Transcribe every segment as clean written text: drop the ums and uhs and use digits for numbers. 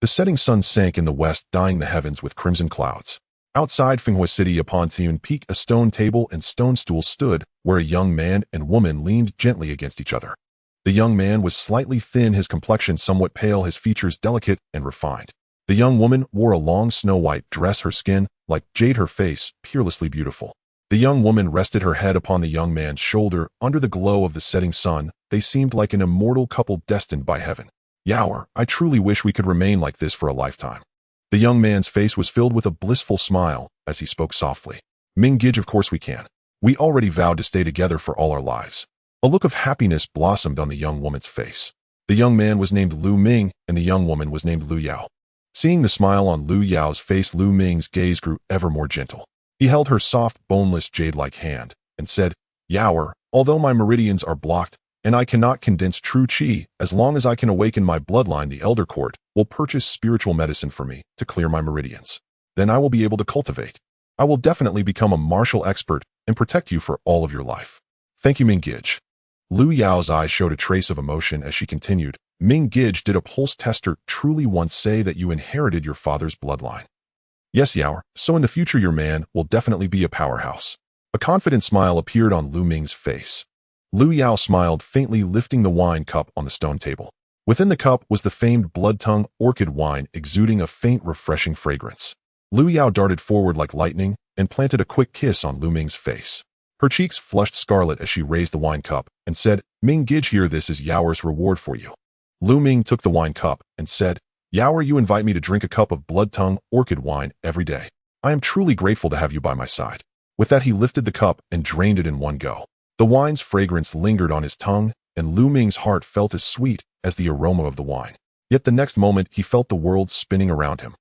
The setting sun sank in the west, dyeing the heavens with crimson clouds. Outside Finghua City upon Tian Peak, a stone table and stone stool stood, where a young man and woman leaned gently against each other. The young man was slightly thin, his complexion somewhat pale, his features delicate and refined. The young woman wore a long snow-white dress, her skin, like jade, her face, peerlessly beautiful. The young woman rested her head upon the young man's shoulder. Under the glow of the setting sun, they seemed like an immortal couple destined by heaven. Yaoer, I truly wish we could remain like this for a lifetime. The young man's face was filled with a blissful smile as he spoke softly. Ming, of course we can. We already vowed to stay together for all our lives. A look of happiness blossomed on the young woman's face. The young man was named Lu Ming, and the young woman was named Lu Yao. Seeing the smile on Lu Yao's face, Lu Ming's gaze grew ever more gentle. He held her soft, boneless, jade-like hand and said, Yaoer, although my meridians are blocked, and I cannot condense true qi, as long as I can awaken my bloodline, the Elder Court will purchase spiritual medicine for me to clear my meridians. Then I will be able to cultivate. I will definitely become a martial expert and protect you for all of your life. Thank you, Ming. Lu Yao's eyes showed a trace of emotion as she continued, Ming, did a pulse tester truly once say that you inherited your father's bloodline? Yes, Yaoer, so in the future your man will definitely be a powerhouse. A confident smile appeared on Lu Ming's face. Lu Yao smiled faintly, lifting the wine cup on the stone table. Within the cup was the famed blood tongue orchid wine, exuding a faint, refreshing fragrance. Lu Yao darted forward like lightning and planted a quick kiss on Lu Ming's face. Her cheeks flushed scarlet as she raised the wine cup and said, Ming, here, this is Yaoer's reward for you. Lu Ming took the wine cup and said, Yaoer, you invite me to drink a cup of blood tongue orchid wine every day. I am truly grateful to have you by my side. With that, he lifted the cup and drained it in one go. The wine's fragrance lingered on his tongue, and Lu Ming's heart felt as sweet as the aroma of the wine. Yet the next moment, he felt the world spinning around him.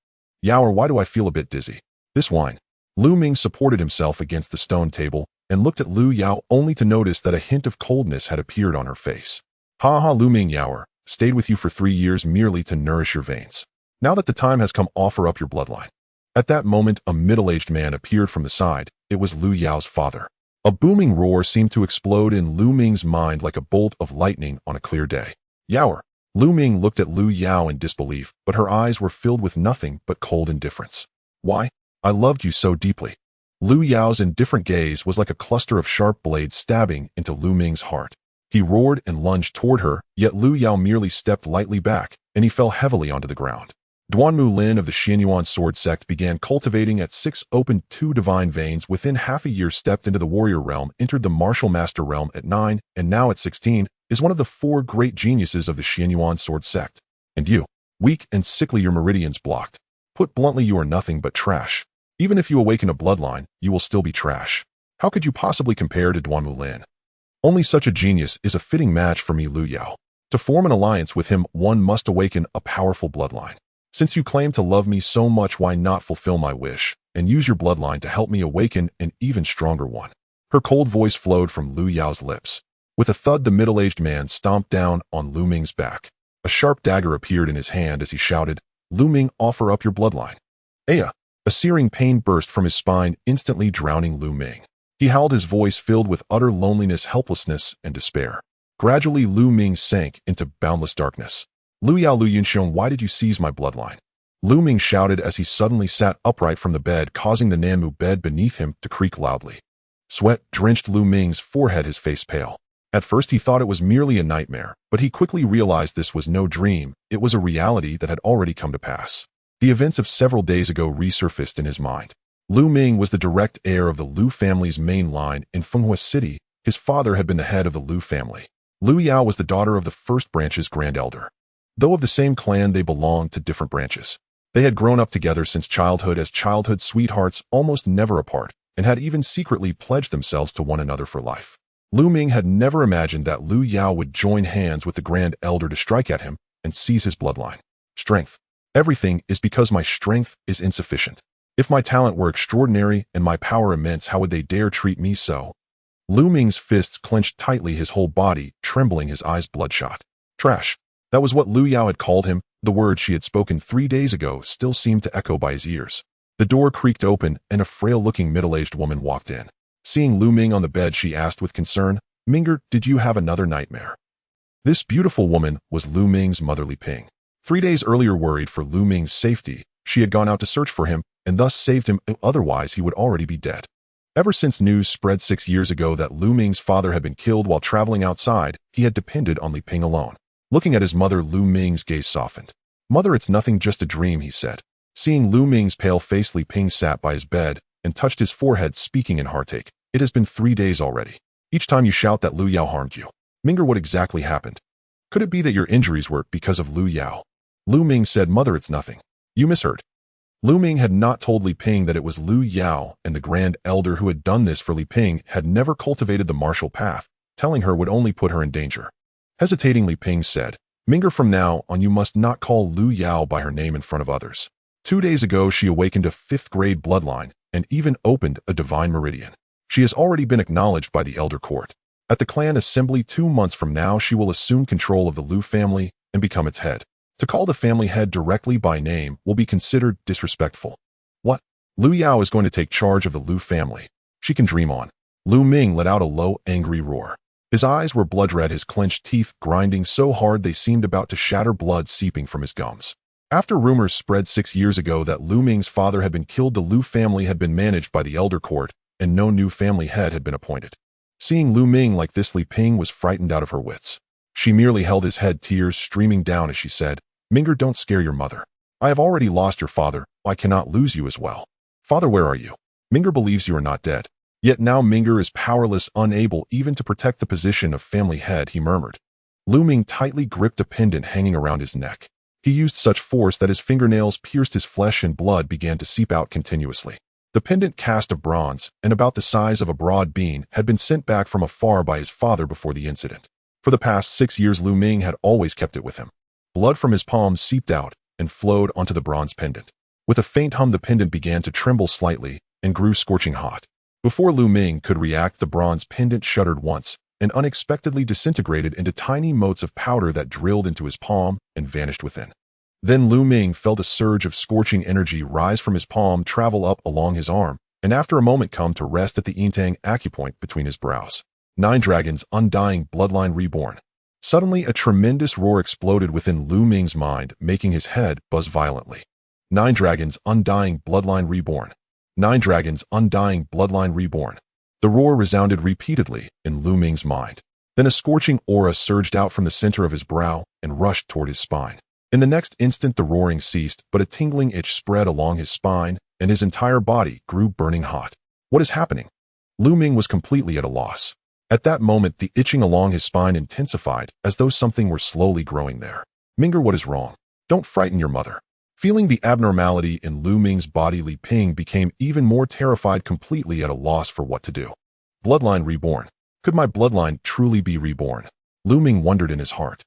Yaoer, why do I feel a bit dizzy? This wine. Lu Ming supported himself against the stone table and looked at Lu Yao, only to notice that a hint of coldness had appeared on her face. Ha, Lu Ming, Yaoer stayed with you for 3 years merely to nourish your veins. Now that the time has come, offer up your bloodline. At that moment, a middle-aged man appeared from the side. It was Lu Yao's father. A booming roar seemed to explode in Lu Ming's mind like a bolt of lightning on a clear day. Yaoer. Lu Ming looked at Lu Yao in disbelief, but her eyes were filled with nothing but cold indifference. Why? I loved you so deeply. Lu Yao's indifferent gaze was like a cluster of sharp blades stabbing into Lu Ming's heart. He roared and lunged toward her, yet Lu Yao merely stepped lightly back, and he fell heavily onto the ground. Duanmu Lin of the Xianyuan sword sect began cultivating at 6, opened 2 divine veins within half a year, stepped into the warrior realm, entered the martial master realm at 9, and now at 16, is one of the 4 great geniuses of the Xianyuan sword sect. And you, weak and sickly, your meridians blocked. Put bluntly, you are nothing but trash. Even if you awaken a bloodline, you will still be trash. How could you possibly compare to Duanmu Lin? Only such a genius is a fitting match for me, Lu Yao. To form an alliance with him, one must awaken a powerful bloodline. Since you claim to love me so much, why not fulfill my wish and use your bloodline to help me awaken an even stronger one? Her cold voice flowed from Lu Yao's lips. With a thud, the middle-aged man stomped down on Lu Ming's back. A sharp dagger appeared in his hand as he shouted, Lu Ming, offer up your bloodline. Aya! A searing pain burst from his spine, instantly drowning Lu Ming. He howled, his voice filled with utter loneliness, helplessness, and despair. Gradually, Lu Ming sank into boundless darkness. Lu Yao, Lu Yunxiong, why did you seize my bloodline? Lu Ming shouted as he suddenly sat upright from the bed, causing the Nanmu bed beneath him to creak loudly. Sweat drenched Lu Ming's forehead, his face pale. At first he thought it was merely a nightmare, but he quickly realized this was no dream, it was a reality that had already come to pass. The events of several days ago resurfaced in his mind. Lu Ming was the direct heir of the Lu family's main line in Finghua City. His father had been the head of the Lu family. Lu Yao was the daughter of the first branch's grand elder. Though of the same clan, they belonged to different branches. They had grown up together since childhood as childhood sweethearts, almost never apart, and had even secretly pledged themselves to one another for life. Lu Ming had never imagined that Lu Yao would join hands with the grand elder to strike at him and seize his bloodline. Strength. Everything is because my strength is insufficient. If my talent were extraordinary and my power immense, how would they dare treat me so? Lu Ming's fists clenched tightly, his whole body trembling, his eyes bloodshot. Trash. That was what Lu Yao had called him. The words she had spoken 3 days ago still seemed to echo by his ears. The door creaked open and a frail-looking middle-aged woman walked in. Seeing Lu Ming on the bed, she asked with concern, Minger, did you have another nightmare? This beautiful woman was Lu Ming's motherly Ping. 3 days earlier, worried for Lu Ming's safety, she had gone out to search for him and thus saved him, otherwise he would already be dead. Ever since news spread 6 years ago that Lu Ming's father had been killed while traveling outside, he had depended on Li Ping alone. Looking at his mother, Lu Ming's gaze softened. "Mother, it's nothing, just a dream," he said. Seeing Lu Ming's pale face, Li Ping sat by his bed and touched his forehead, speaking in heartache. "It has been 3 days already. Each time you shout that Lu Yao harmed you. Minger, what exactly happened? Could it be that your injuries were because of Lu Yao?" Lu Ming said, "Mother, it's nothing. You misheard." Lu Ming had not told Li Ping that it was Lu Yao, and the Grand Elder who had done this for Li Ping had never cultivated the martial path. Telling her would only put her in danger. Hesitating, Li Ping said, "Minger, from now on you must not call Lu Yao by her name in front of others. 2 days ago she awakened a 5th grade bloodline and even opened a divine meridian. She has already been acknowledged by the Elder Court. At the clan assembly 2 months from now she will assume control of the Lu family and become its head. To call the family head directly by name will be considered disrespectful." "What? Lu Yao is going to take charge of the Lu family? She can dream on." Lu Ming let out a low, angry roar. His eyes were blood red, his clenched teeth grinding so hard they seemed about to shatter, blood seeping from his gums. After rumors spread 6 years ago that Lu Ming's father had been killed, the Lu family had been managed by the Elder Court, and no new family head had been appointed. Seeing Lu Ming like this, Li Ping was frightened out of her wits. She merely held his head, tears streaming down as she said, "Minger, don't scare your mother. I have already lost your father. I cannot lose you as well. Father, where are you? Minger believes you are not dead." Yet now Minger is powerless, unable even to protect the position of family head, he murmured. Lu Ming tightly gripped a pendant hanging around his neck. He used such force that his fingernails pierced his flesh and blood began to seep out continuously. The pendant, cast of bronze and about the size of a broad bean, had been sent back from afar by his father before the incident. For the past 6 years Lu Ming had always kept it with him. Blood from his palms seeped out and flowed onto the bronze pendant. With a faint hum the pendant began to tremble slightly and grew scorching hot. Before Lu Ming could react, the bronze pendant shuddered once and unexpectedly disintegrated into tiny motes of powder that drilled into his palm and vanished within. Then Lu Ming felt a surge of scorching energy rise from his palm, travel up along his arm, and after a moment come to rest at the Yintang acupoint between his brows. 9 dragons, undying bloodline reborn. Suddenly a tremendous roar exploded within Lu Ming's mind, making his head buzz violently. 9 dragons, undying bloodline reborn. 9 dragons, undying bloodline reborn. The roar resounded repeatedly in Lu Ming's mind. Then a scorching aura surged out from the center of his brow and rushed toward his spine. In the next instant the roaring ceased, but a tingling itch spread along his spine, and his entire body grew burning hot. What is happening? Lu Ming was completely at a loss. At that moment the itching along his spine intensified, as though something were slowly growing there. "Minger, what is wrong? Don't frighten your mother." Feeling the abnormality in Lu Ming's body, Li Ping became even more terrified, completely at a loss for what to do. Bloodline reborn. Could my bloodline truly be reborn? Lu Ming wondered in his heart.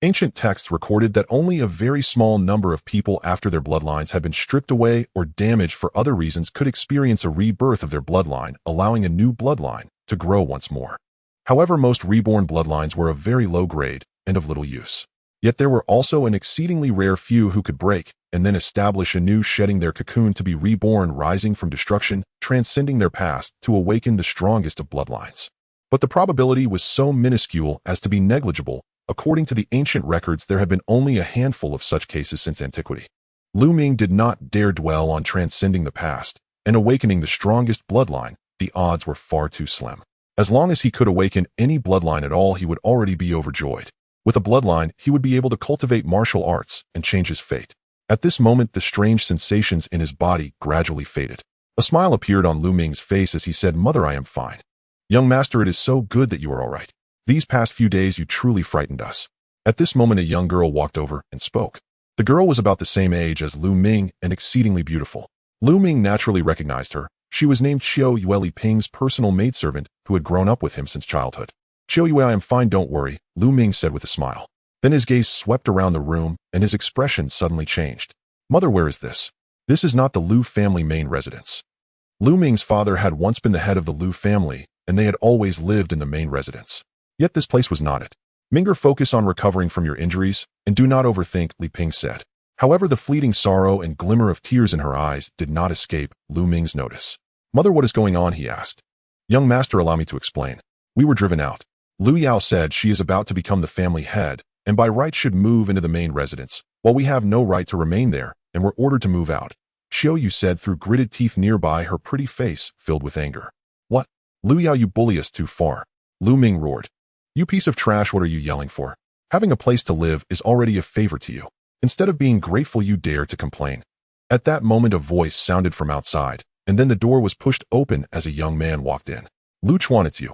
Ancient texts recorded that only a very small number of people, after their bloodlines had been stripped away or damaged for other reasons, could experience a rebirth of their bloodline, allowing a new bloodline to grow once more. However, most reborn bloodlines were of very low grade and of little use. Yet there were also an exceedingly rare few who could break and then establish anew, shedding their cocoon to be reborn, rising from destruction, transcending their past to awaken the strongest of bloodlines. But the probability was so minuscule as to be negligible. According to the ancient records, there have been only a handful of such cases since antiquity. Lu Ming did not dare dwell on transcending the past and awakening the strongest bloodline. The odds were far too slim. As long as he could awaken any bloodline at all, he would already be overjoyed. With a bloodline, he would be able to cultivate martial arts and change his fate. At this moment, the strange sensations in his body gradually faded. A smile appeared on Lu Ming's face as he said, "Mother, I am fine. Young master, it is so good that you are all right. These past few days you truly frightened us." At this moment, a young girl walked over and spoke. The girl was about the same age as Lu Ming and exceedingly beautiful. Lu Ming naturally recognized her. She was named Qiu Yue, Li Ping's personal maidservant who had grown up with him since childhood. "Qiu Yue, I am fine, don't worry," Lu Ming said with a smile. Then his gaze swept around the room and his expression suddenly changed. "Mother, where is this? This is not the Lu family main residence." Lu Ming's father had once been the head of the Lu family, and they had always lived in the main residence. Yet this place was not it. "Minger, focus on recovering from your injuries, and do not overthink," Li Ping said. However, the fleeting sorrow and glimmer of tears in her eyes did not escape Lu Ming's notice. "Mother, what is going on?" he asked. "Young master, allow me to explain. We were driven out. Lu Yao said she is about to become the family head, and by right should move into the main residence. While we have no right to remain there, and we're ordered to move out, Xiaoyu said through gritted teeth nearby, her pretty face filled with anger. What? Lu Yao, you bully us too far. Lu Ming roared. You piece of trash, what are you yelling for? Having a place to live is already a favor to you. Instead of being grateful, you dare to complain. At that moment, a voice sounded from outside, and then the door was pushed open as a young man walked in. Lu Chuan, it's you.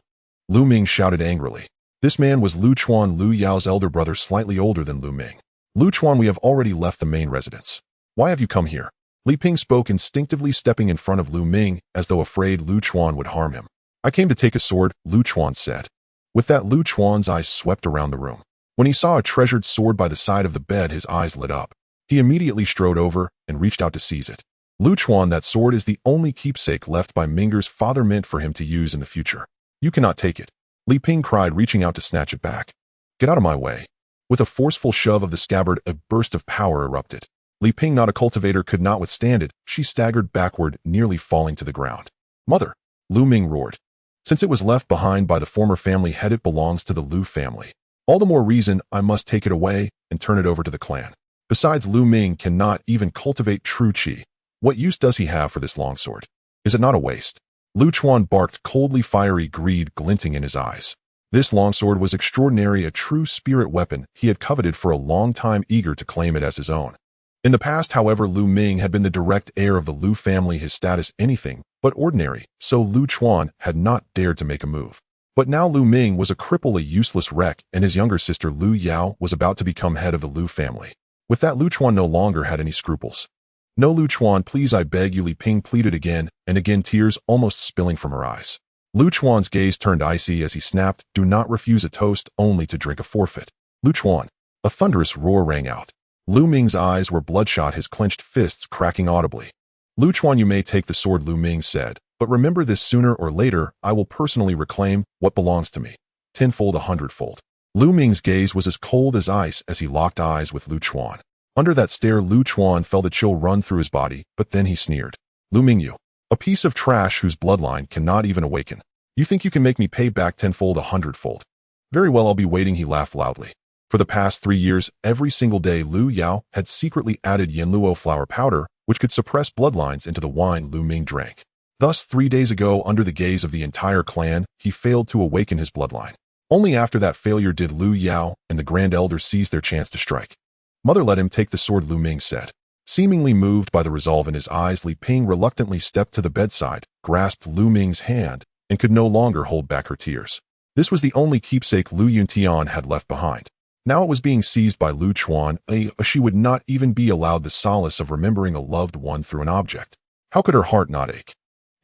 Lu Ming shouted angrily. This man was Lu Chuan, Lu Yao's elder brother, slightly older than Lu Ming. Lu Chuan, we have already left the main residence. Why have you come here? Li Ping spoke, instinctively stepping in front of Lu Ming as though afraid Lu Chuan would harm him. I came to take a sword, Lu Chuan said. With that, Lu Chuan's eyes swept around the room. When he saw a treasured sword by the side of the bed, his eyes lit up. He immediately strode over and reached out to seize it. Lu Chuan, that sword is the only keepsake left by Minger's father, meant for him to use in the future. You cannot take it. Li Ping cried, reaching out to snatch it back. Get out of my way. With a forceful shove of the scabbard, a burst of power erupted. Li Ping, not a cultivator, could not withstand it. She staggered backward, nearly falling to the ground. Mother! Lu Ming roared. Since it was left behind by the former family head, it belongs to the Lu family. All the more reason I must take it away and turn it over to the clan. Besides, Lu Ming cannot even cultivate true qi. What use does he have for this longsword? Is it not a waste? Lu Chuan barked coldly, fiery greed glinting in his eyes. This longsword was extraordinary, a true spirit weapon he had coveted for a long time, eager to claim it as his own. In the past, however, Lu Ming had been the direct heir of the Lu family, his status anything but ordinary, so Lu Chuan had not dared to make a move. But now Lu Ming was a cripple, a useless wreck, and his younger sister Lu Yao was about to become head of the Lu family. With that, Lu Chuan no longer had any scruples. No, Lu Chuan, please, I beg you, Li Ping pleaded again and again, tears almost spilling from her eyes. Lu Chuan's gaze turned icy as he snapped, do not refuse a toast, only to drink a forfeit. Lu Chuan. A thunderous roar rang out. Lu Ming's eyes were bloodshot, his clenched fists cracking audibly. Lu Chuan, you may take the sword, Lu Ming said, but remember this, sooner or later, I will personally reclaim what belongs to me. Tenfold, 100-fold. Lu Ming's gaze was as cold as ice as he locked eyes with Lu Chuan. Under that stare, Lu Chuan felt a chill run through his body, but then he sneered. Lu Ming, you. A piece of trash whose bloodline cannot even awaken. You think you can make me pay back tenfold, 100-fold? Very well, I'll be waiting, he laughed loudly. For the past 3 years, every single day, Lu Yao had secretly added Yanluo flower powder, which could suppress bloodlines, into the wine Lu Ming drank. Thus, 3 days ago, under the gaze of the entire clan, he failed to awaken his bloodline. Only after that failure did Lu Yao and the Grand Elder seize their chance to strike. Mother, let him take the sword, Lu Ming said. Seemingly moved by the resolve in his eyes, Li Ping reluctantly stepped to the bedside, grasped Lu Ming's hand, and could no longer hold back her tears. This was the only keepsake Lu Yuntian had left behind. Now it was being seized by Lu Chuan. She would not even be allowed the solace of remembering a loved one through an object. How could her heart not ache?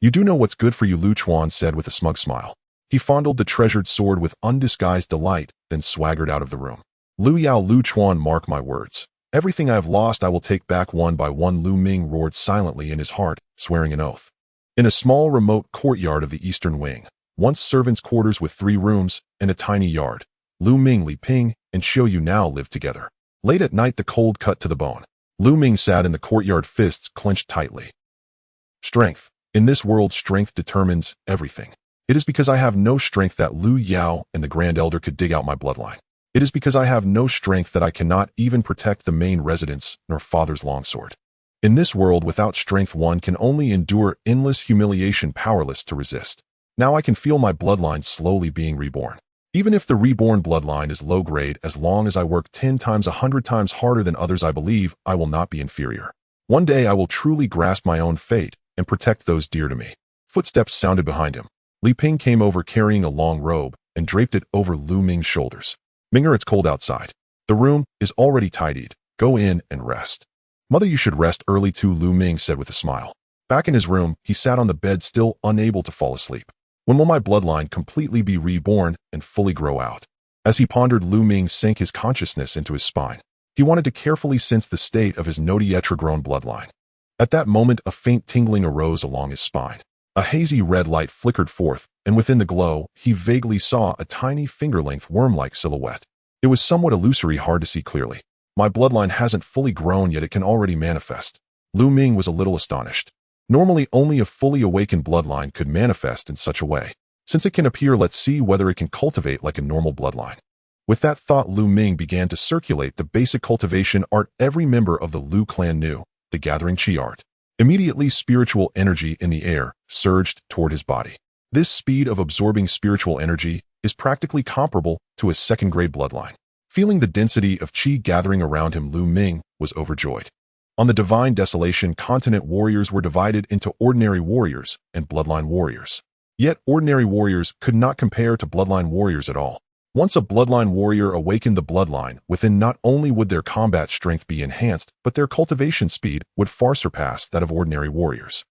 You do know what's good for you, Lu Chuan said with a smug smile. He fondled the treasured sword with undisguised delight, then swaggered out of the room. Lu Yao, Lu Chuan, mark my words. Everything I have lost I will take back one by one, Lu Ming roared silently in his heart, swearing an oath. In a small remote courtyard of the eastern wing, once servants' quarters with 3 rooms and a tiny yard, Lu Ming, Li Ping, and Xiaoyu now lived together. Late at night, the cold cut to the bone. Lu Ming sat in the courtyard, fists clenched tightly. Strength. In this world, strength determines everything. It is because I have no strength that Lu Yao and the Grand Elder could dig out my bloodline. It is because I have no strength that I cannot even protect the main residence nor father's longsword. In this world, without strength, one can only endure endless humiliation, powerless to resist. Now I can feel my bloodline slowly being reborn. Even if the reborn bloodline is low grade, as long as I work 10 times, 100 times harder than others, I believe I will not be inferior. One day I will truly grasp my own fate and protect those dear to me. Footsteps sounded behind him. Li Ping came over carrying a long robe and draped it over Lu Ming's shoulders. Minger, it's cold outside. The room is already tidied. Go in and rest. Mother, you should rest early too, Lu Ming said with a smile. Back in his room, he sat on the bed, still unable to fall asleep. When will my bloodline completely be reborn and fully grow out? As he pondered, Lu Ming sank his consciousness into his spine. He wanted to carefully sense the state of his Nodietra-grown bloodline. At that moment, a faint tingling arose along his spine. A hazy red light flickered forth, and within the glow, he vaguely saw a tiny finger-length worm-like silhouette. It was somewhat illusory, hard to see clearly. My bloodline hasn't fully grown yet, it can already manifest. Lu Ming was a little astonished. Normally, only a fully awakened bloodline could manifest in such a way. Since it can appear, let's see whether it can cultivate like a normal bloodline. With that thought, Lu Ming began to circulate the basic cultivation art every member of the Lu clan knew, the gathering chi art. Immediately, spiritual energy in the air surged toward his body. This speed of absorbing spiritual energy is practically comparable to a second-grade bloodline. Feeling the density of chi gathering around him, Lu Ming was overjoyed. On the Divine Desolation continent, warriors were divided into ordinary warriors and bloodline warriors. Yet ordinary warriors could not compare to bloodline warriors at all. Once a bloodline warrior awakened the bloodline within, not only would their combat strength be enhanced, but their cultivation speed would far surpass that of ordinary warriors.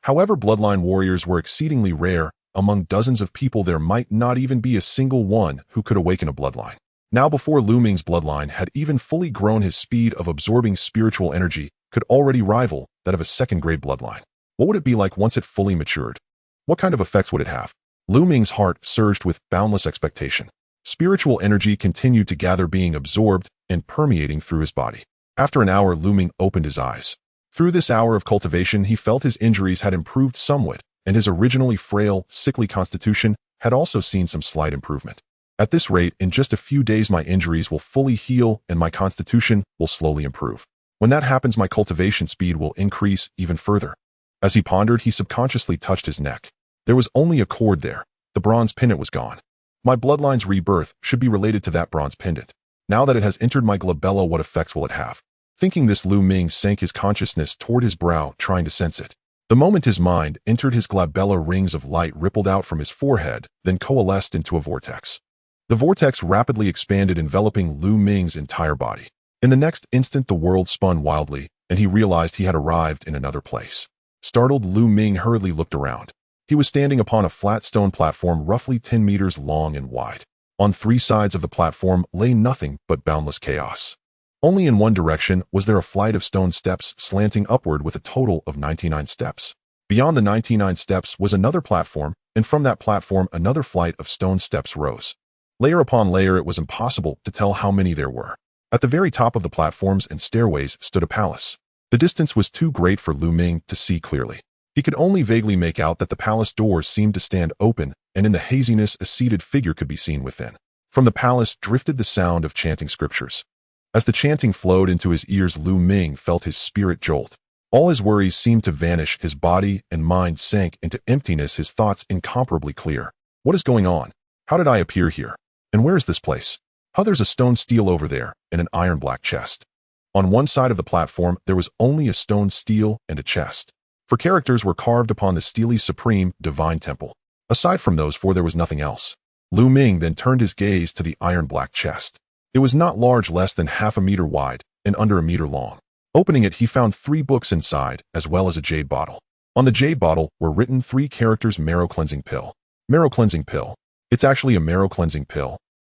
However, bloodline warriors were exceedingly rare. Among dozens of people, there might not even be a single one who could awaken a bloodline. Now, before Lu Ming's bloodline had even fully grown, his speed of absorbing spiritual energy could already rival that of a second-grade bloodline. What would it be like once it fully matured? What kind of effects would it have? Lu Ming's heart surged with boundless expectation. Spiritual energy continued to gather, being absorbed and permeating through his body. After an hour, Lu Ming opened his eyes. Through this hour of cultivation, he felt his injuries had improved somewhat, and his originally frail, sickly constitution had also seen some slight improvement. At this rate, in just a few days, my injuries will fully heal and my constitution will slowly improve. When that happens, my cultivation speed will increase even further. As he pondered, he subconsciously touched his neck. There was only a cord there. The bronze pendant was gone. My bloodline's rebirth should be related to that bronze pendant. Now that it has entered my glabella, what effects will it have? Thinking this, Lu Ming sank his consciousness toward his brow, trying to sense it. The moment his mind entered his glabella, rings of light rippled out from his forehead, then coalesced into a vortex. The vortex rapidly expanded, enveloping Lu Ming's entire body. In the next instant, the world spun wildly, and he realized he had arrived in another place. Startled, Lu Ming hurriedly looked around. He was standing upon a flat stone platform roughly 10 meters long and wide. On three sides of the platform lay nothing but boundless chaos. Only in one direction was there a flight of stone steps slanting upward with a total of 99 steps. Beyond the 99 steps was another platform, and from that platform another flight of stone steps rose. Layer upon layer, it was impossible to tell how many there were. At the very top of the platforms and stairways stood a palace. The distance was too great for Lu Ming to see clearly. He could only vaguely make out that the palace doors seemed to stand open, and in the haziness a seated figure could be seen within. From the palace drifted the sound of chanting scriptures. As the chanting flowed into his ears, Lu Ming felt his spirit jolt. All his worries seemed to vanish, his body and mind sank into emptiness, his thoughts incomparably clear. What is going on? How did I appear here? And where is this place? How there's a stone steel over there, and an iron black chest. On one side of the platform there was only a stone steel and a chest. For characters were carved upon the steely supreme divine temple. Aside from those four, there was nothing else. Lu Ming then turned his gaze to the iron black chest. It was not large, less than half a meter wide and under a meter long. Opening it, he found 3 books inside, as well as a jade bottle. On the jade bottle were written 3 characters: marrow cleansing pill. Marrow cleansing pill. It's actually a marrow cleansing pill.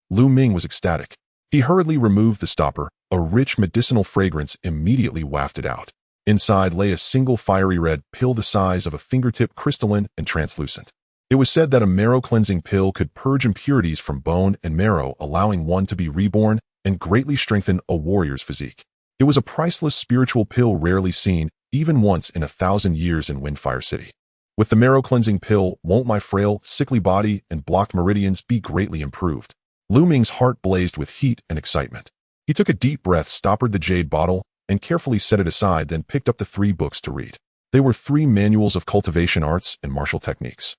Lu Ming was ecstatic. He hurriedly removed the stopper. A rich medicinal fragrance immediately wafted out. Inside lay a single fiery red pill the size of a fingertip, crystalline and translucent. It was said that a marrow cleansing pill could purge impurities from bone and marrow, allowing one to be reborn and greatly strengthen a warrior's physique. It was a priceless spiritual pill rarely seen, even once in 1,000 years in Windfire City. With the marrow cleansing pill, won't my frail, sickly body and blocked meridians be greatly improved? Lu Ming's heart blazed with heat and excitement. He took a deep breath, stoppered the jade bottle, and carefully set it aside, then picked up the 3 books to read. They were 3 manuals of cultivation arts and martial techniques.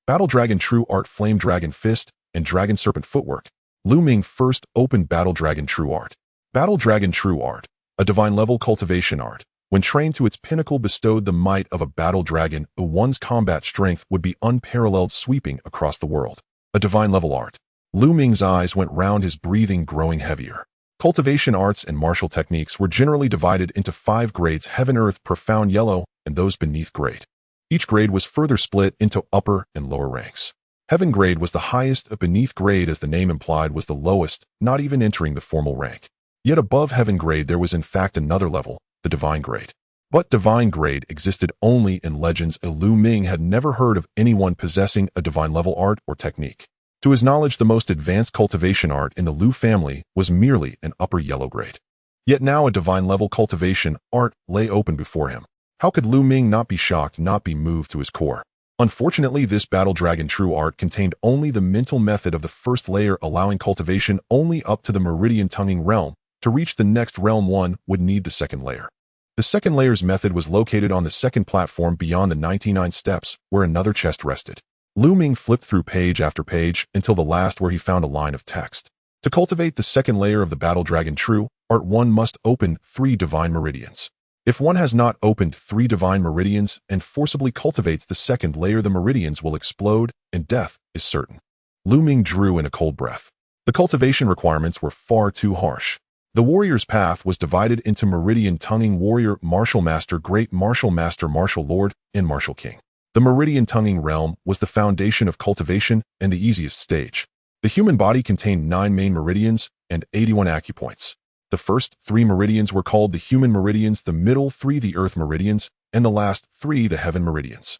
Battle Dragon True Art, Flame Dragon Fist, and Dragon Serpent Footwork. Lu Ming first opened Battle Dragon True Art. Battle Dragon True Art, a divine-level cultivation art. When trained to its pinnacle, bestowed the might of a battle dragon, one's combat strength would be unparalleled, sweeping across the world. A divine-level art. Lu Ming's eyes went round, his breathing growing heavier. Cultivation arts and martial techniques were generally divided into 5 grades: Heaven, Earth, Profound, Yellow, and those beneath grade. Each grade was further split into upper and lower ranks. Heaven grade was the highest, a beneath grade, as the name implied, was the lowest, not even entering the formal rank. Yet above Heaven grade there was in fact another level, the Divine grade. But Divine grade existed only in legends. Lu Ming had never heard of anyone possessing a divine level art or technique. To his knowledge, the most advanced cultivation art in the Lu family was merely an upper yellow grade. Yet now a divine level cultivation art lay open before him. How could Lu Ming not be shocked, not be moved to his core? Unfortunately, this Battle Dragon True art contained only the mental method of the first layer, allowing cultivation only up to the meridian tonguing realm. To reach the next realm, one would need the second layer. The second layer's method was located on the second platform beyond the 99 steps, where another chest rested. Ming flipped through page after page until the last, where he found a line of text. To cultivate the second layer of the Battle Dragon True art, one must open 3 divine meridians. If one has not opened 3 divine meridians and forcibly cultivates the second layer, the meridians will explode and death is certain. Ming drew in a cold breath. The cultivation requirements were far too harsh. The warrior's path was divided into meridian tonguing warrior, martial master, great martial master, martial lord, and martial king. The meridian tonguing realm was the foundation of cultivation and the easiest stage. The human body contained 9 main meridians and 81 acupoints. The first 3 meridians were called the human meridians, the middle 3 the earth meridians, and the last 3 the heaven meridians.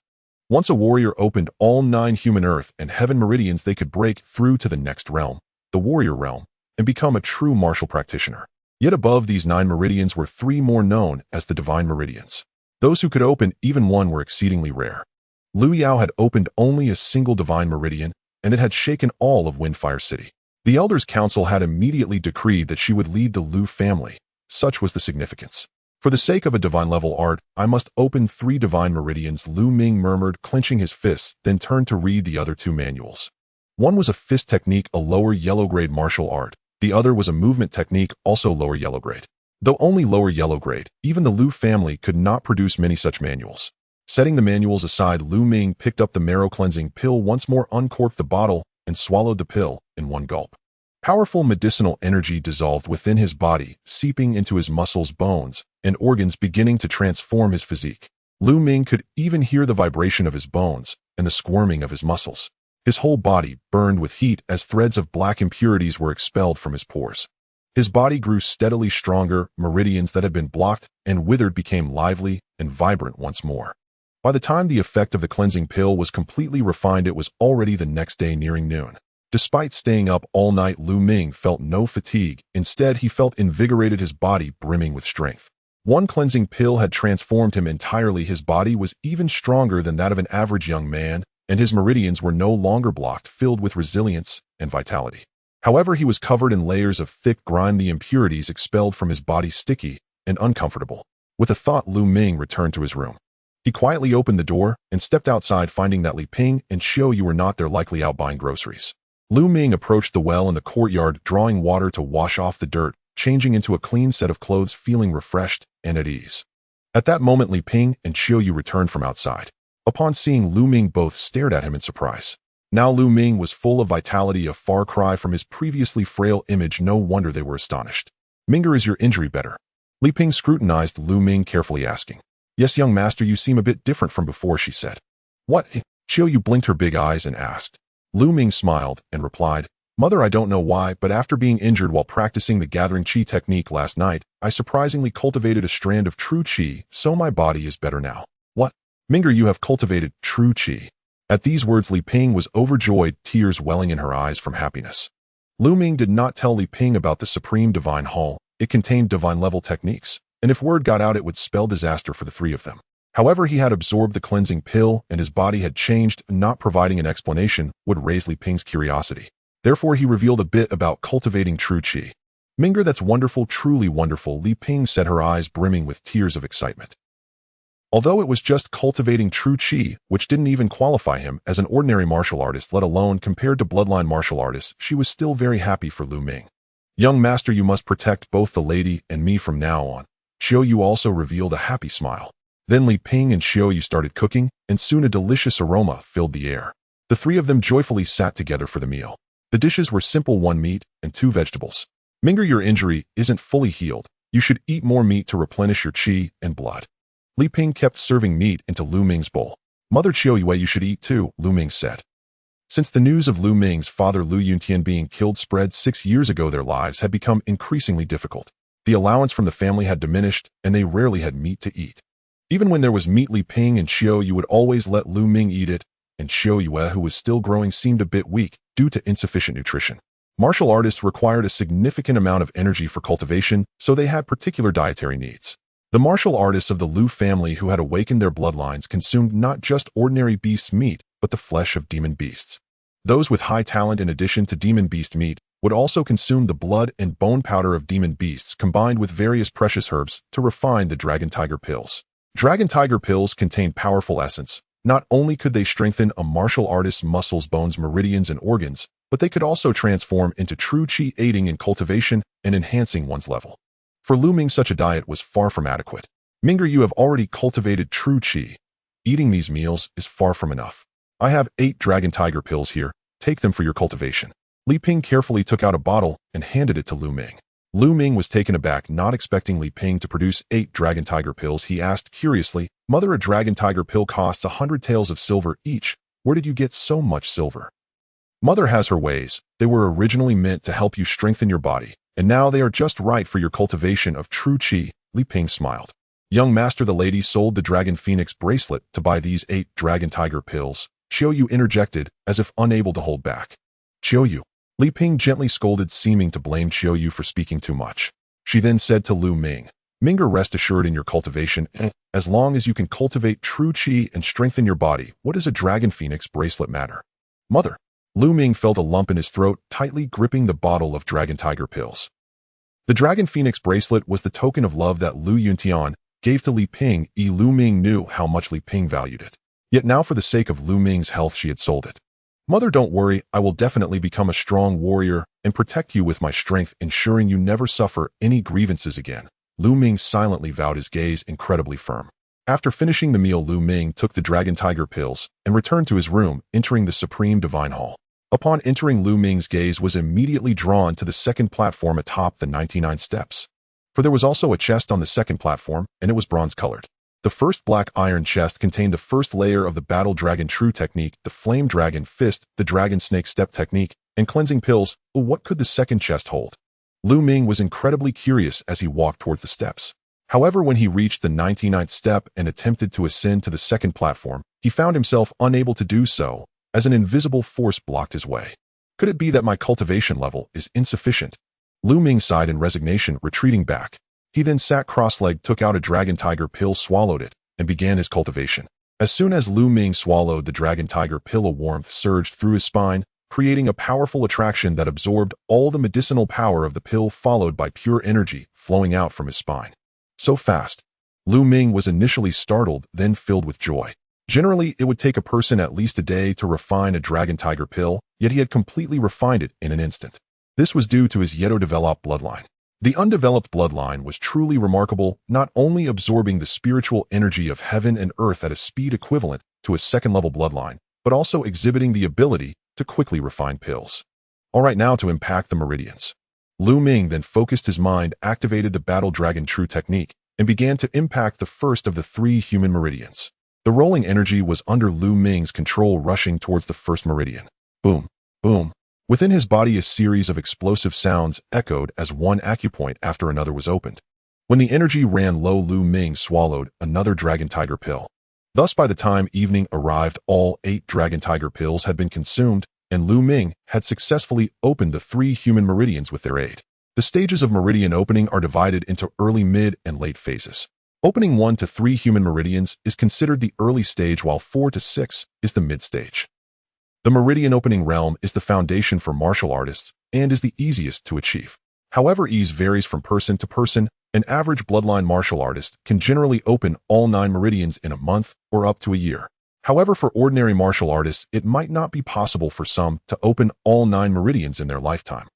Once a warrior opened all 9 human, earth, and heaven meridians, they could break through to the next realm, the warrior realm, and become a true martial practitioner. Yet above these 9 meridians were 3 more, known as the divine meridians. Those who could open even one were exceedingly rare. Liu Yao had opened only a single divine meridian, and it had shaken all of Windfire City. The Elders' Council had immediately decreed that she would lead the Liu family. Such was the significance. For the sake of a divine-level art, I must open 3 divine meridians, Ming murmured, clenching his fists, then turned to read the other 2 manuals. One was a fist technique, a lower yellow grade martial art. The other was a movement technique, also lower yellow grade. Though only lower yellow grade, even the Liu family could not produce many such manuals. Setting the manuals aside, Ming picked up the marrow-cleansing pill once more, uncorked the bottle, and swallowed the pill in one gulp. Powerful medicinal energy dissolved within his body, seeping into his muscles, bones, and organs, beginning to transform his physique. Ming could even hear the vibration of his bones and the squirming of his muscles. His whole body burned with heat as threads of black impurities were expelled from his pores. His body grew steadily stronger, meridians that had been blocked and withered became lively and vibrant once more. By the time the effect of the cleansing pill was completely refined, it was already the next day, nearing noon. Despite staying up all night, Ming felt no fatigue. Instead, he felt invigorated, his body brimming with strength. One cleansing pill had transformed him entirely. His body was even stronger than that of an average young man, and his meridians were no longer blocked, filled with resilience and vitality. However, he was covered in layers of thick grime, the impurities expelled from his body sticky and uncomfortable. With a thought, Ming returned to his room. He quietly opened the door and stepped outside, finding that Li Ping and Xiao Yu were not there, likely out buying groceries. Ming approached the well in the courtyard, drawing water to wash off the dirt, changing into a clean set of clothes, feeling refreshed and at ease. At that moment, Li Ping and Xiao Yu returned from outside. Upon seeing Ming, both stared at him in surprise. Now Ming was full of vitality, a far cry from his previously frail image. No wonder they were astonished. Minger, is your injury better? Li Ping scrutinized Ming carefully, asking. Yes, young master, you seem a bit different from before, she said. What? Xiao Yu blinked her big eyes and asked. Ming smiled and replied, Mother, I don't know why, but after being injured while practicing the gathering qi technique last night, I surprisingly cultivated a strand of true qi, so my body is better now. What? Minger, you have cultivated true qi. At these words, Li Ping was overjoyed, tears welling in her eyes from happiness. Ming did not tell Li Ping about the supreme divine hall. It contained divine-level techniques, and if word got out, it would spell disaster for the 3 of them. However, he had absorbed the cleansing pill and his body had changed. Not providing an explanation would raise Li Ping's curiosity. Therefore, he revealed a bit about cultivating true qi. Minger, that's wonderful, truly wonderful, Li Ping said, her eyes brimming with tears of excitement. Although it was just cultivating true qi, which didn't even qualify him as an ordinary martial artist, let alone compared to bloodline martial artists, she was still very happy for Ming. Young master, you must protect both the lady and me from now on. Xiao Yu also revealed a happy smile. Then Li Ping and Xiao Yu started cooking, and soon a delicious aroma filled the air. The 3 of them joyfully sat together for the meal. The dishes were simple, 1 meat and 2 vegetables. Minger, your injury isn't fully healed. You should eat more meat to replenish your qi and blood. Li Ping kept serving meat into Ming's bowl. Mother, Xiao Yu, you should eat too, Ming said. Since the news of Ming's father Liu Yuntian being killed spread 6 years ago, their lives had become increasingly difficult. The allowance from the family had diminished, and they rarely had meat to eat. Even when there was meat, Li Ping and Xiao Yu would always let Ming eat it, and Xiao Yu, who was still growing, seemed a bit weak due to insufficient nutrition. Martial artists required a significant amount of energy for cultivation, so they had particular dietary needs. The martial artists of the Lu family who had awakened their bloodlines consumed not just ordinary beast meat, but the flesh of demon beasts. Those with high talent in addition to demon beast meat would also consume the blood and bone powder of demon beasts combined with various precious herbs to refine the Dragon Tiger pills. Dragon Tiger pills contain powerful essence. Not only could they strengthen a martial artist's muscles, bones, meridians, and organs, but they could also transform into true qi, aiding in cultivation and enhancing one's level. For Lu Ming, such a diet was far from adequate. Minger, you have already cultivated true qi. Eating these meals is far from enough. I have 8 Dragon Tiger pills here. Take them for your cultivation. Li Ping carefully took out a bottle and handed it to Lu Ming. Lu Ming was taken aback, not expecting Li Ping to produce 8 Dragon Tiger pills. He asked curiously, "Mother, a Dragon Tiger pill costs 100 taels of silver each. Where did you get so much silver?" Mother has her ways. They were originally meant to help you strengthen your body, and now they are just right for your cultivation of true qi. Li Ping smiled. Young master, the lady sold the Dragon Phoenix bracelet to buy these 8 Dragon Tiger pills. Qiuyu interjected, as if unable to hold back. Qiuyu. Li Ping gently scolded, seeming to blame Qiuyu for speaking too much. She then said to Lu Ming, "Minger, rest assured in your cultivation, as long as you can cultivate true qi and strengthen your body, what does a Dragon Phoenix bracelet matter?" Mother. Lu Ming felt a lump in his throat, tightly gripping the bottle of Dragon Tiger pills. The Dragon Phoenix bracelet was the token of love that Lu Yuntian gave to Li Ping. Lu Ming knew how much Li Ping valued it. Yet now, for the sake of Lu Ming's health, she had sold it. "Mother, don't worry, I will definitely become a strong warrior and protect you with my strength, ensuring you never suffer any grievances again." Lu Ming silently vowed, his gaze incredibly firm. After finishing the meal, Lu Ming took the Dragon Tiger pills and returned to his room, entering the Supreme Divine Hall. Upon entering, Lu Ming's gaze was immediately drawn to the second platform atop the 99 steps. For there was also a chest on the second platform, and it was bronze-colored. The first black iron chest contained the first layer of the Battle Dragon True Technique, the Flame Dragon Fist, the Dragon Snake Step Technique, and cleansing pills. What could the second chest hold? Lu Ming was incredibly curious as he walked towards the steps. However, when he reached the 99th step and attempted to ascend to the second platform, he found himself unable to do so, as an invisible force blocked his way. Could it be that my cultivation level is insufficient? Lu Ming sighed in resignation, retreating back. He then sat cross-legged, took out a Dragon Tiger pill, swallowed it, and began his cultivation. As soon as Lu Ming swallowed the Dragon Tiger pill, a warmth surged through his spine, creating a powerful attraction that absorbed all the medicinal power of the pill, followed by pure energy flowing out from his spine. So fast. Lu Ming was initially startled, then filled with joy. Generally, it would take a person at least a day to refine a Dragon Tiger pill, yet he had completely refined it in an instant. This was due to his yet developed bloodline. The undeveloped bloodline was truly remarkable, not only absorbing the spiritual energy of heaven and earth at a speed equivalent to a second-level bloodline, but also exhibiting the ability to quickly refine pills. Alright, now to impact the meridians. Lu Ming then focused his mind, activated the Battle Dragon True Technique, and began to impact the first of the 3 human meridians. The rolling energy was under Lu Ming's control, rushing towards the first meridian. Boom, boom. Within his body, a series of explosive sounds echoed as one acupoint after another was opened. When the energy ran low, Lu Ming swallowed another Dragon Tiger pill. Thus, by the time evening arrived, all 8 Dragon Tiger pills had been consumed, and Lu Ming had successfully opened the 3 human meridians with their aid. The stages of meridian opening are divided into early, mid, and late phases. Opening 1 to 3 human meridians is considered the early stage, while 4 to 6 is the mid stage. The meridian opening realm is the foundation for martial artists and is the easiest to achieve. However, ease varies from person to person. An average bloodline martial artist can generally open all 9 meridians in a month or up to a year. However, for ordinary martial artists, it might not be possible for some to open all 9 meridians in their lifetime.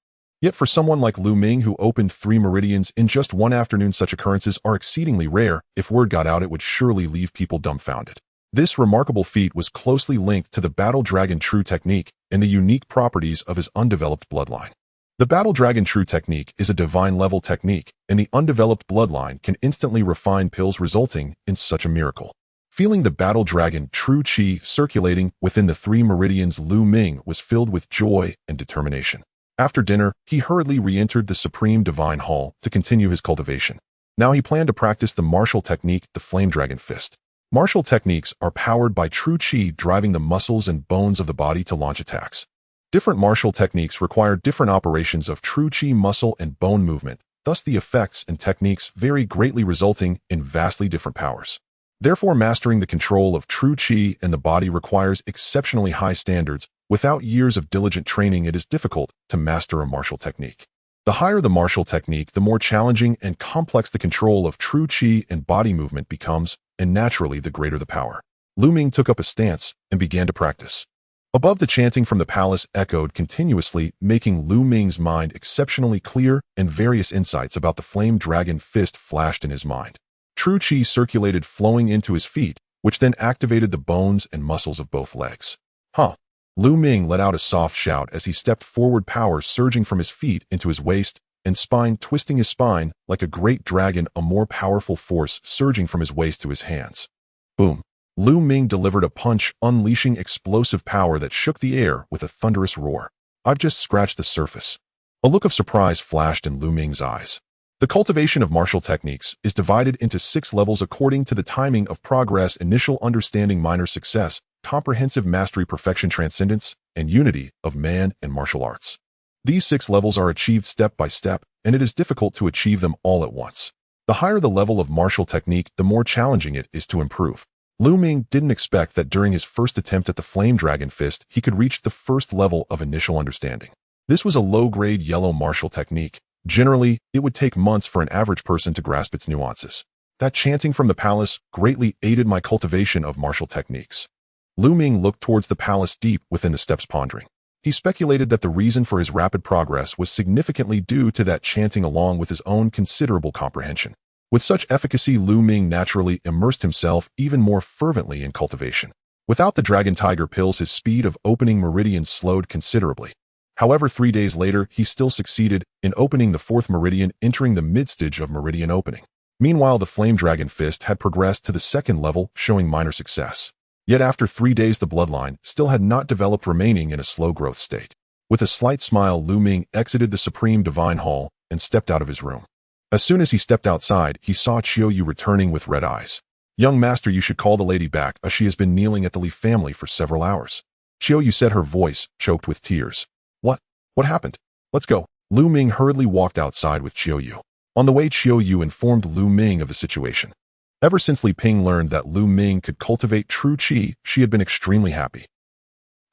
Yet for someone like Lu Ming, who opened 3 meridians in just one afternoon, such occurrences are exceedingly rare. If word got out, it would surely leave people dumbfounded. This remarkable feat was closely linked to the Battle Dragon True Technique and the unique properties of his undeveloped bloodline. The Battle Dragon True Technique is a divine-level technique, and the undeveloped bloodline can instantly refine pills, resulting in such a miracle. Feeling the Battle Dragon True Qi circulating within the 3 meridians, Lu Ming was filled with joy and determination. After dinner, he hurriedly re-entered the Supreme Divine Hall to continue his cultivation. Now he planned to practice the martial technique, the Flame Dragon Fist. Martial techniques are powered by true qi, driving the muscles and bones of the body to launch attacks. Different martial techniques require different operations of true qi muscle and bone movement, thus the effects and techniques vary greatly, resulting in vastly different powers. Therefore, mastering the control of true qi in the body requires exceptionally high standards. Without years of diligent training, it is difficult to master a martial technique. The higher the martial technique, the more challenging and complex the control of true qi and body movement becomes, and naturally the greater the power. Lu Ming took up a stance and began to practice. Above, the chanting from the palace echoed continuously, making Lu Ming's mind exceptionally clear, and various insights about the flame dragon fist flashed in his mind. True qi circulated, flowing into his feet, which then activated the bones and muscles of both legs. Huh! Lu Ming let out a soft shout as he stepped forward, power surging from his feet into his waist and spine, twisting his spine like a great dragon, a more powerful force surging from his waist to his hands. Boom! Lu Ming delivered a punch, unleashing explosive power that shook the air with a thunderous roar. I've just scratched the surface. A look of surprise flashed in Lu Ming's eyes. The cultivation of martial techniques is divided into 6 levels according to the timing of progress: initial understanding, minor success, comprehensive mastery, perfection, transcendence, and unity of man and martial arts. These 6 levels are achieved step by step, and it is difficult to achieve them all at once. The higher the level of martial technique, the more challenging it is to improve. Lu Ming didn't expect that during his first attempt at the flame dragon fist, he could reach the first level of initial understanding. This was a low-grade yellow martial technique. Generally, it would take months for an average person to grasp its nuances. That chanting from the palace greatly aided my cultivation of martial techniques. Lu Ming looked towards the palace, deep within the steps, pondering. He speculated that the reason for his rapid progress was significantly due to that chanting, along with his own considerable comprehension. With such efficacy, Lu Ming naturally immersed himself even more fervently in cultivation. Without the dragon tiger pills, his speed of opening meridians slowed considerably. However, 3 days later, he still succeeded in opening the 4th meridian, entering the mid-stage of meridian opening. Meanwhile, the flame dragon fist had progressed to the 2nd level, showing minor success. Yet after 3 days, the bloodline still had not developed, remaining in a slow growth state. With a slight smile, Lu Ming exited the Supreme Divine Hall and stepped out of his room. As soon as he stepped outside, he saw Qiu returning with red eyes. "Young master, you should call the lady back, as she has been kneeling at the Li family for several hours." Qiu said, her voice choked with tears. What happened? Let's go." Lu Ming hurriedly walked outside with Qiu. On the way, Qiu informed Lu Ming of the situation. Ever since Li Ping learned that Lu Ming could cultivate true qi, she had been extremely happy.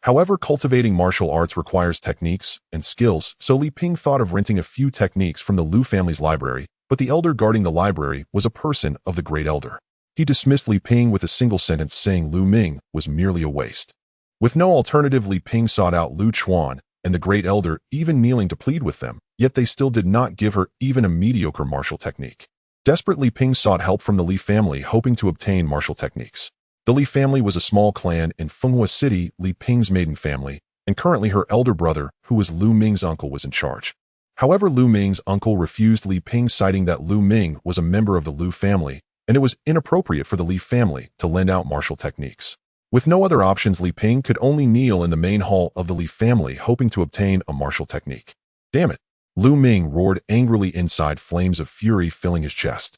However, cultivating martial arts requires techniques and skills, so Li Ping thought of renting a few techniques from the Lu family's library, but the elder guarding the library was a person of the Great Elder. He dismissed Li Ping with a single sentence, saying Lu Ming was merely a waste. With no alternative, Li Ping sought out Lu Chuan and the Great Elder, even kneeling to plead with them, yet they still did not give her even a mediocre martial technique. Desperate, Li Ping sought help from the Li family, hoping to obtain martial techniques. The Li family was a small clan in Fenghua City, Li Ping's maiden family, and currently her elder brother, who was Lu Ming's uncle, was in charge. However, Lu Ming's uncle refused Li Ping, citing that Lu Ming was a member of the Lu family, and it was inappropriate for the Li family to lend out martial techniques. With no other options, Li Ping could only kneel in the main hall of the Li family, hoping to obtain a martial technique. "Damn it!" Lu Ming roared angrily inside, flames of fury filling his chest.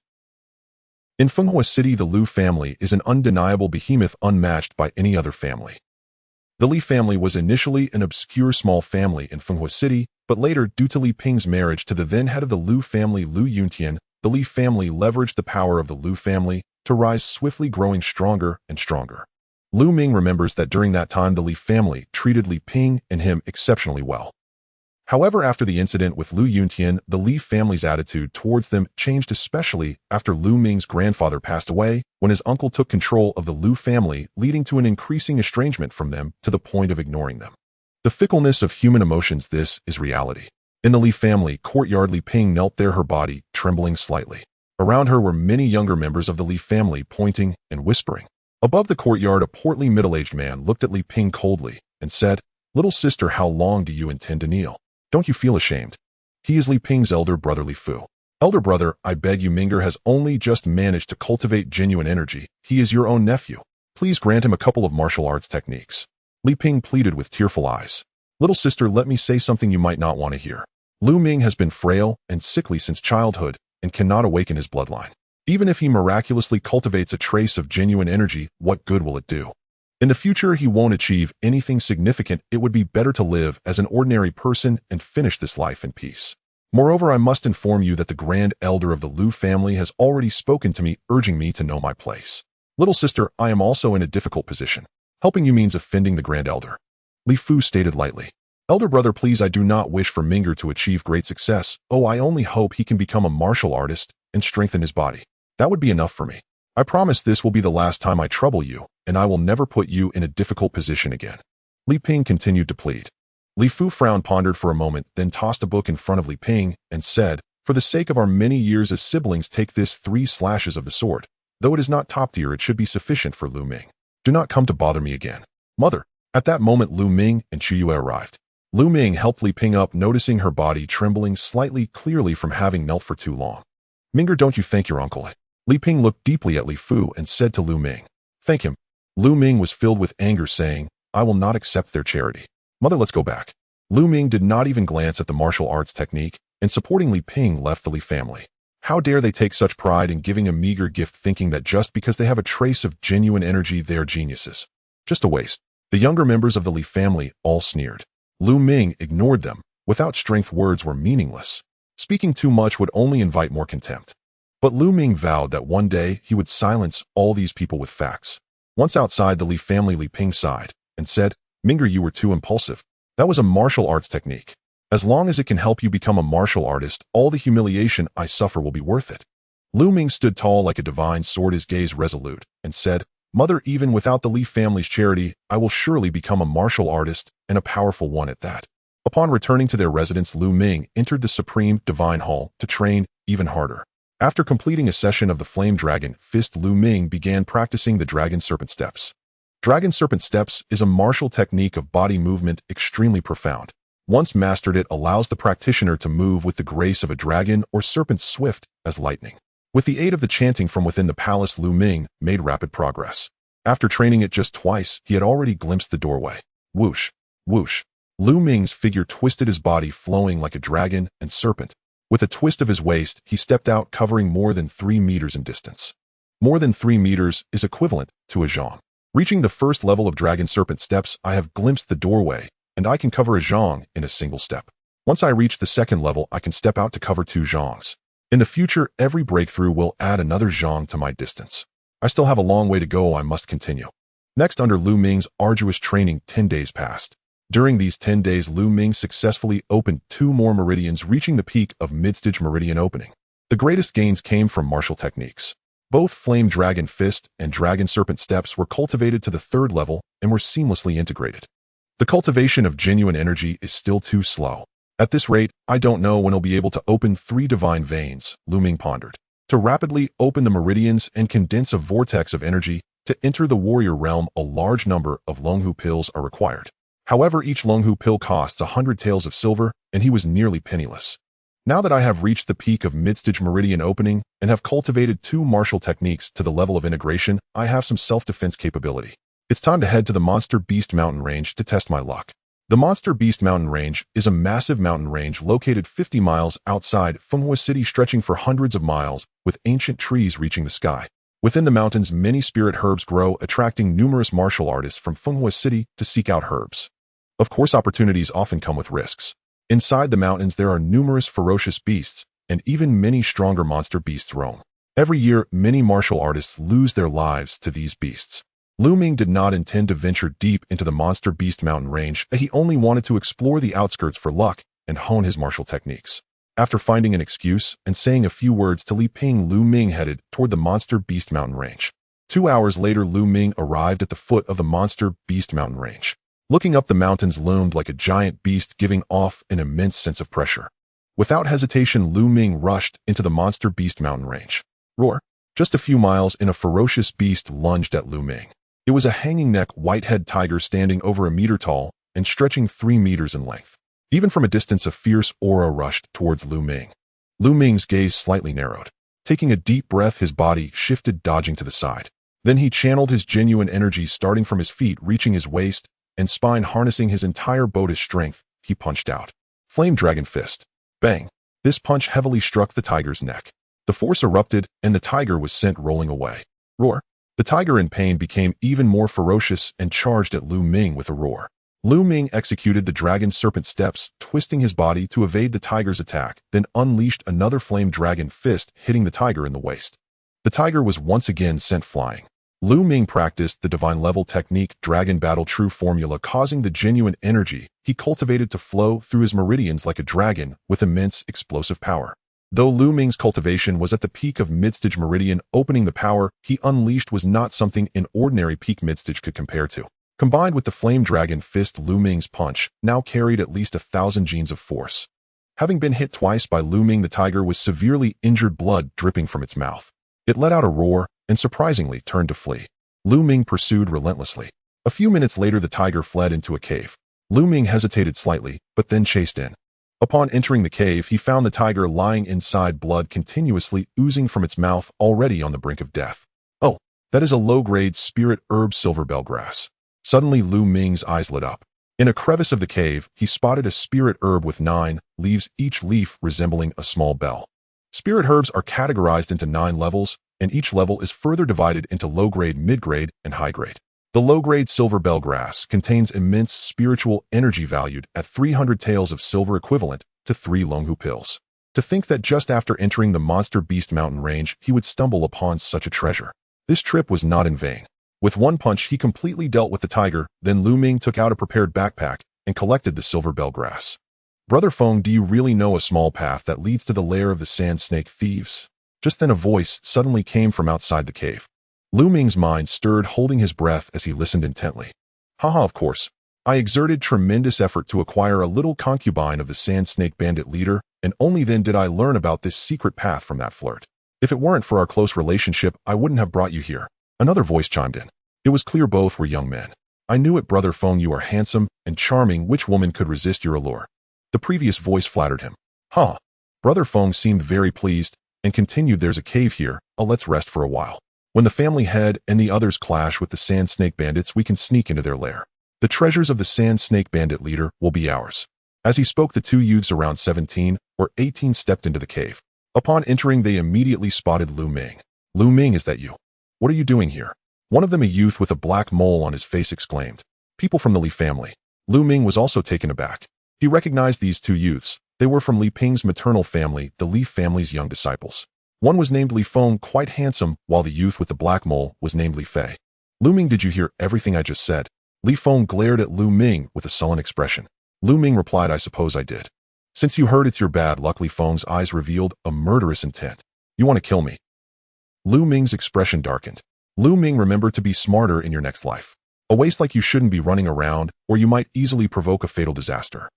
In Fenghua City, the Lu family is an undeniable behemoth, unmatched by any other family. The Li family was initially an obscure small family in Fenghua City, but later, due to Li Ping's marriage to the then head of the Lu family, Lu Yuntian, the Li family leveraged the power of the Lu family to rise swiftly, growing stronger and stronger. Lu Ming remembers that during that time, the Li family treated Li Ping and him exceptionally well. However, after the incident with Lu Yuntian, the Li family's attitude towards them changed, especially after Lu Ming's grandfather passed away, when his uncle took control of the Lu family, leading to an increasing estrangement from them to the point of ignoring them. The fickleness of human emotions, this is reality. In the Li family courtyard, Li Ping knelt there, her body trembling slightly. Around her were many younger members of the Li family, pointing and whispering. Above the courtyard, a portly middle-aged man looked at Li Ping coldly and said, "Little sister, how long do you intend to kneel? Don't you feel ashamed?" He is Li Ping's elder brother, Li Fu. "Elder brother, I beg you, Minger has only just managed to cultivate genuine energy. He is your own nephew. Please grant him a couple of martial arts techniques." Li Ping pleaded with tearful eyes. "Little sister, let me say something you might not want to hear. Lu Ming has been frail and sickly since childhood and cannot awaken his bloodline. Even if he miraculously cultivates a trace of genuine energy, what good will it do? In the future, he won't achieve anything significant. It would be better to live as an ordinary person and finish this life in peace." Moreover, I must inform you that the Grand Elder of the Lu family has already spoken to me, urging me to know my place. Little sister, I am also in a difficult position. Helping you means offending the Grand Elder. Li Fu stated lightly. Elder brother, please, I do not wish for Minger to achieve great success. Oh, I only hope he can become a martial artist and strengthen his body. That would be enough for me. I promise this will be the last time I trouble you, and I will never put you in a difficult position again. Li Ping continued to plead. Li Fu frowned, pondered for a moment, then tossed a book in front of Li Ping and said, For the sake of our many years as siblings, take this 3 slashes of the sword. Though it is not top tier, it should be sufficient for Lu Ming. Do not come to bother me again. Mother. At that moment, Lu Ming and Chu Yue arrived. Lu Ming helped Li Ping up, noticing her body trembling slightly, clearly from having knelt for too long. Minger, don't you thank your uncle? Li Ping looked deeply at Li Fu and said to Lu Ming, Thank him. Lu Ming was filled with anger, saying, I will not accept their charity. Mother, let's go back. Lu Ming did not even glance at the martial arts technique, and supporting Li Ping left the Li family. How dare they take such pride in giving a meager gift, thinking that just because they have a trace of genuine energy, they are geniuses. Just a waste. The younger members of the Li family all sneered. Lu Ming ignored them. Without strength, words were meaningless. Speaking too much would only invite more contempt. But Lu Ming vowed that one day he would silence all these people with facts. Once outside the Li family, Li Ping sighed and said, Minger, you were too impulsive. That was a martial arts technique. As long as it can help you become a martial artist, all the humiliation I suffer will be worth it. Lu Ming stood tall like a divine sword, his gaze resolute, and said, Mother, even without the Li family's charity, I will surely become a martial artist, and a powerful one at that. Upon returning to their residence, Lu Ming entered the Supreme Divine Hall to train even harder. After completing a session of the Flame Dragon Fist, Lu Ming began practicing the Dragon Serpent Steps. Dragon Serpent Steps is a martial technique of body movement extremely profound. Once mastered, it allows the practitioner to move with the grace of a dragon or serpent, swift as lightning. With the aid of the chanting from within the palace, Lu Ming made rapid progress. After training it just twice, he had already glimpsed the doorway. Whoosh, whoosh. Lu Ming's figure twisted, his body flowing like a dragon and serpent. With a twist of his waist, he stepped out, covering more than 3 meters in distance. More than 3 meters is equivalent to a zhang. Reaching the first level of Dragon Serpent Steps, I have glimpsed the doorway, and I can cover a zhang in a single step. Once I reach the second level, I can step out to cover 2 zhangs. In the future, every breakthrough will add another zhang to my distance. I still have a long way to go. I must continue. Next, under Lu Ming's arduous training, 10 days passed. During these 10 days, Lu Ming successfully opened 2 more meridians, reaching the peak of mid-stage meridian opening. The greatest gains came from martial techniques. Both Flame Dragon Fist and Dragon Serpent Steps were cultivated to the 3rd level and were seamlessly integrated. The cultivation of genuine energy is still too slow. At this rate, I don't know when I'll be able to open 3 divine veins, Lu Ming pondered. To rapidly open the meridians and condense a vortex of energy, to enter the warrior realm, a large number of Longhu pills are required. However, each Longhu pill costs 100 taels of silver, and he was nearly penniless. Now that I have reached the peak of mid-stage meridian opening and have cultivated 2 martial techniques to the level of integration, I have some self-defense capability. It's time to head to the Monster Beast Mountain Range to test my luck. The Monster Beast Mountain Range is a massive mountain range located 50 miles outside Fenghua City, stretching for hundreds of miles, with ancient trees reaching the sky. Within the mountains, many spirit herbs grow, attracting numerous martial artists from Fenghua City to seek out herbs. Of course, opportunities often come with risks. Inside the mountains, there are numerous ferocious beasts, and even many stronger monster beasts roam. Every year, many martial artists lose their lives to these beasts. Lu Ming did not intend to venture deep into the Monster Beast Mountain Range. He only wanted to explore the outskirts for luck and hone his martial techniques. After finding an excuse and saying a few words to Li Ping, Lu Ming headed toward the Monster Beast Mountain Range. 2 hours later, Lu Ming arrived at the foot of the Monster Beast Mountain Range. Looking up, the mountains loomed like a giant beast, giving off an immense sense of pressure. Without hesitation, Lu Ming rushed into the Monster Beast Mountain Range. Roar! Just a few miles in, a ferocious beast lunged at Lu Ming. It was a hanging-neck, white-head tiger standing over a meter tall and stretching 3 meters in length. Even from a distance, a fierce aura rushed towards Lu Ming. Lu Ming's gaze slightly narrowed. Taking a deep breath, his body shifted, dodging to the side. Then he channeled his genuine energy, starting from his feet, reaching his waist and spine, harnessing his entire Buddhist strength. He punched out. Flame Dragon Fist. Bang! This punch heavily struck the tiger's neck. The force erupted, and the tiger was sent rolling away. Roar! The tiger, in pain, became even more ferocious and charged at Lu Ming with a roar. Lu Ming executed the dragon serpent steps, twisting his body to evade the tiger's attack, then unleashed another flame dragon fist, hitting the tiger in the waist. The tiger was once again sent flying. Lu Ming practiced the divine level technique Dragon Battle True formula, causing the genuine energy he cultivated to flow through his meridians like a dragon with immense explosive power. Though Lu Ming's cultivation was at the peak of midstage meridian, opening the power he unleashed was not something an ordinary peak midstage could compare to. Combined with the flame dragon fist, Lu Ming's punch now carried at least 1,000 genes of force. Having been hit twice by Lu Ming, the tiger was severely injured, blood dripping from its mouth. It let out a roar and surprisingly turned to flee. Lu Ming pursued relentlessly. A few minutes later, the tiger fled into a cave. Lu Ming hesitated slightly, but then chased in. Upon entering the cave, he found the tiger lying inside, blood continuously oozing from its mouth, already on the brink of death. Oh, that is a low-grade spirit herb, silver bellgrass. Suddenly, Lu Ming's eyes lit up. In a crevice of the cave, he spotted a spirit herb with 9 leaves, each leaf resembling a small bell. Spirit herbs are categorized into 9 levels, and each level is further divided into low-grade, mid-grade, and high-grade. The low-grade silver bellgrass contains immense spiritual energy valued at 300 taels of silver, equivalent to 3 Longhu pills. To think that just after entering the Monster Beast mountain range, he would stumble upon such a treasure. This trip was not in vain. With one punch, he completely dealt with the tiger. Then Lu Ming took out a prepared backpack and collected the silver bellgrass. Brother Feng, do you really know a small path that leads to the lair of the sand snake thieves? Just then a voice suddenly came from outside the cave. Lu Ming's mind stirred, holding his breath as he listened intently. Haha, of course. I exerted tremendous effort to acquire a little concubine of the sand snake bandit leader, and only then did I learn about this secret path from that flirt. If it weren't for our close relationship, I wouldn't have brought you here. Another voice chimed in. It was clear both were young men. I knew it, Brother Feng, you are handsome and charming. Which woman could resist your allure? The previous voice flattered him. Huh. Brother Feng seemed very pleased and continued, there's a cave here. Let's rest for a while. When the family head and the others clash with the sand snake bandits, we can sneak into their lair. The treasures of the sand snake bandit leader will be ours. As he spoke, the 2 youths around 17 or 18 stepped into the cave. Upon entering, they immediately spotted Lu Ming. Lu Ming, is that you? What are you doing here? One of them, a youth with a black mole on his face, exclaimed. People from the Li family. Lu Ming was also taken aback. He recognized these 2 youths. They were from Li Ping's maternal family, the Li family's young disciples. One was named Li Feng, quite handsome, while the youth with the black mole was named Li Fei. Lu Ming, did you hear everything I just said? Li Feng glared at Lu Ming with a sullen expression. Lu Ming replied, I suppose I did. Since you heard, it's your bad luck. Li Feng's eyes revealed a murderous intent. You want to kill me? Lu Ming's expression darkened. Lu Ming, remember to be smarter in your next life. A waste like you shouldn't be running around, or you might easily provoke a fatal disaster.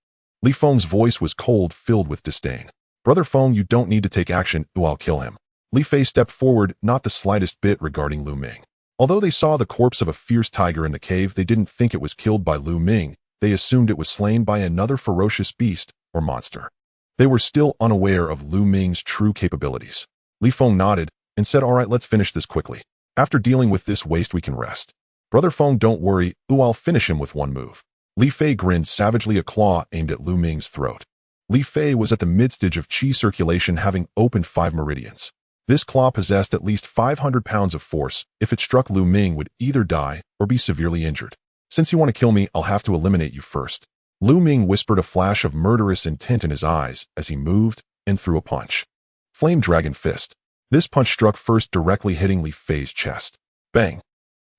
Li Feng's voice was cold, filled with disdain. Brother Feng, you don't need to take action, or I'll kill him. Li Fei stepped forward, not the slightest bit regarding Lu Ming. Although they saw the corpse of a fierce tiger in the cave, they didn't think it was killed by Lu Ming. They assumed it was slain by another ferocious beast or monster. They were still unaware of Lu Ming's true capabilities. Li Feng nodded and said, all right, let's finish this quickly. After dealing with this waste, we can rest. Brother Feng, don't worry, I'll finish him with one move. Li Fei grinned savagely, a claw aimed at Lu Ming's throat. Li Fei was at the midstage of qi circulation, having opened 5 meridians. This claw possessed at least 500 pounds of force. If it struck, Lu Ming would either die or be severely injured. Since you want to kill me, I'll have to eliminate you first. Lu Ming whispered, a flash of murderous intent in his eyes as he moved and threw a punch. Flame Dragon Fist. This punch struck first, directly hitting Li Fei's chest. Bang!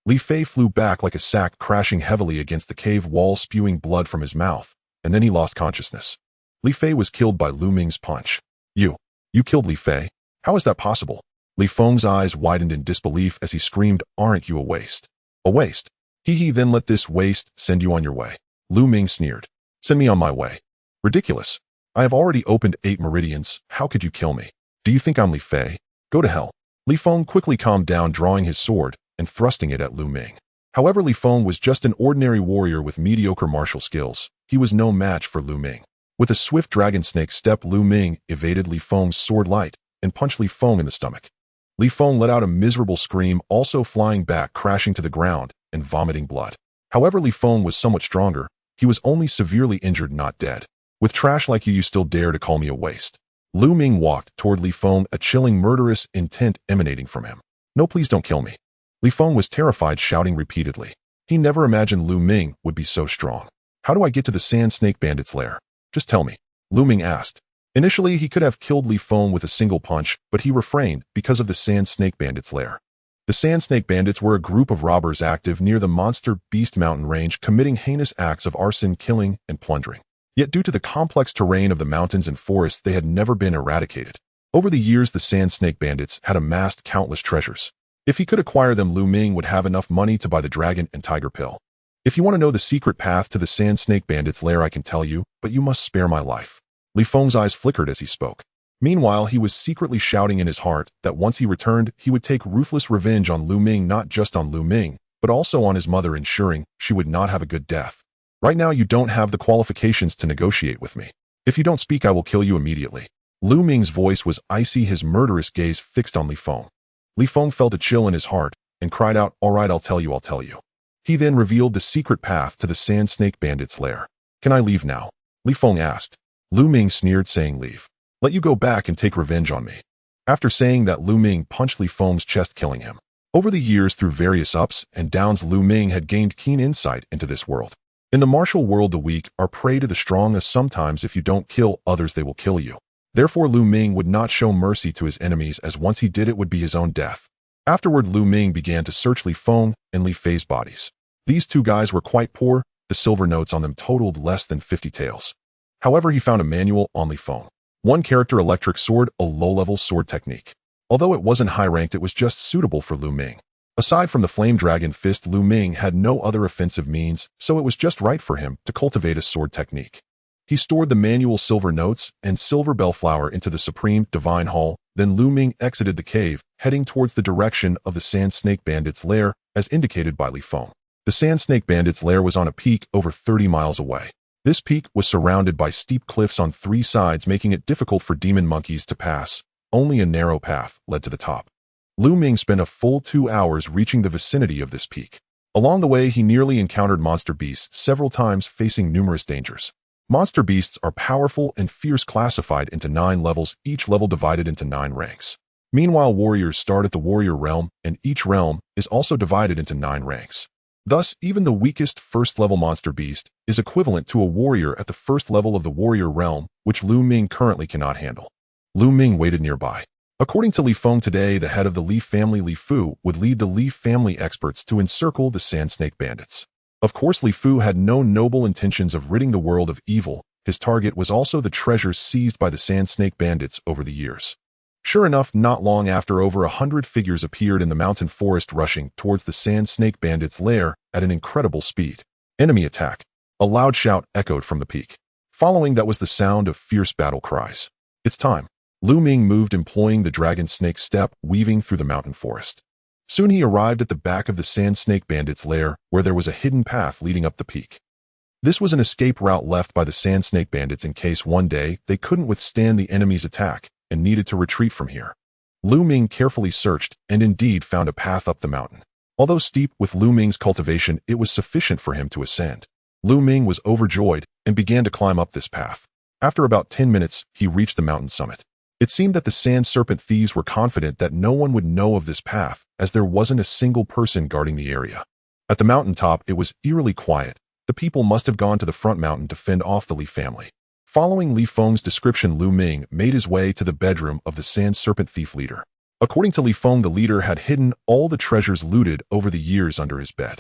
Li Fei flew back like a sack, crashing heavily against the cave wall, spewing blood from his mouth, and then he lost consciousness. Li Fei was killed by Lu Ming's punch. You killed Li Fei? How is that possible? Li Feng's eyes widened in disbelief as he screamed, aren't you a waste? A waste? He then let this waste send you on your way. Lu Ming sneered. Send me on my way. Ridiculous. I have already opened 8 meridians. How could you kill me? Do you think I'm Li Fei? Go to hell. Li Feng quickly calmed down, drawing his sword and thrusting it at Lu Ming. However, Li Feng was just an ordinary warrior with mediocre martial skills. He was no match for Lu Ming. With a swift dragon snake step, Lu Ming evaded Li Feng's sword light and punched Li Feng in the stomach. Li Feng let out a miserable scream, also flying back, crashing to the ground and vomiting blood. However, Li Feng was somewhat stronger. He was only severely injured, not dead. With trash like you still dare to call me a waste? Lu Ming walked toward Li Feng, a chilling, murderous intent emanating from him. No, please don't kill me. Li Feng was terrified, shouting repeatedly. He never imagined Lu Ming would be so strong. How do I get to the Sand Snake Bandit's lair? Just tell me, Lu Ming asked. Initially, he could have killed Li Feng with a single punch, but he refrained because of the Sand Snake Bandit's lair. The Sand Snake Bandits were a group of robbers active near the Monster Beast mountain range, committing heinous acts of arson, killing, and plundering. Yet due to the complex terrain of the mountains and forests, they had never been eradicated. Over the years, the Sand Snake Bandits had amassed countless treasures. If he could acquire them, Lu Ming would have enough money to buy the dragon and tiger pill. If you want to know the secret path to the Sand Snake Bandit's lair, I can tell you, but you must spare my life. Li Feng's eyes flickered as he spoke. Meanwhile, he was secretly shouting in his heart that once he returned, he would take ruthless revenge on Lu Ming, not just on Lu Ming, but also on his mother, ensuring she would not have a good death. Right now, you don't have the qualifications to negotiate with me. If you don't speak, I will kill you immediately. Lu Ming's voice was icy, his murderous gaze fixed on Li Feng. Li Feng felt a chill in his heart and cried out, "All right, I'll tell you, I'll tell you." He then revealed the secret path to the Sand Snake Bandit's lair. "Can I leave now?" Li Feng asked. Lu Ming sneered, saying, "Leave. Let you go back and take revenge on me." After saying that, Lu Ming punched Li Feng's chest, killing him. Over the years, through various ups and downs, Lu Ming had gained keen insight into this world. In the martial world, the weak are prey to the strong, as sometimes if you don't kill others, they will kill you. Therefore, Lu Ming would not show mercy to his enemies, as once he did, it would be his own death. Afterward, Lu Ming began to search Li Feng and Li Fei's bodies. These two guys were quite poor. The silver notes on them totaled less than 50 taels. However, he found a manual on Li Feng. One character, electric sword, a low-level sword technique. Although it wasn't high-ranked, it was just suitable for Lu Ming. Aside from the flame dragon fist, Lu Ming had no other offensive means, so it was just right for him to cultivate a sword technique. He stored the manual silver notes and silver bellflower into the Supreme Divine Hall. Then Lu Ming exited the cave, heading towards the direction of the Sand Snake Bandit's lair, as indicated by Li Feng. The Sand Snake Bandit's lair was on a peak over 30 miles away. This peak was surrounded by steep cliffs on three sides, making it difficult for demon monkeys to pass. Only a narrow path led to the top. Lu Ming spent a full 2 hours reaching the vicinity of this peak. Along the way, he nearly encountered monster beasts several times, facing numerous dangers. Monster beasts are powerful and fierce, classified into 9 levels, each level divided into 9 ranks. Meanwhile, warriors start at the warrior realm, and each realm is also divided into 9 ranks. Thus, even the weakest first-level monster beast is equivalent to a warrior at the first level of the warrior realm, which Lu Ming currently cannot handle. Lu Ming waited nearby. According to Li Feng, today the head of the Li family, Li Fu, would lead the Li family experts to encircle the Sand Snake Bandits. Of course, Li Fu had no noble intentions of ridding the world of evil. His target was also the treasures seized by the Sand Snake Bandits over the years. Sure enough, not long after, over 100 figures appeared in the mountain forest, rushing towards the Sand Snake Bandit's lair at an incredible speed. Enemy attack. A loud shout echoed from the peak. Following that was the sound of fierce battle cries. It's time. Lu Ming moved, employing the dragon snake step, weaving through the mountain forest. Soon he arrived at the back of the Sand Snake Bandit's lair, where there was a hidden path leading up the peak. This was an escape route left by the Sand Snake Bandits in case one day they couldn't withstand the enemy's attack and needed to retreat from here. Lu Ming carefully searched and indeed found a path up the mountain. Although steep, with Lu Ming's cultivation, it was sufficient for him to ascend. Lu Ming was overjoyed and began to climb up this path. After about 10 minutes, he reached the mountain summit. It seemed that the sand serpent thieves were confident that no one would know of this path, as there wasn't a single person guarding the area. At the mountaintop, it was eerily quiet. The people must have gone to the front mountain to fend off the Li family. Following Li Feng's description, Lu Ming made his way to the bedroom of the sand serpent thief leader. According to Li Feng, the leader had hidden all the treasures looted over the years under his bed.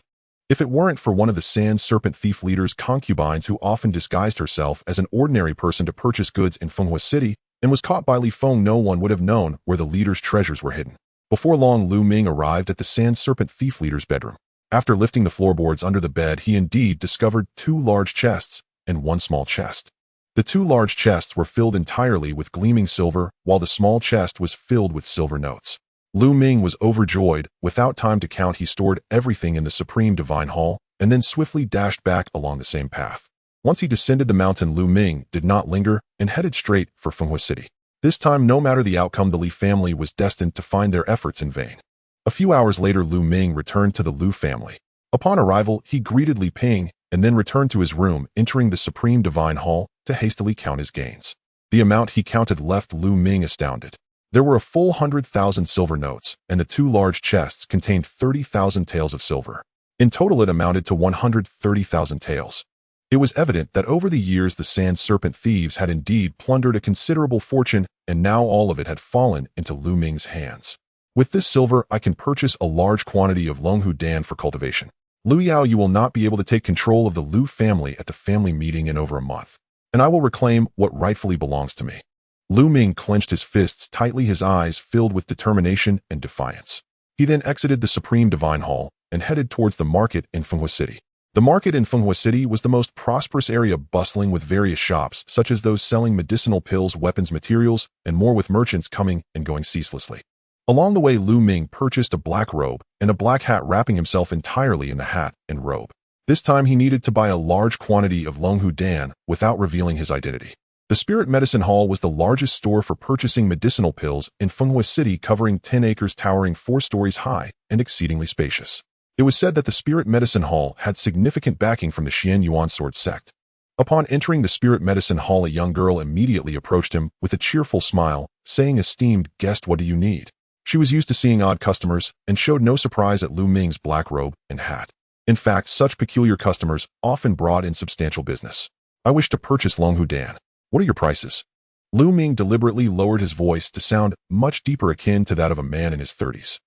If it weren't for one of the sand serpent thief leader's concubines, who often disguised herself as an ordinary person to purchase goods in Fenghua City and was caught by Li Feng, no one would have known where the leader's treasures were hidden. Before long, Lu Ming arrived at the sand serpent thief leader's bedroom. After lifting the floorboards under the bed, he indeed discovered 2 large chests and 1 small chest. The 2 large chests were filled entirely with gleaming silver, while the small chest was filled with silver notes. Lu Ming was overjoyed. Without time to count, he stored everything in the Supreme Divine Hall and then swiftly dashed back along the same path. Once he descended the mountain, Lu Ming did not linger and headed straight for Fenghua City. This time, no matter the outcome, the Li family was destined to find their efforts in vain. A few hours later, Lu Ming returned to the Lu family. Upon arrival, he greeted Li Ping and then returned to his room, entering the Supreme Divine Hall to hastily count his gains. The amount he counted left Lu Ming astounded. There were a full 100,000 silver notes, and the 2 large chests contained 30,000 taels of silver. In total, it amounted to 130,000 taels. It was evident that over the years the sand serpent thieves had indeed plundered a considerable fortune, and now all of it had fallen into Lu Ming's hands. With this silver, I can purchase a large quantity of Longhu Dan for cultivation. Lu Yao, you will not be able to take control of the Lu family at the family meeting in over a month, and I will reclaim what rightfully belongs to me. Lu Ming clenched his fists tightly, his eyes filled with determination and defiance. He then exited the Supreme Divine Hall and headed towards the market in Fenghua City. The market in Fenghua City was the most prosperous area, bustling with various shops, such as those selling medicinal pills, weapons, materials, and more, with merchants coming and going ceaselessly. Along the way, Lu Ming purchased a black robe and a black hat, wrapping himself entirely in the hat and robe. This time he needed to buy a large quantity of Longhu Dan without revealing his identity. The Spirit Medicine Hall was the largest store for purchasing medicinal pills in Fenghua City, covering 10 acres, towering 4 stories high, and exceedingly spacious. It was said that the Spirit Medicine Hall had significant backing from the Xian Yuan sword sect. Upon entering the Spirit Medicine Hall, a young girl immediately approached him with a cheerful smile, saying, "Esteemed guest, what do you need?" She was used to seeing odd customers and showed no surprise at Lu Ming's black robe and hat. In fact, such peculiar customers often brought in substantial business. "I wish to purchase Longhu Dan. What are your prices?" Lu Ming deliberately lowered his voice to sound much deeper, akin to that of a man in his 30s.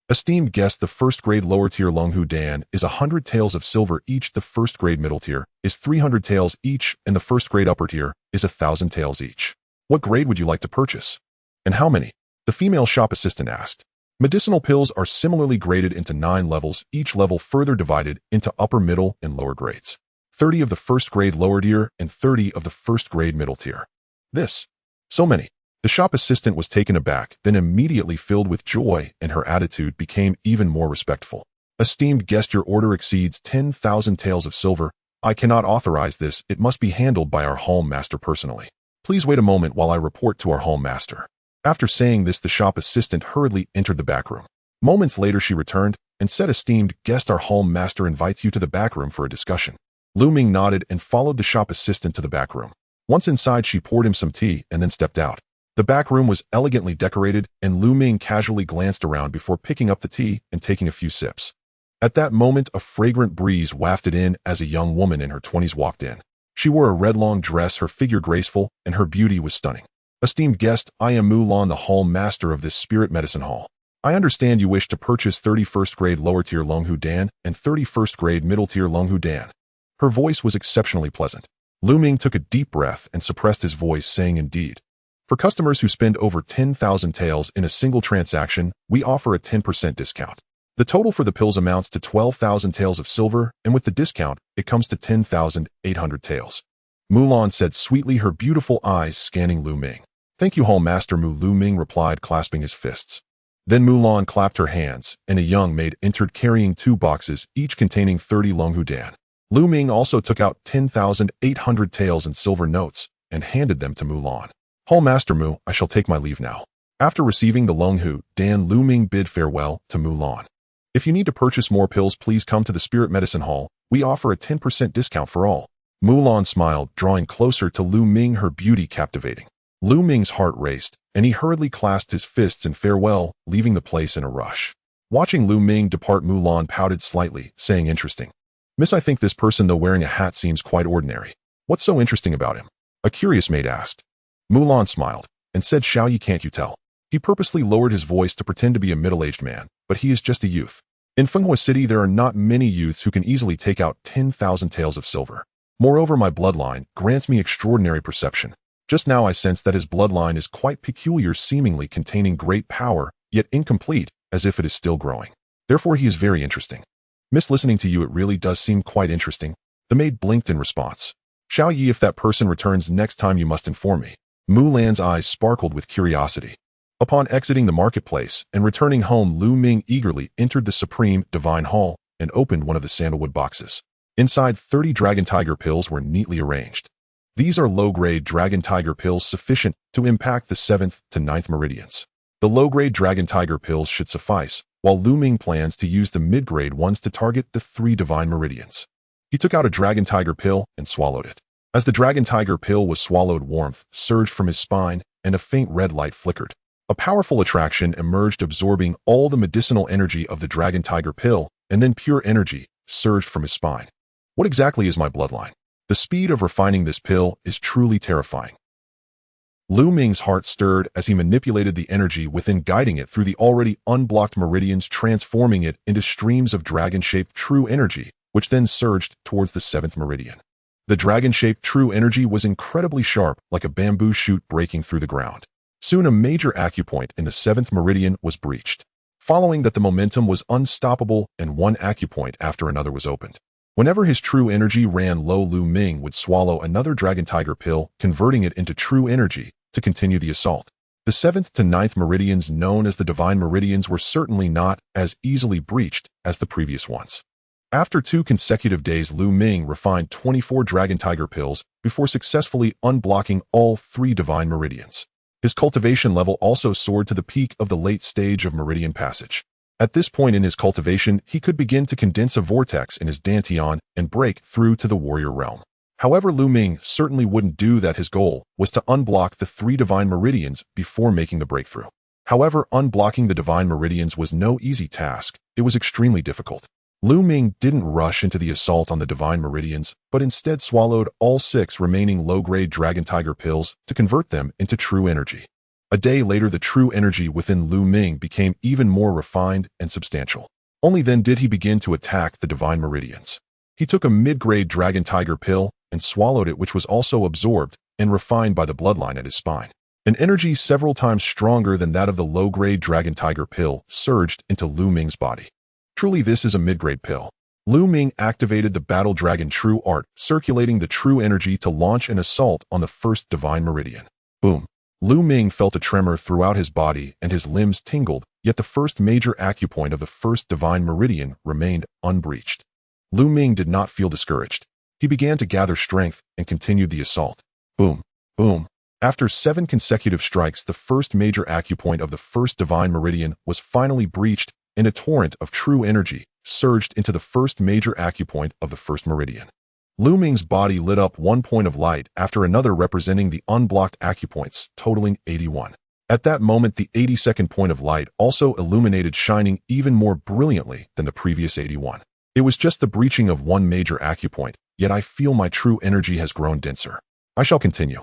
"Esteemed guest, the first-grade lower-tier Longhu Dan is 100 taels of silver each, the first-grade middle tier is 300 taels each, and the first-grade upper tier is 1,000 taels each. What grade would you like to purchase? And how many?" the female shop assistant asked. Medicinal pills are similarly graded into 9 levels, each level further divided into upper, middle, and lower grades. 30 of the first-grade lower tier and 30 of the first-grade middle tier. This. So many. The shop assistant was taken aback, then immediately filled with joy, and her attitude became even more respectful. "Esteemed guest, your order exceeds 10,000 taels of silver. I cannot authorize this. It must be handled by our hall master personally. Please wait a moment while I report to our hall master." After saying this, the shop assistant hurriedly entered the back room. Moments later, she returned and said, "Esteemed guest, our hall master invites you to the back room for a discussion." Lu Ming nodded and followed the shop assistant to the back room. Once inside, she poured him some tea and then stepped out. The back room was elegantly decorated, and Lu Ming casually glanced around before picking up the tea and taking a few sips. At that moment, a fragrant breeze wafted in as a young woman in her 20s walked in. She wore a red long dress, her figure graceful, and her beauty was stunning. "Esteemed guest, I am Mulan, the hall master of this Spirit Medicine Hall. I understand you wish to purchase 31st grade lower tier Longhu Dan and 31st grade middle tier Longhu Dan." Her voice was exceptionally pleasant. Lu Ming took a deep breath and suppressed his voice, saying, "Indeed. For customers who spend over 10,000 taels in a single transaction, we offer a 10% discount. The total for the pills amounts to 12,000 taels of silver, and with the discount, it comes to 10,800 taels." Mulan said sweetly, her beautiful eyes scanning Lu Ming. "Thank you, Hall Master Mu," Lu Ming replied, clasping his fists. Then Mulan clapped her hands, and a young maid entered carrying 2 boxes, each containing 30 Longhu Dan. Lu Ming also took out 10,800 taels in silver notes and handed them to Mulan. "Hall Master Mu, I shall take my leave now." After receiving the Longhu Dan, Lu Ming bid farewell to Mulan. "If you need to purchase more pills, please come to the Spirit Medicine Hall. We offer a 10% discount for all." Mulan smiled, drawing closer to Lu Ming, her beauty captivating. Lu Ming's heart raced, and he hurriedly clasped his fists in farewell, leaving the place in a rush. Watching Lu Ming depart, Mulan pouted slightly, saying, "Interesting. Miss, I think this person, though wearing a hat, seems quite ordinary. What's so interesting about him?" a curious maid asked. Mulan smiled and said, "Xiao Yi, can't you tell?" He purposely lowered his voice to pretend to be a middle-aged man, but he is just a youth. In Fenghua City, there are not many youths who can easily take out 10,000 taels of silver. Moreover, my bloodline grants me extraordinary perception. Just now I sense that his bloodline is quite peculiar, seemingly containing great power, yet incomplete, as if it is still growing. Therefore, he is very interesting. Miss, listening to you, it really does seem quite interesting." The maid blinked in response. "Xiao Yi, if that person returns next time, you must inform me." Mulan's eyes sparkled with curiosity. Upon exiting the marketplace and returning home, Lu Ming eagerly entered the Supreme Divine Hall and opened one of the sandalwood boxes. Inside, 30 Dragon Tiger pills were neatly arranged. These are low-grade Dragon Tiger pills sufficient to impact the 7th to 9th meridians. The low-grade Dragon Tiger pills should suffice, while Lu Ming plans to use the mid-grade ones to target the 3 divine meridians. He took out a Dragon Tiger pill and swallowed it. As the Dragon Tiger pill was swallowed, warmth surged from his spine and a faint red light flickered. A powerful attraction emerged, absorbing all the medicinal energy of the Dragon Tiger pill, and then pure energy surged from his spine. "What exactly is my bloodline?" The speed of refining this pill is truly terrifying. Lu Ming's heart stirred as he manipulated the energy within, guiding it through the already unblocked meridians, transforming it into streams of dragon-shaped true energy, which then surged towards the 7th meridian. The dragon-shaped true energy was incredibly sharp, like a bamboo shoot breaking through the ground. Soon a major acupoint in the 7th meridian was breached. Following that, the momentum was unstoppable and one acupoint after another was opened. Whenever his true energy ran low, Lu Ming would swallow another dragon tiger pill, converting it into true energy to continue the assault. The 7th to 9th meridians, known as the divine meridians, were certainly not as easily breached as the previous ones. After 2 consecutive days, Lu Ming refined 24 dragon tiger pills before successfully unblocking all 3 divine meridians. His cultivation level also soared to the peak of the late stage of meridian passage. At this point in his cultivation, he could begin to condense a vortex in his dantian and break through to the warrior realm. However, Lu Ming certainly wouldn't do that. His goal was to unblock the 3 divine meridians before making the breakthrough. However, unblocking the divine meridians was no easy task. It was extremely difficult. Lu Ming didn't rush into the assault on the divine meridians, but instead swallowed all 6 remaining low-grade dragon tiger pills to convert them into true energy. A day later, the true energy within Lu Ming became even more refined and substantial. Only then did he begin to attack the divine meridians. He took a mid-grade dragon tiger pill and swallowed it, which was also absorbed and refined by the bloodline at his spine. An energy several times stronger than that of the low-grade dragon tiger pill surged into Lu Ming's body. Truly, this is a mid-grade pill. Lu Ming activated the Battle Dragon True Art, circulating the true energy to launch an assault on the 1st divine meridian. Boom. Lu Ming felt a tremor throughout his body and his limbs tingled, yet the first major acupoint of the 1st divine meridian remained unbreached. Lu Ming did not feel discouraged. He began to gather strength and continued the assault. Boom. Boom. After 7 consecutive strikes, the first major acupoint of the 1st divine meridian was finally breached, and a torrent of true energy surged into the first major acupoint of the 1st meridian. Lu Ming's body lit up, one point of light after another representing the unblocked acupoints, totaling 81. At that moment, the 82nd point of light also illuminated, shining even more brilliantly than the previous 81. It was just the breaching of one major acupoint, yet I feel my true energy has grown denser. I shall continue.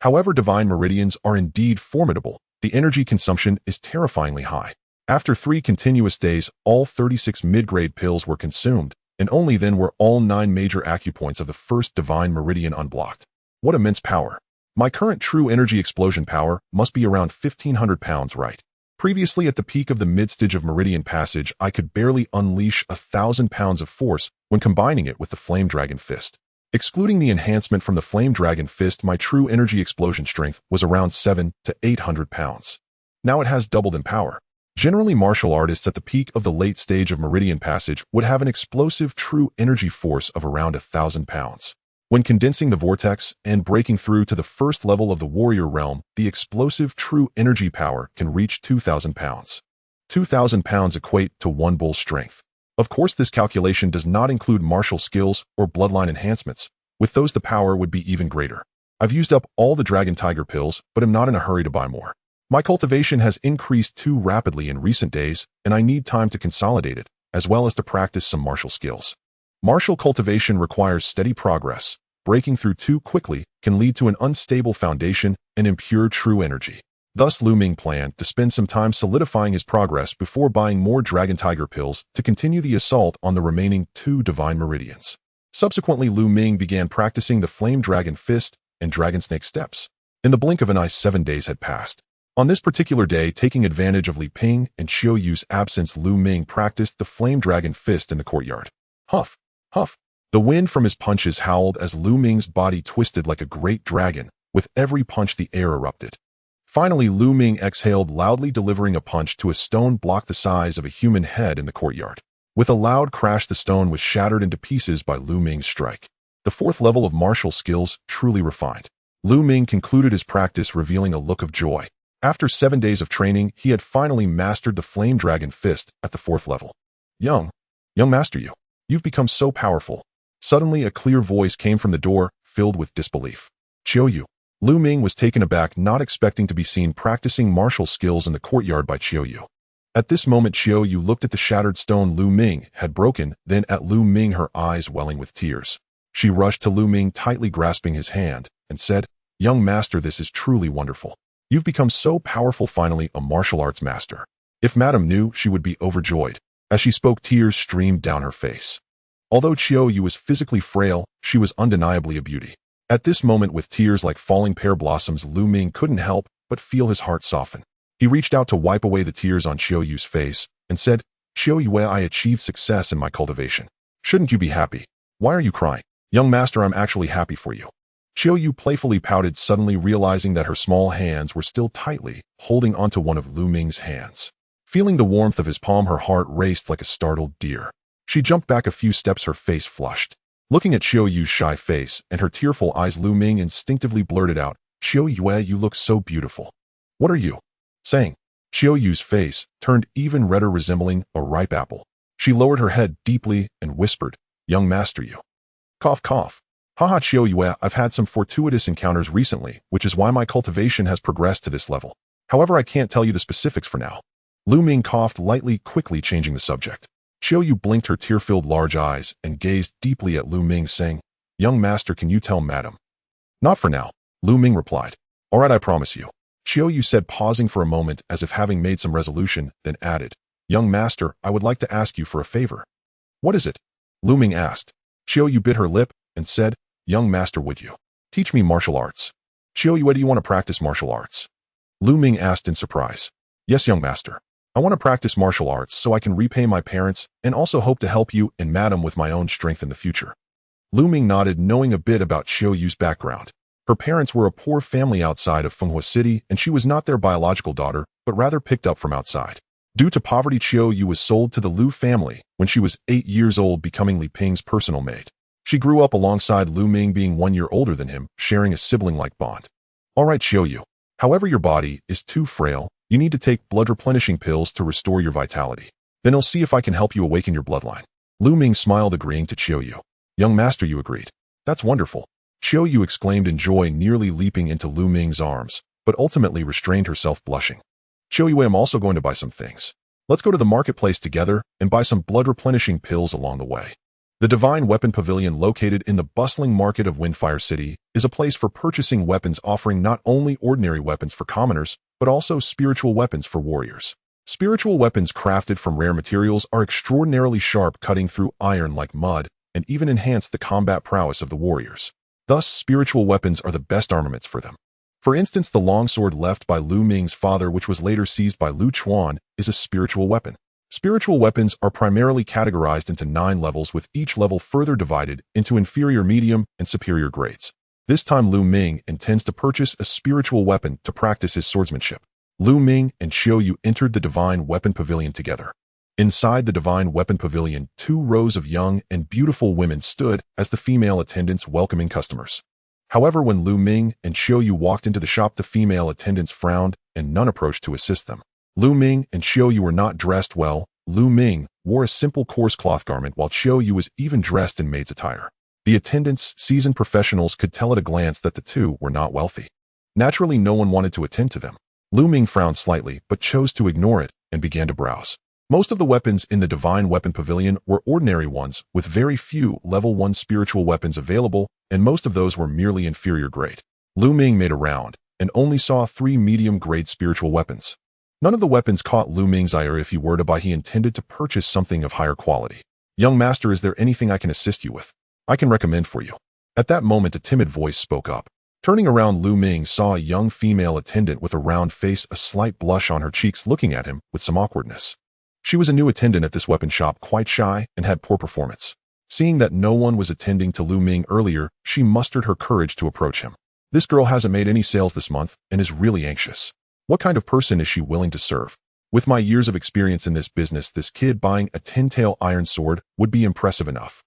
However, divine meridians are indeed formidable. The energy consumption is terrifyingly high. After 3 continuous days, all 36 mid-grade pills were consumed, and only then were all 9 major acupoints of the 1st divine meridian unblocked. What immense power! My current true energy explosion power must be around 1,500 pounds, right? Previously, at the peak of the mid-stage of meridian passage, I could barely unleash 1,000 pounds of force when combining it with the Flame Dragon Fist. Excluding the enhancement from the Flame Dragon Fist, my true energy explosion strength was around 700 to 800 pounds. Now it has doubled in power. Generally, martial artists at the peak of the late stage of meridian passage would have an explosive true energy force of around 1,000 pounds. When condensing the vortex and breaking through to the 1st level of the warrior realm, the explosive true energy power can reach 2,000 pounds. 2,000 pounds equate to 1 bull's strength. Of course, this calculation does not include martial skills or bloodline enhancements. With those, the power would be even greater. I've used up all the dragon tiger pills, but am not in a hurry to buy more. My cultivation has increased too rapidly in recent days, and I need time to consolidate it, as well as to practice some martial skills. Martial cultivation requires steady progress. Breaking through too quickly can lead to an unstable foundation and impure true energy. Thus, Lu Ming planned to spend some time solidifying his progress before buying more dragon tiger pills to continue the assault on the remaining 2 divine meridians. Subsequently, Lu Ming began practicing the Flame Dragon Fist and Dragon Snake Steps. In the blink of an eye, 7 days had passed. On this particular day, taking advantage of Li Ping and Qiu Yu's absence, Lu Ming practiced the Flame Dragon Fist in the courtyard. Huff, huff. The wind from his punches howled as Lu Ming's body twisted like a great dragon. With every punch, the air erupted. Finally, Lu Ming exhaled loudly, delivering a punch to a stone block the size of a human head in the courtyard. With a loud crash, the stone was shattered into pieces by Lu Ming's strike. The 4th level of martial skills, truly refined. Lu Ming concluded his practice, revealing a look of joy. After 7 days of training, he had finally mastered the Flame Dragon Fist at the 4th level. Young master, you've become so powerful. Suddenly, a clear voice came from the door, filled with disbelief. Qiu Yu. Lu Ming was taken aback, not expecting to be seen practicing martial skills in the courtyard by Qiu Yu. At this moment, Qiu Yu looked at the shattered stone Lu Ming had broken, then at Lu Ming, her eyes welling with tears. She rushed to Lu Ming, tightly grasping his hand, and said, "Young master, this is truly wonderful. You've become so powerful, finally a martial arts master." If Madame knew, she would be overjoyed. As she spoke, tears streamed down her face. Although Qiu Yu was physically frail, she was undeniably a beauty. At this moment, with tears like falling pear blossoms, Lu Ming couldn't help but feel his heart soften. He reached out to wipe away the tears on Qiu Yu's face and said, "Qiu Yu, I achieved success in my cultivation. Shouldn't you be happy? Why are you crying?" "Young master, I'm actually happy for you." Qiu Yu playfully pouted, suddenly realizing that her small hands were still tightly holding onto one of Lu Ming's hands. Feeling the warmth of his palm, her heart raced like a startled deer. She jumped back a few steps, her face flushed. Looking at Qiu Yu's shy face and her tearful eyes, Lu Ming instinctively blurted out, "Qiu Yu, you look so beautiful." "What are you saying?" Qiu Yu's face turned even redder, resembling a ripe apple. She lowered her head deeply and whispered, "Young master, you." Cough, cough. "Haha, Qiu Yu, I've had some fortuitous encounters recently, which is why my cultivation has progressed to this level. However, I can't tell you the specifics for now." Lu Ming coughed lightly, quickly changing the subject. Qiu Yu blinked her tear-filled large eyes and gazed deeply at Lu Ming, saying, "Young master, can you tell madam?" "Not for now," Lu Ming replied. "All right, I promise you." Qiu Yu said, pausing for a moment as if having made some resolution, then added, "Young master, I would like to ask you for a favor." "What is it?" Lu Ming asked. Qiu Yu bit her lip and said, "Young master, would you teach me martial arts?" "Qiu Yu, do you want to practice martial arts?" Lu Ming asked in surprise. "Yes, young master. I want to practice martial arts so I can repay my parents and also hope to help you and madam with my own strength in the future." Lu Ming nodded, knowing a bit about Qiu Yu's background. Her parents were a poor family outside of Fenghua City, and she was not their biological daughter, but rather picked up from outside. Due to poverty, Qiu Yu was sold to the Lu family when she was 8 years old, becoming Li Ping's personal maid. She grew up alongside Lu Ming, being 1 year older than him, sharing a sibling-like bond. "All right, Qiu Yu. However, your body is too frail. You need to take blood-replenishing pills to restore your vitality. Then I'll see if I can help you awaken your bloodline." Lu Ming smiled, agreeing to Qiu Yu. "Young master, you agreed. That's wonderful." Qiu Yu exclaimed in joy, nearly leaping into Lu Ming's arms, but ultimately restrained herself, blushing. "Qiu Yu, I'm also going to buy some things. Let's go to the marketplace together and buy some blood-replenishing pills along the way." The Divine Weapon Pavilion, located in the bustling market of Windfire City, is a place for purchasing weapons, offering not only ordinary weapons for commoners, but also spiritual weapons for warriors. Spiritual weapons crafted from rare materials are extraordinarily sharp, cutting through iron like mud, and even enhance the combat prowess of the warriors. Thus, spiritual weapons are the best armaments for them. For instance, the longsword left by Lu Ming's father, which was later seized by Lu Chuan, is a spiritual weapon. Spiritual weapons are primarily categorized into 9 levels, with each level further divided into inferior, medium, and superior grades. This time, Lu Ming intends to purchase a spiritual weapon to practice his swordsmanship. Lu Ming and Qiu Yu entered the Divine Weapon Pavilion together. Inside the Divine Weapon Pavilion, 2 rows of young and beautiful women stood as the female attendants welcoming customers. However, when Lu Ming and Qiu Yu walked into the shop, the female attendants frowned and none approached to assist them. Lu Ming and Qiu Yu were not dressed well. Lu Ming wore a simple coarse cloth garment, while Qiu Yu was even dressed in maid's attire. The attendants, seasoned professionals, could tell at a glance that the two were not wealthy. Naturally, no one wanted to attend to them. Lu Ming frowned slightly, but chose to ignore it and began to browse. Most of the weapons in the Divine Weapon Pavilion were ordinary ones, with very few level 1 spiritual weapons available, and most of those were merely inferior grade. Lu Ming made a round and only saw 3 medium-grade spiritual weapons. None of the weapons caught Lu Ming's eye, or if he were to buy, he intended to purchase something of higher quality. "Young master, is there anything I can assist you with? I can recommend for you." At that moment, a timid voice spoke up. Turning around, Lu Ming saw a young female attendant with a round face, a slight blush on her cheeks, looking at him with some awkwardness. She was a new attendant at this weapon shop, quite shy, and had poor performance. Seeing that no one was attending to Lu Ming earlier, she mustered her courage to approach him. "This girl hasn't made any sales this month and is really anxious. What kind of person is she willing to serve? With my years of experience in this business, this kid buying a 10-tail iron sword would be impressive enough.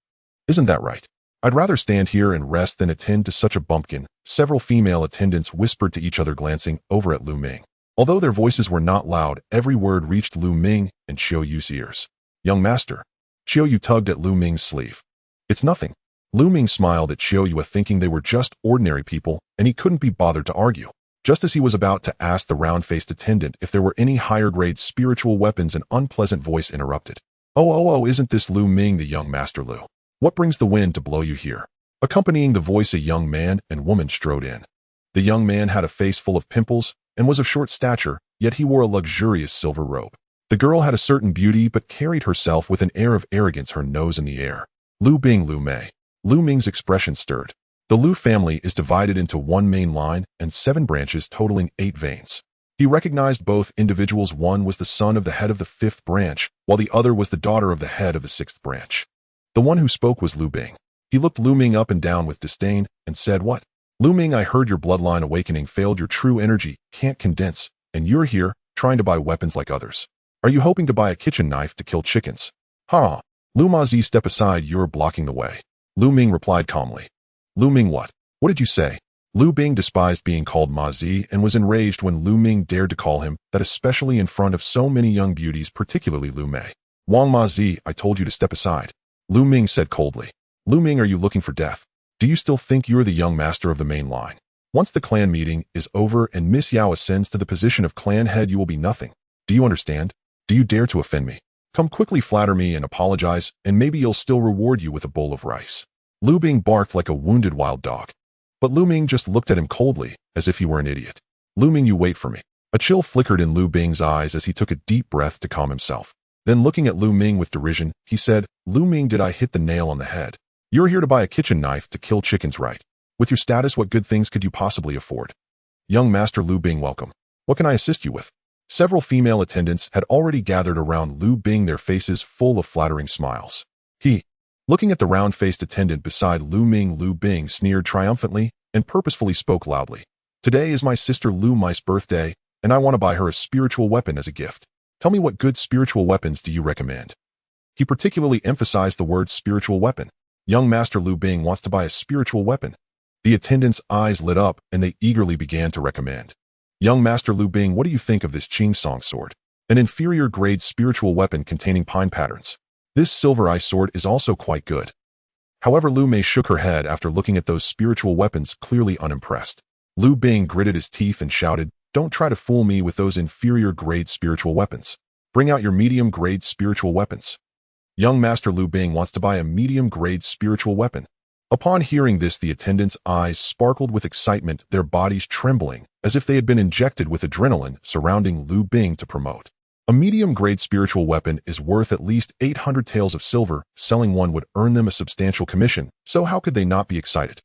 Isn't that right? I'd rather stand here and rest than attend to such a bumpkin." Several female attendants whispered to each other, glancing over at Lu Ming. Although their voices were not loud, every word reached Lu Ming and Qiu Yu's ears. "Young master." Qiu Yu tugged at Lu Ming's sleeve. "It's nothing." Lu Ming smiled at Qiu Yu, thinking they were just ordinary people, and he couldn't be bothered to argue. Just as he was about to ask the round-faced attendant if there were any higher-grade spiritual weapons, an unpleasant voice interrupted. Oh, isn't this Lu Ming, the young master Lu? What brings the wind to blow you here?" Accompanying the voice, a young man and woman strode in. The young man had a face full of pimples and was of short stature, yet he wore a luxurious silver robe. The girl had a certain beauty but carried herself with an air of arrogance, her nose in the air. Lu Bing, Lu Mei. Lu Ming's expression stirred. The Lu family is divided into one main line and 7 branches totaling 8 veins. He recognized both individuals. One was the son of the head of the 5th branch, while the other was the daughter of the head of the 6th branch. The one who spoke was Lu Bing. He looked Lu Ming up and down with disdain and said, "What? Lu Ming, I heard your bloodline awakening failed. Your true energy can't condense, and you're here, trying to buy weapons like others. Are you hoping to buy a kitchen knife to kill chickens?" "Ha! Lu Mazi, step aside, you're blocking the way." Lu Ming replied calmly. "Lu Ming, what? What did you say?" Lu Bing despised being called Mazi and was enraged when Lu Ming dared to call him that, especially in front of so many young beauties, particularly Lu Mei. "Wang Mazi, I told you to step aside," Lu Ming said coldly. "Lu Ming, are you looking for death? Do you still think you're the young master of the main line? Once the clan meeting is over and Miss Yao ascends to the position of clan head, you will be nothing. Do you understand? Do you dare to offend me? Come quickly, flatter me and apologize, and maybe you'll still reward you with a bowl of rice." Lu Bing barked like a wounded wild dog. But Lu Ming just looked at him coldly, as if he were an idiot. "Lu Ming, you wait for me." A chill flickered in Lu Bing's eyes as he took a deep breath to calm himself. Then looking at Lu Ming with derision, he said, "Lu Ming, did I hit the nail on the head? You're here to buy a kitchen knife to kill chickens, right? With your status, what good things could you possibly afford?" "Young Master Lu Bing, welcome. What can I assist you with?" Several female attendants had already gathered around Lu Bing, their faces full of flattering smiles. Looking at the round-faced attendant beside Lu Ming, Lu Bing sneered triumphantly and purposefully spoke loudly. "Today is my sister Lu Mei's birthday, and I want to buy her a spiritual weapon as a gift. Tell me, what good spiritual weapons do you recommend?" He particularly emphasized the word spiritual weapon. Young Master Lu Bing wants to buy a spiritual weapon. The attendants' eyes lit up and they eagerly began to recommend. "Young Master Lu Bing, what do you think of this Qing Song sword? An inferior grade spiritual weapon containing pine patterns. This silver eye sword is also quite good." However, Lu Mei shook her head after looking at those spiritual weapons, clearly unimpressed. Lu Bing gritted his teeth and shouted, "Don't try to fool me with those inferior grade spiritual weapons. Bring out your medium grade spiritual weapons." Young Master Lu Bing wants to buy a medium-grade spiritual weapon. Upon hearing this, the attendants' eyes sparkled with excitement, their bodies trembling, as if they had been injected with adrenaline, surrounding Lu Bing to promote. A medium-grade spiritual weapon is worth at least 800 taels of silver. Selling one would earn them a substantial commission, so how could they not be excited?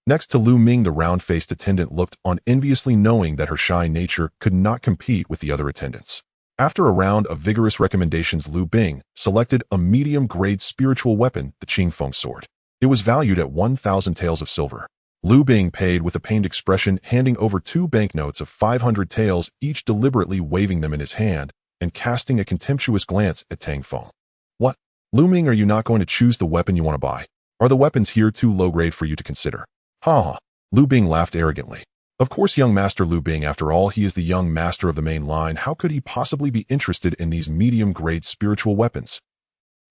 Next to Lu Ming, the round-faced attendant looked on enviously, knowing that her shy nature could not compete with the other attendants. After a round of vigorous recommendations, Lu Bing selected a medium-grade spiritual weapon, the Qing Feng sword. It was valued at 1,000 taels of silver. Lu Bing paid with a pained expression, handing over 2 banknotes of 500 taels, each, deliberately waving them in his hand and casting a contemptuous glance at Tang Feng. "What? Lu Ming, are you not going to choose the weapon you want to buy? Are the weapons here too low-grade for you to consider?" "Ha ha." Lu Bing laughed arrogantly. Of course, young Master Lu Bing, after all, he is the young master of the main line. How could he possibly be interested in these medium-grade spiritual weapons?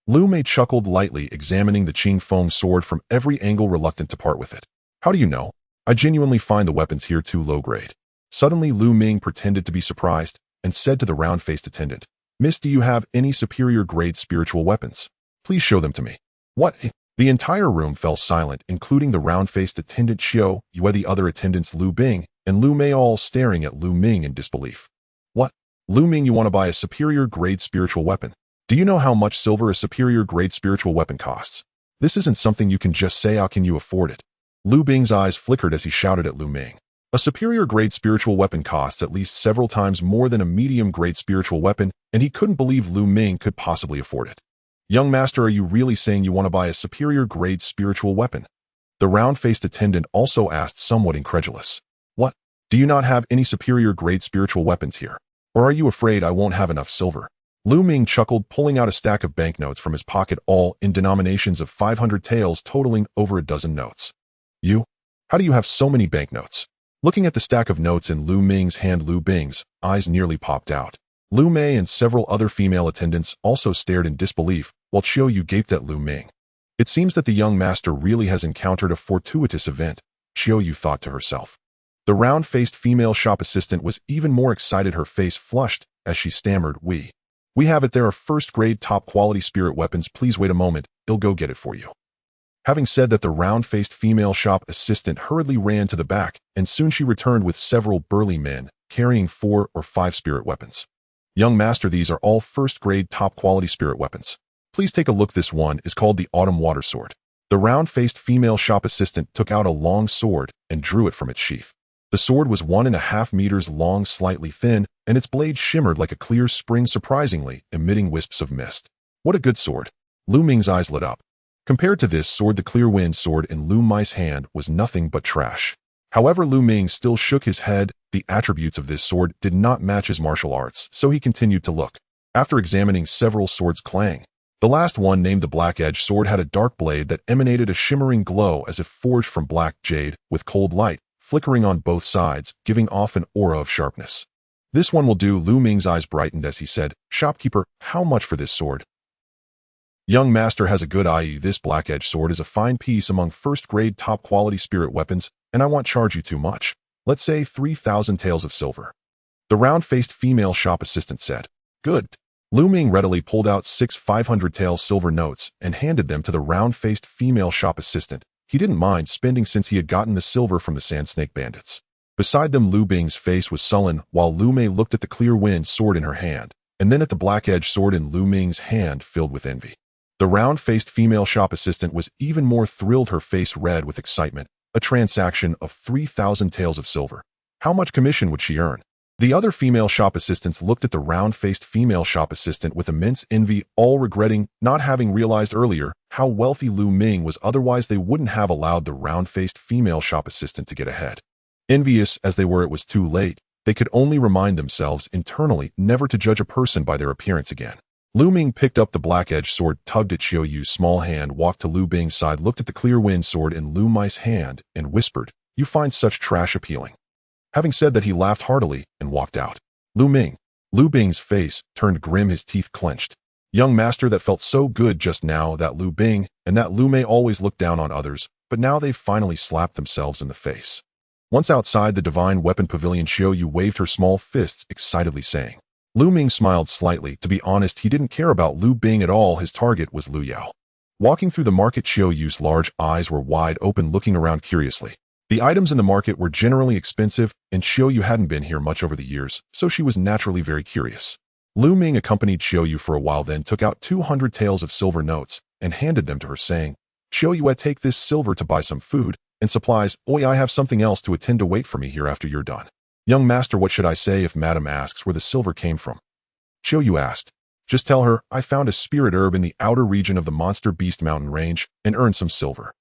Lu Mei chuckled lightly, examining the Qing Feng sword from every angle, reluctant to part with it. "How do you know? I genuinely find the weapons here too low-grade." Suddenly, Lu Ming pretended to be surprised and said to the round-faced attendant, "Miss, do you have any superior-grade spiritual weapons? Please show them to me." "What?" The entire room fell silent, including the round-faced attendant Xiao Yue, the other attendants Lu Bing and Lu Mei, all staring at Lu Ming in disbelief. "What? Lu Ming, you want to buy a superior-grade spiritual weapon? Do you know how much silver a superior-grade spiritual weapon costs? This isn't something you can just say. How can you afford it?" Lu Bing's eyes flickered as he shouted at Lu Ming. A superior-grade spiritual weapon costs at least several times more than a medium-grade spiritual weapon, and he couldn't believe Lu Ming could possibly afford it. "Young Master, are you really saying you want to buy a superior-grade spiritual weapon?" The round-faced attendant also asked, somewhat incredulous. "What? Do you not have any superior-grade spiritual weapons here? Or are you afraid I won't have enough silver?" Lu Ming chuckled, pulling out a stack of banknotes from his pocket, all in denominations of 500 taels, totaling over a dozen notes. "You? How do you have so many banknotes?" Looking at the stack of notes in Lu Ming's hand, Lu Bing's eyes nearly popped out. Lu Mei and several other female attendants also stared in disbelief, while Xiao Yu gaped at Lu Ming. "It seems that the young master really has encountered a fortuitous event," Xiao Yu thought to herself. The round-faced female shop assistant was even more excited, her face flushed as she stammered, We have it. There are first-grade, top-quality spirit weapons. Please wait a moment, I'll go get it for you." Having said that, the round-faced female shop assistant hurriedly ran to the back, and soon she returned with several burly men, carrying 4 or 5 spirit weapons. Young master, these are all first-grade top-quality spirit weapons. Please take a look. This one is called the Autumn Water Sword. The round-faced female shop assistant took out a long sword and drew it from its sheath. The sword was 1.5 meters long, slightly thin, and its blade shimmered like a clear spring, surprisingly, emitting wisps of mist. What a good sword! Lu Ming's eyes lit up. Compared to this sword, the clear wind sword in Lu Mai's hand was nothing but trash. However, Lu Ming still shook his head. The attributes of this sword did not match his martial arts, so he continued to look. After examining several swords, clang. The last one, named the Black Edge sword, had a dark blade that emanated a shimmering glow as if forged from black jade, with cold light flickering on both sides, giving off an aura of sharpness. This one will do. Lu Ming's eyes brightened as he said, "Shopkeeper, how much for this sword?" Young master has a good eye. This Black Edge sword is a fine piece among first-grade top-quality spirit weapons, and I won't charge you too much. Let's say 3,000 taels of silver. The round-faced female shop assistant said. Good. Lu Ming readily pulled out 6 500 tael silver notes and handed them to the round-faced female shop assistant. He didn't mind spending since he had gotten the silver from the Sand Snake bandits. Beside them, Lu Bing's face was sullen, while Lu Mei looked at the clear wind sword in her hand, and then at the Black Edge sword in Lu Ming's hand, filled with envy. The round-faced female shop assistant was even more thrilled, her face red with excitement. A transaction of 3,000 taels of silver. How much commission would she earn? The other female shop assistants looked at the round-faced female shop assistant with immense envy, all regretting not having realized earlier how wealthy Lu Ming was. Otherwise, they wouldn't have allowed the round-faced female shop assistant to get ahead. Envious as they were, it was too late. They could only remind themselves internally never to judge a person by their appearance again. Lu Ming picked up the Black Edge sword, tugged at Xiao Yu's small hand, walked to Lu Bing's side, looked at the clear wind sword in Lu Mai's hand, and whispered, "You find such trash appealing." Having said that, he laughed heartily and walked out. Lu Bing's face turned grim, his teeth clenched. Young master, that felt so good just now, that Lu Bing and that Lu Mei always looked down on others, but now they've finally slapped themselves in the face. Once outside the Divine Weapon Pavilion, Xiao Yu waved her small fists excitedly, saying. Lu Ming smiled slightly. To be honest, he didn't care about Lu Bing at all. His target was Lu Yao. Walking through the market, Xiao Yu's large eyes were wide open, looking around curiously. The items in the market were generally expensive, and Xiao Yu hadn't been here much over the years, so she was naturally very curious. Lu Ming accompanied Xiao Yu for a while, then took out 200 taels of silver notes and handed them to her, saying, "Xiao Yu, take this silver to buy some food and supplies. I have something else to attend to. Wait for me here after you're done." "Young master, what should I say if madam asks where the silver came from?" Xiao Yu asked. "Just tell her I found a spirit herb in the outer region of the Monster Beast Mountain Range and earned some silver."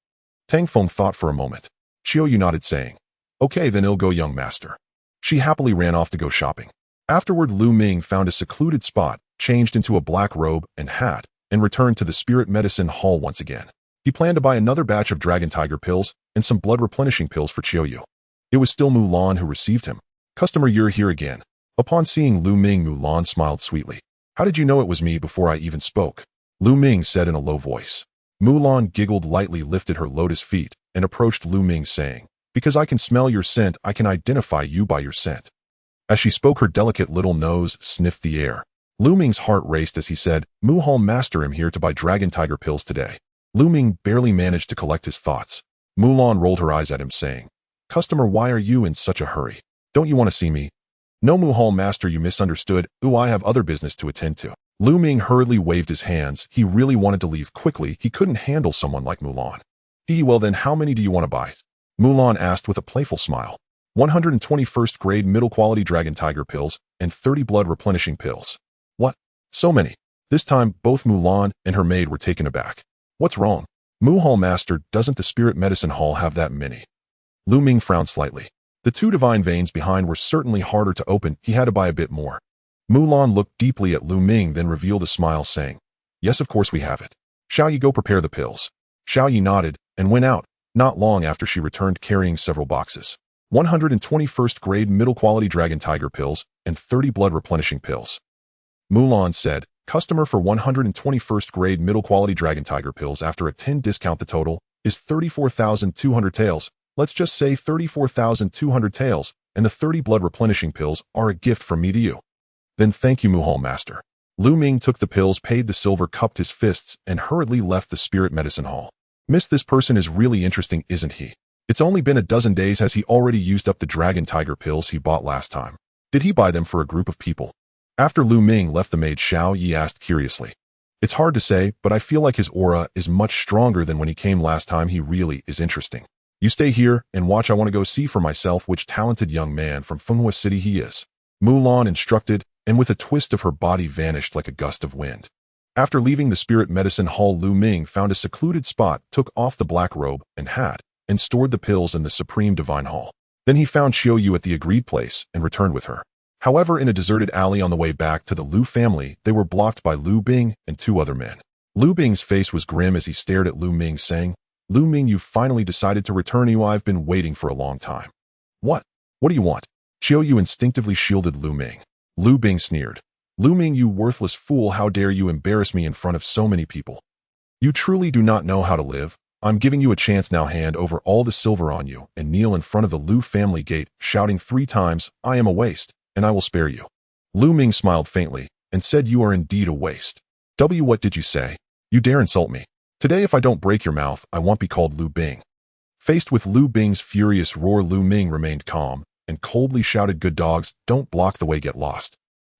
Tang Feng thought for a moment. Xiao Yu nodded, saying, "Okay, then I'll go, young master." She happily ran off to go shopping. Afterward, Lu Ming found a secluded spot, changed into a black robe and hat, and returned to the spirit medicine hall once again. He planned to buy another batch of dragon tiger pills and some blood replenishing pills for Xiao Yu. It was still Mulan who received him. "Customer, you're here again." Upon seeing Lu Ming, Mulan smiled sweetly. "How did you know it was me before I even spoke?" Lu Ming said in a low voice. Mulan giggled lightly, lifted her lotus feet, and approached Lu Ming, saying, "Because I can smell your scent, I can identify you by your scent." As she spoke, her delicate little nose sniffed the air. Lu Ming's heart raced as he said, "Muhal master, I'm here to buy dragon tiger pills today." Lu Ming barely managed to collect his thoughts. Mulan rolled her eyes at him, saying, "Customer, why are you in such a hurry? Don't you want to see me?" "No, Muhal master, you misunderstood. I have other business to attend to." Lu Ming hurriedly waved his hands. He really wanted to leave quickly. He couldn't handle someone like Mulan. Well then, how many do you want to buy?" Mulan asked with a playful smile. 121st grade middle quality dragon tiger pills and 30 blood replenishing pills. "What? So many?" This time, both Mulan and her maid were taken aback. "What's wrong?" "Muhal master, doesn't the spirit medicine hall have that many?" Lu Ming frowned slightly. The 2 divine veins behind were certainly harder to open. He had to buy a bit more. Mulan looked deeply at Lu Ming, then revealed a smile, saying, "Yes, of course we have it. Shall you go prepare the pills?" Xiao Yi nodded and went out. Not long after, she returned carrying several boxes. 121st grade middle quality dragon tiger pills and 30 blood replenishing pills. Mulan said, "Customer, for 121st grade middle quality dragon tiger pills, after a 10 discount, the total is 34,200 taels. Let's just say 34,200 taels, and the 30 blood replenishing pills are a gift from me to you." "Then thank you, Muhal master." Lu Ming took the pills, paid the silver, cupped his fists, and hurriedly left the spirit medicine hall. Miss, this person is really interesting, isn't he? It's only been a dozen days. Has he already used up the dragon tiger pills he bought last time? Did he buy them for a group of people? After Lu Ming left, the maid Xiao Yi asked curiously. It's hard to say, but I feel like his aura is much stronger than when he came last time. He really is interesting. You stay here and watch. I want to go see for myself which talented young man from Fenghua City he is. Mulan instructed, and with a twist of her body vanished like a gust of wind. After leaving the spirit medicine hall, Lu Ming found a secluded spot, took off the black robe and hat, and stored the pills in the Supreme Divine Hall. Then he found Xiao Yu at the agreed place and returned with her. However, in a deserted alley on the way back to the Lu family, they were blocked by Lu Bing and two other men. Lu Bing's face was grim as he stared at Lu Ming, saying, Lu Ming, you finally decided to return. You, I've been waiting for a long time. What? What do you want? Xiao Yu instinctively shielded Lu Ming. Lu Bing sneered. Lu Ming, you worthless fool, how dare you embarrass me in front of so many people? You truly do not know how to live. I'm giving you a chance now. Hand over all the silver on you and kneel in front of the Lu family gate, shouting 3 times, I am a waste, and I will spare you. Lu Ming smiled faintly and said, you are indeed a waste. What did you say? You dare insult me? Today, if I don't break your mouth, I won't be called Lu Bing. Faced with Lu Bing's furious roar, Lu Ming remained calm and coldly shouted, good dogs, don't block the way, get lost.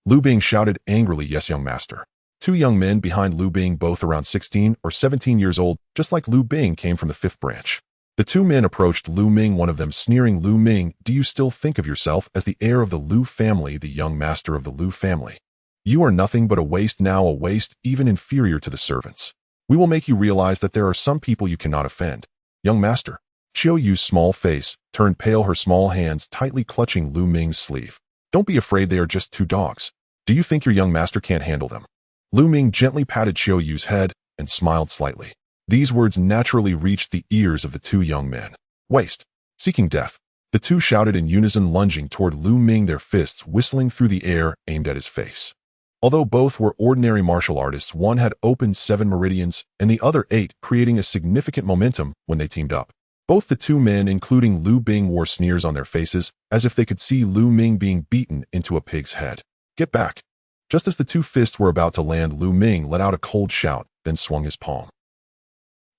Lu Bing shouted angrily, yes, young master. 2 young men behind Lu Bing, both around 16 or 17 years old, just like Lu Bing, came from the 5th branch. The 2 men approached Lu Ming, one of them sneering, Lu Ming, do you still think of yourself as the heir of the Lu family, the young master of the Lu family? You are nothing but a waste now, a waste even inferior to the servants. We will make you realize that there are some people you cannot offend. Young master. Xiao Yu's small face turned pale, her small hands tightly clutching Lu Ming's sleeve. Don't be afraid, they are just 2 dogs. Do you think your young master can't handle them? Lu Ming gently patted Xiao Yu's head and smiled slightly. These words naturally reached the ears of the 2 young men. Waste. Seeking death. The 2 shouted in unison, lunging toward Lu Ming, their fists whistling through the air, aimed at his face. Although both were ordinary martial artists, one had opened 7 meridians and the other 8, creating a significant momentum when they teamed up. Both the 2 men, including Lu Bing, wore sneers on their faces, as if they could see Lu Ming being beaten into a pig's head. Get back. Just as the 2 fists were about to land, Lu Ming let out a cold shout, then swung his palm.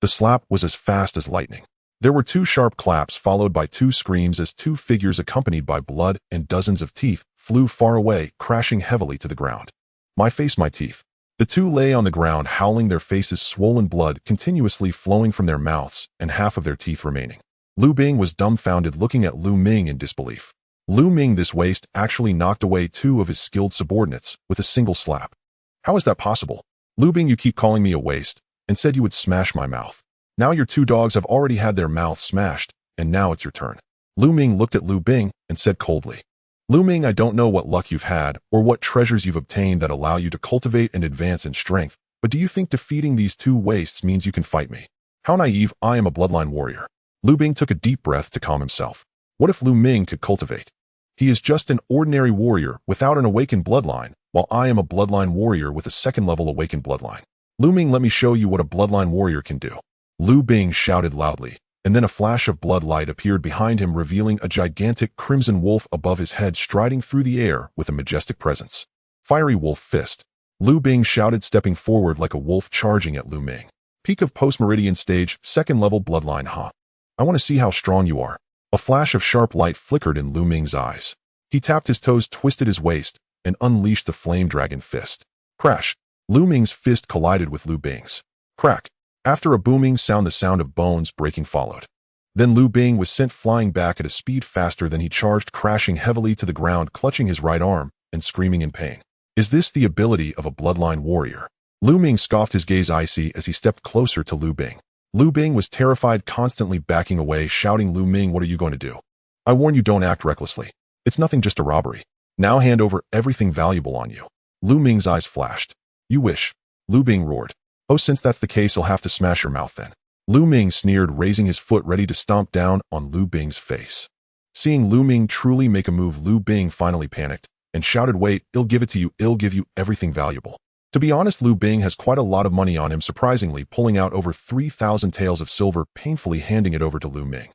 The slap was as fast as lightning. There were 2 sharp claps followed by 2 screams as 2 figures accompanied by blood and dozens of teeth flew far away, crashing heavily to the ground. My face, my teeth. The 2 lay on the ground, howling, their faces swollen, blood continuously flowing from their mouths and half of their teeth remaining. Lu Bing was dumbfounded, looking at Lu Ming in disbelief. Lu Ming, this waste, actually knocked away 2 of his skilled subordinates with a single slap. How is that possible? Lu Bing, you keep calling me a waste and said you would smash my mouth. Now your 2 dogs have already had their mouths smashed, and now it's your turn. Lu Ming looked at Lu Bing and said coldly, Lu Ming, I don't know what luck you've had or what treasures you've obtained that allow you to cultivate and advance in strength, but do you think defeating these 2 wastes means you can fight me? How naive. I am a bloodline warrior. Lu Bing took a deep breath to calm himself. What if Lu Ming could cultivate? He is just an ordinary warrior without an awakened bloodline, while I am a bloodline warrior with a 2nd level awakened bloodline. Lu Ming, let me show you what a bloodline warrior can do. Lu Bing shouted loudly, and then a flash of blood light appeared behind him, revealing a gigantic crimson wolf above his head, striding through the air with a majestic presence. Fiery wolf fist. Lu Bing shouted, stepping forward like a wolf charging at Lu Ming. Peak of post-meridian stage, 2nd level bloodline, huh? I want to see how strong you are. A flash of sharp light flickered in Lu Ming's eyes. He tapped his toes, twisted his waist, and unleashed the flame dragon fist. Crash. Lu Ming's fist collided with Lu Bing's. Crack. After a booming sound, the sound of bones breaking followed. Then Lu Bing was sent flying back at a speed faster than he charged, crashing heavily to the ground, clutching his right arm and screaming in pain. Is this the ability of a bloodline warrior? Lu Ming scoffed, his gaze icy as he stepped closer to Lu Bing. Lu Bing was terrified, constantly backing away, shouting, Lu Ming, what are you going to do? I warn you, don't act recklessly. It's nothing, just a robbery. Now hand over everything valuable on you. Lu Ming's eyes flashed. You wish. Lu Bing roared. Oh, since that's the case, I'll have to smash your mouth then. Lu Ming sneered, raising his foot ready to stomp down on Lu Bing's face. Seeing Lu Ming truly make a move, Lu Bing finally panicked and shouted, wait, I'll give it to you, I'll give you everything valuable. To be honest, Lu Bing has quite a lot of money on him, surprisingly, pulling out over 3,000 taels of silver, painfully handing it over to Lu Ming.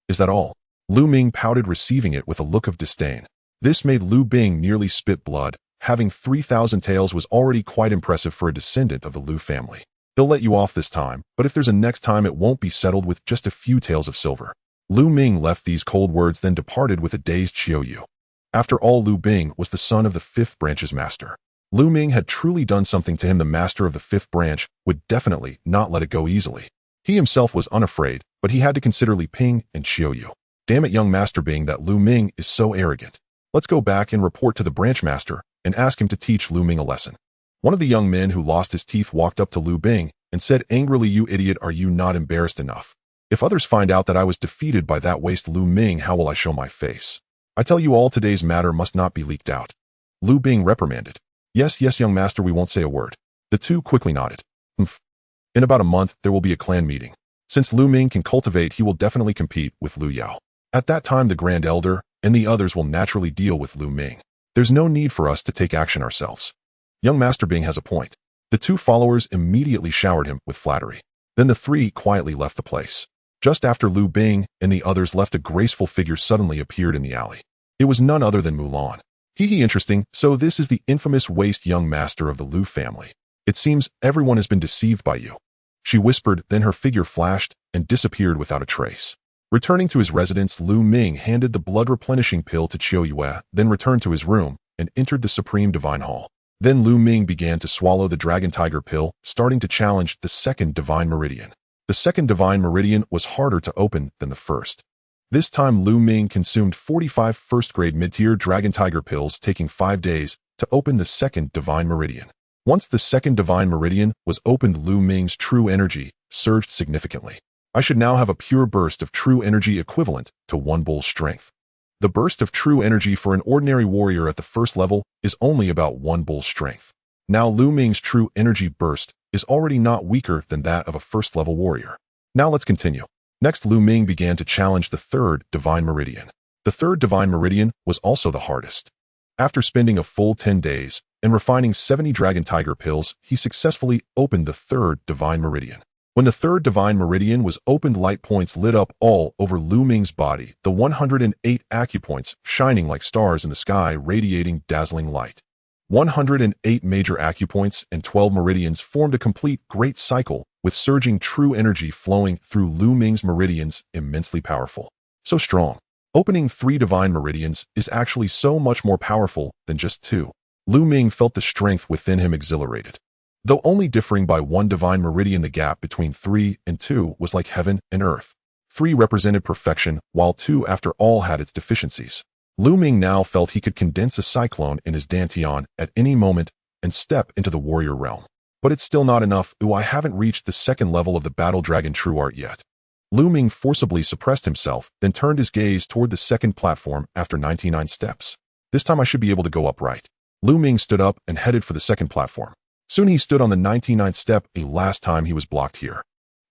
Is that all? Lu Ming pouted, receiving it with a look of disdain. This made Lu Bing nearly spit blood. Having 3,000 taels was already quite impressive for a descendant of the Lu family. They'll let you off this time, but if there's a next time it won't be settled with just a few taels of silver. Lu Ming left these cold words then departed with a dazed Qiuyu. After all, Lu Bing was the son of the fifth branch's master. Lu Ming had truly done something to him. The master of the fifth branch would definitely not let it go easily. He himself was unafraid, but he had to consider Li Ping and Qiuyu. Damn it, young Master Bing, that Lu Ming is so arrogant. Let's go back and report to the branch master and ask him to teach Lu Ming a lesson. One of the young men who lost his teeth walked up to Lu Bing and said angrily, "You idiot, are you not embarrassed enough? If others find out that I was defeated by that waste Lu Ming, how will I show my face? I tell you all, today's matter must not be leaked out." Lu Bing reprimanded. Yes, young master, we won't say a word. The two quickly nodded. Humph. In about a month, there will be a clan meeting. Since Lu Ming can cultivate, he will definitely compete with Lu Yao. At that time, the Grand Elder and the others will naturally deal with Lu Ming. There's no need for us to take action ourselves. Young Master Bing has a point. The two followers immediately showered him with flattery. Then the three quietly left the place. Just after Lu Bing and the others left, a graceful figure suddenly appeared in the alley. It was none other than Mulan. Interesting, so this is the infamous waste young master of the Lu family. It seems everyone has been deceived by you. She whispered, then her figure flashed and disappeared without a trace. Returning to his residence, Lu Ming handed the blood-replenishing pill to Qiuyu, then returned to his room and entered the Supreme Divine Hall. Then Lu Ming began to swallow the Dragon Tiger pill, starting to challenge the second Divine Meridian. The second Divine Meridian was harder to open than the first. This time, Lu Ming consumed 45 first-grade mid-tier Dragon Tiger pills, taking 5 days to open the second Divine Meridian. Once the second Divine Meridian was opened, Lu Ming's true energy surged significantly. I should now have a pure burst of true energy equivalent to 1 bull's strength. The burst of true energy for an ordinary warrior at the first level is only about 1 bull's strength. Now Lu Ming's true energy burst is already not weaker than that of a first-level warrior. Now let's continue. Next, Lu Ming began to challenge the third Divine Meridian. The third Divine Meridian was also the hardest. After spending a full 10 days and refining 70 Dragon Tiger pills, he successfully opened the third Divine Meridian. When the third Divine Meridian was opened, light points lit up all over Lu Ming's body, the 108 acupoints shining like stars in the sky, radiating dazzling light. 108 major acupoints and 12 meridians formed a complete great cycle, with surging true energy flowing through Lu Ming's meridians, immensely powerful. So strong. Opening 3 Divine Meridians is actually so much more powerful than just 2. Lu Ming felt the strength within him exhilarated. Though only differing by 1 Divine Meridian, the gap between 3 and 2 was like heaven and earth. 3 represented perfection, while 2 after all had its deficiencies. Lu Ming now felt he could condense a cyclone in his dantian at any moment and step into the warrior realm. But it's still not enough. I haven't reached the second level of the Battle Dragon True Art yet. Lu Ming forcibly suppressed himself, then turned his gaze toward the second platform after 99 steps. This time I should be able to go upright. Lu Ming stood up and headed for the second platform. Soon he stood on the 99th step. Last time he was blocked here.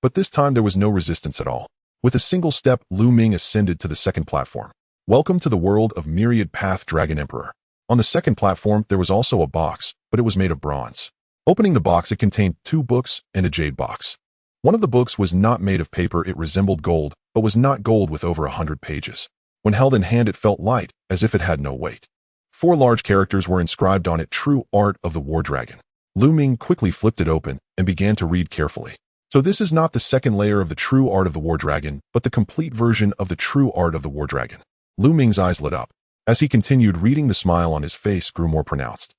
But this time there was no resistance at all. With a single step, Lu Ming ascended to the second platform. Welcome to the world of Myriad Path Dragon Emperor. On the second platform, there was also a box, but it was made of bronze. Opening the box, it contained 2 books and a jade box. One of the books was not made of paper. It resembled gold, but was not gold with over 100 pages. When held in hand, it felt light, as if it had no weight. 4 large characters were inscribed on it: True Art of the War Dragon. Lu Ming quickly flipped it open and began to read carefully. So this is not the second layer of the True Art of the War Dragon, but the complete version of the True Art of the War Dragon. Lu Ming's eyes lit up. As he continued reading, the smile on his face grew more pronounced.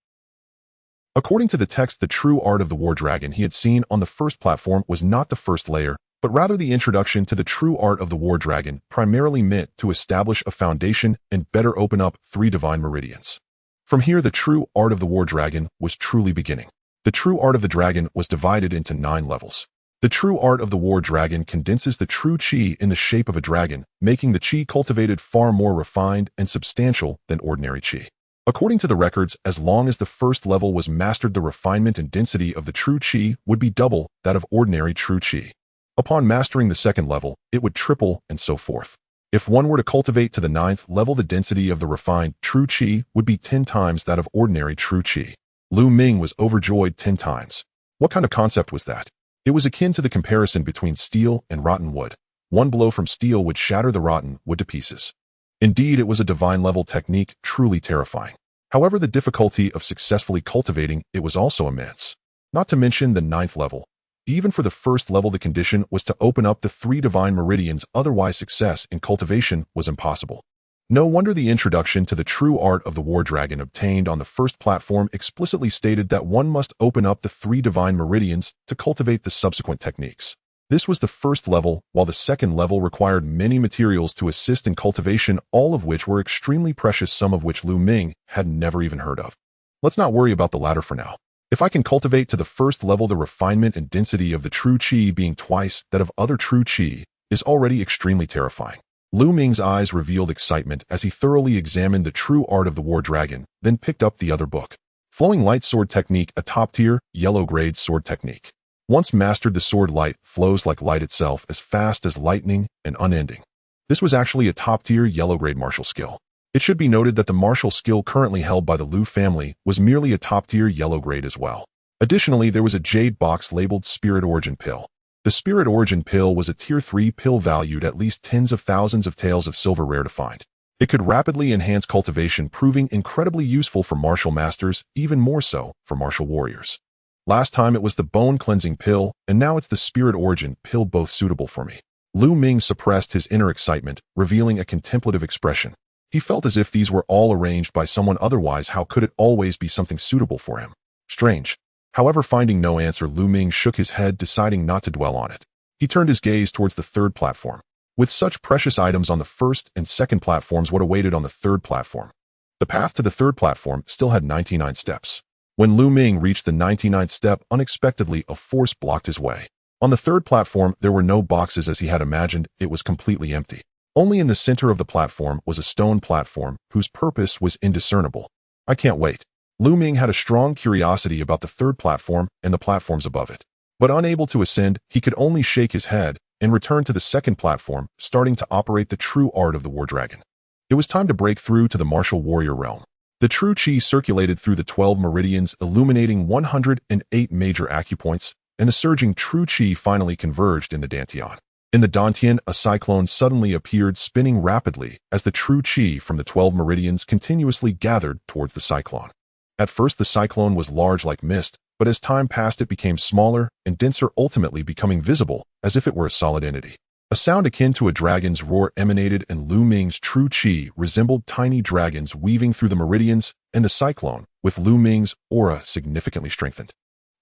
According to the text, the True Art of the War Dragon he had seen on the first platform was not the first layer, but rather the introduction to the True Art of the War Dragon, primarily meant to establish a foundation and better open up 3 Divine Meridians. From here, the True Art of the War Dragon was truly beginning. The True Art of the Dragon was divided into 9 levels. The True Art of the War Dragon condenses the true Qi in the shape of a dragon, making the Qi cultivated far more refined and substantial than ordinary Qi. According to the records, as long as the first level was mastered, the refinement and density of the true Qi would be double that of ordinary true Qi. Upon mastering the second level, it would triple, and so forth. If one were to cultivate to the 9th level, the density of the refined true Qi would be 10 times that of ordinary true Qi. Lu Ming was overjoyed 10 times. What kind of concept was that? It was akin to the comparison between steel and rotten wood. 1 blow from steel would shatter the rotten wood to pieces. Indeed, it was a divine-level technique, truly terrifying. However, the difficulty of successfully cultivating it was also immense. Not to mention the 9th level. Even for the first level, the condition was to open up the 3 divine meridians, otherwise success in cultivation was impossible. No wonder the introduction to the true art of the War Dragon obtained on the first platform explicitly stated that one must open up the 3 divine meridians to cultivate the subsequent techniques. This was the first level, while the second level required many materials to assist in cultivation, all of which were extremely precious, some of which Ming had never even heard of. Let's not worry about the latter for now. If I can cultivate to the first level, the refinement and density of the true qi being twice that of other true qi is already extremely terrifying. Ming's eyes revealed excitement as he thoroughly examined the true art of the War Dragon, then picked up the other book. Flowing Light Sword Technique, a top-tier, yellow-grade sword technique. Once mastered, the sword light flows like light itself, as fast as lightning and unending. This was actually a top-tier yellow-grade martial skill. It should be noted that the martial skill currently held by the Liu family was merely a top-tier yellow-grade as well. Additionally, there was a jade box labeled Spirit Origin Pill. The Spirit Origin Pill was a Tier 3 pill valued at least tens of thousands of taels of silver, rare to find. It could rapidly enhance cultivation, proving incredibly useful for martial masters, even more so for martial warriors. Last time it was the Bone Cleansing Pill, and now it's the Spirit Origin Pill, both suitable for me. Ming suppressed his inner excitement, revealing a contemplative expression. He felt as if these were all arranged by someone, otherwise how could it always be something suitable for him? Strange. However, finding no answer, Ming shook his head, deciding not to dwell on it. He turned his gaze towards the third platform. With such precious items on the first and second platforms, what awaited on the third platform? The path to the third platform still had 99 steps. When Ming reached the 99th step, unexpectedly a force blocked his way. On the third platform, there were no boxes as he had imagined. It was completely empty. Only in the center of the platform was a stone platform whose purpose was indiscernible. I can't wait. Ming had a strong curiosity about the third platform and the platforms above it. But unable to ascend, he could only shake his head and return to the second platform, starting to operate the true art of the War Dragon. It was time to break through to the martial warrior realm. The true qi circulated through the 12 meridians, illuminating 108 major acupoints, and the surging true qi finally converged in the dantian. In the dantian, a cyclone suddenly appeared, spinning rapidly as the true qi from the 12 meridians continuously gathered towards the cyclone. At first, the cyclone was large like mist, but as time passed, it became smaller and denser, ultimately becoming visible as if it were a solid entity. A sound akin to a dragon's roar emanated, and Ming's true qi resembled tiny dragons weaving through the meridians and the cyclone, with Ming's aura significantly strengthened.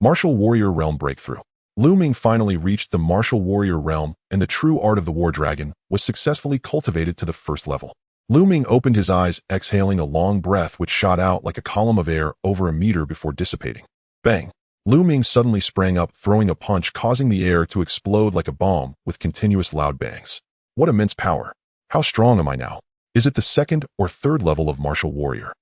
Martial Warrior Realm Breakthrough. Ming finally reached the Martial Warrior Realm, and the true art of the War Dragon was successfully cultivated to the first level. Ming opened his eyes, exhaling a long breath which shot out like a column of air over a meter before dissipating. Bang! Ming suddenly sprang up, throwing a punch, causing the air to explode like a bomb with continuous loud bangs. What immense power! How strong am I now? Is it the second or third level of Martial Warrior?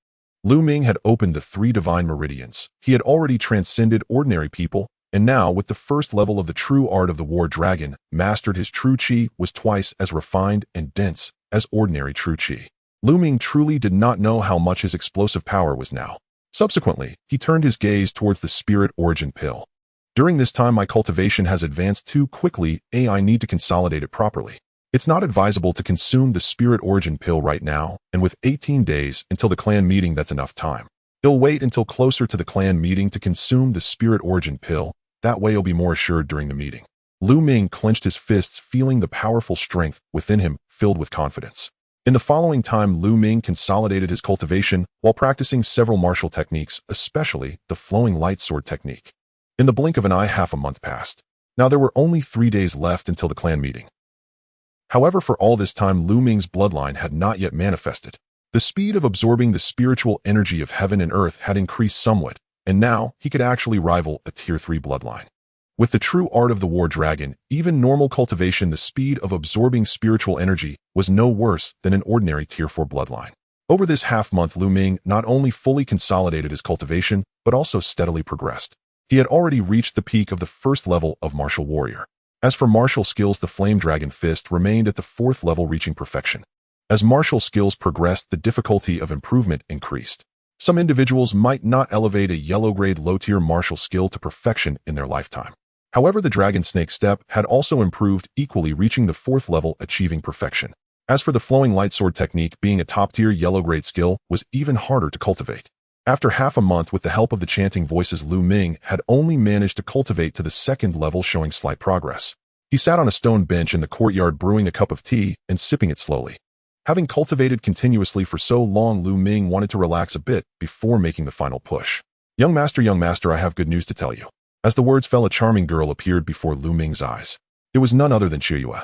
Ming had opened the 3 divine meridians. He had already transcended ordinary people, and now, with the first level of the true art of the War Dragon, mastered, his true qi was twice as refined and dense as ordinary true qi. Ming truly did not know how much his explosive power was now. Subsequently, he turned his gaze towards the Spirit Origin Pill. During this time, my cultivation has advanced too quickly. I need to consolidate it properly. It's not advisable to consume the Spirit Origin Pill right now, and with 18 days until the clan meeting, that's enough time. He'll wait until closer to the clan meeting to consume the Spirit Origin Pill. That way he'll be more assured during the meeting. Ming clenched his fists, feeling the powerful strength within him, filled with confidence. In the following time, Ming consolidated his cultivation while practicing several martial techniques, especially the Flowing Light Sword technique. In the blink of an eye, half a month passed. Now there were only 3 days left until the clan meeting. However, for all this time, Ming's bloodline had not yet manifested. The speed of absorbing the spiritual energy of heaven and earth had increased somewhat, and now he could actually rival a Tier 3 bloodline. With the true art of the War Dragon, even normal cultivation, the speed of absorbing spiritual energy was no worse than an ordinary Tier 4 bloodline. Over this half-month, Ming not only fully consolidated his cultivation, but also steadily progressed. He had already reached the peak of the first level of Martial Warrior. As for martial skills, the Flame Dragon Fist remained at the 4th level, reaching perfection. As martial skills progressed, the difficulty of improvement increased. Some individuals might not elevate a yellow-grade low-tier martial skill to perfection in their lifetime. However, the Dragon Snake Step had also improved equally, reaching the 4th level, achieving perfection. As for the Flowing Light Sword technique, being a top-tier yellow-grade skill, was even harder to cultivate. After half a month with the help of the chanting voices, Lu Ming had only managed to cultivate to the second level, showing slight progress. He sat on a stone bench in the courtyard brewing a cup of tea and sipping it slowly. Having cultivated continuously for so long, Lu Ming wanted to relax a bit before making the final push. Young master, I have good news to tell you." As the words fell, a charming girl appeared before Lu Ming's eyes. It was none other than Qiuyue.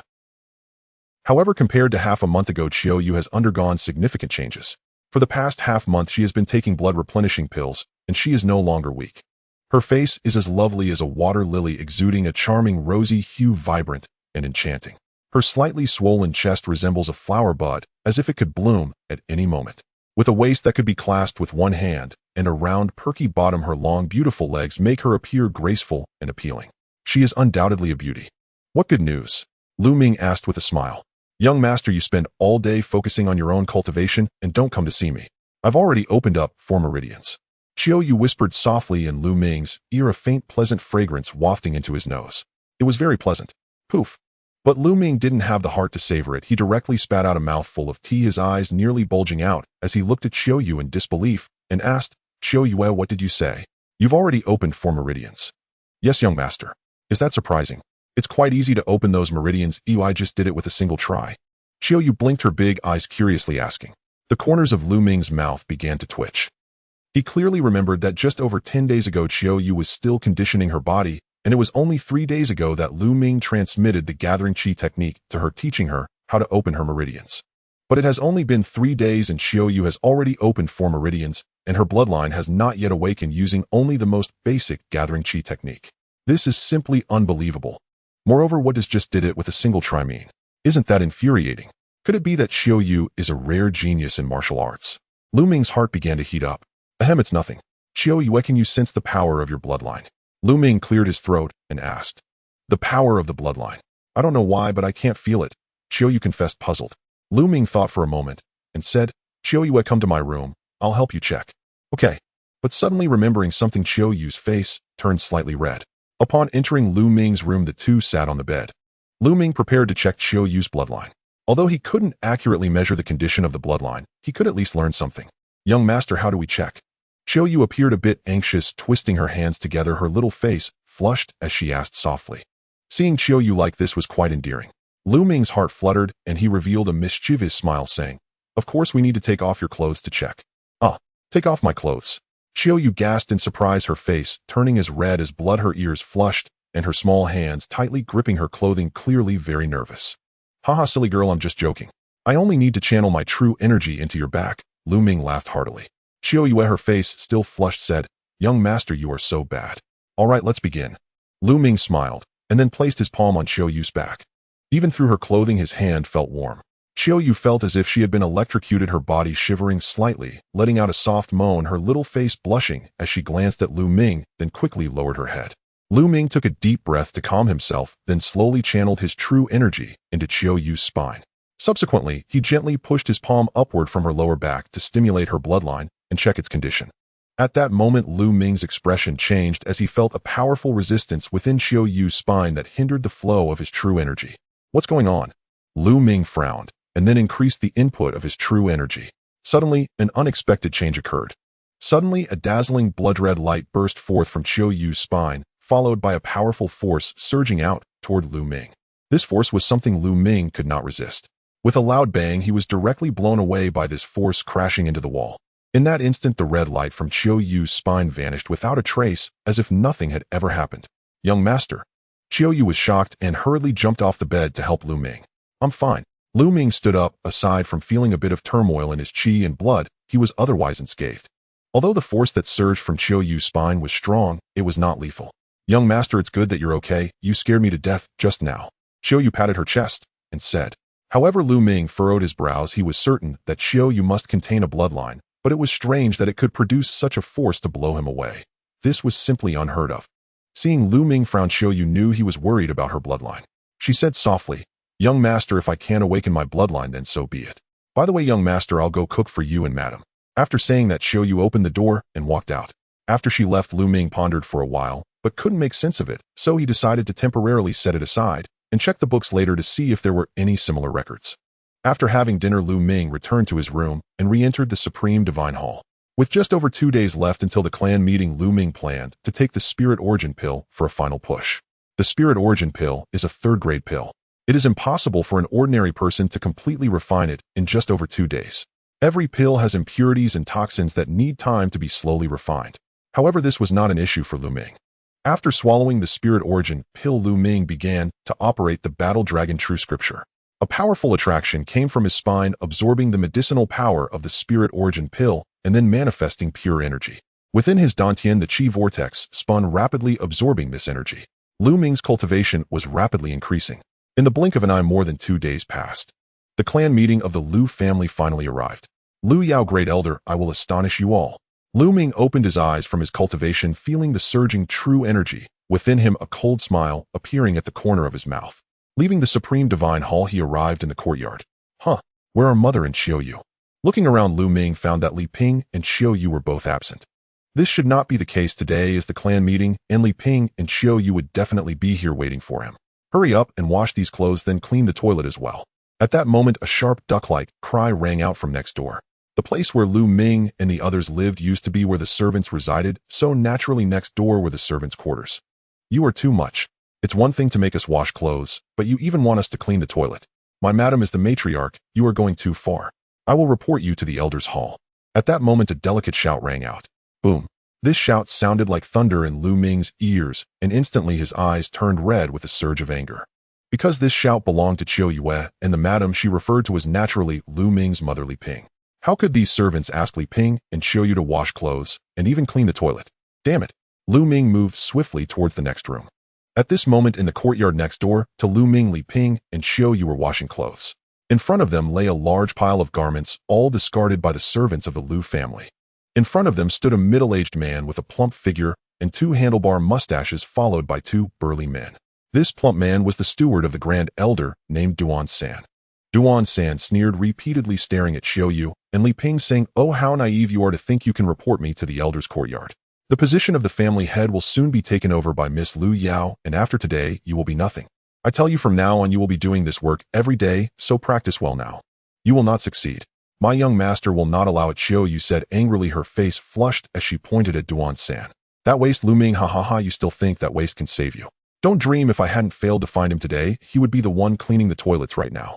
However, compared to half a month ago, Qiuyue has undergone significant changes. For the past half-month, she has been taking blood-replenishing pills, and she is no longer weak. Her face is as lovely as a water lily, exuding a charming rosy hue, vibrant and enchanting. Her slightly swollen chest resembles a flower bud, as if it could bloom at any moment. With a waist that could be clasped with one hand, and a round, perky bottom, her long, beautiful legs make her appear graceful and appealing. She is undoubtedly a beauty. "What good news?" Lu Ming asked with a smile. "Young master, you spend all day focusing on your own cultivation and don't come to see me. I've already opened up 4 meridians." Qiuyue whispered softly in Lu Ming's ear, a faint, pleasant fragrance wafting into his nose. It was very pleasant. Poof. But Lu Ming didn't have the heart to savor it. He directly spat out a mouthful of tea, his eyes nearly bulging out as he looked at Qiuyue in disbelief and asked, "Qiuyue, what did you say? You've already opened 4 meridians." "Yes, young master." "Is that surprising? It's quite easy to open those meridians. I just did it with a single try." Qiuyue blinked her big eyes curiously, asking. The corners of Lu Ming's mouth began to twitch. He clearly remembered that just over 10 days ago Qiuyue was still conditioning her body, and it was only 3 days ago that Lu Ming transmitted the gathering qi technique to her, teaching her how to open her meridians. But it has only been 3 days and Qiuyue has already opened 4 meridians, and her bloodline has not yet awakened using only the most basic gathering qi technique. This is simply unbelievable. Moreover, what does just did it with a single try mean? Isn't that infuriating? Could it be that Qiuyue is a rare genius in martial arts? Lu Ming's heart began to heat up. Ahem, it's nothing. Qiuyue, can you sense the power of your bloodline? Lu Ming cleared his throat and asked. The power of the bloodline. I don't know why, but I can't feel it. Qiuyue confessed, puzzled. Lu Ming thought for a moment and said, Qiuyue, come to my room. I'll help you check. Okay. But suddenly remembering something, Qiuyue's face turned slightly red. Upon entering Lu Ming's room, the two sat on the bed. Lu Ming prepared to check Qiuyue's bloodline. Although he couldn't accurately measure the condition of the bloodline, he could at least learn something. Young master, how do we check? Qiuyue appeared a bit anxious, twisting her hands together, her little face flushed as she asked softly. Seeing Qiuyue like this was quite endearing. Lu Ming's heart fluttered and he revealed a mischievous smile, saying, Of course we need to take off your clothes to check. Take off my clothes. Qiuyue gasped in surprise, her face turning as red as blood, her ears flushed, and her small hands tightly gripping her clothing, clearly very nervous. Haha, silly girl, I'm just joking. I only need to channel my true energy into your back. Lu Ming laughed heartily. Qiuyue, her face still flushed, said, Young master, you are so bad. All right, let's begin. Lu Ming smiled, and then placed his palm on Qiuyue's back. Even through her clothing, his hand felt warm. Qiuyue felt as if she had been electrocuted, her body shivering slightly, letting out a soft moan, her little face blushing as she glanced at Lu Ming, then quickly lowered her head. Lu Ming took a deep breath to calm himself, then slowly channeled his true energy into Qiuyue's spine. Subsequently, he gently pushed his palm upward from her lower back to stimulate her bloodline and check its condition. At that moment, Lu Ming's expression changed as he felt a powerful resistance within Qiuyue's spine that hindered the flow of his true energy. What's going on? Lu Ming frowned, and then increased the input of his true energy. Suddenly, an unexpected change occurred. Suddenly, a dazzling blood-red light burst forth from Qiuyue's spine, followed by a powerful force surging out toward Lu Ming. This force was something Lu Ming could not resist. With a loud bang, he was directly blown away by this force, crashing into the wall. In that instant, the red light from Qiuyue's spine vanished without a trace, as if nothing had ever happened. Young master. Qiuyue was shocked and hurriedly jumped off the bed to help Lu Ming. I'm fine. Lu Ming stood up. Aside from feeling a bit of turmoil in his qi and blood, he was otherwise unscathed. Although the force that surged from Qiuyue's spine was strong, it was not lethal. Young master, it's good that you're okay. You scared me to death just now. Qiuyue patted her chest and said. However, Lu Ming furrowed his brows. He was certain that Qiuyue must contain a bloodline, but it was strange that it could produce such a force to blow him away. This was simply unheard of. Seeing Lu Ming frown, Qiuyue knew he was worried about her bloodline. She said softly, Young master, if I can't awaken my bloodline, then so be it. By the way, young master, I'll go cook for you and madam. After saying that, Qiuyue opened the door and walked out. After she left, Lu Ming pondered for a while, but couldn't make sense of it, so he decided to temporarily set it aside and check the books later to see if there were any similar records. After having dinner, Lu Ming returned to his room and re-entered the Supreme Divine Hall. With just over 2 days left until the clan meeting, Lu Ming planned to take the Spirit Origin pill for a final push. The Spirit Origin pill is a third-grade pill. It is impossible for an ordinary person to completely refine it in just over 2 days. Every pill has impurities and toxins that need time to be slowly refined. However, this was not an issue for Lu Ming. After swallowing the Spirit Origin pill, Lu Ming began to operate the Battle Dragon True Scripture. A powerful attraction came from his spine, absorbing the medicinal power of the Spirit Origin pill and then manifesting pure energy. Within his dantian, the Qi vortex spun rapidly, absorbing this energy. Lu Ming's cultivation was rapidly increasing. In the blink of an eye, more than 2 days passed. The clan meeting of the Lu family finally arrived. Lu Yao, Great Elder, I will astonish you all. Lu Ming opened his eyes from his cultivation, feeling the surging true energy. Within him, a cold smile appearing at the corner of his mouth. Leaving the Supreme Divine Hall, he arrived in the courtyard. Where are Mother and Xiao Yu? Looking around, Lu Ming found that Li Ping and Xiao Yu were both absent. This should not be the case today, as the clan meeting, and Li Ping and Xiao Yu would definitely be here waiting for him. Hurry up and wash these clothes, then clean the toilet as well. At that moment, a sharp duck-like cry rang out from next door. The place where Lu Ming and the others lived used to be where the servants resided, so naturally next door were the servants' quarters. You are too much. It's one thing to make us wash clothes, but you even want us to clean the toilet. My madam is the matriarch, you are going too far. I will report you to the elders' hall. At that moment, a delicate shout rang out. Boom. This shout sounded like thunder in Lu Ming's ears, and instantly his eyes turned red with a surge of anger. Because this shout belonged to Qiao Yue, and the madam she referred to was naturally Lu Ming's mother Li Ping. How could these servants ask Li Ping and Xiao Yu to wash clothes, and even clean the toilet? Damn it. Lu Ming moved swiftly towards the next room. At this moment, in the courtyard next door to Lu Ming, Li Ping and Xiao Yu were washing clothes. In front of them lay a large pile of garments, all discarded by the servants of the Lu family. In front of them stood a middle-aged man with a plump figure and 2 handlebar mustaches, followed by 2 burly men. This plump man was the steward of the Grand Elder, named Duan San. Duan San sneered repeatedly, staring at Xiao Yu, and Li Ping, saying, "Oh, how naive you are to think you can report me to the elder's courtyard. The position of the family head will soon be taken over by Miss Lu Yao, and after today, you will be nothing. I tell you, from now on you will be doing this work every day, so practice well now. You will not succeed. My young master will not allow it," Xiao Yu said angrily, her face flushed as she pointed at Duan San. "That waste, Lu Ming, you still think that waste can save you? Don't dream. If I hadn't failed to find him today, he would be the one cleaning the toilets right now."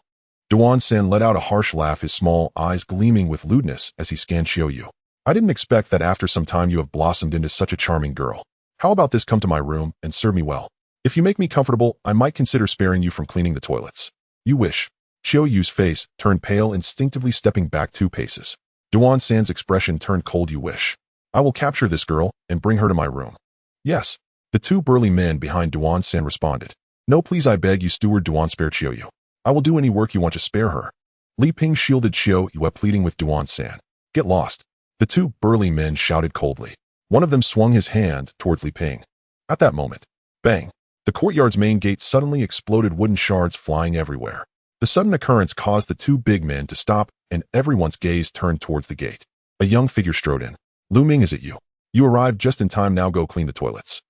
Duan San let out a harsh laugh, his small eyes gleaming with lewdness as he scanned Xiao Yu. "I didn't expect that after some time you have blossomed into such a charming girl. How about this? Come to my room and serve me well. If you make me comfortable, I might consider sparing you from cleaning the toilets." "You wish." Xiao Yu's face turned pale, instinctively stepping back 2 paces. Duan San's expression turned cold. "You wish. I will capture this girl and bring her to my room." "Yes." The 2 burly men behind Duan San responded. "No, please, I beg you, steward Duan, spare Xiao Yu. I will do any work you want to spare her." Li Ping shielded Xiao Yu, pleading with Duan San. "Get lost." The 2 burly men shouted coldly. One of them swung his hand towards Li Ping. At that moment, bang! The courtyard's main gate suddenly exploded, wooden shards flying everywhere. The sudden occurrence caused the 2 big men to stop, and everyone's gaze turned towards the gate. A young figure strode in. "Lu Ming, is it you? You arrived just in time. Now go clean the toilets."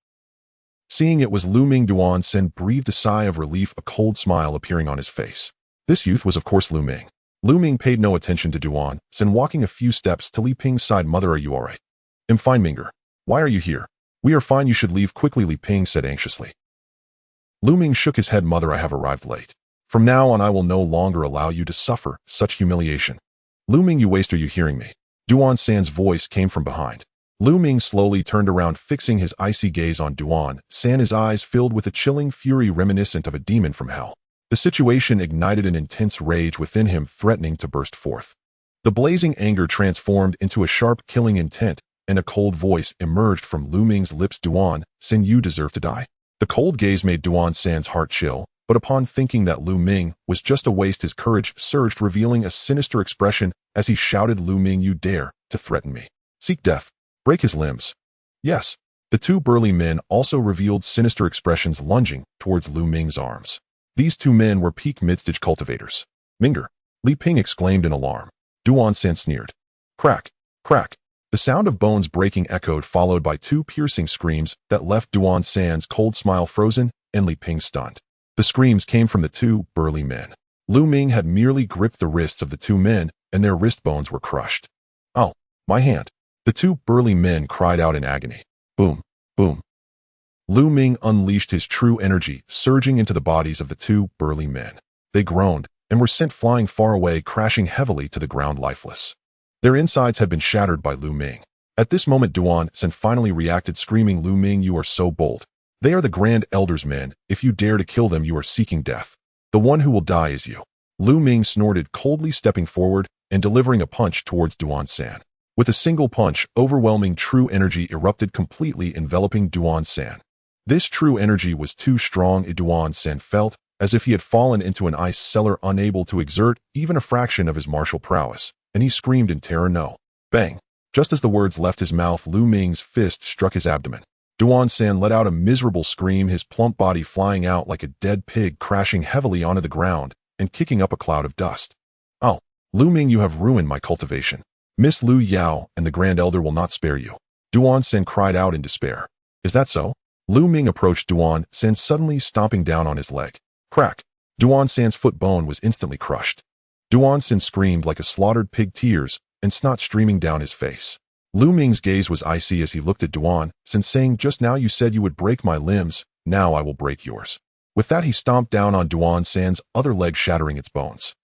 Seeing it was Lu Ming, Duan San breathed a sigh of relief, a cold smile appearing on his face. This youth was of course Lu Ming. Lu Ming paid no attention to Duan San, walking a few steps to Li Ping's side. "Mother, are you alright?" "I'm fine, Minger. Why are you here?" "We are fine. You should leave quickly," Li Ping said anxiously. Lu Ming shook his head. "Mother, I have arrived late. From now on I will no longer allow you to suffer such humiliation." "Lu Ming, you waste, are you hearing me?" Duan San's voice came from behind. Lu Ming slowly turned around, fixing his icy gaze on Duan San, his eyes filled with a chilling fury reminiscent of a demon from hell. The situation ignited an intense rage within him, threatening to burst forth. The blazing anger transformed into a sharp, killing intent, and a cold voice emerged from Lu Ming's lips. "Duan San, you deserve to die." The cold gaze made Duan San's heart chill, but upon thinking that Lu Ming was just a waste, his courage surged, revealing a sinister expression as he shouted, "Lu Ming, you dare to threaten me? Seek death. Break his limbs." "Yes." The 2 burly men also revealed sinister expressions, lunging towards Lu Ming's arms. These 2 men were peak mid-stage cultivators. "Minger!" Li Ping exclaimed in alarm. Duan San sneered. Crack! Crack! The sound of bones breaking echoed, followed by 2 piercing screams that left Duan San's cold smile frozen and Li Ping stunned. The screams came from the 2 burly men. Lu Ming had merely gripped the wrists of the 2 men, and their wrist bones were crushed. "Oh, my hand!" The two burly men cried out in agony. Boom, boom. Lu Ming unleashed his true energy, surging into the bodies of the two burly men. They groaned and were sent flying far away, crashing heavily to the ground lifeless. Their insides had been shattered by Lu Ming. At this moment, Duan Sen finally reacted, screaming, Lu Ming, you are so bold. They are the Grand Elder's men. If you dare to kill them, you are seeking death. The one who will die is you. Lu Ming snorted, coldly stepping forward and delivering a punch towards Duan Sen. With a single punch, overwhelming true energy erupted, completely enveloping Duan Sen. This true energy was too strong. Duan Sen felt as if he had fallen into an ice cellar, unable to exert even a fraction of his martial prowess, and he screamed in terror, no. Bang! Just as the words left his mouth, Lu Ming's fist struck his abdomen. Duan Sen let out a miserable scream, his plump body flying out like a dead pig, crashing heavily onto the ground and kicking up a cloud of dust. Oh, Lu Ming, you have ruined my cultivation. Miss Lu Yao and the Grand Elder will not spare you. Duan Sen cried out in despair. Is that so? Lu Ming approached Duan Sen, suddenly stomping down on his leg. Crack! Duan Sen's foot bone was instantly crushed. Duan Sen screamed like a slaughtered pig, tears and snot streaming down his face. Lu Ming's gaze was icy as he looked at Duan Sen, saying, just now you said you would break my limbs, now I will break yours. With that, he stomped down on Duan Sen's other leg, shattering its bones.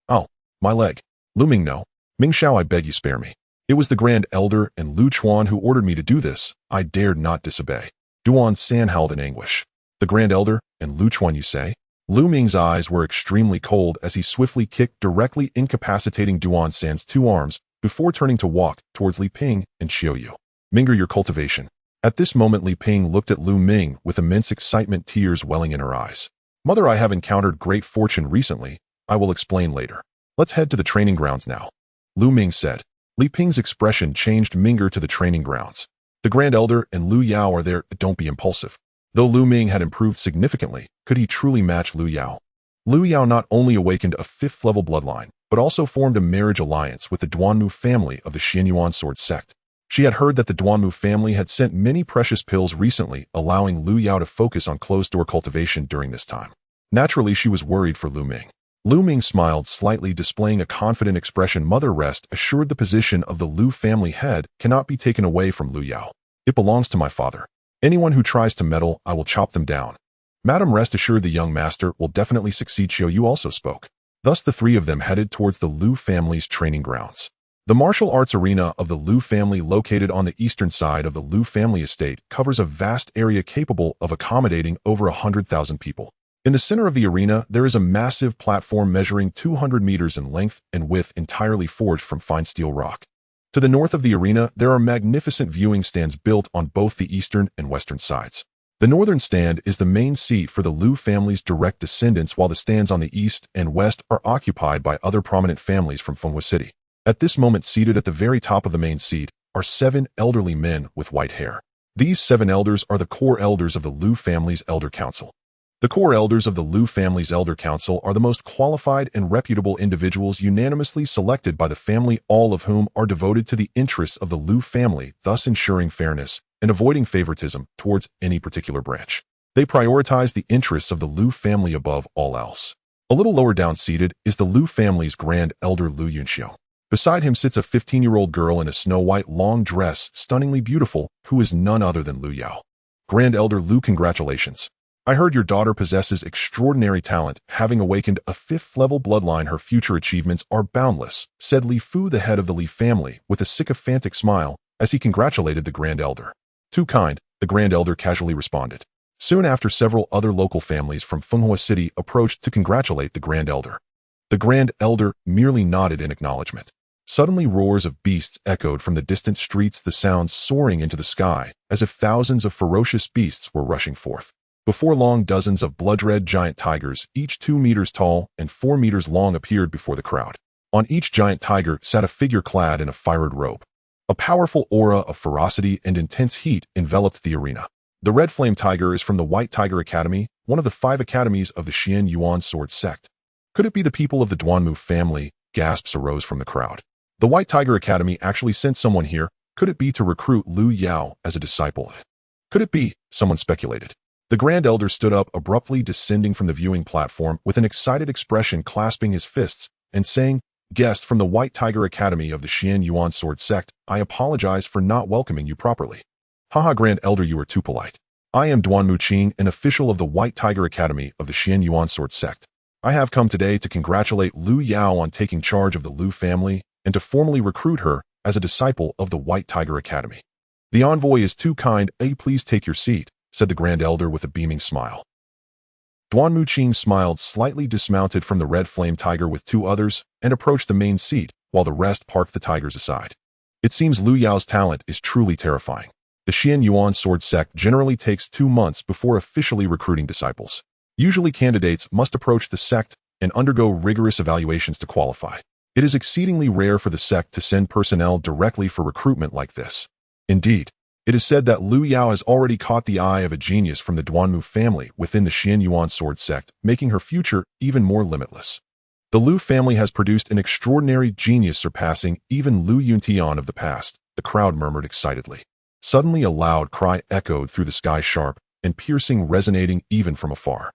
Oh, my leg. Lu Ming, no. Ming Xiao, I beg you, spare me. It was the Grand Elder and Lu Chuan who ordered me to do this. I dared not disobey. Duan Sen howled in anguish. The Grand Elder and Lu Chuan, you say? Lu Ming's eyes were extremely cold as he swiftly kicked, directly incapacitating Duan Sen's two arms before turning to walk towards Li Ping and Xiao Yu. Minger, your cultivation. At this moment, Li Ping looked at Lu Ming with immense excitement, tears welling in her eyes. Mother, I have encountered great fortune recently. I will explain later. Let's head to the training grounds now. Lu Ming said. Li Ping's expression changed. Minger, to the training grounds. The Grand Elder and Lu Yao are there. Don't be impulsive. Though Lu Ming had improved significantly, could he truly match Lu Yao? Lu Yao not only awakened a 5th-level bloodline, but also formed a marriage alliance with the Duanmu family of the Xianyuan sword sect. She had heard that the Duanmu family had sent many precious pills recently, allowing Lu Yao to focus on closed-door cultivation during this time. Naturally, she was worried for Lu Ming. Lu Ming smiled slightly, displaying a confident expression. Mother, rest assured, the position of the Lu family head cannot be taken away from Lu Yao. It belongs to my father. Anyone who tries to meddle, I will chop them down. Madam, rest assured, the young master will definitely succeed. Xiao Yu also spoke. Thus the three of them headed towards the Lu family's training grounds. The martial arts arena of the Lu family, located on the eastern side of the Lu family estate, covers a vast area capable of accommodating over 100,000 people. In the center of the arena, there is a massive platform measuring 200 meters in length and width, entirely forged from fine steel rock. To the north of the arena, there are magnificent viewing stands built on both the eastern and western sides. The northern stand is the main seat for the Lu family's direct descendants, while the stands on the east and west are occupied by other prominent families from Fenghua City. At this moment, seated at the very top of the main seat are 7 elderly men with white hair. These 7 elders are the core elders of the Lu family's Elder Council. The core elders of the Lu family's Elder Council are the most qualified and reputable individuals unanimously selected by the family, all of whom are devoted to the interests of the Lu family, thus ensuring fairness and avoiding favoritism towards any particular branch. They prioritize the interests of the Lu family above all else. A little lower down seated is the Lu family's Grand Elder Lu Yunxiu. Beside him sits a 15-year-old girl in a snow-white long dress, stunningly beautiful, who is none other than Lu Yao. Grand Elder Lu, congratulations. I heard your daughter possesses extraordinary talent, having awakened a 5th-level bloodline. Her future achievements are boundless, said Li Fu, the head of the Li family, with a sycophantic smile, as he congratulated the Grand Elder. Too kind, the Grand Elder casually responded. Soon after, several other local families from Fenghua City approached to congratulate the Grand Elder. The Grand Elder merely nodded in acknowledgement. Suddenly, roars of beasts echoed from the distant streets, the sounds soaring into the sky, as if thousands of ferocious beasts were rushing forth. Before long, dozens of blood-red giant tigers, each 2 meters tall and 4 meters long, appeared before the crowd. On each giant tiger sat a figure clad in a fiery robe. A powerful aura of ferocity and intense heat enveloped the arena. The Red Flame Tiger is from the White Tiger Academy, one of the 5 academies of the Xianyuan sword sect. Could it be the people of the Duanmu family? Gasps arose from the crowd. The White Tiger Academy actually sent someone here. Could it be to recruit Lu Yao as a disciple? Could it be? Someone speculated. The Grand Elder stood up, abruptly descending from the viewing platform with an excited expression, clasping his fists and saying, Guest from the White Tiger Academy of the Xian Yuan Sword Sect, I apologize for not welcoming you properly. Haha, Grand Elder, you are too polite. I am Duan Muqing, an official of the White Tiger Academy of the Xian Yuan Sword Sect. I have come today to congratulate Lu Yao on taking charge of the Lu family and to formally recruit her as a disciple of the White Tiger Academy. The envoy is too kind. Please take your seat, said the Grand Elder with a beaming smile. Duan Muqing smiled, slightly dismounted from the red flame tiger with two others, and approached the main seat, while the rest parked the tigers aside. It seems Lu Yao's talent is truly terrifying. The Xian Yuan Sword Sect generally takes 2 months before officially recruiting disciples. Usually candidates must approach the sect and undergo rigorous evaluations to qualify. It is exceedingly rare for the sect to send personnel directly for recruitment like this. Indeed, it is said that Lu Yao has already caught the eye of a genius from the Duanmu family within the Xian Yuan Sword Sect, making her future even more limitless. The Lu family has produced an extraordinary genius surpassing even Lu Yuntian of the past, the crowd murmured excitedly. Suddenly a loud cry echoed through the sky, sharp and piercing, resonating even from afar.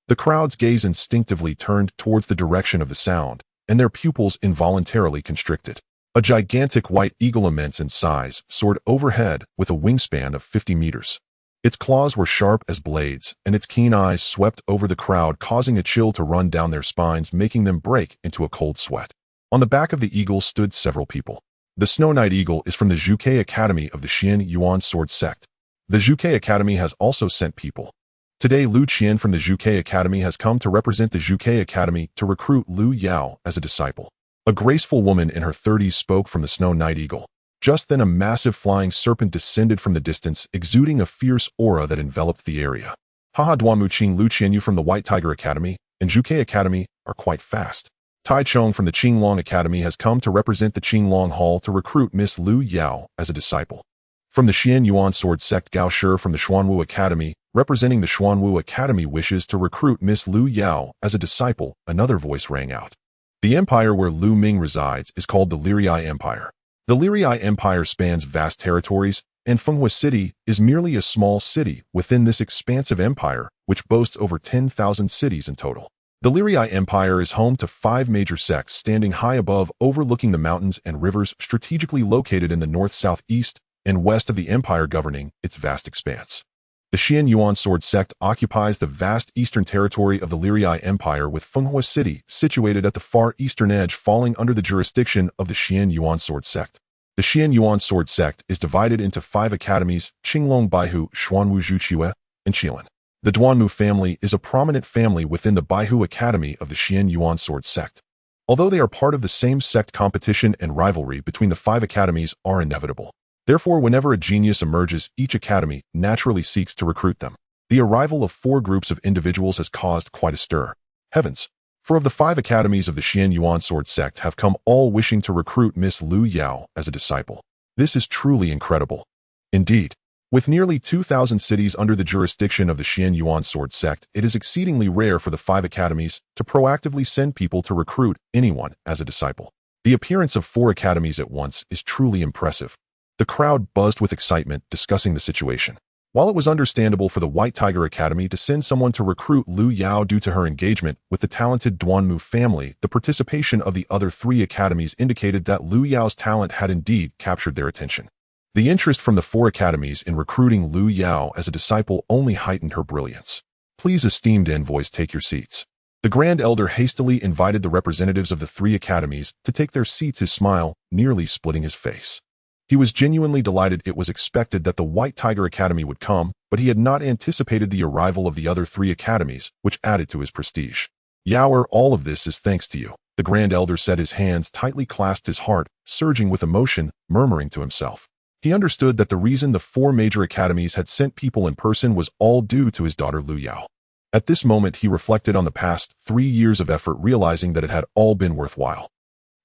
The crowd's gaze instinctively turned towards the direction of the sound, and their pupils involuntarily constricted. A gigantic white eagle, immense in size, soared overhead with a wingspan of 50 meters. Its claws were sharp as blades, and its keen eyes swept over the crowd, causing a chill to run down their spines, making them break into a cold sweat. On the back of the eagle stood several people. The Snow Knight Eagle is from the Zhuke Academy of the Xian Yuan Sword Sect. The Zhuke Academy has also sent people. Today, Lu Qian from the Zhuke Academy has come to represent the Zhuke Academy to recruit Lu Yao as a disciple. A graceful woman in her 30s spoke from the Snow Knight Eagle. Just then a massive flying serpent descended from the distance, exuding a fierce aura that enveloped the area. Haha, Duan Muqing, Lu Qianyu from the White Tiger Academy and Zhuke Academy are quite fast. Tai Chong from the Qinglong Academy has come to represent the Qinglong Hall to recruit Miss Lu Yao as a disciple. From the Xian Yuan Sword Sect, Gao Shi from the Xuanwu Academy, representing the Xuanwu Academy, wishes to recruit Miss Lu Yao as a disciple, another voice rang out. The empire where Lu Ming resides is called the Lirii Empire. The Lirii Empire spans vast territories, and Fenghua City is merely a small city within this expansive empire, which boasts over 10,000 cities in total. The Lirii Empire is home to 5 major sects standing high above, overlooking the mountains and rivers, strategically located in the north, south, east, and west of the empire, governing its vast expanse. The Xian Yuan Sword Sect occupies the vast eastern territory of the Lirii Empire, with Fenghua City situated at the far eastern edge, falling under the jurisdiction of the Xian Yuan Sword Sect. The Xian Yuan Sword Sect is divided into 5 academies: Qinglong Baihu, Xuanwu Zhuqiue, and Qilan. The Duanmu family is a prominent family within the Baihu Academy of the Xian Yuan Sword Sect. Although they are part of the same sect, competition and rivalry between the 5 academies are inevitable. Therefore, whenever a genius emerges, each academy naturally seeks to recruit them. The arrival of 4 groups of individuals has caused quite a stir. Heavens! For of the 5 academies of the Xian Yuan Sword Sect have come, all wishing to recruit Miss Lu Yao as a disciple. This is truly incredible. Indeed, with nearly 2,000 cities under the jurisdiction of the Xian Yuan Sword Sect, it is exceedingly rare for the 5 academies to proactively send people to recruit anyone as a disciple. The appearance of 4 academies at once is truly impressive. The crowd buzzed with excitement, discussing the situation. While it was understandable for the White Tiger Academy to send someone to recruit Lu Yao due to her engagement with the talented Duanmu family, the participation of the other 3 academies indicated that Lu Yao's talent had indeed captured their attention. The interest from the 4 academies in recruiting Lu Yao as a disciple only heightened her brilliance. Please, esteemed envoys, take your seats. The Grand Elder hastily invited the representatives of the 3 academies to take their seats, his smile nearly splitting his face. He was genuinely delighted. It was expected that the White Tiger Academy would come, but he had not anticipated the arrival of the other 3 academies, which added to his prestige. Yaoer, all of this is thanks to you. The Grand Elder said, his hands tightly clasped, his heart surging with emotion, murmuring to himself. He understood that the reason the 4 major academies had sent people in person was all due to his daughter Lu Yao. At this moment, he reflected on the past 3 years of effort, realizing that it had all been worthwhile.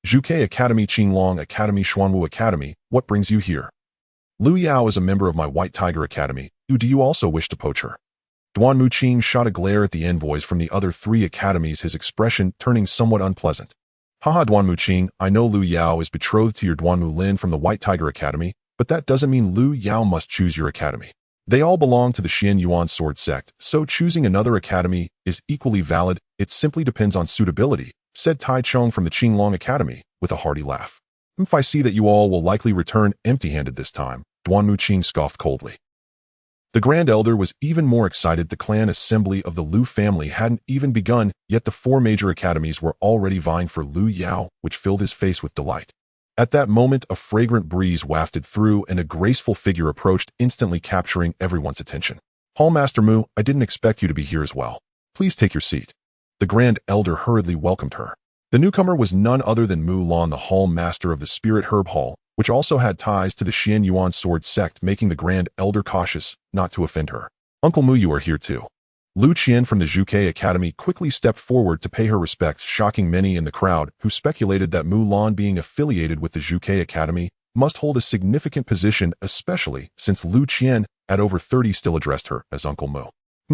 Zhuke Academy, Qinglong Academy, Xuanwu Academy, what brings you here? Lu Yao is a member of my White Tiger Academy. Do you also wish to poach her? Duan Muqing shot a glare at the envoys from the other 3 academies, his expression turning somewhat unpleasant. Haha, Duan Muqing, I know Lu Yao is betrothed to your Duanmu Lin from the White Tiger Academy, but that doesn't mean Lu Yao must choose your academy. They all belong to the Xian Yuan Sword Sect, so choosing another academy is equally valid. It simply depends on suitability, said Tai Chong from the Qinglong Academy with a hearty laugh. If I see that you all will likely return empty-handed this time, Duan Muqing scoffed coldly. The Grand Elder was even more excited. The clan assembly of the Lu family hadn't even begun, yet the four major academies were already vying for Lu Yao, which filled his face with delight. At that moment, a fragrant breeze wafted through and a graceful figure approached, instantly capturing everyone's attention. Hallmaster Mu, I didn't expect you to be here as well. Please take your seat. The Grand Elder hurriedly welcomed her. The newcomer was none other than Mu Lan, the Hall Master of the Spirit Herb Hall, which also had ties to the Xian Yuan sword sect, making the Grand Elder cautious not to offend her. Uncle Mu, you are here too. Lu Qian from the Zhuke Academy quickly stepped forward to pay her respects, shocking many in the crowd who speculated that Mu Lan, being affiliated with the Zhuke Academy, must hold a significant position, especially since Lu Qian, at over 30, still addressed her as Uncle Mu.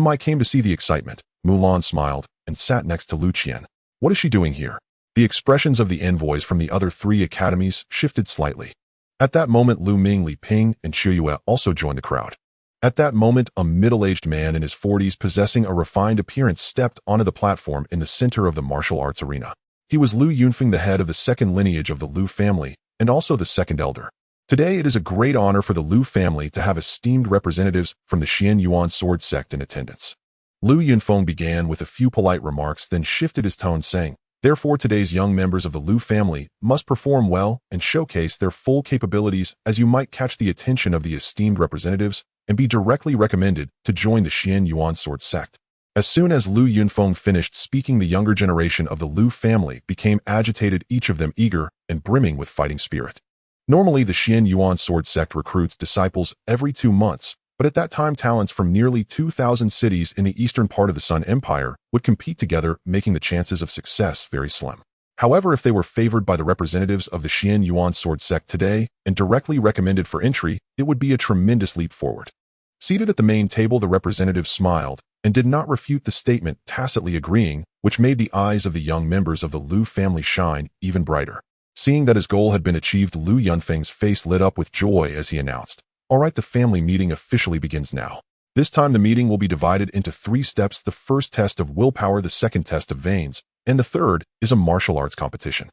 I came to see the excitement. Mu Lan smiled and sat next to Lu Qian. What is she doing here? The expressions of the envoys from the other three academies shifted slightly. At that moment, Lu Ming, Li Ping, and Xu Yue also joined the crowd. At that moment, a middle-aged man in his 40s possessing a refined appearance stepped onto the platform in the center of the martial arts arena. He was Lu Yunfeng, the head of the second lineage of the Lu family, and also the second elder. Today, it is a great honor for the Lu family to have esteemed representatives from the Xian Yuan sword sect in attendance. Lu Yunfeng began with a few polite remarks, then shifted his tone, saying, Therefore, today's young members of the Lu family must perform well and showcase their full capabilities, as you might catch the attention of the esteemed representatives and be directly recommended to join the Xian Yuan sword sect. As soon as Lu Yunfeng finished speaking, the younger generation of the Lu family became agitated, each of them eager and brimming with fighting spirit. Normally, the Xian Yuan sword sect recruits disciples every 2 months, but at that time, talents from nearly 2,000 cities in the eastern part of the Sun Empire would compete together, making the chances of success very slim. However, if they were favored by the representatives of the Xian Yuan sword sect today and directly recommended for entry, it would be a tremendous leap forward. Seated at the main table, the representative smiled and did not refute the statement, tacitly agreeing, which made the eyes of the young members of the Lu family shine even brighter. Seeing that his goal had been achieved, Lu Yunfeng's face lit up with joy as he announced, All right, the family meeting officially begins now. This time the meeting will be divided into 3 steps. The first test of willpower, the second test of veins, and the third is a martial arts competition.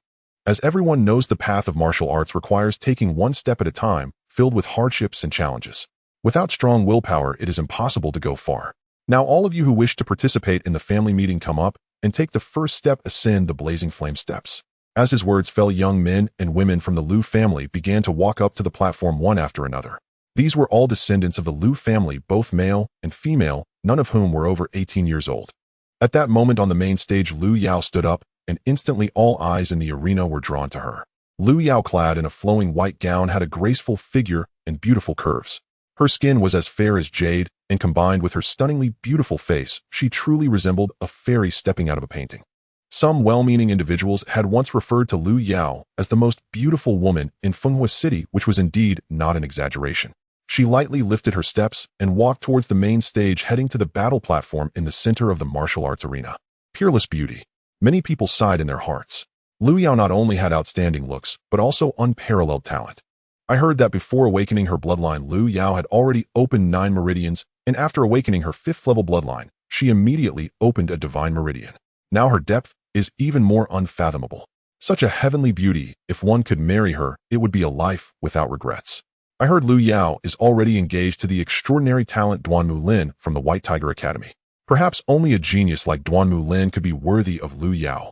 As everyone knows, the path of martial arts requires taking 1 step at a time, filled with hardships and challenges. Without strong willpower, it is impossible to go far. Now all of you who wish to participate in the family meeting, come up and take the first step, ascend the blazing flame steps. As his words fell, young men and women from the Lu family began to walk up to the platform one after another. These were all descendants of the Lu family, both male and female, none of whom were over 18 years old. At that moment on the main stage, Lu Yao stood up, and instantly all eyes in the arena were drawn to her. Lu Yao, clad in a flowing white gown, had a graceful figure and beautiful curves. Her skin was as fair as jade, and combined with her stunningly beautiful face, she truly resembled a fairy stepping out of a painting. Some well-meaning individuals had once referred to Lu Yao as the most beautiful woman in Fenghua City, which was indeed not an exaggeration. She lightly lifted her steps and walked towards the main stage, heading to the battle platform in the center of the martial arts arena. Peerless beauty. Many people sighed in their hearts. Lu Yao not only had outstanding looks, but also unparalleled talent. I heard that before awakening her bloodline, Lu Yao had already opened 9 meridians, and after awakening her 5th level bloodline, she immediately opened a divine meridian. Now her depth is even more unfathomable. Such a heavenly beauty, if one could marry her, it would be a life without regrets. I heard Lu Yao is already engaged to the extraordinary talent Duan Mulin from the White Tiger Academy. Perhaps only a genius like Duan Mulin could be worthy of Lu Yao.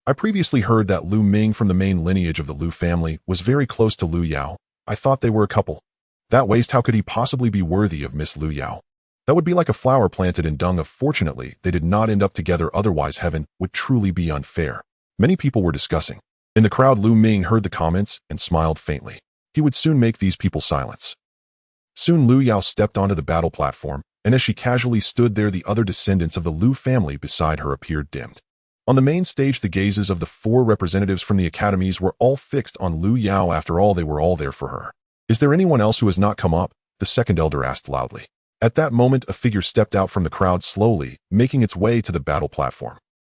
I previously heard that Lu Ming from the main lineage of the Lu family was very close to Lu Yao. I thought they were a couple. That waste, how could he possibly be worthy of Miss Lu Yao? That would be like a flower planted in dung. Fortunately, they did not end up together, otherwise heaven would truly be unfair. Many people were discussing. In the crowd, Lu Ming heard the comments and smiled faintly. He would soon make these people silence. Soon Lu Yao stepped onto the battle platform, and as she casually stood there, the other descendants of the Lu family beside her appeared dimmed. On the main stage, the gazes of the 4 representatives from the academies were all fixed on Lu Yao. After all, they were all there for her. Is there anyone else who has not come up? The second elder asked loudly. At that moment, a figure stepped out from the crowd slowly, making its way to the battle platform.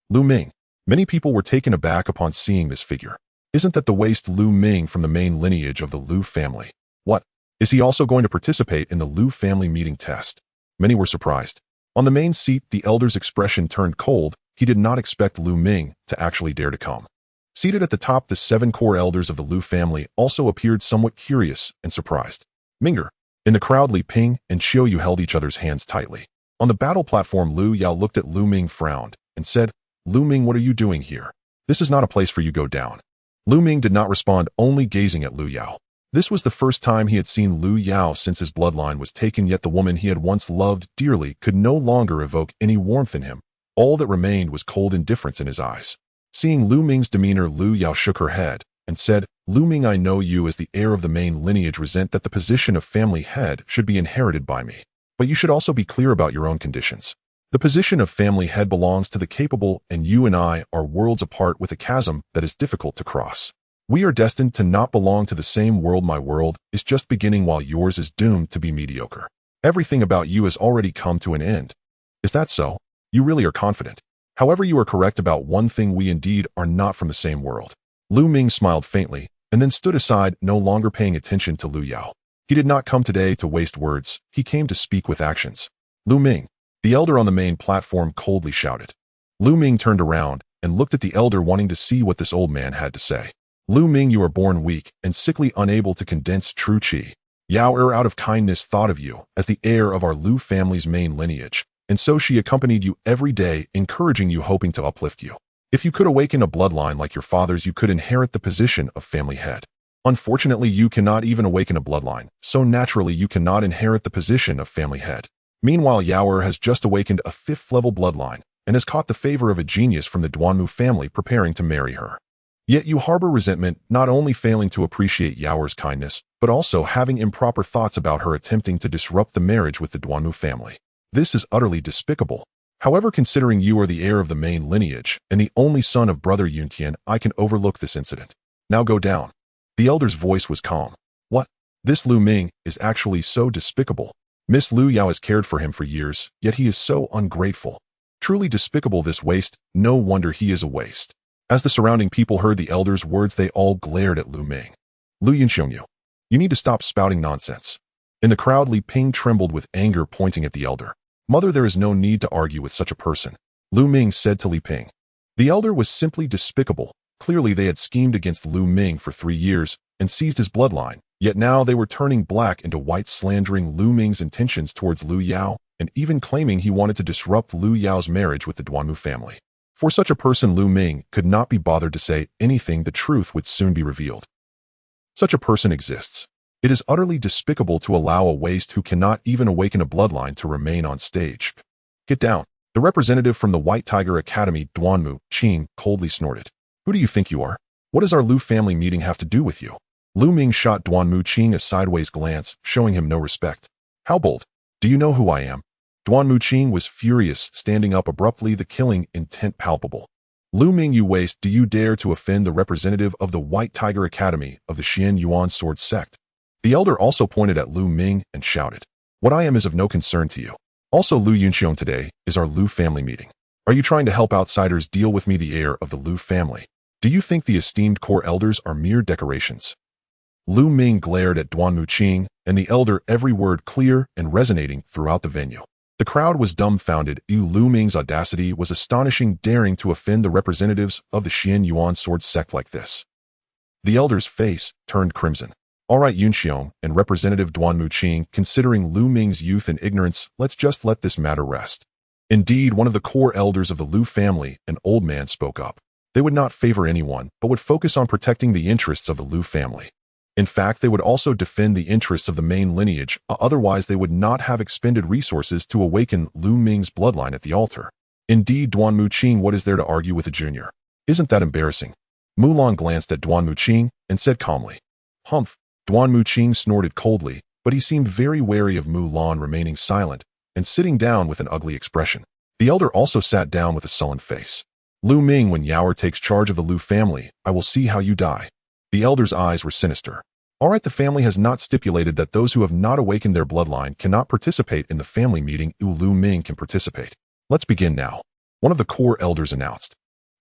Lu Ming. Many people were taken aback upon seeing this figure. Isn't that the waste Lu Ming from the main lineage of the Lu family? What? Is he also going to participate in the Lu family meeting test? Many were surprised. On the main seat, the elder's expression turned cold. he did not expect Lu Ming to actually dare to come. Seated at the top, the 7 core elders of the Lu family also appeared somewhat curious and surprised. Minger. In the crowd, Li Ping and Xiao Yu held each other's hands tightly. On the battle platform, Lu Yao looked at Lu Ming, frowned, and said, Lu Ming, what are you doing here? This is not a place for you, go down. Lu Ming did not respond, only gazing at Lu Yao. This was the first time he had seen Lu Yao since his bloodline was taken, yet the woman he had once loved dearly could no longer evoke any warmth in him. All that remained was cold indifference in his eyes. Seeing Lu Ming's demeanor, Lu Yao shook her head and said, Lu Ming, I know you as the heir of the main lineage resent that the position of family head should be inherited by me. But you should also be clear about your own conditions. The position of family head belongs to the capable, and you and I are worlds apart with a chasm that is difficult to cross. We are destined to not belong to the same world. My world is just beginning while yours is doomed to be mediocre. Everything about you has already come to an end. Is that so? You really are confident. However, you are correct about one thing, we indeed are not from the same world. Lu Ming smiled faintly, and then stood aside, no longer paying attention to Lu Yao. He did not come today to waste words, he came to speak with actions. Lu Ming. The elder on the main platform coldly shouted. Lu Ming turned around and looked at the elder, wanting to see what this old man had to say. Lu Ming, you are born weak and sickly, unable to condense true qi. Yao out of kindness thought of you as the heir of our Lu family's main lineage, and so she accompanied you every day, encouraging you, hoping to uplift you. If you could awaken a bloodline like your father's, you could inherit the position of family head. Unfortunately, you cannot even awaken a bloodline, so naturally you cannot inherit the position of family head. Meanwhile, Yao has just awakened a 5th-level bloodline and has caught the favor of a genius from the Duanmu family preparing to marry her. Yet you harbor resentment, not only failing to appreciate Yao's kindness, but also having improper thoughts about her attempting to disrupt the marriage with the Duanmu family. This is utterly despicable. However, considering you are the heir of the main lineage and the only son of brother Yuntian, I can overlook this incident. Now go down. The elder's voice was calm. What? This Lu Ming is actually so despicable. Miss Lu Yao has cared for him for years, yet he is so ungrateful. Truly despicable, this waste. No wonder he is a waste. As the surrounding people heard the elder's words, they all glared at Lu Ming. Lu Yunxiongyu, you need to stop spouting nonsense. In the crowd, Li Ping trembled with anger, pointing at the elder. Mother, there is no need to argue with such a person, Lu Ming said to Li Ping. The elder was simply despicable. Clearly they had schemed against Lu Ming for 3 years and seized his bloodline, yet now they were turning black into white, slandering Lu Ming's intentions towards Lu Yao and even claiming he wanted to disrupt Lu Yao's marriage with the Duanmu family. For such a person, Lu Ming could not be bothered to say anything. The truth would soon be revealed. Such a person exists. It is utterly despicable to allow a waste who cannot even awaken a bloodline to remain on stage. Get down. The representative from the White Tiger Academy, Duanmu, Qing, coldly snorted. Who do you think you are? What does our Lu family meeting have to do with you? Lu Ming shot Duanmu Qing a sideways glance, showing him no respect. How bold. Do you know who I am? Duanmu Qing was furious, standing up abruptly, the killing intent palpable. Lu Ming, you waste, do you dare to offend the representative of the White Tiger Academy of the Xian Yuan Sword Sect? The elder also pointed at Lu Ming and shouted, what I am is of no concern to you. Also, Lu Yunxiong, today is our Lu family meeting. Are you trying to help outsiders deal with me, the heir of the Lu family? Do you think the esteemed core elders are mere decorations? Lu Ming glared at Duanmu Qing and the elder, every word clear and resonating throughout the venue. The crowd was dumbfounded. Lu Ming's audacity was astonishing, daring to offend the representatives of the Xian Yuan Sword Sect like this. The elder's face turned crimson. All right, Yunxiong and Representative Duanmu Qing, considering Lu Ming's youth and ignorance, let's just let this matter rest. Indeed, one of the core elders of the Lu family, an old man, spoke up. They would not favor anyone, but would focus on protecting the interests of the Lu family. In fact, they would also defend the interests of the main lineage, otherwise they would not have expended resources to awaken Lu Ming's bloodline at the altar. Indeed, Duanmu Qing, what is there to argue with a junior? Isn't that embarrassing? Mulan glanced at Duanmu Qing and said calmly. Humph. Duanmu Qing snorted coldly, but he seemed very wary of Mulan remaining silent and sitting down with an ugly expression. The elder also sat down with a sullen face. Lu Ming, when Yao takes charge of the Lu family, I will see how you die. The elder's eyes were sinister. All right, the family has not stipulated that those who have not awakened their bloodline cannot participate in the family meeting. Lu Ming can participate. Let's begin now. One of the core elders announced.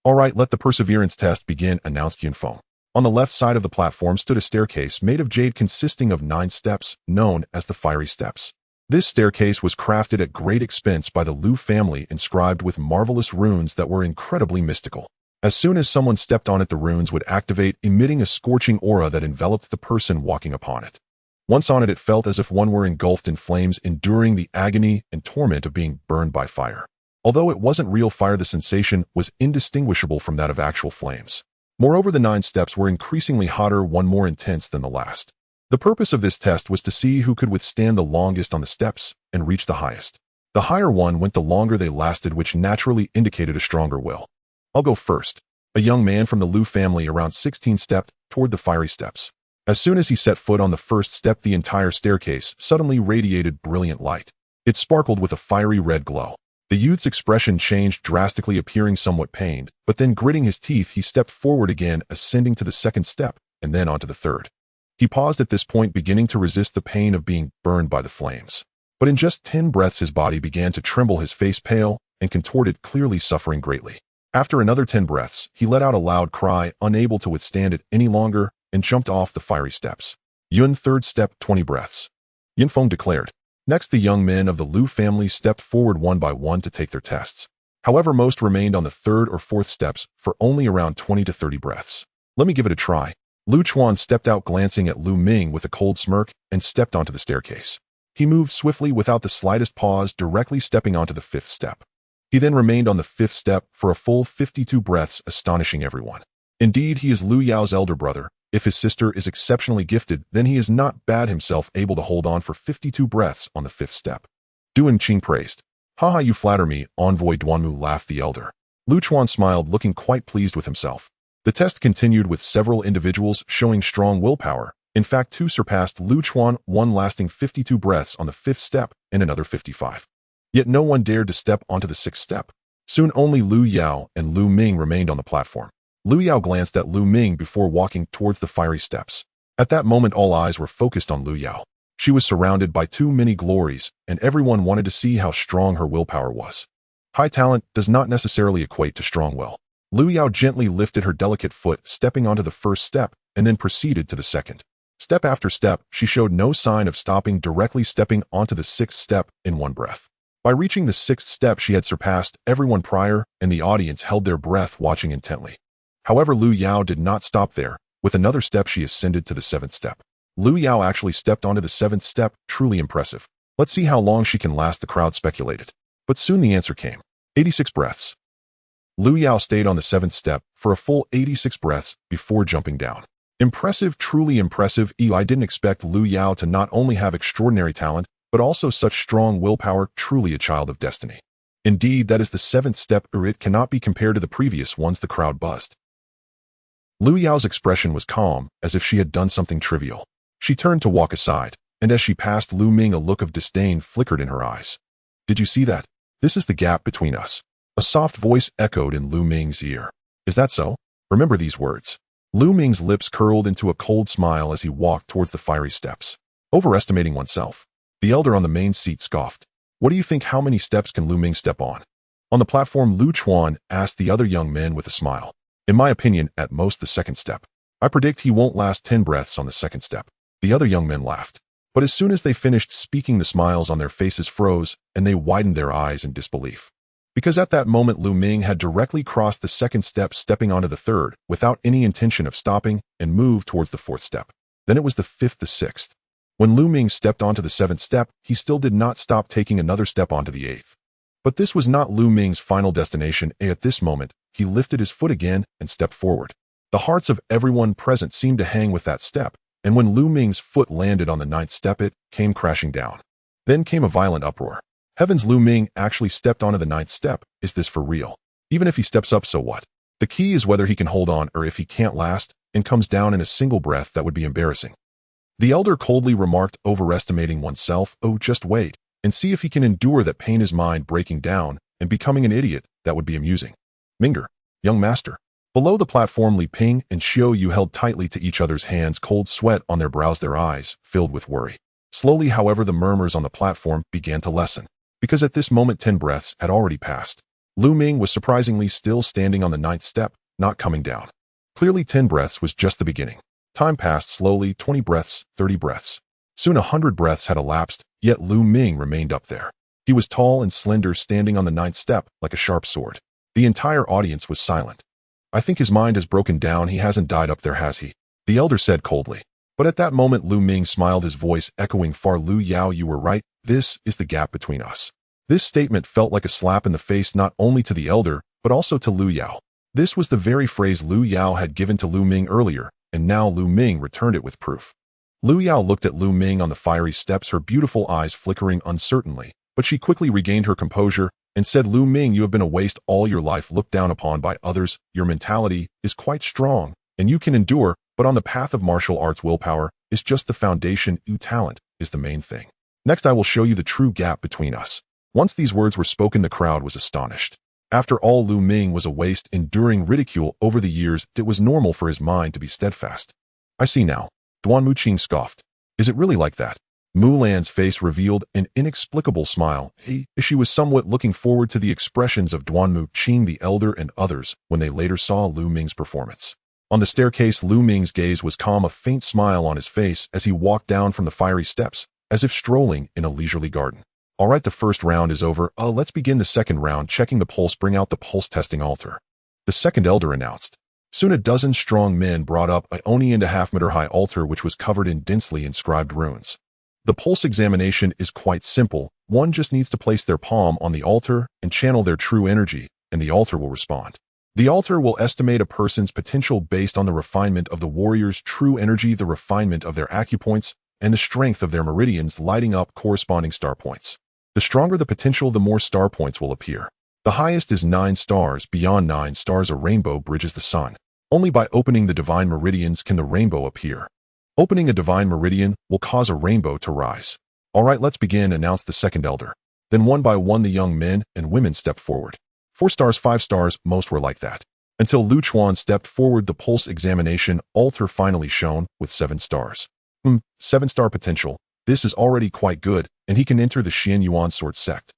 All right, let the perseverance test begin, announced Yunfeng. On the left side of the platform stood a staircase made of jade consisting of 9 steps, known as the Fiery Steps. This staircase was crafted at great expense by the Lu family, inscribed with marvelous runes that were incredibly mystical. As soon as someone stepped on it, the runes would activate, emitting a scorching aura that enveloped the person walking upon it. Once on it, it felt as if one were engulfed in flames, enduring the agony and torment of being burned by fire. Although it wasn't real fire, the sensation was indistinguishable from that of actual flames. Moreover, the 9 steps were increasingly hotter, one more intense than the last. The purpose of this test was to see who could withstand the longest on the steps and reach the highest. The higher one went, the longer they lasted, which naturally indicated a stronger will. I'll go first. A young man from the Lu family, around 16, stepped toward the fiery steps. As soon as he set foot on the first step, the entire staircase suddenly radiated brilliant light. It sparkled with a fiery red glow. The youth's expression changed drastically, appearing somewhat pained, but then gritting his teeth, he stepped forward again, ascending to the second step, and then onto the third. He paused at this point, beginning to resist the pain of being burned by the flames. But in just 10 breaths, his body began to tremble, his face pale and contorted, clearly suffering greatly. After another 10 breaths, he let out a loud cry, unable to withstand it any longer, and jumped off the fiery steps. Yun, third step, 20 breaths. Yunfeng declared. Next, the young men of the Lu family stepped forward one by one to take their tests. However, most remained on the third or fourth steps for only around 20 to 30 breaths. Let me give it a try. Lu Chuan stepped out, glancing at Lu Ming with a cold smirk, and stepped onto the staircase. He moved swiftly without the slightest pause, directly stepping onto the 5th step. He then remained on the 5th step for a full 52 breaths, astonishing everyone. Indeed, he is Lu Yao's elder brother. If his sister is exceptionally gifted, then he is not bad himself, able to hold on for 52 breaths on the 5th step. Duan Qing praised. Haha, you flatter me, Envoy Duanmu, laughed the elder. Lu Chuan smiled, looking quite pleased with himself. The test continued, with several individuals showing strong willpower. In fact, 2 surpassed Lu Chuan, one lasting 52 breaths on the 5th step and another 55. Yet no one dared to step onto the 6th step. Soon only Lu Yao and Lu Ming remained on the platform. Lu Yao glanced at Lu Ming before walking towards the fiery steps. At that moment, all eyes were focused on Lu Yao. She was surrounded by too many glories, and everyone wanted to see how strong her willpower was. High talent does not necessarily equate to strong will. Lu Yao gently lifted her delicate foot, stepping onto the 1st step, and then proceeded to the 2nd. Step after step, she showed no sign of stopping, directly stepping onto the 6th step in one breath. By reaching the 6th step, she had surpassed everyone prior, and the audience held their breath, watching intently. However, Lu Yao did not stop there. With another step, she ascended to the 7th step. Lu Yao actually stepped onto the 7th step, truly impressive. Let's see how long she can last, the crowd speculated. But soon the answer came. 86 breaths. Lu Yao stayed on the 7th step for a full 86 breaths before jumping down. Impressive, truly impressive. I didn't expect Lu Yao to not only have extraordinary talent, but also such strong willpower, truly a child of destiny. Indeed, that is the 7th step, or it cannot be compared to the previous ones, the crowd buzzed. Lu Yao's expression was calm, as if she had done something trivial. She turned to walk aside, and as she passed Lu Ming, a look of disdain flickered in her eyes. Did you see that? This is the gap between us. A soft voice echoed in Lu Ming's ear. Is that so? Remember these words. Lu Ming's lips curled into a cold smile as he walked towards the fiery steps. Overestimating oneself. The elder on the main seat scoffed. What do you think? How many steps can Lu Ming step on? On the platform, Lu Chuan asked the other young men with a smile. In my opinion, at most the 2nd step. I predict he won't last 10 breaths on the 2nd step. The other young men laughed. But as soon as they finished speaking, the smiles on their faces froze, and they widened their eyes in disbelief. Because at that moment, Lu Ming had directly crossed the 2nd step, stepping onto the 3rd, without any intention of stopping, and moved towards the 4th step. Then it was the 5th, the 6th. When Lu Ming stepped onto the 7th step, he still did not stop, taking another step onto the 8th. But this was not Lu Ming's final destination. At this moment, he lifted his foot again and stepped forward. The hearts of everyone present seemed to hang with that step, and when Lu Ming's foot landed on the 9th step, it came crashing down. Then came a violent uproar. Heavens, Lu Ming actually stepped onto the 9th step. Is this for real? Even if he steps up, so what? The key is whether he can hold on, or if he can't last and comes down in a single breath, that would be embarrassing. The elder coldly remarked, overestimating oneself. Oh, just wait and see if he can endure that pain, his mind breaking down and becoming an idiot. That would be amusing. Minger, young master. Below the platform, Li Ping and Xiao Yu held tightly to each other's hands, cold sweat on their brows, their eyes filled with worry. Slowly, however, the murmurs on the platform began to lessen, because at this moment 10 breaths had already passed. Lu Ming was surprisingly still standing on the 9th step, not coming down. Clearly 10 breaths was just the beginning. Time passed slowly, 20 breaths, 30 breaths. Soon 100 breaths had elapsed, Yet Lu Ming remained up there. He was tall and slender, standing on the ninth step like a sharp sword. The entire audience was silent. I think his mind has broken down. He hasn't died up there, has he? The elder said coldly. But at that moment Lu Ming smiled, his voice echoing far. Lu Yao, you were right. This is the gap between us. This statement felt like a slap in the face not only to the elder, but also to Lu Yao. This was the very phrase Lu Yao had given to Lu Ming earlier, and now Lu Ming returned it with proof. Lu Yao looked at Lu Ming on the fiery steps, her beautiful eyes flickering uncertainly, but she quickly regained her composure and said, Lu Ming, you have been a waste all your life, looked down upon by others. Your mentality is quite strong, and you can endure, but on the path of martial arts, willpower is just the foundation. Talent is the main thing. Next, I will show you the true gap between us. Once these words were spoken, the crowd was astonished. After all, Lu Ming was a waste, enduring ridicule over the years. It was normal for his mind to be steadfast. I see now. Duan Muqing scoffed. Is it really like that? Mulan's face revealed an inexplicable smile. She was somewhat looking forward to the expressions of Duan Muqing the elder and others when they later saw Lu Ming's performance. On the staircase, Lu Ming's gaze was calm, a faint smile on his face as he walked down from the fiery steps, as if strolling in a leisurely garden. All right, the first round is over. Let's begin the second round. Checking the pulse, bring out the pulse testing altar. The second elder announced. Soon a dozen strong men brought up a only and a half-meter high altar which was covered in densely inscribed runes. The pulse examination is quite simple. One just needs to place their palm on the altar and channel their true energy, and the altar will respond. The altar will estimate a person's potential based on the refinement of the warrior's true energy, the refinement of their acupoints, and the strength of their meridians, lighting up corresponding star points. The stronger the potential, the more star points will appear. The highest is 9 stars. Beyond 9 stars, a rainbow bridges the sun. Only by opening the divine meridians can the rainbow appear. Opening a divine meridian will cause a rainbow to rise. All right, let's begin, announced the second elder. Then one by one the young men and women stepped forward. 4 stars, 5 stars, most were like that. Until Lu Chuan stepped forward, the pulse examination altar finally shone with 7 stars. 7-star potential. This is already quite good, and he can enter the Xian Yuan sword sect.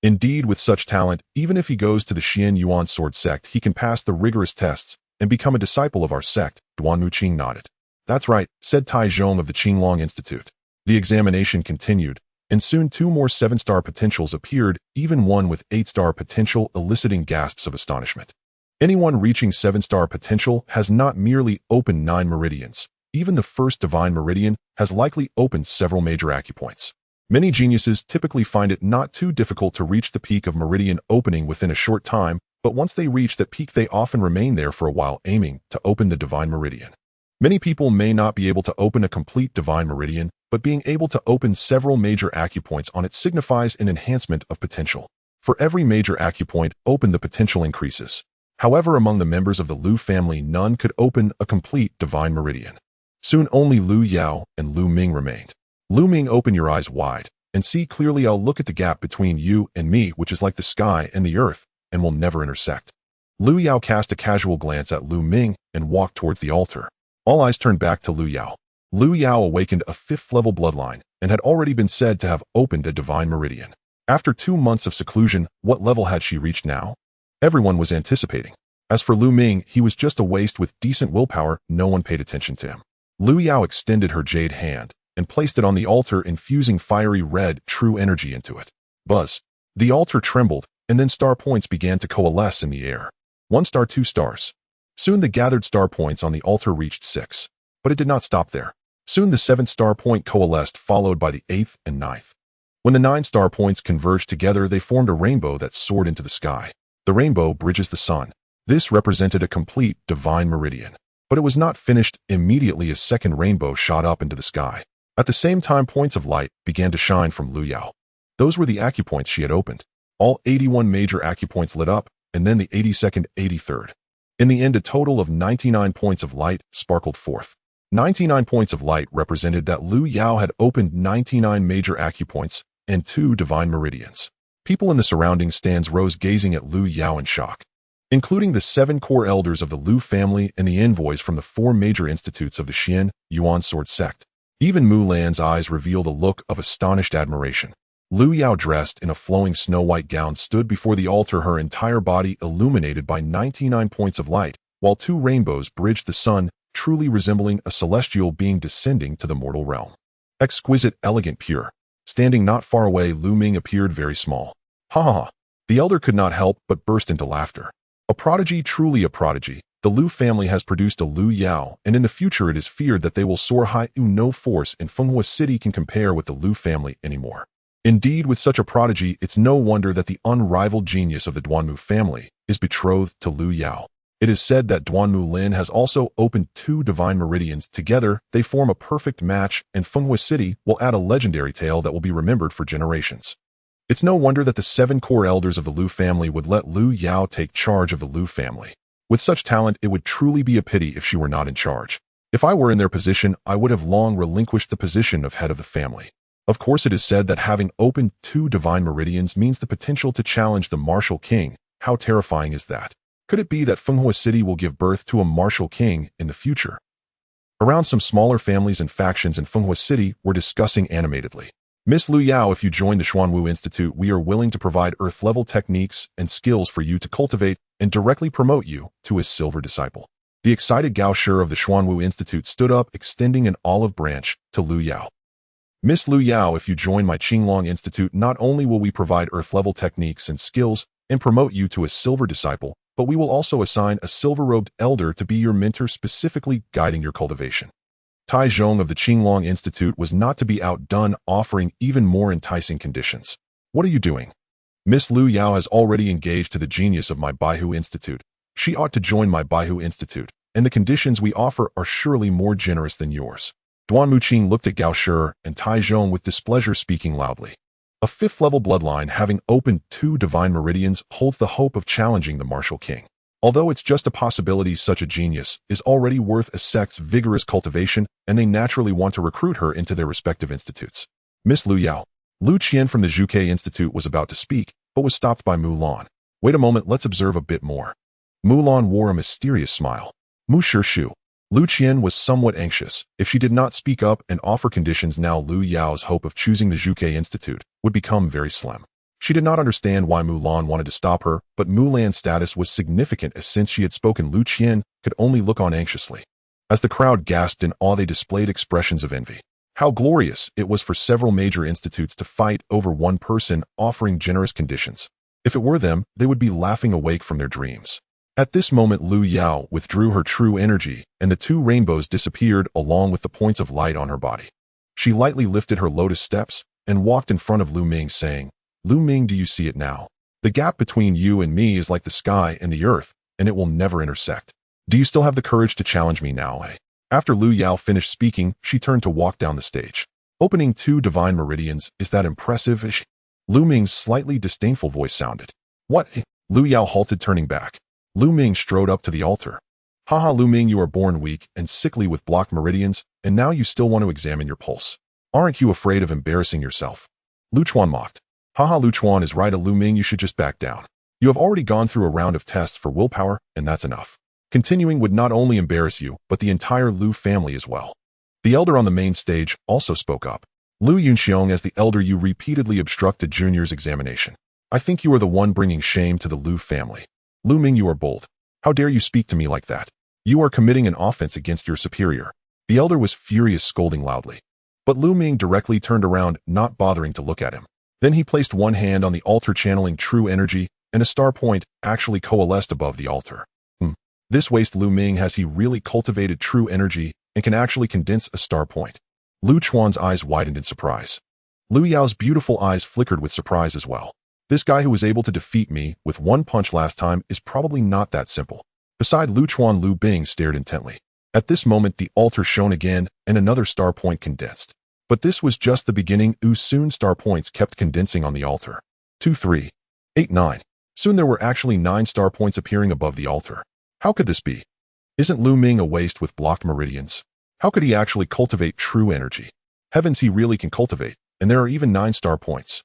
Indeed, with such talent, even if he goes to the Xian Yuan sword sect, he can pass the rigorous tests and become a disciple of our sect. Duan Muqing nodded. That's right, said Tai Zhong of the Qinglong Institute. The examination continued, and soon 2 more 7-star potentials appeared, even one with 8-star potential, eliciting gasps of astonishment. Anyone reaching 7-star potential has not merely opened 9 meridians. Even the first divine meridian has likely opened several major acupoints. Many geniuses typically find it not too difficult to reach the peak of meridian opening within a short time, but once they reach that peak, they often remain there for a while, aiming to open the divine meridian. Many people may not be able to open a complete divine meridian, but being able to open several major acupoints on it signifies an enhancement of potential. For every major acupoint open, the potential increases. However, among the members of the Lu family, none could open a complete divine meridian. Soon only Lu Yao and Lu Ming remained. Lu Ming, open your eyes wide and see clearly. I'll look at the gap between you and me, which is like the sky and the earth, and will never intersect. Lu Yao cast a casual glance at Lu Ming and walked towards the altar. All eyes turned back to Lu Yao. Lu Yao awakened a 5th-level bloodline and had already been said to have opened a divine meridian. After 2 months of seclusion, what level had she reached now? Everyone was anticipating. As for Lu Ming, he was just a waste with decent willpower. No one paid attention to him. Lu Yao extended her jade hand and placed it on the altar, infusing fiery red true energy into it. Buzz. The altar trembled, and then star points began to coalesce in the air. 1 star, 2 stars. Soon the gathered star points on the altar reached 6. But it did not stop there. Soon the 7th star point coalesced, followed by the 8th and 9th. When the 9 star points converged together, they formed a rainbow that soared into the sky. The rainbow bridges the sun. This represented a complete divine meridian. But it was not finished. Immediately a second rainbow shot up into the sky. At the same time, points of light began to shine from Lu Yao. Those were the acupoints she had opened. All 81 major acupoints lit up, and then the 82nd, 83rd. In the end, a total of 99 points of light sparkled forth. 99 points of light represented that Lu Yao had opened 99 major acupoints and 2 divine meridians. People in the surrounding stands rose, gazing at Lu Yao in shock, including the 7 core elders of the Lu family and the envoys from the 4 major institutes of the Xian Yuan sword sect. Even Mulan's eyes revealed a look of astonished admiration. Lu Yao, dressed in a flowing snow-white gown, stood before the altar, her entire body illuminated by 99 points of light, while 2 rainbows bridged the sun, truly resembling a celestial being descending to the mortal realm. Exquisite, elegant, pure. Standing not far away, Lu Ming appeared very small. Ha ha ha. The elder could not help but burst into laughter. A prodigy, truly a prodigy. The Lu family has produced a Lu Yao, and in the future it is feared that they will soar high. No force in Fenghua City can compare with the Lu family anymore. Indeed, with such a prodigy, it's no wonder that the unrivaled genius of the Duanmu family is betrothed to Lu Yao. It is said that Duanmu Lin has also opened 2 divine meridians. Together, they form a perfect match, and Fenghua City will add a legendary tale that will be remembered for generations. It's no wonder that the 7 core elders of the Lu family would let Lu Yao take charge of the Lu family. With such talent, it would truly be a pity if she were not in charge. If I were in their position, I would have long relinquished the position of head of the family. Of course, it is said that having opened 2 divine meridians means the potential to challenge the martial king. How terrifying is that? Could it be that Fenghua City will give birth to a martial king in the future? Around some smaller families and factions in Fenghua City were discussing animatedly. Miss Lu Yao, if you join the Xuanwu Institute, we are willing to provide earth-level techniques and skills for you to cultivate and directly promote you to a silver disciple. The excited Gao Shi of the Xuanwu Institute stood up, extending an olive branch to Lu Yao. Miss Lu Yao, if you join my Qinglong Institute, not only will we provide earth-level techniques and skills and promote you to a silver disciple, but we will also assign a silver-robed elder to be your mentor, specifically guiding your cultivation. Tai Zhong of the Qinglong Institute was not to be outdone, offering even more enticing conditions. What are you doing? Miss Lu Yao has already engaged to the genius of my Baihu Institute. She ought to join my Baihu Institute, and the conditions we offer are surely more generous than yours. Duan Muqing looked at Gao Shi and Tai Zhong with displeasure, speaking loudly. A 5th-level bloodline having opened 2 divine meridians holds the hope of challenging the martial king. Although it's just a possibility, such a genius is already worth a sect's vigorous cultivation, and they naturally want to recruit her into their respective institutes. Miss Lu Yao. Lu Qian from the Zhuke Institute was about to speak, but was stopped by Mulan. Wait a moment, let's observe a bit more. Mulan wore a mysterious smile. Mu Shu. Lu Qian was somewhat anxious. If she did not speak up and offer conditions now, Lu Yao's hope of choosing the Zhuke Institute would become very slim. She did not understand why Mulan wanted to stop her, but Mulan's status was significant, as since she had spoken, Lu Qian could only look on anxiously. As the crowd gasped in awe, they displayed expressions of envy. How glorious it was for several major institutes to fight over one person offering generous conditions. If it were them, they would be laughing awake from their dreams. At this moment, Lu Yao withdrew her true energy, and the 2 rainbows disappeared along with the points of light on her body. She lightly lifted her lotus steps and walked in front of Lu Ming, saying, Lu Ming, do you see it now? The gap between you and me is like the sky and the earth, and it will never intersect. Do you still have the courage to challenge me now, eh? After Lu Yao finished speaking, she turned to walk down the stage. Opening 2 divine meridians, is that impressive? Lu Ming's slightly disdainful voice sounded. What? Lu Yao halted, turning back. Lu Ming strode up to the altar. Haha, Lu Ming, you are born weak and sickly with blocked meridians, and now you still want to examine your pulse. Aren't you afraid of embarrassing yourself? Lu Chuan mocked. Haha, Lu Chuan is right, Lu Ming, you should just back down. You have already gone through a round of tests for willpower, and that's enough. Continuing would not only embarrass you, but the entire Lu family as well. The elder on the main stage also spoke up. Lu Yunxiong, as the elder, you repeatedly obstructed Junior's examination. I think you are the one bringing shame to the Lu family. Lu Ming, you are bold. How dare you speak to me like that? You are committing an offense against your superior. The elder was furious, scolding loudly. But Lu Ming directly turned around, not bothering to look at him. Then he placed one hand on the altar, channeling true energy, and a star point actually coalesced above the altar. This waste Lu Ming, has he really cultivated true energy and can actually condense a star point? Lu Chuan's eyes widened in surprise. Lu Yao's beautiful eyes flickered with surprise as well. This guy who was able to defeat me with one punch last time is probably not that simple. Beside Lu Chuan, Lu Bing stared intently. At this moment, the altar shone again, and another star point condensed. But this was just the beginning. Soon star points kept condensing on the altar. 2, 3, 8, 9. Soon there were actually 9 star points appearing above the altar. How could this be? Isn't Lu Ming a waste with blocked meridians? How could he actually cultivate true energy? Heavens, he really can cultivate, and there are even 9 star points.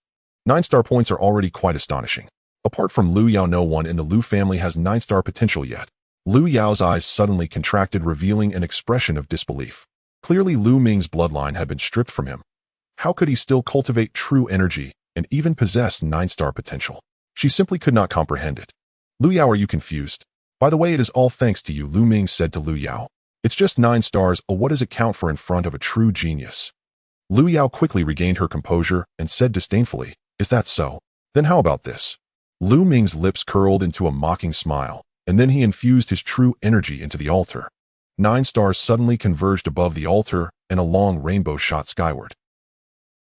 9 star points are already quite astonishing. Apart from Lu Yao, no one in the Lu family has 9 star potential yet. Lu Yao's eyes suddenly contracted, revealing an expression of disbelief. Clearly, Lu Ming's bloodline had been stripped from him. How could he still cultivate true energy and even possess 9 star potential? She simply could not comprehend it. Lu Yao, are you confused? By the way, it is all thanks to you, Lu Ming said to Lu Yao. It's just 9 stars, what does it count for in front of a true genius? Lu Yao quickly regained her composure and said disdainfully, "Is that so? Then how about this?" Lu Ming's lips curled into a mocking smile, and then he infused his true energy into the altar. 9 stars suddenly converged above the altar, and a long rainbow shot skyward.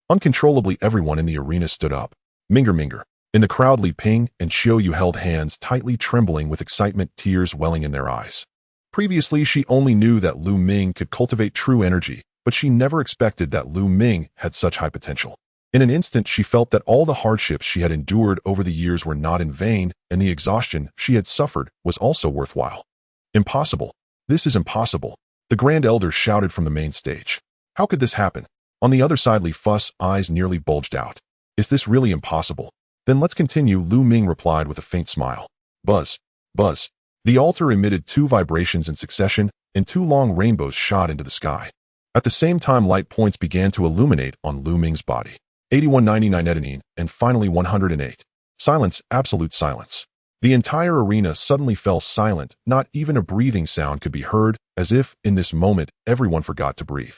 Uncontrollably, everyone in the arena stood up. Minger. In the crowd, Li Ping and Xiao Yu held hands tightly, trembling with excitement, tears welling in their eyes. Previously, she only knew that Lu Ming could cultivate true energy, but she never expected that Lu Ming had such high potential. In an instant, she felt that all the hardships she had endured over the years were not in vain, and the exhaustion she had suffered was also worthwhile. Impossible. This is impossible. The Grand Elder shouted from the main stage. How could this happen? On the other side, Li Fu's eyes nearly bulged out. Is this really impossible? Then let's continue, Lu Ming replied with a faint smile. Buzz. Buzz. The altar emitted 2 vibrations in succession, and 2 long rainbows shot into the sky. At the same time, light points began to illuminate on Lu Ming's body. 8199 Edenine, and finally 108. Silence, absolute silence. The entire arena suddenly fell silent, not even a breathing sound could be heard, as if, in this moment, everyone forgot to breathe.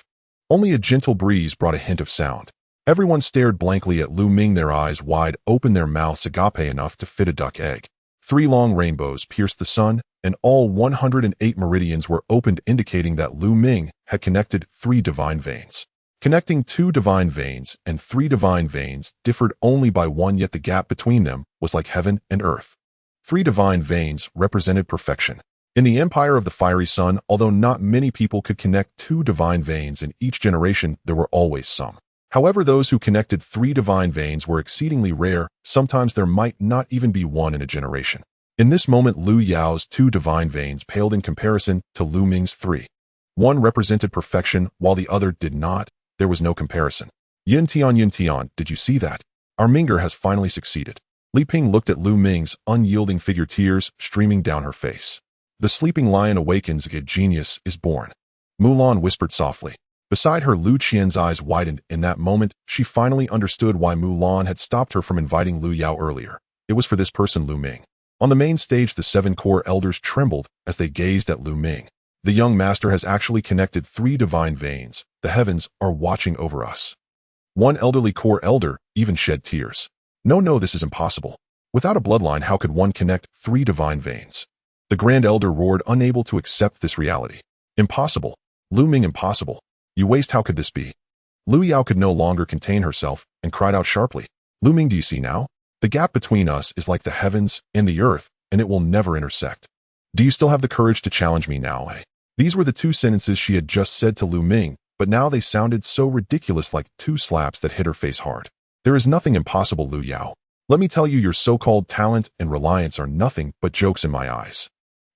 Only a gentle breeze brought a hint of sound. Everyone stared blankly at Lu Ming, their eyes wide open, their mouths agape enough to fit a duck egg. 3 long rainbows pierced the sun, and all 108 meridians were opened, indicating that Lu Ming had connected 3 divine veins. Connecting 2 divine veins and 3 divine veins differed only by 1, yet the gap between them was like heaven and earth. 3 divine veins represented perfection. In the empire of the fiery sun, although not many people could connect 2 divine veins in each generation, there were always some. However, those who connected 3 divine veins were exceedingly rare. Sometimes there might not even be 1 in a generation. In this moment, Lu Yao's 2 divine veins paled in comparison to Lu Ming's 3. One represented perfection, while the other did not. There was no comparison. Yin Tian, did you see that? Our Minger has finally succeeded. Li Ping looked at Lu Ming's unyielding figure, tears streaming down her face. The sleeping lion awakens, a genius is born. Mulan whispered softly. Beside her, Lu Qian's eyes widened. In that moment, she finally understood why Mulan had stopped her from inviting Lu Yao earlier. It was for this person, Lu Ming. On the main stage, the 7 core elders trembled as they gazed at Lu Ming. The young master has actually connected 3 divine veins. The heavens are watching over us. One elderly core elder even shed tears. No, this is impossible. Without a bloodline, how could one connect 3 divine veins? The Grand Elder roared, unable to accept this reality. Impossible. Lu Ming, impossible. You waste, how could this be? Lu Yao could no longer contain herself and cried out sharply. Lu Ming, do you see now? The gap between us is like the heavens and the earth, and it will never intersect. Do you still have the courage to challenge me now, eh? These were the 2 sentences she had just said to Lu Ming, but now they sounded so ridiculous, like 2 slaps that hit her face hard. There is nothing impossible, Lu Yao. Let me tell you, your so-called talent and reliance are nothing but jokes in my eyes.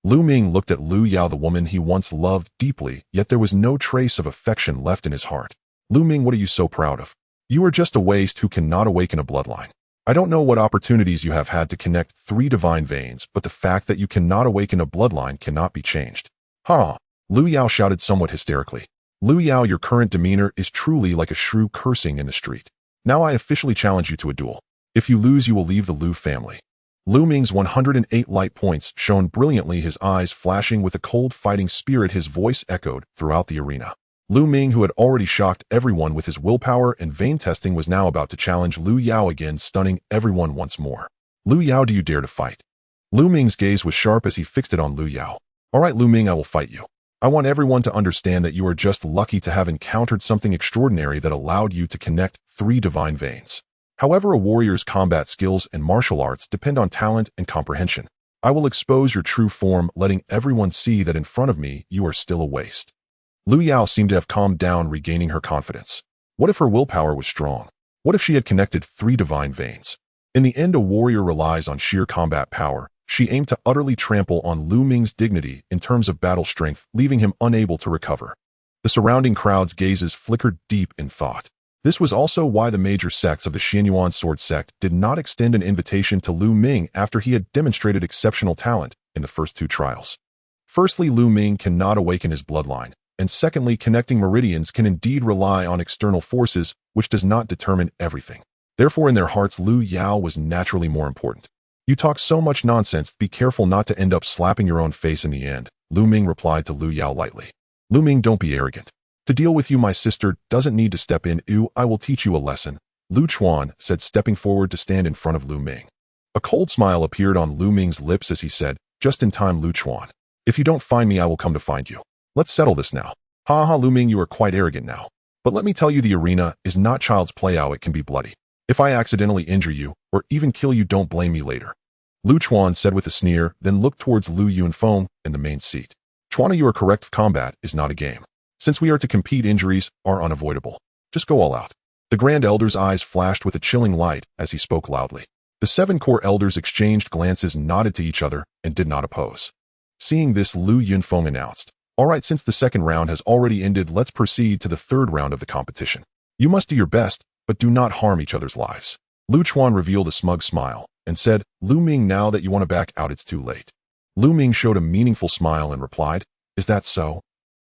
Lu Ming looked at Lu Yao, the woman he once loved deeply, yet there was no trace of affection left in his heart. Lu Ming, what are you so proud of? You are just a waste who cannot awaken a bloodline. I don't know what opportunities you have had to connect 3 divine veins, but the fact that you cannot awaken a bloodline cannot be changed. Ha! Lu Yao shouted somewhat hysterically. Lu Yao, your current demeanor is truly like a shrew cursing in the street. Now I officially challenge you to a duel. If you lose, you will leave the Lu family. Lu Ming's 108 light points shone brilliantly, his eyes flashing with a cold fighting spirit. His voice echoed throughout the arena. Lu Ming, who had already shocked everyone with his willpower and vein testing, was now about to challenge Lu Yao again, stunning everyone once more. Lu Yao, do you dare to fight? Lu Ming's gaze was sharp as he fixed it on Lu Yao. All right, Lu Ming, I will fight you. I want everyone to understand that you are just lucky to have encountered something extraordinary that allowed you to connect 3 divine veins. However, a warrior's combat skills and martial arts depend on talent and comprehension. I will expose your true form, letting everyone see that in front of me you are still a waste. Lu Yao seemed to have calmed down, regaining her confidence. What if her willpower was strong? What if she had connected 3 divine veins? In the end, a warrior relies on sheer combat power. She aimed to utterly trample on Lu Ming's dignity in terms of battle strength, leaving him unable to recover. The surrounding crowd's gazes flickered deep in thought. This was also why the major sects of the Xianyuan sword sect did not extend an invitation to Lu Ming after he had demonstrated exceptional talent in the first 2 trials. Firstly, Lu Ming cannot awaken his bloodline, and secondly, connecting meridians can indeed rely on external forces, which does not determine everything. Therefore, in their hearts, Lu Yao was naturally more important. You talk so much nonsense, be careful not to end up slapping your own face in the end, Lu Ming replied to Lu Yao lightly. Lu Ming, don't be arrogant. To deal with you, my sister doesn't need to step in. I will teach you a lesson, Lu Chuan said, stepping forward to stand in front of Lu Ming. A cold smile appeared on Lu Ming's lips as he said, just in time, Lu Chuan. If you don't find me, I will come to find you. Let's settle this now. Ha ha, Lu Ming, you are quite arrogant now. But let me tell you, the arena is not child's play. How it can be bloody. If I accidentally injure you, or even kill you, don't blame me later. Lu Chuan said with a sneer, then looked towards Lu Yunfeng in the main seat. Chuan, you are correct. Combat is not a game. Since we are to compete, injuries are unavoidable. Just go all out. The Grand Elder's eyes flashed with a chilling light as he spoke loudly. The 7 core elders exchanged glances, nodded to each other, and did not oppose. Seeing this, Lu Yunfeng announced, all right, since the second round has already ended, let's proceed to the third round of the competition. You must do your best, but do not harm each other's lives. Lu Chuan revealed a smug smile and said, Lu Ming, now that you want to back out, it's too late. Lu Ming showed a meaningful smile and replied, is that so?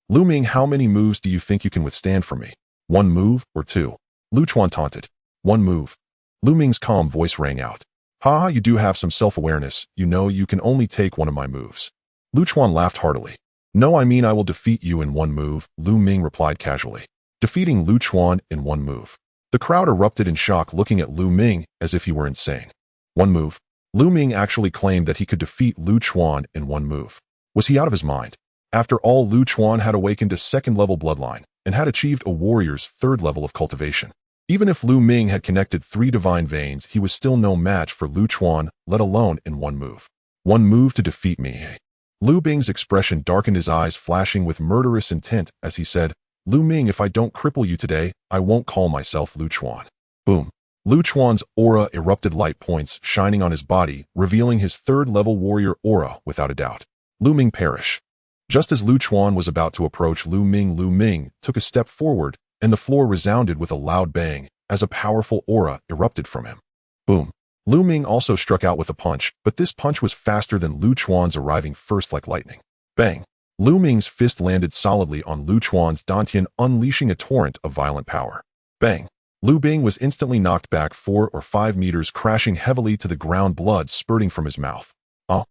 Lu Ming, how many moves do you think you can withstand from me? 1 move or 2? Lu Chuan taunted. 1 move. Lu Ming's calm voice rang out. Ha ha, you do have some self-awareness. You know you can only take 1 of my moves. Lu Chuan laughed heartily. No, I mean I will defeat you in 1 move, Lu Ming replied casually. Defeating Lu Chuan in 1 move. The crowd erupted in shock, looking at Lu Ming as if he were insane. 1 move. Lu Ming actually claimed that he could defeat Lu Chuan in 1 move. Was he out of his mind? After all, Lu Chuan had awakened a 2nd-level bloodline and had achieved a warrior's 3rd level of cultivation. Even if Lu Ming had connected 3 divine veins, he was still no match for Lu Chuan, let alone in 1 move. 1 move to defeat me. Lu Ming's expression darkened, his eyes flashing with murderous intent as he said, Lu Ming, if I don't cripple you today, I won't call myself Lu Chuan. Boom. Lu Chuan's aura erupted, light points shining on his body, revealing his 3rd-level warrior aura without a doubt. Lu Ming perish. Just as Lu Chuan was about to approach Lu Ming took a step forward, and the floor resounded with a loud bang as a powerful aura erupted from him. Boom. Lu Ming also struck out with a punch, but this punch was faster than Lu Chuan's, arriving first like lightning. Bang. Lu Ming's fist landed solidly on Lu Chuan's dantian, unleashing a torrent of violent power. Bang. Lu Ming was instantly knocked back 4 or 5 meters, crashing heavily to the ground, blood spurting from his mouth. Oh,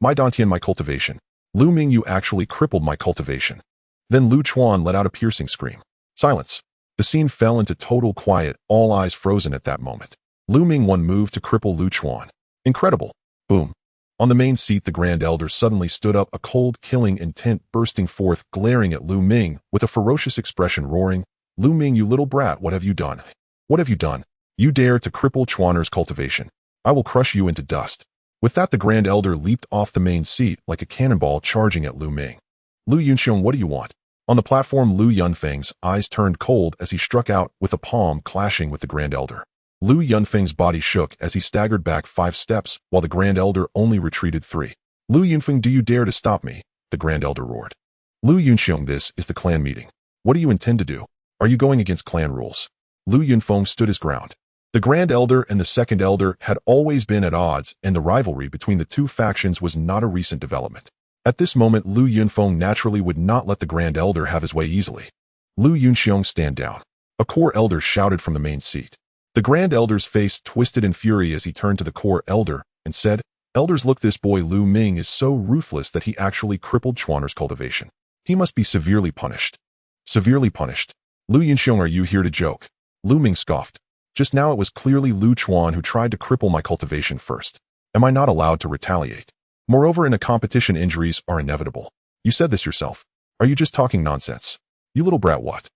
my dantian, my cultivation. Lu Ming, you actually crippled my cultivation. Then Lu Chuan let out a piercing scream. Silence. The scene fell into total quiet, all eyes frozen at that moment. Lu Ming 1 move to cripple Lu Chuan. Incredible. Boom. On the main seat, the Grand Elder suddenly stood up, a cold, killing intent bursting forth, glaring at Lu Ming with a ferocious expression, roaring, Lu Ming, you little brat, what have you done? What have you done? You dare to cripple Chuaner's cultivation. I will crush you into dust. With that, the Grand Elder leaped off the main seat like a cannonball, charging at Lu Ming. Lu Yunxiong, what do you want? On the platform, Lu Yunfeng's eyes turned cold as he struck out, with a palm clashing with the Grand Elder. Lu Yunfeng's body shook as he staggered back 5 steps, while the Grand Elder only retreated 3. Lu Yunfeng, do you dare to stop me? The Grand Elder roared. Lu Yunxiong, this is the clan meeting. What do you intend to do? Are you going against clan rules? Lu Yunfeng stood his ground. The Grand Elder and the 2nd Elder had always been at odds, and the rivalry between the 2 factions was not a recent development. At this moment, Lu Yunfeng naturally would not let the Grand Elder have his way easily. Lu Yunxiong, stand down. A core elder shouted from the main seat. The Grand Elder's face twisted in fury as he turned to the core elder and said, Elders, look, this boy Lu Ming is so ruthless that he actually crippled Chuaner's cultivation. He must be severely punished. Severely punished. Lu Yunxiong, are you here to joke? Lu Ming scoffed. Just now it was clearly Lu Chuan who tried to cripple my cultivation first. Am I not allowed to retaliate? Moreover, in a competition, injuries are inevitable. You said this yourself. Are you just talking nonsense? You little brat, what?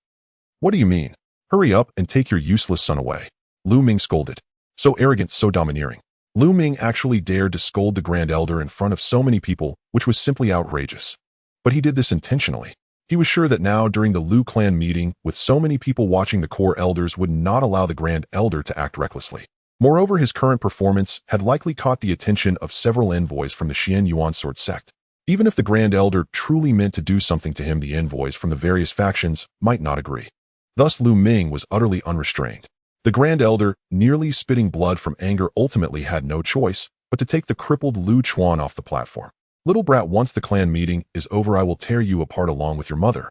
What do you mean? Hurry up and take your useless son away. Lu Ming scolded. So arrogant, so domineering. Lu Ming actually dared to scold the Grand Elder in front of so many people, which was simply outrageous. But he did this intentionally. He was sure that now, during the Lu clan meeting, with so many people watching, the core elders would not allow the Grand Elder to act recklessly. Moreover, his current performance had likely caught the attention of several envoys from the Xian Yuan sword sect. Even if the Grand Elder truly meant to do something to him, the envoys from the various factions might not agree. Thus, Lu Ming was utterly unrestrained. The Grand Elder, nearly spitting blood from anger, ultimately had no choice but to take the crippled Lu Chuan off the platform. Little brat, once the clan meeting is over, I will tear you apart along with your mother.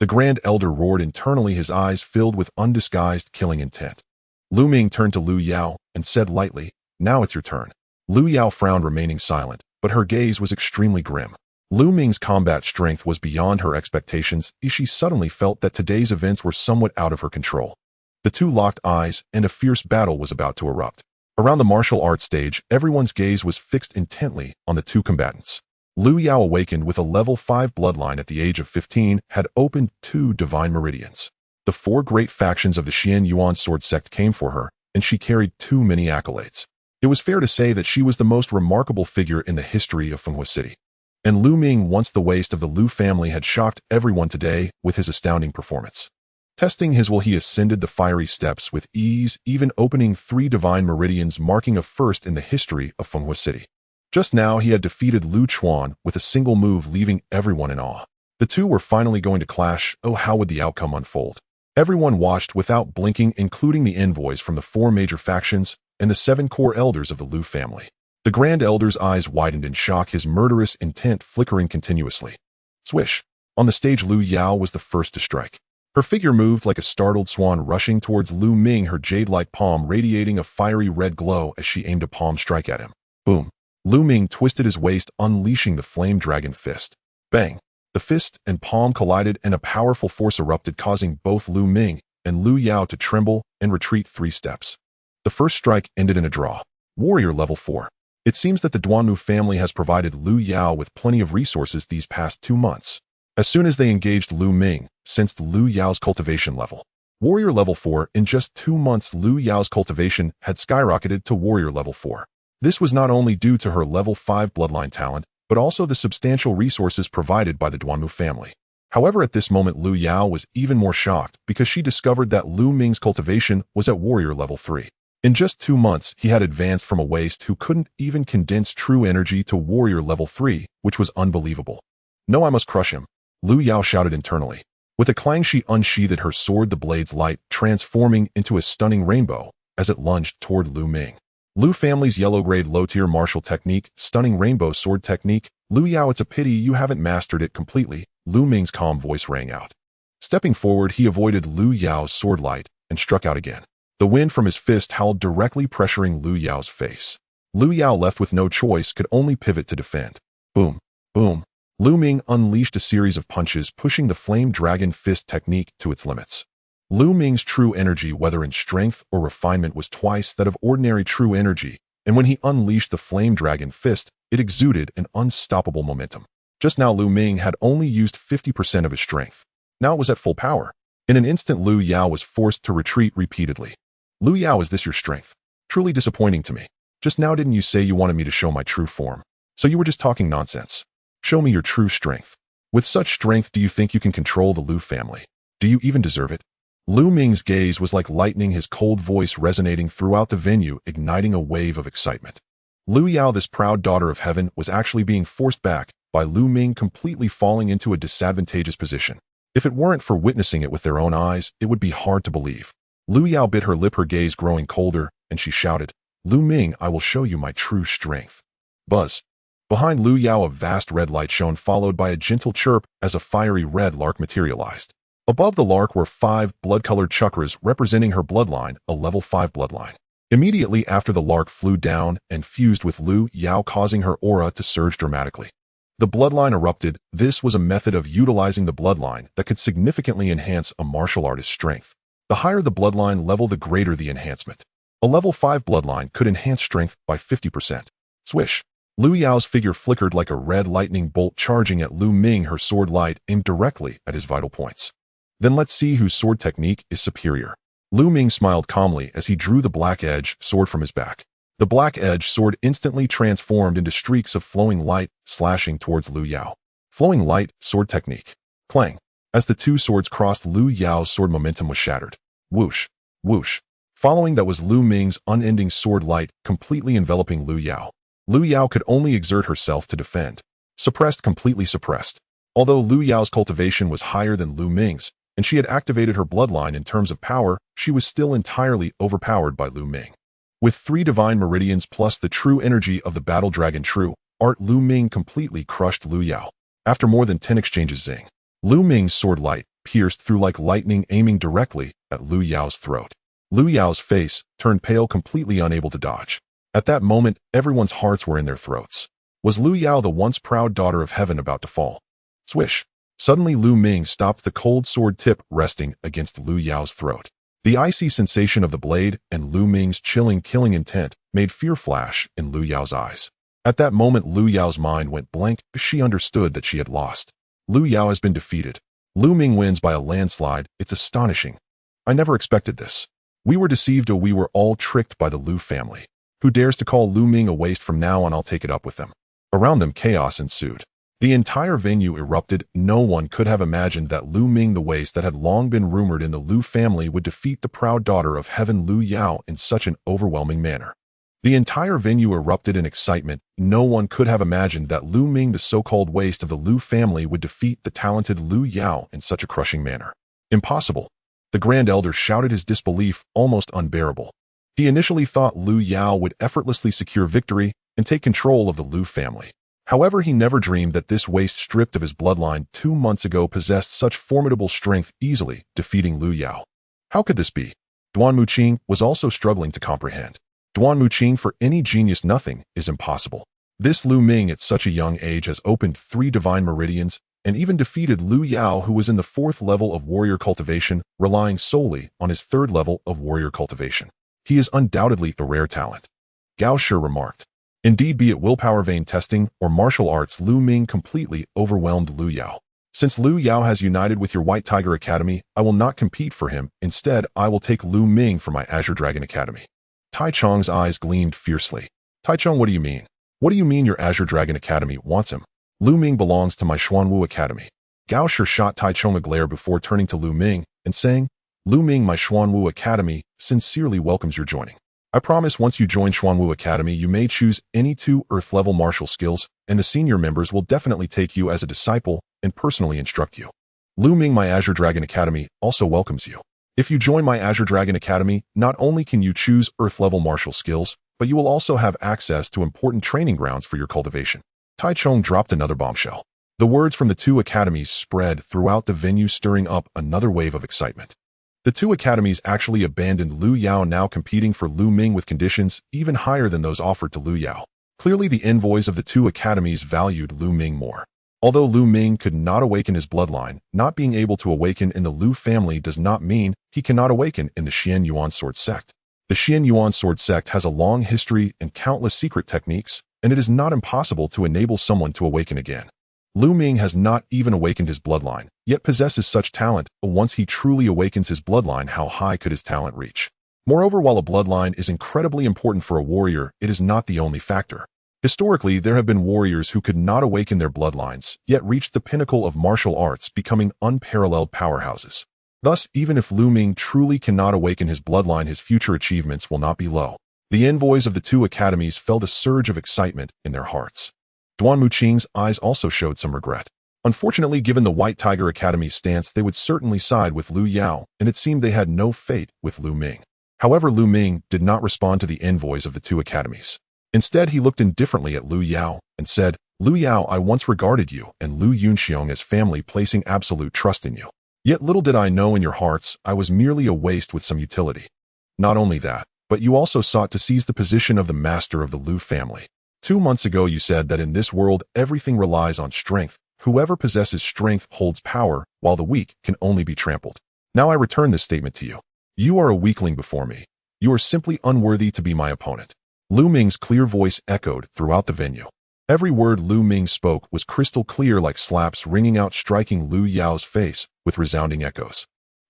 The Grand Elder roared internally, his eyes filled with undisguised killing intent. Lu Ming turned to Lu Yao and said lightly, now it's your turn. Lu Yao frowned, remaining silent, but her gaze was extremely grim. Lu Ming's combat strength was beyond her expectations as she suddenly felt that today's events were somewhat out of her control. The two locked eyes, and a fierce battle was about to erupt. Around the martial arts stage, everyone's gaze was fixed intently on the two combatants. Lu Yao, awakened with a level 5 bloodline at the age of 15, had opened 2 divine meridians. The 4 great factions of the Xian Yuan sword sect came for her, and she carried too many accolades. It was fair to say that she was the most remarkable figure in the history of Fenghua City. And Lu Ming, once the waste of the Lu family, had shocked everyone today with his astounding performance. Testing his will, he ascended the fiery steps with ease, even opening 3 divine meridians, marking a first in the history of Fenghua City. Just now, he had defeated Lu Chuan with a single move, leaving everyone in awe. The two were finally going to clash. Oh, how would the outcome unfold? Everyone watched without blinking, including the envoys from the 4 major factions and the 7 core elders of the Lu family. The Grand Elder's eyes widened in shock, his murderous intent flickering continuously. Swish! On the stage, Lu Yao was the first to strike. Her figure moved like a startled swan, rushing towards Lu Ming, her jade-like palm radiating a fiery red glow as she aimed a palm strike at him. Boom! Lu Ming twisted his waist, unleashing the flame dragon fist. Bang! The fist and palm collided, and a powerful force erupted, causing both Lu Ming and Lu Yao to tremble and retreat 3 steps. The first strike ended in a draw. Warrior level 4. It seems that the Duanmu family has provided Lu Yao with plenty of resources these past 2 months. As soon as they engaged Lu Ming, sensed Lu Yao's cultivation level. Warrior level 4. In just 2 months, Lu Yao's cultivation had skyrocketed to warrior level 4. This was not only due to her level 5 bloodline talent, but also the substantial resources provided by the Duanmu family. However, at this moment, Lu Yao was even more shocked because she discovered that Lu Ming's cultivation was at warrior level 3. In just 2 months, he had advanced from a waste who couldn't even condense true energy to warrior level 3, which was unbelievable. No, I must crush him, Lu Yao shouted internally. With a clang, she unsheathed her sword, the blade's light transforming into a stunning rainbow as it lunged toward Lu Ming. Lu family's yellow-grade low-tier martial technique, stunning rainbow sword technique. Lu Yao, it's a pity you haven't mastered it completely, Lu Ming's calm voice rang out. Stepping forward, he avoided Lu Yao's sword light and struck out again. The wind from his fist howled, directly pressuring Lu Yao's face. Lu Yao, left with no choice, could only pivot to defend. Boom! Boom! Lu Ming unleashed a series of punches, pushing the flame dragon fist technique to its limits. Lu Ming's true energy, whether in strength or refinement, was twice that of ordinary true energy, and when he unleashed the flame dragon fist, it exuded an unstoppable momentum. Just now, Lu Ming had only used 50% of his strength. Now it was at full power. In an instant, Lu Yao was forced to retreat repeatedly. Lu Yao, is this your strength? Truly disappointing to me. Just now, didn't you say you wanted me to show my true form? So you were just talking nonsense. Show me your true strength. With such strength, do you think you can control the Lu family? Do you even deserve it? Lu Ming's gaze was like lightning, his cold voice resonating throughout the venue, igniting a wave of excitement. Lu Yao, this proud daughter of heaven, was actually being forced back by Lu Ming, completely falling into a disadvantageous position. If it weren't for witnessing it with their own eyes, it would be hard to believe. Lu Yao bit her lip, her gaze growing colder, and she shouted, Lu Ming, I will show you my true strength. Buzz. Behind Lu Yao, a vast red light shone, followed by a gentle chirp as a fiery red lark materialized. Above the lark were 5 blood-colored chakras representing her bloodline, a level 5 bloodline. Immediately after, the lark flew down and fused with Lu Yao, causing her aura to surge dramatically. The bloodline erupted. This was a method of utilizing the bloodline that could significantly enhance a martial artist's strength. The higher the bloodline level, the greater the enhancement. A level 5 bloodline could enhance strength by 50%. Swish! Lu Yao's figure flickered like a red lightning bolt, charging at Lu Ming, her sword light aimed directly at his vital points. Then let's see whose sword technique is superior. Lu Ming smiled calmly as he drew the black edge sword from his back. The black edge sword instantly transformed into streaks of flowing light, slashing towards Lu Yao. Flowing light sword technique. Clang! As the two swords crossed, Lu Yao's sword momentum was shattered. Whoosh! Whoosh! Following that was Lu Ming's unending sword light, completely enveloping Lu Yao. Lu Yao could only exert herself to defend. Suppressed, completely suppressed. Although Lu Yao's cultivation was higher than Lu Ming's, and she had activated her bloodline in terms of power, she was still entirely overpowered by Lu Ming. With 3 divine meridians plus the true energy of the battle dragon true art, Lu Ming completely crushed Lu Yao. After more than 10 exchanges, zing! Lu Ming's sword light pierced through like lightning, aiming directly at Lu Yao's throat. Lu Yao's face turned pale, completely unable to dodge. At that moment, everyone's hearts were in their throats. Was Lu Yao, the once proud daughter of heaven, about to fall? Swish! Suddenly Lu Ming stopped, the cold sword tip resting against Lu Yao's throat. The icy sensation of the blade and Lu Ming's chilling, killing intent made fear flash in Lu Yao's eyes. At that moment, Lu Yao's mind went blank. She understood that she had lost. Lu Yao has been defeated. Lu Ming wins by a landslide. It's astonishing. I never expected this. We were deceived, or we were all tricked by the Lu family. Who dares to call Lu Ming a waste? From now on, I'll take it up with them. Around them, chaos ensued. The entire venue erupted. No one could have imagined that Lu Ming, the waste that had long been rumored in the Lu family, would defeat the proud daughter of heaven Lu Yao in such an overwhelming manner. The entire venue erupted in excitement. No one could have imagined that Lu Ming, the so-called waste of the Lu family, would defeat the talented Lu Yao in such a crushing manner. Impossible. The Grand Elder shouted, his disbelief almost unbearable. He initially thought Lu Yao would effortlessly secure victory and take control of the Lu family. However, he never dreamed that this waste, stripped of his bloodline 2 months ago, possessed such formidable strength, easily defeating Lu Yao. How could this be? Duan Muqing was also struggling to comprehend. Duan Muqing, for any genius, nothing is impossible. This Lu Ming at such a young age has opened 3 divine meridians and even defeated Lu Yao, who was in the 4th level of warrior cultivation, relying solely on his 3rd level of warrior cultivation. He is undoubtedly a rare talent. Gao Shi remarked. Indeed, be it willpower, vein testing, or martial arts, Lu Ming completely overwhelmed Lu Yao. Since Lu Yao has united with your White Tiger Academy, I will not compete for him. Instead, I will take Lu Ming for my Azure Dragon Academy. Tai Chong's eyes gleamed fiercely. Tai Chong, what do you mean? What do you mean your Azure Dragon Academy wants him? Lu Ming belongs to my Xuanwu Academy. Gao Shi shot Tai Chong a glare before turning to Lu Ming and saying, Lu Ming, my Xuanwu Academy sincerely welcomes your joining. I promise once you join Xuanwu Academy, you may choose any 2 Earth-level martial skills, and the senior members will definitely take you as a disciple and personally instruct you. Lu Ming, my Azure Dragon Academy also welcomes you. If you join my Azure Dragon Academy, not only can you choose Earth-level martial skills, but you will also have access to important training grounds for your cultivation. Tai Chong dropped another bombshell. The words from the 2 academies spread throughout the venue, stirring up another wave of excitement. The 2 academies actually abandoned Lu Yao, now competing for Lu Ming with conditions even higher than those offered to Lu Yao. Clearly, the envoys of the 2 academies valued Lu Ming more. Although Lu Ming could not awaken his bloodline, not being able to awaken in the Lu family does not mean he cannot awaken in the Xian Yuan Sword Sect. The Xian Yuan Sword Sect has a long history and countless secret techniques, and it is not impossible to enable someone to awaken again. Lu Ming has not even awakened his bloodline, yet possesses such talent. Once he truly awakens his bloodline, how high could his talent reach? Moreover, while a bloodline is incredibly important for a warrior, it is not the only factor. Historically, there have been warriors who could not awaken their bloodlines, yet reached the pinnacle of martial arts, becoming unparalleled powerhouses. Thus, even if Lu Ming truly cannot awaken his bloodline, his future achievements will not be low. The envoys of the 2 academies felt a surge of excitement in their hearts. Duan Muqing's eyes also showed some regret. Unfortunately, given the White Tiger Academy's stance, they would certainly side with Lu Yao, and it seemed they had no fate with Lu Ming. However, Lu Ming did not respond to the envoys of the 2 academies. Instead, he looked indifferently at Lu Yao and said, Lu Yao, I once regarded you and Lu Yunxiong as family, placing absolute trust in you. Yet little did I know in your hearts I was merely a waste with some utility. Not only that, but you also sought to seize the position of the master of the Lu family. 2 months ago you said that in this world everything relies on strength. Whoever possesses strength holds power, while the weak can only be trampled. Now I return this statement to you. You are a weakling before me. You are simply unworthy to be my opponent. Lu Ming's clear voice echoed throughout the venue. Every word Lu Ming spoke was crystal clear, like slaps ringing out, striking Lu Yao's face with resounding echoes.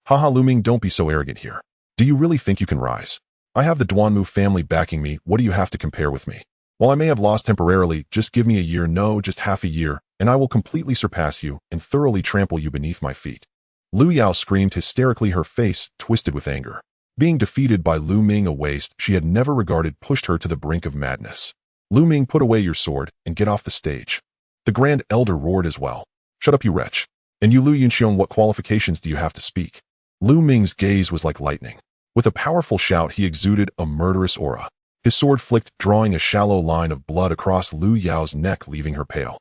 Haha, Lu Ming, don't be so arrogant here. Do you really think you can rise? I have the Duanmu family backing me. What do you have to compare with me? While I may have lost temporarily, just give me a year, no, just half a year, and I will completely surpass you and thoroughly trample you beneath my feet. Lu Yao screamed hysterically, her face twisted with anger. Being defeated by Lu Ming, a waste she had never regarded, pushed her to the brink of madness. Lu Ming, put away your sword and get off the stage. The Grand Elder roared as well. Shut up, you wretch. And you, Lu Yunxiong, what qualifications do you have to speak? Lu Ming's gaze was like lightning. With a powerful shout, he exuded a murderous aura. His sword flicked, drawing a shallow line of blood across Lu Yao's neck, leaving her pale.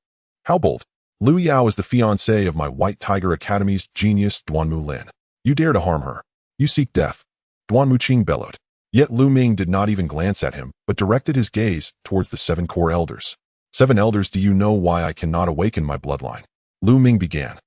How bold! Lu Yao is the fiancé of my White Tiger Academy's genius, Duanmu Lin. You dare to harm her. You seek death. Duan Muqing bellowed. Yet Lu Ming did not even glance at him, but directed his gaze towards the 7 core elders. Seven elders, do you know why I cannot awaken my bloodline? Lu Ming began.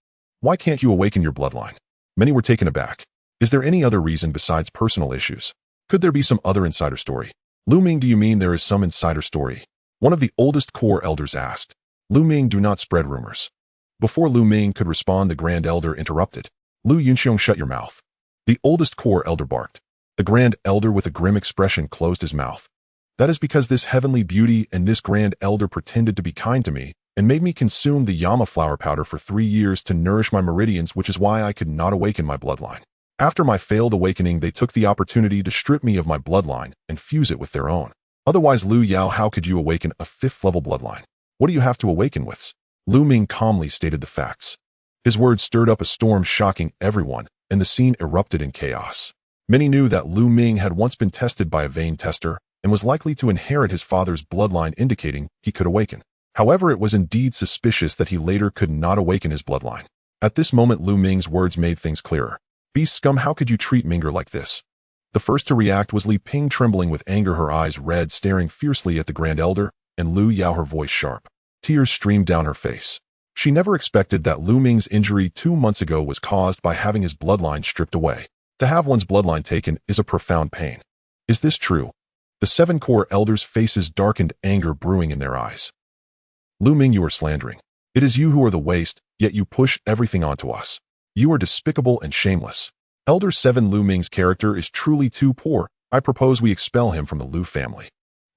Why can't you awaken your bloodline? Many were taken aback. Is there any other reason besides personal issues? Could there be some other insider story? Lu Ming, do you mean there is some insider story? One of the oldest core elders asked. Lu Ming, do not spread rumors. Before Lu Ming could respond, the Grand Elder interrupted. Lu Yunxiong, shut your mouth. The oldest core elder barked. The Grand Elder with a grim expression closed his mouth. That is because this heavenly beauty and this Grand Elder pretended to be kind to me and made me consume the Yama flower powder for 3 years to nourish my meridians, which is why I could not awaken my bloodline. After my failed awakening, they took the opportunity to strip me of my bloodline and fuse it with their own. Otherwise, Lu Yao, how could you awaken a 5th level bloodline? What do you have to awaken with? Lu Ming calmly stated the facts. His words stirred up a storm, shocking everyone, and the scene erupted in chaos. Many knew that Lu Ming had once been tested by a vain tester and was likely to inherit his father's bloodline, indicating he could awaken. However, it was indeed suspicious that he later could not awaken his bloodline. At this moment, Lu Ming's words made things clearer. Beast scum, how could you treat Minger like this? The first to react was Li Ping, trembling with anger, her eyes red, staring fiercely at the Grand Elder, and Lu Yao, her voice sharp. Tears streamed down her face. She never expected that Lu Ming's injury 2 months ago was caused by having his bloodline stripped away. To have one's bloodline taken is a profound pain. Is this true? The 7 core elders' faces darkened, anger brewing in their eyes. Lu Ming, you are slandering. It is you who are the waste, yet you push everything onto us. You are despicable and shameless. Elder 7, Lu Ming's character is truly too poor. I propose we expel him from the Lu family.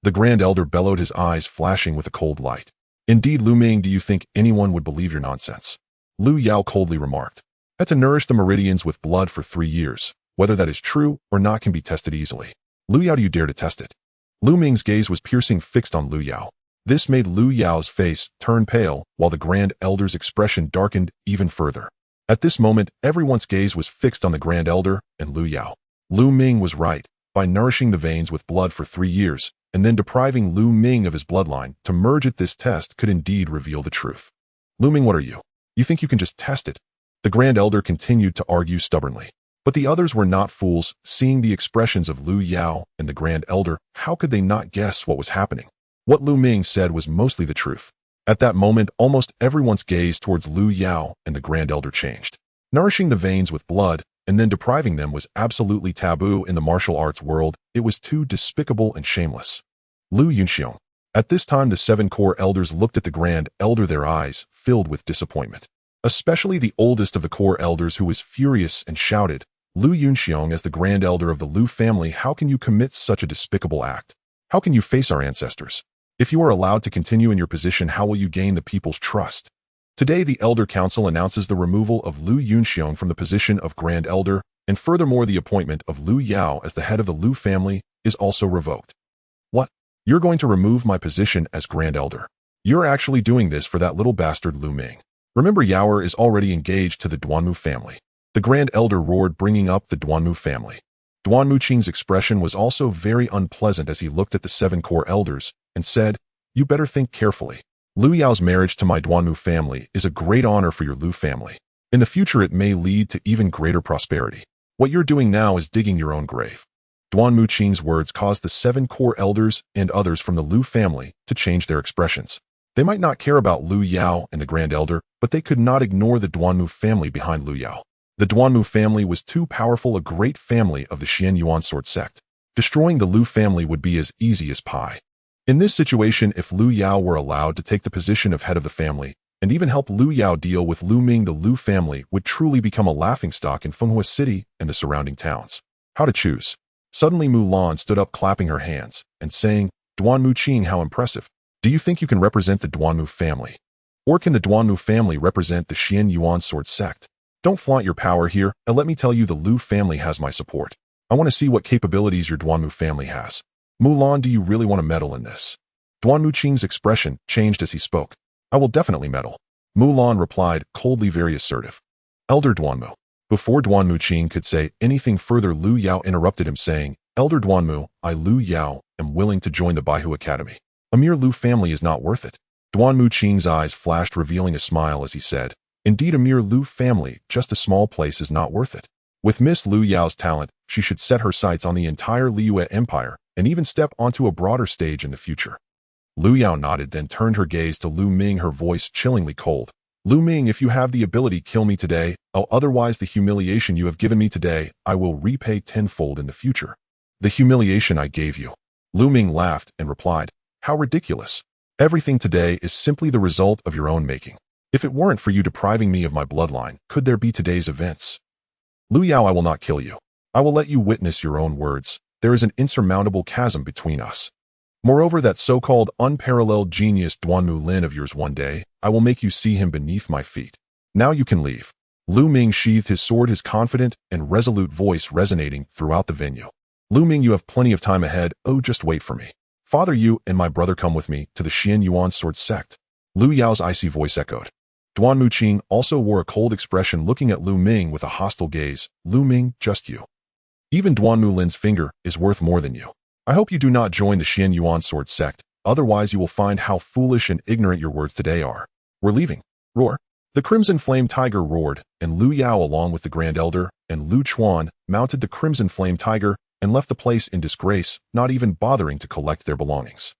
The Grand Elder bellowed, his eyes flashing with a cold light. Indeed, Lu Ming, do you think anyone would believe your nonsense? Lu Yao coldly remarked. Had to nourish the meridians with blood for 3 years. Whether that is true or not can be tested easily. Lu Yao, do you dare to test it? Lu Ming's gaze was piercing, fixed on Lu Yao. This made Lu Yao's face turn pale, while the Grand Elder's expression darkened even further. At this moment, everyone's gaze was fixed on the Grand Elder and Lu Yao. Lu Ming was right. By nourishing the veins with blood for 3 years, and then depriving Lu Ming of his bloodline, to merge it, this test could indeed reveal the truth. Lu Ming, what are you? You think you can just test it? The Grand Elder continued to argue stubbornly. But the others were not fools. Seeing the expressions of Lu Yao and the Grand Elder, how could they not guess what was happening? What Lu Ming said was mostly the truth. At that moment, almost everyone's gaze towards Lu Yao and the Grand Elder changed. Nourishing the veins with blood and then depriving them was absolutely taboo in the martial arts world. It was too despicable and shameless. Lu Yunxiong. At this time, the 7 core elders looked at the Grand Elder, their eyes filled with disappointment. Especially the oldest of the core elders, who was furious and shouted, Lu Yunxiong, as the Grand Elder of the Lu family, how can you commit such a despicable act? How can you face our ancestors? If you are allowed to continue in your position, how will you gain the people's trust? Today, the Elder Council announces the removal of Lu Yunxiong from the position of Grand Elder, and furthermore, the appointment of Lu Yao as the head of the Lu family is also revoked. What? You're going to remove my position as Grand Elder? You're actually doing this for that little bastard Lu Ming. Remember, Yaoer is already engaged to the Duanmu family. The Grand Elder roared, bringing up the Duanmu family. Duanmu Qing's expression was also very unpleasant as he looked at the 7 core elders and said, you better think carefully. Lu Yao's marriage to my Duanmu family is a great honor for your Lu family. In the future, it may lead to even greater prosperity. What you're doing now is digging your own grave. Duanmu Qing's words caused the 7 core elders and others from the Lu family to change their expressions. They might not care about Lu Yao and the Grand Elder, but they could not ignore the Duanmu family behind Lu Yao. The Duanmu family was too powerful, a great family of the Xian Yuan sword sect. Destroying the Lu family would be as easy as pie. In this situation, if Lu Yao were allowed to take the position of head of the family, and even help Lu Yao deal with Lu Ming, the Lu family would truly become a laughingstock in Fenghua City and the surrounding towns. How to choose? Suddenly, Mulan stood up, clapping her hands and saying, Duanmu Qing, how impressive. Do you think you can represent the Duanmu family? Or can the Duanmu family represent the Xian Yuan sword sect? Don't flaunt your power here, and let me tell you, the Lu family has my support. I want to see what capabilities your Duanmu family has. Mulan, do you really want to meddle in this? Duanmu Qing's expression changed as he spoke. I will definitely meddle. Mulan replied, coldly, very assertive. Elder Duanmu. Before Duanmu Qing could say anything further, Lu Yao interrupted him, saying, Elder Duanmu, I, Lu Yao, am willing to join the Baihu Academy. A mere Lu family is not worth it. Duanmu Qing's eyes flashed, revealing a smile as he said, Indeed, a mere Lu family, just a small place, is not worth it. With Miss Lu Yao's talent, she should set her sights on the entire Liyue Empire and even step onto a broader stage in the future. Lu Yao nodded, then turned her gaze to Lu Ming, her voice chillingly cold. Lu Ming, if you have the ability, kill me today, otherwise the humiliation you have given me today, I will repay tenfold in the future. The humiliation I gave you. Lu Ming laughed and replied, how ridiculous. Everything today is simply the result of your own making. If it weren't for you depriving me of my bloodline, could there be today's events? Lu Yao, I will not kill you. I will let you witness your own words. There is an insurmountable chasm between us. Moreover, that so-called unparalleled genius Duanmu Lin of yours, one day, I will make you see him beneath my feet. Now you can leave. Lu Ming sheathed his sword, his confident and resolute voice resonating throughout the venue. Lu Ming, you have plenty of time ahead. Oh, just wait for me. Father, you and my brother come with me to the Xian Yuan sword sect. Lu Yao's icy voice echoed. Duanmu Qing also wore a cold expression, looking at Lu Ming with a hostile gaze. Lu Ming, just you. Even Duanmu Lin's finger is worth more than you. I hope you do not join the Xian Yuan sword sect, otherwise you will find how foolish and ignorant your words today are. We're leaving. Roar. The Crimson Flame Tiger roared, and Lu Yao, along with the Grand Elder and Lu Chuan, mounted the Crimson Flame Tiger and left the place in disgrace, not even bothering to collect their belongings.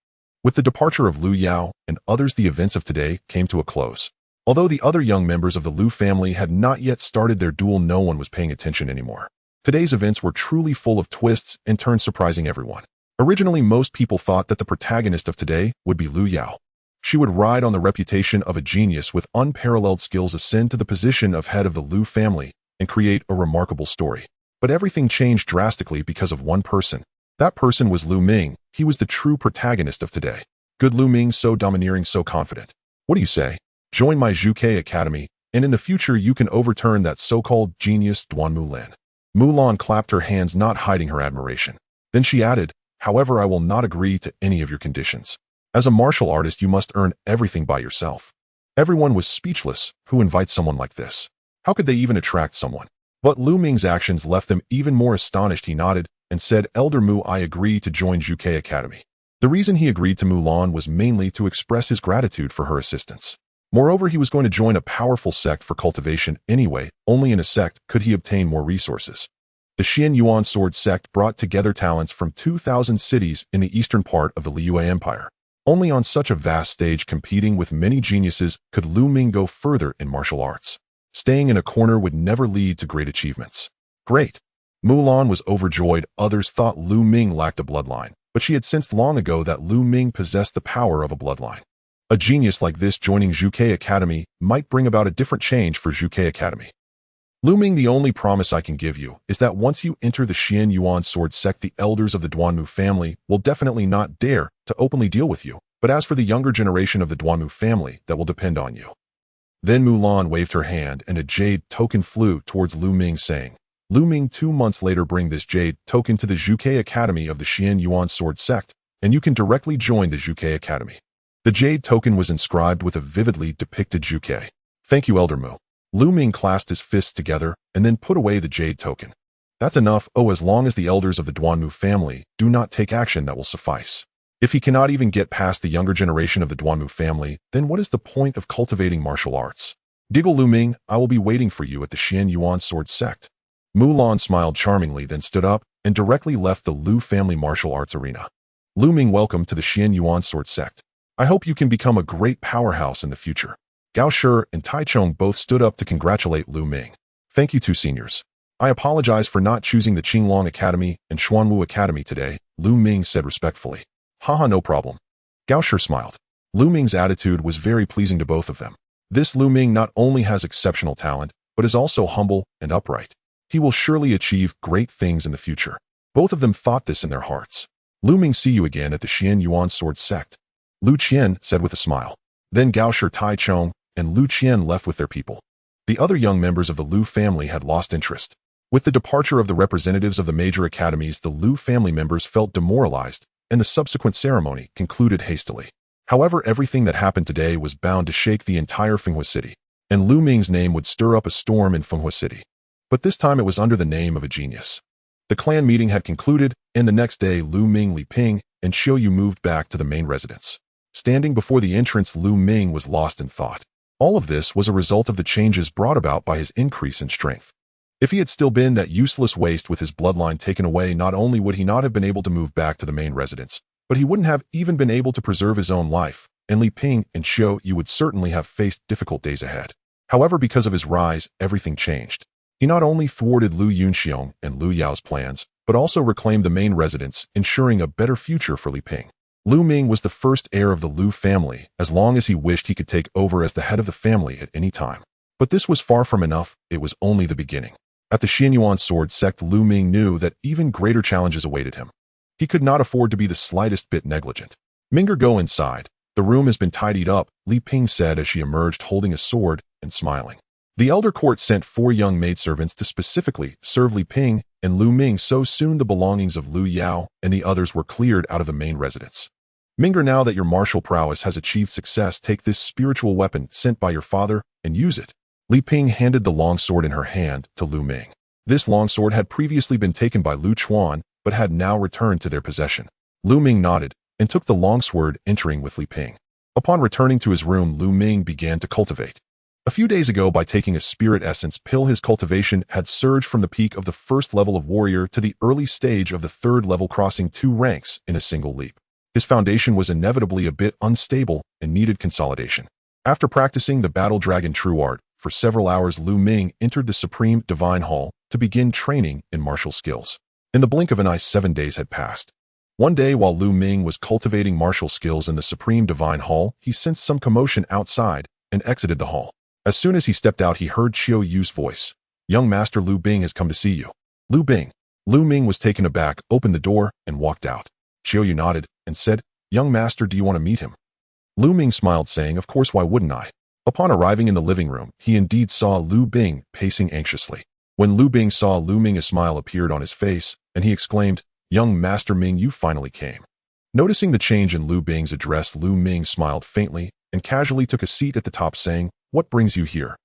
With the departure of Lu Yao and others, the events of today came to a close. Although the other young members of the Lu family had not yet started their duel, no one was paying attention anymore. Today's events were truly full of twists and turns, surprising everyone. Originally, most people thought that the protagonist of today would be Lu Yao. She would ride on the reputation of a genius with unparalleled skills, ascend to the position of head of the Lu family, and create a remarkable story. But everything changed drastically because of one person. That person was Lu Ming. He was the true protagonist of today. Good Lu Ming, so domineering, so confident. What do you say? Join my Zhuke Academy, and in the future you can overturn that so-called genius Duanmu Lin. Mulan clapped her hands, not hiding her admiration. Then she added, however, I will not agree to any of your conditions. As a martial artist, you must earn everything by yourself. Everyone was speechless. Who invites someone like this? How could they even attract someone? But Lu Ming's actions left them even more astonished. He nodded and said, Elder Mu, I agree to join Zhuke Academy. The reason he agreed to Mulan was mainly to express his gratitude for her assistance. Moreover, he was going to join a powerful sect for cultivation anyway. Only in a sect could he obtain more resources. The Xian Yuan sword sect brought together talents from 2,000 cities in the eastern part of the Liyue Empire. Only on such a vast stage, competing with many geniuses, could Lu Ming go further in martial arts. Staying in a corner would never lead to great achievements. Great! Mulan was overjoyed. Others thought Lu Ming lacked a bloodline, but she had sensed long ago that Lu Ming possessed the power of a bloodline. A genius like this joining Zhuke Academy might bring about a different change for Zhuke Academy. Lu Ming, the only promise I can give you is that once you enter the Xian Yuan sword sect, the elders of the Duanmu family will definitely not dare to openly deal with you, but as for the younger generation of the Duanmu family, that will depend on you. Then Mulan waved her hand and a jade token flew towards Lu Ming, saying, Lu Ming, 2 months later, bring this jade token to the Zhuke Academy of the Xian Yuan sword sect, and you can directly join the Zhuke Academy. The jade token was inscribed with a vividly depicted Zhuke. Thank you, Elder Mu. Lu Ming clasped his fists together and then put away the jade token. That's enough. Oh, as long as the elders of the Duanmu family do not take action, that will suffice. If he cannot even get past the younger generation of the Duanmu family, then what is the point of cultivating martial arts? Giggle Lu Ming, I will be waiting for you at the Xian Yuan sword sect. Mulan smiled charmingly, then stood up and directly left the Lu family martial arts arena. Lu Ming, welcome to the Xian Yuan sword sect. I hope you can become a great powerhouse in the future. Gao Shi and Tai Chong both stood up to congratulate Lu Ming. Thank you, two seniors. I apologize for not choosing the Qinglong Academy and Xuanwu Academy today, Lu Ming said respectfully. Haha, no problem. Gao Shi smiled. Lu Ming's attitude was very pleasing to both of them. This Lu Ming not only has exceptional talent, but is also humble and upright. He will surely achieve great things in the future. Both of them thought this in their hearts. Lu Ming, see you again at the Xian Yuan sword sect, Lu Qian said with a smile. Then Gao Shi, Tai Chong, and Lu Qian left with their people. The other young members of the Lu family had lost interest. With the departure of the representatives of the major academies, the Lu family members felt demoralized, and the subsequent ceremony concluded hastily. However, everything that happened today was bound to shake the entire Fenghua city, and Lu Ming's name would stir up a storm in Fenghua city. But this time it was under the name of a genius. The clan meeting had concluded, and the next day Lu Ming, Li Ping, and Xiu Yu moved back to the main residence. Standing before the entrance, Lu Ming was lost in thought. All of this was a result of the changes brought about by his increase in strength. If he had still been that useless waste with his bloodline taken away, not only would he not have been able to move back to the main residence, but he wouldn't have even been able to preserve his own life, and Li Ping and Xiao Yu would certainly have faced difficult days ahead. However, because of his rise, everything changed. He not only thwarted Lu Yunxiong and Lu Yao's plans, but also reclaimed the main residence, ensuring a better future for Li Ping. Lu Ming was the first heir of the Lu family, as long as he wished he could take over as the head of the family at any time. But this was far from enough, it was only the beginning. At the Xianyuan sword sect, Lu Ming knew that even greater challenges awaited him. He could not afford to be the slightest bit negligent. Minger, go inside. The room has been tidied up, Li Ping said as she emerged holding a sword and smiling. The elder court sent 4 young maidservants to specifically serve Li Ping and Lu Ming, so soon the belongings of Lu Yao and the others were cleared out of the main residence. Minger, now that your martial prowess has achieved success, take this spiritual weapon sent by your father and use it. Li Ping handed the longsword in her hand to Lu Ming. This longsword had previously been taken by Lu Chuan, but had now returned to their possession. Lu Ming nodded and took the longsword, entering with Li Ping. Upon returning to his room, Lu Ming began to cultivate. A few days ago, by taking a spirit essence pill, his cultivation had surged from the peak of the first level of warrior to the early stage of the 3rd level, crossing 2 ranks in a single leap. His foundation was inevitably a bit unstable and needed consolidation. After practicing the Battle Dragon True Art for several hours, Lu Ming entered the Supreme Divine Hall to begin training in martial skills. In the blink of an eye, 7 days had passed. One day, while Lu Ming was cultivating martial skills in the Supreme Divine Hall, he sensed some commotion outside and exited the hall. As soon as he stepped out, he heard Xiao Yu's voice. Young Master Lu Bing has come to see you. Lu Bing. Lu Ming was taken aback, opened the door, and walked out. Xiao Yu nodded and said, Young Master, do you want to meet him? Lu Ming smiled, saying, Of course, why wouldn't I? Upon arriving in the living room, he indeed saw Lu Bing pacing anxiously. When Lu Bing saw Lu Ming, a smile appeared on his face, and he exclaimed, Young Master Ming, you finally came. Noticing the change in Lu Bing's address, Lu Ming smiled faintly and casually took a seat at the top, saying, What brings you here?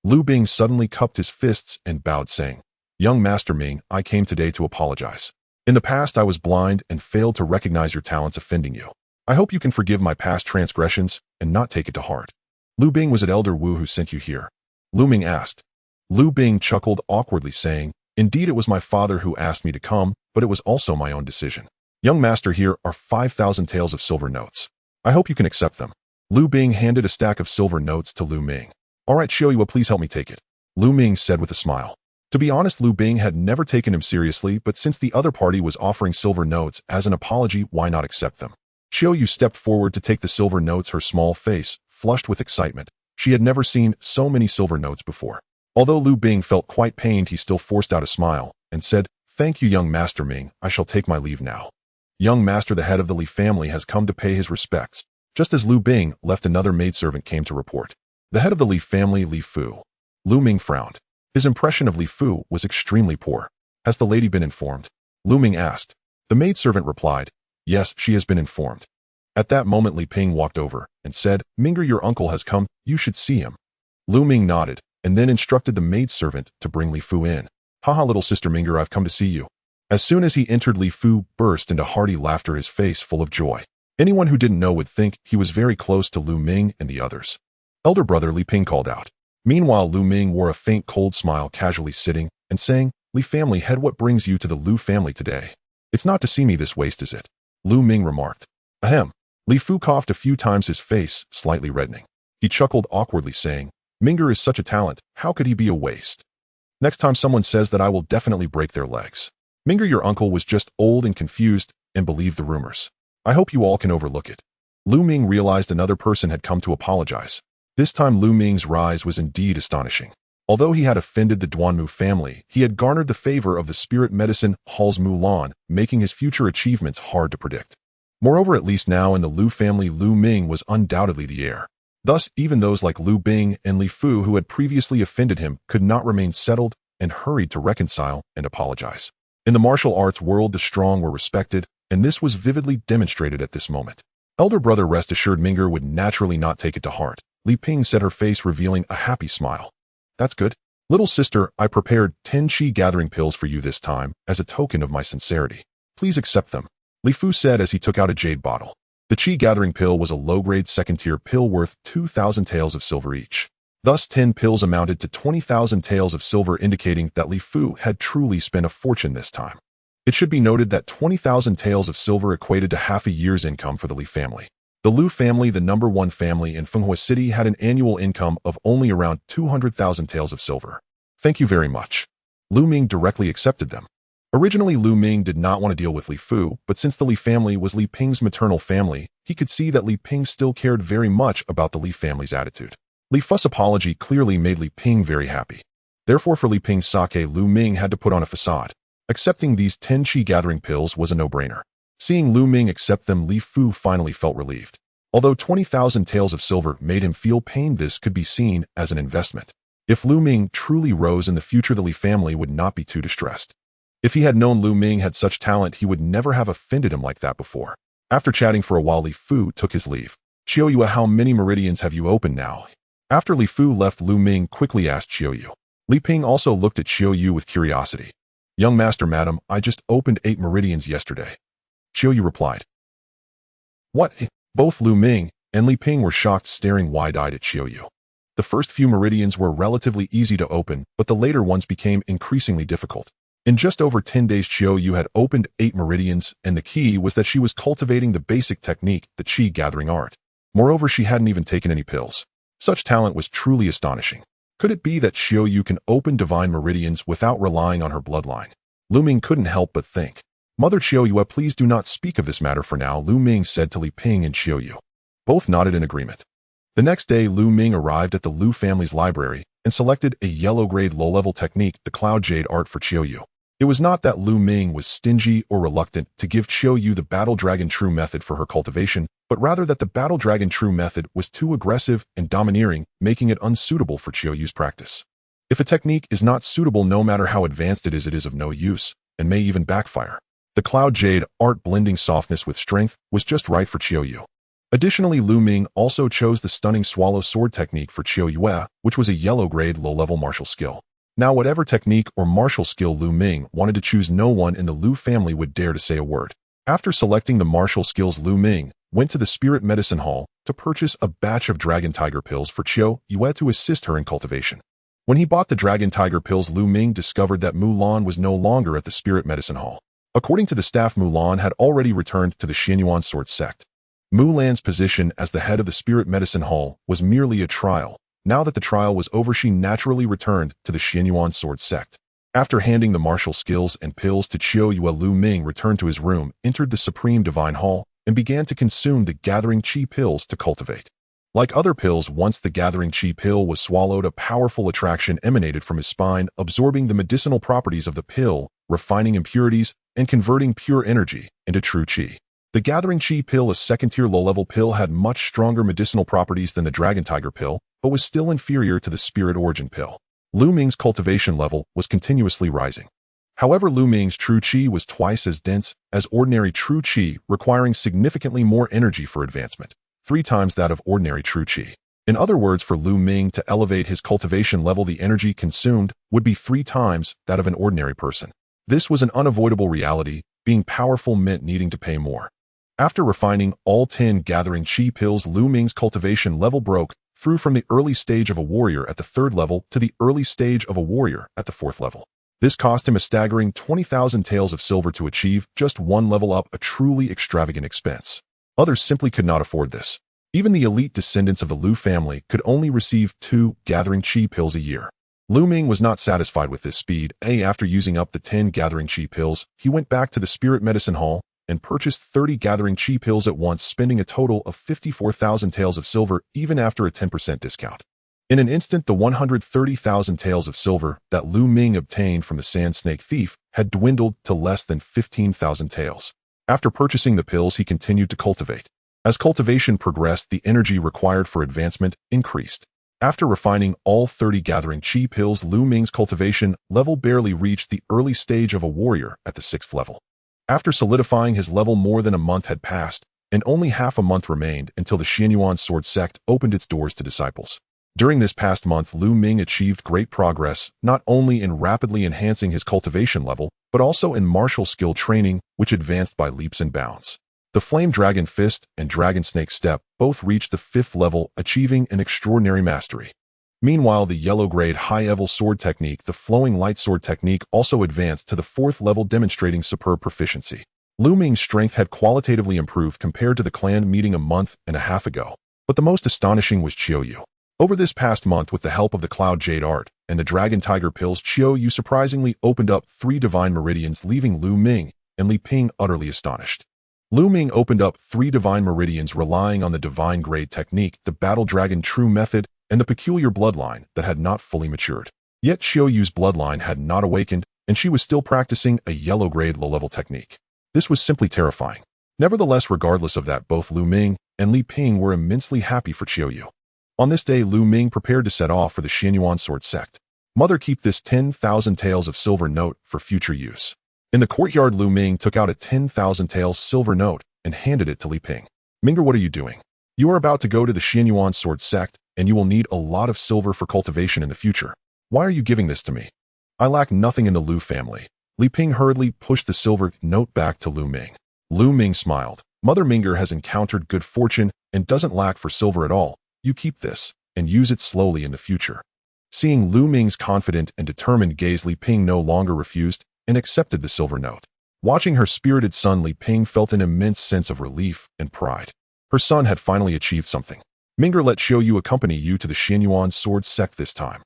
Lu Bing suddenly cupped his fists and bowed, saying, Young Master Ming, I came today to apologize. In the past, I was blind and failed to recognize your talents, offending you. I hope you can forgive my past transgressions and not take it to heart. Lu Bing, was it Elder Wu who sent you here? Lu Ming asked. Lu Bing chuckled awkwardly, saying, Indeed, it was my father who asked me to come, but it was also my own decision. Young Master, here are 5,000 taels of silver notes. I hope you can accept them. Lu Bing handed a stack of silver notes to Lu Ming. All right, Xiao Yu, please help me take it. Lu Ming said with a smile. To be honest, Lu Bing had never taken him seriously, but since the other party was offering silver notes as an apology, why not accept them? Xiao Yu stepped forward to take the silver notes, her small face flushed with excitement. She had never seen so many silver notes before. Although Lu Bing felt quite pained, he still forced out a smile and said, Thank you, Young Master Ming, I shall take my leave now. Young Master, the head of the Li family, has come to pay his respects. Just as Lu Bing left, another maidservant came to report. The head of the Li family, Li Fu. Lu Ming frowned. His impression of Li Fu was extremely poor. Has the lady been informed? Lu Ming asked. The maidservant replied, Yes, she has been informed. At that moment, Li Ping walked over and said, Minger, your uncle has come, you should see him. Lu Ming nodded and then instructed the maidservant to bring Li Fu in. Haha, little sister Minger, I've come to see you. As soon as he entered, Li Fu burst into hearty laughter, his face full of joy. Anyone who didn't know would think he was very close to Lu Ming and the others. Elder brother, Li Ping called out. Meanwhile, Lu Ming wore a faint cold smile, casually sitting and saying, Li family head, what brings you to the Lu family today? It's not to see me this waste, is it? Lu Ming remarked. Ahem. Li Fu coughed a few times, his face slightly reddening. He chuckled awkwardly, saying, Minger is such a talent, how could he be a waste? Next time someone says that, I will definitely break their legs. Minger, your uncle was just old and confused and believed the rumors. I hope you all can overlook it. Lu Ming realized another person had come to apologize. This time Lu Ming's rise was indeed astonishing. Although he had offended the Duanmu family, he had garnered the favor of the Spirit Medicine Hall's Mulan, making his future achievements hard to predict. Moreover, at least now in the Lu family, Lu Ming was undoubtedly the heir. Thus, even those like Lu Bing and Li Fu who had previously offended him could not remain settled and hurried to reconcile and apologize. In the martial arts world, the strong were respected, and this was vividly demonstrated at this moment. Elder brother, rest assured, Minger would naturally not take it to heart. Li Ping said, her face revealing a happy smile. That's good. Little sister, I prepared 10 chi gathering pills for you this time as a token of my sincerity. Please accept them. Li Fu said as he took out a jade bottle. The chi gathering pill was a low-grade second-tier pill worth 2,000 taels of silver each. Thus, 10 pills amounted to 20,000 taels of silver, indicating that Li Fu had truly spent a fortune this time. It should be noted that 20,000 taels of silver equated to half a year's income for the Li family. The Lu family, the number one family in Fenghua City, had an annual income of only around 200,000 taels of silver. Thank you very much. Lu Ming directly accepted them. Originally, Lu Ming did not want to deal with Li Fu, but since the Li family was Li Ping's maternal family, he could see that Li Ping still cared very much about the Li family's attitude. Li Fu's apology clearly made Li Ping very happy. Therefore, for Li Ping's sake, Lu Ming had to put on a facade. Accepting these 10 qi gathering pills was a no-brainer. Seeing Lu Ming accept them, Li Fu finally felt relieved. Although 20,000 taels of silver made him feel pain, this could be seen as an investment. If Lu Ming truly rose in the future, the Li family would not be too distressed. If he had known Lu Ming had such talent, he would never have offended him like that before. After chatting for a while, Li Fu took his leave. Qiuyu, how many meridians have you opened now? After Li Fu left, Lu Ming quickly asked Qiuyu. Li Ping also looked at Qiuyu with curiosity. Young master, madam, I just opened 8 meridians yesterday. Qiuyu replied. What? Both Lu Ming and Li Ping were shocked, staring wide-eyed at Qiuyu. The first few meridians were relatively easy to open, but the later ones became increasingly difficult. In just over 10 days, Qiuyu had opened 8 meridians, and the key was that she was cultivating the basic technique, the qi gathering art. Moreover, she hadn't even taken any pills. Such talent was truly astonishing. Could it be that Qiuyu can open divine meridians without relying on her bloodline? Lu Ming couldn't help but think. Mother Qiuyu, please do not speak of this matter for now, Lu Ming said to Li Ping and Qiuyu. Both nodded in agreement. The next day, Lu Ming arrived at the Lu family's library and selected a yellow-grade low-level technique, the cloud jade art, for Qiuyu. It was not that Lu Ming was stingy or reluctant to give Qiuyu the battle dragon true method for her cultivation, but rather that the battle dragon true method was too aggressive and domineering, making it unsuitable for Qiuyu's practice. If a technique is not suitable, no matter how advanced it is of no use, and may even backfire. The cloud jade art, blending softness with strength, was just right for Qiuyu. Additionally, Lu Ming also chose the stunning swallow sword technique for Qiuyu, which was a yellow-grade low-level martial skill. Now, whatever technique or martial skill Lu Ming wanted to choose, no one in the Lu family would dare to say a word. After selecting the martial skills, Lu Ming went to the spirit medicine hall to purchase a batch of dragon tiger pills for Qiuyu to assist her in cultivation. When he bought the dragon tiger pills, Lu Ming discovered that Mulan was no longer at the spirit medicine hall. According to the staff, Mulan had already returned to the Xianyuan sword sect. Mulan's position as the head of the spirit medicine hall was merely a trial. Now that the trial was over, she naturally returned to the Xianyuan sword sect. After handing the martial skills and pills to Qiuyu, Lu Ming returned to his room, entered the Supreme Divine Hall, and began to consume the gathering qi pills to cultivate. Like other pills, once the gathering qi pill was swallowed, a powerful attraction emanated from his spine, absorbing the medicinal properties of the pill, refining impurities, and converting pure energy into true qi. The gathering qi pill, a second-tier low-level pill, had much stronger medicinal properties than the dragon tiger pill, but was still inferior to the spirit origin pill. Lu Ming's cultivation level was continuously rising. However, Lu Ming's true qi was twice as dense as ordinary true qi, requiring significantly more energy for advancement, 3 times that of ordinary true qi. In other words, for Lu Ming to elevate his cultivation level, the energy consumed would be 3 times that of an ordinary person. This was an unavoidable reality. Being powerful meant needing to pay more. After refining all 10 gathering qi pills, Lu Ming's cultivation level broke through from the early stage of a warrior at the 3rd level to the early stage of a warrior at the 4th level. This cost him a staggering 20,000 taels of silver to achieve just 1 level up, a truly extravagant expense. Others simply could not afford this. Even the elite descendants of the Lu family could only receive 2 gathering qi pills a year. Lu Ming was not satisfied with this speed. After using up the 10 gathering qi pills, he went back to the spirit medicine hall and purchased 30 gathering qi pills at once, spending a total of 54,000 taels of silver, even after a 10% discount. In an instant, the 130,000 taels of silver that Lu Ming obtained from the sand snake thief had dwindled to less than 15,000 taels. After purchasing the pills, he continued to cultivate. As cultivation progressed, the energy required for advancement increased. After refining all 30 gathering qi pills, Lu Ming's cultivation level barely reached the early stage of a warrior at the 6th level. After solidifying his level, more than a month had passed, and only half a month remained until the Xianyuan sword sect opened its doors to disciples. During this past month, Lu Ming achieved great progress, not only in rapidly enhancing his cultivation level, but also in martial skill training, which advanced by leaps and bounds. The Flame Dragon Fist and Dragon Snake Step both reached the 5th level, achieving an extraordinary mastery. Meanwhile, the yellow-grade high-level sword technique, the flowing light sword technique, also advanced to the 4th level, demonstrating superb proficiency. Lu Ming's strength had qualitatively improved compared to the clan meeting a month and a half ago. But the most astonishing was Qiu. Over this past month, with the help of the Cloud Jade Art and the Dragon Tiger Pills, Qiu surprisingly opened up 3 divine meridians, leaving Lu Ming and Li Ping utterly astonished. Lu Ming opened up 3 divine meridians relying on the divine grade technique, the Battle Dragon True method, and the peculiar bloodline that had not fully matured. Yet Qiu's bloodline had not awakened, and she was still practicing a yellow-grade low-level technique. This was simply terrifying. Nevertheless, regardless of that, both Lu Ming and Li Ping were immensely happy for Qiu. On this day, Lu Ming prepared to set off for the Xianyuan sword sect. Mother, keep this 10,000 taels of silver note for future use. In the courtyard, Lu Ming took out a 10,000 taels silver note and handed it to Li Ping. Ming'er, what are you doing? You are about to go to the Xianyuan sword sect, and you will need a lot of silver for cultivation in the future. Why are you giving this to me? I lack nothing in the Lu family. Li Ping hurriedly pushed the silver note back to Lu Ming. Lu Ming smiled. Mother Ming'er has encountered good fortune and doesn't lack for silver at all. You keep this and use it slowly in the future. Seeing Lu Ming's confident and determined gaze, Li Ping no longer refused and accepted the silver note. Watching her spirited son, Li Ping felt an immense sense of relief and pride. Her son had finally achieved something. Ming'er, let Qiu accompany you to the Xianyuan sword sect this time.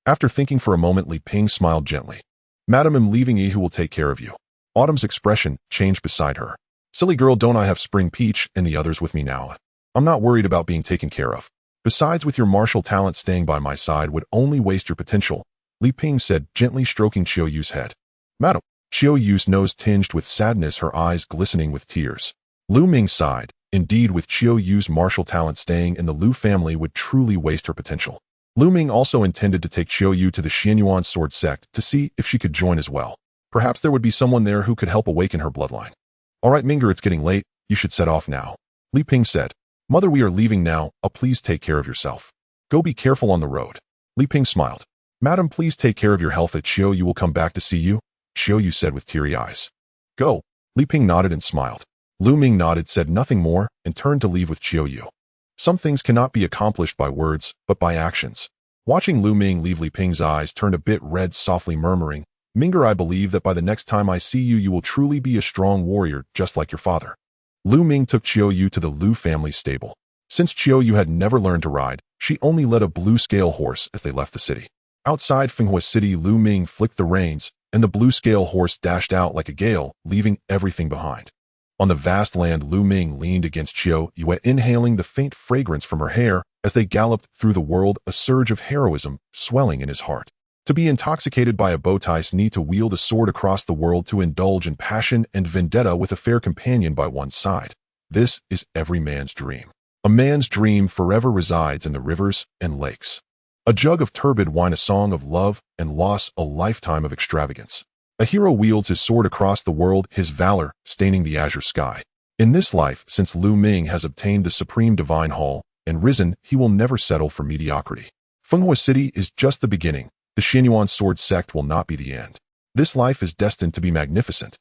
After thinking for a moment, Li Ping smiled gently. Madam, I'm leaving you, who will take care of you. Autumn's expression changed beside her. Silly girl, don't I have Spring Peach and the others with me now? I'm not worried about being taken care of. Besides, with your martial talent, staying by my side would only waste your potential, Li Ping said, gently stroking Qiu's head. Madam. Qiu's nose tinged with sadness, her eyes glistening with tears. Lu Ming sighed. Indeed, with Qiu's martial talent, staying in the Lu family would truly waste her potential. Lu Ming also intended to take Qiu to the Xianyuan sword sect to see if she could join as well. Perhaps there would be someone there who could help awaken her bloodline. All right, Ming'er, it's getting late. You should set off now. Li Ping said. Mother, we are leaving now. Please take care of yourself. Go, be careful on the road. Li Ping smiled. Madam, please take care of your health. Qiu will come back to see you, Qiu said with teary eyes. Go. Li Ping nodded and smiled. Lu Ming nodded, said nothing more, and turned to leave with Qiu. Some things cannot be accomplished by words, but by actions. Watching Lu Ming leave, Li Ping's eyes turned a bit red, softly murmuring, Ming'er, I believe that by the next time I see you, you will truly be a strong warrior, just like your father. Lu Ming took Qiu to the Lu family stable. Since Qiu had never learned to ride, she only led a blue scale horse as they left the city. Outside Finghua City, Lu Ming flicked the reins, and the blue scale horse dashed out like a gale, leaving everything behind. On the vast land, Lu Ming leaned against Qiu, inhaling the faint fragrance from her hair as they galloped through the world, a surge of heroism swelling in his heart. To be intoxicated by a bowtie, need to wield a sword across the world, to indulge in passion and vendetta with a fair companion by one's side. This is every man's dream. A man's dream forever resides in the rivers and lakes. A jug of turbid wine, a song of love and loss, a lifetime of extravagance. A hero wields his sword across the world, his valor staining the azure sky. In this life, since Lu Ming has obtained the supreme divine hall and risen, he will never settle for mediocrity. Finghua City is just the beginning. The Xianyuan sword sect will not be the end. This life is destined to be magnificent.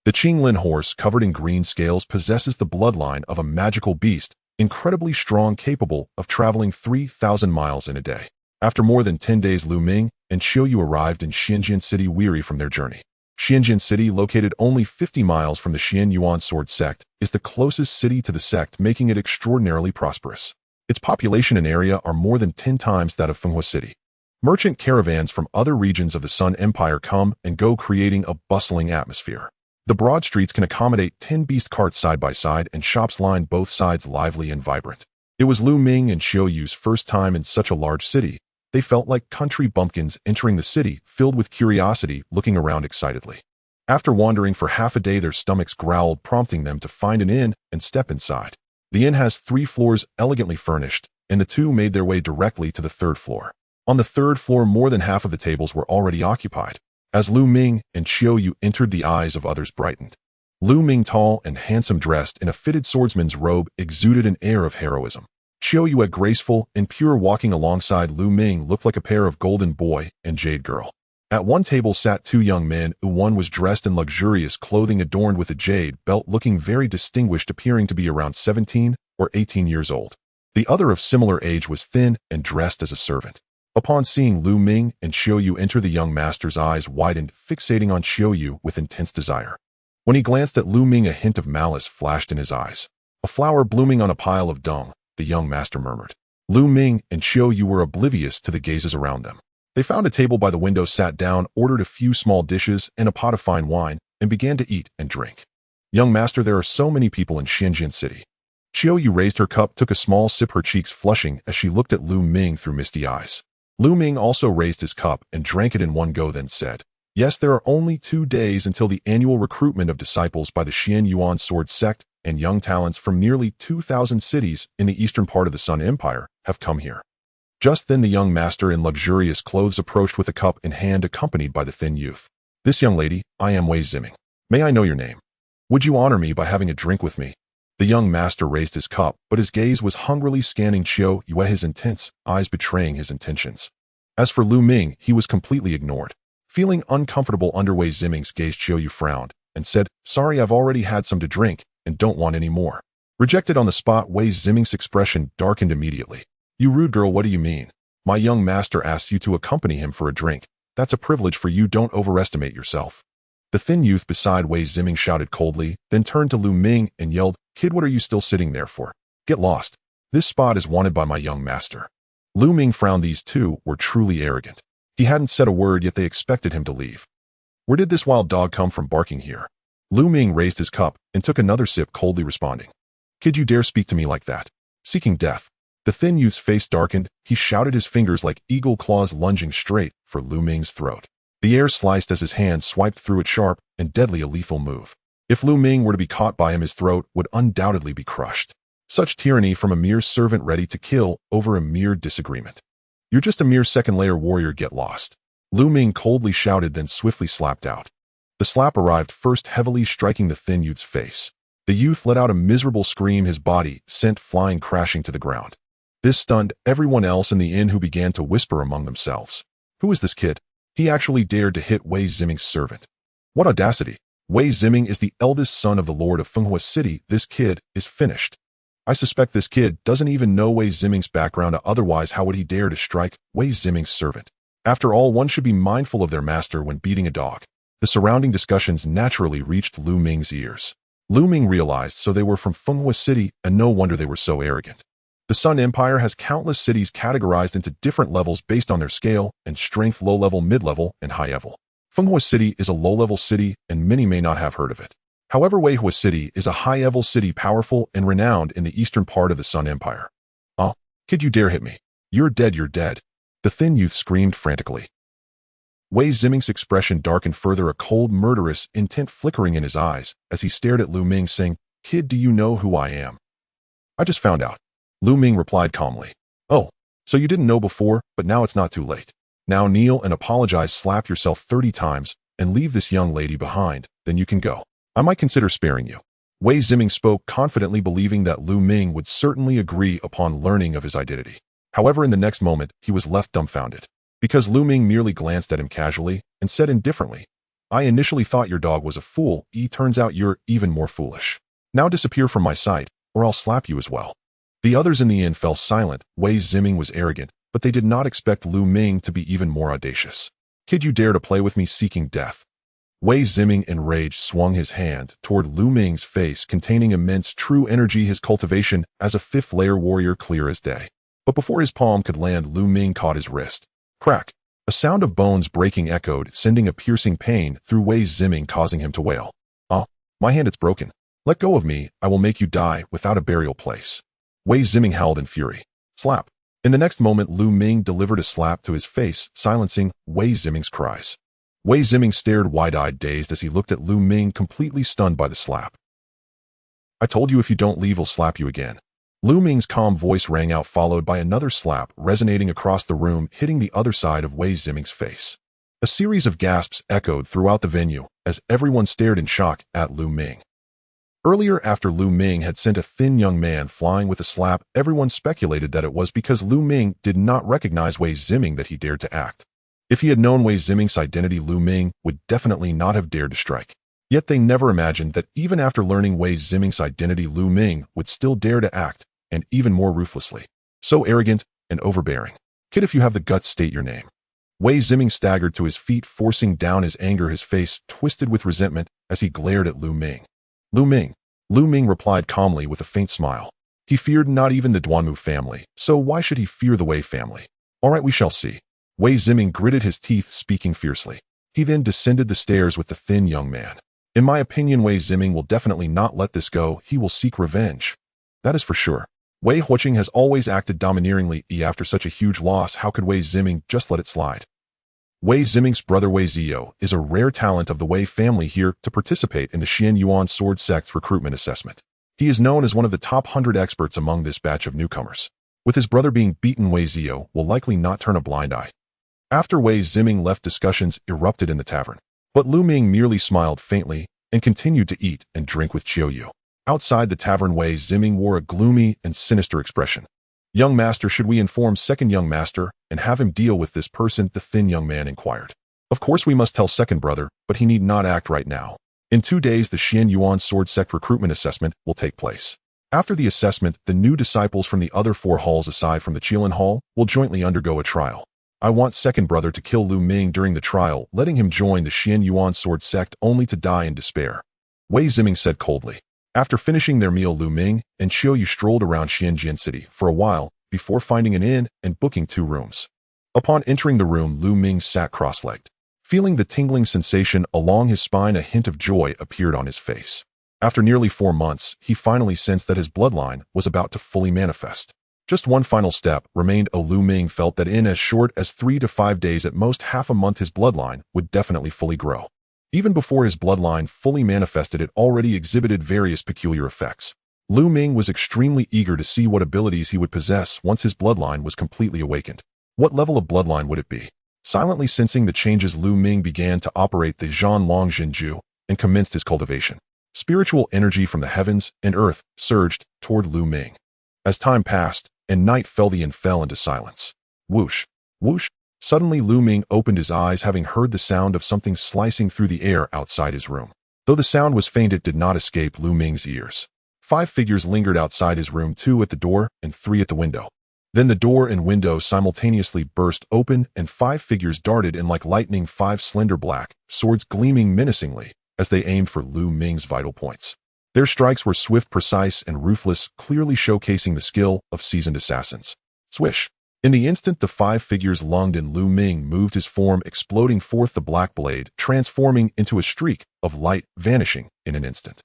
The Qinglin horse, covered in green scales, possesses the bloodline of a magical beast, incredibly strong, capable of traveling 3,000 miles in a day. After more than 10 days, Lu Ming and Qiu arrived in Xianjian City, weary from their journey. Xianjian City, located only 50 miles from the Xianyuan sword sect, is the closest city to the sect, making it extraordinarily prosperous. Its population and area are more than 10 times that of Finghua City. Merchant caravans from other regions of the Sun Empire come and go, creating a bustling atmosphere. The broad streets can accommodate 10 beast carts side by side, and shops line both sides, lively and vibrant. It was Lu Ming and Qiu's first time in such a large city. They felt like country bumpkins entering the city, filled with curiosity, looking around excitedly. After wandering for half a day, their stomachs growled, prompting them to find an inn and step inside. The inn has 3 floors, elegantly furnished, and the two made their way directly to the 3rd floor. On the 3rd floor, more than half of the tables were already occupied. As Lu Ming and Qiu entered, the eyes of others brightened. Lu Ming, tall and handsome, dressed in a fitted swordsman's robe, exuded an air of heroism. Qiu, graceful and pure, walking alongside Lu Ming, looked like a pair of golden boy and jade girl. At one table sat 2 young men. One was dressed in luxurious clothing adorned with a jade belt, looking very distinguished, appearing to be around 17 or 18 years old. The other, of similar age, was thin and dressed as a servant. Upon seeing Lu Ming and Xiaoyu enter, the young master's eyes widened, fixating on Xiaoyu with intense desire. When he glanced at Lu Ming, a hint of malice flashed in his eyes. A flower blooming on a pile of dung, the young master murmured. Lu Ming and Xiaoyu were oblivious to the gazes around them. They found a table by the window, sat down, ordered a few small dishes and a pot of fine wine, and began to eat and drink. Young master, there are so many people in Shenzhen City. Xiaoyu raised her cup, took a small sip, her cheeks flushing as she looked at Lu Ming through misty eyes. Lu Ming also raised his cup and drank it in one go, then said, "Yes, there are only 2 days until the annual recruitment of disciples by the Xian Yuan sword sect, and young talents from nearly 2,000 cities in the eastern part of the Sun Empire have come here." Just then the young master in luxurious clothes approached with a cup in hand, accompanied by the thin youth. "This young lady, I am Wei Ziming. May I know your name? Would you honor me by having a drink with me?" The young master raised his cup, but his gaze was hungrily scanning Xiaoyu, his intense eyes betraying his intentions. As for Lu Ming, he was completely ignored. Feeling uncomfortable under Wei Ziming's gaze, Xiaoyu frowned and said, "Sorry, I've already had some to drink and don't want any more." Rejected on the spot, Wei Ziming's expression darkened immediately. "You rude girl, what do you mean? My young master asked you to accompany him for a drink. That's a privilege for you, don't overestimate yourself." The thin youth beside Wei Ziming shouted coldly, then turned to Lu Ming and yelled, "Kid, what are you still sitting there for? Get lost. This spot is wanted by my young master." Lu Ming frowned. These two were truly arrogant. He hadn't said a word, yet they expected him to leave. "Where did this wild dog come from barking here?" Lu Ming raised his cup and took another sip, coldly responding, "Kid, you dare speak to me like that? Seeking death." The thin youth's face darkened. He shouted, his fingers like eagle claws lunging straight for Lu Ming's throat. The air sliced as his hand swiped through it, sharp and deadly, a lethal move. If Lu Ming were to be caught by him, his throat would undoubtedly be crushed. Such tyranny from a mere servant ready to kill over a mere disagreement. "You're just a mere second-layer warrior, get lost." Lu Ming coldly shouted, then swiftly slapped out. The slap arrived first, heavily striking the thin youth's face. The youth let out a miserable scream, his body sent flying crashing to the ground. This stunned everyone else in the inn, who began to whisper among themselves. "Who is this kid? He actually dared to hit Wei Ziming's servant. What audacity! Wei Ziming is the eldest son of the Lord of Fenghua City. This kid is finished. I suspect this kid doesn't even know Wei Ziming's background, otherwise how would he dare to strike Wei Ziming's servant? After all, one should be mindful of their master when beating a dog." The surrounding discussions naturally reached Lu Ming's ears. Lu Ming realized so they were from Fenghua City, and no wonder they were so arrogant. The Sun Empire has countless cities categorized into different levels based on their scale and strength: low-level, mid-level, and high-level. Fenghua City is a low-level city, and many may not have heard of it. However, Weihua City is a high-level city, powerful and renowned in the eastern part of the Sun Empire. "Oh, kid, you dare hit me. You're dead, you're dead." The thin youth screamed frantically. Wei Ziming's expression darkened further, a cold, murderous intent flickering in his eyes as he stared at Lu Ming, saying, "Kid, do you know who I am?" "I just found out." Lu Ming replied calmly. "Oh, so you didn't know before, but now it's not too late. Now kneel and apologize, slap yourself 30 times, and leave this young lady behind, then you can go. I might consider sparing you." Wei Ziming spoke confidently, believing that Lu Ming would certainly agree upon learning of his identity. However, in the next moment, he was left dumbfounded, because Lu Ming merely glanced at him casually and said indifferently, "I initially thought your dog was a fool. Turns out you're even more foolish. Now disappear from my sight, or I'll slap you as well." The others in the inn fell silent. Wei Ziming was arrogant, but they did not expect Lu Ming to be even more audacious. "Kid, you dare to play with me, seeking death?" Wei Ziming, enraged, swung his hand toward Lu Ming's face, containing immense true energy, his cultivation as a fifth-layer warrior, clear as day. But before his palm could land, Lu Ming caught his wrist. Crack! A sound of bones breaking echoed, sending a piercing pain through Wei Ziming, causing him to wail. "Ah, my hand, it's broken. Let go of me, I will make you die without a burial place." Wei Ziming howled in fury. Slap! In the next moment, Lu Ming delivered a slap to his face, silencing Wei Ziming's cries. Wei Ziming stared wide-eyed, dazed, as he looked at Lu Ming, completely stunned by the slap. "I told you if you don't leave, I'll slap you again." Lu Ming's calm voice rang out, followed by another slap, resonating across the room, hitting the other side of Wei Ziming's face. A series of gasps echoed throughout the venue as everyone stared in shock at Lu Ming. Earlier, after Lu Ming had sent a thin young man flying with a slap, everyone speculated that it was because Lu Ming did not recognize Wei Ziming that he dared to act. If he had known Wei Ziming's identity, Lu Ming would definitely not have dared to strike. Yet they never imagined that even after learning Wei Ziming's identity, Lu Ming would still dare to act, and even more ruthlessly. So arrogant and overbearing. Kid, if you have the guts, state your name. Wei Ziming staggered to his feet, forcing down his anger, his face twisted with resentment as he glared at Lu Ming. Lu Ming. Lu Ming replied calmly with a faint smile. He feared not even the Duanmu family, so why should he fear the Wei family? All right, we shall see. Wei Ziming gritted his teeth, speaking fiercely. He then descended the stairs with the thin young man. In my opinion, Wei Ziming will definitely not let this go. He will seek revenge. That is for sure. Wei Huoqing has always acted domineeringly. After such a huge loss, how could Wei Ziming just let it slide? Wei Ziming's brother Wei Ziyou is a rare talent of the Wei family here to participate in the Xian Yuan Sword Sect's recruitment assessment. He is known as one of the top 100 experts among this batch of newcomers. With his brother being beaten, Wei Ziyou will likely not turn a blind eye. After Wei Ziming left, discussions erupted in the tavern. But Lu Ming merely smiled faintly and continued to eat and drink with Qiu Yu. Outside the tavern, Wei Ziming wore a gloomy and sinister expression. Young master, should we inform second young master and have him deal with this person? The thin young man inquired. Of course we must tell second brother, but he need not act right now. In 2 days, the Xian Yuan Sword Sect recruitment assessment will take place. After the assessment, the new disciples from the other 4 halls aside from the Qilin Hall will jointly undergo a trial. I want second brother to kill Lu Ming during the trial, letting him join the Xian Yuan Sword Sect only to die in despair. Wei Ziming said coldly. After finishing their meal, Lu Ming and Qiu Yu strolled around Xianjian City for a while before finding an inn and booking 2 rooms. Upon entering the room, Lu Ming sat cross-legged. Feeling the tingling sensation along his spine, a hint of joy appeared on his face. After nearly 4 months, he finally sensed that his bloodline was about to fully manifest. Just one final step remained. Lu Ming felt that in as short as 3 to 5 days, at most half a month, his bloodline would definitely fully grow. Even before his bloodline fully manifested, it already exhibited various peculiar effects. Lu Ming was extremely eager to see what abilities he would possess once his bloodline was completely awakened. What level of bloodline would it be? Silently sensing the changes, Lu Ming began to operate the Zhanlong Jinju and commenced his cultivation. Spiritual energy from the heavens and earth surged toward Lu Ming. As time passed and night fell, the inn fell into silence. Whoosh, whoosh. Suddenly Lu Ming opened his eyes, having heard the sound of something slicing through the air outside his room. Though the sound was faint, it did not escape Lu Ming's ears. 5 figures lingered outside his room, 2 at the door and 3 at the window. Then the door and window simultaneously burst open and 5 figures darted in like lightning, 5 slender black swords gleaming menacingly as they aimed for Lu Ming's vital points. Their strikes were swift, precise, and ruthless, clearly showcasing the skill of seasoned assassins. Swish! In the instant the 5 figures lunged and Lu Ming moved his form, exploding forth the black blade, transforming into a streak of light, vanishing in an instant.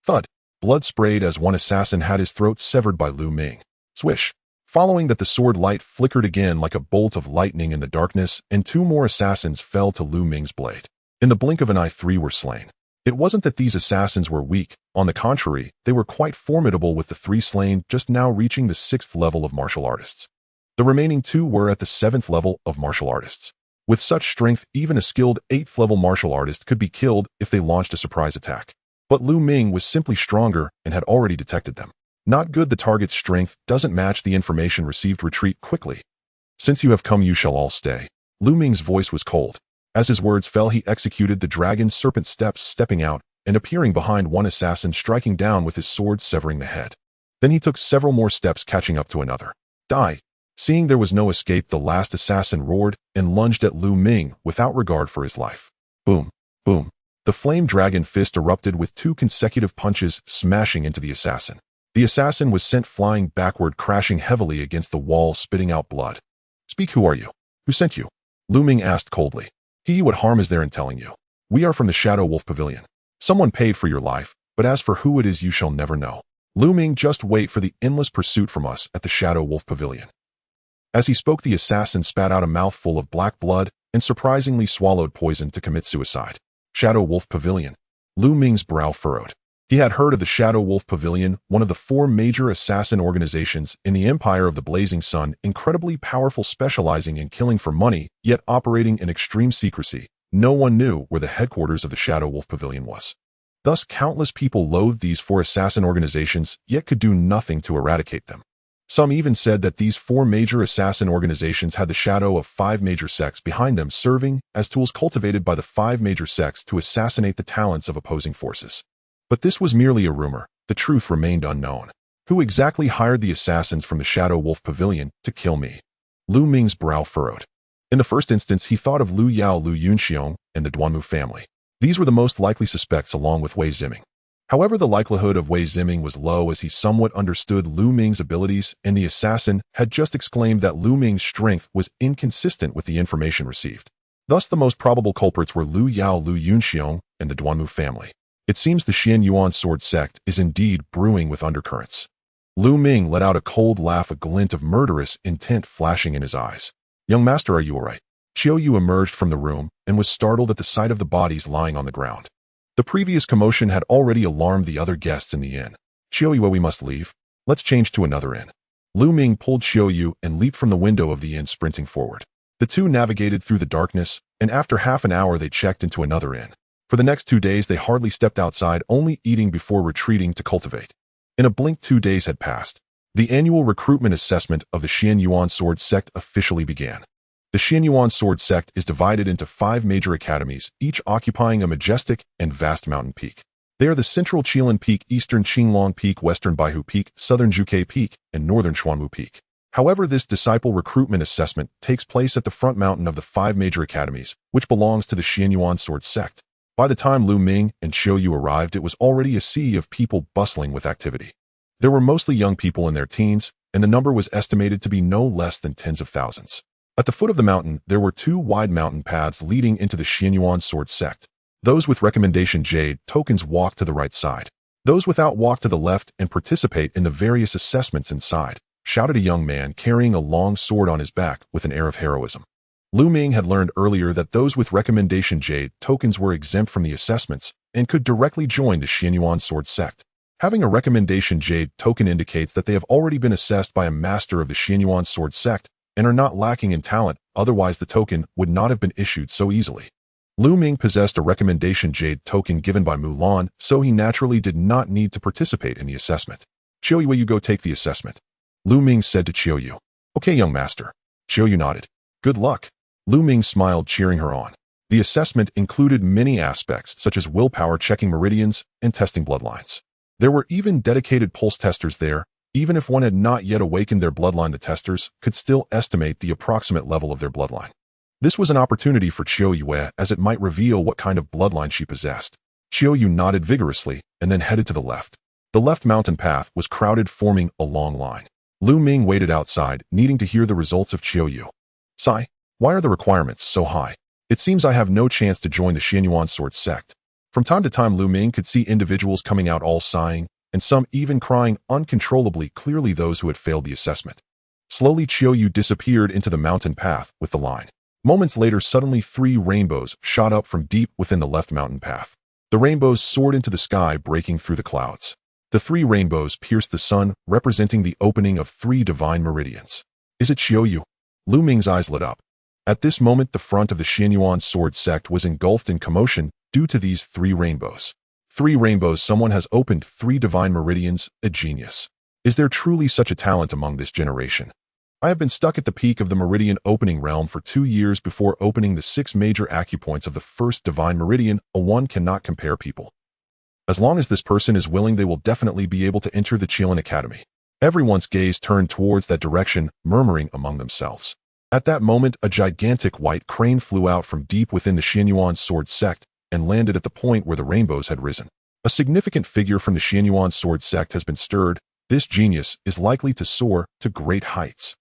Thud! Blood sprayed as one assassin had his throat severed by Lu Ming. Swish! Following that, the sword light flickered again like a bolt of lightning in the darkness, and 2 more assassins fell to Lu Ming's blade. In the blink of an eye, 3 were slain. It wasn't that these assassins were weak. On the contrary, they were quite formidable, with the 3 slain just now reaching the 6th level of martial artists. The remaining 2 were at the 7th level of martial artists. With such strength, even a skilled 8th level martial artist could be killed if they launched a surprise attack. But Lu Ming was simply stronger and had already detected them. Not good. The target's strength doesn't match the information received. Retreat quickly. Since you have come, you shall all stay. Lu Ming's voice was cold. As his words fell, he executed the dragon serpent steps, stepping out and appearing behind one assassin, striking down with his sword, severing the head. Then he took several more steps, catching up to another. Die! Seeing there was no escape, the last assassin roared and lunged at Lu Ming without regard for his life. Boom! Boom! The flame dragon fist erupted with 2 consecutive punches, smashing into the assassin. The assassin was sent flying backward, crashing heavily against the wall, spitting out blood. Speak, who are you? Who sent you? Lu Ming asked coldly. What harm is there in telling you? We are from the Shadow Wolf Pavilion. Someone paid for your life, but as for who it is, you shall never know. Lu Ming, just wait for the endless pursuit from us at the Shadow Wolf Pavilion. As he spoke, the assassin spat out a mouthful of black blood and surprisingly swallowed poison to commit suicide. Shadow Wolf Pavilion. Lu Ming's brow furrowed. He had heard of the Shadow Wolf Pavilion, one of the 4 major assassin organizations in the Empire of the Blazing Sun, incredibly powerful, specializing in killing for money, yet operating in extreme secrecy. No one knew where the headquarters of the Shadow Wolf Pavilion was. Thus, countless people loathed these 4 assassin organizations, yet could do nothing to eradicate them. Some even said that these 4 major assassin organizations had the shadow of 5 major sects behind them, serving as tools cultivated by the 5 major sects to assassinate the talents of opposing forces. But this was merely a rumor. The truth remained unknown. Who exactly hired the assassins from the Shadow Wolf Pavilion to kill me? Lu Ming's brow furrowed. In the first instance, he thought of Lu Yao, Lu Yunxiong, and the Duanmu family. These were the most likely suspects along with Wei Ziming. However, the likelihood of Wei Ziming was low as he somewhat understood Lu Ming's abilities, and the assassin had just exclaimed that Lu Ming's strength was inconsistent with the information received. Thus, the most probable culprits were Lu Yao, Lu Yunxiong, and the Duanmu family. It seems the Xian Yuan sword sect is indeed brewing with undercurrents. Lu Ming let out a cold laugh, a glint of murderous intent flashing in his eyes. "Young master, are you all right?" Qiu Yu emerged from the room and was startled at the sight of the bodies lying on the ground. The previous commotion had already alarmed the other guests in the inn. "Qiu Yu, we must leave. Let's change to another inn." Lu Ming pulled Qiu Yu and leaped from the window of the inn, sprinting forward. The two navigated through the darkness, and after half an hour they checked into another inn. For the next 2 days they hardly stepped outside, only eating before retreating to cultivate. In a blink 2 days had passed. The annual recruitment assessment of the Xian Yuan sword sect officially began. The Xian Yuan sword sect is divided into 5 major academies, each occupying a majestic and vast mountain peak. They are the Central Qilin Peak, Eastern Qinglong Peak, Western Baihu Peak, Southern Zhuke Peak, and Northern Xuanwu Peak. However, this disciple recruitment assessment takes place at the front mountain of the 5 major academies, which belongs to the Xian Yuan sword sect. By the time Lu Ming and Qiu Yu arrived, it was already a sea of people bustling with activity. There were mostly young people in their teens, and the number was estimated to be no less than tens of thousands. At the foot of the mountain, there were 2 wide mountain paths leading into the Xian Yuan sword sect. Those with recommendation jade tokens walk to the right side. Those without walk to the left and participate in the various assessments inside, shouted a young man carrying a long sword on his back with an air of heroism. Lu Ming had learned earlier that those with recommendation jade tokens were exempt from the assessments and could directly join the Xian Yuan sword sect. Having a recommendation jade token indicates that they have already been assessed by a master of the Xian Yuan sword sect and are not lacking in talent, otherwise the token would not have been issued so easily. Lu Ming possessed a recommendation jade token given by Mulan, so he naturally did not need to participate in the assessment. "Qiu Yu, will you go take the assessment?" Lu Ming said to Qiu Yu. "Okay, young master." Qiu Yu nodded. "Good luck." Lu Ming smiled, cheering her on. The assessment included many aspects, such as willpower, checking meridians, and testing bloodlines. There were even dedicated pulse testers there. Even if one had not yet awakened their bloodline, the testers could still estimate the approximate level of their bloodline. This was an opportunity for Qiu Yu, as it might reveal what kind of bloodline she possessed. Qiu Yu nodded vigorously and then headed to the left. The left mountain path was crowded, forming a long line. Lu Ming waited outside, needing to hear the results of Qiu Yu. "Sai, why are the requirements so high? It seems I have no chance to join the Xian Yuan sword sect." From time to time, Lu Ming could see individuals coming out all sighing, and some even crying uncontrollably, clearly those who had failed the assessment. Slowly, Qiu Yu disappeared into the mountain path with the line. Moments later, suddenly 3 rainbows shot up from deep within the left mountain path. The rainbows soared into the sky, breaking through the clouds. The 3 rainbows pierced the sun, representing the opening of 3 divine meridians. "Is it Qiu Yu?" Lu Ming's eyes lit up. At this moment, the front of the Xian Yuan sword sect was engulfed in commotion due to these 3 rainbows. 3 rainbows, someone has opened 3 divine meridians, a genius. Is there truly such a talent among this generation? I have been stuck at the peak of the meridian opening realm for 2 years before opening the 6 major acupoints of the first divine meridian. One cannot compare people. As long as this person is willing, they will definitely be able to enter the Qilin Academy. Everyone's gaze turned towards that direction, murmuring among themselves. At that moment, a gigantic white crane flew out from deep within the Xian Yuan sword sect and landed at the point where the rainbows had risen. A significant figure from the Xian Yuan sword sect has been stirred. This genius is likely to soar to great heights.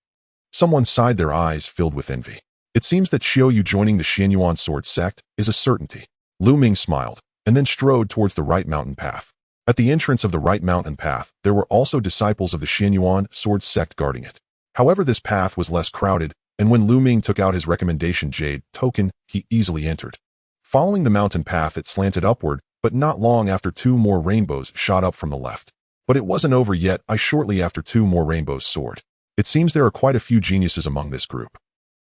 Someone sighed, their eyes filled with envy. It seems that Qiu Yu joining the Xian Yuan sword sect is a certainty. Lu Ming smiled, and then strode towards the right mountain path. At the entrance of the right mountain path, there were also disciples of the Xian Yuan sword sect guarding it. However, this path was less crowded, and when Lu Ming took out his recommendation jade token, he easily entered. Following the mountain path, it slanted upward, but not long after 2 more rainbows shot up from the left. But it wasn't over yet. Shortly after 2 more rainbows soared. It seems there are quite a few geniuses among this group.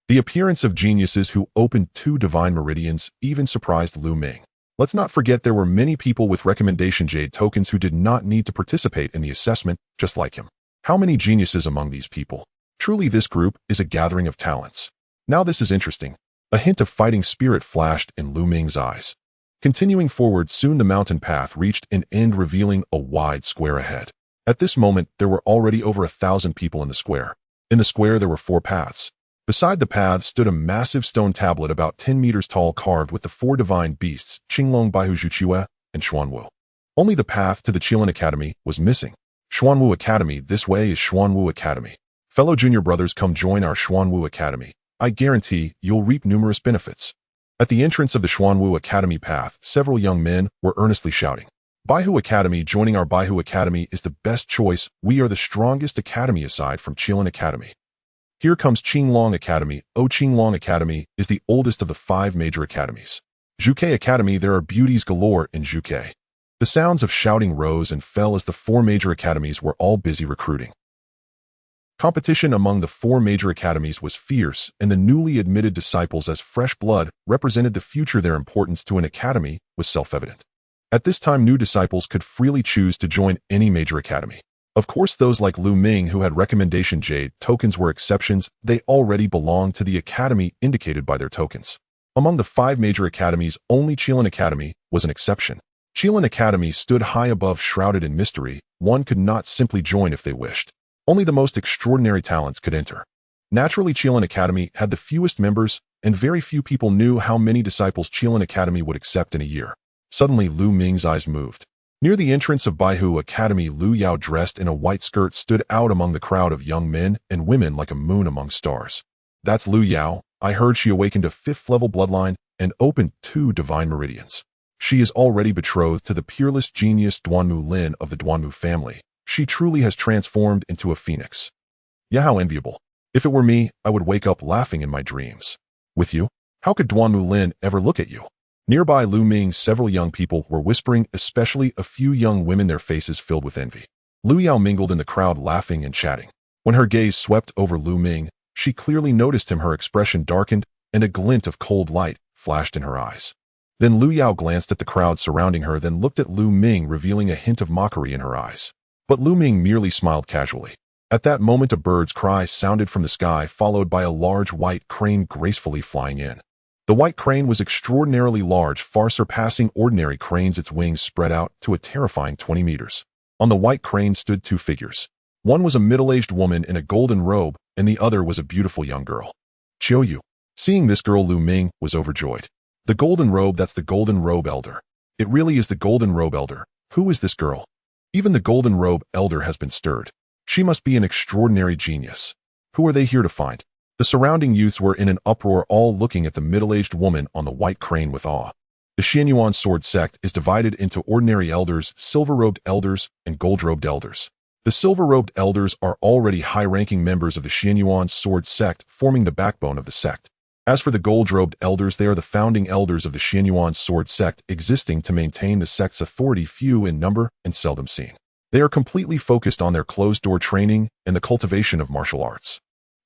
The appearance of geniuses who opened 2 divine meridians even surprised Lu Ming. Let's not forget there were many people with recommendation jade tokens who did not need to participate in the assessment, just like him. How many geniuses among these people? Truly, this group is a gathering of talents. Now this is interesting. A hint of fighting spirit flashed in Lu Ming's eyes. Continuing forward, soon the mountain path reached an end, revealing a wide square ahead. At this moment, there were already over 1,000 people in the square. In the square, there were 4 paths. Beside the path stood a massive stone tablet about 10 meters tall carved with the four divine beasts, Qinglong Baihu Zhuqiue and Xuanwu. Only the path to the Qilin Academy was missing. Xuanwu Academy, this way is Xuanwu Academy. Fellow junior brothers, come join our Xuanwu Academy. I guarantee you'll reap numerous benefits. At the entrance of the Xuanwu Academy path, several young men were earnestly shouting, Baihu Academy, joining our Baihu Academy is the best choice. We are the strongest academy aside from Qilin Academy. Here comes Qinglong Academy. Qinglong Academy is the oldest of the 5 major academies. Zhuke Academy, there are beauties galore in Zhuke. The sounds of shouting rose and fell as the 4 major academies were all busy recruiting. Competition among the 4 major academies was fierce, and the newly admitted disciples as fresh blood represented the future. Their importance to an academy was self-evident. At this time, new disciples could freely choose to join any major academy. Of course, those like Lu Ming who had recommendation jade tokens were exceptions. They already belonged to the academy indicated by their tokens. Among the 5 major academies, only Qilin Academy was an exception. Qilin Academy stood high above, shrouded in mystery. One could not simply join if they wished. Only the most extraordinary talents could enter. Naturally, Qilin Academy had the fewest members, and very few people knew how many disciples Qilin Academy would accept in a year. Suddenly, Lu Ming's eyes moved. Near the entrance of Baihu Academy, Lu Yao, dressed in a white skirt, stood out among the crowd of young men and women like a moon among stars. That's Lu Yao. I heard she awakened a 5th level bloodline and opened 2 divine meridians. She is already betrothed to the peerless genius Duanmu Lin of the Duanmu family. She truly has transformed into a phoenix. Yeah, how enviable. If it were me, I would wake up laughing in my dreams. With you? How could Duanmu Lin ever look at you? Nearby Lu Ming, several young people were whispering, especially a few young women, their faces filled with envy. Lu Yao mingled in the crowd, laughing and chatting. When her gaze swept over Lu Ming, she clearly noticed him. Her expression darkened, and a glint of cold light flashed in her eyes. Then Lu Yao glanced at the crowd surrounding her, then looked at Lu Ming, revealing a hint of mockery in her eyes. But Lu Ming merely smiled casually. At that moment, a bird's cry sounded from the sky, followed by a large white crane gracefully flying in. The white crane was extraordinarily large, far surpassing ordinary cranes. Its wings spread out to a terrifying 20 meters. On the white crane stood 2 figures. One was a middle-aged woman in a golden robe, and the other was a beautiful young girl. Qiu. Seeing this girl, Lu Ming was overjoyed. The golden robe, that's the golden robe elder. It really is the golden robe elder. Who is this girl? Even the golden robe elder has been stirred. She must be an extraordinary genius. Who are they here to find? The surrounding youths were in an uproar, all looking at the middle-aged woman on the white crane with awe. The Xianyuan sword sect is divided into ordinary elders, silver-robed elders, and gold-robed elders. The silver-robed elders are already high-ranking members of the Xianyuan sword sect, forming the backbone of the sect. As for the gold-robed elders, they are the founding elders of the Xianyuan sword sect, existing to maintain the sect's authority, few in number and seldom seen. They are completely focused on their closed-door training and the cultivation of martial arts.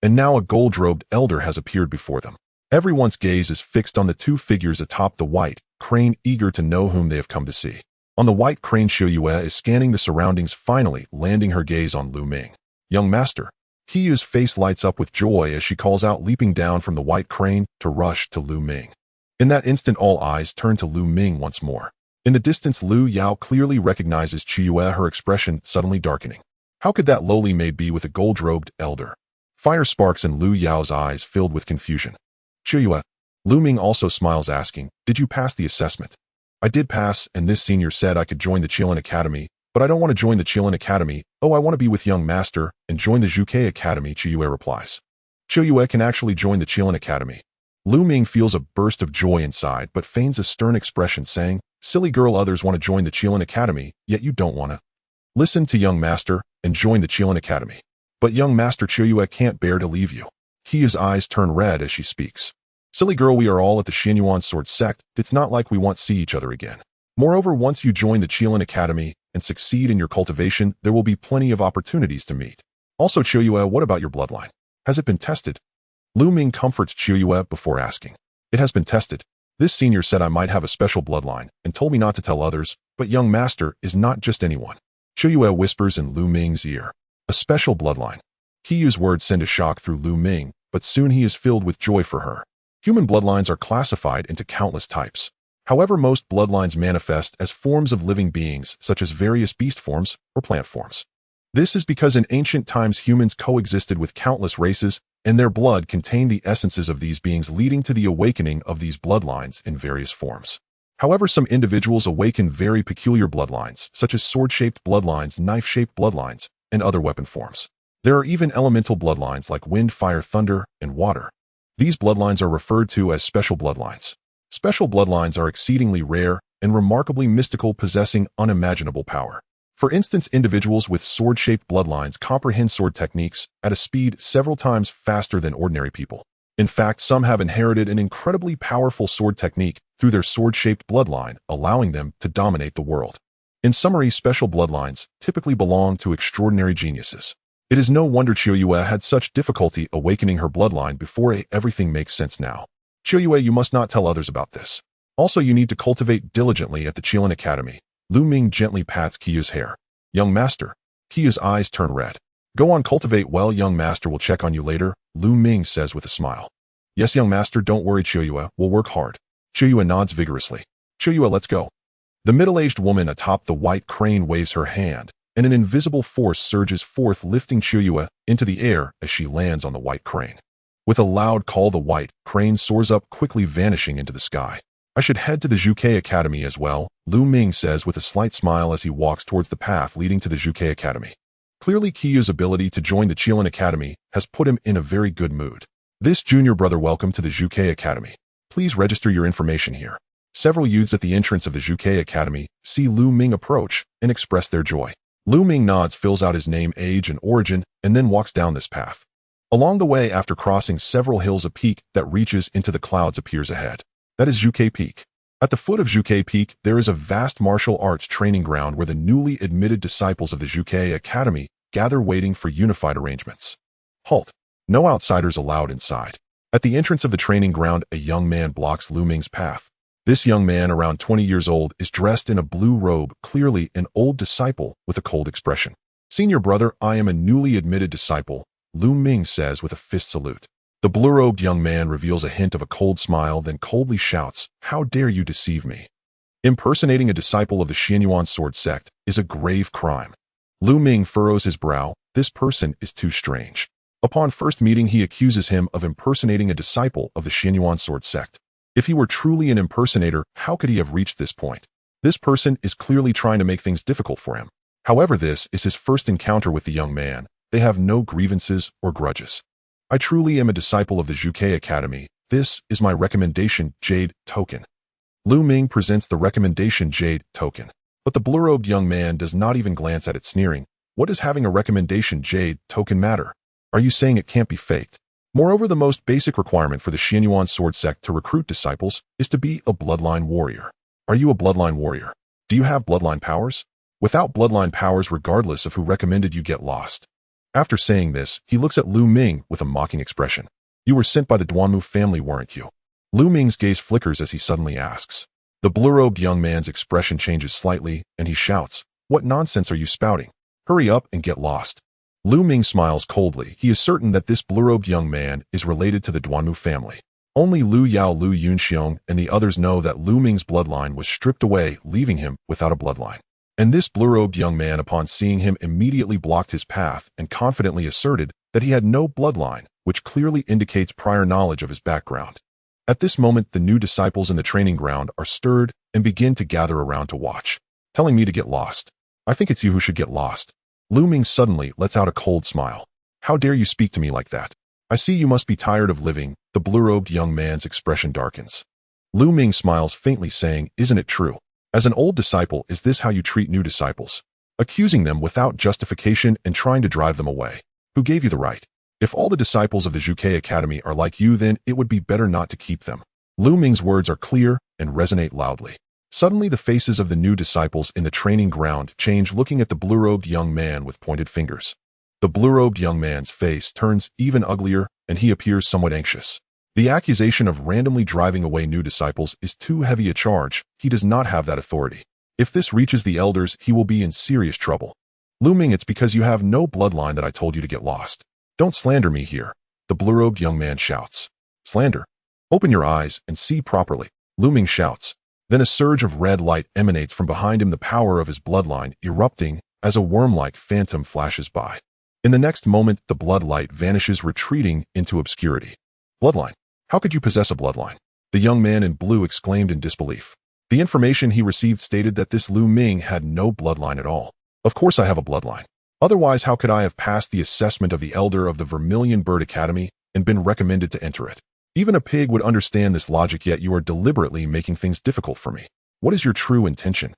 And now a gold-robed elder has appeared before them. Everyone's gaze is fixed on the 2 figures atop the white crane, eager to know whom they have come to see. On the white crane, Qiu is scanning the surroundings, finally landing her gaze on Lu Ming. Young master. Qiyu's face lights up with joy as she calls out, leaping down from the white crane to rush to Lu Ming. In that instant, all eyes turn to Lu Ming once more. In the distance, Lu Yao clearly recognizes Qiu, her expression suddenly darkening. How could that lowly maid be with a gold-robed elder? Fire sparks in Lu Yao's eyes, filled with confusion. Qiu. Lu Ming also smiles, asking, did you pass the assessment? I did pass, and this senior said I could join the Qilin Academy, but I don't want to join the Qilin Academy. Oh, I want to be with young master and join the Zhuke Academy, Qiu replies. Qiu can actually join the Qilin Academy. Lu Ming feels a burst of joy inside, but feigns a stern expression, saying, silly girl, others want to join the Qilin Academy, yet you don't want to. Listen to young master and join the Qilin Academy. But young master, Qiu can't bear to leave you. His eyes turn red as she speaks. Silly girl, we are all at the Xianyuan sword sect. It's not like we want to see each other again. Moreover, once you join the Qilin Academy and succeed in your cultivation, there will be plenty of opportunities to meet. Also, Qiu, what about your bloodline? Has it been tested? Lu Ming comforts Qiu before asking. It has been tested. This senior said I might have a special bloodline and told me not to tell others, but young master is not just anyone. Qiu whispers in Lu Ming's ear. A special bloodline. Qiyu's words send a shock through Lu Ming, but soon he is filled with joy for her. Human bloodlines are classified into countless types. However, most bloodlines manifest as forms of living beings, such as various beast forms or plant forms. This is because in ancient times humans coexisted with countless races and their blood contained the essences of these beings, leading to the awakening of these bloodlines in various forms. However, some individuals awaken very peculiar bloodlines, such as sword-shaped bloodlines, knife-shaped bloodlines, and other weapon forms. There are even elemental bloodlines like wind, fire, thunder, and water. These bloodlines are referred to as special bloodlines. Special bloodlines are exceedingly rare and remarkably mystical, possessing unimaginable power. For instance, individuals with sword-shaped bloodlines comprehend sword techniques at a speed several times faster than ordinary people. In fact, some have inherited an incredibly powerful sword technique through their sword-shaped bloodline, allowing them to dominate the world. In summary, special bloodlines typically belong to extraordinary geniuses. It is no wonder Qiuyue had such difficulty awakening her bloodline before. Everything makes sense now. Qiuyue, you must not tell others about this. Also, you need to cultivate diligently at the Qilin Academy. Lu Ming gently pats Qiyue's hair. Young master. Qiyue's eyes turn red. Go on, cultivate well, young master will check on you later, Lu Ming says with a smile. Yes, young master, don't worry, Qiuyue, we'll work hard. Qiuyue nods vigorously. Qiuyue, let's go. The middle-aged woman atop the white crane waves her hand, and an invisible force surges forth, lifting Qiuyue into the air as she lands on the white crane. With a loud call, the white crane soars up, quickly vanishing into the sky. I should head to the Zhuke Academy as well, Lu Ming says with a slight smile as he walks towards the path leading to the Zhuke Academy. Clearly, Qiyue's ability to join the Qilin Academy has put him in a very good mood. This junior brother, welcome to the Zhuke Academy. Please register your information here. Several youths at the entrance of the Zhuke Academy see Lu Ming approach and express their joy. Lu Ming nods, fills out his name, age, and origin, and then walks down this path. Along the way, after crossing several hills, a peak that reaches into the clouds appears ahead. That is Zhuke Peak. At the foot of Zhuke Peak, there is a vast martial arts training ground where the newly admitted disciples of the Zhuke Academy gather, waiting for unified arrangements. Halt. No outsiders allowed inside. At the entrance of the training ground, a young man blocks Lu Ming's path. This young man, around 20 years old, is dressed in a blue robe, clearly an old disciple with a cold expression. Senior brother, I am a newly admitted disciple, Lu Ming says with a fist salute. The blue-robed young man reveals a hint of a cold smile, then coldly shouts, how dare you deceive me? Impersonating a disciple of the Xianyuan sword sect is a grave crime. Lu Ming furrows his brow. This person is too strange. Upon first meeting, he accuses him of impersonating a disciple of the Xianyuan sword sect. If he were truly an impersonator, how could he have reached this point? This person is clearly trying to make things difficult for him. However, this is his first encounter with the young man. They have no grievances or grudges. I truly am a disciple of the Zhuke Academy. This is my recommendation jade token. Lu Ming presents the recommendation jade token. But the blue-robed young man does not even glance at it, sneering. What does having a recommendation jade token matter? Are you saying it can't be faked? Moreover, the most basic requirement for the Xianyuan sword sect to recruit disciples is to be a bloodline warrior. Are you a bloodline warrior? Do you have bloodline powers? Without bloodline powers, regardless of who recommended you, get lost. After saying this, he looks at Lu Ming with a mocking expression. You were sent by the Duanmu family, weren't you? Lu Ming's gaze flickers as he suddenly asks. The blue-robed young man's expression changes slightly, and he shouts, what nonsense are you spouting? Hurry up and get lost. Lu Ming smiles coldly. He is certain that this blue-robed young man is related to the Duanmu family. Only Lu Yao, Lu Yunxiong, and the others know that Lu Ming's bloodline was stripped away, leaving him without a bloodline. And this blue-robed young man, upon seeing him, immediately blocked his path and confidently asserted that he had no bloodline, which clearly indicates prior knowledge of his background. At this moment, the new disciples in the training ground are stirred and begin to gather around to watch. Telling me to get lost. I think it's you who should get lost. Lu Ming suddenly lets out a cold smile. How dare you speak to me like that? I see you must be tired of living. The blue-robed young man's expression darkens. Lu Ming smiles faintly, saying, isn't it true? As an old disciple, is this how you treat new disciples? Accusing them without justification and trying to drive them away. Who gave you the right? If all the disciples of the Zhuke Academy are like you, then it would be better not to keep them. Lu Ming's words are clear and resonate loudly. Suddenly, the faces of the new disciples in the training ground change, looking at the blue-robed young man with pointed fingers. The blue-robed young man's face turns even uglier, and he appears somewhat anxious. The accusation of randomly driving away new disciples is too heavy a charge. He does not have that authority. If this reaches the elders, he will be in serious trouble. Lu Ming, it's because you have no bloodline that I told you to get lost. Don't slander me here, the blue-robed young man shouts. Slander? Open your eyes and see properly, Lu Ming shouts. Then a surge of red light emanates from behind him, the power of his bloodline erupting as a worm-like phantom flashes by. In the next moment, the bloodlight vanishes, retreating into obscurity. Bloodline. How could you possess a bloodline? The young man in blue exclaimed in disbelief. The information he received stated that this Lu Ming had no bloodline at all. Of course I have a bloodline. Otherwise, how could I have passed the assessment of the Elder of the Vermilion Bird Academy and been recommended to enter it? Even a pig would understand this logic, yet you are deliberately making things difficult for me. What is your true intention?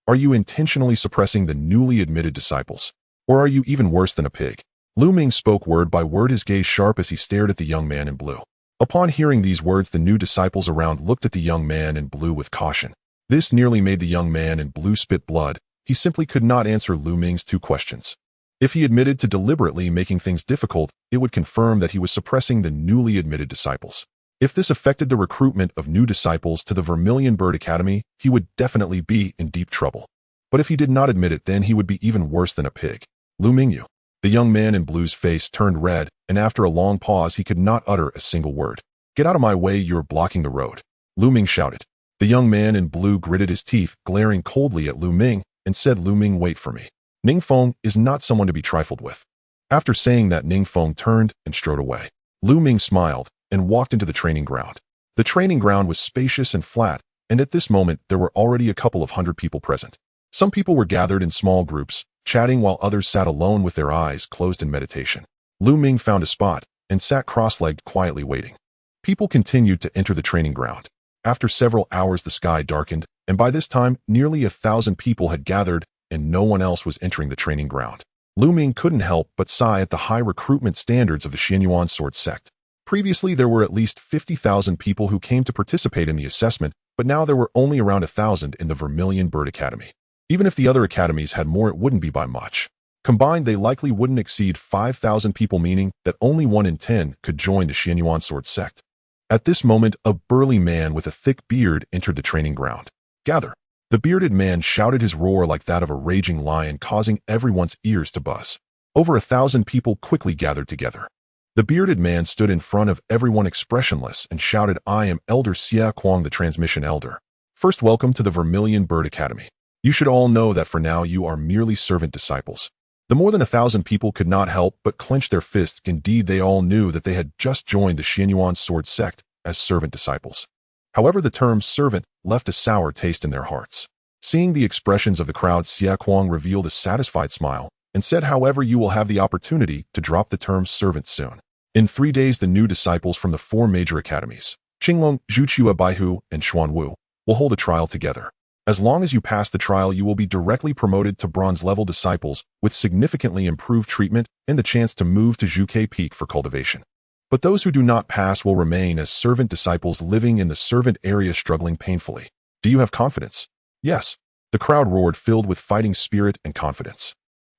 Are you intentionally suppressing the newly admitted disciples? Or are you even worse than a pig? Lu Ming spoke word by word, his gaze sharp as he stared at the young man in blue. Upon hearing these words, the new disciples around looked at the young man in blue with caution. This nearly made the young man in blue spit blood. He simply could not answer Lu Ming's two questions. If he admitted to deliberately making things difficult, it would confirm that he was suppressing the newly admitted disciples. If this affected the recruitment of new disciples to the Vermilion Bird Academy, he would definitely be in deep trouble. But if he did not admit it, then he would be even worse than a pig. Lu Ming, you. The young man in blue's face turned red, and after a long pause he could not utter a single word. Get out of my way, you're blocking the road. Lu Ming shouted. The young man in blue gritted his teeth, glaring coldly at Lu Ming, and said, Lu Ming, wait for me. Ning Feng is not someone to be trifled with. After saying that, Ning Feng turned and strode away. Lu Ming smiled and walked into the training ground. The training ground was spacious and flat, and at this moment there were already a couple of hundred people present. Some people were gathered in small groups, chatting, while others sat alone with their eyes closed in meditation. Lu Ming found a spot and sat cross-legged, quietly waiting. People continued to enter the training ground. After several hours the sky darkened, and by this time nearly 1,000 people had gathered and no one else was entering the training ground. Lu Ming couldn't help but sigh at the high recruitment standards of the Xianyuan sword sect. Previously there were at least 50,000 people who came to participate in the assessment, but now there were only around 1,000 in the Vermilion Bird Academy. Even if the other academies had more, it wouldn't be by much. Combined, they likely wouldn't exceed 5,000 people, meaning that only 1 in 10 could join the Xianyuan sword sect. At this moment, a burly man with a thick beard entered the training ground. Gather. The bearded man shouted, his roar like that of a raging lion, causing everyone's ears to buzz. Over 1,000 people quickly gathered together. The bearded man stood in front of everyone expressionless and shouted, I am Elder Xia Kuang, the Transmission Elder. First, welcome to the Vermilion Bird Academy. You should all know that for now you are merely servant disciples. The more than 1,000 people could not help but clench their fists. Indeed, they all knew that they had just joined the Xianyuan sword sect as servant disciples. However, the term servant left a sour taste in their hearts. Seeing the expressions of the crowd, Xia Kuang revealed a satisfied smile and said, however, you will have the opportunity to drop the term servant soon. In 3 days, the new disciples from the 4 major academies, Qinglong, Zhuqiu, Baihu, and Xuanwu, will hold a trial together. As long as you pass the trial, you will be directly promoted to bronze-level disciples with significantly improved treatment and the chance to move to Zhuke Peak for cultivation. But those who do not pass will remain as servant disciples, living in the servant area, struggling painfully. Do you have confidence? Yes. The crowd roared, filled with fighting spirit and confidence.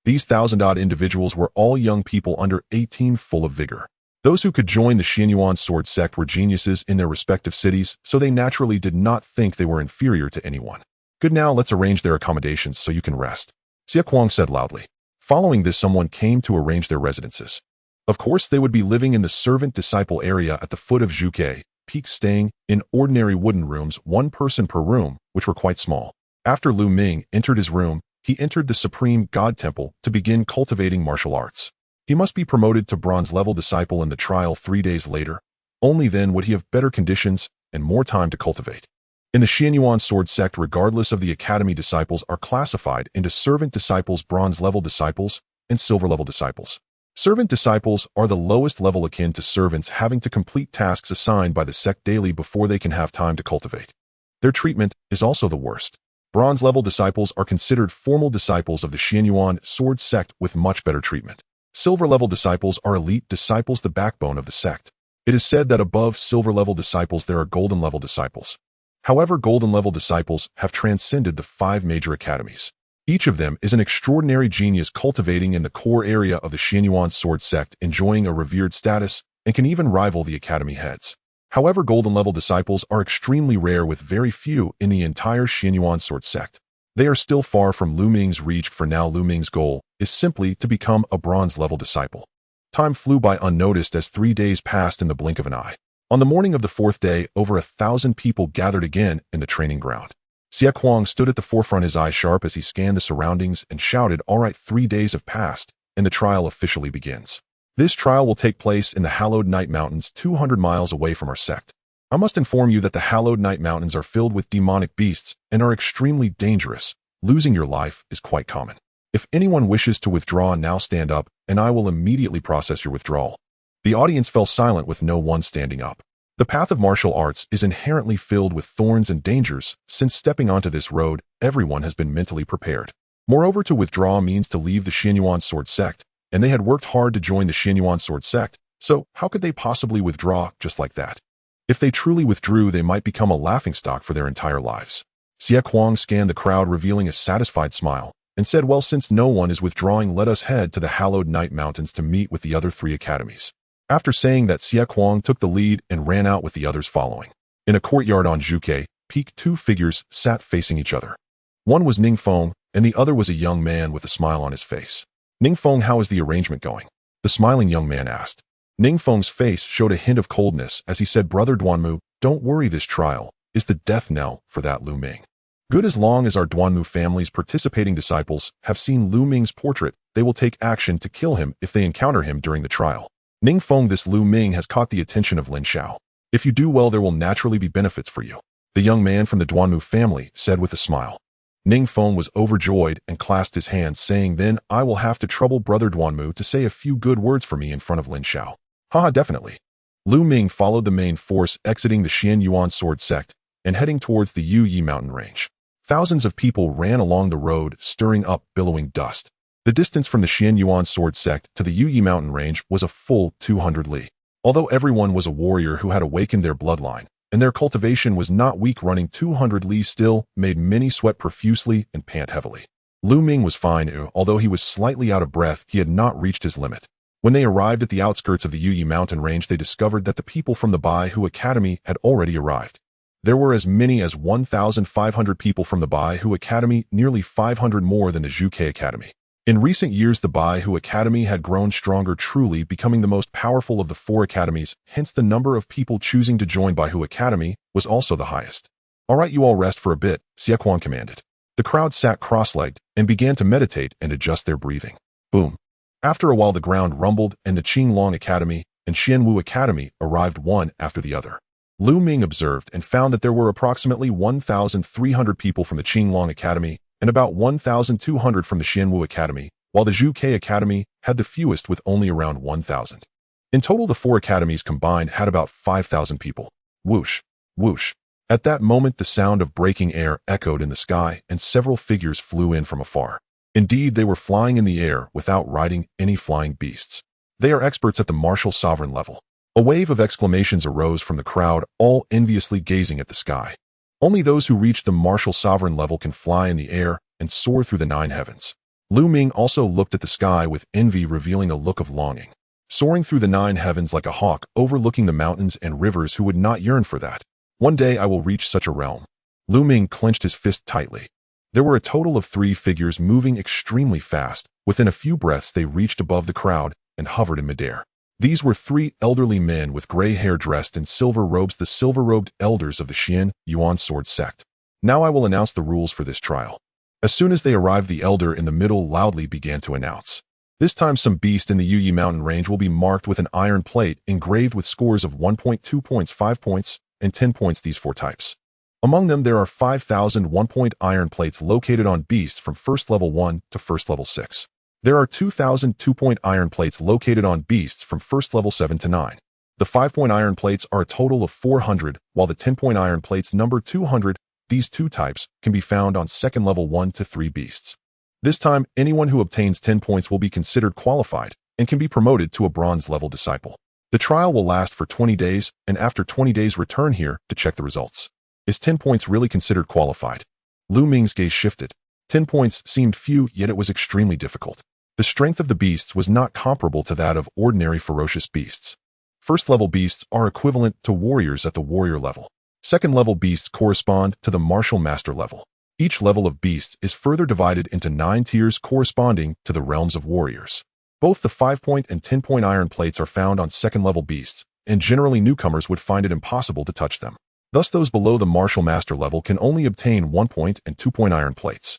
These 1,000-odd individuals were all young people under 18, full of vigor. Those who could join the Xianyuan sword sect were geniuses in their respective cities, so they naturally did not think they were inferior to anyone. Good, now let's arrange their accommodations so you can rest, Xia Kuang said loudly. Following this, someone came to arrange their residences. Of course, they would be living in the servant disciple area at the foot of Zhuke Peak, staying in ordinary wooden rooms, 1 person per room, which were quite small. After Lu Ming entered his room, he entered the Supreme God Temple to begin cultivating martial arts. He must be promoted to bronze-level disciple in the trial 3 days later. Only then would he have better conditions and more time to cultivate. In the Xianyuan sword sect, regardless of the academy, disciples are classified into servant disciples, bronze-level disciples, and silver-level disciples. Servant disciples are the lowest level, akin to servants, having to complete tasks assigned by the sect daily before they can have time to cultivate. Their treatment is also the worst. Bronze-level disciples are considered formal disciples of the Xianyuan sword sect with much better treatment. Silver-level disciples are elite disciples, the backbone of the sect. It is said that above silver-level disciples there are golden-level disciples. However, golden-level disciples have transcended the 5 major academies. Each of them is an extraordinary genius, cultivating in the core area of the Xianyuan sword sect, enjoying a revered status, and can even rival the academy heads. However, golden-level disciples are extremely rare, with very few in the entire Xianyuan sword sect. They are still far from Lu Ming's reach. For now, Lu Ming's goal is simply to become a bronze-level disciple. Time flew by unnoticed as 3 days passed in the blink of an eye. On the morning of the 4th day, over 1,000 people gathered again in the training ground. Xia Kuang stood at the forefront, his eyes sharp as he scanned the surroundings and shouted, all right, 3 days have passed, and the trial officially begins. This trial will take place in the Hallowed Night Mountains 200 miles away from our sect. I must inform you that the Hallowed Night Mountains are filled with demonic beasts and are extremely dangerous. Losing your life is quite common. If anyone wishes to withdraw, now stand up, and I will immediately process your withdrawal. The audience fell silent with no one standing up. The path of martial arts is inherently filled with thorns and dangers. Since stepping onto this road, everyone has been mentally prepared. Moreover, to withdraw means to leave the Xianyuan Sword Sect, and they had worked hard to join the Xianyuan Sword Sect, so how could they possibly withdraw just like that? If they truly withdrew, they might become a laughingstock for their entire lives. Xie Kuang scanned the crowd, revealing a satisfied smile, and said, well, since no one is withdrawing, let us head to the Hallowed Night Mountains to meet with the other 3 academies. After saying that, Xie Kuang took the lead and ran out with the others following. In a courtyard on Zhuke Peak, 2 figures sat facing each other. One was Ningfeng, and the other was a young man with a smile on his face. Ningfeng, how is the arrangement going? The smiling young man asked. Ningfeng's face showed a hint of coldness as he said, Brother Duanmu, don't worry, this trial is the death knell for that Lu Ming. Good, as long as our Duanmu family's participating disciples have seen Lu Ming's portrait, they will take action to kill him if they encounter him during the trial. Ningfeng, this Lu Ming has caught the attention of Lin Xiao. If you do well, there will naturally be benefits for you. The young man from the Duanmu family said with a smile. Ningfeng was overjoyed and clasped his hands, saying, then I will have to trouble Brother Duanmu to say a few good words for me in front of Lin Xiao. Haha, definitely. Lu Ming followed the main force, exiting the Xianyuan Sword Sect and heading towards the Yuyi mountain range. Thousands of people ran along the road, stirring up billowing dust. The distance from the Xianyuan Sword Sect to the Yuyi mountain range was a full 200 li. Although everyone was a warrior who had awakened their bloodline, and their cultivation was not weak, running 200 li still made many sweat profusely and pant heavily. Lu Ming was fine, although he was slightly out of breath. He had not reached his limit. When they arrived at the outskirts of the Yuyi mountain range, they discovered that the people from the Baihu Academy had already arrived. There were as many as 1,500 people from the Baihu Academy, nearly 500 more than the Zhuke Academy. In recent years, the Baihu Academy had grown stronger, truly becoming the most powerful of the 4 academies, hence the number of people choosing to join Baihu Academy was also the highest. All right, you all rest for a bit, Xie Kuang commanded. The crowd sat cross-legged and began to meditate and adjust their breathing. Boom. After a while, the ground rumbled and the Qinglong Academy and Xianwu Academy arrived one after the other. Lu Ming observed and found that there were approximately 1,300 people from the Qinglong Academy and about 1,200 from the Xianwu Academy, while the Zhuke Academy had the fewest with only around 1,000. In total, the 4 academies combined had about 5,000 people. Whoosh, whoosh. At that moment, the sound of breaking air echoed in the sky, and several figures flew in from afar. Indeed, they were flying in the air without riding any flying beasts. They are experts at the martial sovereign level. A wave of exclamations arose from the crowd, all enviously gazing at the sky. Only those who reach the martial sovereign level can fly in the air and soar through the 9 heavens. Lu Ming also looked at the sky with envy, revealing a look of longing. Soaring through the 9 heavens like a hawk, overlooking the mountains and rivers, who would not yearn for that? One day I will reach such a realm. Lu Ming clenched his fist tightly. There were a total of 3 figures moving extremely fast. Within a few breaths, they reached above the crowd and hovered in midair. These were 3 elderly men with gray hair, dressed in silver robes, the silver-robed elders of the Xianyuan Sword Sect. Now I will announce the rules for this trial. As soon as they arrived, the elder in the middle loudly began to announce. This time, some beast in the Yuyi mountain range will be marked with an iron plate engraved with scores of 1 point, 2 points, 5 points, and 10 points, these 4 types. Among them, there are 5,000 1-point iron plates located on beasts from first level 1 to first level 6. There are 2,000 2-point iron plates located on beasts from first level 7 to 9. The 5-point iron plates are a total of 400, while the 10-point iron plates number 200. These 2 types can be found on second level 1 to 3 beasts. This time, anyone who obtains 10 points will be considered qualified and can be promoted to a bronze level disciple. The trial will last for 20 days, and after 20 days return here to check the results. Is 10 points really considered qualified? Lu Ming's gaze shifted. 10 points seemed few, yet it was extremely difficult. The strength of the beasts was not comparable to that of ordinary ferocious beasts. First-level beasts are equivalent to warriors at the warrior level. Second-level beasts correspond to the martial master level. Each level of beasts is further divided into 9 tiers corresponding to the realms of warriors. Both the 5-point and 10-point iron plates are found on second-level beasts, and generally newcomers would find it impossible to touch them. Thus, those below the martial master level can only obtain 1-point and 2-point iron plates.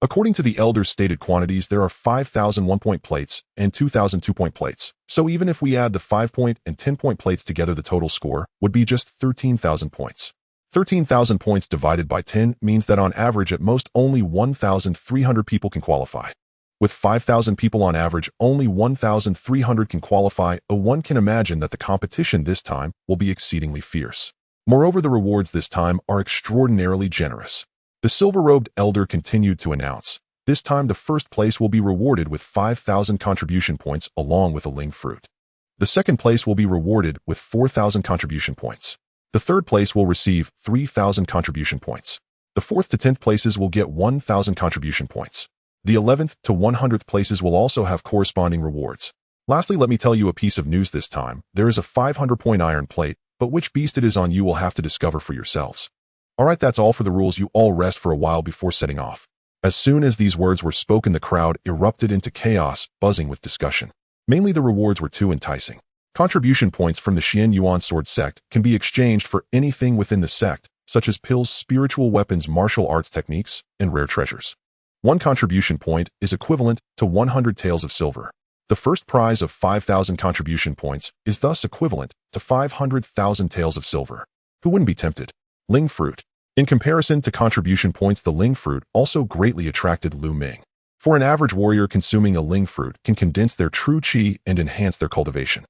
According to the elders' stated quantities, there are 5,000 1-point plates and 2,000 2-point plates. So even if we add the 5-point and 10-point plates together, the total score would be just 13,000 points. 13,000 points divided by 10 means that on average at most only 1,300 people can qualify. With 5,000 people on average, only 1,300 can qualify. One can imagine that the competition this time will be exceedingly fierce. Moreover, the rewards this time are extraordinarily generous. The silver-robed elder continued to announce, this time the first place will be rewarded with 5,000 contribution points along with a ling fruit. The second place will be rewarded with 4,000 contribution points. The third place will receive 3,000 contribution points. The 4th to 10th places will get 1,000 contribution points. The 11th to 100th places will also have corresponding rewards. Lastly, let me tell you a piece of news this time. There is a 500-point iron plate, but which beast it is on you will have to discover for yourselves. Alright, that's all for the rules. You all rest for a while before setting off. As soon as these words were spoken, the crowd erupted into chaos, buzzing with discussion. Mainly the rewards were too enticing. Contribution points from the Xian Yuan Sword sect can be exchanged for anything within the sect, such as pills, spiritual weapons, martial arts techniques, and rare treasures. One contribution point is equivalent to 100 taels of silver. The first prize of 5,000 contribution points is thus equivalent to 500,000 taels of silver. Who wouldn't be tempted? Ling fruit. In comparison to contribution points, the ling fruit also greatly attracted Lu Ming. For an average warrior, consuming a ling fruit can condense their true qi and enhance their cultivation.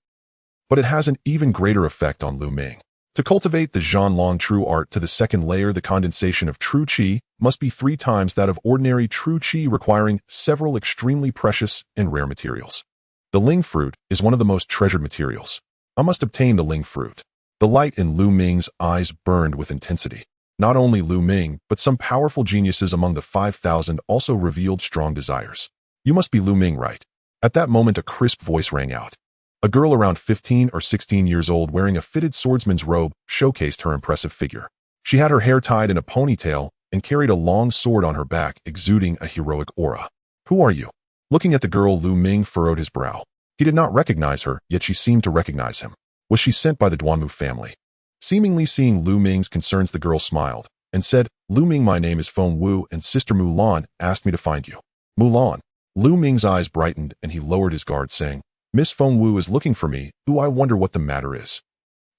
But it has an even greater effect on Lu Ming. To cultivate the Zhanlong true art to the second layer, the condensation of true qi must be 3 times that of ordinary true qi, requiring several extremely precious and rare materials. The ling fruit is one of the most treasured materials. I must obtain the ling fruit. The light in Lu Ming's eyes burned with intensity. Not only Lu Ming, but some powerful geniuses among the 5,000 also revealed strong desires. You must be Lu Ming, right? At that moment, a crisp voice rang out. A girl around 15 or 16 years old wearing a fitted swordsman's robe showcased her impressive figure. She had her hair tied in a ponytail and carried a long sword on her back, exuding a heroic aura. Who are you? Looking at the girl, Lu Ming furrowed his brow. He did not recognize her, yet she seemed to recognize him. Was she sent by the Duanmu family? Seemingly seeing Lu Ming's concerns, the girl smiled and said, Lu Ming, my name is Feng Wu, and Sister Mulan asked me to find you. Mulan. Lu Ming's eyes brightened and he lowered his guard, saying, Miss Feng Wu is looking for me. Ooh, I wonder what the matter is.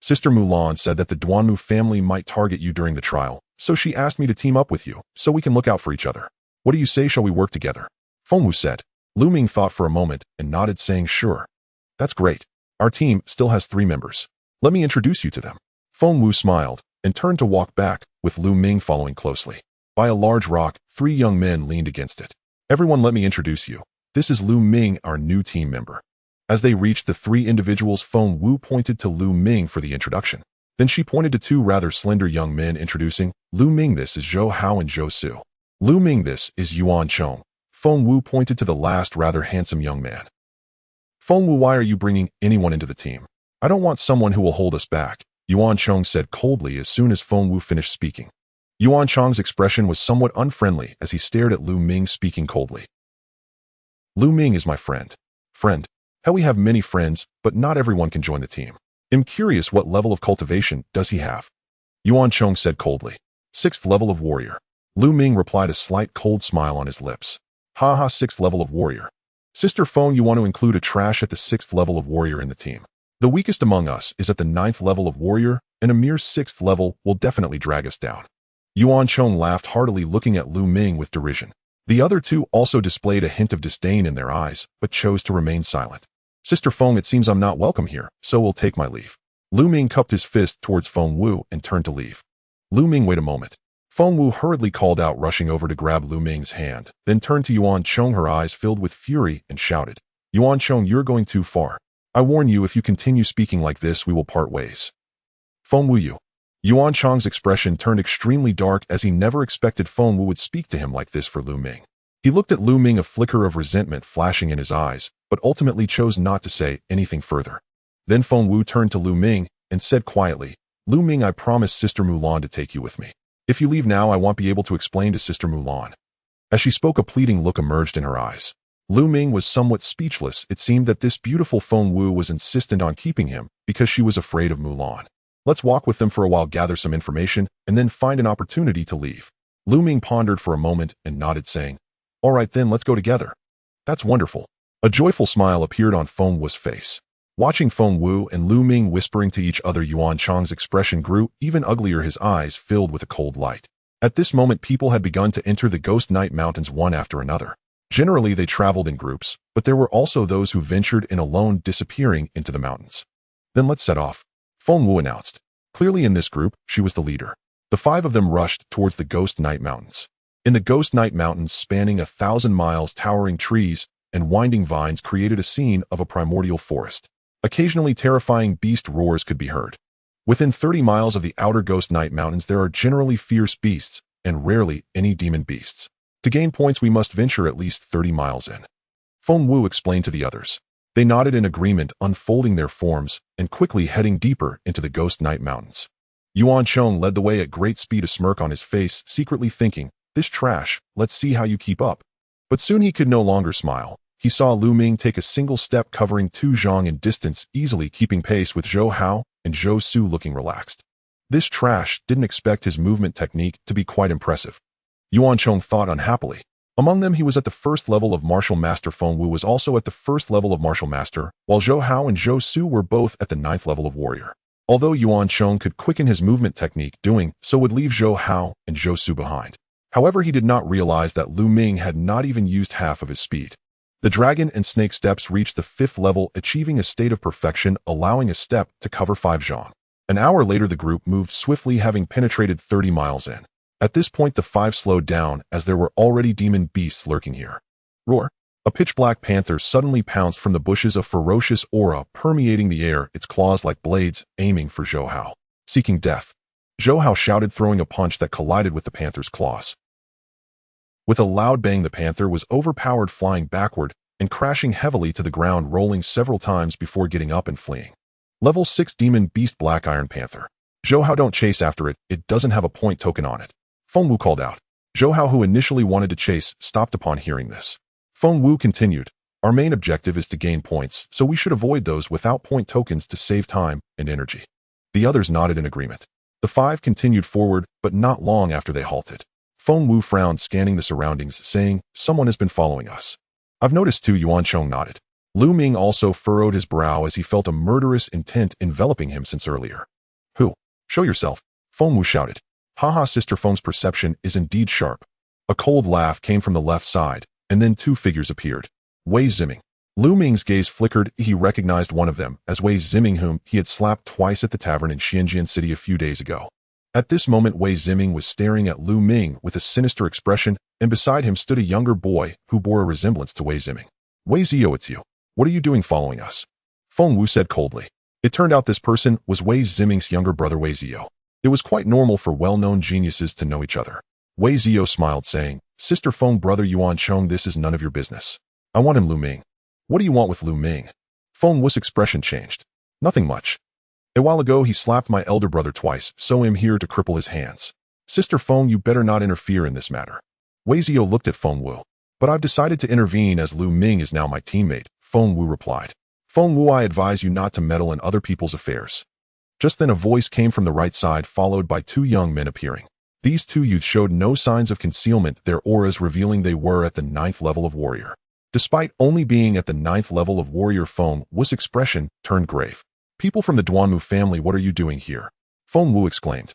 Sister Mulan said that the Duanmu family might target you during the trial, so she asked me to team up with you, so we can look out for each other. What do you say, shall we work together? Feng Wu said. Lu Ming thought for a moment and nodded, saying, sure. That's great. Our team still has 3 members. Let me introduce you to them. Feng Wu smiled and turned to walk back, with Lu Ming following closely. By a large rock, 3 young men leaned against it. Everyone, let me introduce you. This is Lu Ming, our new team member. As they reached the 3 individuals, Feng Wu pointed to Lu Ming for the introduction. Then she pointed to 2 rather slender young men, introducing, Lu Ming, this is Zhou Hao and Zhou Su. Lu Ming, this is Yuan Chong. Feng Wu pointed to the last rather handsome young man. Feng Wu, why are you bringing anyone into the team? I don't want someone who will hold us back, Yuan Chong said coldly as soon as Feng Wu finished speaking. Yuan Chong's expression was somewhat unfriendly as he stared at Lu Ming, speaking coldly. Lu Ming is my friend. Friend? Hell, we have many friends, but not everyone can join the team. I'm curious, what level of cultivation does he have? Yuan Chong said coldly. 6th level of warrior. Lu Ming replied, a slight cold smile on his lips. Haha, 6th level of warrior. Sister Feng, you want to include a trash at the 6th level of warrior in the team. The weakest among us is at the 9th level of warrior, and a mere 6th level will definitely drag us down. Yuan Chong laughed heartily, looking at Lu Ming with derision. The other 2 also displayed a hint of disdain in their eyes, but chose to remain silent. Sister Feng, it seems I'm not welcome here, so we'll take my leave. Lu Ming cupped his fist towards Feng Wu and turned to leave. Lu Ming, wait a moment. Feng Wu hurriedly called out, rushing over to grab Lu Ming's hand, then turned to Yuan Chong, her eyes filled with fury, and shouted, Yuan Chong, you're going too far. I warn you, if you continue speaking like this, we will part ways. Feng Wu, you. Yuan Chong's expression turned extremely dark as he never expected Feng Wu would speak to him like this for Lu Ming. He looked at Lu Ming, a flicker of resentment flashing in his eyes, but ultimately chose not to say anything further. Then Feng Wu turned to Lu Ming and said quietly, Lu Ming, I promise Sister Mulan to take you with me. If you leave now, I won't be able to explain to Sister Mulan. As she spoke, a pleading look emerged in her eyes. Lu Ming was somewhat speechless. It seemed that this beautiful Feng Wu was insistent on keeping him because she was afraid of Mulan. Let's walk with them for a while, gather some information, and then find an opportunity to leave. Lu Ming pondered for a moment and nodded, saying, All right then, let's go together. That's wonderful. A joyful smile appeared on Feng Wu's face. Watching Feng Wu and Lu Ming whispering to each other, Yuan Chang's expression grew even uglier, his eyes filled with a cold light. At this moment, people had begun to enter the Ghost Night Mountains one after another. Generally, they traveled in groups, but there were also those who ventured in alone, disappearing into the mountains. Then let's set off, Feng Wu announced. Clearly in this group, she was the leader. The 5 of them rushed towards the Ghost Night Mountains. In the Ghost Night Mountains, spanning 1,000 miles, towering trees and winding vines created a scene of a primordial forest. Occasionally terrifying beast roars could be heard. Within 30 miles of the outer Ghost Night Mountains, there are generally fierce beasts and rarely any demon beasts. To gain points, we must venture at least 30 miles in. Feng Wu explained to the others. They nodded in agreement, unfolding their forms and quickly heading deeper into the Ghost Night Mountains. Yuan Chong led the way at great speed, a smirk on his face, secretly thinking, "This trash, let's see how you keep up." But soon he could no longer smile. He saw Lu Ming take a single step, covering 2 zhang in distance, easily keeping pace with Zhou Hao and Zhou Su looking relaxed. This trash didn't expect his movement technique to be quite impressive. Yuan Chong thought unhappily. Among them, he was at the 1st level of Martial Master. Feng Wu was also at the 1st level of Martial Master, while Zhou Hao and Zhou Su were both at the 9th level of Warrior. Although Yuan Chong could quicken his movement technique, doing so would leave Zhou Hao and Zhou Su behind. However, he did not realize that Lu Ming had not even used half of his speed. The dragon and snake steps reached the 5th level, achieving a state of perfection, allowing a step to cover 5 zhang. An hour later, the group moved swiftly, having penetrated 30 miles in. At this point, the 5 slowed down, as there were already demon beasts lurking here. Roar! A pitch-black panther suddenly pounced from the bushes, a ferocious aura permeating the air, its claws like blades, aiming for Zhou Hao. Seeking death. Zhou Hao shouted, throwing a punch that collided with the panther's claws. With a loud bang, the panther was overpowered, flying backward and crashing heavily to the ground, rolling several times before getting up and fleeing. Level 6 Demon Beast Black Iron Panther. Zhou Hao, don't chase after it, it doesn't have a point token on it. Feng Wu called out. Zhou Hao, who initially wanted to chase, stopped upon hearing this. Feng Wu continued, "Our main objective is to gain points, so we should avoid those without point tokens to save time and energy." The others nodded in agreement. The 5 continued forward, but not long after they halted. Feng Wu frowned, scanning the surroundings, saying, "Someone has been following us." "I've noticed too," Yuan Chong nodded. Lu Ming also furrowed his brow as he felt a murderous intent enveloping him since earlier. "Who? Show yourself," Feng Wu shouted. "Haha, Sister Feng's perception is indeed sharp." A cold laugh came from the left side, and then 2 figures appeared. Wei Ziming. Lu Ming's gaze flickered. He recognized one of them as Wei Ziming, whom he had slapped twice at the tavern in Xianjian City a few days ago. At this moment, Wei Ziming was staring at Lu Ming with a sinister expression, and beside him stood a younger boy who bore a resemblance to Wei Ziming. "Wei Zio, it's you. What are you doing following us?" Feng Wu said coldly. It turned out this person was Wei Ziming's younger brother, Wei Zio. It was quite normal for well-known geniuses to know each other. Wei Zio smiled, saying, "Sister Feng, brother Yuan Chong, this is none of your business. I want him, Lu Ming." "What do you want with Lu Ming?" Feng Wu's expression changed. "Nothing much. A while ago, he slapped my elder brother twice, so I'm here to cripple his hands. Sister Feng, you better not interfere in this matter." Wei Zio looked at Feng Wu. "But I've decided to intervene as Lu Ming is now my teammate," Feng Wu replied. "Feng Wu, I advise you not to meddle in other people's affairs." Just then a voice came from the right side, followed by 2 young men appearing. These 2 youths showed no signs of concealment, their auras revealing they were at the 9th level of Warrior. Despite only being at the 9th level of Warrior, Feng Wu's expression turned grave. "People from the Duanmu family, what are you doing here?" Feng Wu exclaimed.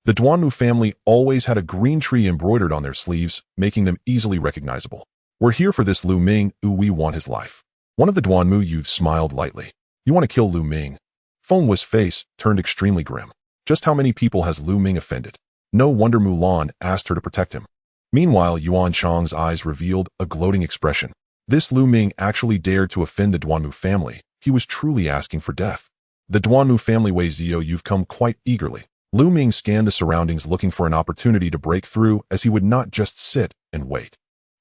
The Duanmu family always had a green tree embroidered on their sleeves, making them easily recognizable. "We're here for this Lu Ming, we want his life." One of the Duanmu youths smiled lightly. "You want to kill Lu Ming?" Feng Wu's face turned extremely grim. Just how many people has Lu Ming offended? No wonder Mulan asked her to protect him. Meanwhile, Yuan Chang's eyes revealed a gloating expression. This Lu Ming actually dared to offend the Duanmu family. He was truly asking for death. "The Duanmu family, Wei Zio, you've come quite eagerly." Lu Ming scanned the surroundings, looking for an opportunity to break through, as he would not just sit and wait.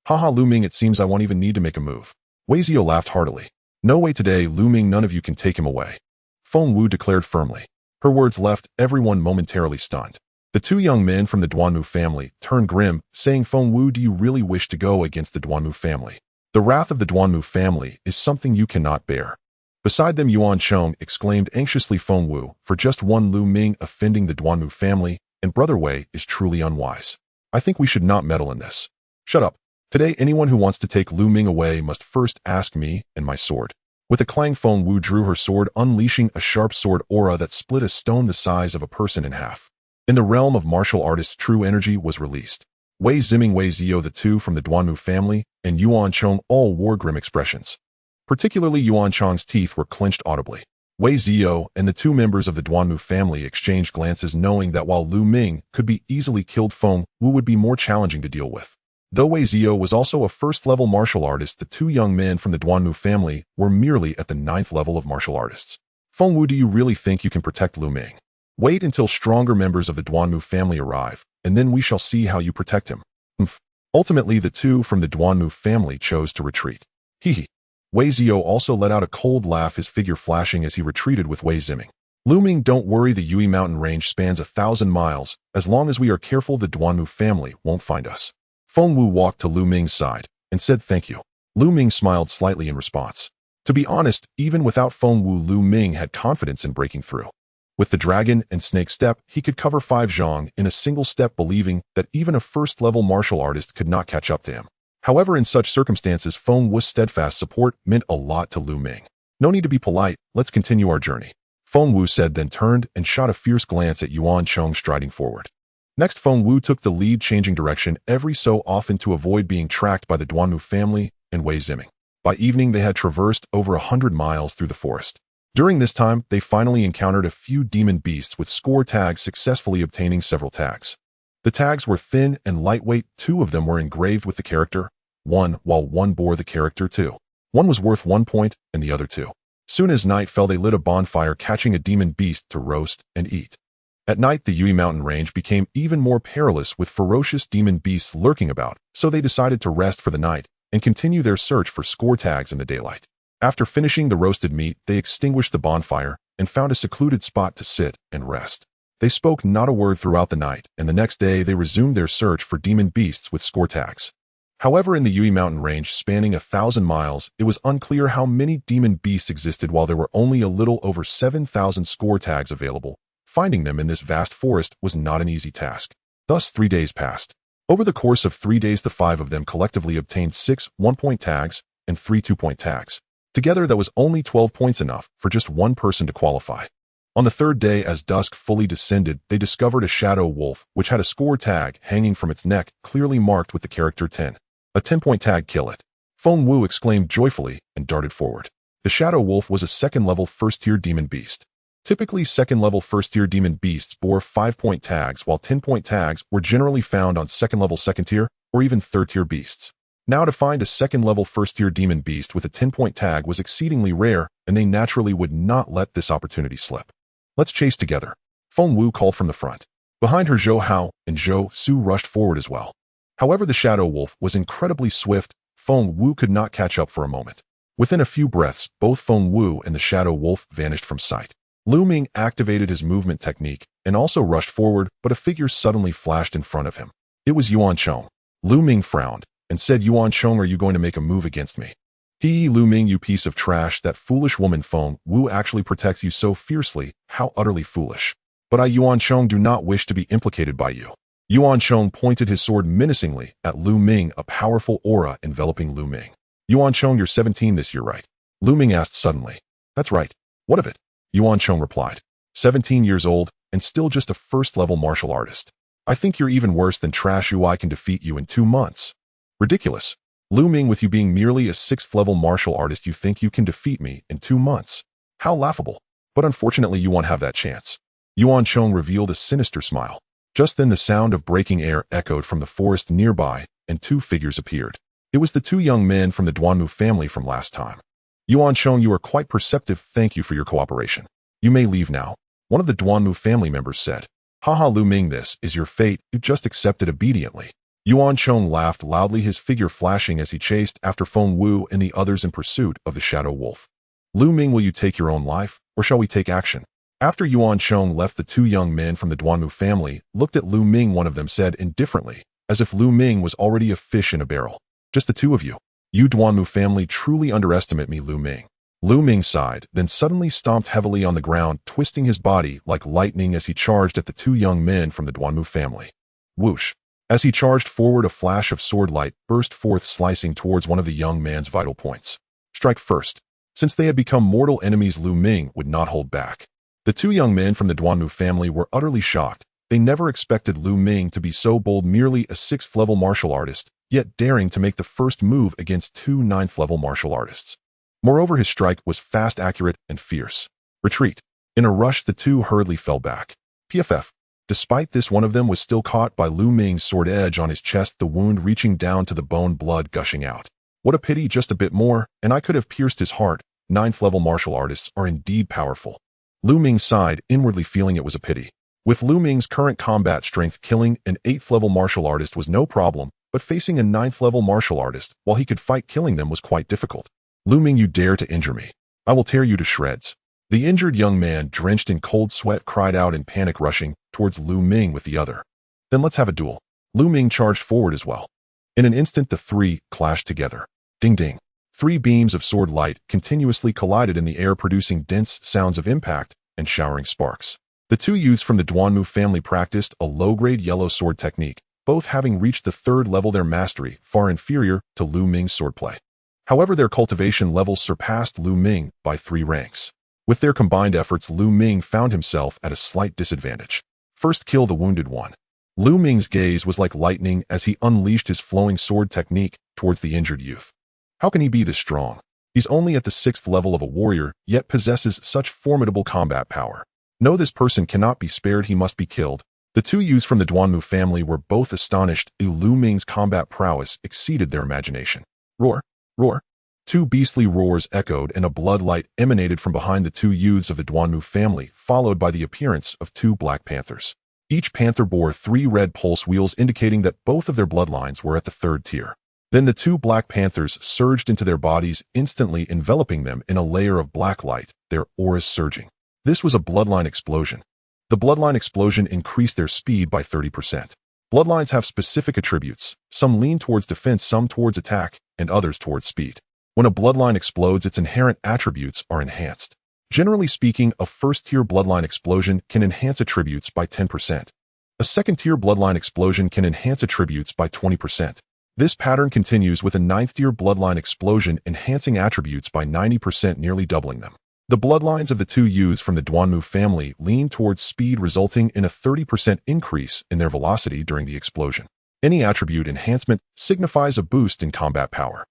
"Haha, Lu Ming, it seems I won't even need to make a move." Wei Zio laughed heartily. "No way today, Lu Ming, none of you can take him away," Feng Wu declared firmly. Her words left everyone momentarily stunned. The 2 young men from the Duanmu family turned grim, saying, "Feng Wu, do you really wish to go against the Duanmu family? The wrath of the Duanmu family is something you cannot bear." Beside them, Yuan Chong exclaimed anxiously, "Feng Wu, for just one Lu Ming offending the Duanmu family and Brother Wei is truly unwise. I think we should not meddle in this." "Shut up," Today, anyone who wants to take Lu Ming away must first ask me and my sword. With a clang, Feng Wu drew her sword, unleashing a sharp sword aura that split a stone the size of a person in half. In the realm of martial artists, true energy was released. Wei Ziming, Wei Zio, the two from the Duanmu family, and Yuan Chong all wore grim expressions. Particularly Yuan Chong's teeth were clenched audibly. Wei Zio and the two members of the Duanmu family exchanged glances, knowing that while Lu Ming could be easily killed, Feng Wu would be more challenging to deal with. Though Wei Zio was also a first-level martial artist, the two young men from the Duanmu family were merely at the 9th level of martial artists. Feng Wu, do you really think you can protect Lu Ming? Wait until stronger members of the Duanmu family arrive, and then we shall see how you protect him. Ultimately, the two from the Duanmu family chose to retreat. Hee. Wei Zio also let out a cold laugh, his figure flashing as he retreated with Wei Ziming. Lu Ming, don't worry, the Yui mountain range spans 1,000 miles. As long as we are careful, the Duanmu family won't find us. Feng Wu walked to Lu Ming's side and said thank you. Lu Ming smiled slightly in response. To be honest, even without Feng Wu, Lu Ming had confidence in breaking through. With the dragon and snake step, he could cover 5 zhang in a single step, believing that even a first-level martial artist could not catch up to him. However, in such circumstances, Feng Wu's steadfast support meant a lot to Lu Ming. No need to be polite, let's continue our journey. Feng Wu said, then turned and shot a fierce glance at Yuan Chong striding forward. Next, Feng Wu took the lead, changing direction every so often to avoid being tracked by the Duanmu family and Wei Ziming. By evening, they had traversed over 100 miles through the forest. During this time, they finally encountered a few demon beasts with score tags, successfully obtaining several tags. The tags were thin and lightweight. 2 of them were engraved with the character 1, while 1 bore the character 2. 1 was worth 1 point, and the other 2. Soon as night fell, they lit a bonfire, catching a demon beast to roast and eat. At night, the Yui mountain range became even more perilous, with ferocious demon beasts lurking about, so they decided to rest for the night and continue their search for score tags in the daylight. After finishing the roasted meat, they extinguished the bonfire and found a secluded spot to sit and rest. They spoke not a word throughout the night, and the next day they resumed their search for demon beasts with score tags. However, in the Yui mountain range spanning 1,000 miles, it was unclear how many demon beasts existed, while there were only a little over 7,000 score tags available. Finding them in this vast forest was not an easy task. Thus, 3 days passed. Over the course of 3 days, the 5 of them collectively obtained 6 1-point tags and 3 2-point tags. Together, that was only 12 points, enough for just one person to qualify. On the 3rd day, as dusk fully descended, they discovered a shadow wolf, which had a score tag hanging from its neck, clearly marked with the character 10. A 10-point tag, kill it. Feng Wu exclaimed joyfully and darted forward. The shadow wolf was a 2nd-level first-tier demon beast. Typically, 2nd-level first-tier demon beasts bore 5-point tags, while 10-point tags were generally found on 2nd-level second-tier or even 3rd-tier beasts. Now, to find a 2nd-level first-tier demon beast with a 10-point tag was exceedingly rare, and they naturally would not let this opportunity slip. Let's chase together. Feng Wu called from the front. Behind her, Zhou Hao and Zhou Su rushed forward as well. However, the shadow wolf was incredibly swift. Feng Wu could not catch up for a moment. Within a few breaths, both Feng Wu and the shadow wolf vanished from sight. Lu Ming activated his movement technique and also rushed forward, but a figure suddenly flashed in front of him. It was Yuan Chong. Lu Ming frowned and said, Yuan Chong, are you going to make a move against me? Lu Ming, you piece of trash, that foolish woman Feng Wu actually protects you so fiercely. How utterly foolish. But I, Yuan Chong, do not wish to be implicated by you. Yuan Chong pointed his sword menacingly at Lu Ming, a powerful aura enveloping Lu Ming. Yuan Chong, you're 17 this year, right? Lu Ming asked suddenly. That's right. What of it? Yuan Chong replied. 17 years old, and still just a first-level martial artist. I think you're even worse than trash. I can defeat you in 2 months. Ridiculous. Lu Ming, with you being merely a 6th-level martial artist, you think you can defeat me in 2 months? How laughable. But unfortunately, you won't have that chance. Yuan Chong revealed a sinister smile. Just then, the sound of breaking air echoed from the forest nearby, and 2 figures appeared. It was the 2 young men from the Duanmu family from last time. Yuan Chong, you are quite perceptive. Thank you for your cooperation. You may leave now, one of the Duanmu family members said. Haha, Lu Ming, this is your fate. You just accepted obediently. Yuan Chong laughed loudly, his figure flashing as he chased after Feng Wu and the others in pursuit of the shadow wolf. Lu Ming, will you take your own life, or shall we take action? After Yuan Chong left, the 2 young men from the Duanmu family looked at Lu Ming. One of them said indifferently, as if Lu Ming was already a fish in a barrel. Just the 2 of you. You Duanmu family truly underestimate me, Lu Ming. Lu Ming sighed, then suddenly stomped heavily on the ground, twisting his body like lightning as he charged at the 2 young men from the Duanmu family. Whoosh. As he charged forward, a flash of sword light burst forth, slicing towards one of the young man's vital points. Strike first. Since they had become mortal enemies, Lu Ming would not hold back. The two young men from the Duanmu family were utterly shocked. They never expected Lu Ming to be so bold, merely a 6th-level martial artist, yet daring to make the first move against two 9th-level martial artists. Moreover, his strike was fast, accurate, and fierce. Retreat. In a rush, the two hurriedly fell back. PFF. Despite this, one of them was still caught by Lu Ming's sword edge on his chest, the wound reaching down to the bone, blood gushing out. What a pity, just a bit more, and I could have pierced his heart. 9th-level martial artists are indeed powerful. Lu Ming sighed, inwardly feeling it was a pity. With Lu Ming's current combat strength, killing an 8th-level martial artist was no problem, but facing a 9th-level martial artist, while he could fight, killing them was quite difficult. Lu Ming, you dare to injure me. I will tear you to shreds. The injured young man, drenched in cold sweat, cried out in panic, rushing towards Lu Ming with the other. Then let's have a duel. Lu Ming charged forward as well. In an instant, the three clashed together. Ding ding. 3 beams of sword light continuously collided in the air, producing dense sounds of impact and showering sparks. The two youths from the Duanmu family practiced a low-grade yellow sword technique, both having reached the 3rd level, their mastery far inferior to Lu Ming's swordplay. However, their cultivation levels surpassed Lu Ming by 3 ranks. With their combined efforts, Lu Ming found himself at a slight disadvantage. First, kill the wounded one. Lu Ming's gaze was like lightning as he unleashed his flowing sword technique towards the injured youth. How can he be this strong? He's only at the 6th level of a warrior, yet possesses such formidable combat power. No, this person cannot be spared, he must be killed. The two youths from the Duanmu family were both astonished. Lu Ming's combat prowess exceeded their imagination. Roar! Roar! 2 beastly roars echoed, and a blood light emanated from behind the two youths of the Duanmu family, followed by the appearance of 2 black panthers. Each panther bore 3 red pulse wheels, indicating that both of their bloodlines were at the 3rd tier. Then the 2 black panthers surged into their bodies, instantly enveloping them in a layer of black light, their auras surging. This was a bloodline explosion. The bloodline explosion increased their speed by 30%. Bloodlines have specific attributes. Some lean towards defense, some towards attack, and others towards speed. When a bloodline explodes, its inherent attributes are enhanced. Generally speaking, a 1st-tier bloodline explosion can enhance attributes by 10%. A 2nd-tier bloodline explosion can enhance attributes by 20%. This pattern continues with a 9th-tier bloodline explosion enhancing attributes by 90%, nearly doubling them. The bloodlines of the two youths from the Duanmu family lean towards speed, resulting in a 30% increase in their velocity during the explosion. Any attribute enhancement signifies a boost in combat power.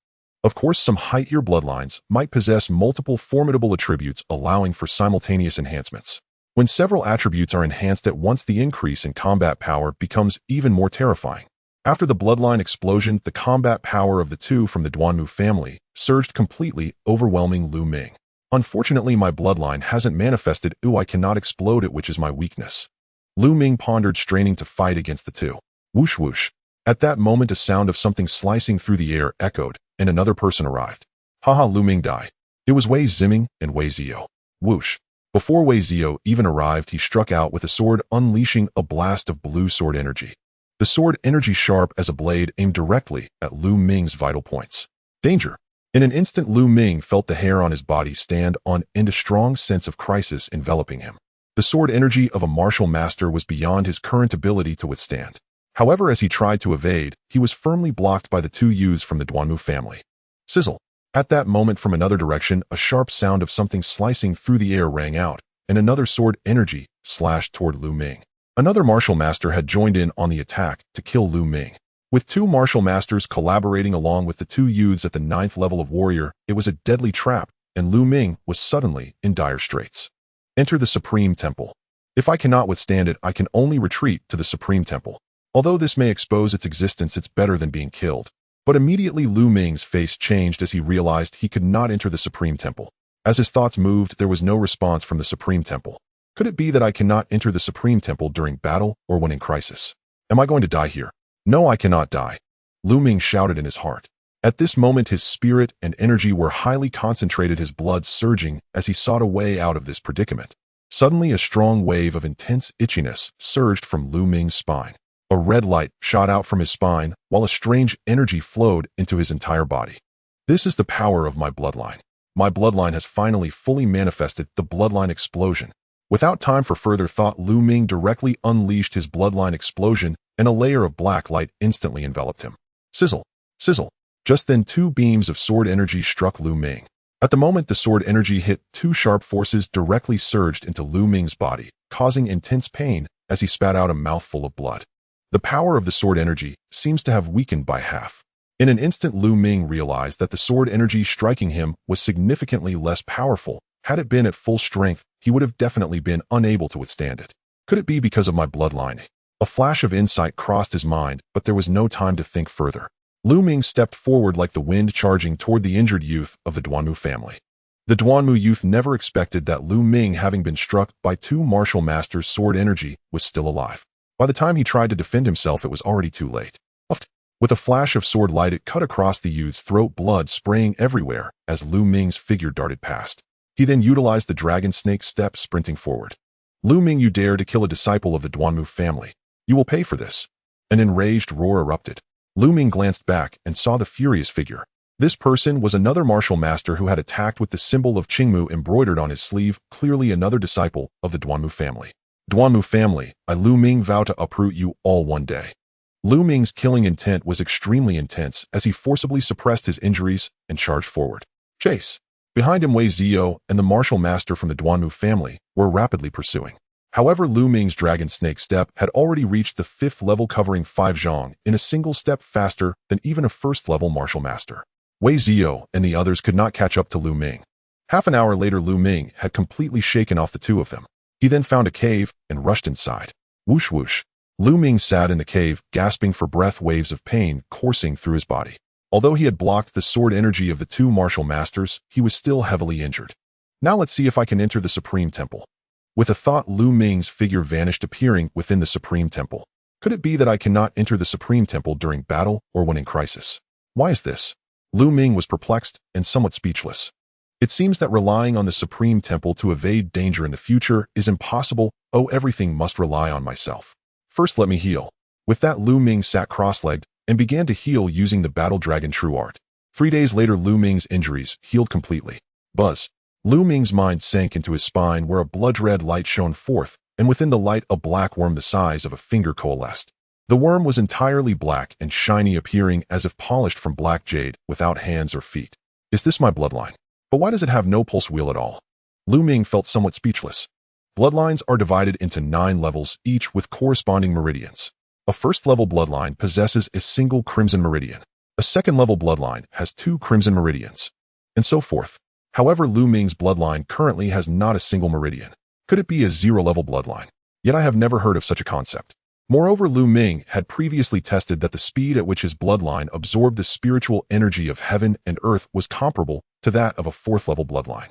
Of course, some high-tier bloodlines might possess multiple formidable attributes, allowing for simultaneous enhancements. When several attributes are enhanced at once, the increase in combat power becomes even more terrifying. After the bloodline explosion, the combat power of the two from the Duanmu family surged completely, overwhelming Lu Ming. Unfortunately, my bloodline hasn't manifested. I cannot explode it, which is my weakness. Lu Ming pondered, straining to fight against the two. Whoosh whoosh. At that moment, a sound of something slicing through the air echoed, and another person arrived. Haha, Lu Ming died. It was Wei Ziming and Wei Zio. Whoosh. Before Wei Zio even arrived, he struck out with a sword, unleashing a blast of blue sword energy. The sword energy, sharp as a blade, aimed directly at Lu Ming's vital points. Danger. In an instant, Lu Ming felt the hair on his body stand on end, a strong sense of crisis enveloping him. The sword energy of a martial master was beyond his current ability to withstand. However, as he tried to evade, he was firmly blocked by the two youths from the Duanmu family. Sizzle. At that moment, from another direction, a sharp sound of something slicing through the air rang out, and another sword energy slashed toward Lu Ming. Another martial master had joined in on the attack to kill Lu Ming. With 2 martial masters collaborating along with the two youths at the 9th level of warrior, it was a deadly trap, and Lu Ming was suddenly in dire straits. Enter the Supreme Temple. If I cannot withstand it, I can only retreat to the Supreme Temple. Although this may expose its existence, it's better than being killed. But immediately Lu Ming's face changed as he realized he could not enter the Supreme Temple. As his thoughts moved, there was no response from the Supreme Temple. Could it be that I cannot enter the Supreme Temple during battle or when in crisis? Am I going to die here? No, I cannot die. Lu Ming shouted in his heart. At this moment, his spirit and energy were highly concentrated, his blood surging as he sought a way out of this predicament. Suddenly, a strong wave of intense itchiness surged from Lu Ming's spine. A red light shot out from his spine, while a strange energy flowed into his entire body. This is the power of my bloodline. My bloodline has finally fully manifested. The bloodline explosion. Without time for further thought, Lu Ming directly unleashed his bloodline explosion, and a layer of black light instantly enveloped him. Sizzle! Sizzle! Just then 2 beams of sword energy struck Lu Ming. At the moment the sword energy hit, 2 sharp forces directly surged into Lu Ming's body, causing intense pain as he spat out a mouthful of blood. The power of the sword energy seems to have weakened by half. In an instant, Lu Ming realized that the sword energy striking him was significantly less powerful. Had it been at full strength, he would have definitely been unable to withstand it. Could it be because of my bloodline? A flash of insight crossed his mind, but there was no time to think further. Lu Ming stepped forward like the wind, charging toward the injured youth of the Duanmu family. The Duanmu youth never expected that Lu Ming, having been struck by 2 martial masters' sword energy, was still alive. By the time he tried to defend himself, it was already too late. With a flash of sword light, it cut across the youth's throat, blood spraying everywhere as Lu Ming's figure darted past. He then utilized the dragon snake step, sprinting forward. Lu Ming, you dare to kill a disciple of the Duanmu family. You will pay for this. An enraged roar erupted. Lu Ming glanced back and saw the furious figure. This person was another martial master who had attacked with the symbol of Qingmu embroidered on his sleeve, clearly another disciple of the Duanmu family. Duanmu family, I Lu Ming vow to uproot you all one day. Lu Ming's killing intent was extremely intense as he forcibly suppressed his injuries and charged forward. Chase! Behind him, Wei Ziyou and the martial master from the Duanmu family were rapidly pursuing. However, Lu Ming's dragon snake step had already reached the 5th level, covering 5 zhang in a single step faster than even a 1st level martial master. Wei Ziyou and the others could not catch up to Lu Ming. Half an hour later, Lu Ming had completely shaken off the 2 of them. He then found a cave and rushed inside. Whoosh whoosh. Lu Ming sat in the cave, gasping for breath, waves of pain coursing through his body. Although he had blocked the sword energy of the 2 martial masters, he was still heavily injured. Now let's see if I can enter the Supreme Temple. With a thought, Lu Ming's figure vanished, appearing within the Supreme Temple. Could it be that I cannot enter the Supreme Temple during battle or when in crisis? Why is this? Lu Ming was perplexed and somewhat speechless. It seems that relying on the Supreme Temple to evade danger in the future is impossible. Oh, everything must rely on myself. First, let me heal. With that, Lu Ming sat cross-legged and began to heal using the Battle Dragon True Art. 3 days later, Lu Ming's injuries healed completely. Buzz. Lu Ming's mind sank into his spine, where a blood-red light shone forth, and within the light a black worm the size of a finger coalesced. The worm was entirely black and shiny, appearing as if polished from black jade, without hands or feet. Is this my bloodline? But why does it have no pulse wheel at all? Lu Ming felt somewhat speechless. Bloodlines are divided into 9 levels, each with corresponding meridians. A 1st-level bloodline possesses a single crimson meridian. A 2nd-level bloodline has 2 crimson meridians, and so forth. However, Lu Ming's bloodline currently has not a single meridian. Could it be a 0-level bloodline? Yet I have never heard of such a concept. Moreover, Lu Ming had previously tested that the speed at which his bloodline absorbed the spiritual energy of heaven and earth was comparable to that of a 4th-level bloodline.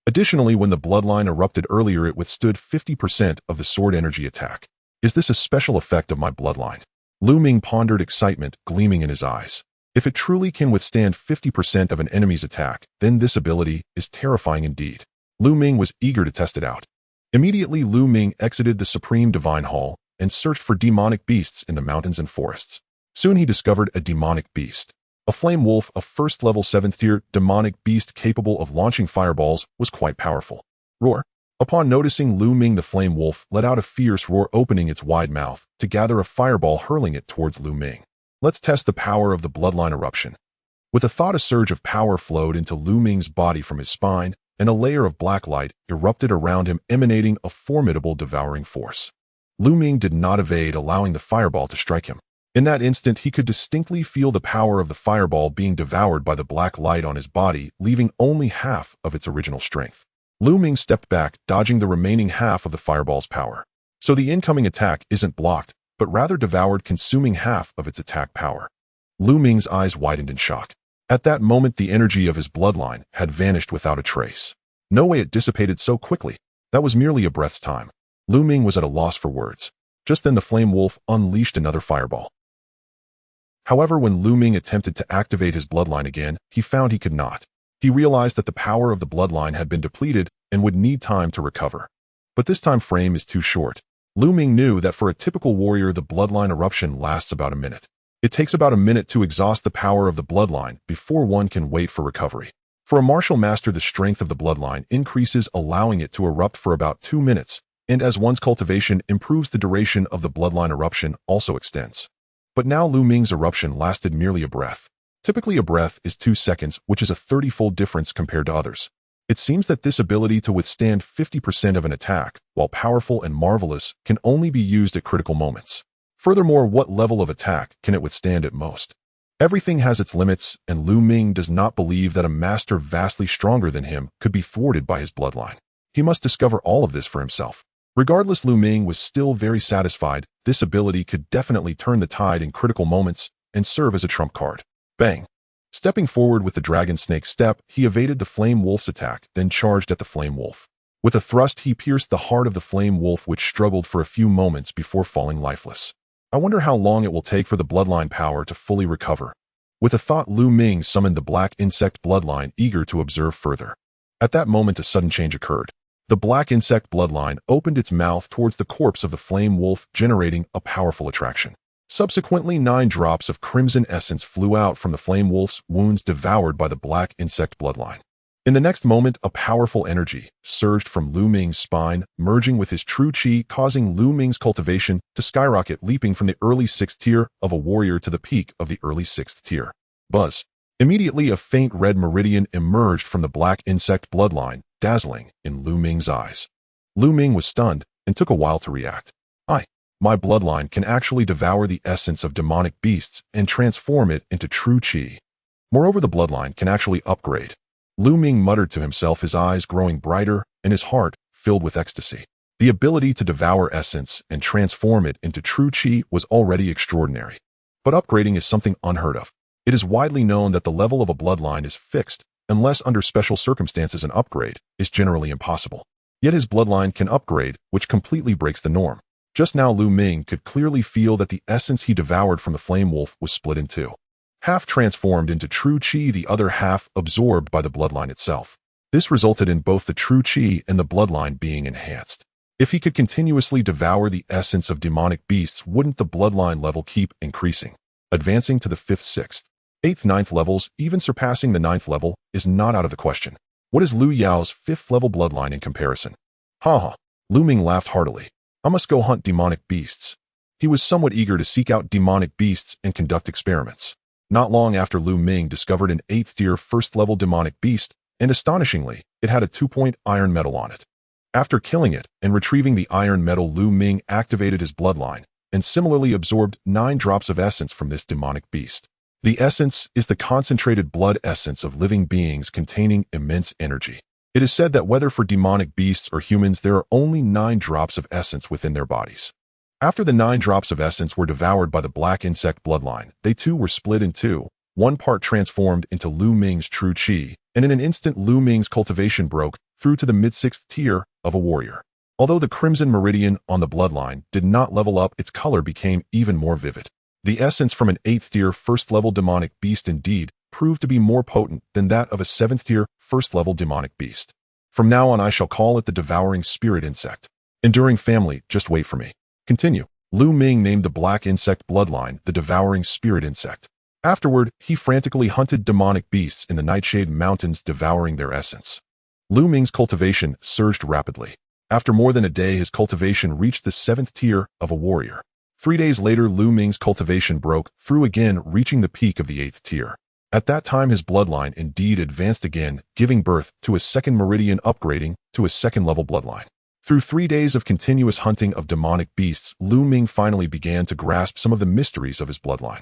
Additionally, when the bloodline erupted earlier, it withstood 50% of the sword energy attack. Is this a special effect of my bloodline? Lu Ming pondered, excitement gleaming in his eyes. If it truly can withstand 50% of an enemy's attack, then this ability is terrifying indeed. Lu Ming was eager to test it out. Immediately, Lu Ming exited the Supreme Divine Hall and searched for demonic beasts in the mountains and forests. Soon he discovered a demonic beast. A flame wolf, a 1st-level 7th-tier demonic beast capable of launching fireballs, was quite powerful. Roar. Upon noticing Lu Ming, the flame wolf let out a fierce roar, opening its wide mouth to gather a fireball, hurling it towards Lu Ming. Let's test the power of the bloodline eruption. With a thought, a surge of power flowed into Lu Ming's body from his spine, and a layer of black light erupted around him, emanating a formidable devouring force. Lu Ming did not evade, allowing the fireball to strike him. In that instant, he could distinctly feel the power of the fireball being devoured by the black light on his body, leaving only half of its original strength. Lu Ming stepped back, dodging the remaining half of the fireball's power. So the incoming attack isn't blocked, but rather devoured, consuming half of its attack power. Lu Ming's eyes widened in shock. At that moment, the energy of his bloodline had vanished without a trace. No way it dissipated so quickly. That was merely a breath's time. Lu Ming was at a loss for words. Just then the flame wolf unleashed another fireball. However, when Lu Ming attempted to activate his bloodline again, he found he could not. He realized that the power of the bloodline had been depleted and would need time to recover. But this time frame is too short. Lu Ming knew that for a typical warrior, the bloodline eruption lasts about a minute. It takes about a minute to exhaust the power of the bloodline before one can wait for recovery. For a martial master, the strength of the bloodline increases, allowing it to erupt for about 2 minutes, and as one's cultivation improves, the duration of the bloodline eruption also extends. But now Lu Ming's eruption lasted merely a breath. Typically a breath is 2 seconds, which is a 30-fold difference compared to others. It seems that this ability to withstand 50% of an attack, while powerful and marvelous, can only be used at critical moments. Furthermore, what level of attack can it withstand at most? Everything has its limits, and Lu Ming does not believe that a master vastly stronger than him could be thwarted by his bloodline. He must discover all of this for himself. Regardless, Lu Ming was still very satisfied. This ability could definitely turn the tide in critical moments and serve as a trump card. Bang! Stepping forward with the dragon snake step, he evaded the flame wolf's attack, then charged at the flame wolf. With a thrust, he pierced the heart of the flame wolf, which struggled for a few moments before falling lifeless. I wonder how long it will take for the bloodline power to fully recover. With a thought, Lu Ming summoned the black insect bloodline, eager to observe further. At that moment, a sudden change occurred. The black insect bloodline opened its mouth towards the corpse of the flame wolf, generating a powerful attraction. Subsequently, 9 drops of crimson essence flew out from the flame wolf's wounds, devoured by the black insect bloodline. In the next moment, a powerful energy surged from Lu Ming's spine, merging with his true chi, causing Lu Ming's cultivation to skyrocket, leaping from the early 6th tier of a warrior to the peak of the early 6th tier. Buzz. Immediately, a faint red meridian emerged from the black insect bloodline, dazzling in Lu Ming's eyes. Lu Ming was stunned and took a while to react. My bloodline can actually devour the essence of demonic beasts and transform it into true chi. Moreover, the bloodline can actually upgrade. Lu Ming muttered to himself, his eyes growing brighter and his heart filled with ecstasy. The ability to devour essence and transform it into true chi was already extraordinary. But upgrading is something unheard of. It is widely known that the level of a bloodline is fixed, unless under special circumstances. An upgrade is generally impossible. Yet his bloodline can upgrade, which completely breaks the norm. Just now, Lu Ming could clearly feel that the essence he devoured from the flame wolf was split in two. Half transformed into true chi, the other half absorbed by the bloodline itself. This resulted in both the true chi and the bloodline being enhanced. If he could continuously devour the essence of demonic beasts, wouldn't the bloodline level keep increasing? Advancing to the 5th, 6th, 8th, 9th levels, even surpassing the 9th level, is not out of the question. What is Lu Yao's 5th level bloodline in comparison? Ha! Lu Ming laughed heartily. I must go hunt demonic beasts. He was somewhat eager to seek out demonic beasts and conduct experiments. Not long after, Lu Ming discovered an 8th tier 1st level demonic beast, and astonishingly, it had a 2-point iron medal on it. After killing it and retrieving the iron medal, Lu Ming activated his bloodline and similarly absorbed 9 drops of essence from this demonic beast. The essence is the concentrated blood essence of living beings containing immense energy. It is said that whether for demonic beasts or humans, there are only 9 drops of essence within their bodies. After the 9 drops of essence were devoured by the black insect bloodline, they too were split in two. One part transformed into Lu Ming's true chi, and in an instant Lu Ming's cultivation broke through to the mid-6th tier of a warrior. Although the crimson meridian on the bloodline did not level up, its color became even more vivid. The essence from an 8th tier 1st level demonic beast indeed proved to be more potent than that of a 7th tier 1st level demonic beast. From now on, I shall call it the devouring spirit insect. Enduring family, just wait for me. Continue. Lu Ming named the black insect bloodline the devouring spirit insect. Afterward, he frantically hunted demonic beasts in the Nightshade Mountains, devouring their essence. Lu Ming's cultivation surged rapidly. After more than a day, his cultivation reached the 7th tier of a warrior. 3 days later, Lu Ming's cultivation broke through again, reaching the peak of the 8th tier. At that time, his bloodline indeed advanced again, giving birth to a 2nd meridian, upgrading to a 2nd level bloodline. Through 3 days of continuous hunting of demonic beasts, Lu Ming finally began to grasp some of the mysteries of his bloodline.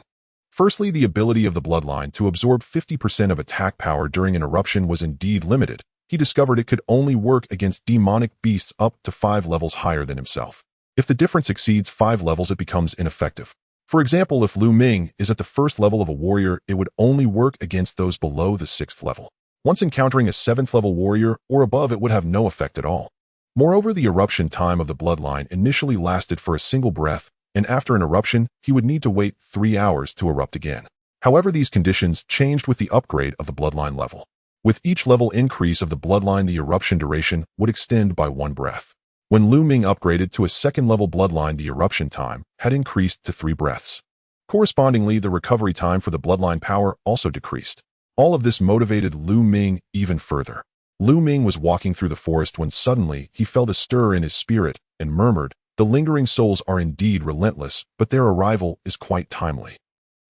Firstly, the ability of the bloodline to absorb 50% of attack power during an eruption was indeed limited. He discovered it could only work against demonic beasts up to 5 levels higher than himself. If the difference exceeds 5 levels, it becomes ineffective. For example, if Lu Ming is at the 1st level of a warrior, it would only work against those below the 6th level. Once encountering a 7th level warrior or above, it would have no effect at all. Moreover, the eruption time of the bloodline initially lasted for a single breath, and after an eruption, he would need to wait 3 hours to erupt again. However, these conditions changed with the upgrade of the bloodline level. With each level increase of the bloodline, the eruption duration would extend by 1 breath. When Lu Ming upgraded to a 2nd level bloodline, the eruption time had increased to 3 breaths. Correspondingly, the recovery time for the bloodline power also decreased. All of this motivated Lu Ming even further. Lu Ming was walking through the forest when suddenly he felt a stir in his spirit and murmured, "The lingering souls are indeed relentless, but their arrival is quite timely."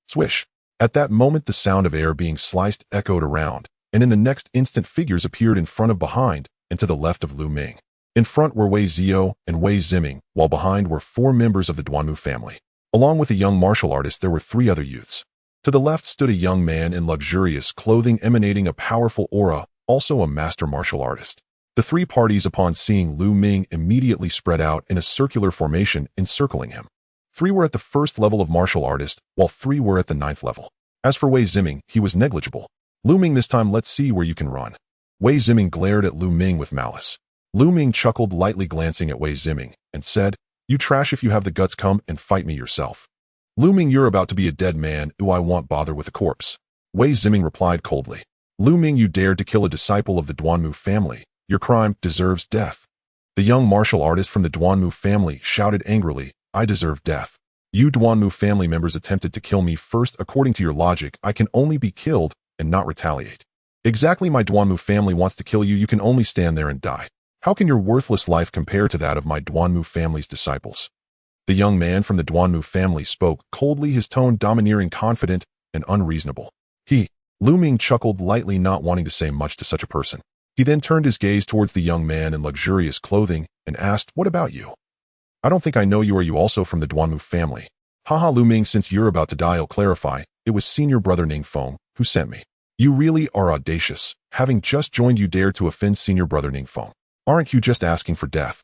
Swish! At that moment the sound of air being sliced echoed around, and in the next instant figures appeared in front of, behind, and to the left of Lu Ming. In front were Wei Zio and Wei Ziming, while behind were 4 members of the Duanmu family. Along with a young martial artist there were 3 other youths. To the left stood a young man in luxurious clothing emanating a powerful aura, also a master martial artist. The 3 parties upon seeing Lu Ming immediately spread out in a circular formation encircling him. 3 were at the 1st level of martial artist, while 3 were at the 9th level. As for Wei Ziming, he was negligible. "Lu Ming, this time let's see where you can run." Wei Ziming glared at Lu Ming with malice. Lu Ming chuckled lightly, glancing at Wei Ziming, and said, "You trash, if you have the guts, come and fight me yourself." "Lu Ming, you're about to be a dead man, I won't bother with a corpse." Wei Ziming replied coldly. "Lu Ming, you dared to kill a disciple of the Duanmu family. Your crime deserves death." The young martial artist from the Duanmu family shouted angrily, "I deserve death. You Duanmu family members attempted to kill me first. According to your logic, I can only be killed and not retaliate. Exactly, my Duanmu family wants to kill you. You can only stand there and die. How can your worthless life compare to that of my Duanmu family's disciples?" The young man from the Duanmu family spoke coldly, his tone domineering, confident, and unreasonable. Lu Ming chuckled lightly, not wanting to say much to such a person. He then turned his gaze towards the young man in luxurious clothing and asked, "What about you? I don't think I know you. Are you also from the Duanmu family?" "Haha, Lu Ming, since you're about to die, I'll clarify. It was senior brother Ning Feng who sent me." "You really are audacious. Having just joined, you dare to offend senior brother Ning Feng. Aren't you just asking for death?"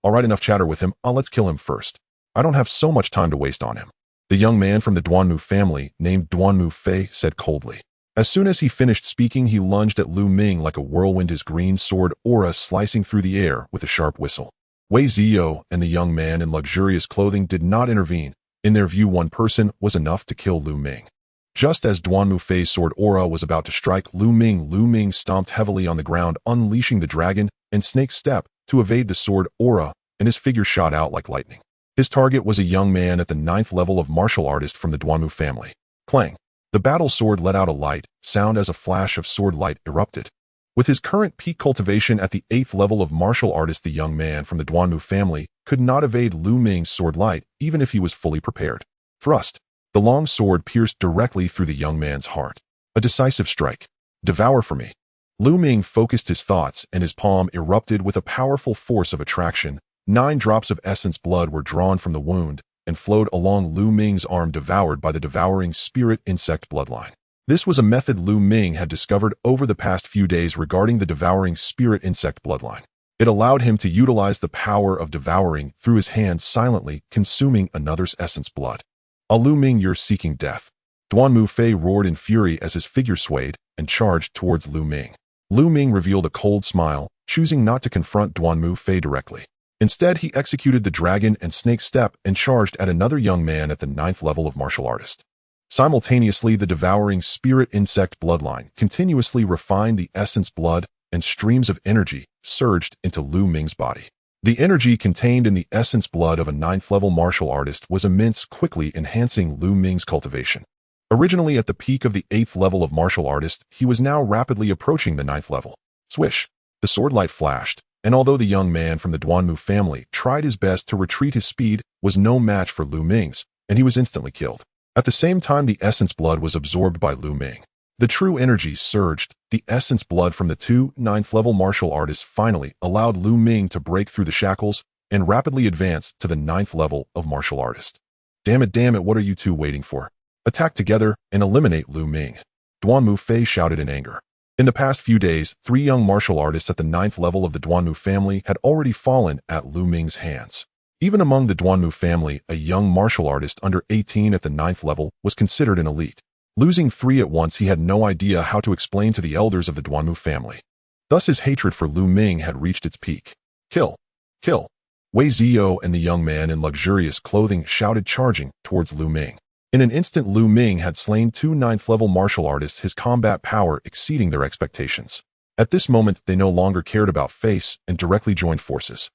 "All right, enough chatter with him. Let's kill him first. I don't have so much time to waste on him." The young man from the Duanmu family, named Duanmu Fei, said coldly. As soon as he finished speaking, he lunged at Lu Ming like a whirlwind, his green sword aura slicing through the air with a sharp whistle. Wei Zio and the young man in luxurious clothing did not intervene. In their view, one person was enough to kill Lu Ming. Just as Duanmu Fei's sword aura was about to strike Lu Ming stomped heavily on the ground, unleashing the dragon and snake step to evade the sword aura, and his figure shot out like lightning. His target was a young man at the 9th level of martial artist from the Duanmu family. Clang! The battle sword let out a light sound as a flash of sword light erupted. With his current peak cultivation at the 8th level of martial artist, the young man from the Duanmu family could not evade Lu Ming's sword light even if he was fully prepared. Thrust! The long sword pierced directly through the young man's heart. A decisive strike. "Devour for me." Lu Ming focused his thoughts, and his palm erupted with a powerful force of attraction. 9 drops of essence blood were drawn from the wound and flowed along Lu Ming's arm, devoured by the devouring spirit insect bloodline. This was a method Lu Ming had discovered over the past few days regarding the devouring spirit insect bloodline. It allowed him to utilize the power of devouring through his hands, silently consuming another's essence blood. Lu Ming, you're seeking death." Duanmu Fei roared in fury as his figure swayed and charged towards Lu Ming. Lu Ming revealed a cold smile, choosing not to confront Duanmu Fei directly. Instead, he executed the dragon and snake step and charged at another young man at the 9th level of martial artist. Simultaneously, the devouring spirit insect bloodline continuously refined the essence blood, and streams of energy surged into Lu Ming's body. The energy contained in the essence blood of a 9th level martial artist was immense, quickly enhancing Lu Ming's cultivation. Originally at the peak of the 8th level of martial artist, he was now rapidly approaching the 9th level. Swish! The sword light flashed, and although the young man from the Duanmu family tried his best to retreat, his speed was no match for Lu Ming's, and he was instantly killed. At the same time, the essence blood was absorbed by Lu Ming. The true energy surged. The essence blood from the 2 9th level martial artists finally allowed Lu Ming to break through the shackles and rapidly advance to the 9th level of martial artist. Damn it, what are you two waiting for? Attack together and eliminate Lu Ming." Duanmu Fei shouted in anger. In the past few days, 3 young martial artists at the 9th level of the Duanmu family had already fallen at Lu Ming's hands. Even among the Duanmu family, a young martial artist under 18 at the 9th level was considered an elite. Losing 3 at once, he had no idea how to explain to the elders of the Duanmu family. Thus his hatred for Lu Ming had reached its peak. Kill! Kill! Wei Zio and the young man in luxurious clothing shouted, charging towards Lu Ming. In an instant, Lu Ming had slain 2 9th level martial artists, his combat power exceeding their expectations. At this moment, they no longer cared about face and directly joined forces.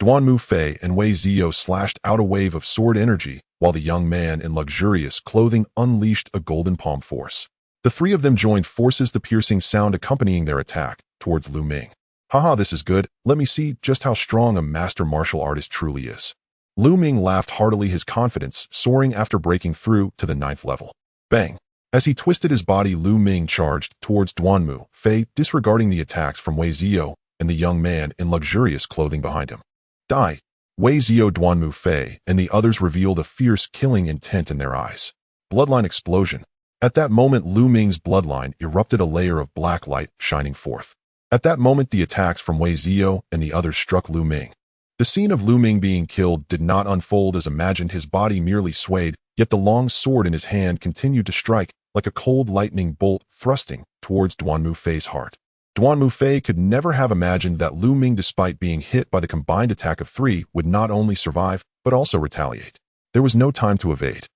Duanmu Fei and Wei Zio slashed out a wave of sword energy, while the young man in luxurious clothing unleashed a golden palm force. The 3 of them joined forces, the piercing sound accompanying their attack towards Lu Ming. Haha, this is good. Let me see just how strong a master martial artist truly is. Lu Ming laughed heartily, his confidence soaring after breaking through to the 9th level. Bang! As he twisted his body, Lu Ming charged towards Duanmu Fei, disregarding the attacks from Wei Zio and the young man in luxurious clothing behind him. Die! Wei Zio, Duanmu Fei, and the others revealed a fierce killing intent in their eyes. Bloodline explosion. At that moment, Lu Ming's bloodline erupted, a layer of black light shining forth. At that moment, the attacks from Wei Zio and the others struck Lu Ming. The scene of Lu Ming being killed did not unfold as imagined. His body merely swayed, yet the long sword in his hand continued to strike like a cold lightning bolt, thrusting towards Duanmu Fei's heart. Duanmu Fei could never have imagined that Lu Ming, despite being hit by the combined attack of 3, would not only survive, but also retaliate. There was no time to evade.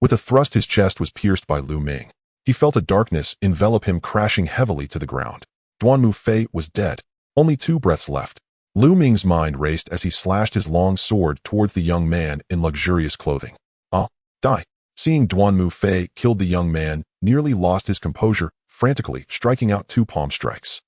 With a thrust, his chest was pierced by Lu Ming. He felt a darkness envelop him, crashing heavily to the ground. Duanmu Fei was dead. Only 2 breaths left. Lu Ming's mind raced as he slashed his long sword towards the young man in luxurious clothing. Die! Seeing Duanmu Fei killed, the young man nearly lost his composure, frantically striking out 2 palm strikes.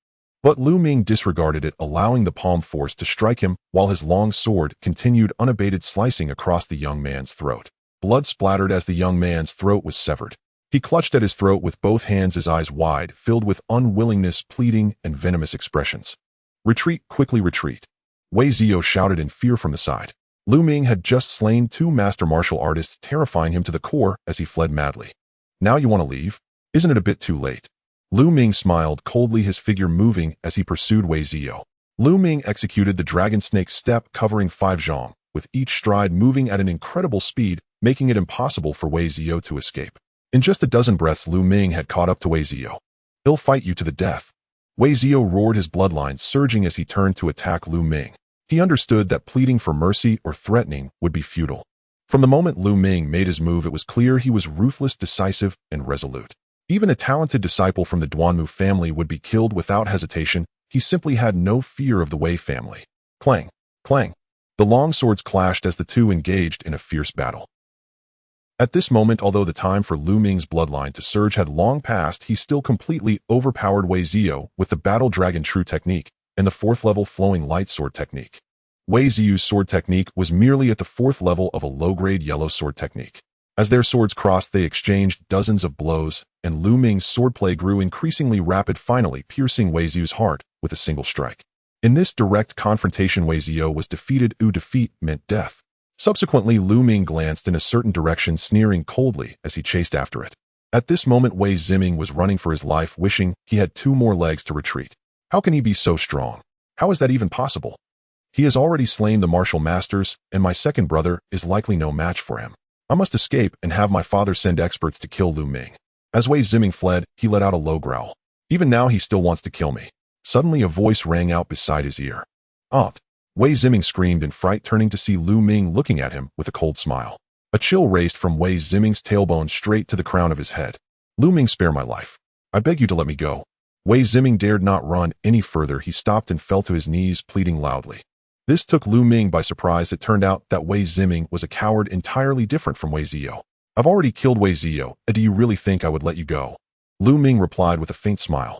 But Lu Ming disregarded it, allowing the palm force to strike him while his long sword continued unabated, slicing across the young man's throat. Blood splattered as the young man's throat was severed. He clutched at his throat with both hands, his eyes wide, filled with unwillingness, pleading, and venomous expressions. Retreat, quickly retreat. Wei Zio shouted in fear from the side. Lu Ming had just slain 2 master martial artists, terrifying him to the core as he fled madly. Now you want to leave? Isn't it a bit too late? Lu Ming smiled coldly, his figure moving as he pursued Wei Zio. Lu Ming executed the dragon snake step, covering 5 zhong, with each stride moving at an incredible speed, making it impossible for Wei Zio to escape. In just a dozen breaths, Lu Ming had caught up to Wei Zio. He'll fight you to the death. Wei Zio roared, his bloodline surging as he turned to attack Lu Ming. He understood that pleading for mercy or threatening would be futile. From the moment Lu Ming made his move, it was clear he was ruthless, decisive, and resolute. Even a talented disciple from the Duanmu family would be killed without hesitation. He simply had no fear of the Wei family. Clang! Clang! The long swords clashed as the 2 engaged in a fierce battle. At this moment, although the time for Lu Ming's bloodline to surge had long passed, he still completely overpowered Wei Zio with the Battle Dragon True technique and the 4th level Flowing Light Sword technique. Wei Zio's sword technique was merely at the 4th level of a low-grade yellow sword technique. As their swords crossed, they exchanged dozens of blows, and Lu Ming's swordplay grew increasingly rapid, finally piercing Wei Zio's heart with a single strike. In this direct confrontation, Wei Zio was defeated. Defeat meant death. Subsequently, Lu Ming glanced in a certain direction, sneering coldly as he chased after it. At this moment, Wei Ziming was running for his life, wishing he had 2 more legs to retreat. How can he be so strong? How is that even possible? He has already slain the martial masters, and my second brother is likely no match for him. I must escape and have my father send experts to kill Lu Ming. As Wei Ziming fled, he let out a low growl. Even now, he still wants to kill me. Suddenly, a voice rang out beside his ear. Aunt! Wei Ziming screamed in fright, turning to see Lu Ming looking at him with a cold smile. A chill raced from Wei Ziming's tailbone straight to the crown of his head. Lu Ming, spare my life. I beg you to let me go. Wei Ziming dared not run any further. He stopped and fell to his knees, pleading loudly. This took Lu Ming by surprise. It turned out that Wei Ziming was a coward entirely different from Wei Zio. I've already killed Wei Zio. Do you really think I would let you go? Lu Ming replied with a faint smile.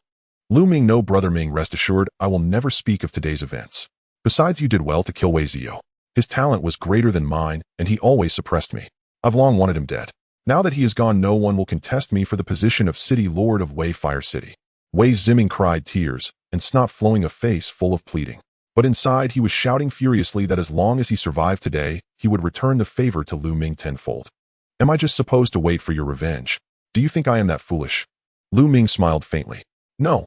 Lu Ming, no, brother Ming, rest assured, I will never speak of today's events. Besides, you did well to kill Wei Zio. His talent was greater than mine, and he always suppressed me. I've long wanted him dead. Now that he is gone, no one will contest me for the position of City Lord of Wei Fire City. Wei Ziming cried, tears and snot flowing, a face full of pleading. But inside, he was shouting furiously that as long as he survived today, he would return the favor to Lu Ming tenfold. Am I just supposed to wait for your revenge? Do you think I am that foolish? Lu Ming smiled faintly. No.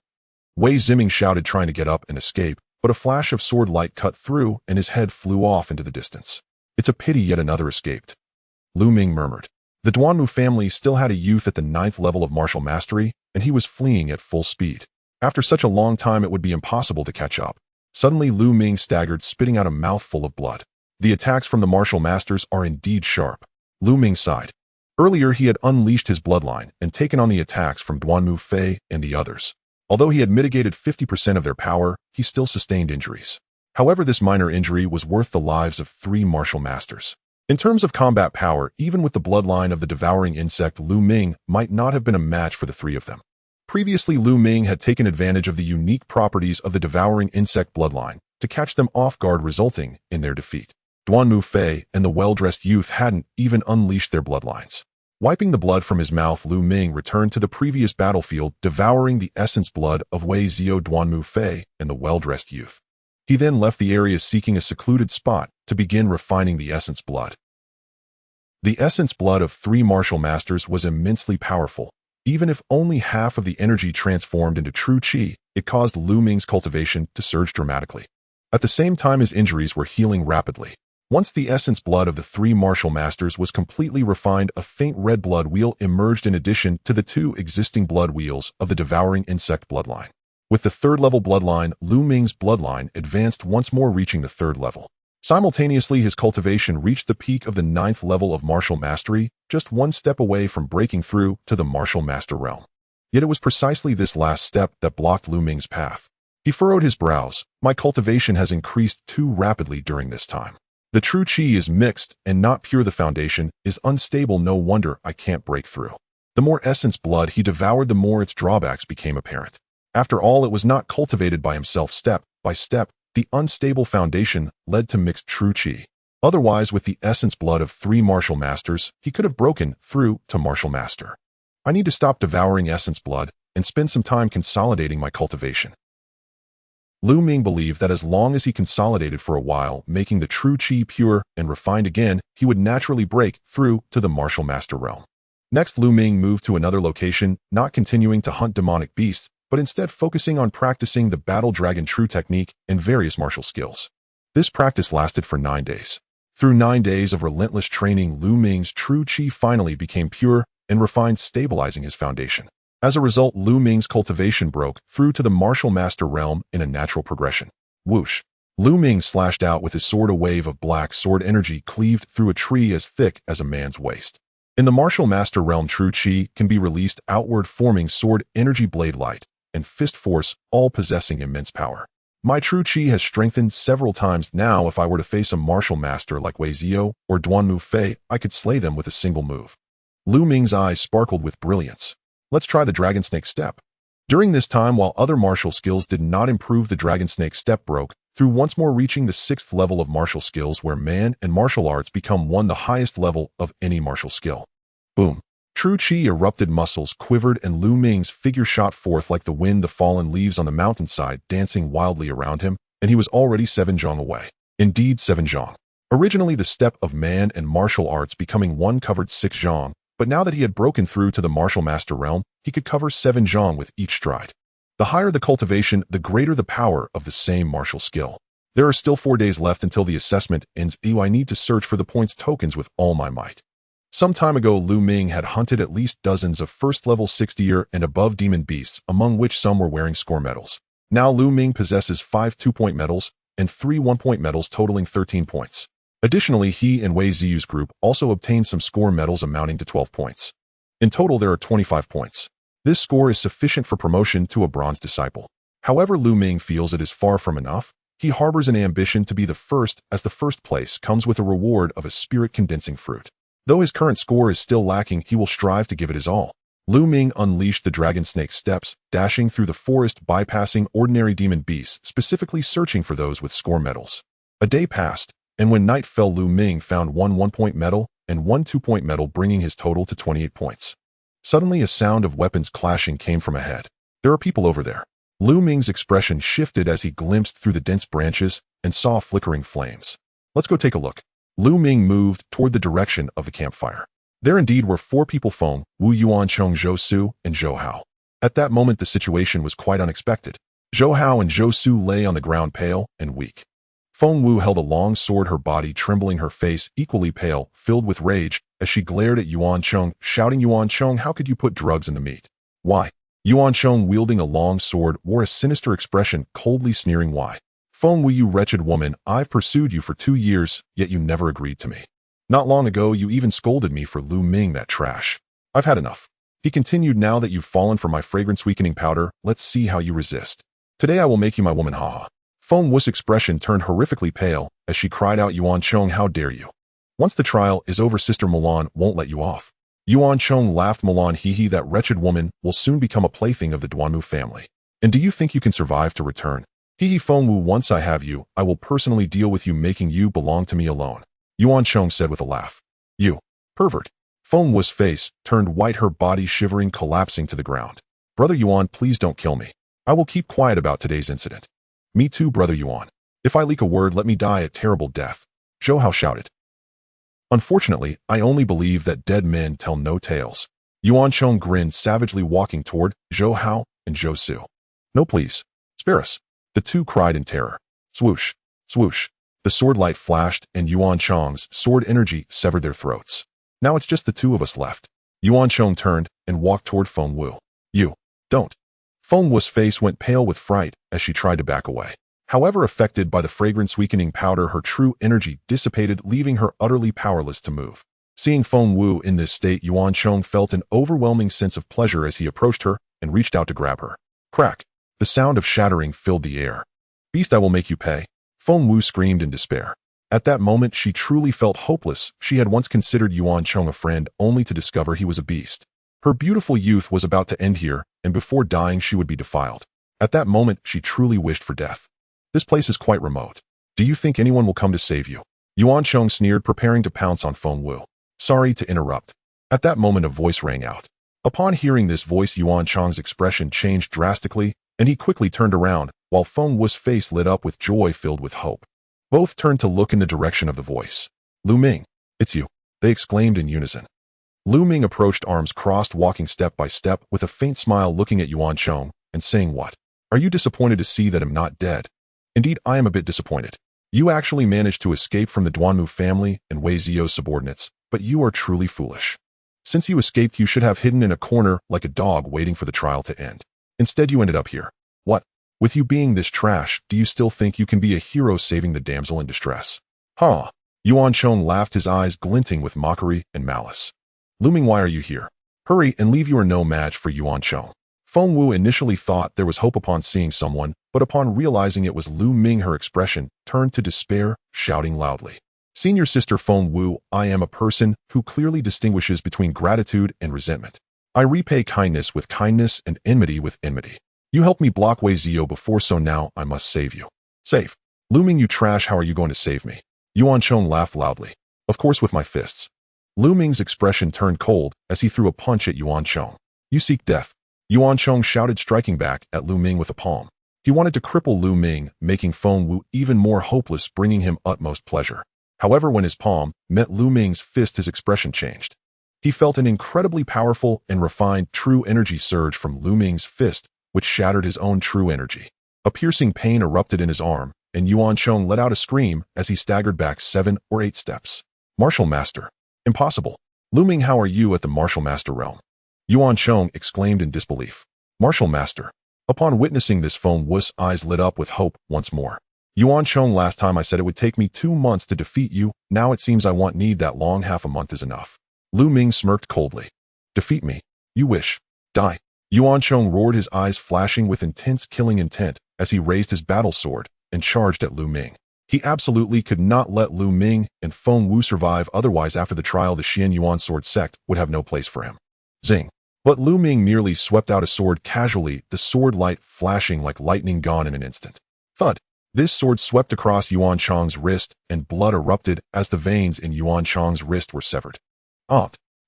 Wei Ziming shouted, trying to get up and escape, but a flash of sword light cut through and his head flew off into the distance. It's a pity yet another escaped. Lu Ming murmured. The Duanmu family still had a youth at the 9th level of martial mastery, and he was fleeing at full speed. After such a long time, it would be impossible to catch up. Suddenly, Lu Ming staggered, spitting out a mouthful of blood. The attacks from the martial masters are indeed sharp. Lu Ming sighed. Earlier, he had unleashed his bloodline and taken on the attacks from Duanmu Fei and the others. Although he had mitigated 50% of their power, he still sustained injuries. However, this minor injury was worth the lives of 3 martial masters. In terms of combat power, even with the bloodline of the devouring insect, Lu Ming might not have been a match for the 3 of them. Previously, Lu Ming had taken advantage of the unique properties of the devouring insect bloodline to catch them off guard, resulting in their defeat. Duanmu Fei and the well-dressed youth hadn't even unleashed their bloodlines. Wiping the blood from his mouth, Lu Ming returned to the previous battlefield, devouring the essence blood of Wei Zio, Duanmu Fei, and the well-dressed youth. He then left the area, seeking a secluded spot to begin refining the essence blood. The essence blood of 3 martial masters was immensely powerful. Even if only half of the energy transformed into true qi, it caused Lu Ming's cultivation to surge dramatically. At the same time, his injuries were healing rapidly. Once the essence blood of the 3 martial masters was completely refined, a faint red blood wheel emerged in addition to the 2 existing blood wheels of the devouring insect bloodline. With the 3rd level bloodline, Lu Ming's bloodline advanced once more, reaching the 3rd level. Simultaneously, his cultivation reached the peak of the 9th level of martial mastery, just 1 step away from breaking through to the martial master realm. Yet it was precisely this last step that blocked Lu Ming's path. He furrowed his brows. My cultivation has increased too rapidly during this time. The true qi is mixed and not pure. The foundation is unstable. No wonder I can't break through. The more essence blood he devoured, the more its drawbacks became apparent. After all, it was not cultivated by himself. Step by step, the unstable foundation led to mixed true qi. Otherwise, with the essence blood of 3 martial masters, he could have broken through to martial master. I need to stop devouring essence blood and spend some time consolidating my cultivation. Lu Ming believed that as long as he consolidated for a while, making the true qi pure and refined again, he would naturally break through to the martial master realm. Next, Lu Ming moved to another location, not continuing to hunt demonic beasts, but instead focusing on practicing the battle dragon true technique and various martial skills. This practice lasted for 9 days. Through 9 days of relentless training, Lu Ming's true qi finally became pure and refined, stabilizing his foundation. As a result, Lu Ming's cultivation broke through to the martial master realm in a natural progression. Whoosh! Lu Ming slashed out with his sword. A wave of black sword energy cleaved through a tree as thick as a man's waist. In the martial master realm, true qi can be released outward, forming sword energy, blade light, and fist force, all possessing immense power. My true qi has strengthened several times now. If I were to face a martial master like Wei Zio or Duanmu Fei, I could slay them with a single move. Lu Ming's eyes sparkled with brilliance. Let's try the dragon snake step. During this time, while other martial skills did not improve, the dragon snake step broke through, once more reaching the 6th level of martial skills, where man and martial arts become one, the highest level of any martial skill. Boom! True qi erupted, muscles quivered, and Lu Ming's figure shot forth like the wind, the fallen leaves on the mountainside dancing wildly around him, and he was already 7 zhong away. Indeed, 7 zhong. Originally, the step of man and martial arts becoming one covered 6 zhong, but now that he had broken through to the martial master realm, he could cover 7 zhong with each stride. The higher the cultivation, the greater the power of the same martial skill. There are still 4 days left until the assessment ends. I need to search for the points tokens with all my might. Some time ago, Lu Ming had hunted at least dozens of first-level 60-year and above demon beasts, among which some were wearing score medals. Now Lu Ming possesses 5 2-point medals and 3 1-point medals totaling 13 points. Additionally, he and Wei Ziyu's group also obtained some score medals amounting to 12 points. In total, there are 25 points. This score is sufficient for promotion to a bronze disciple. However, Lu Ming feels it is far from enough. He harbors an ambition to be the first, as the first place comes with a reward of a spirit-condensing fruit. Though his current score is still lacking, he will strive to give it his all. Lu Ming unleashed the dragon snake steps, dashing through the forest, bypassing ordinary demon beasts, specifically searching for those with score medals. A day passed, and when night fell, Lu Ming found 1 1-point medal and 1 2-point medal, bringing his total to 28 points. Suddenly, a sound of weapons clashing came from ahead. There are people over there. Lu Ming's expression shifted as he glimpsed through the dense branches and saw flickering flames. Let's go take a look. Lu Ming moved toward the direction of the campfire. There indeed were 4 people: Feng, Wu Yuancheng, Zhou Su, and Zhou Hao. At that moment, the situation was quite unexpected. Zhou Hao and Zhou Su lay on the ground, pale and weak. Feng Wu held a long sword, her body trembling, her face equally pale, filled with rage, as she glared at Yuancheng, shouting, "Yuancheng, how could you put drugs in the meat? Why?" Yuancheng, wielding a long sword, wore a sinister expression, coldly sneering. "Why? Feng Wu, you wretched woman, I've pursued you for 2 years, yet you never agreed to me. Not long ago, you even scolded me for Lu Ming, that trash. I've had enough." He continued, "Now that you've fallen for my fragrance weakening powder, let's see how you resist. Today I will make you my woman, haha." Feng Wu's expression turned horrifically pale as she cried out, "Yuancheng, how dare you? Once the trial is over, Sister Milan won't let you off." Yuan Chong laughed Milan hee that wretched woman will soon become a plaything of the Duanmu family. And do you think you can survive to return? Hee Fengwu, once I have you, I will personally deal with you, making you belong to me alone. Yuan Chong said with a laugh. You pervert. Fengwu's face turned white, her body shivering, collapsing to the ground. Brother Yuan, please don't kill me. I will keep quiet about today's incident. Me too, Brother Yuan. If I leak a word, let me die a terrible death. Zhou Hao shouted. Unfortunately, I only believe that dead men tell no tales. Yuan Chong grinned savagely, walking toward Zhou Hao and Zhou Su. No, please. Spare us. The two cried in terror. Swoosh, swoosh. The sword light flashed, and Yuan Chong's sword energy severed their throats. Now it's just the two of us left. Yuan Chong turned and walked toward Fengwu. You don't. Fengwu's face went pale with fright as she tried to back away. However, affected by the fragrance-weakening powder, her true energy dissipated, leaving her utterly powerless to move. Seeing Fengwu in this state, Yuan Chong felt an overwhelming sense of pleasure as he approached her and reached out to grab her. Crack! The sound of shattering filled the air. Beast, I will make you pay. Fengwu screamed in despair. At that moment, she truly felt hopeless. She had once considered Yuan Chong a friend, only to discover he was a beast. Her beautiful youth was about to end here, and before dying she would be defiled. At that moment, she truly wished for death. This place is quite remote. Do you think anyone will come to save you? Yuan Chong sneered, preparing to pounce on Fengwu. Sorry to interrupt. At that moment, a voice rang out. Upon hearing this voice, Yuan Chong's expression changed drastically, and he quickly turned around, while Fengwu's face lit up with joy filled with hope. Both turned to look in the direction of the voice. Lu Ming, it's you, they exclaimed in unison. Lu Ming approached, arms crossed, walking step by step with a faint smile, looking at Yuan Chong and saying, What? Are you disappointed to see that I'm not dead? Indeed, I am a bit disappointed. You actually managed to escape from the Duanmu family and Wei Zio's subordinates, but you are truly foolish. Since you escaped, you should have hidden in a corner like a dog waiting for the trial to end. Instead, you ended up here. What? With you being this trash, do you still think you can be a hero saving the damsel in distress? Huh? Yuan Chong laughed, his eyes glinting with mockery and malice. Lu Ming, why are you here? Hurry and leave, you are no match for Yuan Chong. Fengwu initially thought there was hope upon seeing someone, but upon realizing it was Lu Ming, her expression turned to despair, shouting loudly. Senior sister Fengwu, I am a person who clearly distinguishes between gratitude and resentment. I repay kindness with kindness and enmity with enmity. You helped me block Wei Zio before, so now I must save you. Save. Lu Ming, you trash, how are you going to save me? Yuan Chong laughed loudly. Of course, with my fists. Lu Ming's expression turned cold as he threw a punch at Yuan Chong. You seek death. Yuan Chong shouted, striking back at Lu Ming with a palm. He wanted to cripple Lu Ming, making Fengwu even more hopeless, bringing him utmost pleasure. However, when his palm met Lu Ming's fist, his expression changed. He felt an incredibly powerful and refined true energy surge from Lu Ming's fist, which shattered his own true energy. A piercing pain erupted in his arm, and Yuan Chong let out a scream as he staggered back 7 or 8 steps. Martial Master. Impossible. Lu Ming, how are you at the Martial Master realm? Yuan Chong exclaimed in disbelief. Martial Master. Upon witnessing this, Fengwu's eyes lit up with hope once more. Yuan Chong, last time I said it would take me 2 months to defeat you, now it seems I won't need that long, half a month is enough. Lu Ming smirked coldly. Defeat me? You wish. Die. Yuan Chong roared, his eyes flashing with intense killing intent as he raised his battle sword and charged at Lu Ming. He absolutely could not let Lu Ming and Fengwu survive, otherwise after the trial the Xian Yuan sword sect would have no place for him. Zing. But Lu Ming merely swept out a sword casually, the sword light flashing like lightning, gone in an instant. Thud. This sword swept across Yuan Chong's wrist, and blood erupted as the veins in Yuan Chong's wrist were severed.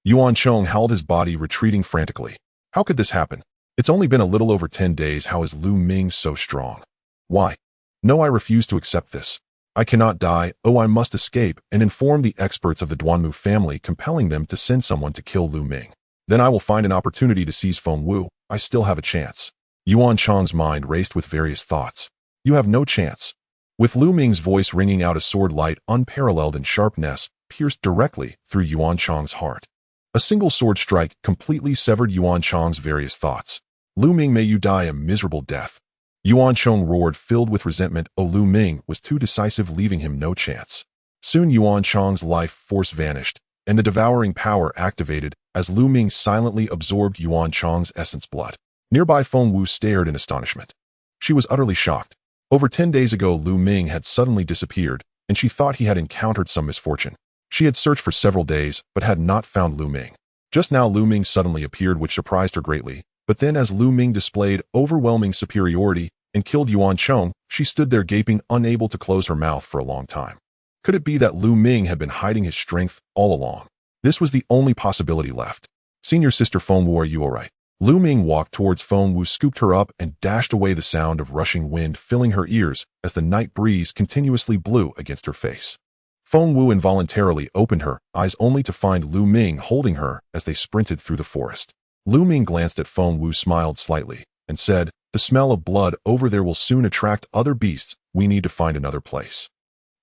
Yuan Chong howled, his body retreating frantically. How could this happen? It's only been a little over 10 days, how is Lu Ming so strong? Why? No, I refuse to accept this. I cannot die, oh, I must escape and inform the experts of the Duanmu family, compelling them to send someone to kill Lu Ming. Then I will find an opportunity to seize Fengwu. I still have a chance. Yuan Chong's mind raced with various thoughts. You have no chance. With Lu Ming's voice ringing out, a sword light unparalleled in sharpness pierced directly through Yuan Chong's heart. A single sword strike completely severed Yuan Chong's various thoughts. Lu Ming, may you die a miserable death. Yuan Chong roared, filled with resentment. Oh, Lu Ming was too decisive, leaving him no chance. Soon Yuan Chong's life force vanished, and the devouring power activated as Lu Ming silently absorbed Yuan Chong's essence blood. Nearby, Fengwu stared in astonishment. She was utterly shocked. Over 10 days ago, Lu Ming had suddenly disappeared, and she thought he had encountered some misfortune. She had searched for several days, but had not found Lu Ming. Just now Lu Ming suddenly appeared, which surprised her greatly, but then as Lu Ming displayed overwhelming superiority and killed Yuan Chong, she stood there gaping, unable to close her mouth for a long time. Could it be that Lu Ming had been hiding his strength all along? This was the only possibility left. Senior Sister Feng Wu, are you alright? Lu Ming walked towards Feng Wu, scooped her up, and dashed away, the sound of rushing wind filling her ears as the night breeze continuously blew against her face. Feng Wu involuntarily opened her eyes only to find Lu Ming holding her as they sprinted through the forest. Lu Ming glanced at Feng Wu, smiled slightly, and said, "The smell of blood over there will soon attract other beasts. We need to find another place."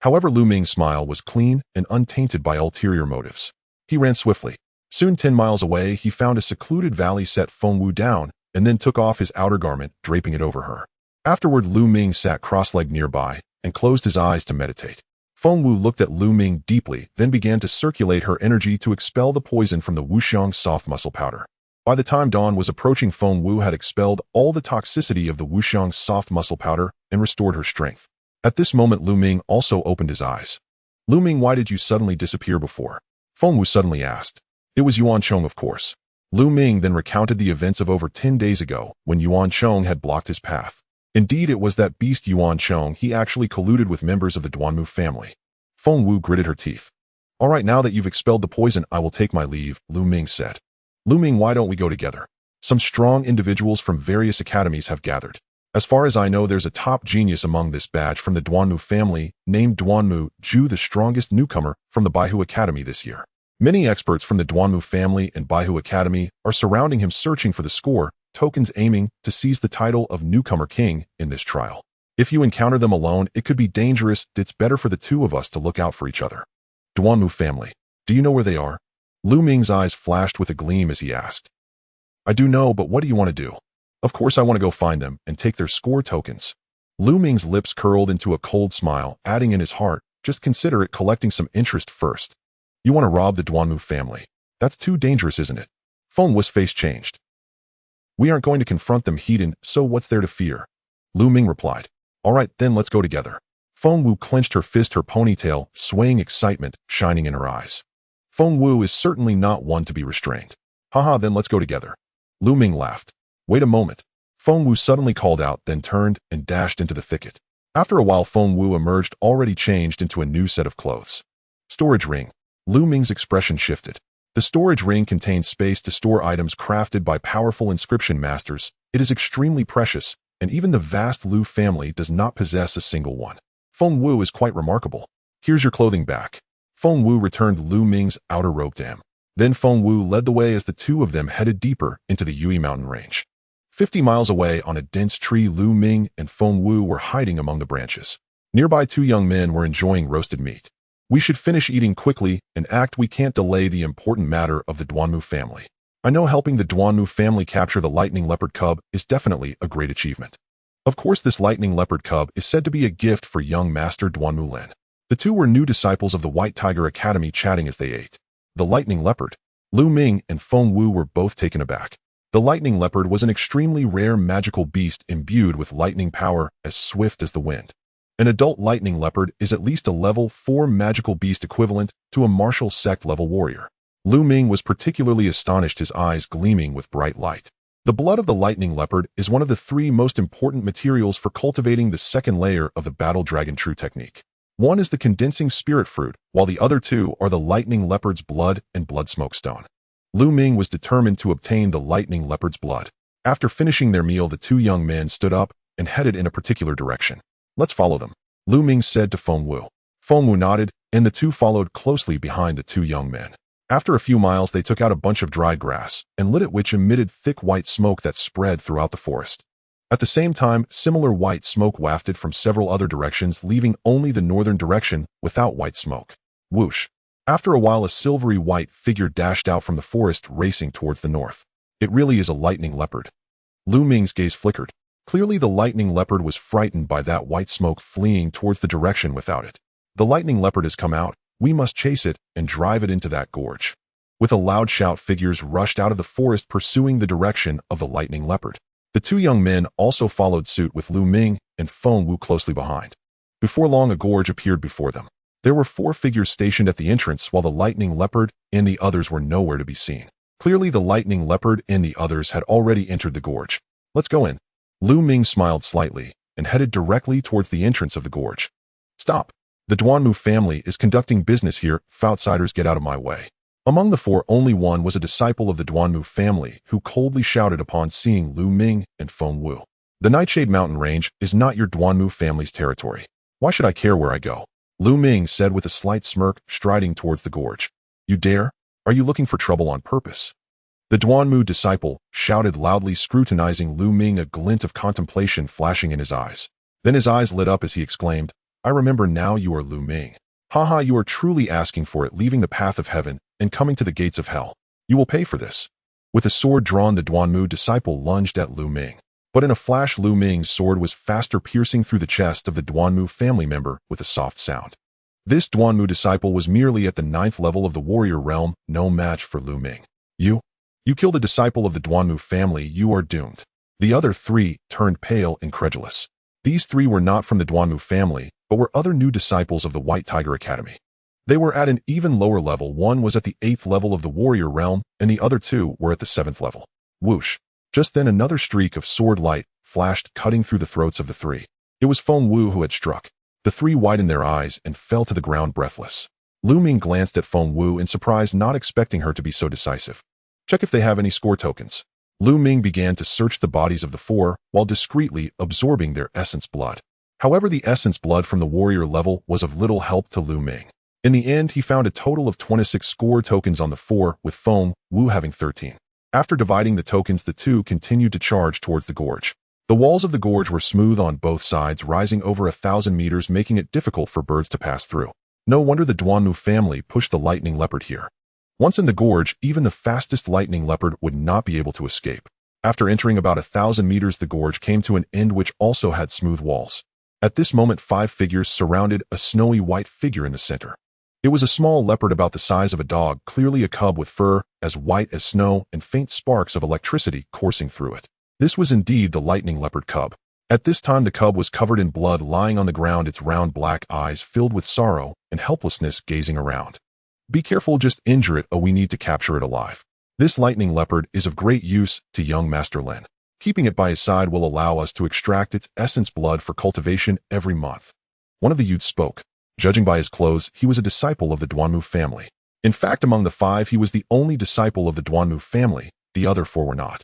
However, Lu Ming's smile was clean and untainted by ulterior motives. He ran swiftly. Soon 10 miles away, he found a secluded valley, set Feng Wu down, and then took off his outer garment, draping it over her. Afterward, Lu Ming sat cross-legged nearby and closed his eyes to meditate. Feng Wu looked at Lu Ming deeply, then began to circulate her energy to expel the poison from the Wuxiang soft muscle powder. By the time dawn was approaching, Feng Wu had expelled all the toxicity of the Wuxiang soft muscle powder and restored her strength. At this moment, Lu Ming also opened his eyes. "Lu Ming, why did you suddenly disappear before?" Feng Wu suddenly asked. "It was Yuan Chong, of course." Lu Ming then recounted the events of over 10 days ago when Yuan Chong had blocked his path. Indeed, it was that beast Yuan Chong. He actually colluded with members of the Duanmu family. Feng Wu gritted her teeth. "All right, now that you've expelled the poison, I will take my leave," Lu Ming said. "Lu Ming, why don't we go together? Some strong individuals from various academies have gathered. As far as I know, there's a top genius among this batch from the Duanmu family named Duanmu Ju, the strongest newcomer from the Baihu Academy this year. Many experts from the Duanmu family and Baihu Academy are surrounding him, searching for the score tokens, aiming to seize the title of Newcomer King in this trial. If you encounter them alone, it could be dangerous. It's better for the two of us to look out for each other." "Duanmu family. Do you know where they are?" Lu Ming's eyes flashed with a gleam as he asked. "I do know, but what do you want to do?" "Of course I want to go find them and take their score tokens." Lu Ming's lips curled into a cold smile, adding in his heart, "Just consider it collecting some interest first." "You want to rob the Duanmu family? That's too dangerous, isn't it?" Feng Wu's face changed. "We aren't going to confront them heathen, so what's there to fear?" Lu Ming replied. "All right, then let's go together." Feng Wu clenched her fist, her ponytail swaying, excitement shining in her eyes. Feng Wu is certainly not one to be restrained. "Haha, then let's go together." Lu Ming laughed. "Wait a moment." Feng Wu suddenly called out, then turned and dashed into the thicket. After a while, Feng Wu emerged, already changed into a new set of clothes. "Storage ring." Lu Ming's expression shifted. The storage ring contains space to store items crafted by powerful inscription masters. It is extremely precious, and even the vast Lu family does not possess a single one. Feng Wu is quite remarkable. "Here's your clothing back." Feng Wu returned Lu Ming's outer robe to him. Then Feng Wu led the way as the two of them headed deeper into the Yui mountain range. 50 miles away on a dense tree, Lu Ming and Feng Wu were hiding among the branches. Nearby, two young men were enjoying roasted meat. "We should finish eating quickly and act. We can't delay the important matter of the Duanmu family. I know helping the Duanmu family capture the lightning leopard cub is definitely a great achievement. Of course, this lightning leopard cub is said to be a gift for young master Duanmu Lin." The two were new disciples of the White Tiger Academy, chatting as they ate. The lightning leopard. Lu Ming and Feng Wu were both taken aback. The lightning leopard was an extremely rare magical beast imbued with lightning power as swift as the wind. An adult lightning leopard is at least a level 4 magical beast, equivalent to a martial sect level warrior. Lu Ming was particularly astonished, his eyes gleaming with bright light. The blood of the lightning leopard is one of the 3 most important materials for cultivating the second layer of the battle dragon true technique. One is the condensing spirit fruit, while the other 2 are the lightning leopard's blood and blood smoke stone. Lu Ming was determined to obtain the lightning leopard's blood. After finishing their meal, the 2 young men stood up and headed in a particular direction. "Let's follow them," Lu Ming said to Feng Wu. Feng Wu nodded, and the two followed closely behind the 2 young men. After a few miles, they took out a bunch of dried grass and lit it, which emitted thick white smoke that spread throughout the forest. At the same time, similar white smoke wafted from several other directions, leaving only the northern direction without white smoke. Whoosh! After a while, a silvery white figure dashed out from the forest, racing towards the north. "It really is a lightning leopard." Lu Ming's gaze flickered. Clearly, the lightning leopard was frightened by that white smoke, fleeing towards the direction without it. "The lightning leopard has come out. We must chase it and drive it into that gorge." With a loud shout, figures rushed out of the forest, pursuing the direction of the lightning leopard. The 2 young men also followed suit, with Lu Ming and Feng Wu closely behind. Before long, a gorge appeared before them. There were 4 figures stationed at the entrance, while the lightning leopard and the others were nowhere to be seen. Clearly the lightning leopard and the others had already entered the gorge. Let's go in. Lu Ming smiled slightly and headed directly towards the entrance of the gorge. Stop. The Duanmu family is conducting business here. Outsiders, get out of my way. Among the four, only one was a disciple of the Duanmu family who coldly shouted upon seeing Lu Ming and Feng Wu. The Nightshade Mountain Range is not your Duanmu family's territory. Why should I care where I go? Lu Ming said with a slight smirk, striding towards the gorge. You dare? Are you looking for trouble on purpose? The Duanmu disciple shouted loudly, scrutinizing Lu Ming, a glint of contemplation flashing in his eyes. Then his eyes lit up as he exclaimed, I remember now, you are Lu Ming. Haha, you are truly asking for it, leaving the path of heaven and coming to the gates of hell. You will pay for this. With a sword drawn, the Duanmu disciple lunged at Lu Ming. But in a flash, Lu Ming's sword was faster, piercing through the chest of the Duanmu family member with a soft sound. This Duanmu disciple was merely at the 9th level of the warrior realm, no match for Lu Ming. You killed a disciple of the Duanmu family, you are doomed. The other three turned pale, incredulous. These three were not from the Duanmu family, but were other new disciples of the White Tiger Academy. They were at an even lower level. One was at the 8th level of the warrior realm, and the other two were at the 7th level. Whoosh. Just then another streak of sword light flashed, cutting through the throats of the three. It was Feng Wu who had struck. The three widened their eyes and fell to the ground breathless. Lu Ming glanced at Feng Wu in surprise, not expecting her to be so decisive. Check if they have any score tokens. Lu Ming began to search the bodies of the four while discreetly absorbing their essence blood. However, the essence blood from the warrior level was of little help to Lu Ming. In the end, he found a total of 26 score tokens on the four, with Feng Wu having 13. After dividing the tokens, the two continued to charge towards the gorge. The walls of the gorge were smooth on both sides, rising over 1,000 meters, making it difficult for birds to pass through. No wonder the Duanmu family pushed the lightning leopard here. Once in the gorge, even the fastest lightning leopard would not be able to escape. After entering about 1,000 meters, the gorge came to an end which also had smooth walls. At this moment, 5 figures surrounded a snowy white figure in the center. It was a small leopard about the size of a dog, clearly a cub with fur as white as snow and faint sparks of electricity coursing through it. This was indeed the lightning leopard cub. At this time, the cub was covered in blood, lying on the ground, its round black eyes filled with sorrow and helplessness gazing around. Be careful, just injure it, or we need to capture it alive. This lightning leopard is of great use to young Master Lin. Keeping it by his side will allow us to extract its essence blood for cultivation every month. One of the youths spoke. Judging by his clothes, he was a disciple of the Duanmu family. In fact, among the 5, he was the only disciple of the Duanmu family. The other 4 were not.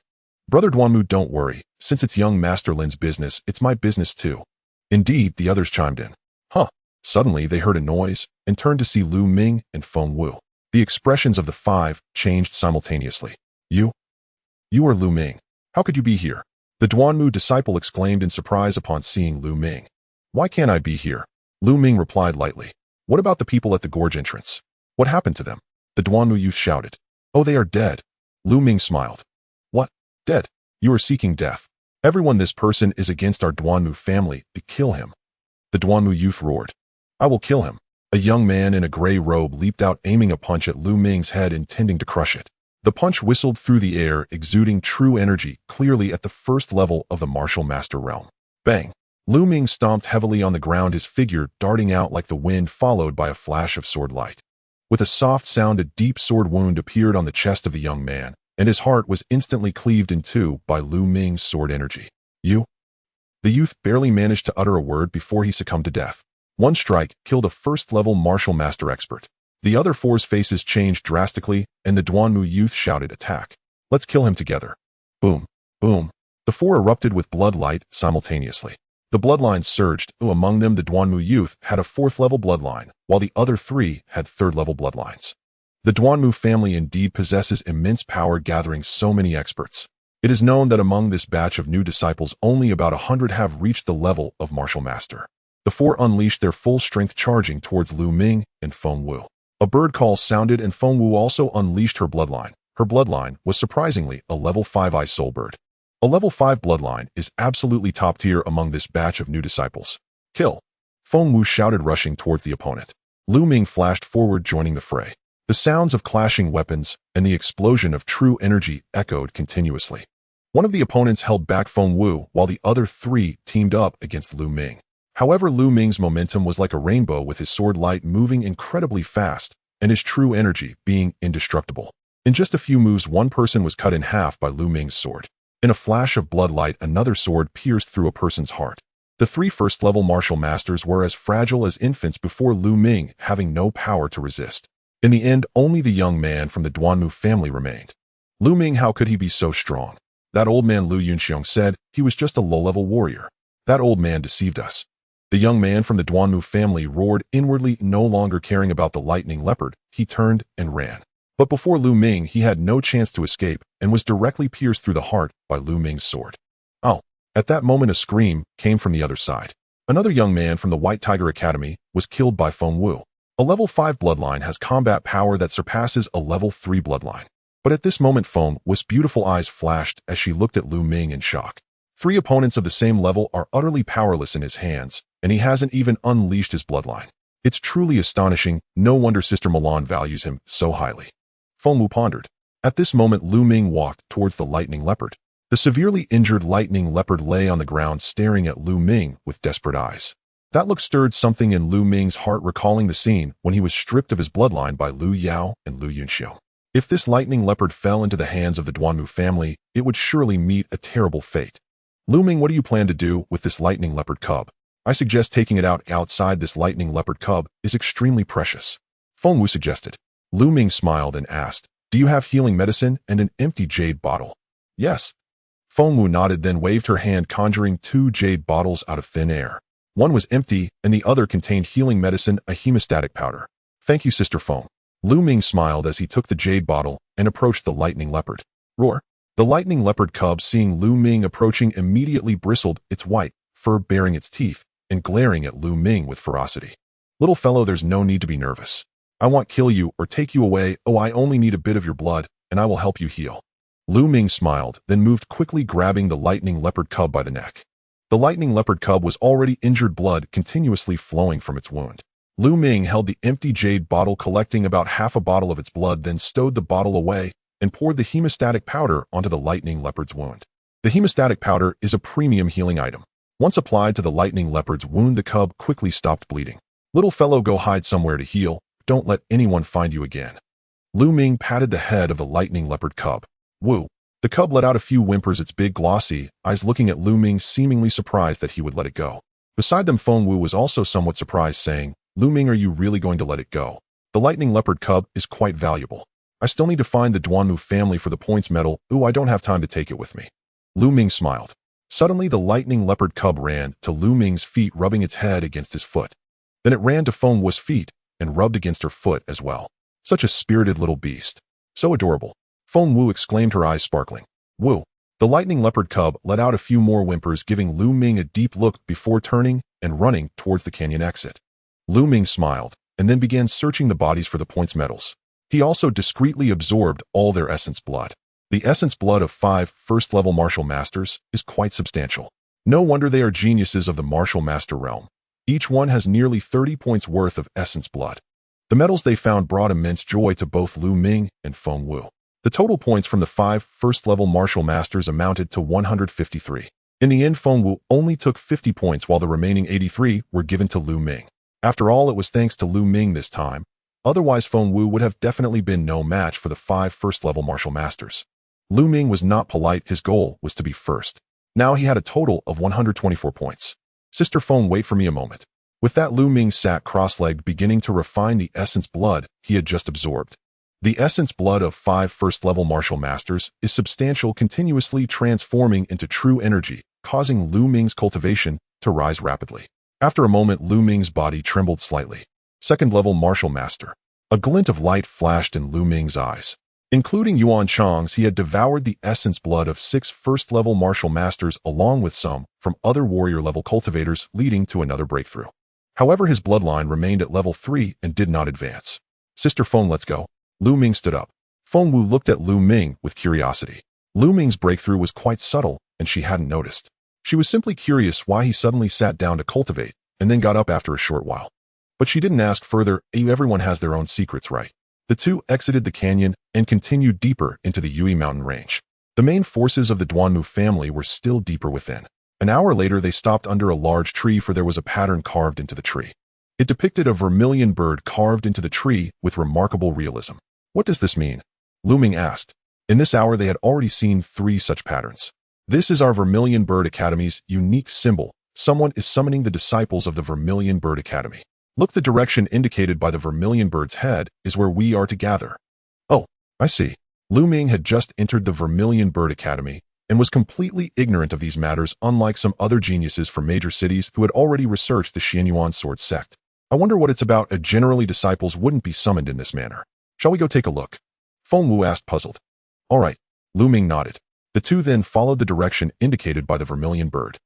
Brother Duanmu, don't worry. Since it's young Master Lin's business, it's my business too. Indeed, the others chimed in. Huh. Suddenly, they heard a noise and turned to see Lu Ming and Feng Wu. The expressions of the 5 changed simultaneously. You are Lu Ming. How could you be here? The Duanmu disciple exclaimed in surprise upon seeing Lu Ming. Why can't I be here? Lu Ming replied lightly. What about the people at the gorge entrance? What happened to them? The Duanmu youth shouted. Oh, they are dead. Lu Ming smiled. What? Dead? You are seeking death. Everyone, this person is against our Duanmu family. Kill him. The Duanmu youth roared. I will kill him. A young man in a gray robe leaped out, aiming a punch at Lu Ming's head, intending to crush it. The punch whistled through the air, exuding true energy, clearly at the 1st level of the martial master realm. Bang! Lu Ming stomped heavily on the ground, his figure darting out like the wind, followed by a flash of sword light. With a soft sound, a deep sword wound appeared on the chest of the young man, and his heart was instantly cleaved in two by Lu Ming's sword energy. You? The youth barely managed to utter a word before he succumbed to death. One strike killed a 1st-level martial master expert. The other 4's faces changed drastically, and the Duanmu youth shouted, attack. Let's kill him together. Boom. Boom. The 4 erupted with blood light simultaneously. The bloodlines surged. Among them, the Duanmu youth had a 4th-level bloodline, while the other 3 had 3rd-level bloodlines. The Duanmu family indeed possesses immense power, gathering so many experts. It is known that among this batch of new disciples, only about 100 have reached the level of martial master. The 4 unleashed their full strength, charging towards Lu Ming and Feng Wu. A bird call sounded, and Feng Wu also unleashed her bloodline. Her bloodline was surprisingly a level 5 eye soul bird. A level 5 bloodline is absolutely top tier among this batch of new disciples. Kill! Feng Wu shouted, rushing towards the opponent. Lu Ming flashed forward, joining the fray. The sounds of clashing weapons and the explosion of true energy echoed continuously. One of the opponents held back Feng Wu, while the other 3 teamed up against Lu Ming. However, Lu Ming's momentum was like a rainbow, with his sword light moving incredibly fast and his true energy being indestructible. In just a few moves, one person was cut in half by Lu Ming's sword. In a flash of bloodlight, another sword pierced through a person's heart. The three first-level martial masters were as fragile as infants before Lu Ming, having no power to resist. In the end, only the young man from the Duanmu family remained. Lu Ming, how could he be so strong? That old man Lu Yunxiong said he was just a low-level warrior. That old man deceived us. The young man from the Duanmu family roared inwardly, no longer caring about the lightning leopard. He turned and ran. But before Lu Ming, he had no chance to escape and was directly pierced through the heart by Lu Ming's sword. Oh! At that moment, a scream came from the other side. Another young man from the White Tiger Academy was killed by Feng Wu. A level 5 bloodline has combat power that surpasses a level 3 bloodline. But at this moment, Feng Wu's beautiful eyes flashed as she looked at Lu Ming in shock. Three opponents of the same level are utterly powerless in his hands, and he hasn't even unleashed his bloodline. It's truly astonishing. No wonder Sister Milan values him so highly. Feng Wu pondered. At this moment, Lu Ming walked towards the lightning leopard. The severely injured lightning leopard lay on the ground staring at Lu Ming with desperate eyes. That look stirred something in Lu Ming's heart, recalling the scene when he was stripped of his bloodline by Lu Yao and Lu Yunxiu. If this lightning leopard fell into the hands of the Duanmu family, it would surely meet a terrible fate. Lu Ming, what do you plan to do with this lightning leopard cub? I suggest taking it outside. This lightning leopard cub is extremely precious. Feng Wu suggested. Lu Ming smiled and asked, do you have healing medicine and an empty jade bottle? Yes. Feng Wu nodded, then waved her hand, conjuring two jade bottles out of thin air. One was empty, and the other contained healing medicine, a hemostatic powder. Thank you, Sister Feng. Lu Ming smiled as he took the jade bottle and approached the lightning leopard. Roar! The lightning leopard cub, seeing Lu Ming approaching, immediately bristled, its white fur baring its teeth and glaring at Lu Ming with ferocity. Little fellow, there's no need to be nervous. I won't kill you or take you away. Oh, I only need a bit of your blood, and I will help you heal. Lu Ming smiled, then moved quickly, grabbing the lightning leopard cub by the neck. The lightning leopard cub was already injured, blood continuously flowing from its wound. Lu Ming held the empty jade bottle, collecting about half a bottle of its blood, then stowed the bottle away and poured the hemostatic powder onto the lightning leopard's wound. The hemostatic powder is a premium healing item. Once applied to the lightning leopard's wound, the cub quickly stopped bleeding. Little fellow, go hide somewhere to heal. Don't let anyone find you again. Lu Ming patted the head of the lightning leopard cub. Woo! The cub let out a few whimpers, its big glossy eyes looking at Lu Ming, seemingly surprised that he would let it go. Beside them, Feng Wu was also somewhat surprised, saying, Lu Ming, are you really going to let it go? The lightning leopard cub is quite valuable. I still need to find the Duanmu family for the points medal. Ooh, I don't have time to take it with me. Lu Ming smiled. Suddenly, the lightning leopard cub ran to Lu Ming's feet, rubbing its head against his foot. Then it ran to Feng Wu's feet and rubbed against her foot as well. Such a spirited little beast. So adorable. Feng Wu exclaimed, her eyes sparkling. Woo! The lightning leopard cub let out a few more whimpers, giving Lu Ming a deep look before turning and running towards the canyon exit. Lu Ming smiled and then began searching the bodies for the points medals. He also discreetly absorbed all their essence blood. The essence blood of 5 first-level martial masters is quite substantial. No wonder they are geniuses of the martial master realm. Each one has nearly 30 points worth of essence blood. The medals they found brought immense joy to both Lu Ming and Feng Wu. The total points from the 5 first-level martial masters amounted to 153. In the end, Feng Wu only took 50 points, while the remaining 83 were given to Lu Ming. After all, it was thanks to Lu Ming this time. Otherwise, Feng Wu would have definitely been no match for the 5 first-level martial masters. Lu Ming was not polite. His goal was to be first. Now he had a total of 124 points. Sister Feng, wait for me a moment. With that, Lu Ming sat cross-legged, beginning to refine the essence blood he had just absorbed. The essence blood of 5 first-level martial masters is substantial, continuously transforming into true energy, causing Lu Ming's cultivation to rise rapidly. After a moment, Lu Ming's body trembled slightly. Second-level martial master. A glint of light flashed in Lu Ming's eyes. Including Yuan Chang's, he had devoured the essence blood of 6 first-level martial masters, along with some from other warrior-level cultivators, leading to another breakthrough. However, his bloodline remained at level 3 and did not advance. Sister Feng, let's go. Lu Ming stood up. Feng Wu looked at Lu Ming with curiosity. Lu Ming's breakthrough was quite subtle, and she hadn't noticed. She was simply curious why he suddenly sat down to cultivate, and then got up after a short while. But she didn't ask further. Everyone has their own secrets, right? The two exited the canyon and continued deeper into the Yui mountain range. The main forces of the Duanmu family were still deeper within. An hour later, they stopped under a large tree, for there was a pattern carved into the tree. It depicted a vermilion bird carved into the tree with remarkable realism. What does this mean? Lu Ming asked. In this hour they had already seen 3 such patterns. This is our Vermilion Bird Academy's unique symbol. Someone is summoning the disciples of the Vermilion Bird Academy. Look, the direction indicated by the Vermilion Bird's head is where we are to gather. Oh, I see. Lu Ming had just entered the Vermilion Bird Academy and was completely ignorant of these matters, unlike some other geniuses from major cities who had already researched the Xianyuan sword sect. I wonder what it's about. Generally, disciples wouldn't be summoned in this manner. Shall we go take a look? Feng Wu asked, puzzled. All right. Lu Ming nodded. The two then followed the direction indicated by the Vermilion Bird.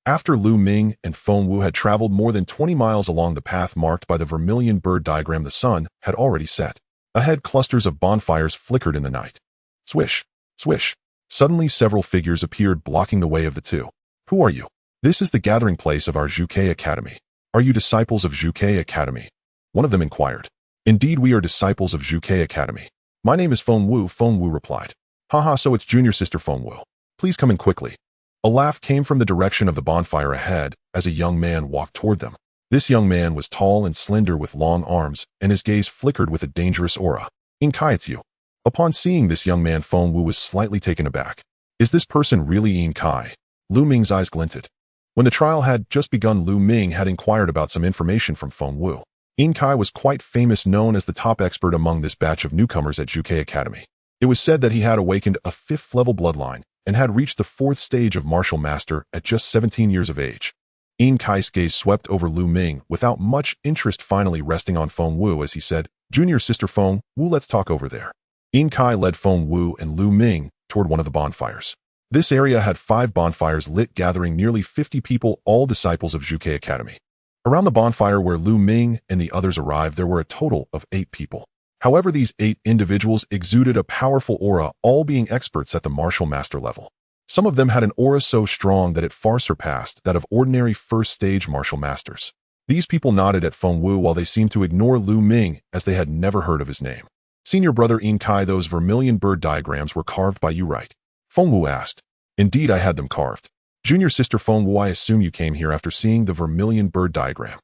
After Lu Ming and Feng Wu had traveled more than 20 miles along the path marked by the Vermilion Bird diagram, the sun had already set. Ahead, clusters of bonfires flickered in the night. Swish, swish. Suddenly, several figures appeared, blocking the way of the two. Who are you? This is the gathering place of our Zhuke Academy. Are you disciples of Zhuke Academy? One of them inquired. Indeed, we are disciples of Zhuke Academy. My name is Feng Wu replied. Haha, so it's junior sister Feng Wu. Please come in quickly. A laugh came from the direction of the bonfire ahead as a young man walked toward them. This young man was tall and slender with long arms, and his gaze flickered with a dangerous aura. In Kai, it's you. Upon seeing this young man, Feng Wu was slightly taken aback. Is this person really In Kai? Lu Ming's eyes glinted. When the trial had just begun, Lu Ming had inquired about some information from Feng Wu. In Kai was quite famous, known as the top expert among this batch of newcomers at Zhuke Academy. It was said that he had awakened a 5th-level bloodline and had reached the 4th stage of martial master at just 17 years of age. In Kai's gaze swept over Lu Ming without much interest, finally resting on Feng Wu as he said, Junior sister Feng Wu, let's talk over there. In Kai led Feng Wu and Lu Ming toward one of the bonfires. This area had 5 bonfires lit, gathering nearly 50 people, all disciples of Zhuke Academy. Around the bonfire where Lu Ming and the others arrived, there were a total of 8 people. However, these 8 individuals exuded a powerful aura, all being experts at the martial master level. Some of them had an aura so strong that it far surpassed that of ordinary 1st-stage martial masters. These people nodded at Feng Wu while they seemed to ignore Lu Ming as they had never heard of his name. Senior brother In Kai, those Vermilion Bird diagrams were carved by you, right? Feng Wu asked. Indeed, I had them carved. Junior sister Feng Wu, I assume you came here after seeing the Vermilion Bird diagram.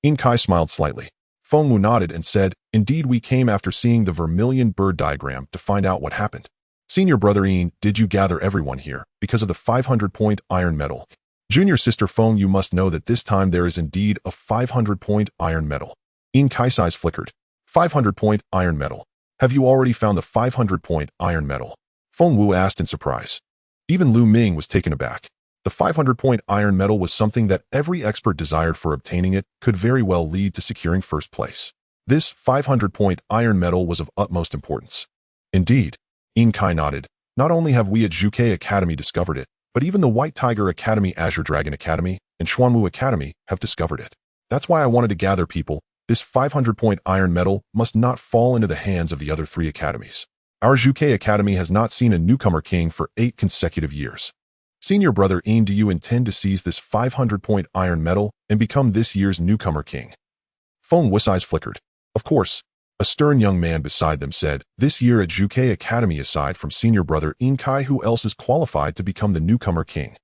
In Kai smiled slightly. Feng Wu nodded and said, Indeed, we came after seeing the Vermilion Bird diagram to find out what happened. Senior brother In, did you gather everyone here because of the 500-point iron medal? Junior sister Feng, you must know that this time there is indeed a 500-point iron medal. In Kai's eyes flickered. 500-point iron medal. Have you already found the 500-point iron medal? Feng Wu asked in surprise. Even Lu Ming was taken aback. The 500-point iron medal was something that every expert desired, for obtaining it could very well lead to securing 1st place. This 500-point iron medal was of utmost importance. Indeed, In Kai nodded. Not only have we at Zhuke Academy discovered it, but even the White Tiger Academy, Azure Dragon Academy, and Xuanwu Academy have discovered it. That's why I wanted to gather people. This 500-point iron medal must not fall into the hands of the other 3 academies. Our Zhuke Academy has not seen a newcomer king for 8 consecutive years. Senior brother In, do you intend to seize this 500-point iron medal and become this year's newcomer king? Feng Wu's eyes flickered. Of course. A stern young man beside them said, This year at Zhuke Academy, aside from senior brother In Kai, who else is qualified to become the newcomer king?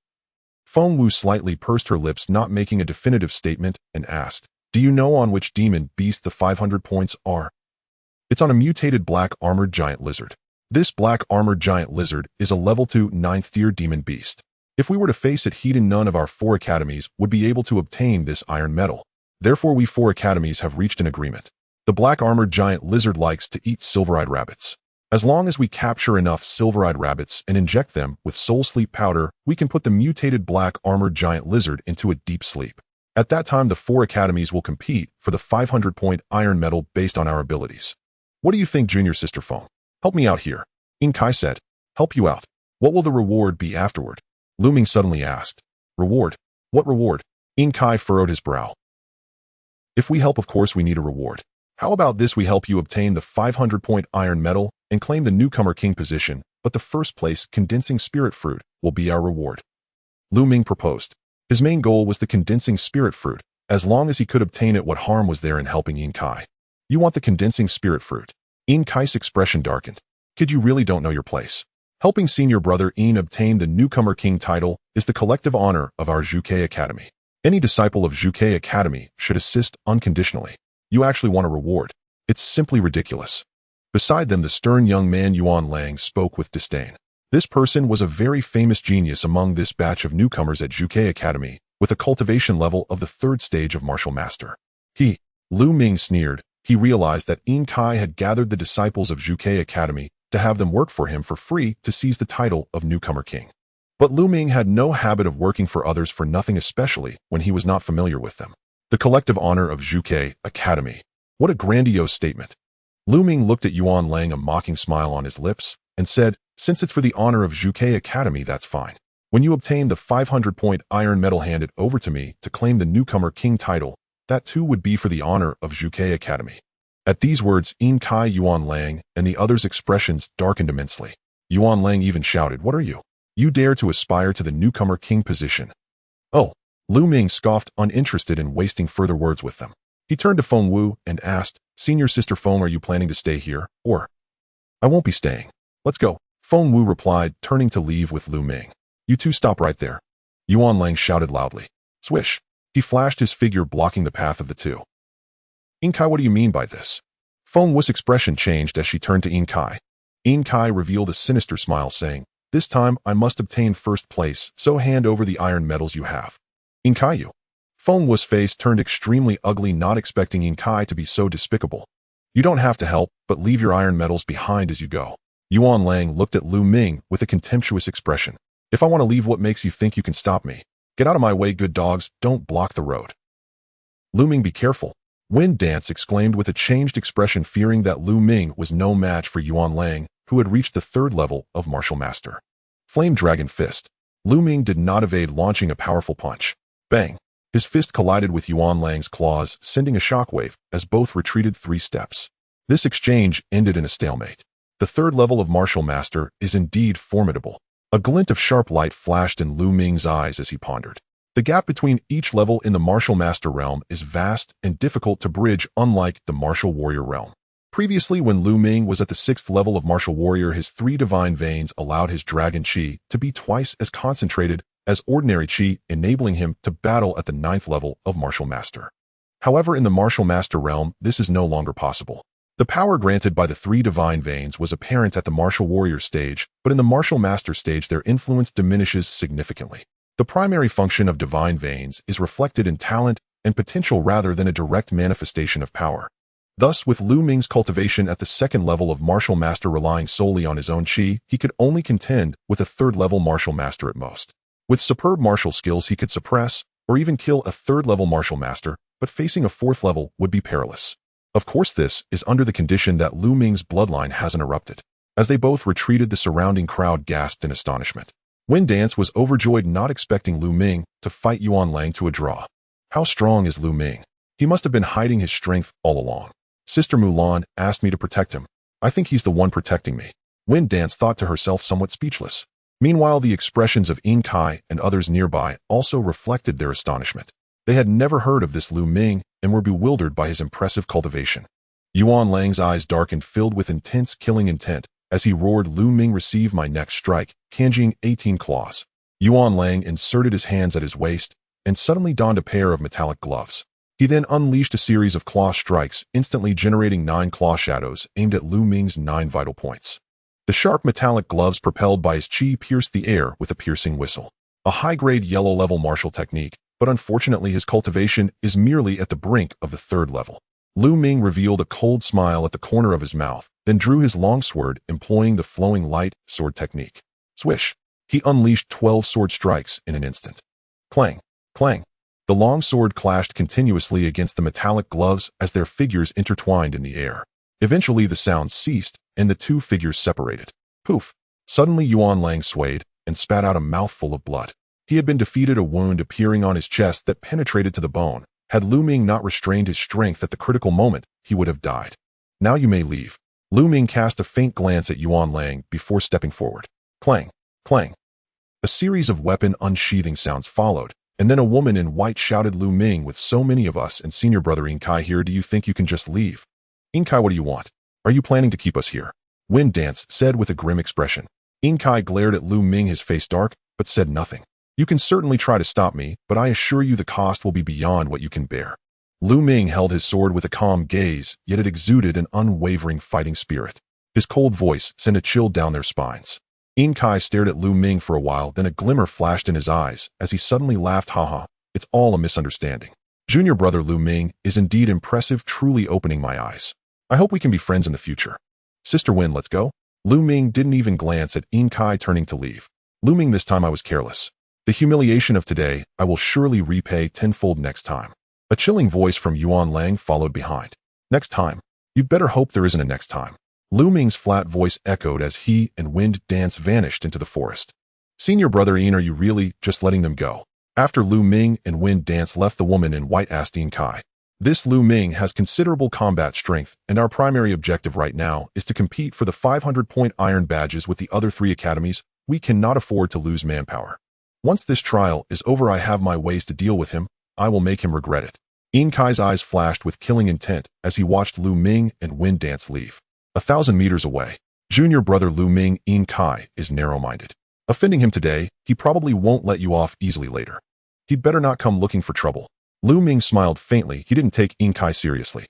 Feng Wu slightly pursed her lips, not making a definitive statement, and asked, Do you know on which demon beast the 500 points are? It's on a mutated black armored giant lizard. This black armored giant lizard is a level 2 9th tier demon beast. If we were to face it heat-in, none of our 4 academies would be able to obtain this iron medal. Therefore, we 4 academies have reached an agreement. The black armored giant lizard likes to eat silver-eyed rabbits. As long as we capture enough silver-eyed rabbits and inject them with soul sleep powder, we can put the mutated black armored giant lizard into a deep sleep. At that time, the 4 academies will compete for the 500-point iron medal based on our abilities. What do you think, junior sister Feng? Help me out here. In Kai said. Help you out. What will the reward be afterward? Lu Ming suddenly asked. Reward? What reward? In Kai furrowed his brow. If we help, of course we need a reward. How about this? We help you obtain the 500-point iron medal and claim the newcomer king position, but the 1st place condensing spirit fruit will be our reward. Lu Ming proposed. His main goal was the condensing spirit fruit. As long as he could obtain it, what harm was there in helping In Kai? You want the condensing spirit fruit? In Kai's expression darkened. Kid, you really don't know your place. Helping senior brother In obtain the newcomer king title is the collective honor of our Zhuke Academy. Any disciple of Zhuke Academy should assist unconditionally. You actually want a reward. It's simply ridiculous. Beside them, the stern young man Yuan Lang spoke with disdain. This person was a very famous genius among this batch of newcomers at Zhuge Academy, with a cultivation level of the third stage of martial master. Lu Ming sneered. He realized that Yin Kai had gathered the disciples of Zhuge Academy to have them work for him for free to seize the title of newcomer king. But Lu Ming had no habit of working for others for nothing, especially when he was not familiar with them. The collective honor of Zhuge Academy. What a grandiose statement. Lu Ming looked at Yuan Lang, a mocking smile on his lips, and said, "Since it's for the honor of Zhuge Academy, that's fine. When you obtain the 500-point iron medal handed over to me to claim the newcomer king title, that too would be for the honor of Zhuge Academy." At these words, Yin Kai, Yuan Lang, and the others' expressions darkened immensely. Yuan Lang even shouted, "What are you? You dare to aspire to the newcomer king position?" "Oh." Lu Ming scoffed, uninterested in wasting further words with them. He turned to Feng Wu and asked, "Senior Sister Feng, are you planning to stay here, or?" "I won't be staying. Let's go," Feng Wu replied, turning to leave with Lu Ming. "You two stop right there." Yuan Lang shouted loudly. Swish. He flashed his figure, blocking the path of the two. "Yin Kai, what do you mean by this?" Feng Wu's expression changed as she turned to Yin Kai. Yin Kai revealed a sinister smile, saying, "This time I must obtain first place, so hand over the iron medals you have." "Yin Kai, you." Feng Wu's face turned extremely ugly, not expecting Yin Kai to be so despicable. "You don't have to help, but leave your iron medals behind as you go." Yuan Lang looked at Lu Ming with a contemptuous expression. "If I want to leave, what makes you think you can stop me? Get out of my way, good dogs, don't block the road." "Lu Ming, be careful." Wind Dance exclaimed with a changed expression, fearing that Lu Ming was no match for Yuan Lang, who had reached the third level of martial master. Flame Dragon Fist. Lu Ming did not evade, launching a powerful punch. Bang! His fist collided with Yuan Lang's claws, sending a shockwave as both retreated 3 steps. This exchange ended in a stalemate. The third level of martial master is indeed formidable. A glint of sharp light flashed in Lu Ming's eyes as he pondered. The gap between each level in the martial master realm is vast and difficult to bridge, unlike the martial warrior realm. Previously, when Lu Ming was at the 6th level of martial warrior, his 3 divine veins allowed his dragon chi to be twice as concentrated as ordinary chi, enabling him to battle at the 9th level of martial master. However, in the martial master realm, this is no longer possible. The power granted by the 3 divine veins was apparent at the martial warrior stage, but in the martial master stage their influence diminishes significantly. The primary function of divine veins is reflected in talent and potential rather than a direct manifestation of power. Thus, with Lu Ming's cultivation at the 2nd level of martial master relying solely on his own chi, he could only contend with a 3rd level martial master at most. With superb martial skills, he could suppress or even kill a 3rd level martial master, but facing a 4th level would be perilous. Of course, this is under the condition that Lu Ming's bloodline hasn't erupted. As they both retreated, the surrounding crowd gasped in astonishment. Wind Dance was overjoyed, not expecting Lu Ming to fight Yuan Lang to a draw. How strong is Lu Ming? He must have been hiding his strength all along. Sister Mulan asked me to protect him. I think he's the one protecting me. Wind Dance thought to herself, somewhat speechless. Meanwhile, the expressions of Yin Kai and others nearby also reflected their astonishment. They had never heard of this Lu Ming and were bewildered by his impressive cultivation. Yuan Lang's eyes darkened, filled with intense killing intent, as he roared, "Lu Ming, receive my next strike, Kanjing 18 claws." Yuan Lang inserted his hands at his waist and suddenly donned a pair of metallic gloves. He then unleashed a series of claw strikes, instantly generating 9 claw shadows aimed at Lu Ming's 9 vital points. The sharp metallic gloves propelled by his chi pierced the air with a piercing whistle. A high-grade yellow-level martial technique, but unfortunately his cultivation is merely at the brink of the 3rd level. Lu Ming revealed a cold smile at the corner of his mouth, then drew his long sword, employing the flowing light sword technique. Swish! He unleashed 12 sword strikes in an instant. Clang! Clang! The long sword clashed continuously against the metallic gloves as their figures intertwined in the air. Eventually the sound ceased, and the 2 figures separated. Poof! Suddenly Yuan Lang swayed and spat out a mouthful of blood. He had been defeated, a wound appearing on his chest that penetrated to the bone. Had Lu Ming not restrained his strength at the critical moment, he would have died. "Now you may leave." Lu Ming cast a faint glance at Yuan Lang before stepping forward. Clang! Clang! A series of weapon unsheathing sounds followed, and then a woman in white shouted, "Lu Ming, with so many of us and senior brother Yin Kai here, do you think you can just leave?" "Yin Kai, what do you want? Are you planning to keep us here?" Wind Dance said with a grim expression. Yin Kai glared at Lu Ming, his face dark, but said nothing. "You can certainly try to stop me, but I assure you the cost will be beyond what you can bear." Lu Ming held his sword with a calm gaze, yet it exuded an unwavering fighting spirit. His cold voice sent a chill down their spines. In Kai stared at Lu Ming for a while, then a glimmer flashed in his eyes as he suddenly laughed. Haha, it's all a misunderstanding. Junior brother Lu Ming is indeed impressive, truly opening my eyes. I hope we can be friends in the future. Sister Wen, let's go. Lu Ming didn't even glance at In Kai, turning to leave. Lu Ming, this time I was careless. The humiliation of today I will surely repay tenfold next time. A chilling voice from Yuan Lang followed behind. Next time? You'd better hope there isn't a next time. Lu Ming's flat voice echoed as he and Wind Dance vanished into the forest. Senior brother Ian, are you really just letting them go? After Lu Ming and Wind Dance left, the woman in white asked In Kai. This Lu Ming has considerable combat strength, and our primary objective right now is to compete for the 500-point iron badges with the other 3 academies. We cannot afford to lose manpower. Once this trial is over, I have my ways to deal with him. I will make him regret it. In Kai's eyes flashed with killing intent as he watched Lu Ming and Wind Dance leave. 1,000 meters away, junior brother Lu Ming, In Kai, is narrow-minded. Offending him today, he probably won't let you off easily later. He'd better not come looking for trouble. Lu Ming smiled faintly. He didn't take In Kai seriously.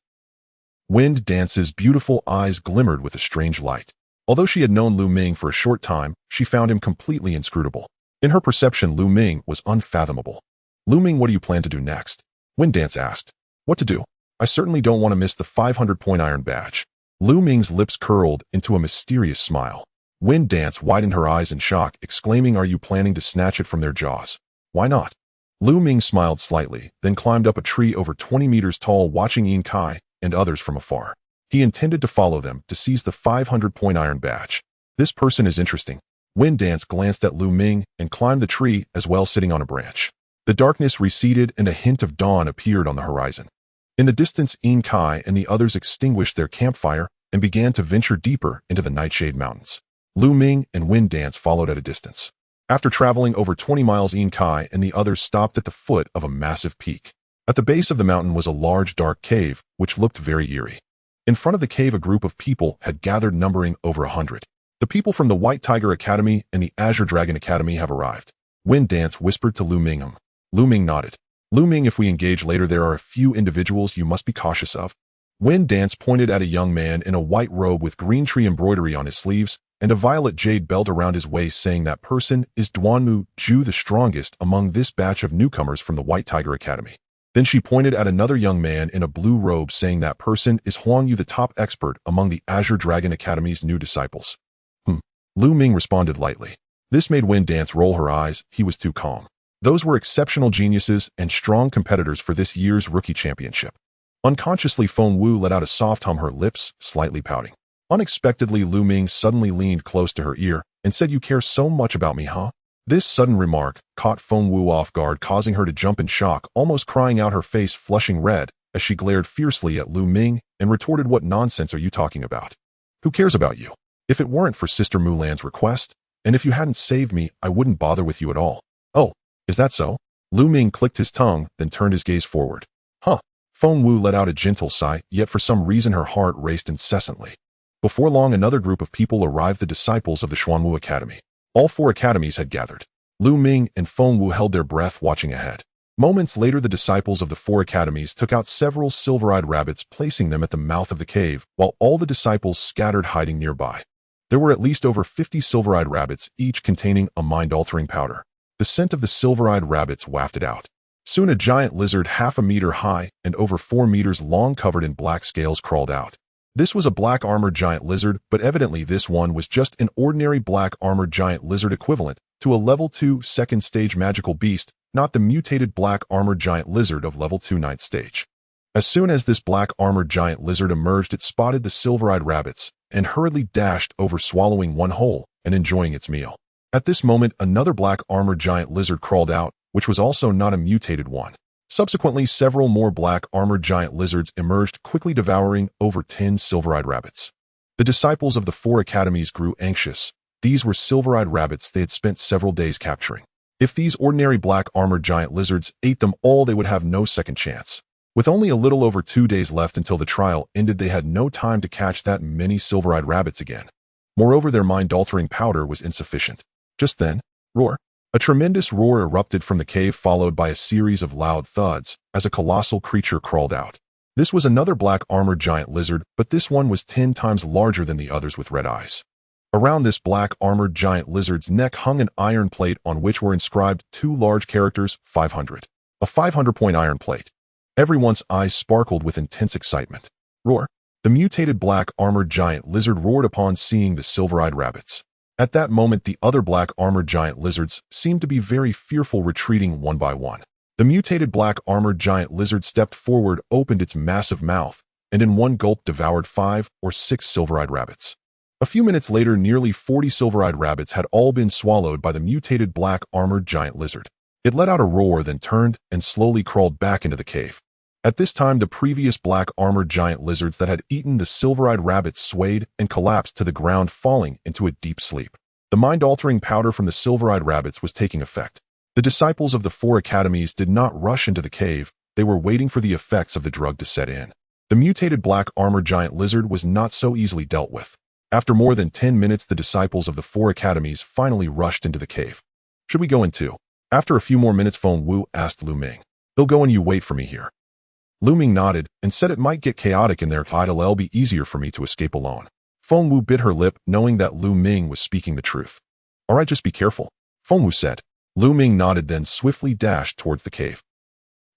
Wind Dance's beautiful eyes glimmered with a strange light. Although she had known Lu Ming for a short time, she found him completely inscrutable. In her perception, Lu Ming was unfathomable. Lu Ming, what do you plan to do next? Wind Dance asked. What to do? I certainly don't want to miss the 500-point iron badge. Lu Ming's lips curled into a mysterious smile. Wind Dance widened her eyes in shock, exclaiming, are you planning to snatch it from their jaws? Why not? Lu Ming smiled slightly, then climbed up a tree over 20 meters tall, watching In Kai and others from afar. He intended to follow them to seize the 500-point iron badge. This person is interesting. Wind Dance glanced at Lu Ming and climbed the tree as well, sitting on a branch. The darkness receded and a hint of dawn appeared on the horizon. In the distance, In Kai and the others extinguished their campfire and began to venture deeper into the Nightshade Mountains. Lu Ming and Wind Dance followed at a distance. After traveling over 20 miles, In Kai and the others stopped at the foot of a massive peak. At the base of the mountain was a large dark cave, which looked very eerie. In front of the cave, a group of people had gathered, numbering over 100. The people from the White Tiger Academy and the Azure Dragon Academy have arrived. Wind Dance whispered to Lu Ming. Lu Ming nodded. Lu Ming, if we engage later, there are a few individuals you must be cautious of. Wind Dance pointed at a young man in a white robe with green tree embroidery on his sleeves and a violet jade belt around his waist, saying that person is Duanmu Ju, the strongest among this batch of newcomers from the White Tiger Academy. Then she pointed at another young man in a blue robe, saying that person is Huang Yu, the top expert among the Azure Dragon Academy's new disciples. Lu Ming responded lightly. This made Wind Dance roll her eyes. He was too calm. Those were exceptional geniuses and strong competitors for this year's rookie championship. Unconsciously, Feng Wu let out a soft hum, her lips slightly pouting. Unexpectedly, Lu Ming suddenly leaned close to her ear and said, you care so much about me, huh? This sudden remark caught Feng Wu off guard, causing her to jump in shock, almost crying out, her face flushing red as she glared fiercely at Lu Ming and retorted, what nonsense are you talking about? Who cares about you? If it weren't for Sister Mulan's request, and if you hadn't saved me, I wouldn't bother with you at all. Oh, is that so? Lu Ming clicked his tongue, then turned his gaze forward. Huh. Feng Wu let out a gentle sigh, yet for some reason her heart raced incessantly. Before long, another group of people arrived, the disciples of the Xuanwu Academy. All 4 academies had gathered. Lu Ming and Feng Wu held their breath, watching ahead. Moments later, the disciples of the 4 academies took out several silver-eyed rabbits, placing them at the mouth of the cave, while all the disciples scattered, hiding nearby. There were at least over 50 silver-eyed rabbits, each containing a mind-altering powder. The scent of the silver-eyed rabbits wafted out. Soon a giant lizard, half a meter high and over 4 meters long, covered in black scales, crawled out. This was a black armored giant lizard, but evidently this one was just an ordinary black armored giant lizard equivalent to a level 2 second stage magical beast, not the mutated black armored giant lizard of level 2 ninth stage. As soon as this black armored giant lizard emerged, it spotted the silver-eyed rabbits and hurriedly dashed over, swallowing one whole and enjoying its meal. At this moment, another black armored giant lizard crawled out, which was also not a mutated one. Subsequently, several more black armored giant lizards emerged, quickly devouring over 10 silver-eyed rabbits. The disciples of the 4 academies grew anxious. These were silver-eyed rabbits they had spent several days capturing. If these ordinary black armored giant lizards ate them all, they would have no second chance. With only a little over 2 days left until the trial ended, they had no time to catch that many silver-eyed rabbits again. Moreover, their mind-altering powder was insufficient. Just then, roar! A tremendous roar erupted from the cave, followed by a series of loud thuds as a colossal creature crawled out. This was another black armored giant lizard, but this one was 10 times larger than the others with red eyes. Around this black armored giant lizard's neck hung an iron plate on which were inscribed 2 large characters, 500. A 500-point iron plate. Everyone's eyes sparkled with intense excitement. Roar! The mutated black armored giant lizard roared upon seeing the silver-eyed rabbits. At that moment, the other black armored giant lizards seemed to be very fearful, retreating one by one. The mutated black armored giant lizard stepped forward, opened its massive mouth, and in one gulp devoured 5 or 6 silver-eyed rabbits. A few minutes later, nearly 40 silver-eyed rabbits had all been swallowed by the mutated black armored giant lizard. It let out a roar, then turned and slowly crawled back into the cave. At this time, the previous black armored giant lizards that had eaten the silver-eyed rabbits swayed and collapsed to the ground, falling into a deep sleep. The mind-altering powder from the silver-eyed rabbits was taking effect. The disciples of the 4 academies did not rush into the cave. They were waiting for the effects of the drug to set in. The mutated black armored giant lizard was not so easily dealt with. After more than 10 minutes, the disciples of the 4 academies finally rushed into the cave. Should we go in too? After a few more minutes, Feng Wu asked Lu Ming. They'll go and you wait for me here. Lu Ming nodded and said it might get chaotic in there. It'll be easier for me to escape alone. Feng Wu bit her lip, knowing that Lu Ming was speaking the truth. All right, just be careful, Feng Wu said. Lu Ming nodded, then swiftly dashed towards the cave.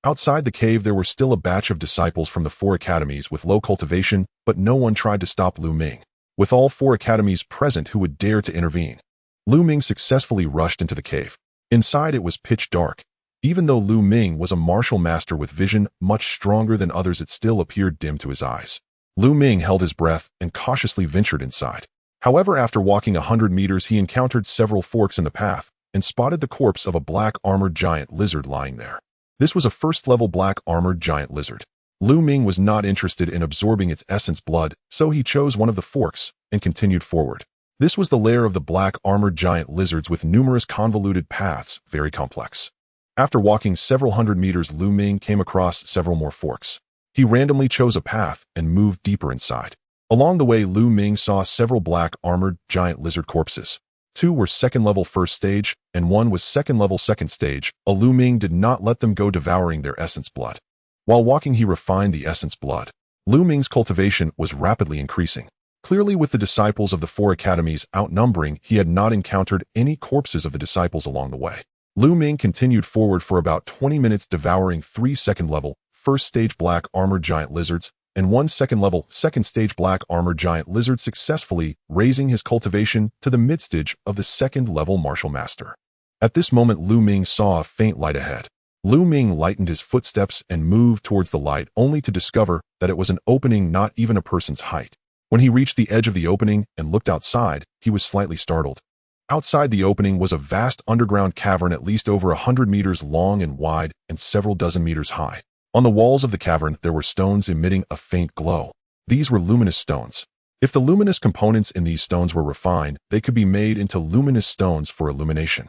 Outside the cave, there were still a batch of disciples from the 4 academies with low cultivation, but no one tried to stop Lu Ming. With all 4 academies present, who would dare to intervene? Lu Ming successfully rushed into the cave. Inside, it was pitch dark. Even though Lu Ming was a martial master with vision much stronger than others, it still appeared dim to his eyes. Lu Ming held his breath and cautiously ventured inside. However, after walking 100 meters, he encountered several forks in the path and spotted the corpse of a black armored giant lizard lying there. This was a first-level black armored giant lizard. Lu Ming was not interested in absorbing its essence blood, so he chose one of the forks and continued forward. This was the lair of the black armored giant lizards with numerous convoluted paths, very complex. After walking several hundred meters, Lu Ming came across several more forks. He randomly chose a path and moved deeper inside. Along the way, Lu Ming saw several black armored giant lizard corpses. 2 were second-level first stage, and 1 was second-level second stage. Lu Ming did not let them go, devouring their essence blood. While walking, he refined the essence blood. Lu Ming's cultivation was rapidly increasing. Clearly, with the disciples of the 4 academies outnumbering, he had not encountered any corpses of the disciples along the way. Lu Ming continued forward for about 20 minutes, devouring 3 second-level, first-stage black armored giant lizards and 1 second-level, second-stage black armored giant lizard, successfully raising his cultivation to the mid-stage of the second-level martial master. At this moment, Lu Ming saw a faint light ahead. Lu Ming lightened his footsteps and moved towards the light, only to discover that it was an opening not even a person's height. When he reached the edge of the opening and looked outside, he was slightly startled. Outside the opening was a vast underground cavern, at least over 100 meters long and wide and several dozen meters high. On the walls of the cavern, there were stones emitting a faint glow. These were luminous stones. If the luminous components in these stones were refined, they could be made into luminous stones for illumination.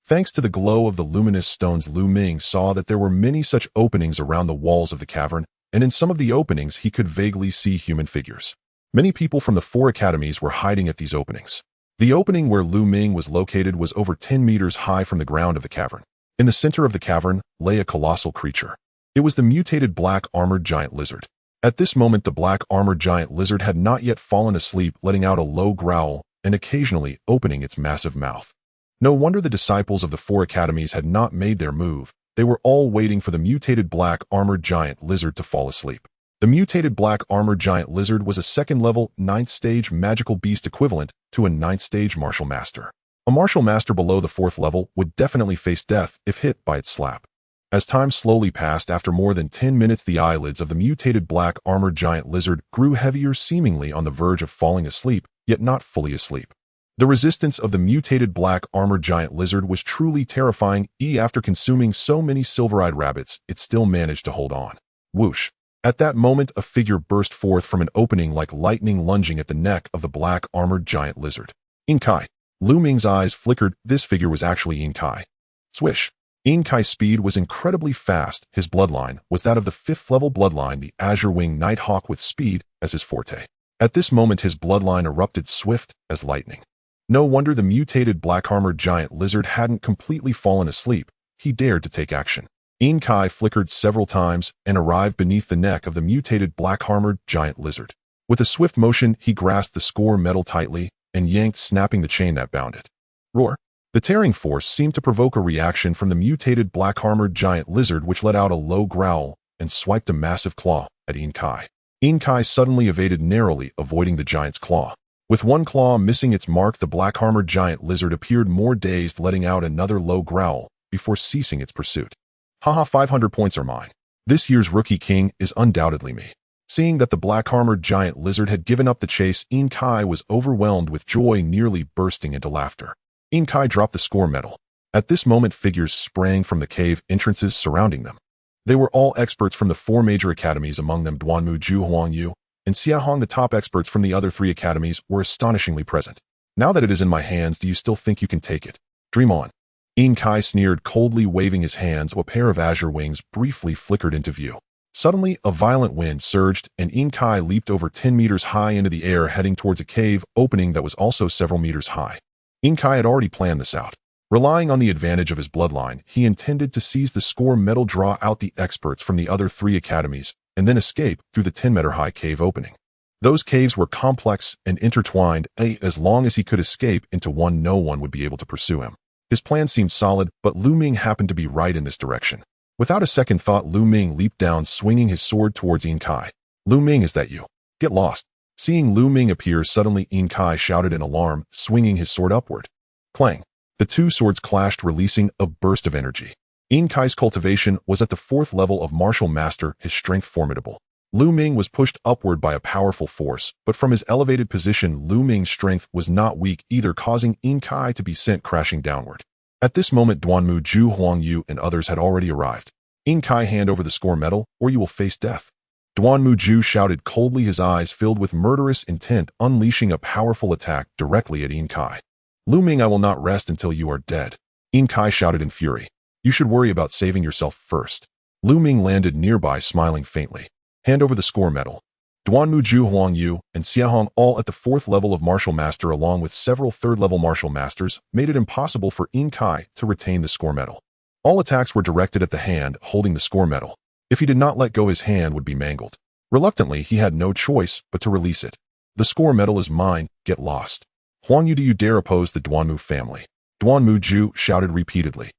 Thanks to the glow of the luminous stones, Lu Ming saw that there were many such openings around the walls of the cavern, and in some of the openings he could vaguely see human figures. Many people from the 4 academies were hiding at these openings. The opening where Lu Ming was located was over 10 meters high from the ground of the cavern. In the center of the cavern lay a colossal creature. It was the mutated black armored giant lizard. At this moment, the black armored giant lizard had not yet fallen asleep, letting out a low growl and occasionally opening its massive mouth. No wonder the disciples of the 4 academies had not made their move. They were all waiting for the mutated black armored giant lizard to fall asleep. The mutated black armored giant lizard was a second-level, 9th stage magical beast equivalent to a 9th stage martial master. A martial master below the 4th level would definitely face death if hit by its slap. As time slowly passed, after more than 10 minutes, the eyelids of the mutated black armored giant lizard grew heavier, seemingly on the verge of falling asleep, yet not fully asleep. The resistance of the mutated black armored giant lizard was truly terrifying. After consuming so many silver-eyed rabbits, it still managed to hold on. Whoosh! At that moment, a figure burst forth from an opening like lightning, lunging at the neck of the black armored giant lizard. Inkai. Lu Ming's eyes flickered. This figure was actually Inkai. Swish! Inkai's speed was incredibly fast. His bloodline was that of the 5th level bloodline, the Azure Wing Nighthawk, with speed as his forte. At this moment, his bloodline erupted swift as lightning. No wonder the mutated black-armored giant lizard hadn't completely fallen asleep. He dared to take action. Inkai flickered several times and arrived beneath the neck of the mutated black-armored giant lizard. With a swift motion, he grasped the score metal tightly and yanked, snapping the chain that bound it. Roar! The tearing force seemed to provoke a reaction from the mutated black-armored giant lizard, which let out a low growl and swiped a massive claw at Inkai. Inkai suddenly evaded narrowly, avoiding the giant's claw. With one claw missing its mark, the black-armored giant lizard appeared more dazed, letting out another low growl before ceasing its pursuit. Haha, 500 points are mine. This year's Rookie King is undoubtedly me. Seeing that the black-armored giant lizard had given up the chase, Inkai was overwhelmed with joy, nearly bursting into laughter. Inkai dropped the score medal. At this moment, figures sprang from the cave entrances surrounding them. They were all experts from the 4 major academies, among them Duanmu Ju Huangyu and Xiahong. The top experts from the other 3 academies were astonishingly present. Now that it is in my hands, do you still think you can take it? Dream on. Inkai sneered coldly, waving his hands. A pair of azure wings briefly flickered into view. Suddenly, a violent wind surged, and Inkai leaped over 10 meters high into the air, heading towards a cave opening that was also several meters high. Inkai had already planned this out. Relying on the advantage of his bloodline, he intended to seize the score medal, draw out the experts from the other 3 academies, and then escape through the 10-meter-high cave opening. Those caves were complex and intertwined. As long as he could escape into one, no one would be able to pursue him. His plan seemed solid, but Lu Ming happened to be right in this direction. Without a second thought, Lu Ming leaped down, swinging his sword towards Inkai. Lu Ming, is that you? Get lost. Seeing Lu Ming appear suddenly, Inkai shouted in alarm, swinging his sword upward. Clang. The 2 swords clashed, releasing a burst of energy. Inkai's cultivation was at the 4th level of martial master, his strength formidable. Lu Ming was pushed upward by a powerful force, but from his elevated position, Lu Ming's strength was not weak either, causing Inkai to be sent crashing downward. At this moment, Duanmu Ju Huangyu and others had already arrived. Inkai, hand over the score medal, or you will face death. Duanmu Ju shouted coldly, his eyes filled with murderous intent, unleashing a powerful attack directly at Inkai. Lu Ming, I will not rest until you are dead. Inkai shouted in fury. You should worry about saving yourself first. Lu Ming landed nearby, smiling faintly. Hand over the score medal. Duanmu Ju Huangyu and Xiahong, all at the 4th level of martial master along with several 3rd-level martial masters, made it impossible for Inkai to retain the score medal. All attacks were directed at the hand holding the score medal. If he did not let go, his hand would be mangled. Reluctantly, he had no choice but to release it. The score medal is mine, get lost. Huangyu, do you dare oppose the Duanmu family? Duanmu Ju shouted repeatedly.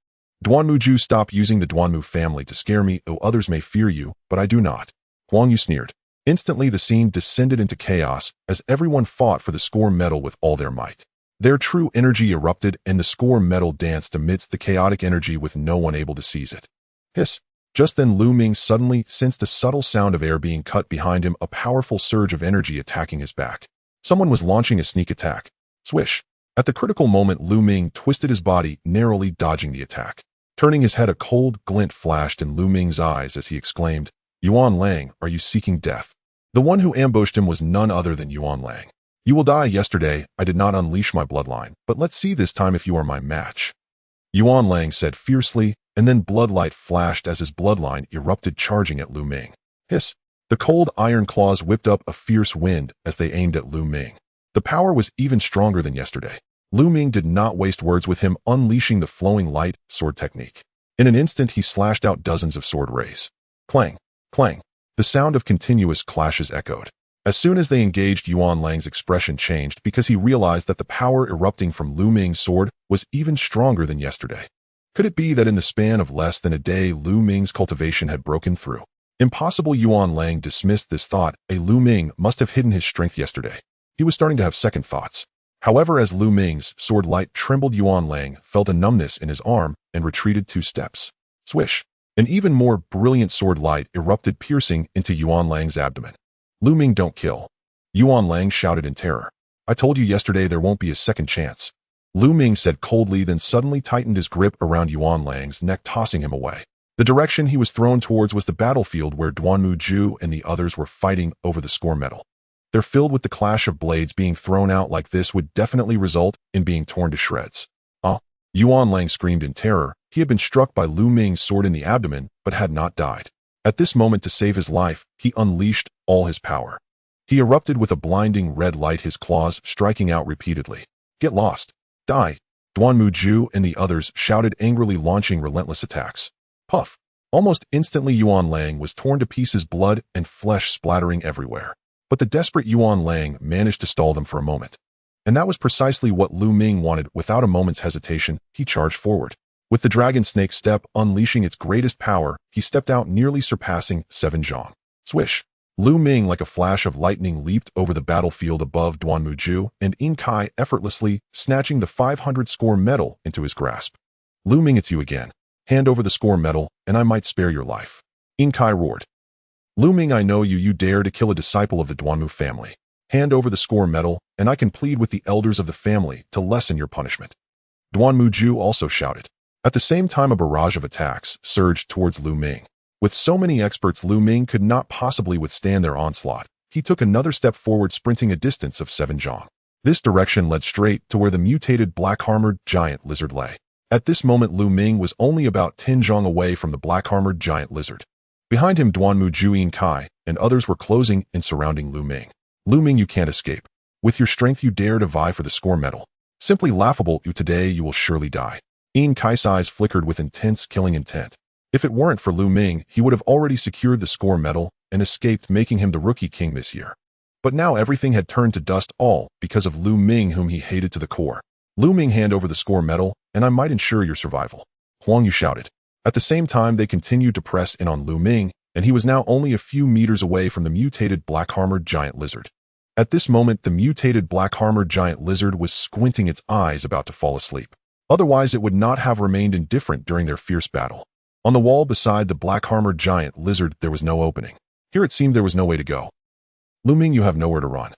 Duanmu Ju, stop using the Duanmu family to scare me. Oh, others may fear you, but I do not. Huangyu sneered. Instantly, the scene descended into chaos as everyone fought for the score medal with all their might. Their true energy erupted, and the score medal danced amidst the chaotic energy with no one able to seize it. Hiss! Just then, Lu Ming suddenly sensed a subtle sound of air being cut behind him, a powerful surge of energy attacking his back. Someone was launching a sneak attack. Swish! At the critical moment, Lu Ming twisted his body, narrowly dodging the attack. Turning his head, a cold glint flashed in Lu Ming's eyes as he exclaimed, Yuan Lang, are you seeking death? The one who ambushed him was none other than Yuan Lang. You will die. Yesterday, I did not unleash my bloodline, but let's see this time if you are my match. Yuan Lang said fiercely, and then bloodlight flashed as his bloodline erupted, charging at Lu Ming. Hiss! The cold iron claws whipped up a fierce wind as they aimed at Lu Ming. The power was even stronger than yesterday. Lu Ming did not waste words with him, unleashing the flowing light sword technique. In an instant, he slashed out dozens of sword rays. Clang! Clang! The sound of continuous clashes echoed. As soon as they engaged, Yuan Lang's expression changed because he realized that the power erupting from Lu Ming's sword was even stronger than yesterday. Could it be that in the span of less than a day, Lu Ming's cultivation had broken through? Impossible. Yuan Lang dismissed this thought. Lu Ming must have hidden his strength yesterday. He was starting to have second thoughts. However, as Lu Ming's sword light trembled, Yuan Lang felt a numbness in his arm and retreated 2 steps. Swish! An even more brilliant sword light erupted, piercing into Yuan Lang's abdomen. Lu Ming, don't kill. Yuan Lang shouted in terror. I told you yesterday there won't be a second chance. Lu Ming said coldly, then suddenly tightened his grip around Yuan Lang's neck, tossing him away. The direction he was thrown towards was the battlefield where Duanmu Ju and the others were fighting over the score medal. They're filled with the clash of blades. Being thrown out like this would definitely result in being torn to shreds. Yuan Lang screamed in terror. He had been struck by Lu Ming's sword in the abdomen, but had not died. At this moment, to save his life, he unleashed all his power. He erupted with a blinding red light, his claws striking out repeatedly. Get lost. Die. Duanmuju and the others shouted angrily, launching relentless attacks. Puff. Almost instantly Yuan Lang was torn to pieces, blood and flesh splattering everywhere. But the desperate Yuan Lang managed to stall them for a moment. And that was precisely what Lu Ming wanted. Without a moment's hesitation, he charged forward. With the dragon snake step unleashing its greatest power, he stepped out, nearly surpassing 7 zhang. Swish. Lu Ming, like a flash of lightning, leaped over the battlefield above Duanmuju and Yin Kai, effortlessly snatching the 500-score medal into his grasp. Lu Ming, it's you again. Hand over the score medal, and I might spare your life. Yin Kai roared. Lu Ming, I know you. You dare to kill a disciple of the Duanmu family. Hand over the score medal, and I can plead with the elders of the family to lessen your punishment. Duanmuju also shouted. At the same time, a barrage of attacks surged towards Lu Ming. With so many experts, Lu Ming could not possibly withstand their onslaught. He took another step forward, sprinting a distance of 7 zhang. This direction led straight to where the mutated black-armored giant lizard lay. At this moment, Lu Ming was only about 10 zhang away from the black-armored giant lizard. Behind him, Duanmuju, Yin Kai, and others were closing and surrounding Lu Ming. Lu Ming, you can't escape. With your strength, you dare to vie for the score medal. Simply laughable. Today you will surely die. Yin Kai's eyes flickered with intense killing intent. If it weren't for Lu Ming, he would have already secured the score medal and escaped, making him the rookie king this year. But now everything had turned to dust, all because of Lu Ming, whom he hated to the core. Lu Ming, hand over the score medal, and I might ensure your survival. Huang Yu shouted. At the same time, they continued to press in on Lu Ming, and he was now only a few meters away from the mutated black-armored giant lizard. At this moment, the mutated black-armored giant lizard was squinting its eyes, about to fall asleep. Otherwise, it would not have remained indifferent during their fierce battle. On the wall beside the black-armored giant lizard, there was no opening. Here it seemed there was no way to go. Lu Ming, you have nowhere to run.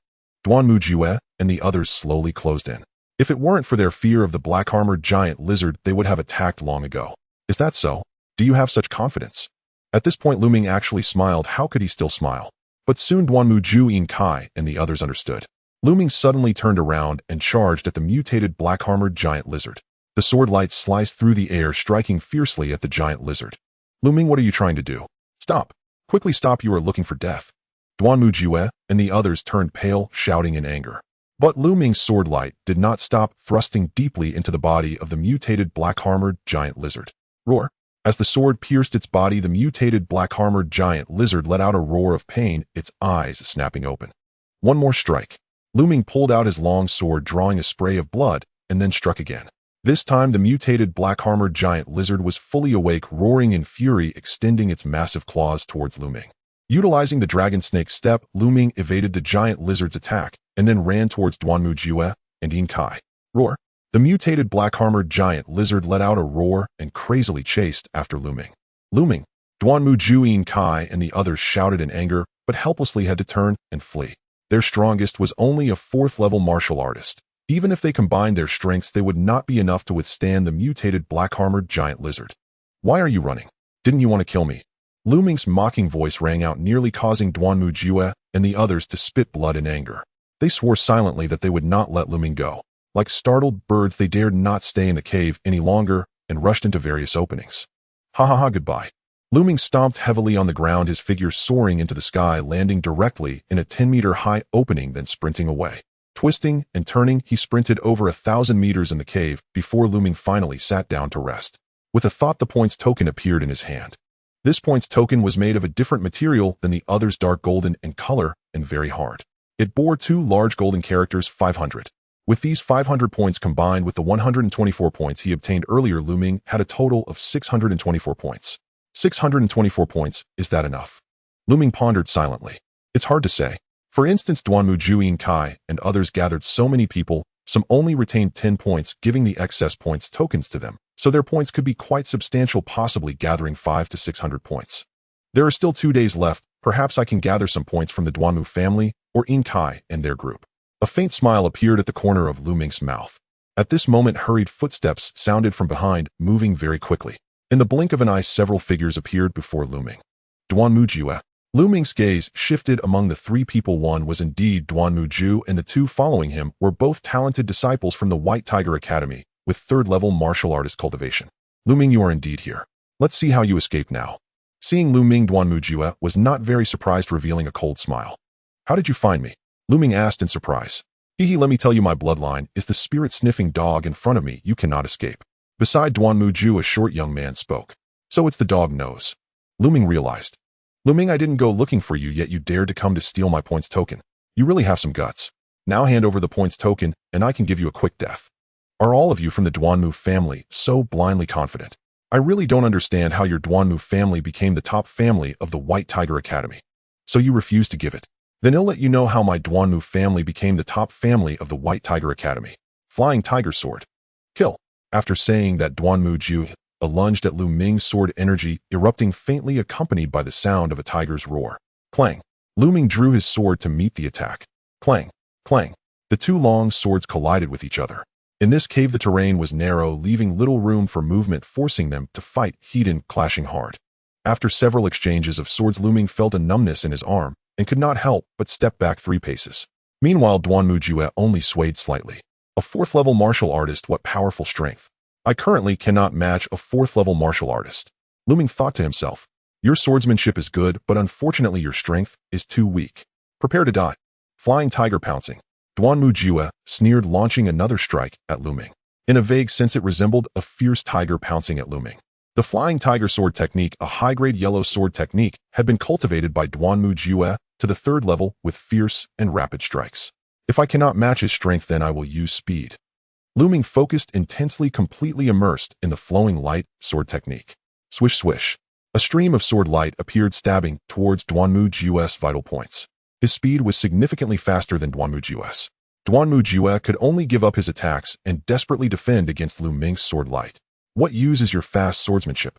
Duanmuju and the others slowly closed in. If it weren't for their fear of the black-armored giant lizard, they would have attacked long ago. Is that so? Do you have such confidence? At this point, Lu Ming actually smiled. How could he still smile? But soon Duanmuju, Yin Kai, and the others understood. Lu Ming suddenly turned around and charged at the mutated black-armored giant lizard. The sword light sliced through the air, striking fiercely at the giant lizard. Lu Ming, what are you trying to do? Stop. Quickly stop, you are looking for death. Duanmuju and the others turned pale, shouting in anger. But Lu Ming's sword light did not stop, thrusting deeply into the body of the mutated black-armored giant lizard. Roar. As the sword pierced its body, the mutated black-armored giant lizard let out a roar of pain, its eyes snapping open. One more strike. Lu Ming pulled out his long sword, drawing a spray of blood, and then struck again. This time, the mutated black-armored giant lizard was fully awake, roaring in fury, extending its massive claws towards Lu Ming. Utilizing the dragon snake step, Lu Ming evaded the giant lizard's attack, and then ran towards Duanmuju and Yin Kai. Roar. The mutated black-armored giant lizard let out a roar and crazily chased after Lu Ming. Lu Ming, Duanmuju, Yin Kai, and the others shouted in anger, but helplessly had to turn and flee. Their strongest was only a 4th-level martial artist. Even if they combined their strengths, they would not be enough to withstand the mutated black-armored giant lizard. Why are you running? Didn't you want to kill me? Lu Ming's mocking voice rang out, nearly causing Duanmuju and the others to spit blood in anger. They swore silently that they would not let Lu Ming go. Like startled birds, they dared not stay in the cave any longer and rushed into various openings. Ha ha ha, goodbye. Lu Ming stomped heavily on the ground, his figure soaring into the sky, landing directly in a 10-meter-high opening, then sprinting away. Twisting and turning, he sprinted over 1,000 meters in the cave before Lu Ming finally sat down to rest. With a thought, the points token appeared in his hand. This points token was made of a different material than the others, dark golden in color and very hard. It bore 2 large golden characters, 500. With these 500 points combined with the 124 points he obtained earlier, Lu Ming had a total of 624 points. 624 points, is that enough? Lu Ming pondered silently. It's hard to say. For instance, Duanmuju, Yin Kai, and others gathered so many people, some only retained 10 points, giving the excess points tokens to them, so their points could be quite substantial, possibly gathering 500 to 600 points. There are still 2 days left. Perhaps I can gather some points from the Duanmu family or Yin Kai and their group. A faint smile appeared at the corner of Lu Ming's mouth. At this moment, hurried footsteps sounded from behind, moving very quickly. In the blink of an eye, several figures appeared before Lu Ming. Duanmuju. Lu Ming's gaze shifted among the 3 people. One was indeed Duanmuju, and the 2 following him were both talented disciples from the White Tiger Academy, with 3rd-level martial artist cultivation. Lu Ming, you are indeed here. Let's see how you escape now. Seeing Lu Ming, Duanmuju was not very surprised, revealing a cold smile. How did you find me? Lu Ming asked in surprise. Hee, let me tell you, my bloodline is the spirit-sniffing dog in front of me you cannot escape. Beside Duanmuju, a short young man spoke. So it's the dog nose. Lu Ming realized. Lu Ming, I didn't go looking for you, yet you dared to come to steal my points token. You really have some guts. Now hand over the points token, and I can give you a quick death. Are all of you from the Duanmu family so blindly confident? I really don't understand how your Duanmu family became the top family of the White Tiger Academy. So you refuse to give it. Then I'll let you know how my Duanmu family became the top family of the White Tiger Academy. Flying Tiger Sword. Kill. After saying that, Duanmuju lunged at Lu Ming's sword energy, erupting faintly, accompanied by the sound of a tiger's roar. Clang. Lu Ming drew his sword to meet the attack. Clang. Clang. The two long swords collided with each other. In this cave, the terrain was narrow, leaving little room for movement, forcing them to fight, heated, clashing hard. After several exchanges of swords, Lu Ming felt a numbness in his arm and could not help but step back 3 paces. Meanwhile, Duanmuju only swayed slightly. A 4th-level martial artist, what powerful strength. I currently cannot match a 4th-level martial artist. Lu Ming thought to himself. Your swordsmanship is good, but unfortunately your strength is too weak. Prepare to die. Flying Tiger Pouncing. Duanmuju sneered, launching another strike at Lu Ming. In a vague sense, it resembled a fierce tiger pouncing at Lu Ming. The Flying Tiger Sword technique, a high-grade yellow sword technique, had been cultivated by Duanmuju to the 3rd level with fierce and rapid strikes. If I cannot match his strength, then I will use speed. Lu Ming focused intensely, completely immersed in the flowing light sword technique. Swish, swish. A stream of sword light appeared, stabbing towards Duanmuju's vital points. His speed was significantly faster than Duanmuju's. Duanmuju could only give up his attacks and desperately defend against Lu Ming's sword light. What use is your fast swordsmanship?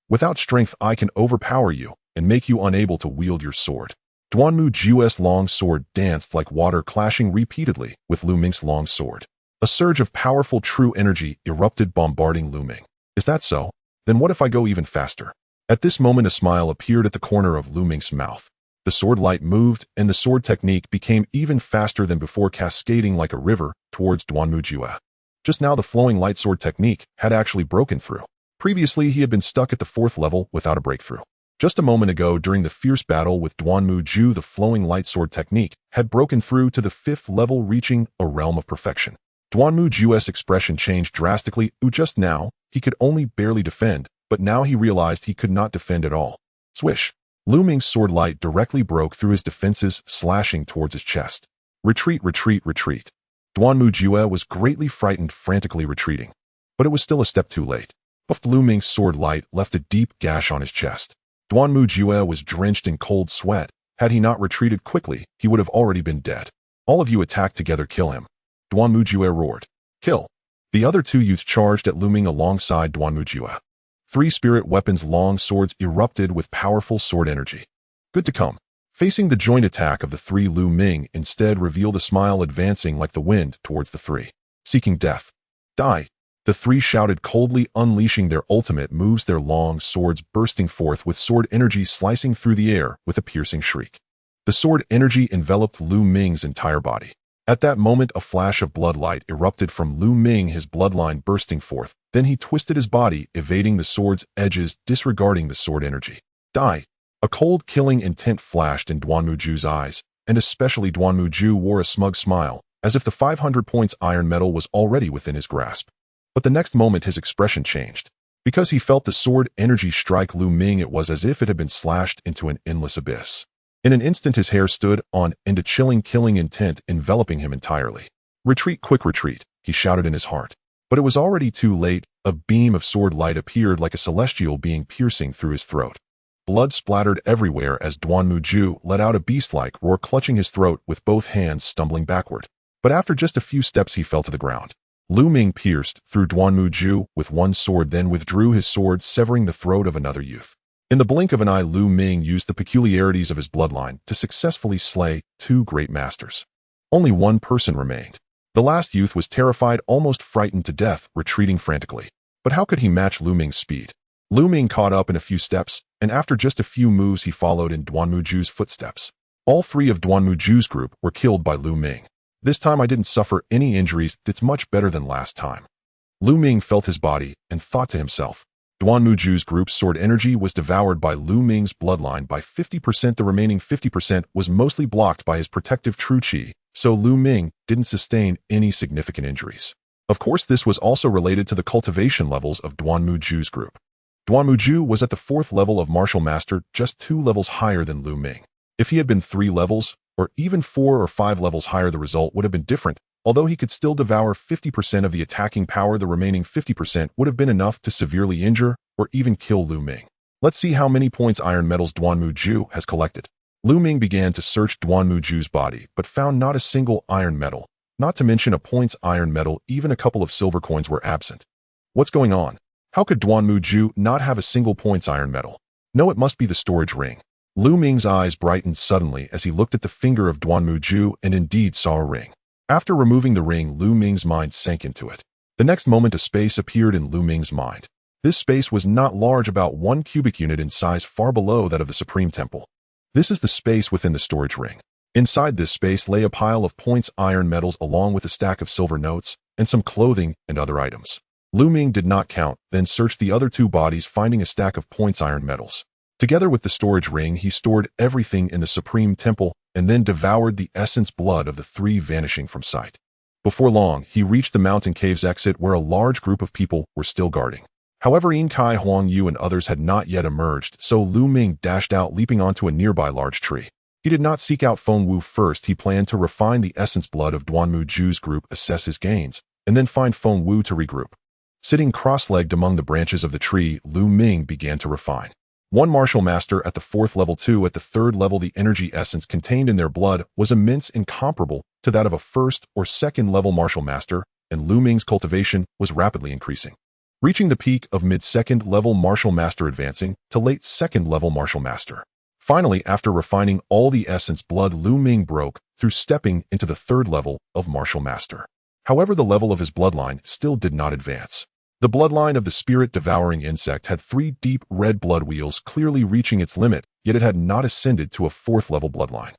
Without strength, I can overpower you and make you unable to wield your sword. Duanmuju's long sword danced like water, clashing repeatedly with Lu Ming's long sword. A surge of powerful true energy erupted, bombarding Lu Ming. Is that so? Then what if I go even faster? At this moment, a smile appeared at the corner of Lu Ming's mouth. The sword light moved, and the sword technique became even faster than before, cascading like a river towards Duanmuju. Just now, the flowing light sword technique had actually broken through. Previously, he had been stuck at the 4th level without a breakthrough. Just a moment ago, during the fierce battle with Duanmuju, the flowing light sword technique had broken through to the 5th level, reaching a realm of perfection. Duanmuju's expression changed drastically. Just now, he could only barely defend, but now he realized he could not defend at all. Swish. Lu Ming's sword light directly broke through his defenses, slashing towards his chest. Retreat, retreat, retreat. Duanmuju was greatly frightened, frantically retreating. But it was still a step too late. Buffed Lu Ming's sword light left a deep gash on his chest. Duanmuju was drenched in cold sweat. Had he not retreated quickly, he would have already been dead. All of you attack together, kill him. Duanmuju roared. Kill. The other 2 youths charged at Lu Ming alongside Duanmuju. 3 spirit weapons, long swords, erupted with powerful sword energy. Good to come. Facing the joint attack of the 3, Lu Ming instead revealed a smile, advancing like the wind towards the 3. Seeking death. Die. The 3 shouted coldly, unleashing their ultimate moves, their long swords bursting forth with sword energy, slicing through the air with a piercing shriek. The sword energy enveloped Lu Ming's entire body. At that moment, a flash of bloodlight erupted from Lu Ming, his bloodline bursting forth. Then he twisted his body, evading the sword's edges, disregarding the sword energy. Die. A cold, killing intent flashed in Duanmuju's eyes, and especially Duanmuju wore a smug smile, as if the 500 points iron medal was already within his grasp. But the next moment his expression changed. Because he felt the sword energy strike Lu Ming, it was as if it had been slashed into an endless abyss. In an instant his hair stood on end, a chilling, killing intent enveloping him entirely. Retreat, quick retreat, he shouted in his heart. But it was already too late. A beam of sword light appeared like a celestial being, piercing through his throat. Blood splattered everywhere as Duanmuju let out a beast-like roar, clutching his throat with both hands, stumbling backward. But after just a few steps he fell to the ground. Lu Ming pierced through Duanmuju with one sword, then withdrew his sword, severing the throat of another youth. In the blink of an eye, Lu Ming used the peculiarities of his bloodline to successfully slay 2 great masters. Only one person remained. The last youth was terrified, almost frightened to death, retreating frantically. But how could he match Lu Ming's speed? Lu Ming caught up in a few steps, and after just a few moves he followed in Duanmuju's footsteps. All 3 of Duanmuju's group were killed by Lu Ming. This time I didn't suffer any injuries. That's much better than last time. Lu Ming felt his body and thought to himself. Duanmuju's group's sword energy was devoured by Lu Ming's bloodline by 50%. The remaining 50% was mostly blocked by his protective true chi, so Lu Ming didn't sustain any significant injuries. Of course, this was also related to the cultivation levels of Duanmu Ju's group. Duanmu Ju was at the 4th level of martial master, just 2 levels higher than Lu Ming. If he had been 3 levels, or even 4 or 5 levels higher, the result would have been different. Although he could still devour 50% of the attacking power, the remaining 50% would have been enough to severely injure or even kill Lu Ming. Let's see how many points iron metals Duanmu Ju has collected. Lu Ming began to search Duanmu Ju's body, but found not a single iron metal. Not to mention a points iron metal, even a couple of silver coins were absent. What's going on? How could Duanmu Ju not have a single points iron metal? No, it must be the storage ring. Lu Ming's eyes brightened suddenly as he looked at the finger of Duanmu Ju and indeed saw a ring. After removing the ring, Lu Ming's mind sank into it. The next moment, a space appeared in Lu Ming's mind. This space was not large, about 1 cubic unit in size, far below that of the Supreme Temple. This is the space within the storage ring. Inside this space lay a pile of points iron metals along with a stack of silver notes and some clothing and other items. Lu Ming did not count, then searched the other 2 bodies, finding a stack of points iron metals. Together with the storage ring, he stored everything in the Supreme Temple and then devoured the essence blood of the 3, vanishing from sight. Before long, he reached the mountain cave's exit, where a large group of people were still guarding. However, Yin Kai, Huang Yu, and others had not yet emerged, so Lu Ming dashed out, leaping onto a nearby large tree. He did not seek out Feng Wu first. He planned to refine the essence blood of Duanmu Ju's group, assess his gains, and then find Feng Wu to regroup. Sitting cross-legged among the branches of the tree, Lu Ming began to refine. 1 martial master at the 4th level, 2 at the 3rd level. The energy essence contained in their blood was immense, incomparable to that of a 1st or 2nd level martial master, and Lu Ming's cultivation was rapidly increasing, reaching the peak of mid-2nd level martial master, advancing to late 2nd level martial master. Finally, after refining all the essence blood, Lu Ming broke through, stepping into the 3rd level of martial master. However, the level of his bloodline still did not advance. The bloodline of the spirit-devouring insect had 3 deep red blood wheels, clearly reaching its limit, yet it had not ascended to a 4th level bloodline.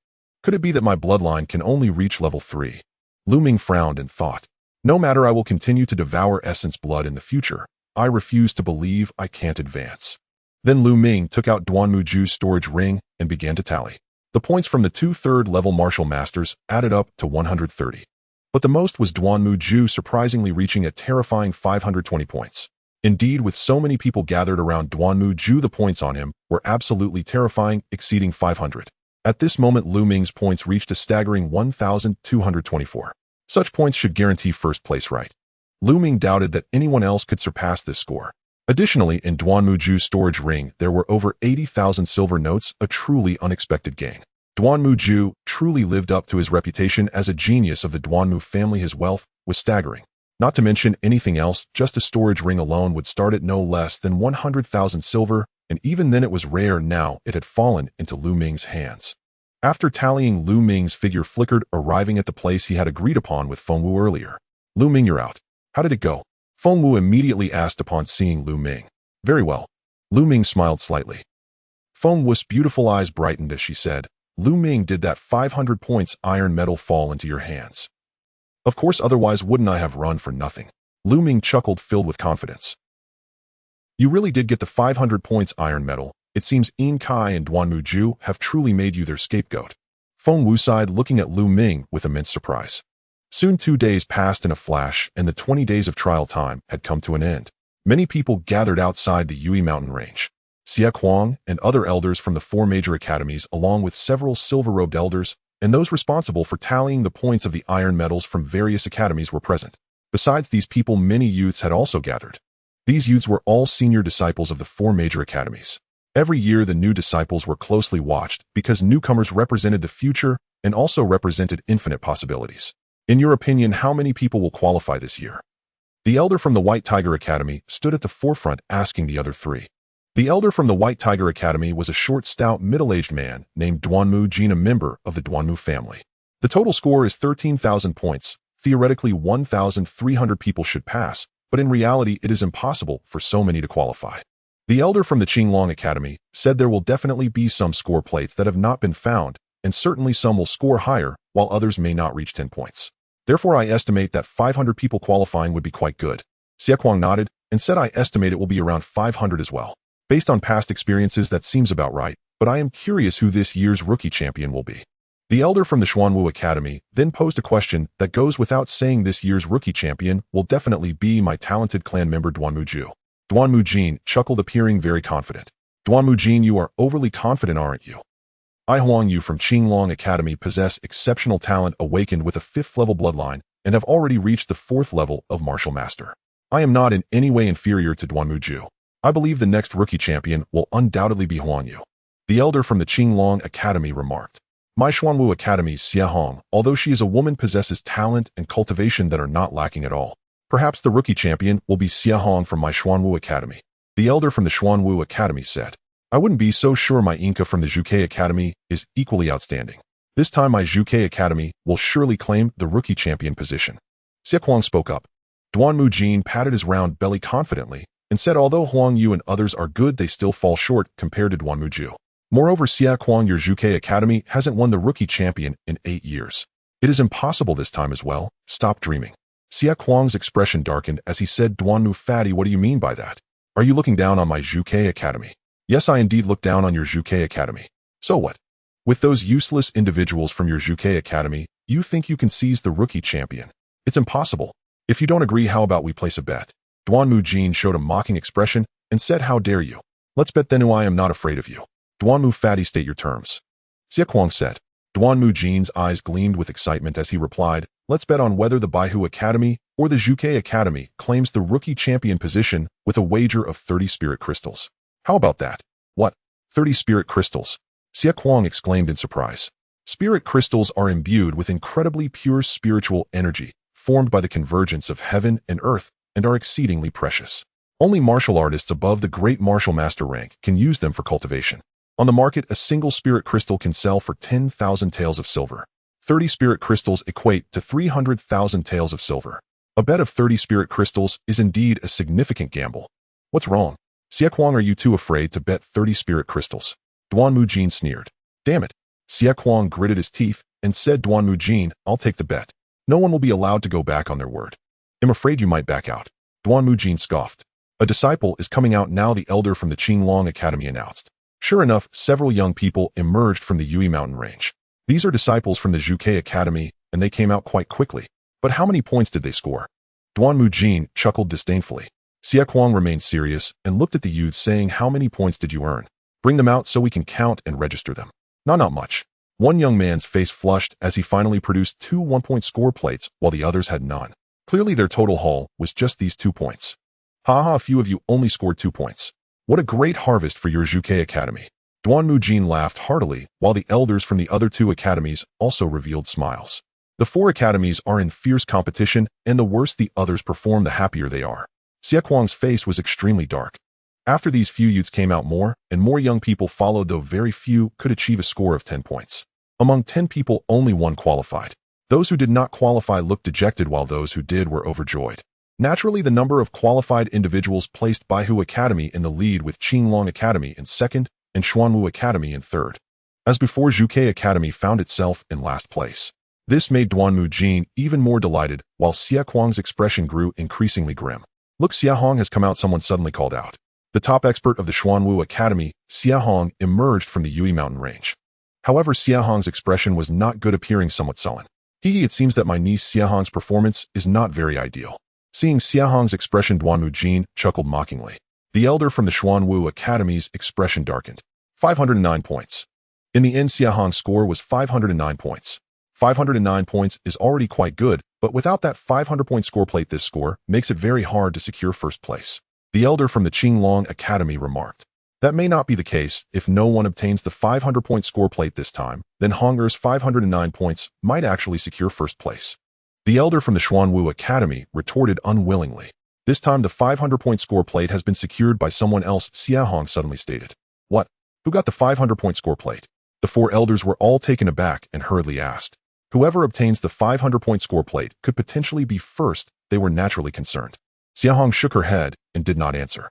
Could it be that my bloodline can only reach level 3? Lu Ming frowned and thought, no matter, I will continue to devour essence blood in the future. I refuse to believe I can't advance. Then Lu Ming took out Duanmu Ju's storage ring and began to tally. The points from the 2 3rd level martial masters added up to 130. But the most was Duanmu Ju, surprisingly reaching a terrifying 520 points. Indeed, with so many people gathered around Duanmu Ju, the points on him were absolutely terrifying, exceeding 500. At this moment, Lu Ming's points reached a staggering 1,224. Such points should guarantee first place, right? Lu Ming doubted that anyone else could surpass this score. Additionally, in Duanmu Ju's storage ring, there were over 80,000 silver notes, a truly unexpected gain. Duanmu Ju truly lived up to his reputation as a genius of the Duanmu family. His wealth was staggering. Not to mention anything else, just a storage ring alone would start at no less than 100,000 silver, and even then it was rare. Now it had fallen into Lu Ming's hands. After tallying, Lu Ming's figure flickered, arriving at the place he had agreed upon with Feng Wu earlier. Lu Ming, you're out. How did it go? Feng Wu immediately asked upon seeing Lu Ming. Very well. Lu Ming smiled slightly. Feng Wu's beautiful eyes brightened as she said, Lu Ming, did that 500 points iron metal fall into your hands? Of course, otherwise wouldn't I have run for nothing? Lu Ming chuckled, filled with confidence. You really did get the 500 points iron metal. It seems Yin Kai and Duanmu Ju have truly made you their scapegoat. Feng Wu sighed, looking at Lu Ming with immense surprise. Soon 2 days passed in a flash, and the 20 days of trial time had come to an end. Many people gathered outside the Yui mountain range. Xie Huang and other elders from the 4 major academies, along with several silver-robed elders, and those responsible for tallying the points of the iron metals from various academies were present. Besides these people, many youths had also gathered. These youths were all senior disciples of the 4 major academies. Every year, the new disciples were closely watched because newcomers represented the future and also represented infinite possibilities. In your opinion, how many people will qualify this year? The elder from the White Tiger Academy stood at the forefront, asking the other 3. The elder from the White Tiger Academy was a short, stout, middle-aged man named Duanmu Jin, a member of the Duanmu family. The total score is 13,000 points. Theoretically, 1,300 people should pass, but in reality, it is impossible for so many to qualify. The elder from the Qinglong Academy said there will definitely be some score plates that have not been found, and certainly some will score higher, while others may not reach 10 points. Therefore, I estimate that 500 people qualifying would be quite good. Xie Huang nodded and said, I estimate it will be around 500 as well. Based on past experiences, that seems about right, but I am curious who this year's rookie champion will be. The elder from the Xuanwu Academy then posed a question that goes without saying: this year's rookie champion will definitely be my talented clan member Duanmu Ju. Duanmu Jin chuckled, appearing very confident. Duanmu Jin, you are overly confident, aren't you? I Huang Yu from Qinglong Academy possess exceptional talent, awakened with a 5th level bloodline, and have already reached the 4th level of martial master. I am not in any way inferior to Duanmu Ju. I believe the next rookie champion will undoubtedly be Huang Yu. The elder from the Qinglong Academy remarked. My Xuanwu Academy's Xia Hong, although she is a woman, possesses talent and cultivation that are not lacking at all. Perhaps the rookie champion will be Xia Hong from my Xuanwu Academy. The elder from the Xuanwu Academy said. I wouldn't be so sure. My Inca from the Zhuke Academy is equally outstanding. This time my Zhuke Academy will surely claim the rookie champion position. Xia Kuang spoke up. Duanmu Jin patted his round belly confidently and said, although Huang Yu and others are good, they still fall short compared to Duanmu Ju. Moreover, Xia Kuang, your Zhuke Academy hasn't won the rookie champion in 8 years. It is impossible this time as well. Stop dreaming. Xia Kuang's expression darkened as he said, Duanmu Fatty, what do you mean by that? Are you looking down on my Zhuke Academy? Yes, I indeed look down on your Zhuke Academy. So what? With those useless individuals from your Zhuke Academy, you think you can seize the rookie champion? It's impossible. If you don't agree, how about we place a bet? Duanmu Jin showed a mocking expression and said, how dare you? Let's bet then. I am not afraid of you. Duanmu Fatty, state your terms. Xia Kuang said. Duanmu Jin's eyes gleamed with excitement as he replied, let's bet on whether the Baihu Academy or the Zhuke Academy claims the rookie champion position with a wager of 30 spirit crystals. How about that? What? 30 spirit crystals? Xia Kuang exclaimed in surprise. Spirit crystals are imbued with incredibly pure spiritual energy, formed by the convergence of heaven and earth, and are exceedingly precious. Only martial artists above the great martial master rank can use them for cultivation. On the market, a single spirit crystal can sell for 10,000 taels of silver. 30 spirit crystals equate to 300,000 taels of silver. A bet of 30 spirit crystals is indeed a significant gamble. What's wrong? Xia Kuang, are you too afraid to bet 30 spirit crystals? Duanmu Jin sneered. Damn it. Xia Kuang gritted his teeth and said, Duanmu Jin, I'll take the bet. No one will be allowed to go back on their word. I'm afraid you might back out. Duanmu Jin scoffed. A disciple is coming out now, the elder from the Qinglong Academy announced. Sure enough, several young people emerged from the Yui mountain range. These are disciples from the Zhuke Academy, and they came out quite quickly. But how many points did they score? Duanmu Jin chuckled disdainfully. Xia Kuang remained serious and looked at the youths, saying, how many points did you earn? Bring them out so we can count and register them. Not much. One young man's face flushed as he finally produced 2 1-point score plates, while the others had none. Clearly their total haul was just these 2 points. A few of you only scored 2 points. What a great harvest for your Zhuke Academy. Duanmu Jin laughed heartily, while the elders from the other 2 academies also revealed smiles. The 4 academies are in fierce competition, and the worse the others perform, the happier they are. Xia Kuang's face was extremely dark. After these few youths came out, more and more young people followed, though very few could achieve a score of 10 points. Among 10 people, only 1 qualified. Those who did not qualify looked dejected, while those who did were overjoyed. Naturally, the number of qualified individuals placed Baihu Academy in the lead, with Qinglong Academy in second and Xuanwu Academy in third. As before, Zhuke Academy found itself in last place. This made Duanmu Jin even more delighted, while Xia Kuang's expression grew increasingly grim. Look, Xia Hong has come out, someone suddenly called out. The top expert of the Xuanwu Academy, Xia Hong, emerged from the Yui mountain range. However, Xia Hong's expression was not good, appearing somewhat sullen. It seems that my niece Xia Hong's performance is not very ideal. Seeing Xia Hong's expression, Duanmu Jin chuckled mockingly. The elder from the Xuanwu Academy's expression darkened. 509 points. In the end, Xia Hong's score was 509 points. 509 points is already quite good, but without that 500-point score plate, this score makes it very hard to secure first place. The elder from the Qinglong Academy remarked. That may not be the case. If no one obtains the 500-point score plate this time, then Honger's 509 points might actually secure first place. The elder from the Xuanwu Academy retorted unwillingly. This time the 500-point score plate has been secured by someone else, Xia Hong suddenly stated. What? Who got the 500-point score plate? The 4 elders were all taken aback and hurriedly asked. Whoever obtains the 500-point score plate could potentially be first. They were naturally concerned. Xia Hong shook her head and did not answer.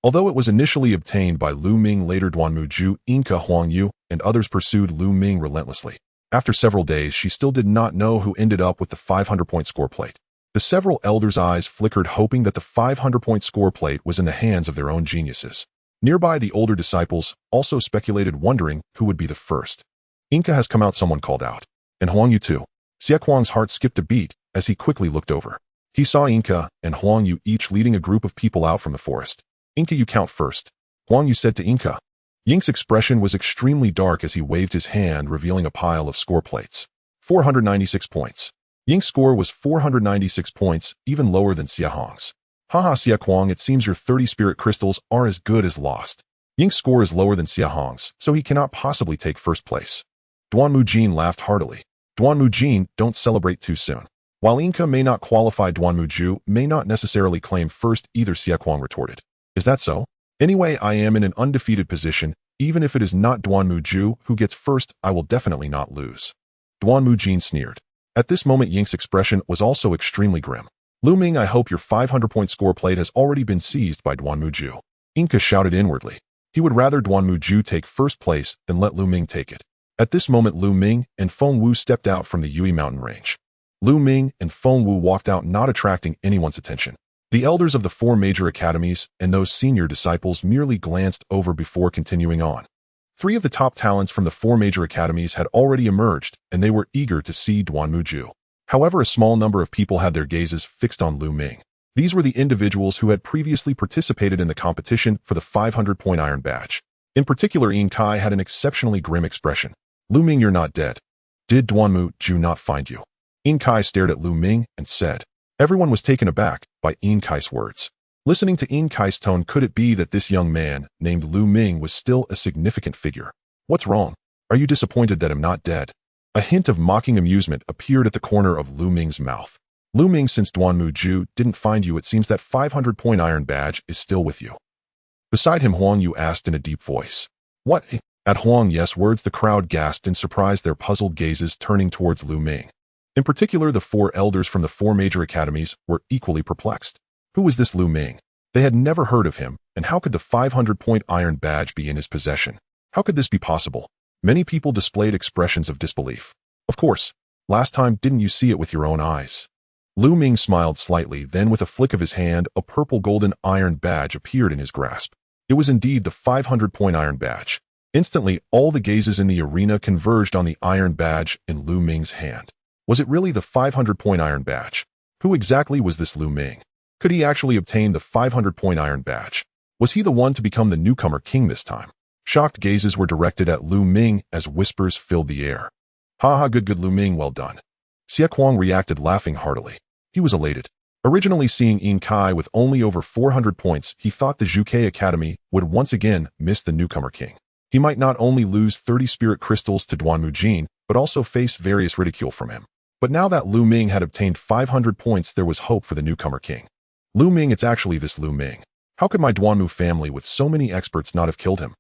Although it was initially obtained by Lu Ming, later Duanmu Ju, Inca Huang Yu, and others pursued Lu Ming relentlessly. After several days, she still did not know who ended up with the 500-point score plate. The several elders' eyes flickered, hoping that the 500-point score plate was in the hands of their own geniuses. Nearby, the older disciples also speculated, wondering who would be the first. Inca has come out, someone called out. And Huang Yu too. Xie Kuang's heart skipped a beat as he quickly looked over. He saw Inca and Huang Yu each leading a group of people out from the forest. Inca, you count first, Huang Yu said to Inca. Ying's expression was extremely dark as he waved his hand, revealing a pile of score plates. 496 points. Ying's score was 496 points, even lower than Xie Hong's. Haha, Xie Kuang, it seems your 30 spirit crystals are as good as lost. Ying's score is lower than Xie Hong's, so he cannot possibly take first place. Duan Mujin laughed heartily. Duan Mujin, don't celebrate too soon. While Inca may not qualify, Duan Muju may not necessarily claim first either, Xie Kuang retorted. Is that so? Anyway, I am in an undefeated position. Even if it is not Duan Muju who gets first, I will definitely not lose. Duan Mujin sneered. At this moment, Ying's expression was also extremely grim. Lu Ming, I hope your 500-point score plate has already been seized by Duan Muju. Inca shouted inwardly. He would rather Duan Muju take first place than let Lu Ming take it. At this moment, Lu Ming and Feng Wu stepped out from the Yui mountain range. Lu Ming and Feng Wu walked out, not attracting anyone's attention. The elders of the 4 major academies and those senior disciples merely glanced over before continuing on. 3 of the top talents from the 4 major academies had already emerged, and they were eager to see Duan Muju. However, a small number of people had their gazes fixed on Lu Ming. These were the individuals who had previously participated in the competition for the 500-point iron badge. In particular, Yin Kai had an exceptionally grim expression. Lu Ming, you're not dead. Did Duan Muju not find you? Yin Kai stared at Lu Ming and said. Everyone was taken aback by Yin Kai's words. Listening to Yin Kai's tone, could it be that this young man, named Lu Ming, was still a significant figure? What's wrong? Are you disappointed that I'm not dead? A hint of mocking amusement appeared at the corner of Lu Ming's mouth. Lu Ming, since Duan Muju didn't find you, it seems that 500-point iron badge is still with you. Beside him, Huang Yu asked in a deep voice. What? At Huang Yu's words, the crowd gasped in surprise, their puzzled gazes turning towards Lu Ming. In particular, the 4 elders from the 4 major academies were equally perplexed. Who was this Lu Ming? They had never heard of him, and how could the 500-point iron badge be in his possession? How could this be possible? Many people displayed expressions of disbelief. Of course, last time didn't you see it with your own eyes? Lu Ming smiled slightly, then with a flick of his hand, a purple golden iron badge appeared in his grasp. It was indeed the 500-point iron badge. Instantly, all the gazes in the arena converged on the iron badge in Lu Ming's hand. Was it really the 500-point iron badge? Who exactly was this Lu Ming? Could he actually obtain the 500-point iron badge? Was he the one to become the newcomer king this time? Shocked gazes were directed at Lu Ming as whispers filled the air. Ha ha, good Lu Ming, well done. Xie Kuang reacted, laughing heartily. He was elated. Originally seeing Yin Kai with only over 400 points, he thought the Zhuke Academy would once again miss the newcomer king. He might not only lose 30 spirit crystals to Duan Mujin, but also face various ridicule from him. But now that Lu Ming had obtained 500 points, there was hope for the newcomer king. Lu Ming, it's actually this Lu Ming. How could my Duanmu family with so many experts not have killed him?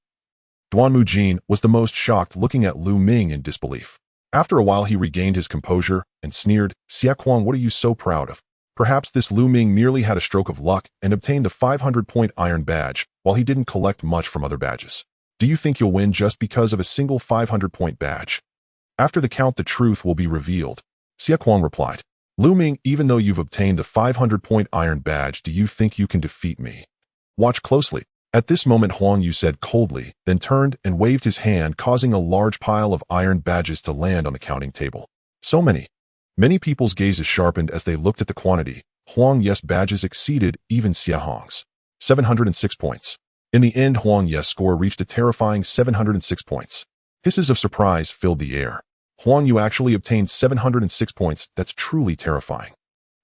Duan Mujin was the most shocked, looking at Lu Ming in disbelief. After a while, he regained his composure and sneered, Xie Kuang, what are you so proud of? Perhaps this Lu Ming merely had a stroke of luck and obtained the 500-point iron badge, while he didn't collect much from other badges. Do you think you'll win just because of a single 500-point badge? After the count, the truth will be revealed. Xie Kuang replied. Lu Ming, even though you've obtained the 500-point iron badge, do you think you can defeat me? Watch closely. At this moment, Huang Yu said coldly, then turned and waved his hand, causing a large pile of iron badges to land on the counting table. So many. Many people's gazes sharpened as they looked at the quantity. Huang Yu's badges exceeded even Xie Hong's. 706 points. In the end, Huang Yu's score reached a terrifying 706 points. Hisses of surprise filled the air. Huang Yu actually obtained 706 points. That's truly terrifying.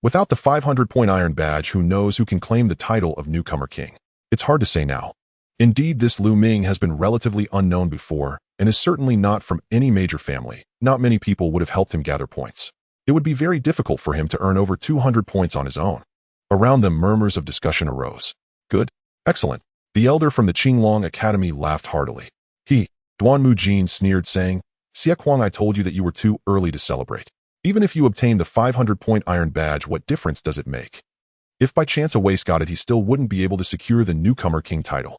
Without the 500-point iron badge, who knows who can claim the title of newcomer king? It's hard to say now. Indeed, this Lu Ming has been relatively unknown before and is certainly not from any major family. Not many people would have helped him gather points. It would be very difficult for him to earn over 200 points on his own. Around them, murmurs of discussion arose. Good. Excellent. The elder from the Qinglong Academy laughed heartily. Duan Mujin sneered, saying, Xie Kuang, I told you that you were too early to celebrate. Even if you obtain the 500-point iron badge, what difference does it make? If by chance a waste got it, he still wouldn't be able to secure the newcomer king title.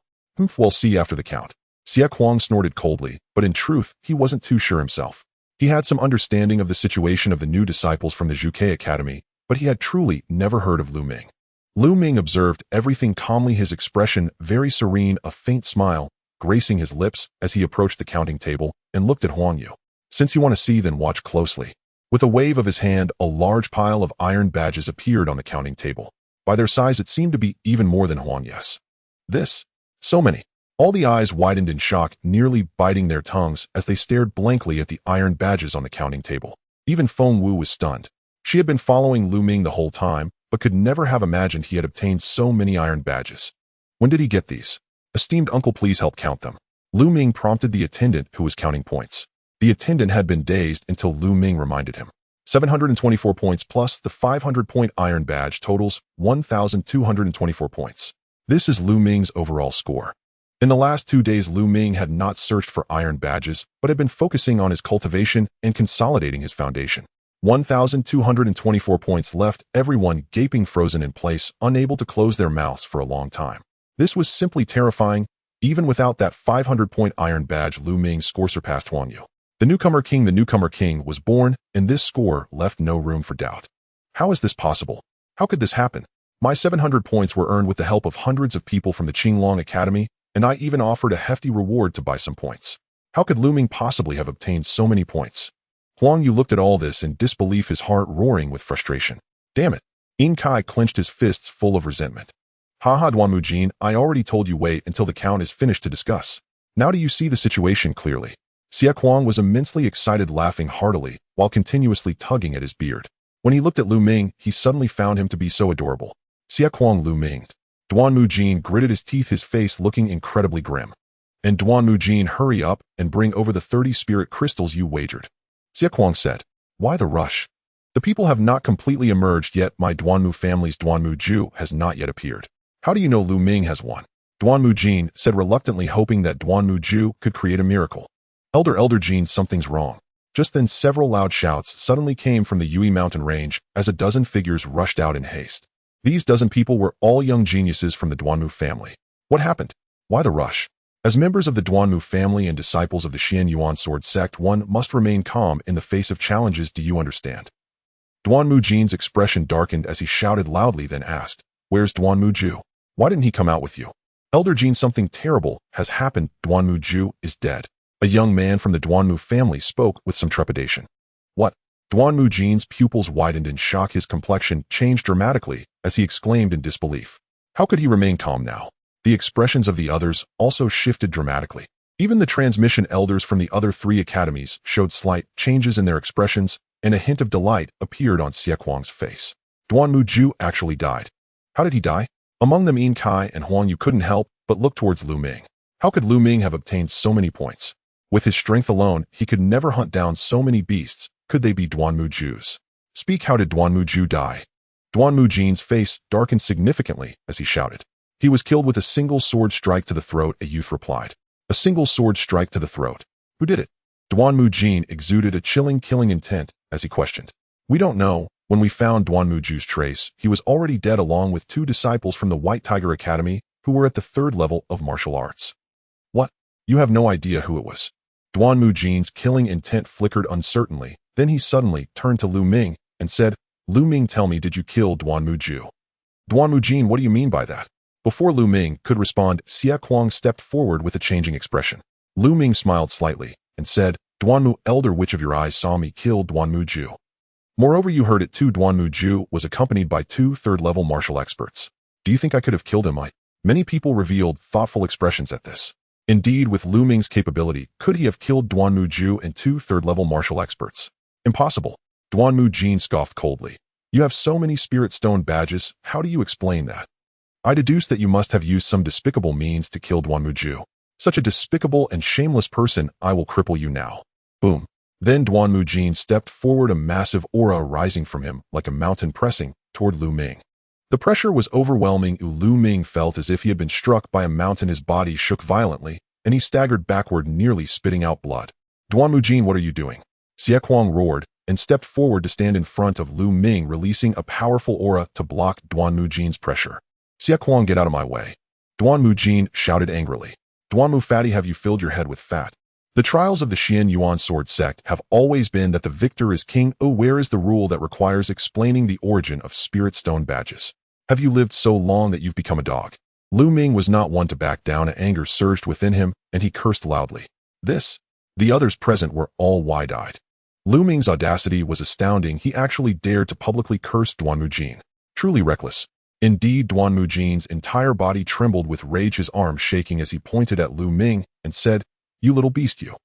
We'll see after the count. Xie Kuang snorted coldly, but in truth, he wasn't too sure himself. He had some understanding of the situation of the new disciples from the Zhuke Academy, but he had truly never heard of Lu Ming. Lu Ming observed everything calmly, his expression very serene, a faint smile gracing his lips as he approached the counting table and looked at Huang Yu. Since you want to see, then watch closely. With a wave of his hand, a large pile of iron badges appeared on the counting table. By their size, it seemed to be even more than Huang Yes. This? So many. All the eyes widened in shock, nearly biting their tongues as they stared blankly at the iron badges on the counting table. Even Feng Wu was stunned. She had been following Lu Ming the whole time, but could never have imagined he had obtained so many iron badges. When did he get these? Esteemed uncle, please help count them. Lu Ming prompted the attendant who was counting points. The attendant had been dazed until Lu Ming reminded him. 724 points plus the 500-point iron badge totals 1,224 points. This is Lu Ming's overall score. In the last 2 days, Lu Ming had not searched for iron badges, but had been focusing on his cultivation and consolidating his foundation. 1,224 points left, everyone gaping, frozen in place, unable to close their mouths for a long time. This was simply terrifying. Even without that 500-point iron badge, Lu Ming's score surpassed Huang Yu. The newcomer king was born, and this score left no room for doubt. How is this possible? How could this happen? My 700 points were earned with the help of hundreds of people from the Qinglong Academy, and I even offered a hefty reward to buy some points. How could Lu Ming possibly have obtained so many points? Huang Yu looked at all this in disbelief, his heart roaring with frustration. Damn it! In Kai clenched his fists full of resentment. Haha, Duanmu Jin, I already told you wait until the count is finished to discuss. Now do you see the situation clearly? Xie Kuang was immensely excited, laughing heartily, while continuously tugging at his beard. When he looked at Lu Ming, he suddenly found him to be so adorable. Xie Kuang Lu Ming. Duanmu Jin gritted his teeth, his face looking incredibly grim. And Duanmu Jin, hurry up and bring over the 30 spirit crystals you wagered. Xie Kuang said. Why the rush? The people have not completely emerged yet. My Duanmu family's Duanmu Ju has not yet appeared. How do you know Lu Ming has won? Duanmu Jin said reluctantly, hoping that Duanmu Ju could create a miracle. Elder Jin, something's wrong. Just then several loud shouts suddenly came from the Yui mountain range as a dozen figures rushed out in haste. These dozen people were all young geniuses from the Duanmu family. What happened? Why the rush? As members of the Duanmu family and disciples of the Xian Yuan sword sect, one must remain calm in the face of challenges. Do you understand? Duanmu Jin's expression darkened as he shouted loudly, then asked, Where's Duanmu Ju? Why didn't he come out with you? Elder Jin, something terrible has happened. Duanmu Ju is dead. A young man from the Duanmu family spoke with some trepidation. What? Duanmu Jin's pupils widened in shock. His complexion changed dramatically as he exclaimed in disbelief. How could he remain calm now? The expressions of the others also shifted dramatically. Even the transmission elders from the other 3 academies showed slight changes in their expressions, and a hint of delight appeared on Xie Kuang's face. Duanmu Ju actually died. How did he die? Among them, In Kai and Huang Yu couldn't help but look towards Lu Ming. How could Lu Ming have obtained so many points? With his strength alone, he could never hunt down so many beasts. Could they be Duanmu Ju's? Speak, how did Duanmu Ju die? Duanmu Jin's face darkened significantly as he shouted. He was killed with a single sword strike to the throat, a youth replied. A single sword strike to the throat. Who did it? Duanmu Jin exuded a chilling, killing intent as he questioned. We don't know. When we found Duanmu Ju's trace, he was already dead along with 2 disciples from the White Tiger Academy who were at the 3rd level of martial arts. What? You have no idea who it was? Duanmu Jin's killing intent flickered uncertainly. Then he suddenly turned to Lu Ming and said, Lu Ming, tell me, did you kill Duanmu Ju? Duanmu Jin, what do you mean by that? Before Lu Ming could respond, Xie Kuang stepped forward with a changing expression. Lu Ming smiled slightly and said, Duanmu elder, which of your eyes saw me kill Duanmu Ju? Moreover, you heard it too. Duanmu Ju was accompanied by 2 third-level martial experts. Do you think I could have killed him? Many people revealed thoughtful expressions at this. Indeed, with Lu Ming's capability, could he have killed Duanmu Ju and 2 third-level martial experts? Impossible. Duanmu Jin scoffed coldly. You have so many spirit stone badges, how do you explain that? I deduce that you must have used some despicable means to kill Duanmu Ju. Such a despicable and shameless person, I will cripple you now. Boom. Then Duanmu Jin stepped forward, a massive aura rising from him like a mountain pressing toward Lu Ming. The pressure was overwhelming. Lu Ming felt as if he had been struck by a mountain. His body shook violently, and he staggered backward, nearly spitting out blood. Duanmu Jin, what are you doing? Xie Kuang roared and stepped forward to stand in front of Lu Ming, releasing a powerful aura to block Duanmu Jin's pressure. Xie Kuang, get out of my way. Duanmu Jin shouted angrily. Duanmu fatty, have you filled your head with fat? The trials of the Xian Yuan sword sect have always been that the victor is king. Oh, where is the rule that requires explaining the origin of spirit stone badges? Have you lived so long that you've become a dog? Lu Ming was not one to back down. Anger surged within him, and he cursed loudly. This? The others present were all wide-eyed. Lu Ming's audacity was astounding. He actually dared to publicly curse Duanmu Jin. Truly reckless. Indeed, Duanmu Jin's entire body trembled with rage, his arm shaking as he pointed at Lu Ming and said, "You little beast, you.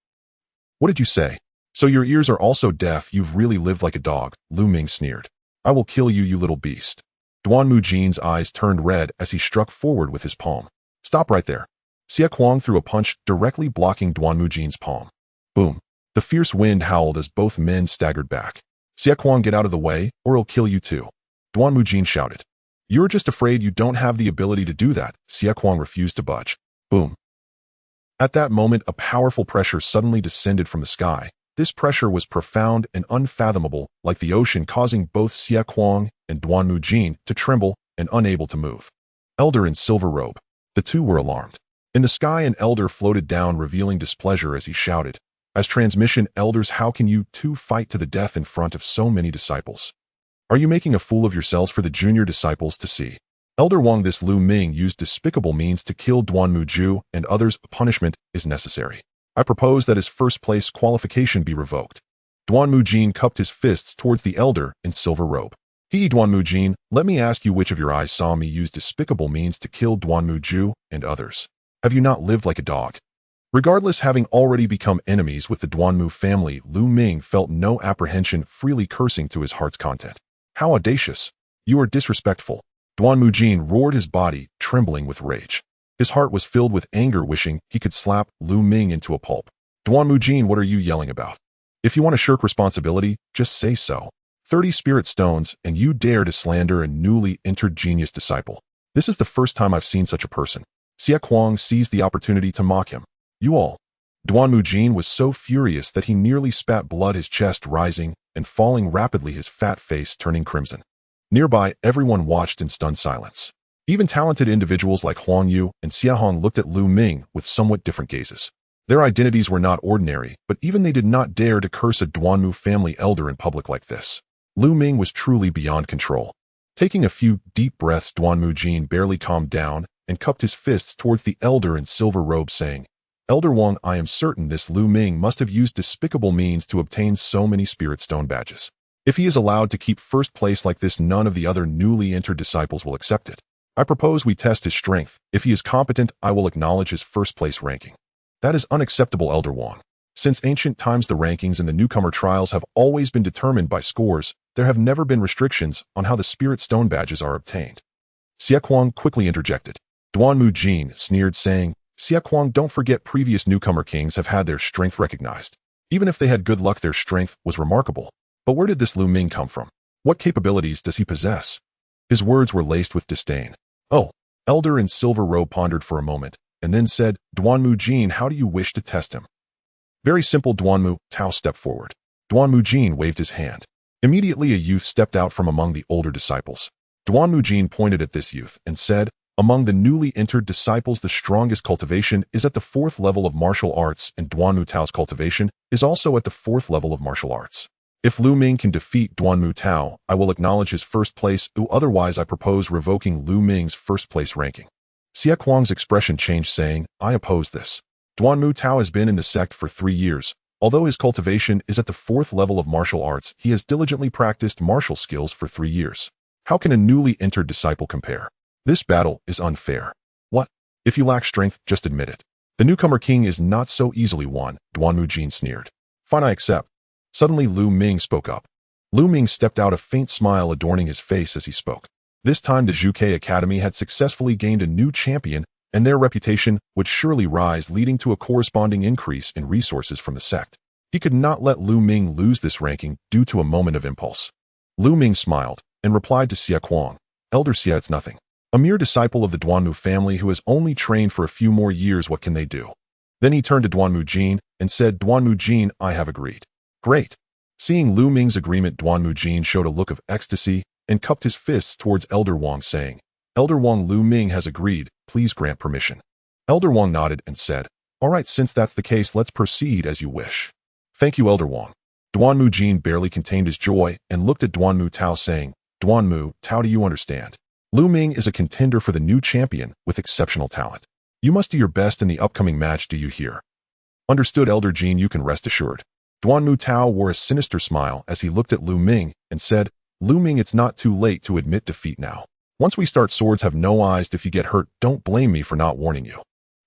What did you say? So your ears are also deaf? You've really lived like a dog," Lu Ming sneered. "I will kill you, you little beast." Duanmu Jin's eyes turned red as he struck forward with his palm. "Stop right there." Xie Kuang threw a punch directly blocking Duanmu Jin's palm. Boom. The fierce wind howled as both men staggered back. "Xie Kuang, get out of the way, or I'll kill you too," Duanmu Jin shouted. "You're just afraid you don't have the ability to do that." Xie Kuang refused to budge. Boom. At that moment, a powerful pressure suddenly descended from the sky. This pressure was profound and unfathomable, like the ocean, causing both Xie Kuang and Duanmu Jin to tremble and unable to move. Elder in silver robe. The two were alarmed. In the sky, an elder floated down, revealing displeasure as he shouted, "As transmission, elders, how can you two fight to the death in front of so many disciples? Are you making a fool of yourselves for the junior disciples to see?" Elder Wang, this Lu Ming used despicable means to kill Duanmu Ju and others. Punishment is necessary. I propose that his first place qualification be revoked. Duanmu Jin cupped his fists towards the elder in silver robe. Duanmu Jin, let me ask you, which of your eyes saw me use despicable means to kill Duanmu Ju and others? Have you not lived like a dog? Regardless, having already become enemies with the Duanmu family, Lu Ming felt no apprehension, freely cursing to his heart's content. "How audacious! You are disrespectful." Duanmu Jin roared, his body trembling with rage. His heart was filled with anger, wishing he could slap Lu Ming into a pulp. "Duanmu Jin, what are you yelling about? If you want to shirk responsibility, just say so. 30 spirit stones, and you dare to slander a newly entered genius disciple. This is the first time I've seen such a person." Xie Kuang seized the opportunity to mock him. "You all." Duanmu Jin was so furious that he nearly spat blood, his chest rising and falling rapidly, his fat face turning crimson. Nearby, everyone watched in stunned silence. Even talented individuals like Huang Yu and Xia Hong looked at Lu Ming with somewhat different gazes. Their identities were not ordinary, but even they did not dare to curse a Duanmu family elder in public like this. Lu Ming was truly beyond control. Taking a few deep breaths, Duanmu Jin barely calmed down and cupped his fists towards the elder in silver robe, saying, "Elder Wang, I am certain this Lu Ming must have used despicable means to obtain so many spirit stone badges. If he is allowed to keep first place like this, none of the other newly entered disciples will accept it. I propose we test his strength. If he is competent, I will acknowledge his first place ranking." "That is unacceptable, Elder Wang. Since ancient times, the rankings in the newcomer trials have always been determined by scores. There have never been restrictions on how the spirit stone badges are obtained." Xie Kuang quickly interjected. Duanmu Jin sneered, saying, "Xie Kuang, don't forget previous newcomer kings have had their strength recognized. Even if they had good luck, their strength was remarkable. But where did this Lu Ming come from? What capabilities does he possess?" His words were laced with disdain. "Oh." Elder in silver robe pondered for a moment, and then said, "Duanmu Jin, how do you wish to test him?" "Very simple, Duanmu." Tao stepped forward. Duanmu Jin waved his hand. Immediately a youth stepped out from among the older disciples. Duanmu Jin pointed at this youth and said, "Among the newly entered disciples, the strongest cultivation is at the 4th level of martial arts, and Duanmu Tao's cultivation is also at the 4th level of martial arts. If Lu Ming can defeat Duanmu Tao, I will acknowledge his first place, otherwise I propose revoking Lu Ming's first place ranking." Xie Kuang's expression changed, saying, "I oppose this. Duanmu Tao has been in the sect for 3 years. Although his cultivation is at the 4th level of martial arts, he has diligently practiced martial skills for 3 years. How can a newly entered disciple compare? This battle is unfair." "What? If you lack strength, just admit it. The newcomer king is not so easily won," Duanmu Jin sneered. "Fine, I accept." Suddenly Lu Ming spoke up. Lu Ming stepped out, a faint smile adorning his face as he spoke. This time the Zhuke Academy had successfully gained a new champion, and their reputation would surely rise, leading to a corresponding increase in resources from the sect. He could not let Lu Ming lose this ranking due to a moment of impulse. Lu Ming smiled and replied to Xie Kuang, "Elder Xie, it's nothing. A mere disciple of the Duanmu family who has only trained for a few more years, what can they do?" Then he turned to Duanmu Jin and said, "Duanmu Jin, I have agreed." "Great." Seeing Lu Ming's agreement, Duanmu Jin showed a look of ecstasy and cupped his fists towards Elder Wang, saying, "Elder Wang, Lu Ming has agreed. Please grant permission." Elder Wang nodded and said, "All right, since that's the case, let's proceed as you wish." "Thank you, Elder Wang." Duanmu Jin barely contained his joy and looked at Duanmu Tao, saying, "Duanmu Tao, do you understand? Lu Ming is a contender for the new champion with exceptional talent. You must do your best in the upcoming match, do you hear?" Understood, Elder Jean, you can rest assured. Duanmu Tao wore a sinister smile as he looked at Lu Ming and said, Lu Ming, it's not too late to admit defeat now. Once we start, swords have no eyes. If you get hurt, don't blame me for not warning you.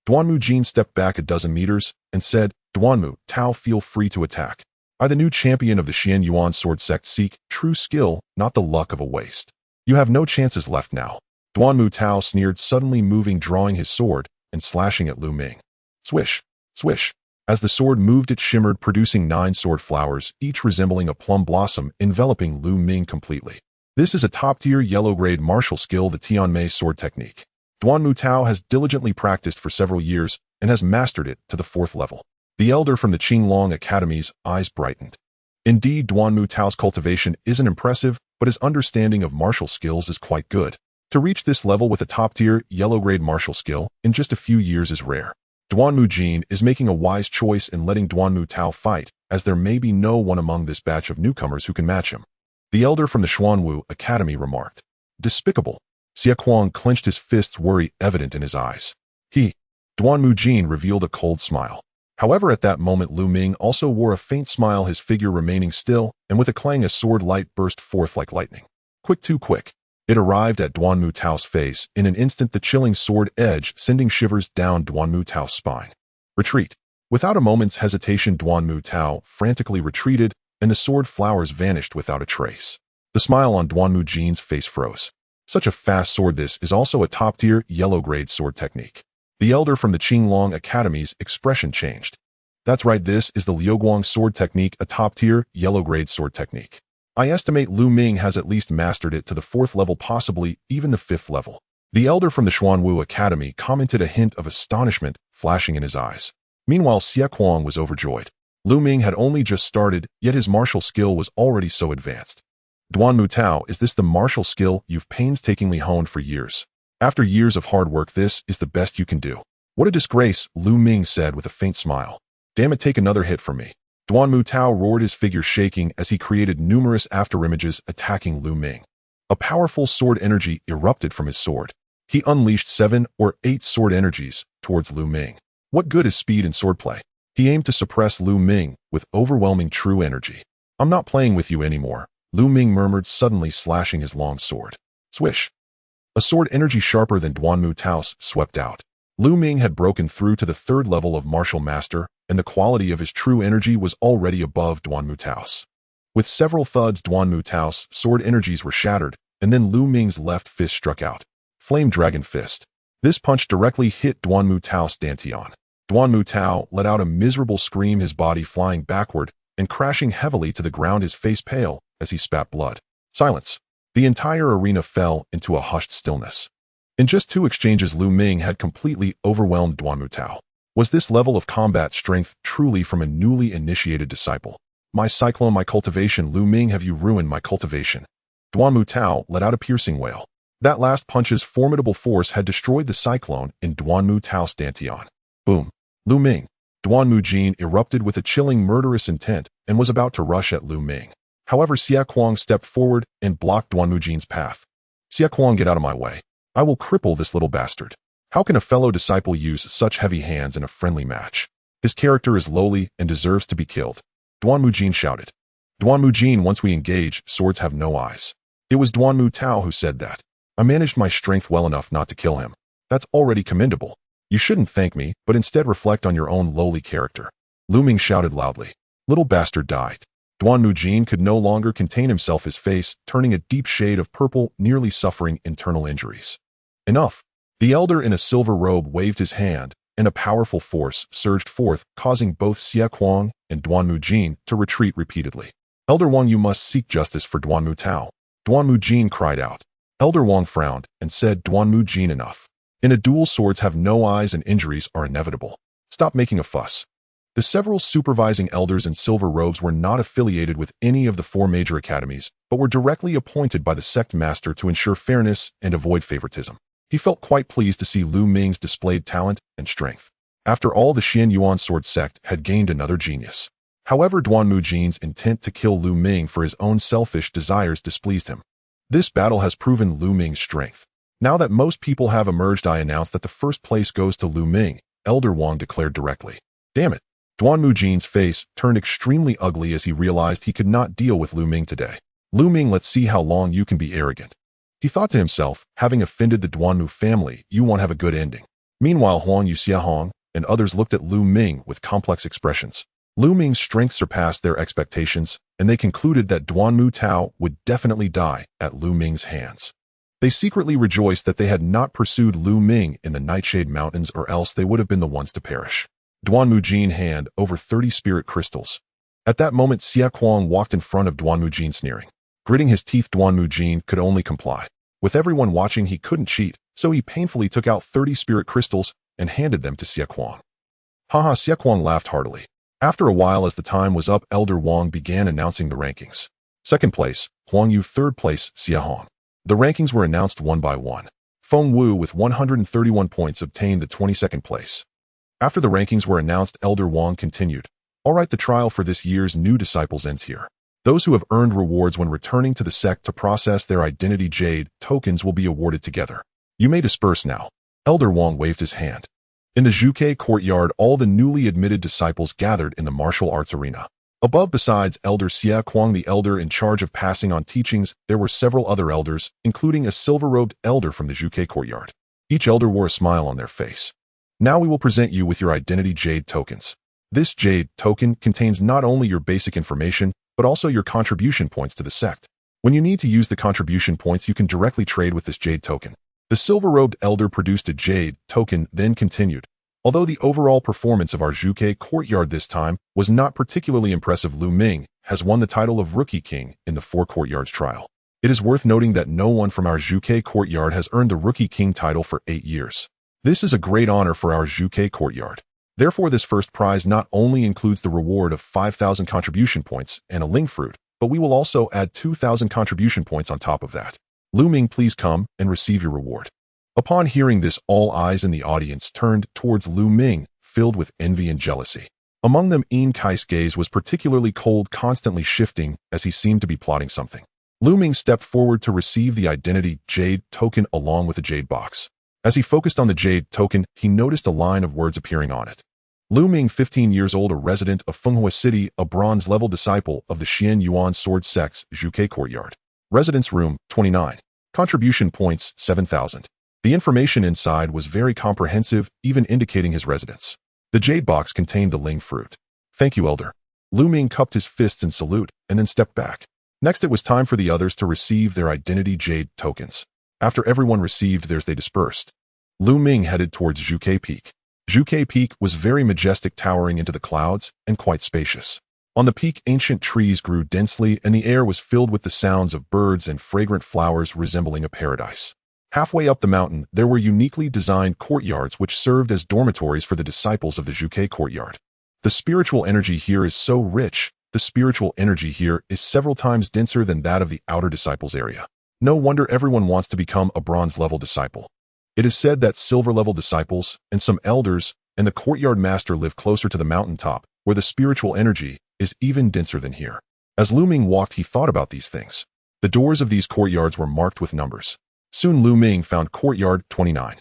Duanmu Jin stepped back a dozen meters and said, Duanmu Tao, feel free to attack. I, the new champion of the Xian Yuan sword sect, seek true skill, not the luck of a waste. You have no chances left now. Duanmu Tao sneered, suddenly moving, drawing his sword and slashing at Lu Ming. Swish, swish. As the sword moved, it shimmered, producing 9 sword flowers, each resembling a plum blossom, enveloping Lu Ming completely. This is a top-tier yellow-grade martial skill, the Tianmei sword technique. Duanmu Tao has diligently practiced for several years and has mastered it to the 4th level. The elder from the Qinglong Academy's eyes brightened. Indeed, Duanmu Tao's cultivation isn't impressive, but his understanding of martial skills is quite good. To reach this level with a top-tier yellow-grade martial skill in just a few years is rare. Duanmu Jin is making a wise choice in letting Duanmu Tao fight, as there may be no one among this batch of newcomers who can match him. The elder from the Xuanwu Academy remarked. Despicable. Xie Kuang clenched his fists, worry evident in his eyes. Duanmu Jin revealed a cold smile. However, at that moment Lu Ming also wore a faint smile, his figure remaining still, and with a clang a sword light burst forth like lightning. Quick, too quick. It arrived at Duanmu Tao's face in an instant, the chilling sword edge sending shivers down Duanmu Tao's spine. Retreat. Without a moment's hesitation, Duanmu Tao frantically retreated, and the sword flowers vanished without a trace. The smile on Duanmu Jin's face froze. Such a fast sword. This is also a top-tier yellow-grade sword technique. The elder from the Qinglong Academy's expression changed. That's right, this is the Liuguang sword technique, a top-tier yellow-grade sword technique. I estimate Lu Ming has at least mastered it to the 4th level, possibly even the 5th level. The elder from the Xuanwu Academy commented, a hint of astonishment flashing in his eyes. Meanwhile, Xie Kuang was overjoyed. Lu Ming had only just started, yet his martial skill was already so advanced. Duanmu Tao, is this the martial skill you've painstakingly honed for years? After years of hard work, this is the best you can do. What a disgrace, Lu Ming said with a faint smile. Damn it, take another hit from me. Duanmu Tao roared, his figure shaking as he created numerous afterimages attacking Lu Ming. A powerful sword energy erupted from his sword. He unleashed 7 or 8 sword energies towards Lu Ming. What good is speed in swordplay? He aimed to suppress Lu Ming with overwhelming true energy. I'm not playing with you anymore, Lu Ming murmured, suddenly slashing his long sword. Swish. A sword energy sharper than Duanmu Tao's swept out. Lu Ming had broken through to the 3rd level of martial master, and the quality of his true energy was already above Duanmu Tao's. With several thuds, Duanmu Tao's sword energies were shattered, and then Lu Ming's left fist struck out. Flame Dragon Fist. This punch directly hit Duanmu Tao's dantian. Duanmu Tao let out a miserable scream, his body flying backward and crashing heavily to the ground, his face pale as he spat blood. Silence. The entire arena fell into a hushed stillness. In just 2 exchanges, Lu Ming had completely overwhelmed Duanmu Tao. Was this level of combat strength truly from a newly initiated disciple? My cyclone, my cultivation, Lu Ming, have you ruined my cultivation? Duanmu Tao let out a piercing wail. That last punch's formidable force had destroyed the cyclone in Duanmu Tao's dantian. Boom. Lu Ming. Duanmu Jin erupted with a chilling, murderous intent and was about to rush at Lu Ming. However, Xie Kuang stepped forward and blocked Duanmu Jin's path. Xie Kuang, get out of my way. I will cripple this little bastard. How can a fellow disciple use such heavy hands in a friendly match? His character is lowly and deserves to be killed. Duanmu Jin shouted. Duanmu Jin, once we engage, swords have no eyes. It was Duanmu Tao who said that. I managed my strength well enough not to kill him. That's already commendable. You shouldn't thank me, but instead reflect on your own lowly character. Lu Ming shouted loudly. Little bastard died. Duanmu Jin could no longer contain himself, his face turning a deep shade of purple, nearly suffering internal injuries. Enough. The elder in a silver robe waved his hand, and a powerful force surged forth, causing both Xie Kuang and Duanmu Jin to retreat repeatedly. Elder Wang, you must seek justice for Duanmu Tao. Duanmu Jin cried out. Elder Wang frowned and said, Duanmu Jin, enough. In a duel, swords have no eyes and injuries are inevitable. Stop making a fuss. The several supervising elders in silver robes were not affiliated with any of the 4 major academies, but were directly appointed by the sect master to ensure fairness and avoid favoritism. He felt quite pleased to see Lu Ming's displayed talent and strength. After all, the Xian Yuan sword sect had gained another genius. However, Duanmu Jin's intent to kill Lu Ming for his own selfish desires displeased him. This battle has proven Lu Ming's strength. Now that most people have emerged, I announce that the first place goes to Lu Ming, Elder Wang declared directly. Damn it. Duan Mujin's face turned extremely ugly as he realized he could not deal with Lu Ming today. Lu Ming, let's see how long you can be arrogant. He thought to himself, having offended the Duanmu family, you won't have a good ending. Meanwhile, Huang Yuxiahong and others looked at Lu Ming with complex expressions. Lu Ming's strength surpassed their expectations, and they concluded that Duanmu Tao would definitely die at Lu Ming's hands. They secretly rejoiced that they had not pursued Lu Ming in the Nightshade Mountains, or else they would have been the ones to perish. Duanmu Jin hand over 30 spirit crystals. At that moment, Xia Kuang walked in front of Duanmu Jin sneering. Gritting his teeth, Duanmu Jin could only comply. With everyone watching, he couldn't cheat, so he painfully took out 30 spirit crystals and handed them to Xia Kuang. Haha, Xia Kuang laughed heartily. After a while, as the time was up, Elder Wang began announcing the rankings. Second place, Huang Yu. Third place, Xia Hong. The rankings were announced one by one. Feng Wu with 131 points obtained the 22nd place. After the rankings were announced, Elder Wang continued. Alright, the trial for this year's new disciples ends here. Those who have earned rewards when returning to the sect to process their identity jade tokens will be awarded together. You may disperse now. Elder Wang waved his hand. In the Zhuke courtyard, all the newly admitted disciples gathered in the martial arts arena. Above, besides Elder Xia Kuang, the elder in charge of passing on teachings, there were several other elders, including a silver-robed elder from the Zhuke courtyard. Each elder wore a smile on their face. Now we will present you with your identity jade tokens. This jade token contains not only your basic information, but also your contribution points to the sect. When you need to use the contribution points, you can directly trade with this jade token. The silver-robed elder produced a jade token, then continued. Although the overall performance of our Zhuke courtyard this time was not particularly impressive, Lu Ming has won the title of Rookie King in the Four Courtyards trial. It is worth noting that no one from our Zhuke courtyard has earned the Rookie King title for 8 years. This is a great honor for our Zhuke courtyard. Therefore, this first prize not only includes the reward of 5,000 contribution points and a ling fruit, but we will also add 2,000 contribution points on top of that. Lu Ming, please come and receive your reward. Upon hearing this, all eyes in the audience turned towards Lu Ming, filled with envy and jealousy. Among them, Yin Kai's gaze was particularly cold, constantly shifting as he seemed to be plotting something. Lu Ming stepped forward to receive the identity jade token along with the jade box. As he focused on the jade token, he noticed a line of words appearing on it. Lu Ming, 15 years old, a resident of Fenghua City, a bronze-level disciple of the Xian Yuan Sword Sect's Zhuke Courtyard. Residence room, 29. Contribution points, 7,000. The information inside was very comprehensive, even indicating his residence. The jade box contained the ling fruit. Thank you, Elder. Lu Ming cupped his fists in salute and then stepped back. Next, it was time for the others to receive their identity jade tokens. After everyone received theirs, they dispersed. Lu Ming headed towards Zhuke Peak. Zhuke Peak was very majestic, towering into the clouds and quite spacious. On the peak, ancient trees grew densely and the air was filled with the sounds of birds and fragrant flowers resembling a paradise. Halfway up the mountain, there were uniquely designed courtyards which served as dormitories for the disciples of the Zhuke courtyard. The spiritual energy here is so rich. The spiritual energy here is several times denser than that of the outer disciples area. No wonder everyone wants to become a bronze-level disciple. It is said that silver-level disciples and some elders and the courtyard master live closer to the mountaintop, where the spiritual energy is even denser than here. As Lu Ming walked, he thought about these things. The doors of these courtyards were marked with numbers. Soon Lu Ming found courtyard 29.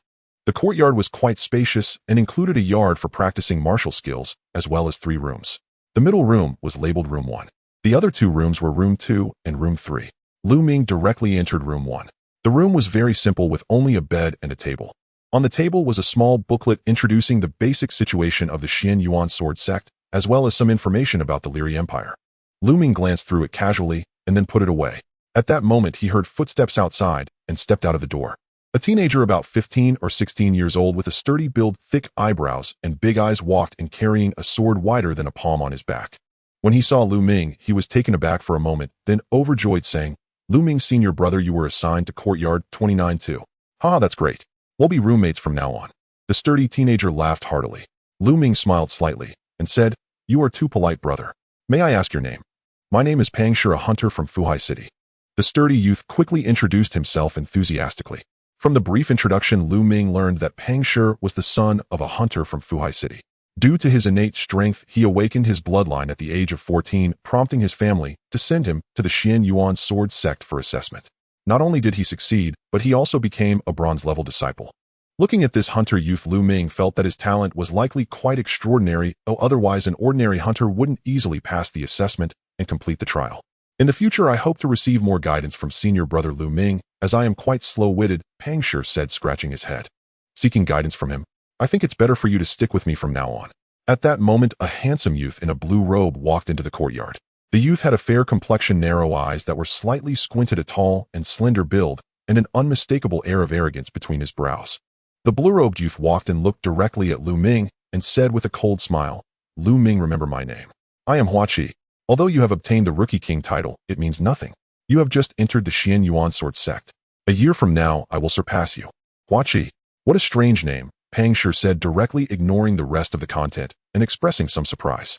The courtyard was quite spacious and included a yard for practicing martial skills, as well as 3 rooms. The middle room was labeled Room 1. The other 2 rooms were Room 2 and Room 3. Lu Ming directly entered Room 1. The room was very simple with only a bed and a table. On the table was a small booklet introducing the basic situation of the Xian Yuan Sword Sect, as well as some information about the Liuri Empire. Lu Ming glanced through it casually and then put it away. At that moment, he heard footsteps outside and stepped out of the door. A teenager about 15 or 16 years old with a sturdy build, thick eyebrows, and big eyes walked in carrying a sword wider than a palm on his back. When he saw Lu Ming, he was taken aback for a moment, then overjoyed, saying, Lu Ming, senior brother, you were assigned to courtyard 29 too. Ha, that's great. We'll be roommates from now on. The sturdy teenager laughed heartily. Lu Ming smiled slightly and said, You are too polite, brother. May I ask your name? My name is Pang Shi, a hunter from Fuhai City. The sturdy youth quickly introduced himself enthusiastically. From the brief introduction, Lu Ming learned that Pang Shi was the son of a hunter from Fuhai City. Due to his innate strength, he awakened his bloodline at the age of 14, prompting his family to send him to the Xian Yuan Sword Sect for assessment. Not only did he succeed, but he also became a bronze-level disciple. Looking at this hunter youth, Lu Ming felt that his talent was likely quite extraordinary, though otherwise an ordinary hunter wouldn't easily pass the assessment and complete the trial. In the future, I hope to receive more guidance from senior brother Lu Ming, as I am quite slow-witted, Pang Shi said, scratching his head. Seeking guidance from him, I think it's better for you to stick with me from now on. At that moment, a handsome youth in a blue robe walked into the courtyard. The youth had a fair complexion, narrow eyes that were slightly squinted, a tall and slender build, and an unmistakable air of arrogance between his brows. The blue-robed youth walked and looked directly at Lu Ming and said with a cold smile, Lu Ming, remember my name. I am Hua Qi. Although you have obtained the Rookie King title, it means nothing. You have just entered the Xian Yuan sword sect. A year from now, I will surpass you. Hua Qi. What a strange name, Pang Shi said, directly ignoring the rest of the content and expressing some surprise.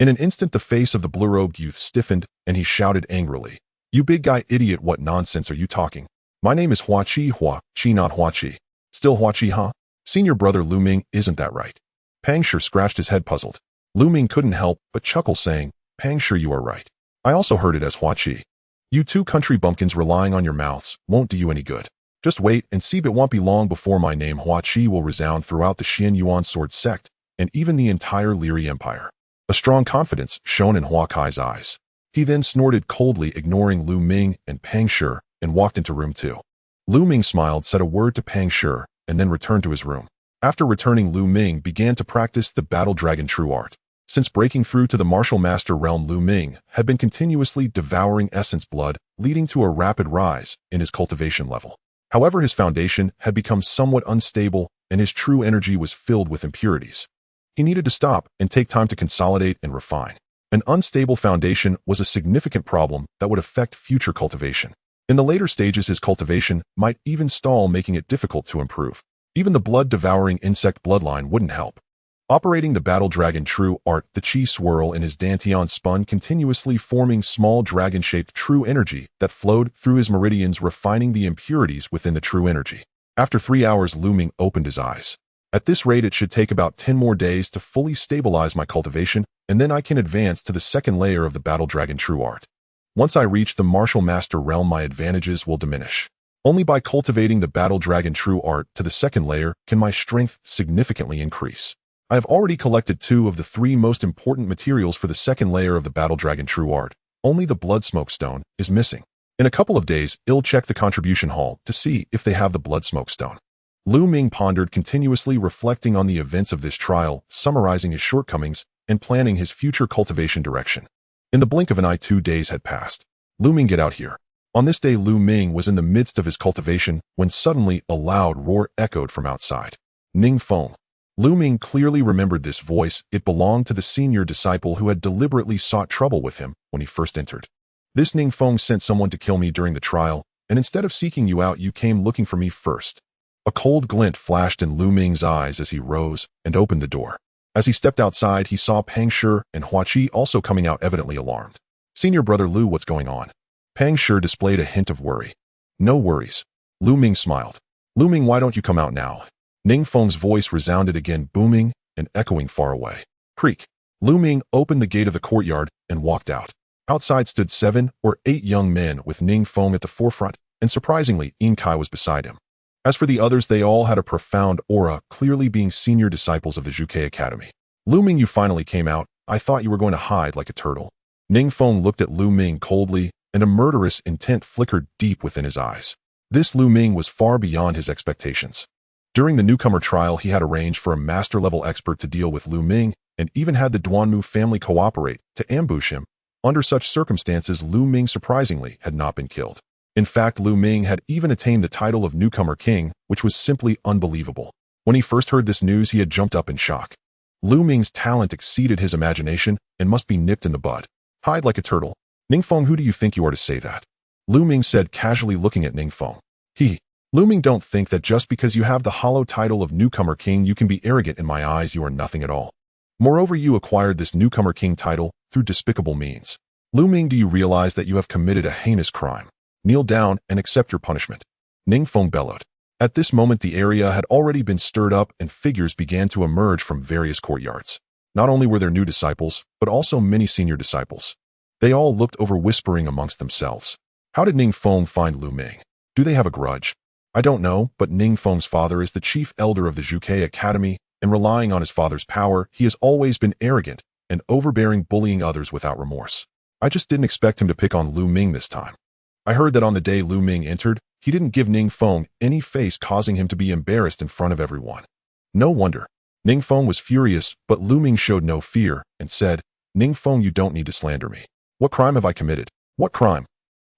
In an instant, the face of the blue-robed youth stiffened, and he shouted angrily, You big guy idiot, what nonsense are you talking? My name is Hua Qi, not Hua Qi. Still Hua Qi, huh? Senior brother Lu Ming, isn't that right? Pang Shi scratched his head, puzzled. Lu Ming couldn't help but chuckle, saying, Pang Shi, you are right. I also heard it as Hua Qi. You two country bumpkins relying on your mouths won't do you any good. Just wait and see, it won't be long before my name Hua Qi will resound throughout the Xian Yuan sword sect and even the entire Liuri Empire. A strong confidence shone in Hua Kai's eyes. He then snorted coldly, ignoring Lu Ming and Pang Shi, and walked into room 2. Lu Ming smiled, said a word to Pang Shi, and then returned to his room. After returning, Lu Ming began to practice the Battle Dragon True Art. Since breaking through to the Martial Master realm, Lu Ming had been continuously devouring essence blood, leading to a rapid rise in his cultivation level. However, his foundation had become somewhat unstable, and his true energy was filled with impurities. He needed to stop and take time to consolidate and refine. An unstable foundation was a significant problem that would affect future cultivation. In the later stages, his cultivation might even stall, making it difficult to improve. Even the blood-devouring insect bloodline wouldn't help. Operating the Battle Dragon True Art, the Qi swirl in his dantian spun continuously, forming small dragon-shaped true energy that flowed through his meridians, refining the impurities within the true energy. After 3 hours, Lu Ming opened his eyes. At this rate, it should take about 10 more days to fully stabilize my cultivation, and then I can advance to the second layer of the Battle Dragon True Art. Once I reach the Martial Master realm, my advantages will diminish. Only by cultivating the Battle Dragon True Art to the second layer can my strength significantly increase. I have already collected 2 of the 3 most important materials for the second layer of the Battle Dragon True Art. Only the Blood Smoke Stone is missing. In a couple of days, I'll check the contribution hall to see if they have the Blood Smoke Stone. Lu Ming pondered, continuously reflecting on the events of this trial, summarizing his shortcomings, and planning his future cultivation direction. In the blink of an eye, 2 days had passed. Lu Ming, get out here. On this day, Lu Ming was in the midst of his cultivation when suddenly a loud roar echoed from outside. Ning Feng. Lu Ming clearly remembered this voice. It belonged to the senior disciple who had deliberately sought trouble with him when he first entered. This Ning Feng sent someone to kill me during the trial, and instead of seeking you out, you came looking for me first. A cold glint flashed in Lu Ming's eyes as he rose and opened the door. As he stepped outside, he saw Pang Shi and Hua Qi also coming out, evidently alarmed. Senior brother Lu, what's going on? Pang Shi displayed a hint of worry. No worries. Lu Ming smiled. Lu Ming, why don't you come out now? Ning Feng's voice resounded again, booming and echoing far away. Creak. Lu Ming opened the gate of the courtyard and walked out. Outside stood 7 or 8 young men with Ning Feng at the forefront, and surprisingly, Yin Kai was beside him. As for the others, they all had a profound aura, clearly being senior disciples of the Zhuke Academy. Lu Ming, you finally came out. I thought you were going to hide like a turtle. Ning Feng looked at Lu Ming coldly, and a murderous intent flickered deep within his eyes. This Lu Ming was far beyond his expectations. During the newcomer trial, he had arranged for a master-level expert to deal with Lu Ming, and even had the Duanmu family cooperate to ambush him. Under such circumstances, Lu Ming surprisingly had not been killed. In fact, Lu Ming had even attained the title of Newcomer King, which was simply unbelievable. When he first heard this news, he had jumped up in shock. Lu Ming's talent exceeded his imagination and must be nipped in the bud. Hide like a turtle. Ning Feng, who do you think you are to say that? Lu Ming said, casually looking at Ning Feng. Lu Ming, don't think that just because you have the hollow title of Newcomer King you can be arrogant. In my eyes, you are nothing at all. Moreover, you acquired this Newcomer King title through despicable means. Lu Ming, do you realize that you have committed a heinous crime? Kneel down and accept your punishment. Ning Feng bellowed. At this moment, the area had already been stirred up and figures began to emerge from various courtyards. Not only were there new disciples, but also many senior disciples. They all looked over, whispering amongst themselves. How did Ning Feng find Lu Ming? Do they have a grudge? I don't know, but Ning Feng's father is the chief elder of the Zhuke Academy, and relying on his father's power, he has always been arrogant and overbearing, bullying others without remorse. I just didn't expect him to pick on Lu Ming this time. I heard that on the day Lu Ming entered, he didn't give Ning Feng any face, causing him to be embarrassed in front of everyone. No wonder. Ning Feng was furious, but Lu Ming showed no fear and said, Ning Feng, you don't need to slander me. What crime have I committed? What crime?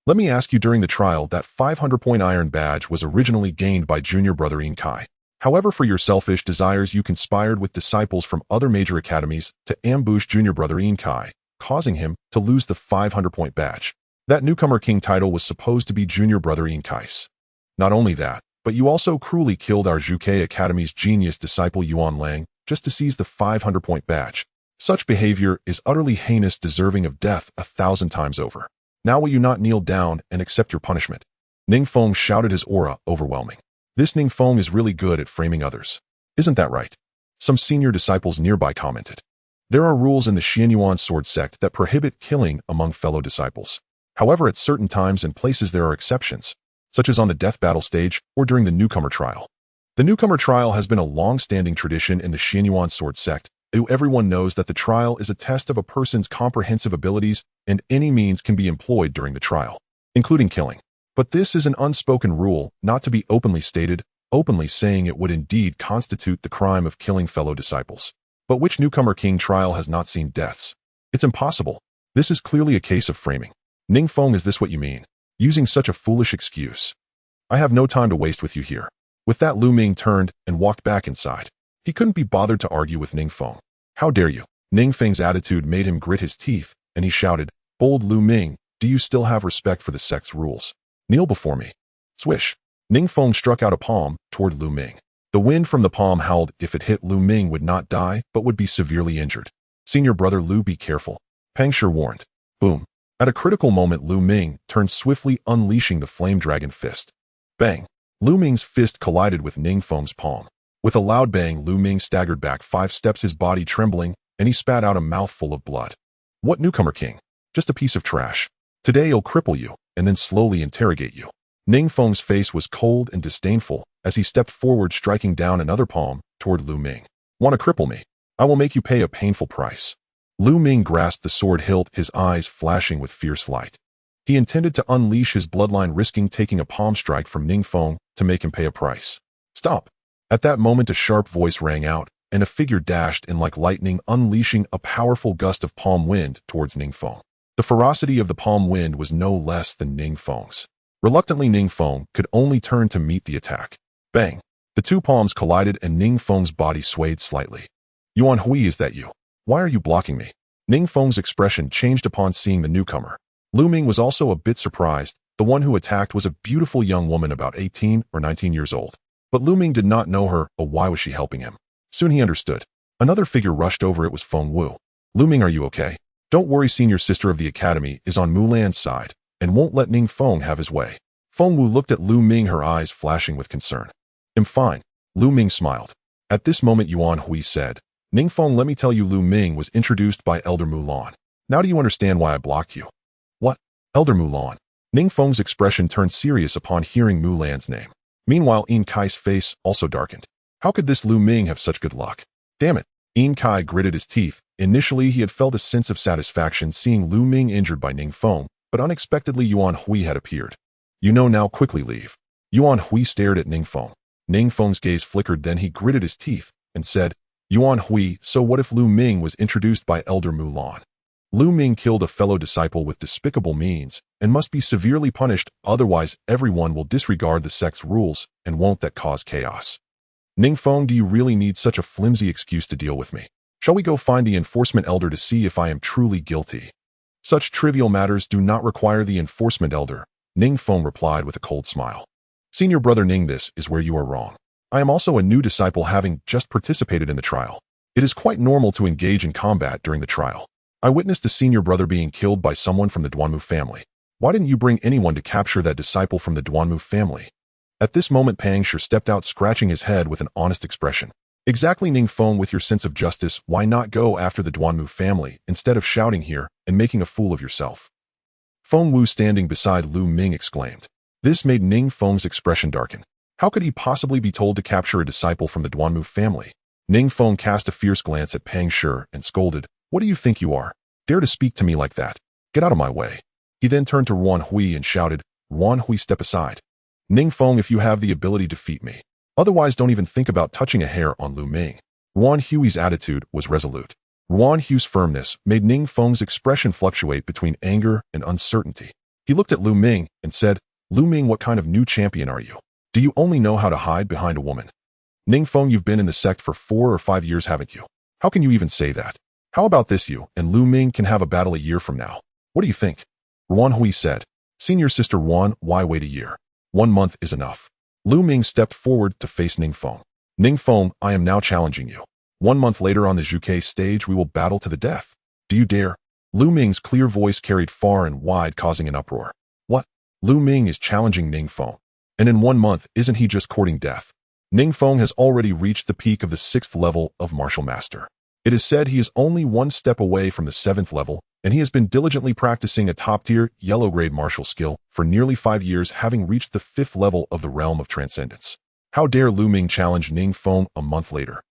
Let me ask you, during the trial, that 500-point iron badge was originally gained by junior brother In Kai. However, for your selfish desires, you conspired with disciples from other major academies to ambush junior brother In Kai, causing him to lose the 500-point badge. That newcomer king title was supposed to be junior brother In Kai's. Not only that, but you also cruelly killed our Zhuke Academy's genius disciple Yuan Lang just to seize the 500-point badge. Such behavior is utterly heinous, deserving of death 1,000 times over. Now will you not kneel down and accept your punishment? Ning Feng shouted, his aura overwhelming. This Ning Feng is really good at framing others. Isn't that right? Some senior disciples nearby commented. There are rules in the Xianyuan sword sect that prohibit killing among fellow disciples. However, at certain times and places there are exceptions, such as on the death battle stage or during the newcomer trial. The newcomer trial has been a long-standing tradition in the Xianyuan sword sect. Everyone knows that the trial is a test of a person's comprehensive abilities, and any means can be employed during the trial, including killing. But this is an unspoken rule, not to be openly stated, openly saying it would indeed constitute the crime of killing fellow disciples. But which newcomer king trial has not seen deaths? It's impossible. This is clearly a case of framing. Ning Feng, is this what you mean? Using such a foolish excuse? I have no time to waste with you here. With that, Lu Ming turned and walked back inside. He couldn't be bothered to argue with Ning Feng. How dare you? Ning Feng's attitude made him grit his teeth, and he shouted, Bold Lu Ming, do you still have respect for the sect's rules? Kneel before me. Swish. Ning Feng struck out a palm toward Lu Ming. The wind from the palm howled. If it hit, Lu Ming would not die, but would be severely injured. Senior brother Lu, be careful. Pang Shi warned. Boom. At a critical moment, Lu Ming turned swiftly, unleashing the flame dragon fist. Bang. Lu Ming's fist collided with Ning Feng's palm. With a loud bang, Lu Ming staggered back 5 steps, his body trembling, and he spat out a mouthful of blood. What newcomer king? Just a piece of trash. Today he'll cripple you, and then slowly interrogate you. Ning Feng's face was cold and disdainful as he stepped forward, striking down another palm toward Lu Ming. Want to cripple me? I will make you pay a painful price. Lu Ming grasped the sword hilt, his eyes flashing with fierce light. He intended to unleash his bloodline, risking taking a palm strike from Ning Feng to make him pay a price. Stop! At that moment, a sharp voice rang out, and a figure dashed in like lightning, unleashing a powerful gust of palm wind towards Ning Feng. The ferocity of the palm wind was no less than Ning Feng's. Reluctantly, Ning Feng could only turn to meet the attack. Bang! The 2 palms collided, and Ning Feng's body swayed slightly. Yuan Hui, is that you? Why are you blocking me? Ning Feng's expression changed upon seeing the newcomer. Lu Ming was also a bit surprised. The one who attacked was a beautiful young woman about 18 or 19 years old. But Lu Ming did not know her, or why was she helping him? Soon he understood. Another figure rushed over. It was Feng Wu. Lu Ming, are you okay? Don't worry, senior sister of the academy is on Mulan's side, and won't let Ning Feng have his way. Feng Wu looked at Lu Ming, her eyes flashing with concern. I'm fine. Lu Ming smiled. At this moment, Yuan Hui said, Ning Feng, let me tell you, Lu Ming was introduced by Elder Mulan. Now do you understand why I blocked you? What? Elder Mulan? Ning Feng's expression turned serious upon hearing Mulan's name. Meanwhile, In Kai's face also darkened. How could this Lu Ming have such good luck? Damn it. In Kai gritted his teeth. Initially, he had felt a sense of satisfaction seeing Lu Ming injured by Ning Feng, but unexpectedly Yuan Hui had appeared. You know, now quickly leave. Yuan Hui stared at Ning Feng. Ning Feng's gaze flickered, then he gritted his teeth and said, Yuan Hui, so what if Lu Ming was introduced by Elder Mulan? Lu Ming killed a fellow disciple with despicable means and must be severely punished, otherwise everyone will disregard the sect's rules, and won't that cause chaos? Ning Feng, do you really need such a flimsy excuse to deal with me? Shall we go find the enforcement elder to see if I am truly guilty? Such trivial matters do not require the enforcement elder, Ning Feng replied with a cold smile. Senior brother Ning, this is where you are wrong. I am also a new disciple, having just participated in the trial. It is quite normal to engage in combat during the trial. I witnessed a senior brother being killed by someone from the Duanmu family. Why didn't you bring anyone to capture that disciple from the Duanmu family? At this moment, Pang Shi stepped out, scratching his head with an honest expression. Exactly, Ning Feng, with your sense of justice, why not go after the Duanmu family instead of shouting here and making a fool of yourself? Feng Wu, standing beside Lu Ming, exclaimed. This made Ning Feng's expression darken. How could he possibly be told to capture a disciple from the Duanmu family? Ningfeng cast a fierce glance at Pang Shi and scolded, "What do you think you are? Dare to speak to me like that? Get out of my way." He then turned to Ruan Hui and shouted, "Ruan Hui, step aside. Ningfeng, if you have the ability, defeat me. Otherwise, don't even think about touching a hair on Lu Ming." Ruan Hui's attitude was resolute. Ruan Hui's firmness made Ningfeng's expression fluctuate between anger and uncertainty. He looked at Lu Ming and said, "Lu Ming, what kind of new champion are you? Do you only know how to hide behind a woman? Ningfeng, you've been in the sect for 4 or 5 years, haven't you? How can you even say that? How about this, you and Lu Ming can have a battle a year from now? What do you think?" Ruan Hui said, "Senior sister Ruan, why wait a year? 1 month is enough." Lu Ming stepped forward to face Ningfeng. "Ningfeng, I am now challenging you. 1 month later on the Zhuke stage, we will battle to the death. Do you dare?" Lu Ming's clear voice carried far and wide, causing an uproar. What? Lu Ming is challenging Ningfeng. And in 1 month, isn't he just courting death? Ningfeng has already reached the peak of the 6th level of martial master. It is said he is only 1 step away from the 7th level, and he has been diligently practicing a top-tier, yellow-grade martial skill for nearly 5 years, having reached the 5th level of the realm of transcendence. How dare Lu Ming challenge Ningfeng a month later?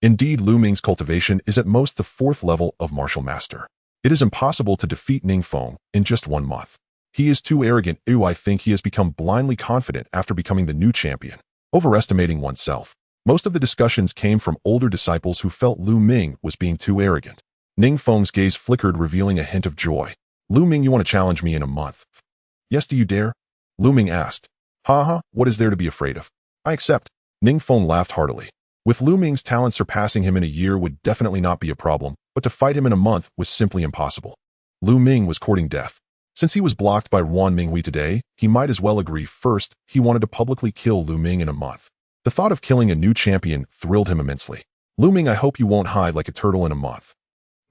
Indeed, Lu Ming's cultivation is at most the 4th level of martial master. It is impossible to defeat Ningfeng in just 1 month. He is too arrogant. I think he has become blindly confident after becoming the new champion, overestimating oneself. Most of the discussions came from older disciples who felt Lu Ming was being too arrogant. Ningfeng's gaze flickered, revealing a hint of joy. "Lu Ming, you want to challenge me in a month?" "Yes, do you dare?" Lu Ming asked. "Haha, what is there to be afraid of? I accept." Ningfeng laughed heartily. With Lu Ming's talent, surpassing him in a year would definitely not be a problem, but to fight him in a month was simply impossible. Lu Ming was courting death. Since he was blocked by Ruan Minghui today, he might as well agree. First, he wanted to publicly kill Lu Ming in a month. The thought of killing a new champion thrilled him immensely. "Lu Ming, I hope you won't hide like a turtle in a month."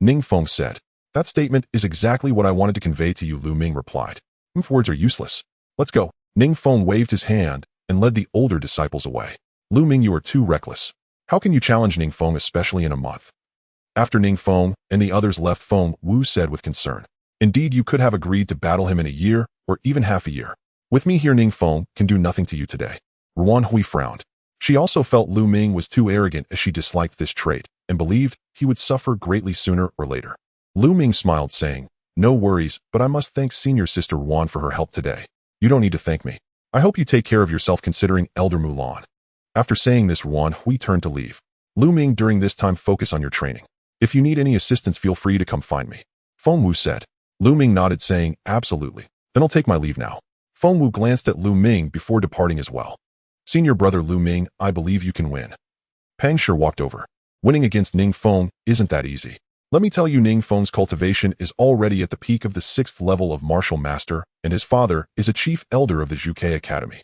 Ningfeng said. "That statement is exactly what I wanted to convey to you," Lu Ming replied. "Words are useless. Let's go." Ningfeng waved his hand and led the older disciples away. "Lu Ming, you are too reckless. How can you challenge Ningfeng, especially in a month?" After Ningfeng and the others left, Feng Wu said with concern, "Indeed, you could have agreed to battle him in a year or even half a year. With me here, Ningfeng can do nothing to you today." Ruan Hui frowned. She also felt Lu Ming was too arrogant, as she disliked this trait and believed he would suffer greatly sooner or later. Lu Ming smiled, saying, "No worries, but I must thank senior sister Ruan for her help today. You don't need to thank me. I hope you take care of yourself, considering Elder Mulan." After saying this, Ruan Hui turned to leave. "Lu Ming, during this time, focus on your training. If you need any assistance, feel free to come find me," Feng Wu said. Lu Ming nodded, saying, "Absolutely. Then I'll take my leave now." Feng Wu glanced at Lu Ming before departing as well. "Senior brother Lu Ming, I believe you can win." Pang Shi walked over. "Winning against Ningfeng isn't that easy. Let me tell you, Ningfeng's cultivation is already at the peak of the 6th level of martial master, and his father is a chief elder of the Zhuke Academy."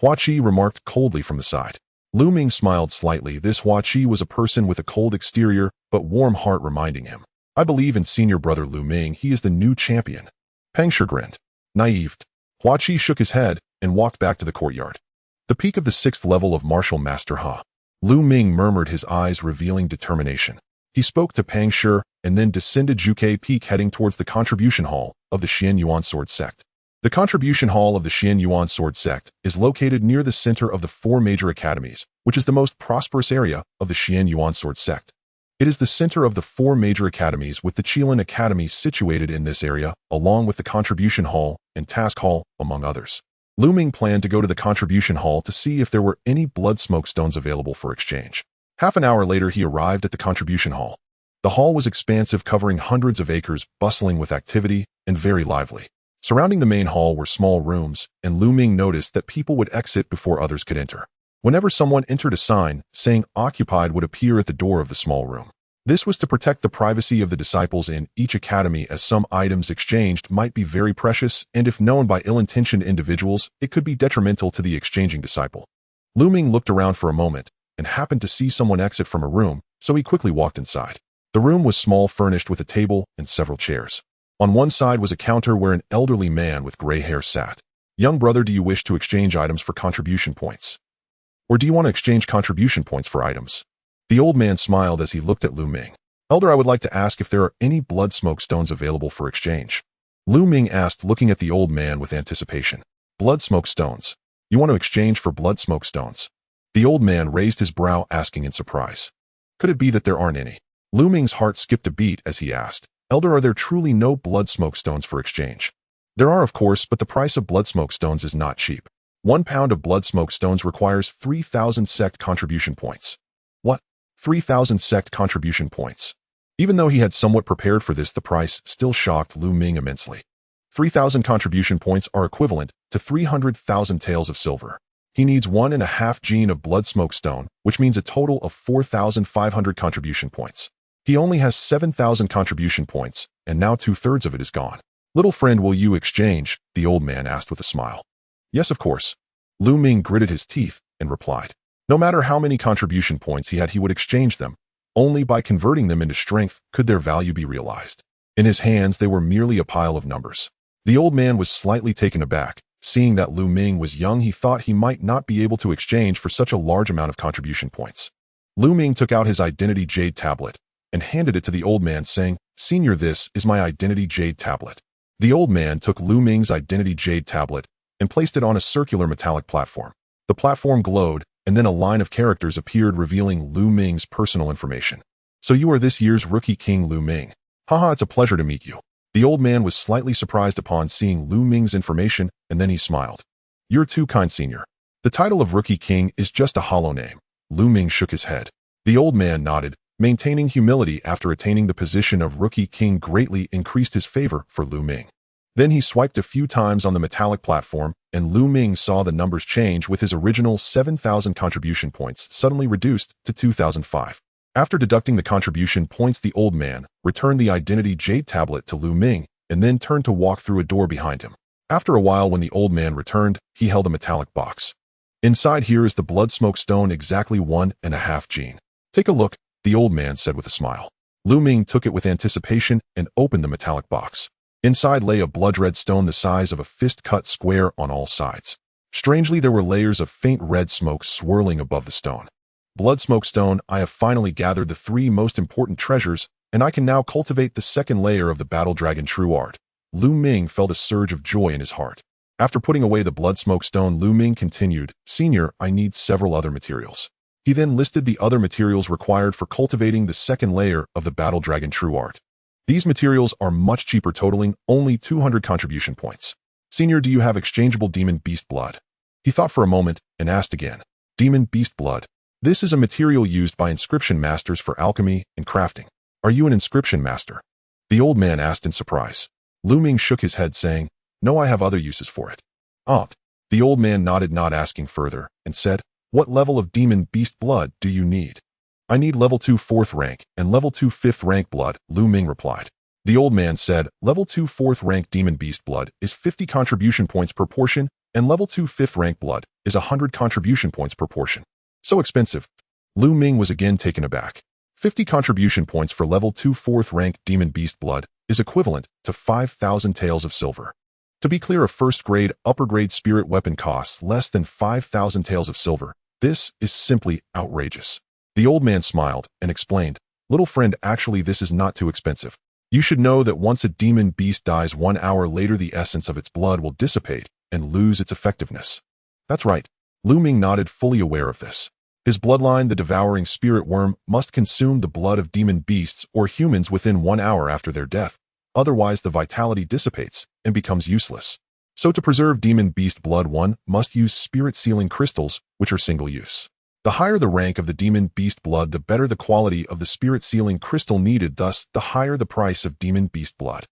Hua Qi remarked coldly from the side. Lu Ming smiled slightly. This Hua Qi was a person with a cold exterior but warm heart, reminding him, "I believe in senior brother Lu Ming. He is the new champion." Pang Shi grinned. "Naive." Hua Qi shook his head and walked back to the courtyard. "The peak of the 6th level of martial master, huh?" Lu Ming murmured, his eyes revealing determination. He spoke to Pang Shi and then descended Zhuke Peak, heading towards the contribution hall of the Xian Yuan Sword Sect. The contribution hall of the Xian Yuan Sword Sect is located near the center of the 4 major academies, which is the most prosperous area of the Xian Yuan Sword Sect. It is the center of the 4 major academies, with the Qilin Academy situated in this area, along with the contribution hall and task hall, among others. Lu Ming planned to go to the contribution hall to see if there were any blood smoke stones available for exchange. Half an hour later, he arrived at the contribution hall. The hall was expansive, covering hundreds of acres, bustling with activity and very lively. Surrounding the main hall were small rooms, and Lu Ming noticed that people would exit before others could enter. Whenever someone entered, a sign saying occupied would appear at the door of the small room. This was to protect the privacy of the disciples in each academy, as some items exchanged might be very precious, and if known by ill-intentioned individuals, it could be detrimental to the exchanging disciple. Lu Ming looked around for a moment and happened to see someone exit from a room, so he quickly walked inside. The room was small, furnished with a table and several chairs. On one side was a counter where an elderly man with gray hair sat. "Young brother, do you wish to exchange items for contribution points? Or do you want to exchange contribution points for items?" The old man smiled as he looked at Lu Ming. "Elder, I would like to ask if there are any blood smoke stones available for exchange." Lu Ming asked, looking at the old man with anticipation. "Blood smoke stones? You want to exchange for blood smoke stones? The old man raised his brow, asking in surprise. Could it be that there aren't any? Lu Ming's heart skipped a beat as he asked, Elder, are there truly no blood smoke stones for exchange? There are, of course, but the price of blood smoke stones is not cheap. 1 pound of blood smoke stones requires 3,000 sect contribution points. What? 3,000 sect contribution points? Even though he had somewhat prepared for this, the price still shocked Lu Ming immensely. 3,000 contribution points are equivalent to 300,000 taels of silver. He needs 1.5 gene of blood smoke stone, which means a total of 4,500 contribution points. He only has 7,000 contribution points, and now 2/3 of it is gone. Little friend, will you exchange? The old man asked with a smile. Yes, of course. Lu Ming gritted his teeth and replied. No matter how many contribution points he had, he would exchange them. Only by converting them into strength could their value be realized. In his hands, they were merely a pile of numbers. The old man was slightly taken aback. Seeing that Lu Ming was young, he thought he might not be able to exchange for such a large amount of contribution points. Lu Ming took out his identity jade tablet and handed it to the old man, saying, Senior, this is my identity jade tablet. The old man took Lu Ming's identity jade tablet and placed it on a circular metallic platform. The platform glowed, and then a line of characters appeared revealing Lu Ming's personal information. So you are this year's rookie king, Lu Ming. Haha, it's a pleasure to meet you. The old man was slightly surprised upon seeing Lu Ming's information, and then he smiled. You're too kind, senior. The title of rookie king is just a hollow name. Lu Ming shook his head. The old man nodded, maintaining humility. After attaining the position of rookie king greatly increased his favor for Lu Ming. Then he swiped a few times on the metallic platform, and Lu Ming saw the numbers change, with his original 7,000 contribution points suddenly reduced to 2,005. After deducting the contribution points, the old man returned the identity jade tablet to Lu Ming and then turned to walk through a door behind him. After a while, when the old man returned, he held a metallic box. Inside here is the blood smoke stone, exactly 1.5 gene. Take a look, the old man said with a smile. Lu Ming took it with anticipation and opened the metallic box. Inside lay a blood red stone the size of a fist, cut square on all sides. Strangely, there were layers of faint red smoke swirling above the stone. Blood smoke stone, I have finally gathered the 3 most important treasures, and I can now cultivate the second layer of the battle dragon true art. Lu Ming felt a surge of joy in his heart. After putting away the blood smoke stone, Lu Ming continued, Senior, I need several other materials. He then listed the other materials required for cultivating the second layer of the battle dragon true art. These materials are much cheaper, totaling only 200 contribution points. Senior, do you have exchangeable demon beast blood? He thought for a moment and asked again. Demon beast blood. This is a material used by inscription masters for alchemy and crafting. Are you an inscription master? The old man asked in surprise. Lu Ming shook his head, saying, No, I have other uses for it. The old man nodded, not asking further, and said, What level of demon beast blood do you need? I need level 2 4th rank and level 2 5th rank blood, Lu Ming replied. The old man said, Level 2 4th rank demon beast blood is 50 contribution points per portion, and level 2 5th rank blood is 100 contribution points per portion. So expensive. Lu Ming was again taken aback. 50 contribution points for level 2 4th rank demon beast blood is equivalent to 5,000 taels of silver. To be clear, a first grade, upper grade spirit weapon costs less than 5,000 taels of silver. This is simply outrageous. The old man smiled and explained, Little friend, actually this is not too expensive. You should know that once a demon beast dies, 1 hour later the essence of its blood will dissipate and lose its effectiveness. That's right. Lu Ming nodded, fully aware of this. His bloodline, the devouring spirit worm, must consume the blood of demon beasts or humans within 1 hour after their death. Otherwise the vitality dissipates and becomes useless. So to preserve demon beast blood, one must use spirit sealing crystals, which are single use. The higher the rank of the demon beast blood, the better the quality of the spirit sealing crystal needed, thus the higher the price of demon beast blood.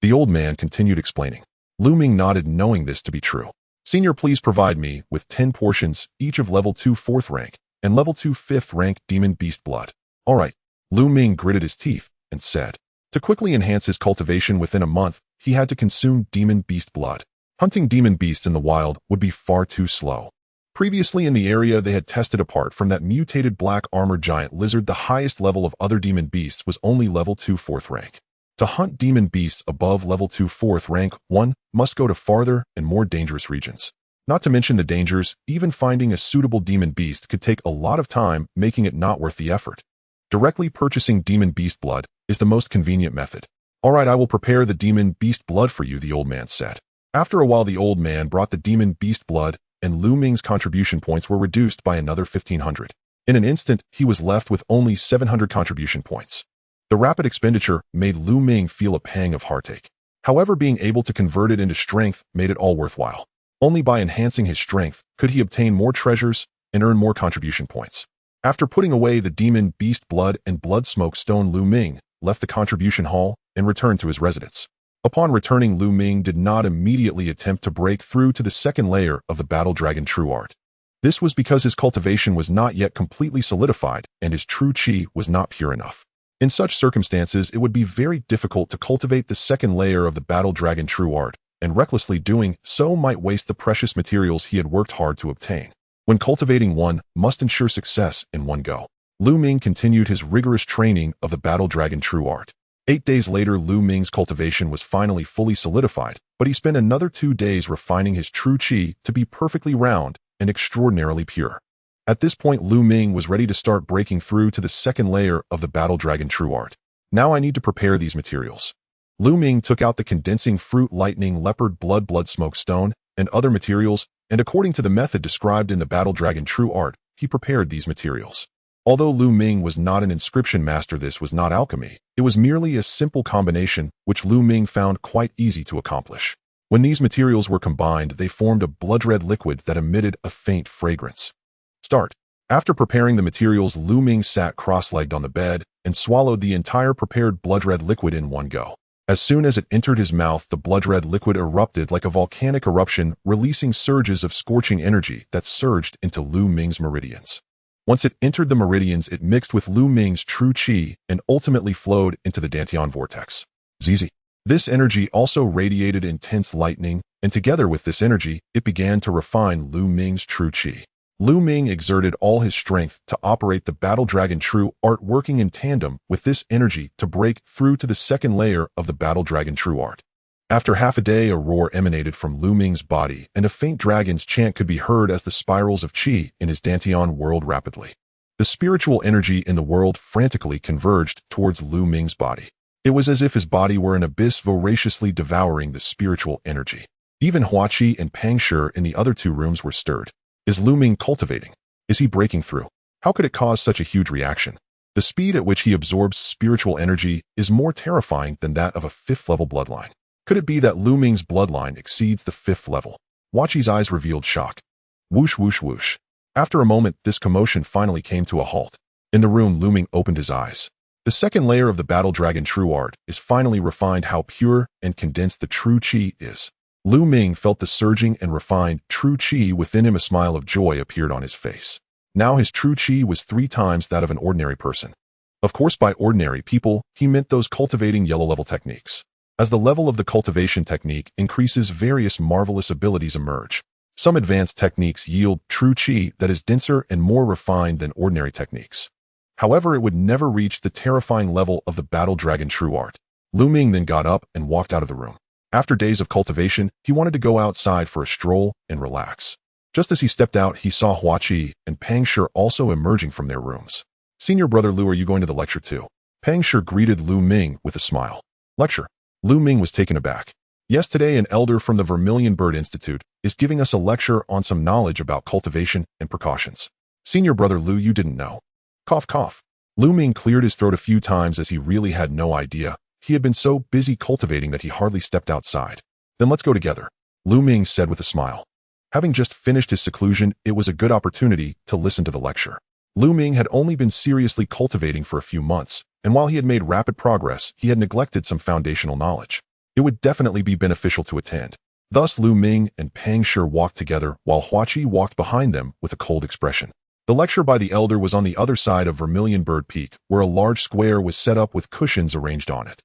The old man continued explaining. Lu Ming nodded, knowing this to be true. Senior, please provide me with 10 portions, each of level 2 4th rank and level 2 5th rank demon beast blood. All right. Lu Ming gritted his teeth and said. To quickly enhance his cultivation within a month, he had to consume demon beast blood. Hunting demon beasts in the wild would be far too slow. Previously in the area they had tested, apart from that mutated black armored giant lizard, the highest level of other demon beasts was only level 2 4th rank. To hunt demon beasts above level 2 4th rank, one must go to farther and more dangerous regions. Not to mention the dangers, even finding a suitable demon beast could take a lot of time, making it not worth the effort. Directly purchasing demon beast blood is the most convenient method. All right, I will prepare the demon beast blood for you, the old man said. After a while, the old man brought the demon beast blood and Lu Ming's contribution points were reduced by another 1,500. In an instant, he was left with only 700 contribution points. The rapid expenditure made Lu Ming feel a pang of heartache. However, being able to convert it into strength made it all worthwhile. Only by enhancing his strength could he obtain more treasures and earn more contribution points. After putting away the demon beast blood and blood smoke stone, Lu Ming left the contribution hall and returned to his residence. Upon returning, Lu Ming did not immediately attempt to break through to the second layer of the Battle Dragon True Art. This was because his cultivation was not yet completely solidified and his true chi was not pure enough. In such circumstances, it would be very difficult to cultivate the second layer of the Battle Dragon True Art, and recklessly doing so might waste the precious materials he had worked hard to obtain. When cultivating, one must ensure success in one go. Lu Ming continued his rigorous training of the Battle Dragon True Art. 8 days later, Lu Ming's cultivation was finally fully solidified, but he spent another 2 days refining his true chi to be perfectly round and extraordinarily pure. At this point, Lu Ming was ready to start breaking through to the second layer of the Battle Dragon True Art. Now I need to prepare these materials. Lu Ming took out the condensing fruit, lightning, leopard blood smoke stone, and other materials, and according to the method described in the Battle Dragon True Art, he prepared these materials. Although Lu Ming was not an inscription master, this was not alchemy. It was merely a simple combination, which Lu Ming found quite easy to accomplish. When these materials were combined, they formed a blood-red liquid that emitted a faint fragrance. Start. After preparing the materials, Lu Ming sat cross-legged on the bed and swallowed the entire prepared blood-red liquid in one go. As soon as it entered his mouth, the blood-red liquid erupted like a volcanic eruption, releasing surges of scorching energy that surged into Lu Ming's meridians. Once it entered the meridians, it mixed with Lu Ming's true chi and ultimately flowed into the Dantian vortex. ZZ. This energy also radiated intense lightning, and together with this energy, it began to refine Lu Ming's true chi. Lu Ming exerted all his strength to operate the Battle Dragon True Art, working in tandem with this energy to break through to the second layer of the Battle Dragon True Art. After half a day, a roar emanated from Lu Ming's body, and a faint dragon's chant could be heard as the spirals of chi in his Dantian world rapidly. The spiritual energy in the world frantically converged towards Lu Ming's body. It was as if his body were an abyss voraciously devouring the spiritual energy. Even Huaqi and Pang Shi in the other 2 rooms were stirred. Is Lu Ming cultivating? Is he breaking through? How could it cause such a huge reaction? The speed at which he absorbs spiritual energy is more terrifying than that of a 5th level bloodline. Could it be that Lu Ming's bloodline exceeds the 5th level? Huaqi's eyes revealed shock. Whoosh, whoosh, whoosh. After a moment, this commotion finally came to a halt. In the room, Lu Ming opened his eyes. The second layer of the Battle Dragon True Art is finally refined. How pure and condensed the true chi is. Lu Ming felt the surging and refined true chi within him. A smile of joy appeared on his face. Now his true chi was 3 times that of an ordinary person. Of course, by ordinary people, he meant those cultivating yellow level techniques. As the level of the cultivation technique increases, various marvelous abilities emerge. Some advanced techniques yield true chi that is denser and more refined than ordinary techniques. However, it would never reach the terrifying level of the Battle Dragon True Art. Lu Ming then got up and walked out of the room. After days of cultivation, he wanted to go outside for a stroll and relax. Just as he stepped out, he saw Huaqi and Pang Shi also emerging from their rooms. Senior brother Lu, are you going to the lecture too? Pang Shi greeted Lu Ming with a smile. Lecture? Lu Ming was taken aback. Yes, today an elder from the Vermilion Bird Institute is giving us a lecture on some knowledge about cultivation and precautions. Senior brother Lu, you didn't know. Cough, cough. Lu Ming cleared his throat a few times as he really had no idea. He had been so busy cultivating that he hardly stepped outside. Then let's go together, Lu Ming said with a smile. Having just finished his seclusion, it was a good opportunity to listen to the lecture. Lu Ming had only been seriously cultivating for a few months, and while he had made rapid progress, he had neglected some foundational knowledge. It would definitely be beneficial to attend. Thus, Lu Ming and Pang Shi walked together while Huaqi walked behind them with a cold expression. The lecture by the elder was on the other side of Vermilion Bird Peak, where a large square was set up with cushions arranged on it.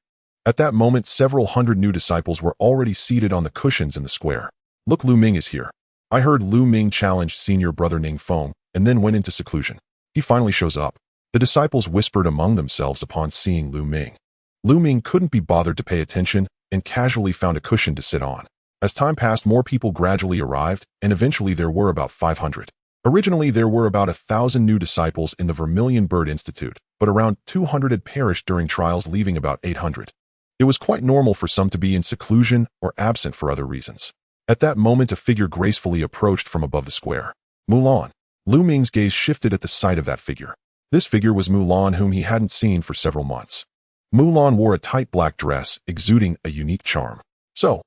At that moment, several hundred new disciples were already seated on the cushions in the square. Look, Lu Ming is here. I heard Lu Ming challenged senior brother Ning Feng and then went into seclusion. He finally shows up. The disciples whispered among themselves upon seeing Lu Ming. Lu Ming couldn't be bothered to pay attention and casually found a cushion to sit on. As time passed, more people gradually arrived, and eventually there were about 500. Originally, there were about 1,000 new disciples in the Vermilion Bird Institute, but around 200 had perished during trials, leaving about 800. It was quite normal for some to be in seclusion or absent for other reasons. At that moment, a figure gracefully approached from above the square. Mulan. Lu Ming's gaze shifted at the sight of that figure. This figure was Mulan, whom he hadn't seen for several months. Mulan wore a tight black dress, exuding a unique charm. So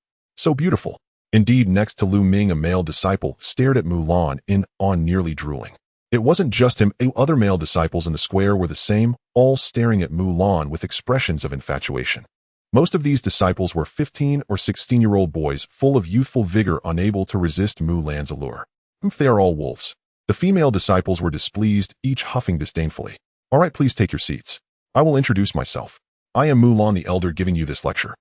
beautiful. Indeed, next to Lu Ming, a male disciple stared at Mulan in awe, nearly drooling. It wasn't just him, other male disciples in the square were the same, all staring at Mulan with expressions of infatuation. Most of these disciples were 15 or 16-year-old boys, full of youthful vigor, unable to resist Mulan's allure. They are all wolves. The female disciples were displeased, each huffing disdainfully. All right, please take your seats. I will introduce myself. I am Mulan the Elder, giving you this lecture.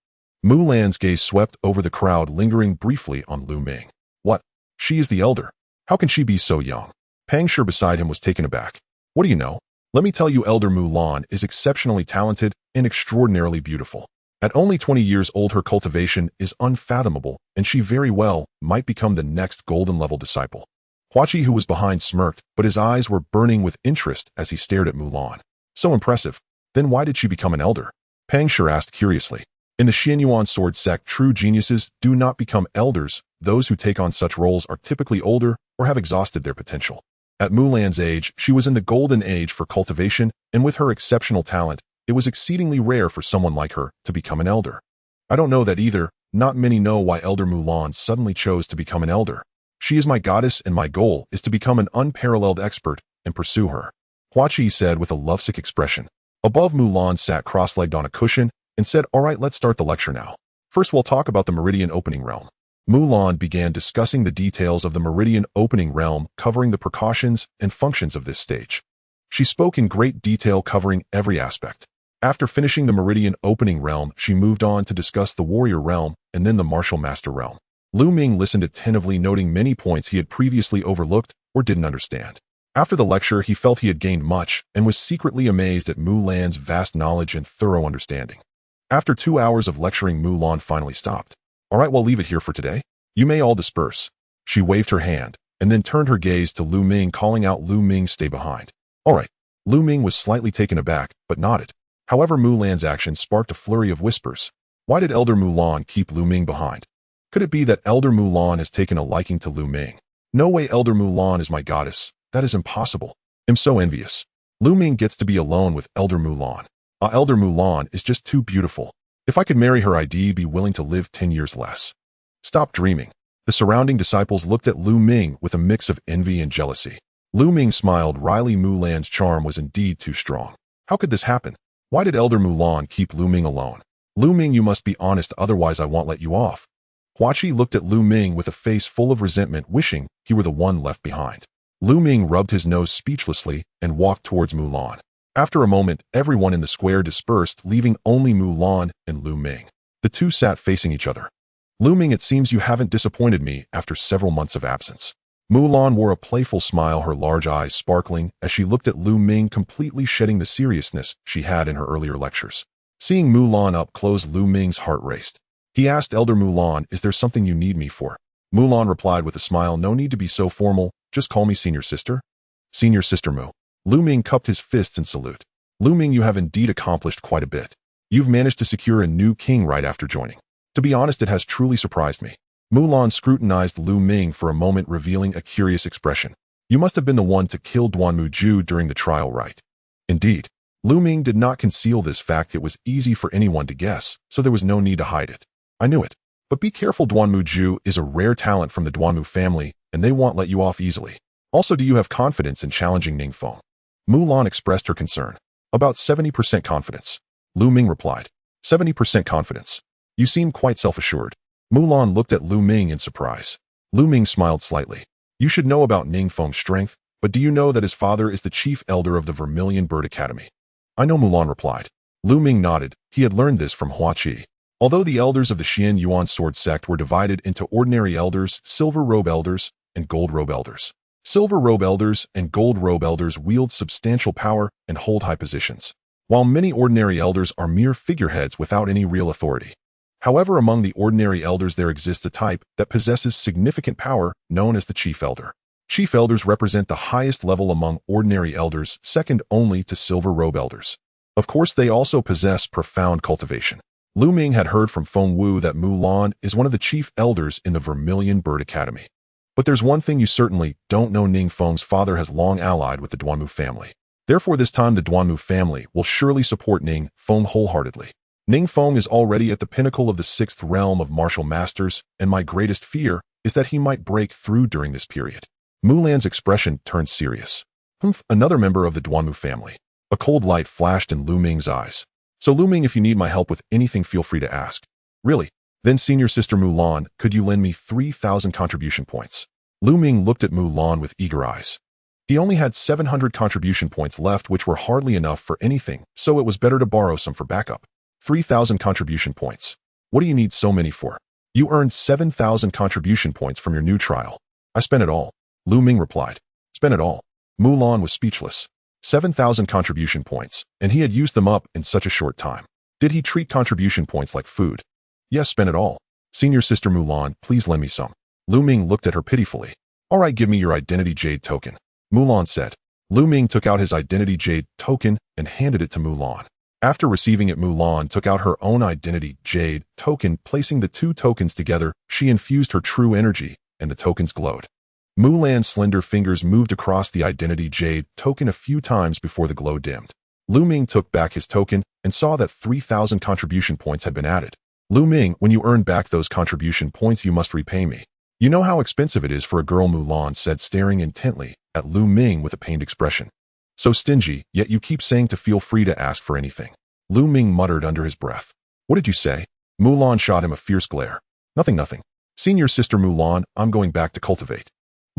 Mulan's gaze swept over the crowd, lingering briefly on Lu Ming. What? She is the Elder? How can she be so young? Pang Shi beside him was taken aback. What do you know? Let me tell you, Elder Mulan is exceptionally talented and extraordinarily beautiful. At only 20 years old, her cultivation is unfathomable, and she very well might become the next golden-level disciple. Hua Qi, who was behind, smirked, but his eyes were burning with interest as he stared at Mulan. So impressive. Then why did she become an elder? Pang Shi asked curiously. In the Xianyuan sword sect, true geniuses do not become elders. Those who take on such roles are typically older or have exhausted their potential. At Mulan's age, she was in the golden age for cultivation, and with her exceptional talent, it was exceedingly rare for someone like her to become an elder. I don't know that either. Not many know why Elder Mulan suddenly chose to become an elder. She is my goddess, and my goal is to become an unparalleled expert and pursue her. Hua Qi said with a lovesick expression. Above, Mulan sat cross-legged on a cushion and said, all right, let's start the lecture now. First, we'll talk about the Meridian Opening Realm. Mulan began discussing the details of the Meridian Opening Realm, covering the precautions and functions of this stage. She spoke in great detail, covering every aspect. After finishing the Meridian Opening Realm, she moved on to discuss the Warrior Realm and then the Martial Master Realm. Lu Ming listened attentively, noting many points he had previously overlooked or didn't understand. After the lecture, he felt he had gained much and was secretly amazed at Mulan's vast knowledge and thorough understanding. After 2 hours of lecturing, Mulan finally stopped. All right, we'll leave it here for today. You may all disperse. She waved her hand and then turned her gaze to Lu Ming, calling out, Lu Ming, stay behind. All right. Lu Ming was slightly taken aback, but nodded. However, Mulan's action sparked a flurry of whispers. Why did Elder Mulan keep Lu Ming behind? Could it be that Elder Mulan has taken a liking to Lu Ming? No way, Elder Mulan is my goddess. That is impossible. I'm so envious. Lu Ming gets to be alone with Elder Mulan. Elder Mulan is just too beautiful. If I could marry her, I'd be willing to live 10 years less. Stop dreaming. The surrounding disciples looked at Lu Ming with a mix of envy and jealousy. Lu Ming smiled wryly. Mulan's charm was indeed too strong. How could this happen? Why did Elder Mulan keep Lu Ming alone? Lu Ming, you must be honest, otherwise I won't let you off. Hua Qi looked at Lu Ming with a face full of resentment, wishing he were the one left behind. Lu Ming rubbed his nose speechlessly and walked towards Mulan. After a moment, everyone in the square dispersed, leaving only Mulan and Lu Ming. The two sat facing each other. Lu Ming, it seems you haven't disappointed me after several months of absence. Mulan wore a playful smile, her large eyes sparkling as she looked at Lu Ming, completely shedding the seriousness she had in her earlier lectures. Seeing Mulan up close, Lu Ming's heart raced. He asked Elder Mulan, is there something you need me for? Mulan replied with a smile, no need to be so formal, just call me Senior Sister. Senior Sister Mu. Lu Ming cupped his fists in salute. Lu Ming, you have indeed accomplished quite a bit. You've managed to secure a new king right after joining. To be honest, it has truly surprised me. Mulan scrutinized Lu Ming for a moment, revealing a curious expression. You must have been the one to kill Duanmu during the trial, right? Indeed. Lu Ming did not conceal this fact. It was easy for anyone to guess, so there was no need to hide it. I knew it. But be careful, Duanmu is a rare talent from the Duanmu family, and they won't let you off easily. Also, do you have confidence in challenging Ningfeng? Mulan expressed her concern. About 70% confidence. Lu Ming replied. 70% confidence. You seem quite self-assured. Mulan looked at Lu Ming in surprise. Lu Ming smiled slightly. You should know about Ningfeng's strength, but do you know that his father is the chief elder of the Vermilion Bird Academy? I know, Mulan replied. Lu Ming nodded. He had learned this from Hua Qi. Although the elders of the Xianyuan sword sect were divided into ordinary elders, silver robe elders, and gold robe elders. Silver robe elders and gold robe elders wield substantial power and hold high positions, while many ordinary elders are mere figureheads without any real authority. However, among the ordinary elders there exists a type that possesses significant power, known as the chief elder. Chief elders represent the highest level among ordinary elders, second only to silver robe elders. Of course, they also possess profound cultivation. Lu Ming had heard from Feng Wu that Mulan is one of the chief elders in the Vermilion Bird Academy. But there's one thing you certainly don't know: Ning Feng's father has long allied with the Duanmu family. Therefore, this time the Duanmu family will surely support Ning Feng wholeheartedly. Ning Feng is already at the pinnacle of the 6th realm of martial masters, and my greatest fear is that he might break through during this period. Mulan's expression turned serious. Humph, another member of the Duanmu family. A cold light flashed in Lu Ming's eyes. So Lu Ming, if you need my help with anything, feel free to ask. Really? Then senior sister Mulan, could you lend me 3,000 contribution points? Lu Ming looked at Mulan with eager eyes. He only had 700 contribution points left, which were hardly enough for anything, so it was better to borrow some for backup. 3,000 contribution points. What do you need so many for? You earned 7,000 contribution points from your new trial. I spent it all. Lu Ming replied. Spent it all. Mulan was speechless. 7,000 contribution points, and he had used them up in such a short time. Did he treat contribution points like food? Yes, spent it all. Senior sister Mulan, please lend me some. Lu Ming looked at her pitifully. All right, give me your identity jade token. Mulan said. Lu Ming took out his identity jade token and handed it to Mulan. After receiving it, Mulan took out her own identity jade token. Placing the two tokens together, she infused her true energy, and the tokens glowed. Mulan's slender fingers moved across the identity jade token a few times before the glow dimmed. Lu Ming took back his token and saw that 3,000 contribution points had been added. Lu Ming, when you earn back those contribution points, you must repay me. You know how expensive it is for a girl, Mulan said, staring intently at Lu Ming with a pained expression. So stingy, yet you keep saying to feel free to ask for anything. Lu Ming muttered under his breath. What did you say? Mulan shot him a fierce glare. Nothing. Senior sister Mulan, I'm going back to cultivate.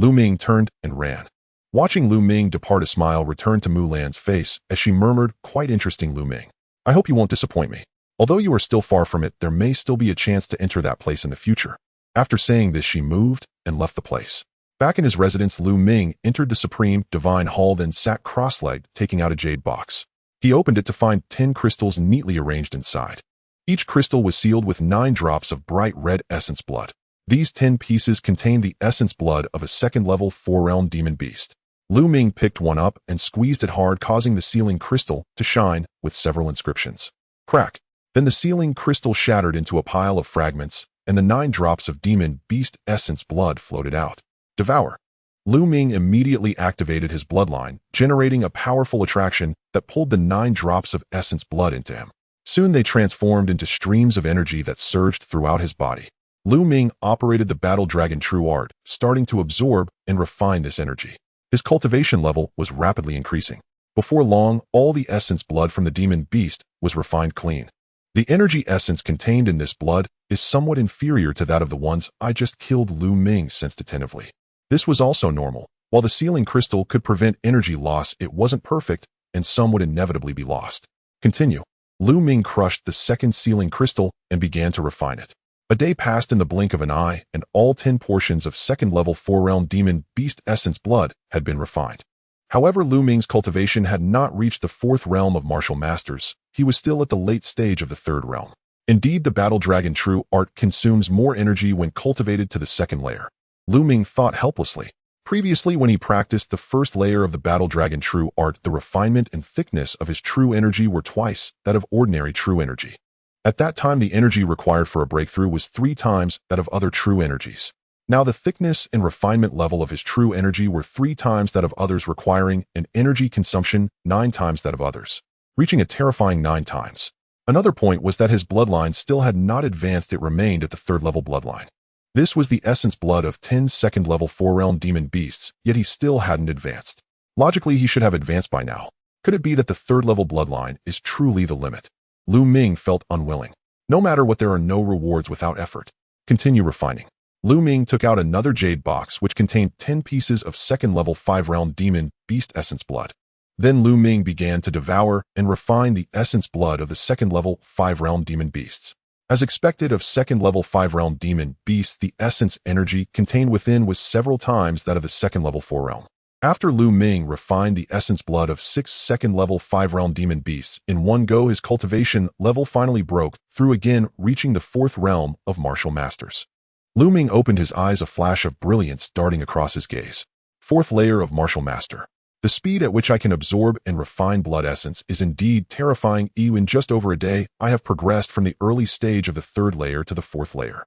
Lu Ming turned and ran. Watching Lu Ming depart, a smile returned to Mulan's face as she murmured, quite interesting, Lu Ming. I hope you won't disappoint me. Although you are still far from it, there may still be a chance to enter that place in the future. After saying this, she moved and left the place. Back in his residence, Lu Ming entered the Supreme Divine Hall, then sat cross-legged, taking out a jade box. He opened it to find 10 crystals neatly arranged inside. Each crystal was sealed with 9 drops of bright red essence blood. These 10 pieces contained the essence blood of a 2nd-level 4-realm demon beast. Lu Ming picked one up and squeezed it hard, causing the sealing crystal to shine with several inscriptions. Crack! Then the sealing crystal shattered into a pile of fragments, and the 9 drops of demon beast essence blood floated out. Devour! Lu Ming immediately activated his bloodline, generating a powerful attraction that pulled the 9 drops of essence blood into him. Soon they transformed into streams of energy that surged throughout his body. Lu Ming operated the Battle Dragon True Art, starting to absorb and refine this energy. His cultivation level was rapidly increasing. Before long, all the essence blood from the demon beast was refined clean. The energy essence contained in this blood is somewhat inferior to that of the ones I just killed. Lu Ming sensed attentively. This was also normal. While the sealing crystal could prevent energy loss, it wasn't perfect, and some would inevitably be lost. Continue. Lu Ming crushed the 2nd sealing crystal and began to refine it. A day passed in the blink of an eye, and all 10 portions of 2nd-level 4-realm demon beast essence blood had been refined. However, Lu Ming's cultivation had not reached the 4th realm of martial masters. He was still at the late stage of the 3rd realm. Indeed, the Battle Dragon True Art consumes more energy when cultivated to the 2nd layer. Lu Ming thought helplessly. Previously, when he practiced the 1st layer of the Battle Dragon True Art, the refinement and thickness of his true energy were twice that of ordinary true energy. At that time, the energy required for a breakthrough was 3 times that of other true energies. Now, the thickness and refinement level of his true energy were 3 times that of others, requiring an energy consumption 9 times that of others, reaching a terrifying 9 times. Another point was that his bloodline still had not advanced. It remained at the 3rd level bloodline. This was the essence blood of 10 2nd-level 4-realm demon beasts, yet he still hadn't advanced. Logically, he should have advanced by now. Could it be that the 3rd-level bloodline is truly the limit? Lu Ming felt unwilling. No matter what, there are no rewards without effort. Continue refining. Lu Ming took out another jade box which contained 10 pieces of 2nd-level 5-realm demon beast essence blood. Then Lu Ming began to devour and refine the essence blood of the 2nd-level 5-realm demon beasts. As expected of 2nd-level 5-realm demon beasts, the essence energy contained within was several times that of the 2nd-level 4-realm. After Lu Ming refined the essence blood of 6 2nd-level 5-realm demon beasts in one go, his cultivation level finally broke through again, reaching the 4th realm of martial masters. Lu Ming opened his eyes, a flash of brilliance darting across his gaze. 4th layer of martial master. The speed at which I can absorb and refine blood essence is indeed terrifying. In just over a day, I have progressed from the early stage of the 3rd layer to the 4th layer.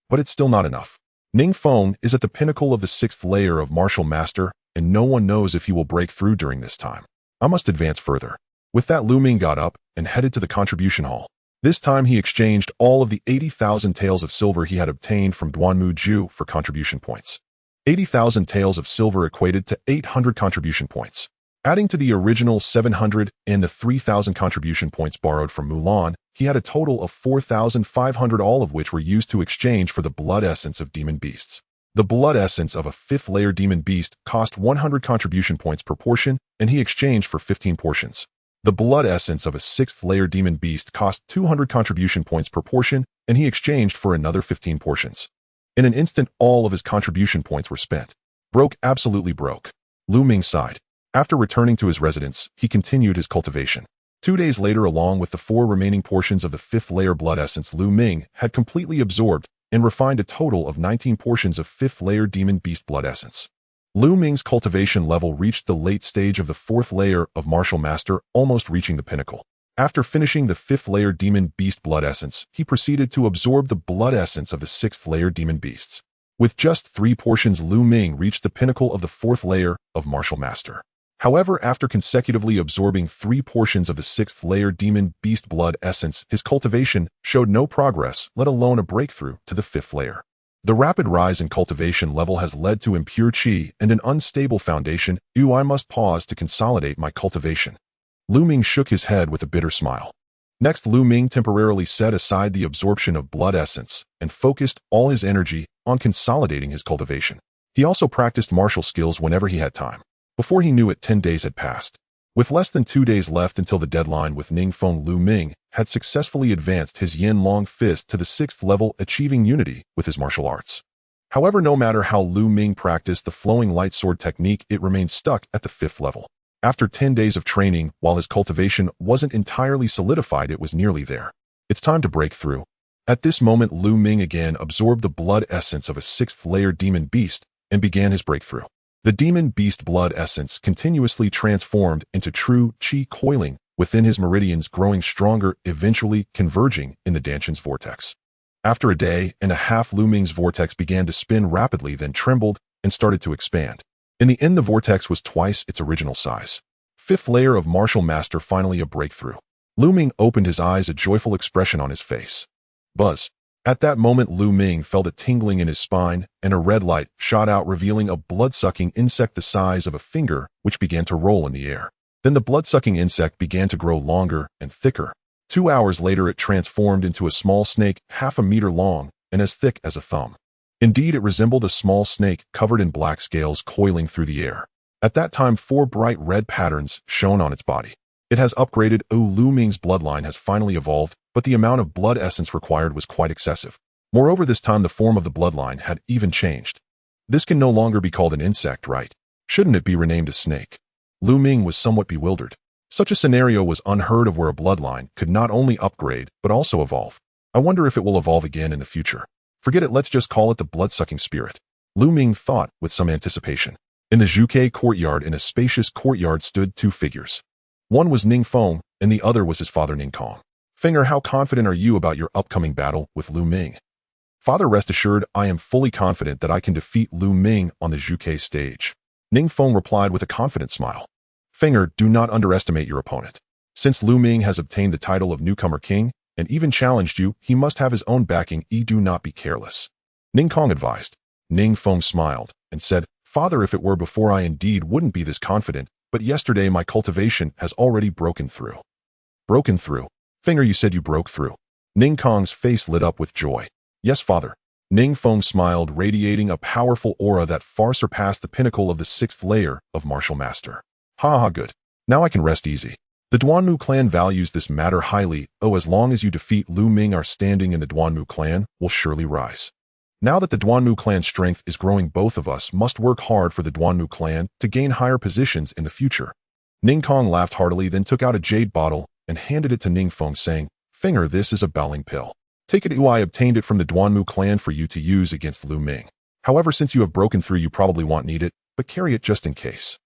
But it's still not enough. Ningfeng is at the pinnacle of the 6th layer of martial master, and no one knows if he will break through during this time. I must advance further. With that, Lu Ming got up and headed to the contribution hall. This time he exchanged all of the 80,000 taels of silver he had obtained from Duanmu Ju for contribution points. 80,000 taels of silver equated to 800 contribution points. Adding to the original 700 and the 3,000 contribution points borrowed from Mulan, he had a total of 4,500, all of which were used to exchange for the blood essence of demon beasts. The blood essence of a 5th layer demon beast cost 100 contribution points per portion, and he exchanged for 15 portions. The blood essence of a 6th layer demon beast cost 200 contribution points per portion, and he exchanged for another 15 portions. In an instant, all of his contribution points were spent. Broke, absolutely broke. Lu Ming sighed. After returning to his residence, he continued his cultivation. 2 days later, along with the 4 remaining portions of the 5th layer blood essence, Lu Ming had completely absorbed and refined a total of 19 portions of 5th layer demon beast blood essence. Lu Ming's cultivation level reached the late stage of the 4th layer of martial master, almost reaching the pinnacle. After finishing the 5th layer demon beast blood essence, he proceeded to absorb the blood essence of the 6th layer demon beasts. With just 3 portions, Lu Ming reached the pinnacle of the 4th layer of martial master. However, after consecutively absorbing 3 portions of the 6th layer demon beast blood essence, his cultivation showed no progress, let alone a breakthrough to the 5th layer. The rapid rise in cultivation level has led to impure qi and an unstable foundation. I must pause to consolidate my cultivation. Lu Ming shook his head with a bitter smile. Next, Lu Ming temporarily set aside the absorption of blood essence and focused all his energy on consolidating his cultivation. He also practiced martial skills whenever he had time. Before he knew it, 10 days had passed. With less than 2 days left until the deadline with Ningfeng, Lu Ming had successfully advanced his yin long fist to the 6th level, achieving unity with his martial arts. However, no matter how Lu Ming practiced the flowing light sword technique, it remained stuck at the 5th level. After 10 days of training, while his cultivation wasn't entirely solidified, it was nearly there. It's time to break through. At this moment, Lu Ming again absorbed the blood essence of a 6th layer demon beast and began his breakthrough. The demon beast blood essence continuously transformed into true qi, coiling within his meridians, growing stronger, eventually converging in the Danshan's vortex. After a day and a half, Lu Ming's vortex began to spin rapidly, then trembled and started to expand. In the end, the vortex was twice its original size. 5th layer of martial master, finally a breakthrough. Lu Ming opened his eyes, a joyful expression on his face. Buzz. At that moment, Lu Ming felt a tingling in his spine, and a red light shot out, revealing a blood-sucking insect the size of a finger, which began to roll in the air. Then the blood-sucking insect began to grow longer and thicker. 2 hours later, it transformed into a small snake, half a meter long and as thick as a thumb. Indeed, it resembled a small snake covered in black scales coiling through the air. At that time, 4 bright red patterns shone on its body. It has upgraded. Lu Ming's bloodline has finally evolved, but the amount of blood essence required was quite excessive. Moreover, this time the form of the bloodline had even changed. This can no longer be called an insect, right? Shouldn't it be renamed a snake? Lu Ming was somewhat bewildered. Such a scenario was unheard of, where a bloodline could not only upgrade, but also evolve. I wonder if it will evolve again in the future. Forget it, let's just call it the blood-sucking spirit. Lu Ming thought with some anticipation. In the Zhuke courtyard, in a spacious courtyard, stood 2 figures. One was Ningfeng, and the other was his father Ningkong. Finger, how confident are you about your upcoming battle with Lu Ming? Father, rest assured, I am fully confident that I can defeat Lu Ming on the Zhuke stage. Ningfeng replied with a confident smile. Finger, do not underestimate your opponent. Since Lu Ming has obtained the title of newcomer king, and even challenged you, he must have his own backing. Do not be careless. Ningkong advised. Ningfeng smiled and said, Father, if it were before, I indeed wouldn't be this confident, but yesterday my cultivation has already broken through. Broken through? Finger, you said you broke through. Ningkong's face lit up with joy. Yes, Father. Ningfeng smiled, radiating a powerful aura that far surpassed the pinnacle of the 6th layer of martial master. Ha ha, good. Now I can rest easy. The Duanmu clan values this matter highly. As long as you defeat Lu Ming, our standing in the Duanmu clan will surely rise. Now that the Duanmu clan's strength is growing, both of us must work hard for the Duanmu clan to gain higher positions in the future. Ningkong laughed heartily, then took out a jade bottle and handed it to Ningfeng, saying, Finger, this is a Baoling pill. Take it. I obtained it from the Duanmu clan for you to use against Lu Ming. However, since you have broken through, you probably won't need it, but carry it just in case.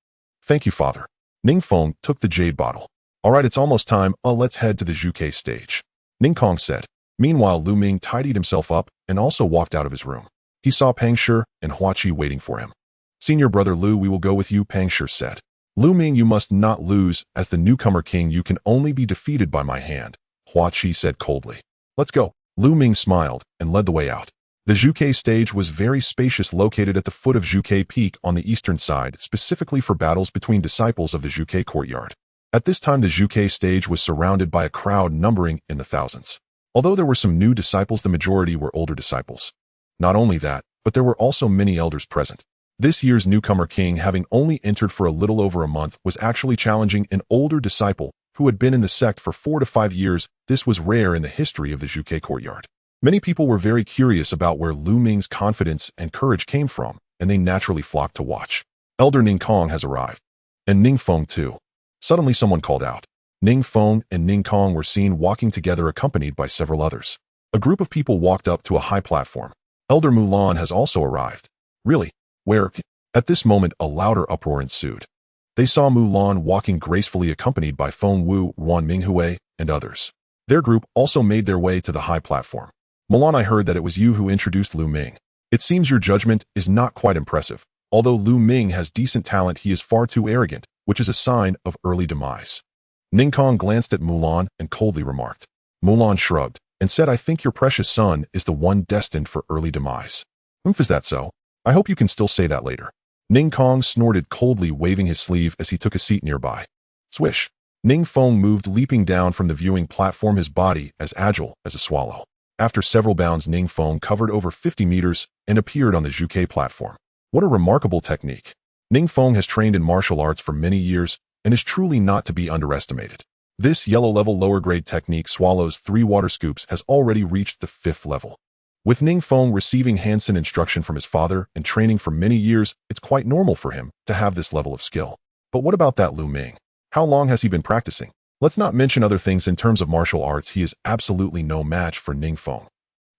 Thank you, father. Ning Feng took the jade bottle. All right, it's almost time. Let's head to the Zhuke stage. Ning Kong said. Meanwhile, Lu Ming tidied himself up and also walked out of his room. He saw Pang Shi and Hua Qi waiting for him. Senior brother Lu, we will go with you, Pang Shi said. Lu Ming, you must not lose. As the newcomer king, you can only be defeated by my hand, Hua Qi said coldly. Let's go. Lu Ming smiled and led the way out. The Zhuke stage was very spacious, located at the foot of Zhuke Peak on the eastern side, specifically for battles between disciples of the Zhuke courtyard. At this time, the Zhuke stage was surrounded by a crowd numbering in the thousands. Although there were some new disciples, the majority were older disciples. Not only that, but there were also many elders present. This year's newcomer king, having only entered for a little over a month, was actually challenging an older disciple who had been in the sect for 4 to 5 years. This was rare in the history of the Zhuke courtyard. Many people were very curious about where Lu Ming's confidence and courage came from, and they naturally flocked to watch. Elder Ning Kong has arrived. And Ning Feng too. Suddenly someone called out. Ning Feng and Ning Kong were seen walking together, accompanied by several others. A group of people walked up to a high platform. Elder Mulan has also arrived. Really? Where? At this moment, a louder uproar ensued. They saw Mulan walking gracefully, accompanied by Feng Wu, Wan Minghui, and others. Their group also made their way to the high platform. Mulan, I heard that it was you who introduced Lu Ming. It seems your judgment is not quite impressive. Although Lu Ming has decent talent, he is far too arrogant, which is a sign of early demise. Ning Kong glanced at Mulan and coldly remarked. Mulan shrugged and said, I think your precious son is the one destined for early demise. Is that so? I hope you can still say that later. Ning Kong snorted coldly, waving his sleeve as he took a seat nearby. Swish. Ning Feng moved, leaping down from the viewing platform, his body as agile as a swallow. After several bounds, Ning Feng covered over 50 meters and appeared on the Zhuke platform. What a remarkable technique. Ning Feng has trained in martial arts for many years and is truly not to be underestimated. This yellow-level lower-grade technique swallows 3 water scoops has already reached the 5th level. With Ning Feng receiving Hansen instruction from his father and training for many years, it's quite normal for him to have this level of skill. But what about that Lu Ming? How long has he been practicing? Let's not mention other things. In terms of martial arts, he is absolutely no match for Ning Feng.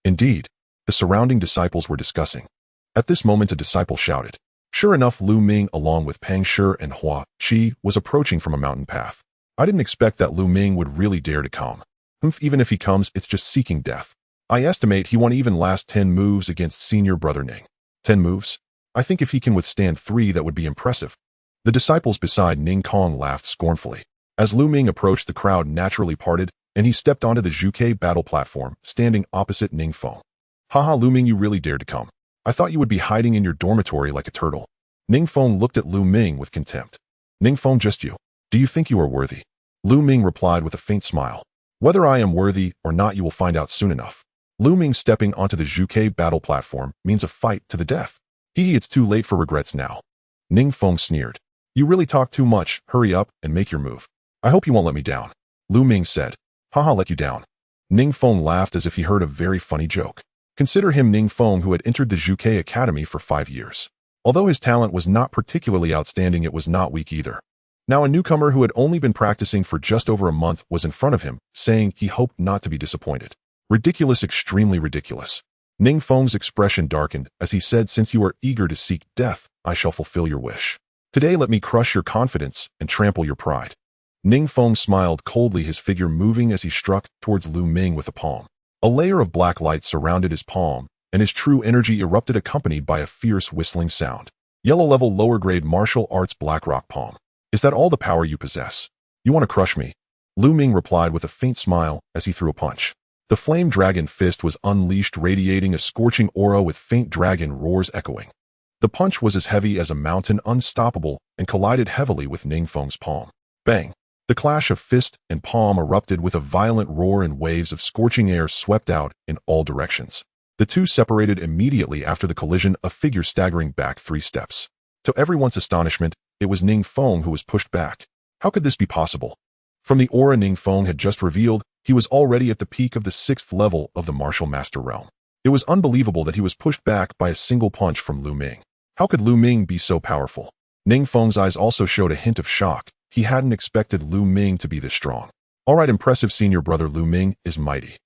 Indeed, the surrounding disciples were discussing. At this moment, a disciple shouted. Sure enough, Lu Ming, along with Pang Shi and Hua Qi, was approaching from a mountain path. I didn't expect that Lu Ming would really dare to come. Even if he comes, it's just seeking death. I estimate he won't even last 10 moves against senior brother Ning. 10 moves? I think if he can withstand 3, that would be impressive. The disciples beside Ning Kong laughed scornfully. As Lu Ming approached, the crowd naturally parted, and he stepped onto the Zhuke battle platform, standing opposite Ning Feng. Haha, Lu Ming, you really dared to come. I thought you would be hiding in your dormitory like a turtle. Ning Feng looked at Lu Ming with contempt. Ning Feng, just you. Do you think you are worthy? Lu Ming replied with a faint smile. Whether I am worthy or not, you will find out soon enough. Lu Ming stepping onto the Zhuke battle platform means a fight to the death. It's too late for regrets now. Ning Feng sneered. You really talk too much. Hurry up and make your move. I hope you won't let me down. Lu Ming said. Haha, let you down. Ning Feng laughed as if he heard a very funny joke. Consider him Ning Feng, who had entered the Zhuke Academy for 5 years. Although his talent was not particularly outstanding, it was not weak either. Now a newcomer who had only been practicing for just over a month was in front of him, saying he hoped not to be disappointed. Ridiculous, extremely ridiculous. Ning Feng's expression darkened as he said, since you are eager to seek death, I shall fulfill your wish. Today let me crush your confidence and trample your pride. Ning Feng smiled coldly, his figure moving as he struck towards Lu Ming with a palm. A layer of black light surrounded his palm, and his true energy erupted, accompanied by a fierce whistling sound. Yellow-level lower-grade martial arts black rock palm. Is that all the power you possess? You want to crush me? Lu Ming replied with a faint smile as he threw a punch. The flame dragon fist was unleashed, radiating a scorching aura with faint dragon roars echoing. The punch was as heavy as a mountain, unstoppable, and collided heavily with Ning Feng's palm. Bang! The clash of fist and palm erupted with a violent roar, and waves of scorching air swept out in all directions. The two separated immediately after the collision, a figure staggering back 3 steps. To everyone's astonishment, it was Ning Feng who was pushed back. How could this be possible? From the aura Ning Feng had just revealed, he was already at the peak of the 6th level of the martial master realm. It was unbelievable that he was pushed back by a single punch from Lu Ming. How could Lu Ming be so powerful? Ning Feng's eyes also showed a hint of shock. He hadn't expected Lu Ming to be this strong. All right, impressive, senior brother Lu Ming is mighty.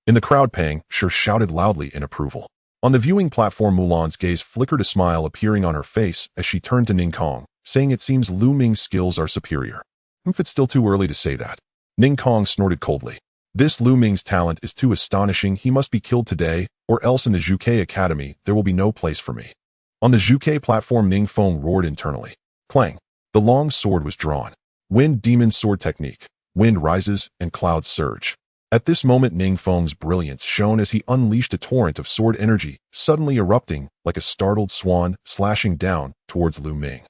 In the crowd, Pang Shi shouted loudly in approval. On the viewing platform, Mulan's gaze flickered, a smile appearing on her face as she turned to Ning Kong, saying it seems Lu Ming's skills are superior. If it's still too early to say that. Ning Kong snorted coldly. This Lu Ming's talent is too astonishing. He must be killed today, or else in the Zhuke Academy there will be no place for me. On the Zhuke platform, Ning Feng roared internally. Clang. The long sword was drawn. Wind Demon Sword Technique. Wind rises and clouds surge. At this moment, Ning Feng's brilliance shone as he unleashed a torrent of sword energy, suddenly erupting like a startled swan, slashing down towards Lu Ming.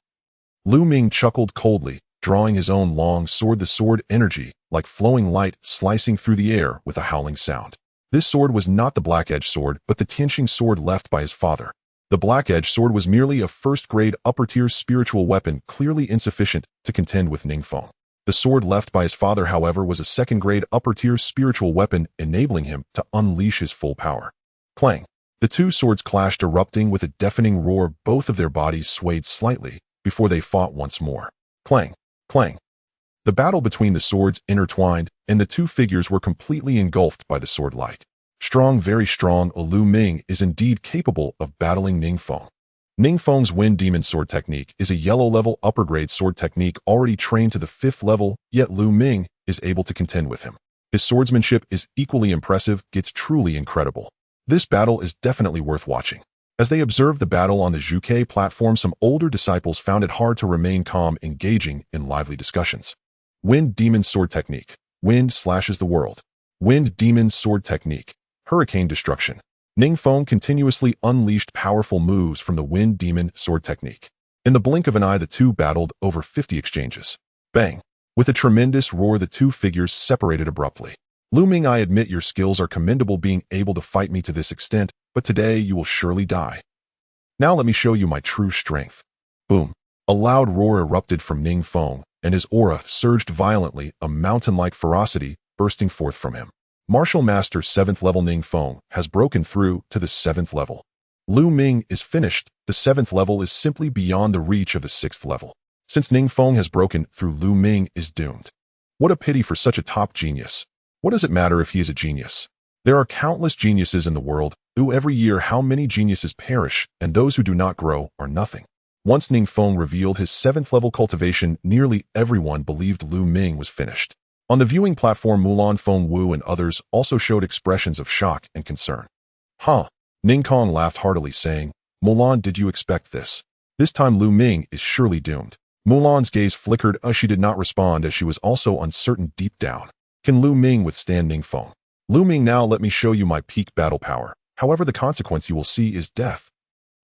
Lu Ming chuckled coldly, drawing his own long sword, the sword energy, like flowing light, slicing through the air with a howling sound. This sword was not the black-edged sword, but the Tianqing sword left by his father. The black-edged sword was merely a first-grade upper-tier spiritual weapon, clearly insufficient to contend with Ning Feng. The sword left by his father, however, was a second-grade upper-tier spiritual weapon, enabling him to unleash his full power. Clang! The two swords clashed, erupting with a deafening roar. Both of their bodies swayed slightly before they fought once more. Clang! Clang! The battle between the swords intertwined, and the two figures were completely engulfed by the sword light. Strong, very strong, Lu Ming is indeed capable of battling Ning Feng. Ning Feng's Wind Demon Sword Technique is a yellow-level upper-grade sword technique already trained to the 5th level, yet Lu Ming is able to contend with him. His swordsmanship is equally impressive, it's truly incredible. This battle is definitely worth watching. As they observed the battle on the Zhuke platform, some older disciples found it hard to remain calm, engaging in lively discussions. Wind Demon Sword Technique. Wind slashes the world. Wind Demon Sword Technique. Hurricane Destruction. Ning Feng continuously unleashed powerful moves from the Wind Demon Sword Technique. In the blink of an eye, the two battled over 50 exchanges. Bang! With a tremendous roar, the two figures separated abruptly. Lu Ming, I admit your skills are commendable, being able to fight me to this extent, but today you will surely die. Now let me show you my true strength. Boom! A loud roar erupted from Ning Feng, and his aura surged violently, a mountain-like ferocity bursting forth from him. Martial Master 7th level Ning Feng has broken through to the 7th level. Lu Ming is finished. The 7th level is simply beyond the reach of the 6th level. Since Ning Feng has broken through, Lu Ming is doomed. What a pity for such a top genius. What does it matter if he is a genius? There are countless geniuses in the world. Every year how many geniuses perish, and those who do not grow are nothing. Once Ning Feng revealed his 7th level cultivation, nearly everyone believed Lu Ming was finished. On the viewing platform, Mulan, Feng Wu, and others also showed expressions of shock and concern. Huh? Ning Kong laughed heartily, saying, Mulan, did you expect this? This time Lu Ming is surely doomed. Mulan's gaze flickered as she did not respond, as she was also uncertain deep down. Can Lu Ming withstand Ning Feng? Lu Ming, now let me show you my peak battle power. However, the consequence you will see is death.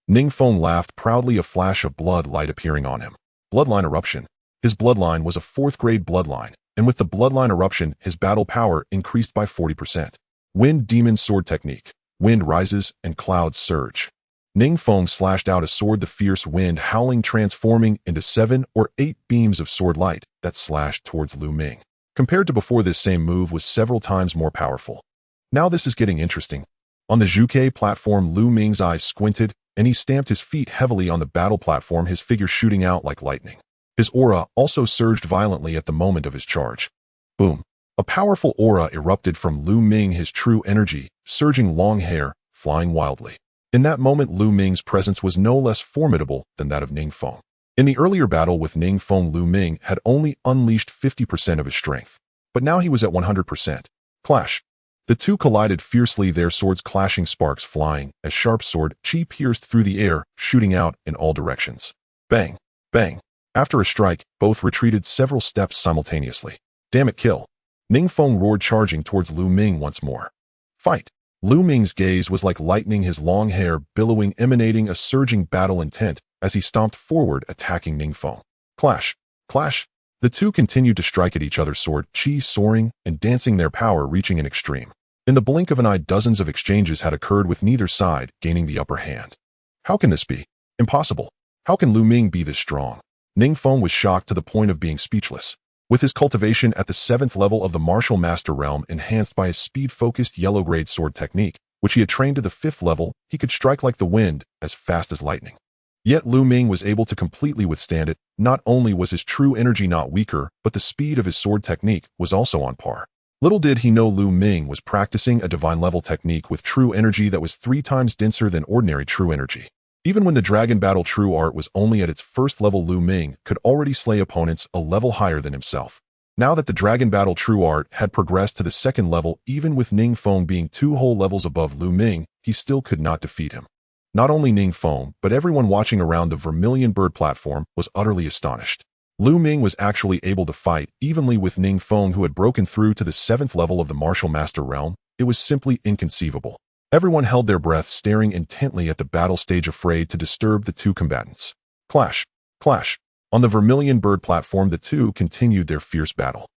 Ning Feng laughed proudly, a flash of blood light appearing on him. Bloodline eruption. His bloodline was a 4th-grade bloodline, and with the bloodline eruption, his battle power increased by 40%. Wind Demon Sword Technique. Wind rises and clouds surge. Ning Feng slashed out a sword, the fierce wind howling, transforming into 7 or 8 beams of sword light that slashed towards Lu Ming. Compared to before, this same move was several times more powerful. Now this is getting interesting. On the Zhuke platform, Lu Ming's eyes squinted, and he stamped his feet heavily on the battle platform, his figure shooting out like lightning. His aura also surged violently at the moment of his charge. Boom! A powerful aura erupted from Lu Ming, his true energy, surging, long hair, flying wildly. In that moment, Lu Ming's presence was no less formidable than that of Ning Feng. In the earlier battle with Ning Feng, Lu Ming had only unleashed 50% of his strength, but now he was at 100%. Clash! The two collided fiercely, their swords clashing, sparks flying, as sharp sword chi pierced through the air, shooting out in all directions. Bang! Bang! After a strike, both retreated several steps simultaneously. Damn it, kill! Ning Feng roared, charging towards Lu Ming once more. Fight! Lu Ming's gaze was like lightning, his long hair billowing, emanating a surging battle intent as he stomped forward, attacking Ning Feng. Clash! Clash! The two continued to strike at each other, sword chi soaring and dancing, their power reaching an extreme. In the blink of an eye, dozens of exchanges had occurred, with neither side gaining the upper hand. How can this be? Impossible! How can Lu Ming be this strong? Ning Feng was shocked to the point of being speechless. With his cultivation at the 7th level of the martial master realm, enhanced by his speed-focused yellow-grade sword technique, which he had trained to the 5th level, he could strike like the wind, as fast as lightning. Yet Lu Ming was able to completely withstand it. Not only was his true energy not weaker, but the speed of his sword technique was also on par. Little did he know Lu Ming was practicing a divine-level technique with true energy that was 3 times denser than ordinary true energy. Even when the Dragon Battle True Art was only at its first level, Lu Ming could already slay opponents a level higher than himself. Now that the Dragon Battle True Art had progressed to the second level, even with Ning Feng being 2 whole levels above Lu Ming, he still could not defeat him. Not only Ning Feng, but everyone watching around the Vermilion Bird platform was utterly astonished. Lu Ming was actually able to fight evenly with Ning Feng, who had broken through to the 7th level of the Martial Master realm. It was simply inconceivable. Everyone held their breath, staring intently at the battle stage, afraid to disturb the two combatants. Clash! Clash! On the Vermilion Bird platform, the two continued their fierce battle.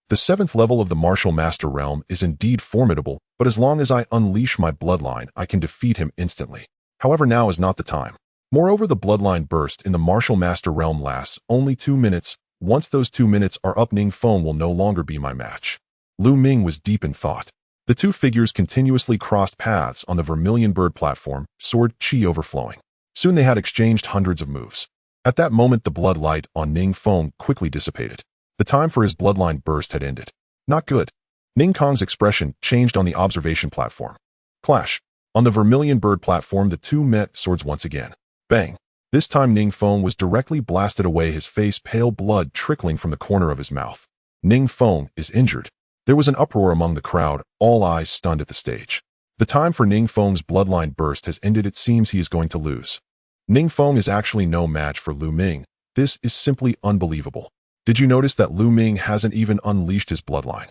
The 7th level of the Martial Master realm is indeed formidable, but as long as I unleash my bloodline, I can defeat him instantly. However, now is not the time. Moreover, the bloodline burst in the Martial Master realm lasts only 2 minutes. Once those 2 minutes are up, Ning Feng will no longer be my match. Lu Ming was deep in thought. The two figures continuously crossed paths on the Vermilion Bird platform, sword chi overflowing. Soon they had exchanged hundreds of moves. At that moment, the blood light on Ning Feng quickly dissipated. The time for his bloodline burst had ended. Not good. Ning Kong's expression changed on the observation platform. Clash. On the Vermilion Bird platform, the two met swords once again. Bang. This time Ning Feng was directly blasted away, his face pale, blood trickling from the corner of his mouth. Ning Feng is injured. There was an uproar among the crowd, all eyes stunned at the stage. The time for Ning Feng's bloodline burst has ended. It seems he is going to lose. Ning Feng is actually no match for Lu Ming. This is simply unbelievable. Did you notice that Lu Ming hasn't even unleashed his bloodline?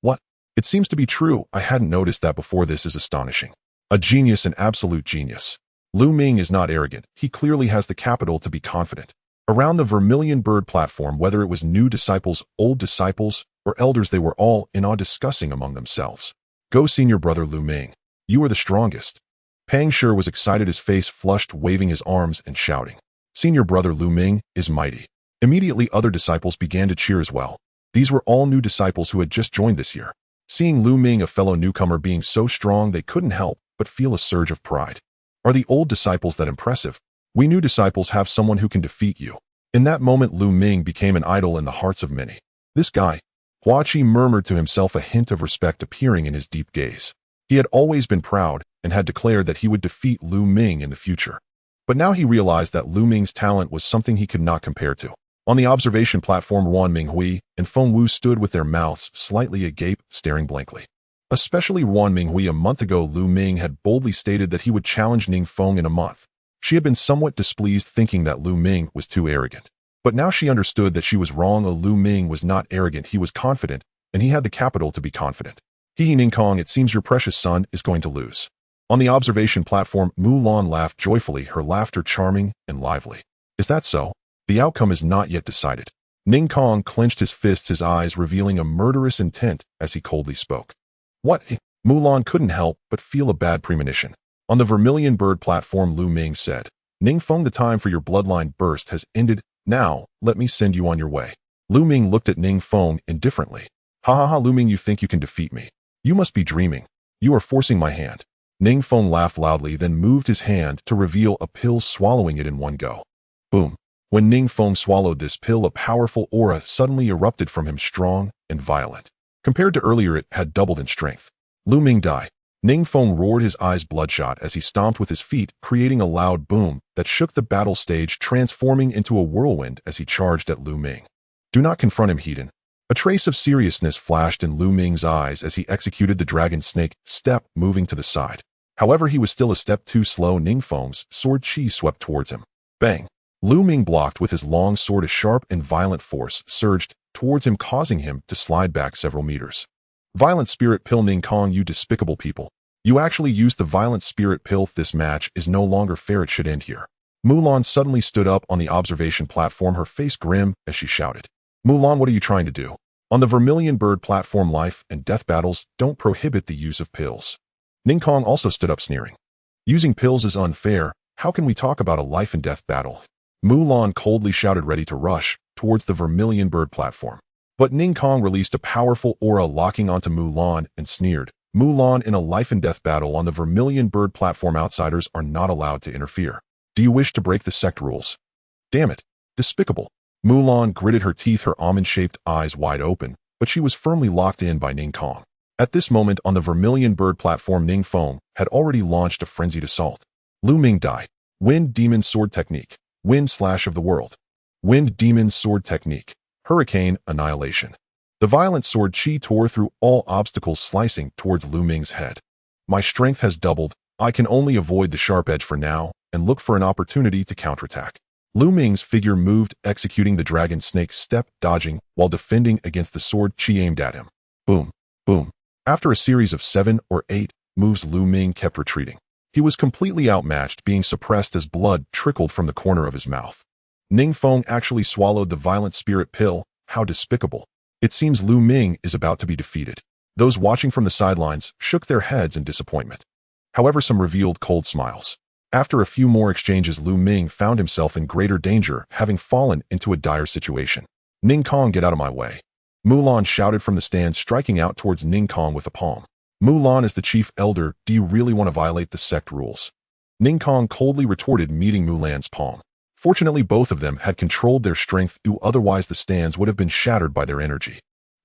What? It seems to be true. I hadn't noticed that before. This is astonishing. A genius, an absolute genius. Lu Ming is not arrogant. He clearly has the capital to be confident. Around the Vermilion Bird platform, whether it was new disciples, old disciples, or elders, they were all in awe, discussing among themselves. Go, senior brother Lu Ming. You are the strongest. Pang Shi was excited, his face flushed, waving his arms and shouting. Senior brother Lu Ming is mighty. Immediately other disciples began to cheer as well. These were all new disciples who had just joined this year. Seeing Lu Ming, a fellow newcomer, being so strong, they couldn't help but feel a surge of pride. Are the old disciples that impressive? We new disciples have someone who can defeat you. In that moment, Lu Ming became an idol in the hearts of many. This guy. Hua Qi murmured to himself, a hint of respect appearing in his deep gaze. He had always been proud and had declared that he would defeat Lu Ming in the future. But now he realized that Lu Ming's talent was something he could not compare to. On the observation platform, Wan Minghui and Feng Wu stood with their mouths slightly agape, staring blankly. Especially Wan Minghui. A month ago, Lu Ming had boldly stated that he would challenge Ning Feng in a month. She had been somewhat displeased, thinking that Lu Ming was too arrogant. But now she understood that she was wrong. Lu Ming was not arrogant, he was confident, and he had the capital to be confident. Ning Kong, it seems your precious son is going to lose. On the observation platform, Mulan laughed joyfully, her laughter charming and lively. Is that so? The outcome is not yet decided. Ning Kong clenched his fists, his eyes revealing a murderous intent as he coldly spoke. What? Mulan couldn't help but feel a bad premonition. On the Vermilion Bird platform, Lu Ming said, Ning Feng, the time for your bloodline burst has ended. Now, let me send you on your way. Lu Ming looked at Ning Feng indifferently. Ha ha ha, Lu Ming, you think you can defeat me? You must be dreaming. You are forcing my hand. Ning Feng laughed loudly, then moved his hand to reveal a pill, swallowing it in one go. Boom. When Ning Feng swallowed this pill, a powerful aura suddenly erupted from him, strong and violent. Compared to earlier, it had doubled in strength. Lu Ming died. Ning Feng roared, his eyes bloodshot, as he stomped with his feet, creating a loud boom that shook the battle stage, transforming into a whirlwind as he charged at Lu Ming. Do not confront him, Heaton. A trace of seriousness flashed in Lu Ming's eyes as he executed the dragon snake step, moving to the side. However, he was still a step too slow. Ning Feng's sword chi swept towards him. Bang! Lu Ming blocked with his long sword. A sharp and violent force surged towards him, causing him to slide back several meters. Violent spirit pill. Ning Kong, you despicable people. You actually used the violent spirit pill. This match is no longer fair. It should end here. Mulan suddenly stood up on the observation platform, her face grim as she shouted. Mulan, what are you trying to do? On the Vermilion Bird platform, life and death battles don't prohibit the use of pills. Ning Kong also stood up, sneering. Using pills is unfair. How can we talk about a life and death battle? Mulan coldly shouted, ready to rush towards the Vermilion Bird platform. But Ning Kong released a powerful aura, locking onto Mulan, and sneered. Mulan, in a life and death battle on the Vermilion Bird platform, outsiders are not allowed to interfere. Do you wish to break the sect rules? Damn it. Despicable. Mulan gritted her teeth, her almond-shaped eyes wide open, but she was firmly locked in by Ning Kong. At this moment on the Vermilion Bird platform, Ning Feng had already launched a frenzied assault. Lu Ming died. Wind Demon Sword Technique. Wind Slash of the World. Wind Demon Sword Technique. Hurricane Annihilation. The violent sword chi tore through all obstacles, slicing towards Lu Ming's head. My strength has doubled. I can only avoid the sharp edge for now and look for an opportunity to counterattack. Lu Ming's figure moved, executing the dragon snake step, dodging while defending against the sword chi aimed at him. Boom, boom. After a series of 7 or 8 moves, Lu Ming kept retreating. He was completely outmatched, being suppressed as blood trickled from the corner of his mouth. Ningfeng actually swallowed the violent spirit pill. How despicable. It seems Lu Ming is about to be defeated. Those watching from the sidelines shook their heads in disappointment. However, some revealed cold smiles. After a few more exchanges, Lu Ming found himself in greater danger, having fallen into a dire situation. Ning Kong, get out of my way. Mulan shouted from the stand, striking out towards Ning Kong with a palm. Mulan is the chief elder. Do you really want to violate the sect rules? Ning Kong coldly retorted, meeting Mulan's palm. Fortunately, both of them had controlled their strength, otherwise the stands would have been shattered by their energy.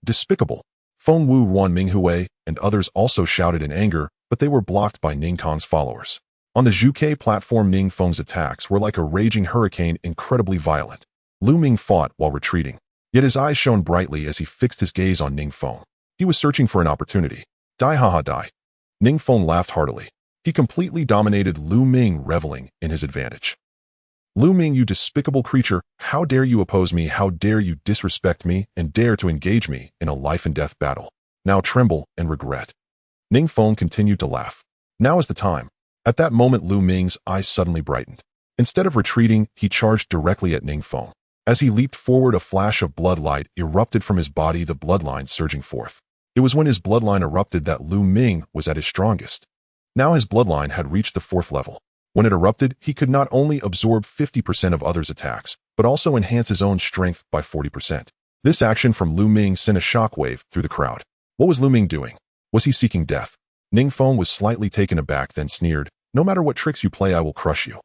Despicable. Feng Wu, Wan Minghui, and others also shouted in anger, but they were blocked by Ning Kong's followers. On the Zhuke platform, Ning Feng's attacks were like a raging hurricane, incredibly violent. Lu Ming fought while retreating, yet his eyes shone brightly as he fixed his gaze on Ning Feng. He was searching for an opportunity. Die, haha, die. Ning Feng laughed heartily. He completely dominated Lu Ming, reveling in his advantage. Lu Ming, you despicable creature, how dare you oppose me? How dare you disrespect me and dare to engage me in a life-and-death battle? Now tremble and regret. Ning Feng continued to laugh. Now is the time. At that moment, Lu Ming's eyes suddenly brightened. Instead of retreating, he charged directly at Ning Feng. As he leaped forward, a flash of blood light erupted from his body, the bloodline surging forth. It was when his bloodline erupted that Lu Ming was at his strongest. Now his bloodline had reached the 4th level. When it erupted, he could not only absorb 50% of others' attacks, but also enhance his own strength by 40%. This action from Lu Ming sent a shockwave through the crowd. What was Lu Ming doing? Was he seeking death? Ning Feng was slightly taken aback, then sneered, no matter what tricks you play, I will crush you.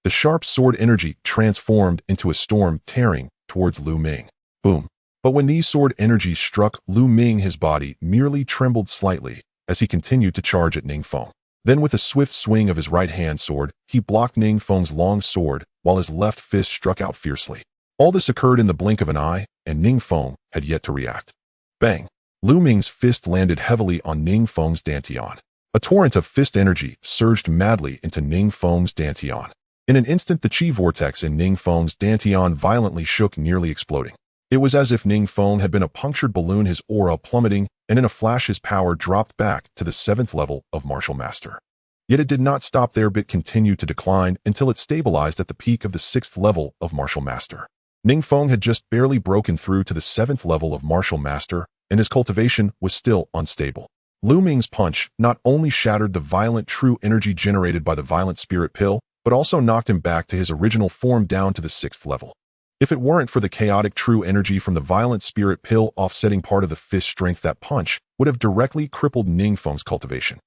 The sharp sword energy transformed into a storm, tearing towards Lu Ming. Boom. But when these sword energies struck Lu Ming, his body merely trembled slightly as he continued to charge at Ning Feng. Then with a swift swing of his right-hand sword, he blocked Ning Feng's long sword while his left fist struck out fiercely. All this occurred in the blink of an eye, and Ning Feng had yet to react. Bang! Lu Ming's fist landed heavily on Ning Feng's dantian. A torrent of fist energy surged madly into Ning Feng's dantian. In an instant, the chi vortex in Ning Feng's dantian violently shook, nearly exploding. It was as if Ning Feng had been a punctured balloon, his aura plummeting, and in a flash his power dropped back to the 7th level of Martial Master. Yet it did not stop there, but continued to decline until it stabilized at the peak of the 6th level of Martial Master. Ning Feng had just barely broken through to the 7th level of Martial Master, and his cultivation was still unstable. Lu Ming's punch not only shattered the violent true energy generated by the violent spirit pill, but also knocked him back to his original form, down to the 6th level. If it weren't for the chaotic true energy from the violent spirit pill offsetting part of the fist strength, that punch would have directly crippled Ning Feng's cultivation.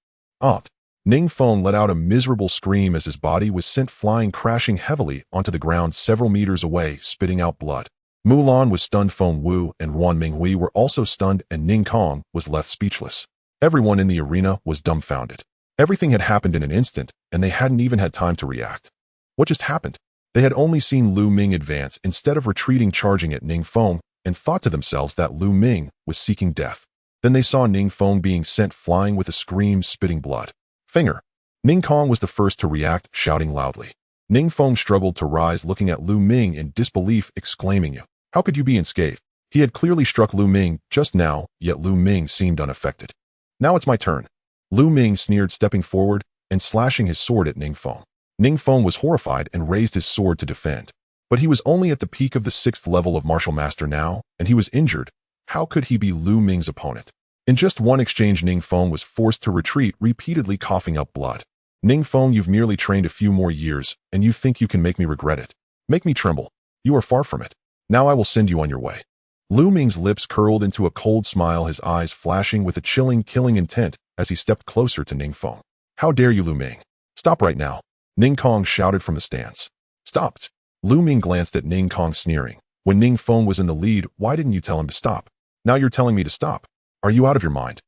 Ning Feng let out a miserable scream as his body was sent flying, crashing heavily onto the ground several meters away, spitting out blood. Mulan was stunned, Feng Wu and Wan Minghui were also stunned, and Ning Kong was left speechless. Everyone in the arena was dumbfounded. Everything had happened in an instant, and they hadn't even had time to react. What just happened? They had only seen Lu Ming advance instead of retreating, charging at Ning Feng, and thought to themselves that Lu Ming was seeking death. Then they saw Ning Feng being sent flying with a scream, spitting blood. Finger. Ning Kong was the first to react, shouting loudly. Ning Feng struggled to rise, looking at Lu Ming in disbelief, exclaiming, how could you be unscathed? He had clearly struck Lu Ming just now, yet Lu Ming seemed unaffected. Now it's my turn. Lu Ming sneered, stepping forward and slashing his sword at Ning Feng. Ning Feng was horrified and raised his sword to defend. But he was only at the peak of the 6th level of Martial Master now, and he was injured. How could he be Lu Ming's opponent? In just one exchange, Ning Feng was forced to retreat, repeatedly coughing up blood. Ning Feng, you've merely trained a few more years, and you think you can make me regret it. Make me tremble. You are far from it. Now I will send you on your way. Lu Ming's lips curled into a cold smile, his eyes flashing with a chilling, killing intent as he stepped closer to Ning Feng. How dare you, Lu Ming? Stop right now. Ning Kong shouted from the stands. Stopped. Lu Ming glanced at Ning Kong, sneering. When Ning Feng was in the lead, why didn't you tell him to stop? Now you're telling me to stop. Are you out of your mind?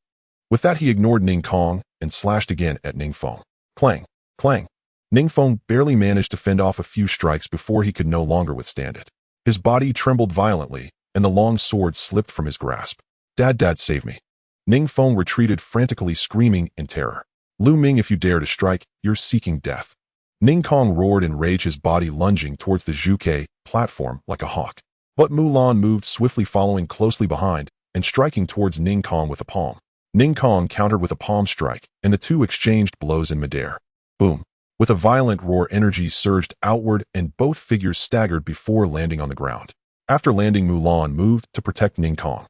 With that, he ignored Ning Kong and slashed again at Ning Feng. Clang, clang. Ningfeng barely managed to fend off a few strikes before he could no longer withstand it. His body trembled violently, and the long sword slipped from his grasp. Dad, save me. Ningfeng retreated frantically, screaming in terror. Lu Ming, if you dare to strike, you're seeking death. Ningfeng roared in rage, his body lunging towards the Zhuke platform like a hawk. But Mulan moved swiftly, following closely behind and striking towards Ningfeng with a palm. Ningfeng countered with a palm strike, and the two exchanged blows in midair. Boom. With a violent roar, energy surged outward and both figures staggered before landing on the ground. After landing, Mulan moved to protect Ningfeng.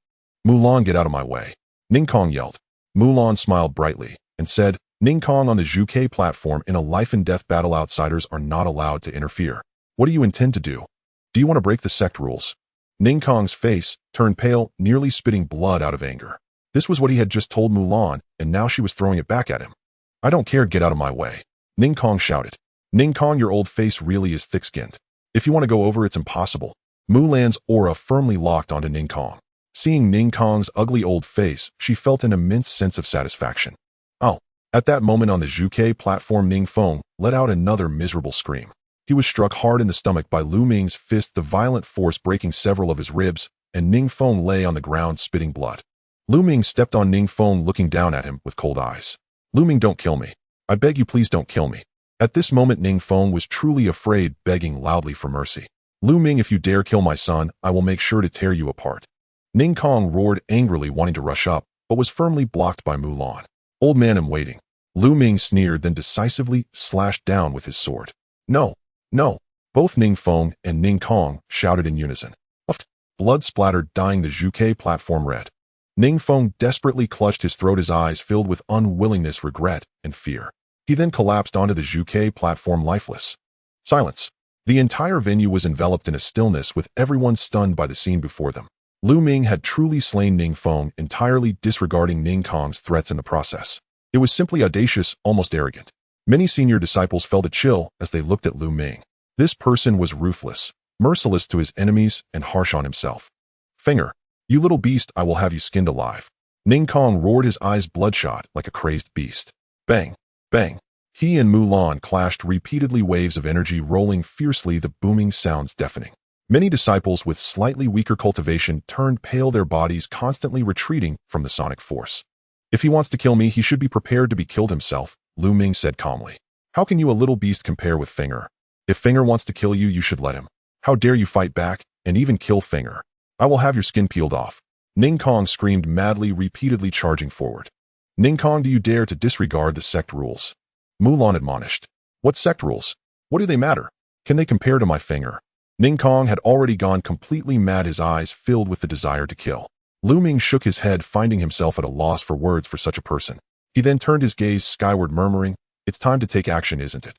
Mulan, get out of my way. Ningfeng yelled. Mulan smiled brightly and said, Ningfeng, on the Zhuke platform in a life-and-death battle, outsiders are not allowed to interfere. What do you intend to do? Do you want to break the sect rules? Ningfeng's face turned pale, nearly spitting blood out of anger. This was what he had just told Mulan, and now she was throwing it back at him. I don't care, get out of my way. Ningfeng shouted. Ningfeng, your old face really is thick-skinned. If you want to go over, it's impossible. Mulan's aura firmly locked onto Ningfeng. Seeing Ningfeng's ugly old face, she felt an immense sense of satisfaction. Oh. At that moment on the Zhuke platform, Ningfeng let out another miserable scream. He was struck hard in the stomach by Lu Ming's fist, the violent force breaking several of his ribs, and Ningfeng lay on the ground spitting blood. Lu Ming stepped on Ningfeng, looking down at him with cold eyes. Lu Ming, don't kill me. I beg you, please don't kill me. At this moment, Ningfeng was truly afraid, begging loudly for mercy. Lu Ming, if you dare kill my son, I will make sure to tear you apart. Ningfeng roared angrily, wanting to rush up, but was firmly blocked by Mulan. Old man, I'm waiting. Lu Ming sneered, then decisively slashed down with his sword. No, no. Both Ningfeng and Ningfeng shouted in unison. Uft. Blood splattered, dyeing the Zhuke platform red. Ningfeng desperately clutched his throat, his eyes filled with unwillingness, regret, and fear. He then collapsed onto the Zhuke platform, lifeless. Silence. The entire venue was enveloped in a stillness, with everyone stunned by the scene before them. Lu Ming had truly slain Ningfeng, entirely disregarding Ningfeng's threats in the process. It was simply audacious, almost arrogant. Many senior disciples felt a chill as they looked at Lu Ming. This person was ruthless, merciless to his enemies, and harsh on himself. Finger, you little beast, I will have you skinned alive. Ningfeng roared, his eyes bloodshot like a crazed beast. Bang, bang. He and Mulan clashed repeatedly, waves of energy rolling fiercely, the booming sounds deafening. Many disciples with slightly weaker cultivation turned pale, their bodies constantly retreating from the sonic force. If he wants to kill me, he should be prepared to be killed himself, Lu Ming said calmly. How can you, a little beast, compare with Finger? If Finger wants to kill you, you should let him. How dare you fight back and even kill Finger? I will have your skin peeled off. Ningfeng screamed madly, repeatedly charging forward. Ningfeng, do you dare to disregard the sect rules? Mulan admonished. What sect rules? What do they matter? Can they compare to my Finger? Ningfeng had already gone completely mad, his eyes filled with the desire to kill. Lu Ming shook his head, finding himself at a loss for words for such a person. He then turned his gaze skyward, murmuring, it's time to take action, isn't it?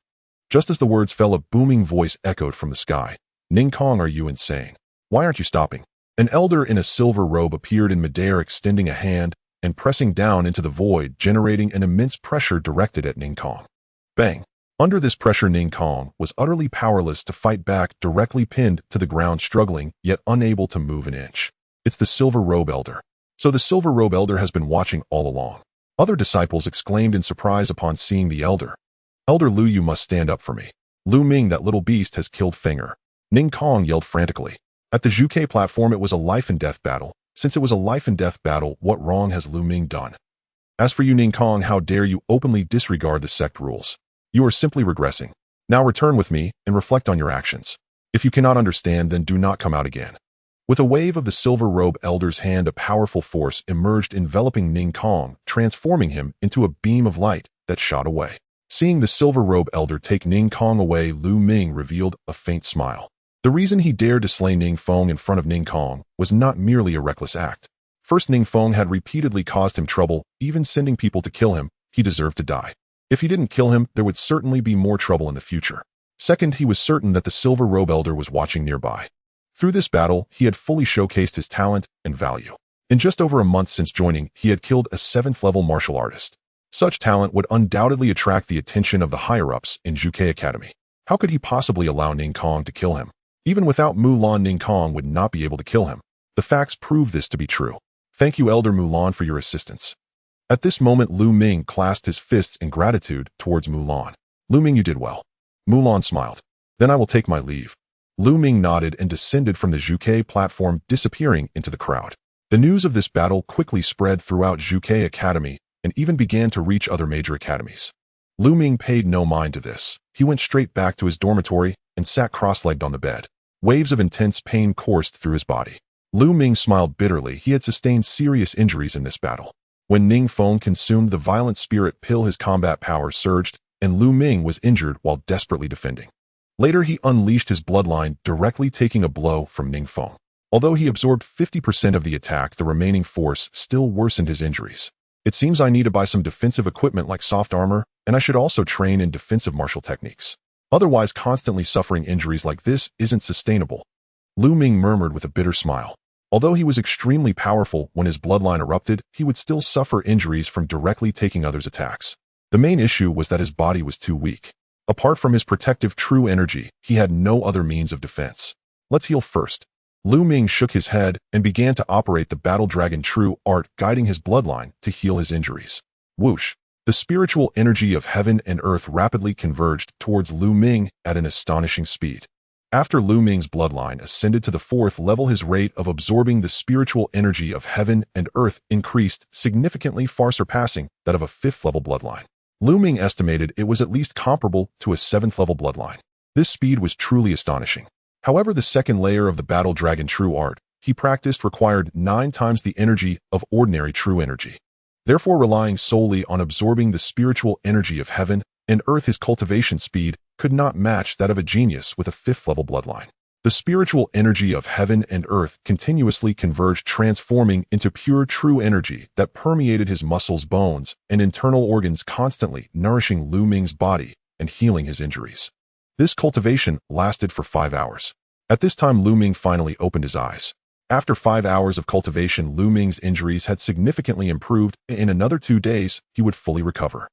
Just as the words fell, a booming voice echoed from the sky. Ningfeng, are you insane? Why aren't you stopping? An elder in a silver robe appeared in midair, extending a hand and pressing down into the void, generating an immense pressure directed at Ningfeng. Bang! Under this pressure, Ningfeng was utterly powerless to fight back, directly pinned to the ground, struggling, yet unable to move an inch. It's the Silver Robe Elder. So the Silver Robe Elder has been watching all along. Other disciples exclaimed in surprise upon seeing the Elder. Elder Lu, you must stand up for me. Lu Ming, that little beast, has killed Finger. Ningfeng yelled frantically. At the Zhuke platform, it was a life-and-death battle. Since it was a life-and-death battle, what wrong has Lu Ming done? As for you, Ningfeng, how dare you openly disregard the sect rules? You are simply regressing. Now return with me and reflect on your actions. If you cannot understand, then do not come out again. With a wave of the Silver Robe Elder's hand, a powerful force emerged, enveloping Ningfeng, transforming him into a beam of light that shot away. Seeing the Silver Robe Elder take Ningfeng away, Lu Ming revealed a faint smile. The reason he dared to slay Ningfeng in front of Ningfeng was not merely a reckless act. First, Ningfeng had repeatedly caused him trouble, even sending people to kill him. He deserved to die. If he didn't kill him, there would certainly be more trouble in the future. Second, he was certain that the Silver Robe Elder was watching nearby. Through this battle, he had fully showcased his talent and value. In just over a month since joining, he had killed a 7th-level martial artist. Such talent would undoubtedly attract the attention of the higher-ups in Zhuke Academy. How could he possibly allow Ningfeng to kill him? Even without Mulan, Ningfeng would not be able to kill him. The facts prove this to be true. Thank you, Elder Mulan, for your assistance. At this moment, Lu Ming clasped his fists in gratitude towards Mulan. Lu Ming, you did well. Mulan smiled. Then I will take my leave. Lu Ming nodded and descended from the Zhuke platform, disappearing into the crowd. The news of this battle quickly spread throughout Zhuke Academy and even began to reach other major academies. Lu Ming paid no mind to this. He went straight back to his dormitory and sat cross-legged on the bed. Waves of intense pain coursed through his body. Lu Ming smiled bitterly. He had sustained serious injuries in this battle. When Ning Feng consumed the violent spirit pill, his combat power surged, and Lu Ming was injured while desperately defending. Later, he unleashed his bloodline, directly taking a blow from Ning Feng. Although he absorbed 50% of the attack, the remaining force still worsened his injuries. It seems I need to buy some defensive equipment like soft armor, and I should also train in defensive martial techniques. Otherwise, constantly suffering injuries like this isn't sustainable. Lu Ming murmured with a bitter smile. Although he was extremely powerful when his bloodline erupted, he would still suffer injuries from directly taking others' attacks. The main issue was that his body was too weak. Apart from his protective true energy, he had no other means of defense. Let's heal first. Lu Ming shook his head and began to operate the Battle Dragon True Art, guiding his bloodline to heal his injuries. Whoosh! The spiritual energy of heaven and earth rapidly converged towards Lu Ming at an astonishing speed. After Lu Ming's bloodline ascended to the 4th level, his rate of absorbing the spiritual energy of heaven and earth increased significantly, far surpassing that of a 5th level bloodline. Lu Ming estimated it was at least comparable to a 7th level bloodline. This speed was truly astonishing. However, the second layer of the Battle Dragon True Art he practiced required 9 times the energy of ordinary true energy. Therefore, relying solely on absorbing the spiritual energy of heaven and earth, his cultivation speed could not match that of a genius with a 5th level bloodline. The spiritual energy of heaven and earth continuously converged, transforming into pure true energy that permeated his muscles, bones, and internal organs, constantly nourishing Lu Ming's body and healing his injuries. This cultivation lasted for 5 hours. At this time, Lu Ming finally opened his eyes. After 5 hours of cultivation, Lu Ming's injuries had significantly improved. In another 2 days, he would fully recover.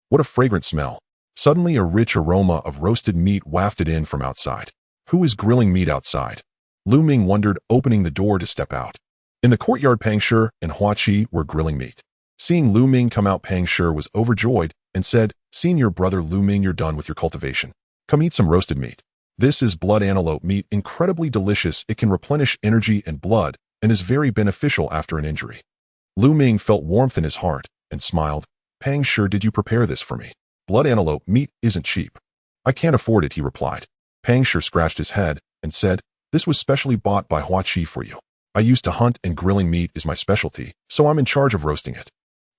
What a fragrant smell. Suddenly, a rich aroma of roasted meat wafted in from outside. Who is grilling meat outside? Lu Ming wondered, opening the door to step out. In the courtyard, Pang Shi and Hua Qi were grilling meat. Seeing Lu Ming come out, Pang Shi was overjoyed and said, "Senior brother Lu Ming, you're done with your cultivation. Come eat some roasted meat. This is blood antelope meat, incredibly delicious. It can replenish energy and blood and is very beneficial after an injury." Lu Ming felt warmth in his heart and smiled. "Pang Shi, did you prepare this for me? Blood antelope meat isn't cheap." "I can't afford it," he replied. Pang Shi scratched his head and said, "This was specially bought by Hua Qi for you. I used to hunt and grilling meat is my specialty, so I'm in charge of roasting it."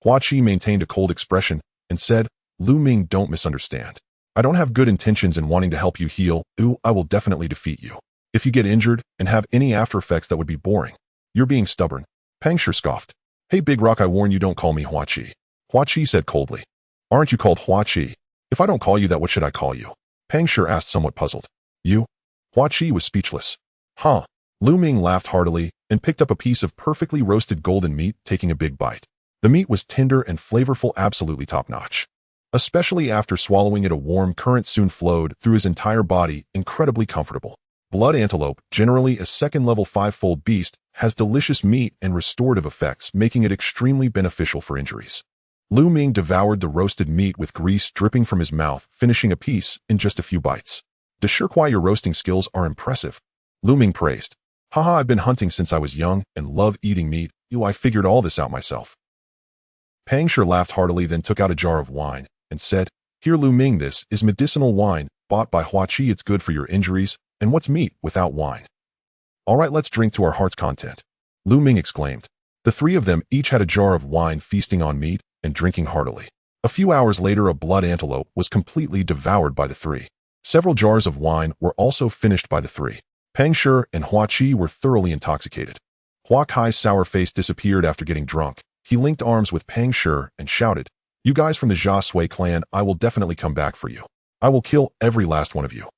Hua Qi maintained a cold expression and said, "Lu Ming, don't misunderstand. I don't have good intentions in wanting to help you heal. I will definitely defeat you. If you get injured and have any after effects, that would be boring. You're being stubborn." Pang Shi scoffed. "Hey, Big Rock, I warn you, don't call me Hua Qi." Hua Qi said coldly. "Aren't you called Hua Qi? If I don't call you that, what should I call you?" Pang Shi asked, somewhat puzzled. "You?" Hua Qi was speechless. "Huh." Lu Ming laughed heartily and picked up a piece of perfectly roasted golden meat, taking a big bite. The meat was tender and flavorful, absolutely top-notch. Especially after swallowing it, a warm current soon flowed through his entire body, incredibly comfortable. Blood antelope, generally a 2nd-level 5-fold beast, has delicious meat and restorative effects, making it extremely beneficial for injuries. Lu Ming devoured the roasted meat with grease dripping from his mouth, finishing a piece in just a few bites. "Desirquai, your roasting skills are impressive," Lu Ming praised. "Haha, I've been hunting since I was young and love eating meat. I figured all this out myself." Pang Shi laughed heartily, then took out a jar of wine and said, "Here, Lu Ming, this is medicinal wine bought by Hua Qi. It's good for your injuries, and what's meat without wine?" "All right, let's drink to our heart's content," Lu Ming exclaimed. The 3 of them each had a jar of wine, feasting on meat and drinking heartily. A few hours later, a blood antelope was completely devoured by the 3. Several jars of wine were also finished by the 3. Pang Shi and Hua Qi were thoroughly intoxicated. Hua Kai's sour face disappeared after getting drunk. He linked arms with Pang Shi and shouted, "You guys from the Jia Sui clan, I will definitely come back for you. I will kill every last one of you."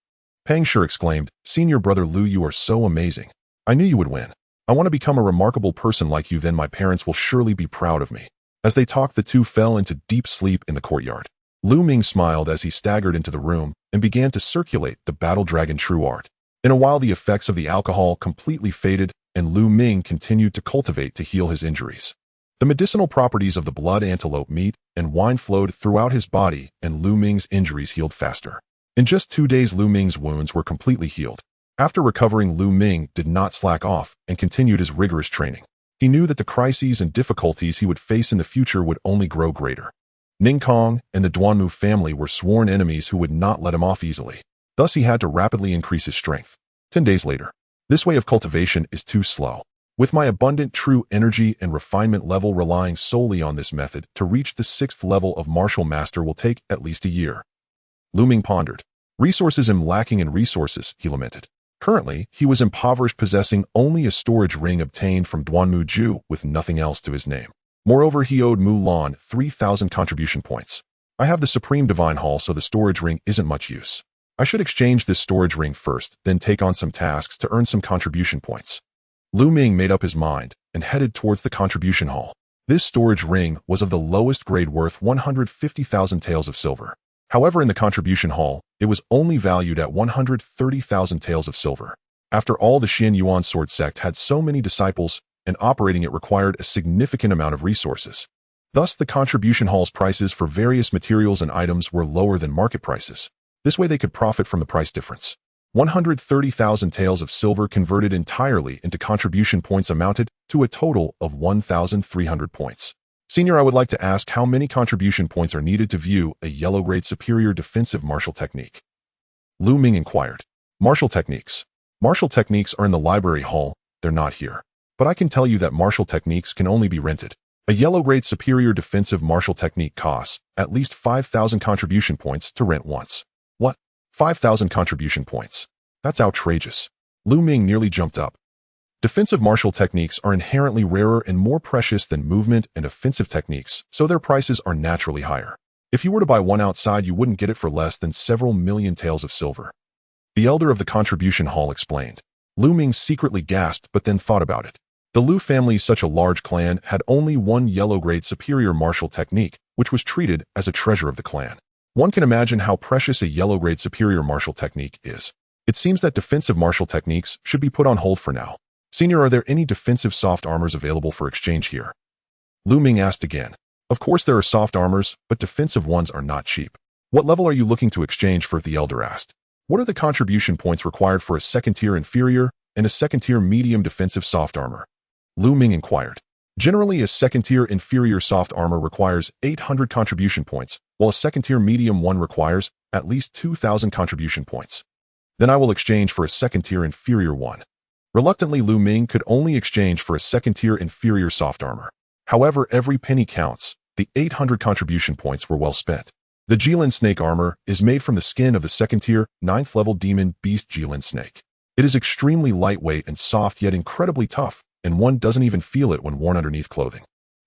Pang Shi exclaimed, "Senior brother Lu, you are so amazing. I knew you would win. I want to become a remarkable person like you, then my parents will surely be proud of me." As they talked, the 2 fell into deep sleep in the courtyard. Lu Ming smiled as he staggered into the room and began to circulate the Battle Dragon True Art. In a while, the effects of the alcohol completely faded, and Lu Ming continued to cultivate to heal his injuries. The medicinal properties of the blood antelope meat and wine flowed throughout his body, and Lu Ming's injuries healed faster. In just 2 days, Lu Ming's wounds were completely healed. After recovering, Lu Ming did not slack off and continued his rigorous training. He knew that the crises and difficulties he would face in the future would only grow greater. Ning Kong and the Duanmu family were sworn enemies who would not let him off easily. Thus, he had to rapidly increase his strength. 10 days later. This way of cultivation is too slow. With my abundant true energy and refinement level relying solely on this method, to reach the 6th level of martial master will take at least a year. Lu Ming pondered. Resources am lacking in resources, he lamented. Currently, he was impoverished, possessing only a storage ring obtained from Duanmu Ju with nothing else to his name. Moreover, he owed Mulan 3,000 contribution points. I have the Supreme Divine Hall, so the storage ring isn't much use. I should exchange this storage ring first, then take on some tasks to earn some contribution points. Lu Ming made up his mind and headed towards the contribution hall. This storage ring was of the lowest grade, worth 150,000 taels of silver. However, in the contribution hall, it was only valued at 130,000 taels of silver. After all, the Xian Yuan sword sect had so many disciples, and operating it required a significant amount of resources. Thus, the contribution hall's prices for various materials and items were lower than market prices. This way they could profit from the price difference. 130,000 taels of silver converted entirely into contribution points amounted to a total of 1,300 points. Senior, I would like to ask how many contribution points are needed to view a yellow-grade superior defensive martial technique? Lu Ming inquired. Martial techniques. Martial techniques are in the library hall, they're not here. But I can tell you that martial techniques can only be rented. A yellow-grade superior defensive martial technique costs at least 5,000 contribution points to rent once. What? 5,000 contribution points? That's outrageous. Lu Ming nearly jumped up. Defensive martial techniques are inherently rarer and more precious than movement and offensive techniques, so their prices are naturally higher. If you were to buy one outside, you wouldn't get it for less than several million taels of silver. The elder of the contribution hall explained. Lu Ming secretly gasped, but then thought about it. The Lu family, such a large clan, had only one yellow-grade superior martial technique, which was treated as a treasure of the clan. One can imagine how precious a yellow-grade superior martial technique is. It seems that defensive martial techniques should be put on hold for now. Senior, are there any defensive soft armors available for exchange here? Lu Ming asked again. Of course there are soft armors, but defensive ones are not cheap. What level are you looking to exchange for? The elder asked. What are the contribution points required for a second-tier inferior and a second-tier medium defensive soft armor? Lu Ming inquired. Generally, a second-tier inferior soft armor requires 800 contribution points, while a second-tier medium one requires at least 2,000 contribution points. Then I will exchange for a second-tier inferior one. Reluctantly, Lu Ming could only exchange for a second-tier inferior soft armor. However, every penny counts. The 800 contribution points were well spent. The Jilin snake armor is made from the skin of the second-tier, 9th-level demon beast Jilin snake. It is extremely lightweight and soft, yet incredibly tough, and one doesn't even feel it when worn underneath clothing.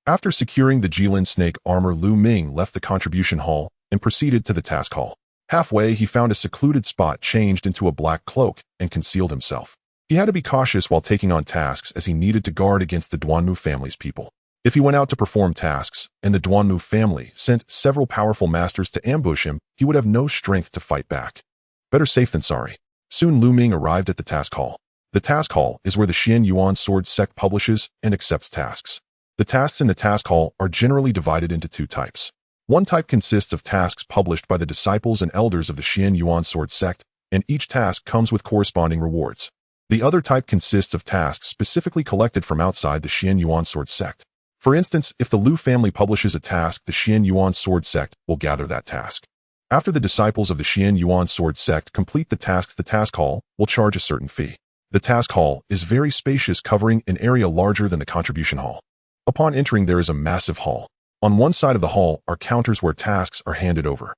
After securing the Jilin snake armor, Lu Ming left the contribution hall and proceeded to the task hall. Halfway, he found a secluded spot, changed into a black cloak, and concealed himself. He had to be cautious while taking on tasks, as he needed to guard against the Duanmu family's people. If he went out to perform tasks, and the Duanmu family sent several powerful masters to ambush him, he would have no strength to fight back. Better safe than sorry. Soon Lu Ming arrived at the task hall. The task hall is where the Xian Yuan sword sect publishes and accepts tasks. The tasks in the task hall are generally divided into two types. One type consists of tasks published by the disciples and elders of the Xian Yuan sword sect, and each task comes with corresponding rewards. The other type consists of tasks specifically collected from outside the Xian Yuan sword sect. For instance, if the Lu family publishes a task, the Xian Yuan sword sect will gather that task. After the disciples of the Xian Yuan sword sect complete the tasks, the task hall will charge a certain fee. The task hall is very spacious, covering an area larger than the contribution hall. Upon entering, there is a massive hall. On one side of the hall are counters where tasks are handed over.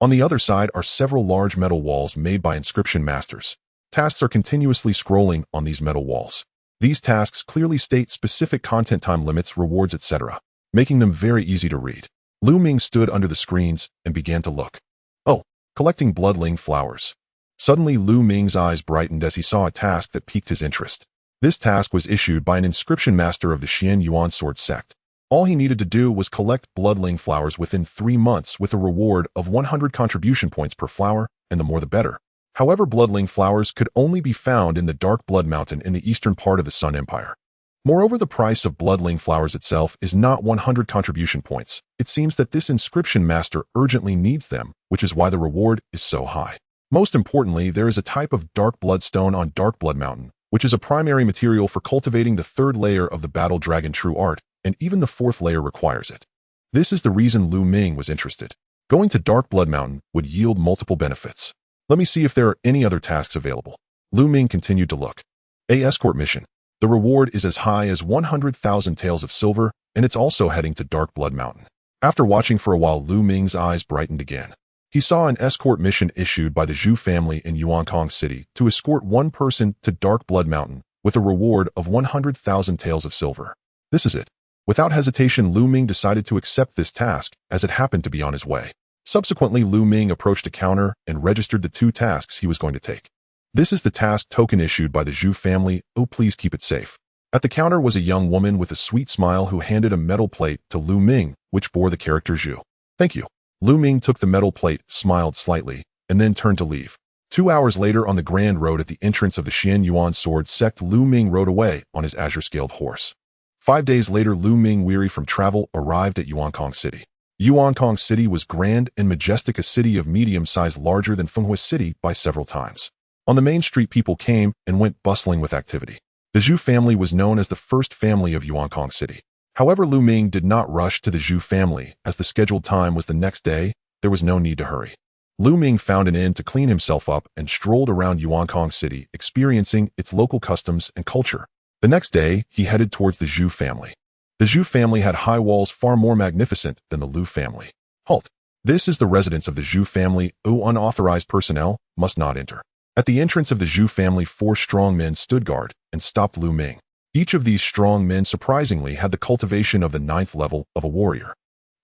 On the other side are several large metal walls made by inscription masters. Tasks are continuously scrolling on these metal walls. These tasks clearly state specific content, time limits, rewards, etc., making them very easy to read. Lu Ming stood under the screens and began to look. Oh, collecting bloodling flowers. Suddenly, Lu Ming's eyes brightened as he saw a task that piqued his interest. This task was issued by an inscription master of the Xian Yuan sword sect. All he needed to do was collect bloodling flowers within 3 months with a reward of 100 contribution points per flower, and the more the better. However, bloodling flowers could only be found in the Dark Blood Mountain in the eastern part of the Sun Empire. Moreover, the price of bloodling flowers itself is not 100 contribution points. It seems that this inscription master urgently needs them, which is why the reward is so high. Most importantly, there is a type of dark bloodstone on Dark Blood Mountain, which is a primary material for cultivating the third layer of the Battle Dragon True Art, and even the fourth layer requires it. This is the reason Lu Ming was interested. Going to Dark Blood Mountain would yield multiple benefits. Let me see if there are any other tasks available. Lu Ming continued to look. A escort mission. The reward is as high as 100,000 taels of silver, and it's also heading to Dark Blood Mountain. After watching for a while, Lu Ming's eyes brightened again. He saw an escort mission issued by the Zhu family in Yuankong City to escort one person to Dark Blood Mountain with a reward of 100,000 taels of silver. This is it. Without hesitation, Lu Ming decided to accept this task as it happened to be on his way. Subsequently, Lu Ming approached a counter and registered the 2 tasks he was going to take. This is the task token issued by the Zhu family. Oh, please keep it safe. At the counter was a young woman with a sweet smile who handed a metal plate to Lu Ming, which bore the character Zhu. Thank you. Lu Ming took the metal plate, smiled slightly, and then turned to leave. 2 hours later, on the Grand Road at the entrance of the Xian Yuan Sword Sect, Lu Ming rode away on his azure-scaled horse. 5 days later, Lu Ming, weary from travel, arrived at Yuankong City. Yuankong City was grand and majestic, a city of medium size, larger than Fenghua City by several times. On the main street, people came and went, bustling with activity. The Zhu family was known as the first family of Yuankong City. However, Lu Ming did not rush to the Zhu family, as the scheduled time was the next day. There was no need to hurry. Lu Ming found an inn to clean himself up and strolled around Yuankong City, experiencing its local customs and culture. The next day, he headed towards the Zhu family. The Zhu family had high walls far more magnificent than the Lu family. Halt! This is the residence of the Zhu family. Unauthorized personnel must not enter. At the entrance of the Zhu family, 4 strong men stood guard and stopped Lu Ming. Each of these strong men surprisingly had the cultivation of the 9th level of a warrior.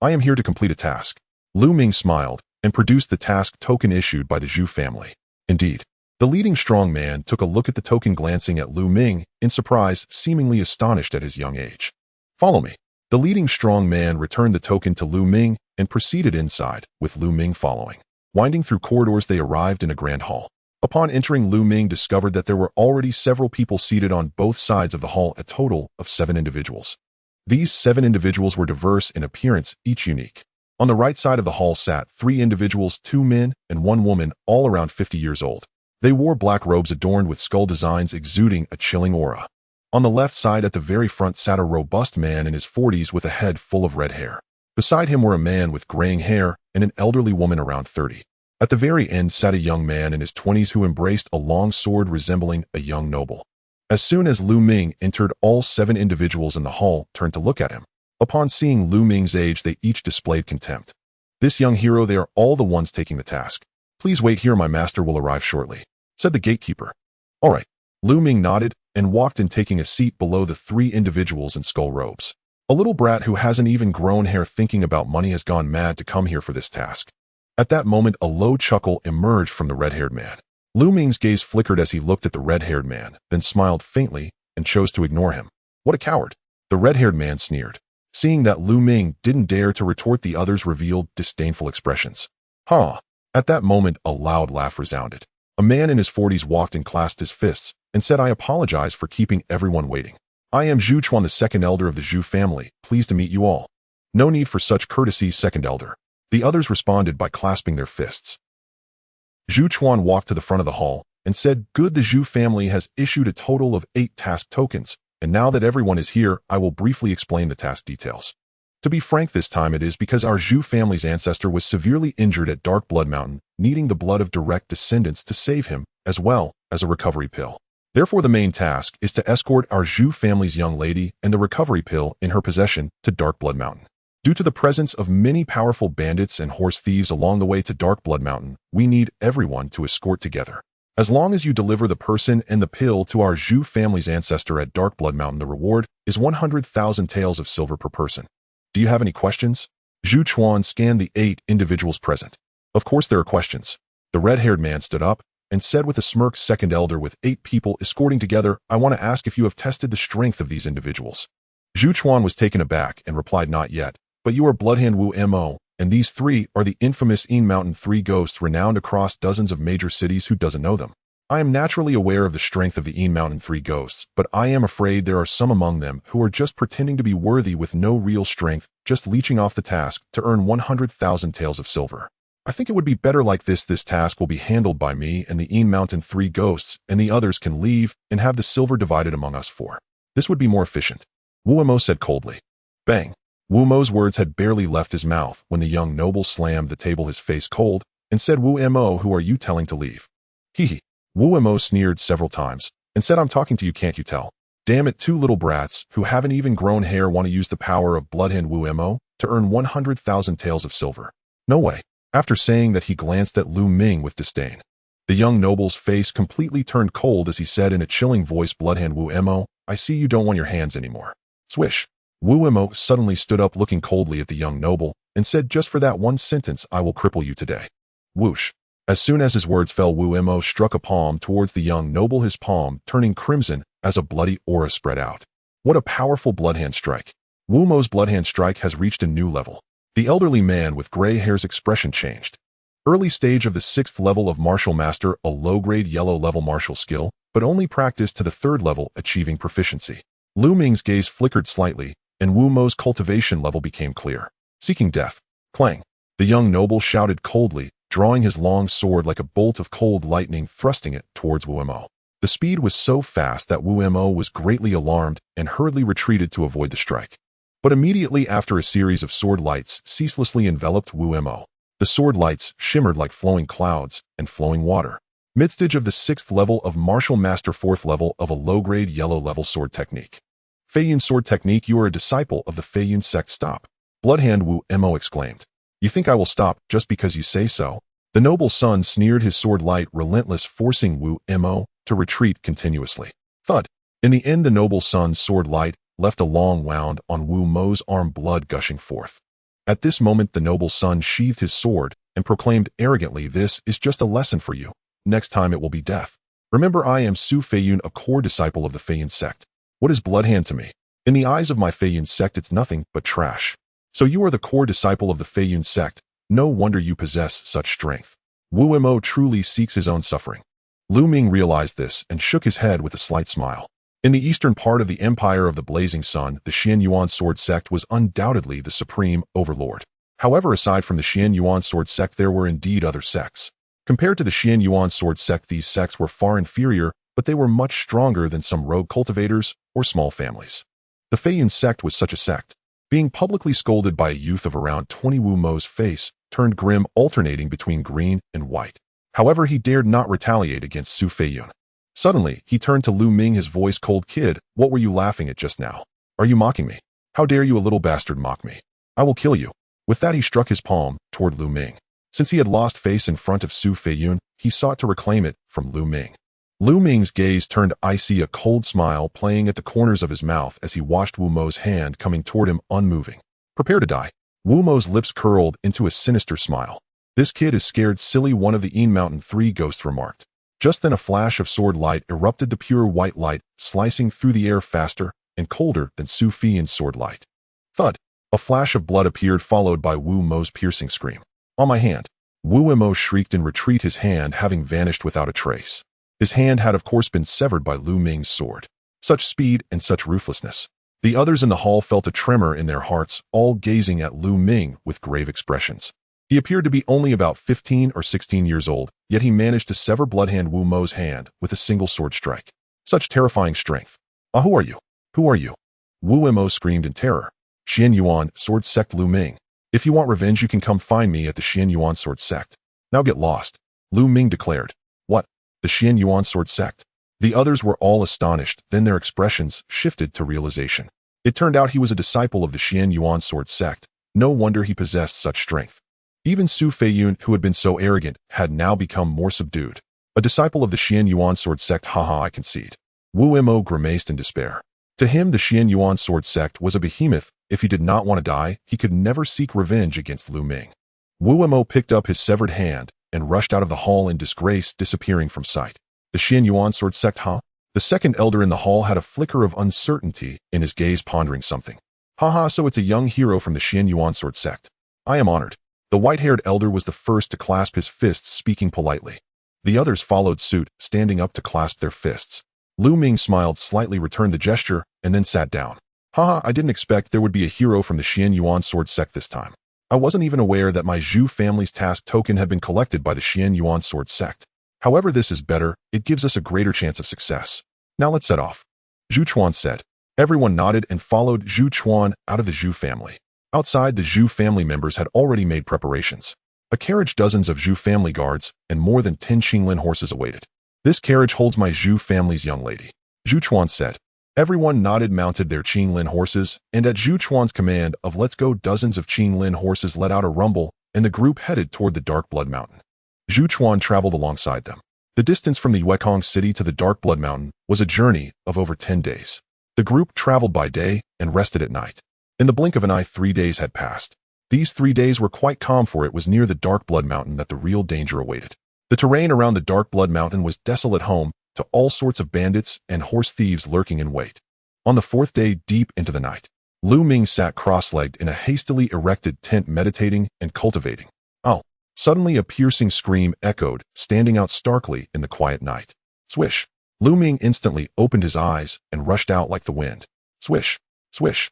I am here to complete a task. Lu Ming smiled and produced the task token issued by the Zhu family. Indeed. The leading strong man took a look at the token, glancing at Lu Ming in surprise, seemingly astonished at his young age. Follow me. The leading strong man returned the token to Lu Ming and proceeded inside, with Lu Ming following. Winding through corridors, they arrived in a grand hall. Upon entering, Lu Ming discovered that there were already several people seated on both sides of the hall, a total of 7 individuals. These 7 individuals were diverse in appearance, each unique. On the right side of the hall sat 3 individuals, 2 men and 1 woman, all around 50 years old. They wore black robes adorned with skull designs, exuding a chilling aura. On the left side at the very front sat a robust man in his 40s with a head full of red hair. Beside him were a man with graying hair and an elderly woman around 30. At the very end sat a young man in his 20s who embraced a long sword resembling a young noble. As soon as Lu Ming entered, all 7 individuals in the hall turned to look at him. Upon seeing Lu Ming's age, they each displayed contempt. This young hero, they are all the ones taking the task. Please wait here, my master will arrive shortly, said the gatekeeper. All right. Lu Ming nodded and walked in, taking a seat below the 3 individuals in skull robes. A little brat who hasn't even grown hair, thinking about money, has gone mad to come here for this task. At that moment, a low chuckle emerged from the red-haired man. Lu Ming's gaze flickered as he looked at the red-haired man, then smiled faintly and chose to ignore him. What a coward! The red-haired man sneered. Seeing that Lu Ming didn't dare to retort, the others revealed disdainful expressions. Huh! At that moment, a loud laugh resounded. A man in his 40s walked and clasped his fists and said, I apologize for keeping everyone waiting. I am Zhu Chuan, the 2nd elder of the Zhu family, pleased to meet you all. No need for such courtesy, 2nd elder. The others responded by clasping their fists. Zhu Chuan walked to the front of the hall and said, Good, the Zhu family has issued a total of 8 task tokens, and now that everyone is here, I will briefly explain the task details. To be frank, this time it is because our Zhu family's ancestor was severely injured at Dark Blood Mountain, needing the blood of direct descendants to save him, as well as a recovery pill. Therefore, the main task is to escort our Zhu family's young lady and the recovery pill in her possession to Dark Blood Mountain. Due to the presence of many powerful bandits and horse thieves along the way to Dark Blood Mountain, we need everyone to escort together. As long as you deliver the person and the pill to our Zhu family's ancestor at Dark Blood Mountain, the reward is 100,000 taels of silver per person. Do you have any questions? Zhu Chuan scanned the 8 individuals present. Of course there are questions. The red-haired man stood up and said with a smirk, 2nd elder, with 8 people escorting together, I want to ask if you have tested the strength of these individuals. Zhu Chuan was taken aback and replied, Not yet. But you are Bloodhand Wu Mo, and these 3 are the infamous Mountain 3 ghosts renowned across dozens of major cities. Who doesn't know them? I am naturally aware of the strength of the Een Mountain Three Ghosts, but I am afraid there are some among them who are just pretending to be worthy with no real strength, just leeching off the task to earn 100,000 taels of silver. I think it would be better like this. This task will be handled by me and the Een Mountain Three Ghosts, and the others can leave and have the silver divided among us four. This would be more efficient. Wu Mo said coldly. Bang! Wu Mo's words had barely left his mouth when the young noble slammed the table, his face cold, and said, Wu Mo, who are you telling to leave? Hee hee. Wu Mo sneered several times and said, I'm talking to you, can't you tell? Damn it, two little brats who haven't even grown hair want to use the power of Bloodhand Wu Mo to earn 100,000 taels of silver. No way. After saying that, he glanced at Lu Ming with disdain. The young noble's face completely turned cold as he said in a chilling voice, Bloodhand Wu Mo, I see you don't want your hands anymore. Swish. Wu Mo suddenly stood up looking coldly at the young noble and said, just for that one sentence, I will cripple you today. Whoosh. As soon as his words fell, Wu Mo struck a palm towards the young noble, his palm turning crimson as a bloody aura spread out. What a powerful bloodhand strike. Wu Mo's bloodhand strike has reached a new level. The elderly man with gray hair's expression changed. Early stage of the 6th level of martial master, a low-grade yellow level martial skill, but only practiced to the 3rd level, achieving proficiency. Lu Ming's gaze flickered slightly, and Wu Mo's cultivation level became clear. Seeking death. Clang. The young noble shouted coldly, drawing his long sword like a bolt of cold lightning, thrusting it towards Wu Mo. The speed was so fast that Wu Mo was greatly alarmed and hurriedly retreated to avoid the strike. But immediately after, a series of sword lights ceaselessly enveloped Wu Mo. The sword lights shimmered like flowing clouds and flowing water. Midstage of the 6th level of martial master, 4th level of a low-grade yellow level sword technique. Feiyun sword technique. You are a disciple of the Feiyun sect. Stop. Bloodhand Wu Mo exclaimed. You think I will stop just because you say so? The noble son sneered, his sword light relentless, forcing Wu Mo to retreat continuously. Thud. In the end, the noble son's sword light left a long wound on Wu Mo's arm, blood gushing forth. At this moment, the noble son sheathed his sword and proclaimed arrogantly, this is just a lesson for you. Next time it will be death. Remember, I am Su Feiyun, a core disciple of the Feiyun sect. What is Bloodhand to me? In the eyes of my Feiyun sect, it's nothing but trash. So you are the core disciple of the Feiyun sect. No wonder you possess such strength. Wu Mo truly seeks his own suffering. Lu Ming realized this and shook his head with a slight smile. In the eastern part of the Empire of the Blazing Sun, the Xian Yuan sword sect was undoubtedly the supreme overlord. However, aside from the Xian Yuan sword sect, there were indeed other sects. Compared to the Xian Yuan sword sect, these sects were far inferior, but they were much stronger than some rogue cultivators or small families. The Feiyun sect was such a sect. Being publicly scolded by a youth of around 20, Wu Mo's face turned grim, alternating between green and white. However, he dared not retaliate against Su Feiyun. Suddenly, he turned to Lu Ming, his voice cold. Kid, what were you laughing at just now? Are you mocking me? How dare you, a little bastard, mock me? I will kill you. With that, he struck his palm toward Lu Ming. Since he had lost face in front of Su Feiyun, he sought to reclaim it from Lu Ming. Lu Ming's gaze turned icy, a cold smile playing at the corners of his mouth as he watched Wu Mo's hand coming toward him, unmoving. Prepare to die. Wu Mo's lips curled into a sinister smile. This kid is scared silly, one of the Een Mountain Three Ghosts remarked. Just then a flash of sword light erupted, the pure white light slicing through the air faster and colder than Su Feiyun's sword light. Thud. A flash of blood appeared, followed by Wu Mo's piercing scream. On my hand. Wu Mo shrieked in retreat, his hand having vanished without a trace. His hand had of course been severed by Lu Ming's sword. Such speed and such ruthlessness. The others in the hall felt a tremor in their hearts, all gazing at Lu Ming with grave expressions. He appeared to be only about 15 or 16 years old, yet he managed to sever Bloodhand Wu Mo's hand with a single sword strike. Such terrifying strength. Who are you? Who are you? Wu Mo screamed in terror. Xian Yuan sword sect. Lu Ming. If you want revenge, you can come find me at the Xian Yuan sword sect. Now get lost. Lu Ming declared. What? The Xian Yuan sword sect? The others were all astonished, then their expressions shifted to realization. It turned out he was a disciple of the Xian Yuan sword sect. No wonder he possessed such strength. Even Su Feiyun, who had been so arrogant, had now become more subdued. A disciple of the Xian Yuan sword sect, haha, I concede. Wu Mo grimaced in despair. To him, the Xian Yuan sword sect was a behemoth. If he did not want to die, he could never seek revenge against Lu Ming. Wu Mo picked up his severed hand and rushed out of the hall in disgrace, disappearing from sight. The Xian Yuan sword sect, huh? The second elder in the hall had a flicker of uncertainty in his gaze, pondering something. Haha, so it's a young hero from the Xian Yuan sword sect. I am honored. The white-haired elder was the first to clasp his fists, speaking politely. The others followed suit, standing up to clasp their fists. Lu Ming smiled slightly, returned the gesture, and then sat down. Haha, I didn't expect there would be a hero from the Xian Yuan sword sect this time. I wasn't even aware that my Zhu family's task token had been collected by the Xian Yuan sword sect. However, this is better. It gives us a greater chance of success. Now let's set off. Zhu Chuan said. Everyone nodded and followed Zhu Chuan out of the Zhu family. Outside, the Zhu family members had already made preparations. A carriage, dozens of Zhu family guards, and more than 10 Qinglin horses awaited. This carriage holds my Zhu family's young lady. Zhu Chuan said. Everyone nodded, mounted their Qinglin horses, and at Zhu Chuan's command of "Let's go," dozens of Qinglin horses let out a rumble, and the group headed toward the Dark Blood Mountain. Zhu Chuan traveled alongside them. The distance from the Weikong city to the Dark Blood Mountain was a journey of over 10 days. The group traveled by day and rested at night. In the blink of an eye, 3 days had passed. These 3 days were quite calm, for it was near the Dark Blood Mountain that the real danger awaited. The terrain around the Dark Blood Mountain was desolate, home to all sorts of bandits and horse thieves lurking in wait. On the 4th day, deep into the night, Lu Ming sat cross-legged in a hastily erected tent, meditating and cultivating. Oh! Suddenly a piercing scream echoed, standing out starkly in the quiet night. Swish! Lu Ming instantly opened his eyes and rushed out like the wind. Swish! Swish!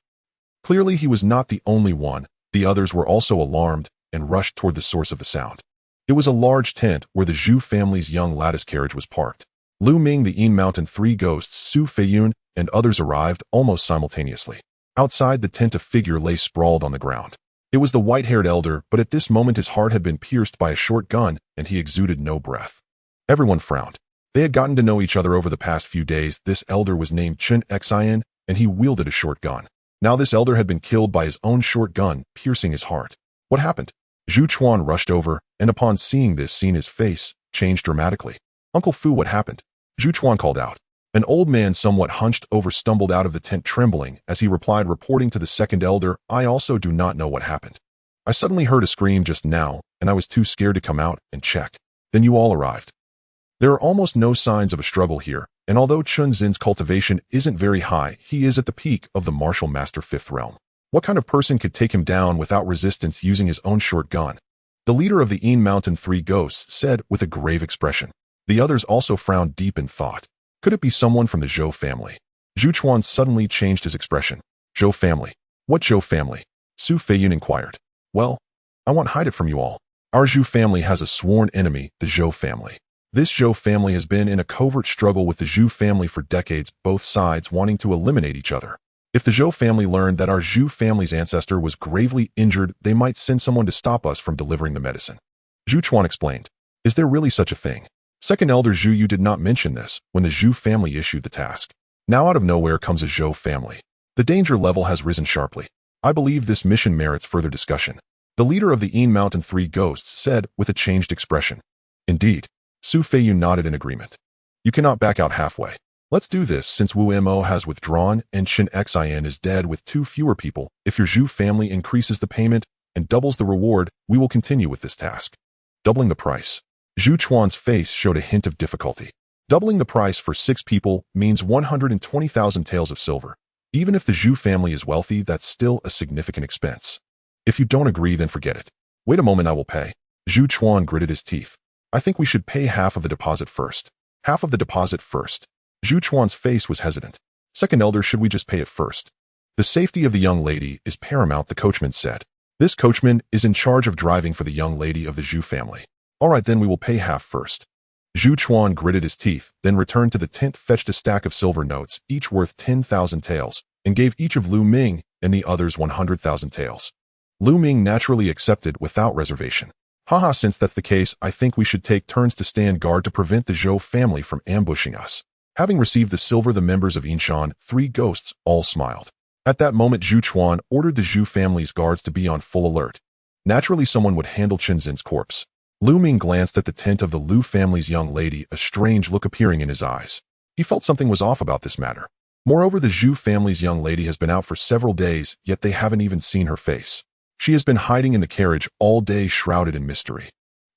Clearly he was not the only one. The others were also alarmed and rushed toward the source of the sound. It was a large tent where the Zhu family's young lattice carriage was parked. Lu Ming, the Yin Mountain Three Ghosts, Su Feiyun, and others arrived almost simultaneously. Outside the tent, a figure lay sprawled on the ground. It was the white-haired elder, but at this moment his heart had been pierced by a short gun, and he exuded no breath. Everyone frowned. They had gotten to know each other over the past few days. This elder was named Chen Xian, and he wielded a short gun. Now this elder had been killed by his own short gun, piercing his heart. What happened? Zhu Chuan rushed over, and upon seeing this scene, his face changed dramatically. Uncle Fu, what happened? Zhu Chuan called out. An old man, somewhat hunched over, stumbled out of the tent, trembling, as he replied, reporting to the second elder, I also do not know what happened. I suddenly heard a scream just now, and I was too scared to come out and check. Then you all arrived. There are almost no signs of a struggle here, and although Chun Zin's cultivation isn't very high, he is at the peak of the martial master 5th realm. What kind of person could take him down without resistance using his own short gun? The leader of the Yin Mountain Three Ghosts said with a grave expression. The others also frowned deep in thought. Could it be someone from the Zhou family? Zhu Chuan suddenly changed his expression. Zhou family? What Zhou family? Su Feiyun inquired. Well, I won't hide it from you all. Our Zhou family has a sworn enemy, the Zhou family. This Zhou family has been in a covert struggle with the Zhu family for decades, both sides wanting to eliminate each other. If the Zhou family learned that our Zhu family's ancestor was gravely injured, they might send someone to stop us from delivering the medicine. Zhu Chuan explained. Is there really such a thing? Second Elder Zhu, you did not mention this when the Zhu family issued the task. Now out of nowhere comes a Zhou family. The danger level has risen sharply. I believe this mission merits further discussion. The leader of the Yin Mountain Three Ghosts said with a changed expression. Indeed. Su Feiyun nodded in agreement. You cannot back out halfway. Let's do this since Wu Mo has withdrawn and Chen Xian is dead with 2 fewer people. If your Zhu family increases the payment and doubles the reward, we will continue with this task. Doubling the price. Zhu Chuan's face showed a hint of difficulty. Doubling the price for 6 people means 120,000 taels of silver. Even if the Zhu family is wealthy, that's still a significant expense. If you don't agree, then forget it. Wait a moment, I will pay. Zhu Chuan gritted his teeth. I think we should pay half of the deposit first. Half of the deposit first. Zhu Chuan's face was hesitant. Second Elder, should we just pay it first? The safety of the young lady is paramount, the coachman said. This coachman is in charge of driving for the young lady of the Zhu family. All right, then we will pay half first. Zhu Chuan gritted his teeth, then returned to the tent, fetched a stack of silver notes, each worth 10,000 taels, and gave each of Lu Ming and the others 100,000 taels. Lu Ming naturally accepted without reservation. Haha, since that's the case, I think we should take turns to stand guard to prevent the Zhou family from ambushing us. Having received the silver, the members of Yinshan Three Ghosts all smiled. At that moment, Zhu Chuan ordered the Zhu family's guards to be on full alert. Naturally, someone would handle Chen Zin's corpse. Lu Ming glanced at the tent of the Lu family's young lady, a strange look appearing in his eyes. He felt something was off about this matter. Moreover, the Zhu family's young lady has been out for several days, yet they haven't even seen her face. She has been hiding in the carriage all day, shrouded in mystery.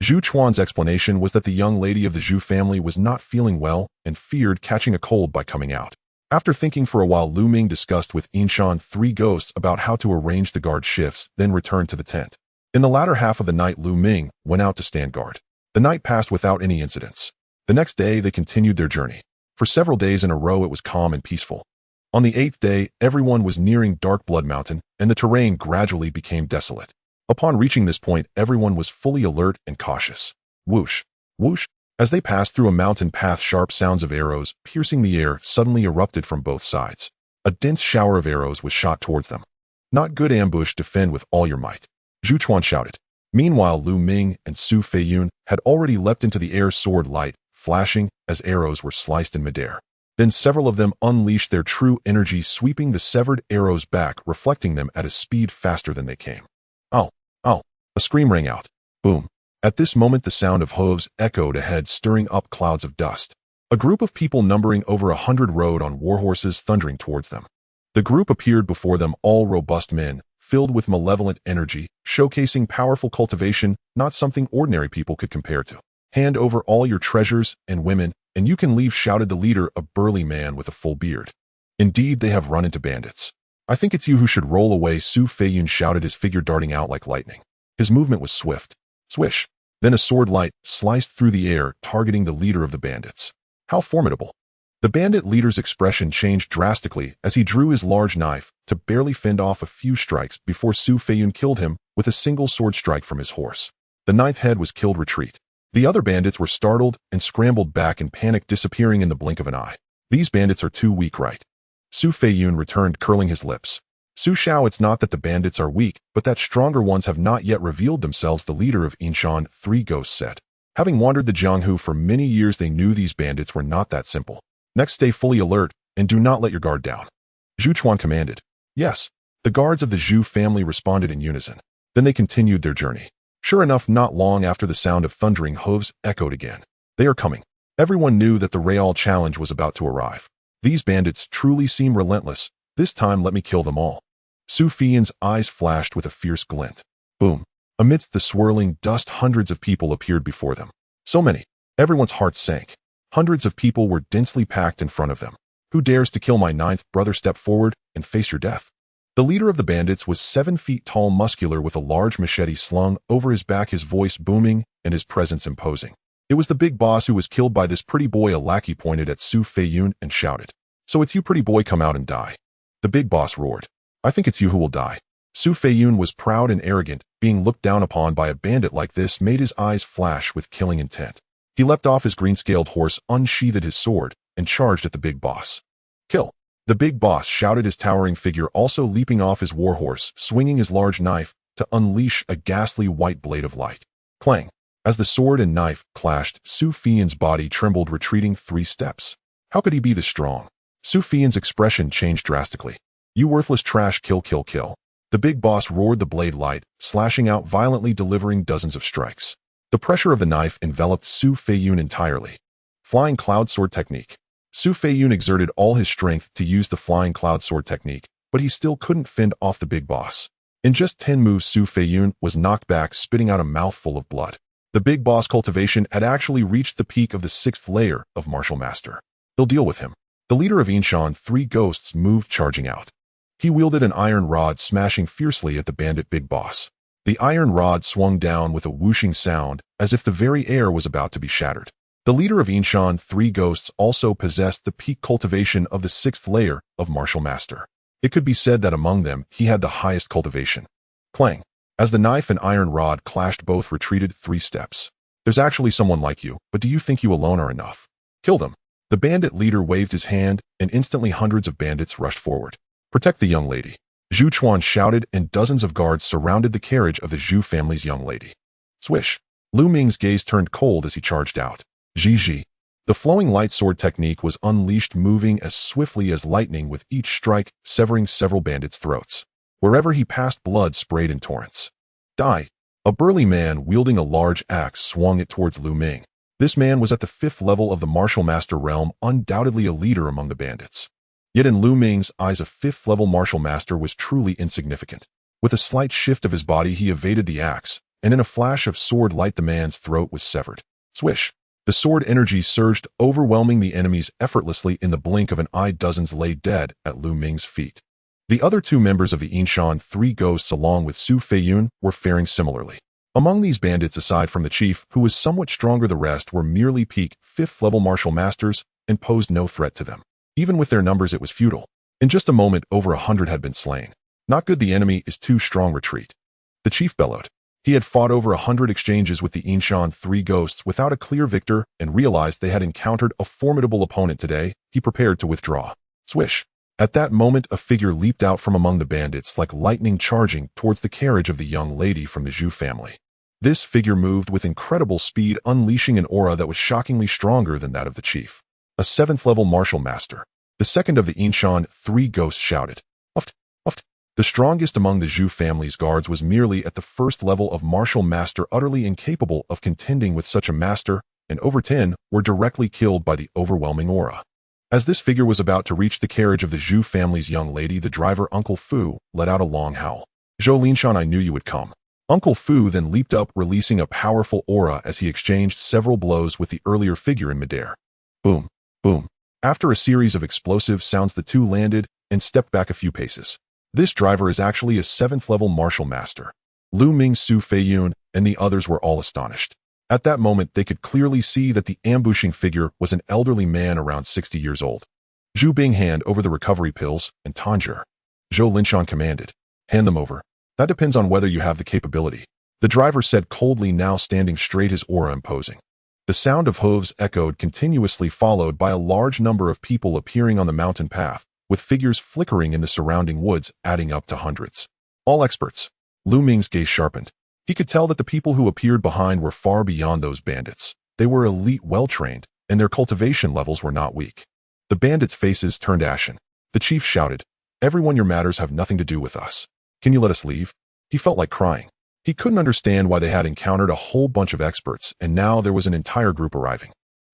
Zhu Chuan's explanation was that the young lady of the Zhu family was not feeling well and feared catching a cold by coming out. After thinking for a while, Lu Ming discussed with Yinshan Three Ghosts about how to arrange the guard shifts, then returned to the tent. In the latter half of the night, Lu Ming went out to stand guard. The night passed without any incidents. The next day, they continued their journey. For several days in a row, it was calm and peaceful. On the 8th day, everyone was nearing Dark Blood Mountain, and the terrain gradually became desolate. Upon reaching this point, everyone was fully alert and cautious. Whoosh, whoosh. As they passed through a mountain path, sharp sounds of arrows, piercing the air, suddenly erupted from both sides. A dense shower of arrows was shot towards them. Not good. Ambush, defend with all your might, Zhu Chuan shouted. Meanwhile, Lu Ming and Su Feiyun had already leapt into the air, sword light flashing as arrows were sliced in midair. Then several of them unleashed their true energy, sweeping the severed arrows back, reflecting them at a speed faster than they came. Ow! Ow! A scream rang out. Boom! At this moment, the sound of hooves echoed ahead, stirring up clouds of dust. A group of people numbering over 100 rode on warhorses, thundering towards them. The group appeared before them, all robust men, filled with malevolent energy, showcasing powerful cultivation, not something ordinary people could compare to. Hand over all your treasures and women, and you can leave, shouted the leader, a burly man with a full beard. Indeed, they have run into bandits. I think it's you who should roll away, Su Feiyun shouted, his figure darting out like lightning. His movement was swift. Swish. Then a sword light sliced through the air, targeting the leader of the bandits. How formidable. The bandit leader's expression changed drastically as he drew his large knife to barely fend off a few strikes before Su Feiyun killed him with a single sword strike from his horse. The ninth head was killed. Retreat. The other bandits were startled and scrambled back in panic, disappearing in the blink of an eye. These bandits are too weak, right? Su Feiyun returned, curling his lips. Su Shao, it's not that the bandits are weak, but that stronger ones have not yet revealed themselves, the leader of Yinshan, Three Ghosts said. Having wandered the Jianghu for many years, they knew these bandits were not that simple. Next, stay fully alert, and do not let your guard down, Zhu Chuan commanded. Yes. The guards of the Zhu family responded in unison. Then they continued their journey. Sure enough, not long after, the sound of thundering hooves echoed again. They are coming. Everyone knew that the Real challenge was about to arrive. These bandits truly seem relentless. This time, let me kill them all. Su Feiyun's eyes flashed with a fierce glint. Boom. Amidst the swirling dust, hundreds of people appeared before them. So many. Everyone's hearts sank. Hundreds of people were densely packed in front of them. Who dares to kill my ninth brother? Step forward and face your death. The leader of the bandits was 7 feet tall, muscular, with a large machete slung over his back, his voice booming and his presence imposing. It was the big boss who was killed by this pretty boy. A lackey pointed at Su Feiyun and shouted, "So it's you, pretty boy, come out and die." The big boss roared, "I think it's you who will die." Su Feiyun was proud and arrogant. Being looked down upon by a bandit like this made his eyes flash with killing intent. He leapt off his green-scaled horse, unsheathed his sword, and charged at the big boss. Kill! The big boss shouted, his towering figure also leaping off his warhorse, swinging his large knife to unleash a ghastly white blade of light. Clang! As the sword and knife clashed, Su Feiyun's body trembled, retreating 3 steps. How could he be this strong? Su Feiyun's expression changed drastically. You worthless trash, kill, kill, kill. The big boss roared, the blade light slashing out violently, delivering dozens of strikes. The pressure of the knife enveloped Su Feiyun entirely. Flying Cloud Sword Technique. Su Feiyun exerted all his strength to use the Flying Cloud Sword Technique, but he still couldn't fend off the big boss. In just 10 moves, Su Feiyun was knocked back, spitting out a mouthful of blood. The big boss cultivation had actually reached the peak of the 6th layer of Martial Master. They'll deal with him. The leader of Yinshan, Three Ghosts, moved, charging out. He wielded an iron rod, smashing fiercely at the bandit big boss. The iron rod swung down with a whooshing sound, as if the very air was about to be shattered. The leader of Yinshan, Three Ghosts, also possessed the peak cultivation of the 6th layer of Martial Master. It could be said that among them, he had the highest cultivation. Clang! As the knife and iron rod clashed, both retreated 3 steps. There's actually someone like you, but do you think you alone are enough? Kill them! The bandit leader waved his hand, and instantly hundreds of bandits rushed forward. Protect the young lady, Zhu Chuan shouted, and dozens of guards surrounded the carriage of the Zhu family's young lady. Swish! Lu Ming's gaze turned cold as he charged out. Zhi. The flowing light sword technique was unleashed, moving as swiftly as lightning with each strike, severing several bandits' throats. Wherever he passed, blood sprayed in torrents. Die! A burly man wielding a large axe swung it towards Lu Ming. This man was at the 5th level of the Martial Master realm, undoubtedly a leader among the bandits. Yet in Lu Ming's eyes, a 5th level Martial Master was truly insignificant. With a slight shift of his body, he evaded the axe, and in a flash of sword light, the man's throat was severed. Swish! The sword energy surged, overwhelming the enemies effortlessly. In the blink of an eye, dozens lay dead at Lu Ming's feet. The other 2 members of the Yinshan, Three Ghosts, along with Su Feiyun, were faring similarly. Among these bandits, aside from the chief, who was somewhat stronger, the rest were merely peak 5th level martial masters and posed no threat to them. Even with their numbers, it was futile. In just a moment, over 100 had been slain. Not good, the enemy is too strong, retreat. The chief bellowed. He had fought over 100 exchanges with the Inshan 3 ghosts without a clear victor and realized they had encountered a formidable opponent today. He prepared to withdraw. Swish. At that moment, a figure leaped out from among the bandits like lightning, charging towards the carriage of the young lady from the Zhu family. This figure moved with incredible speed, unleashing an aura that was shockingly stronger than that of the chief. A 7th level martial master. The second of the Inshan 3 ghosts shouted. Uft, uft. The strongest among the Zhu family's guards was merely at the 1st level of martial master, utterly incapable of contending with such a master, and over 10 were directly killed by the overwhelming aura. As this figure was about to reach the carriage of the Zhu family's young lady, the driver, Uncle Fu, let out a long howl. Zhou Linshan, I knew you would come. Uncle Fu then leaped up, releasing a powerful aura as he exchanged several blows with the earlier figure in midair. Boom, boom. After a series of explosive sounds, the two landed and stepped back a few paces. This driver is actually a 7th level martial master. Lu Ming, Su Feiyun, and the others were all astonished. At that moment, they could clearly see that the ambushing figure was an elderly man around 60 years old. Zhu Bing, hand over the recovery pills, and Tanjir. Zhou Linshan commanded. Hand them over. That depends on whether you have the capability. The driver said coldly, now standing straight, his aura imposing. The sound of hooves echoed continuously, followed by a large number of people appearing on the mountain path, with figures flickering in the surrounding woods, adding up to hundreds. All experts. Lu Ming's gaze sharpened. He could tell that the people who appeared behind were far beyond those bandits. They were elite, well-trained, and their cultivation levels were not weak. The bandits' faces turned ashen. The chief shouted, Everyone, your matters have nothing to do with us. Can you let us leave? He felt like crying. He couldn't understand why they had encountered a whole bunch of experts, and now there was an entire group arriving.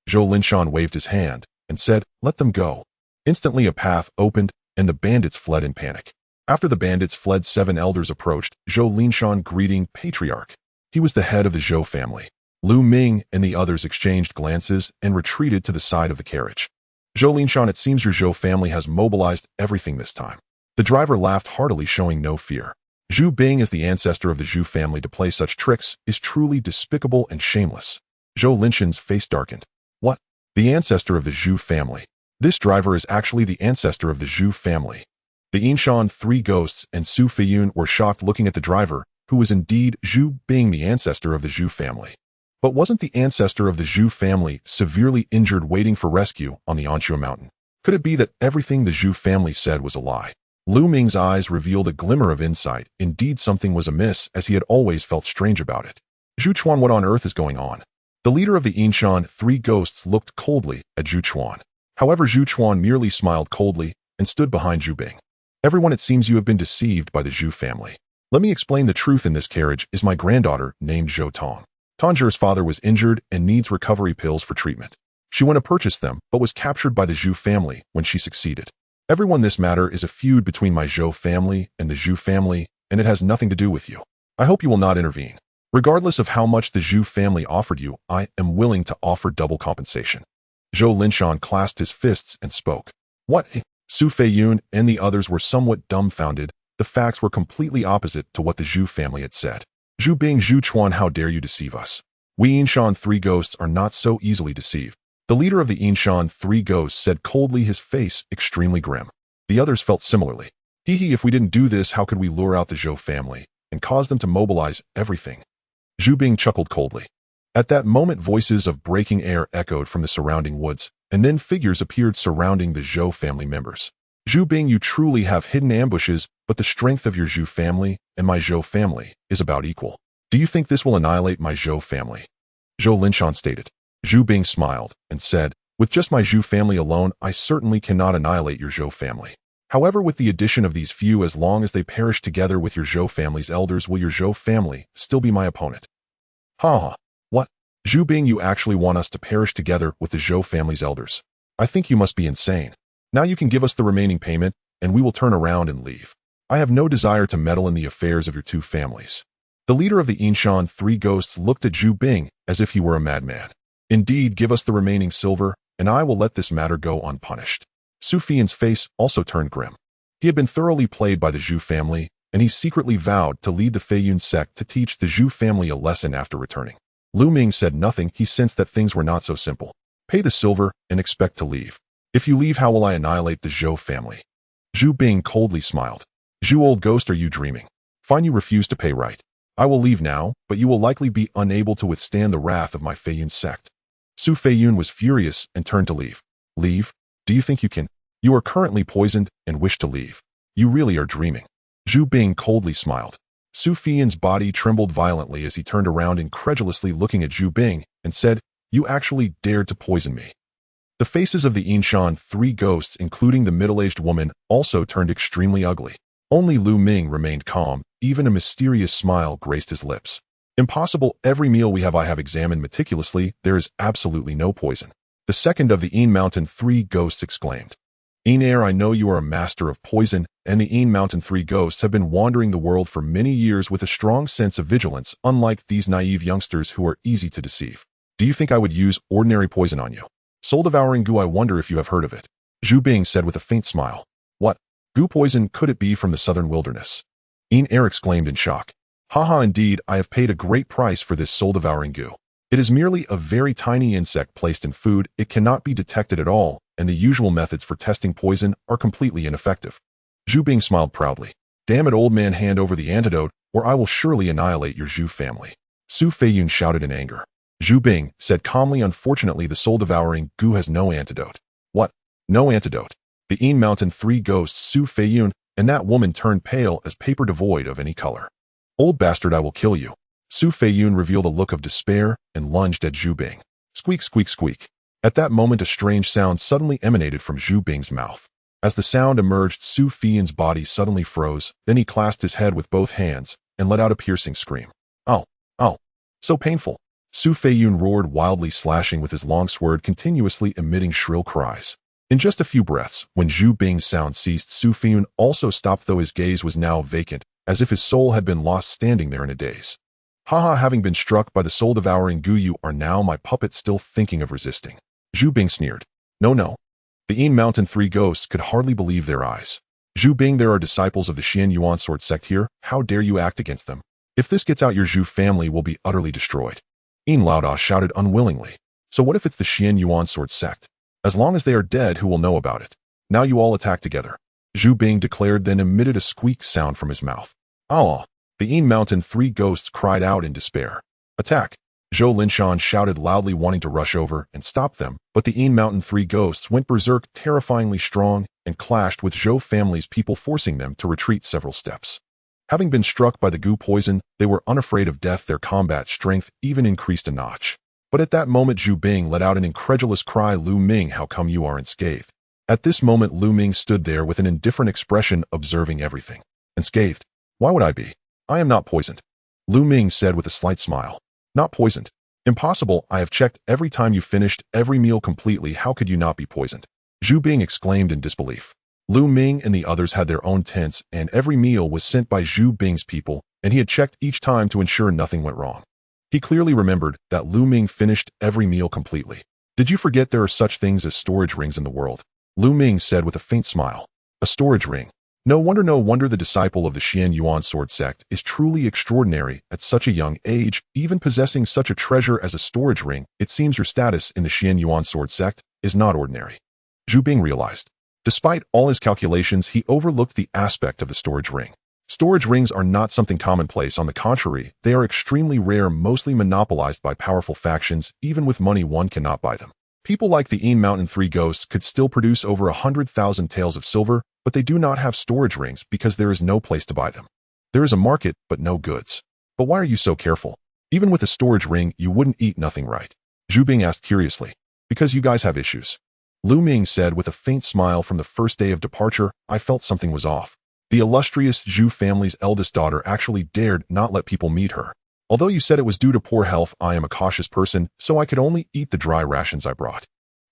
Zhou Linshan waved his hand and said, Let them go. Instantly a path opened, and the bandits fled in panic. After the bandits fled, 7 elders approached Zhou Linshan, greeting Patriarch. He was the head of the Zhou family. Lu Ming and the others exchanged glances and retreated to the side of the carriage. Zhou Linshan, it seems your Zhou family has mobilized everything this time. The driver laughed heartily, showing no fear. Zhu Bing, as the ancestor of the Zhu family, to play such tricks is truly despicable and shameless. Zhou Linshan's face darkened. What? The ancestor of the Zhu family? This driver is actually the ancestor of the Zhu family. The Inshan 3 ghosts and Su Feiyun were shocked, looking at the driver, who was indeed Zhu Bing, the ancestor of the Zhu family. But wasn't the ancestor of the Zhu family severely injured, waiting for rescue on the Anxue mountain? Could it be that everything the Zhu family said was a lie? Lu Ming's eyes revealed a glimmer of insight. Indeed, something was amiss, as he had always felt strange about it. Zhu Chuan, what on earth is going on? The leader of the Inshan 3 ghosts looked coldly at Zhu Chuan. However, Zhu Chuan merely smiled coldly and stood behind Zhu Bing. Everyone, it seems you have been deceived by the Zhu family. Let me explain the truth. In this carriage is my granddaughter named Zhou Tong. Tanjir's father was injured and needs recovery pills for treatment. She went to purchase them, but was captured by the Zhu family when she succeeded. Everyone, this matter is a feud between my Zhou family and the Zhu family, and it has nothing to do with you. I hope you will not intervene. Regardless of how much the Zhu family offered you, I am willing to offer double compensation. Zhou Linshan clasped his fists and spoke. What? Su Feiyun and the others were somewhat dumbfounded. The facts were completely opposite to what the Zhu family had said. Zhu Bing, Zhu Chuan, how dare you deceive us? We Inshan 3 ghosts are not so easily deceived. The leader of the Inshan 3 ghosts said coldly, his face extremely grim. The others felt similarly. If we didn't do this, how could we lure out the Zhou family and cause them to mobilize everything? Zhu Bing chuckled coldly. At that moment, voices of breaking air echoed from the surrounding woods, and then figures appeared surrounding the Zhou family members. Zhu Bing, you truly have hidden ambushes, but the strength of your Zhu family and my Zhou family is about equal. Do you think this will annihilate my Zhou family? Zhou Linshan stated. Zhu Bing smiled and said, with just my Zhu family alone, I certainly cannot annihilate your Zhou family. However, with the addition of these few, as long as they perish together with your Zhou family's elders, will your Zhou family still be my opponent? Ha! What? Zhu Bing, you actually want us to perish together with the Zhou family's elders? I think you must be insane. Now you can give us the remaining payment, and we will turn around and leave. I have no desire to meddle in the affairs of your two families. The leader of the Inshan 3 ghosts looked at Zhu Bing as if he were a madman. Indeed, give us the remaining silver, and I will let this matter go unpunished. Su Feiyan's face also turned grim. He had been thoroughly played by the Zhu family, and he secretly vowed to lead the Feiyun sect to teach the Zhu family a lesson after returning. Lu Ming said nothing. He sensed that things were not so simple. Pay the silver and expect to leave. If you leave, how will I annihilate the Zhou family? Zhu Bing coldly smiled. Zhu, old ghost, are you dreaming? Fine, you refuse to pay, right? I will leave now, but you will likely be unable to withstand the wrath of my Feiyun sect. Su Feiyun was furious and turned to leave. Leave? Do you think you can? You are currently poisoned and wish to leave. You really are dreaming. Zhu Bing coldly smiled. Su Feiyun's body trembled violently as he turned around, incredulously looking at Zhu Bing, and said, "You actually dared to poison me." The faces of the Yinshan three ghosts, including the middle-aged woman, also turned extremely ugly. Only Lu Ming remained calm. Even a mysterious smile graced his lips. Impossible. Every meal I have examined meticulously. There is absolutely no poison. The second of the Yin Mountain three ghosts exclaimed. Yin Air, I know you are a master of poison, and the Yin Mountain three ghosts have been wandering the world for many years with a strong sense of vigilance, unlike these naive youngsters who are easy to deceive. Do you think I would use ordinary poison on you? Soul-devouring goo, I wonder if you have heard of it. Zhu Bing said with a faint smile. What? Goo poison? Could it be from the southern wilderness? Yin Air exclaimed in shock. Haha, indeed, I have paid a great price for this soul-devouring goo. It is merely a very tiny insect placed in food. It cannot be detected at all, and the usual methods for testing poison are completely ineffective. Zhu Bing smiled proudly. Damn it, old man, hand over the antidote, or I will surely annihilate your Zhu family. Su Feiyun shouted in anger. Zhu Bing said calmly, unfortunately the soul-devouring goo has no antidote. What? No antidote? The Yin Mountain three ghosts, Su Feiyun, and that woman turned pale as paper devoid of any color. Old bastard, I will kill you. Su Feiyun revealed a look of despair and lunged at Zhu Bing. Squeak, squeak, squeak. At that moment, a strange sound suddenly emanated from Zhu Bing's mouth. As the sound emerged, Su Feiyun's body suddenly froze. Then he clasped his head with both hands and let out a piercing scream. Ow! Ow! So painful! Su Feiyun roared wildly, slashing with his long sword, continuously emitting shrill cries. In just a few breaths, when Zhu Bing's sound ceased, Su Feiyun also stopped, though his gaze was now vacant, as if his soul had been lost, standing there in a daze. Haha, having been struck by the soul-devouring goo, you are now my puppet, still thinking of resisting. Zhu Bing sneered. No, no. The Yin Mountain three ghosts could hardly believe their eyes. Zhu Bing, there are disciples of the Xian Yuan sword sect here. How dare you act against them? If this gets out, your Zhu family will be utterly destroyed. Yin Laoda shouted unwillingly. So what if it's the Xian Yuan sword sect? As long as they are dead, who will know about it? Now you all attack together. Zhu Bing declared, then emitted a squeak sound from his mouth. Ah! The Yin Mountain three ghosts cried out in despair. Attack! Zhou Linshan shouted loudly, wanting to rush over and stop them, but the Yin Mountain three ghosts went berserk, terrifyingly strong, and clashed with Zhou family's people, forcing them to retreat several steps. Having been struck by the goo poison, they were unafraid of death. Their combat strength even increased a notch. But at that moment, Zhu Bing let out an incredulous cry. Lu Ming, how come you are unscathed? At this moment, Lu Ming stood there with an indifferent expression, observing everything. Unscathed? Why would I be? I am not poisoned. Lu Ming said with a slight smile. Not poisoned? Impossible. I have checked every time you finished every meal completely. How could you not be poisoned? Zhu Bing exclaimed in disbelief. Lu Ming and the others had their own tents, and every meal was sent by Zhu Bing's people, and he had checked each time to ensure nothing went wrong. He clearly remembered that Lu Ming finished every meal completely. Did you forget there are such things as storage rings in the world? Lu Ming said with a faint smile. A storage ring. No wonder the disciple of the Xian Yuan sword sect is truly extraordinary at such a young age, even possessing such a treasure as a storage ring. It seems your status in the Xian Yuan sword sect is not ordinary. Zhu Bing realized. Despite all his calculations, he overlooked the aspect of the storage ring. Storage rings are not something commonplace. On the contrary, they are extremely rare, mostly monopolized by powerful factions. Even with money, one cannot buy them. People like the Yin Mountain three ghosts could still produce over 100,000 taels of silver, but they do not have storage rings because there is no place to buy them. There is a market, but no goods. But why are you so careful? Even with a storage ring, you wouldn't eat nothing, right? Zhu Bing asked curiously. Because you guys have issues. Lu Ming said with a faint smile. From the first day of departure, I felt something was off. The illustrious Zhu family's eldest daughter actually dared not let people meet her. Although you said it was due to poor health, I am a cautious person, so I could only eat the dry rations I brought.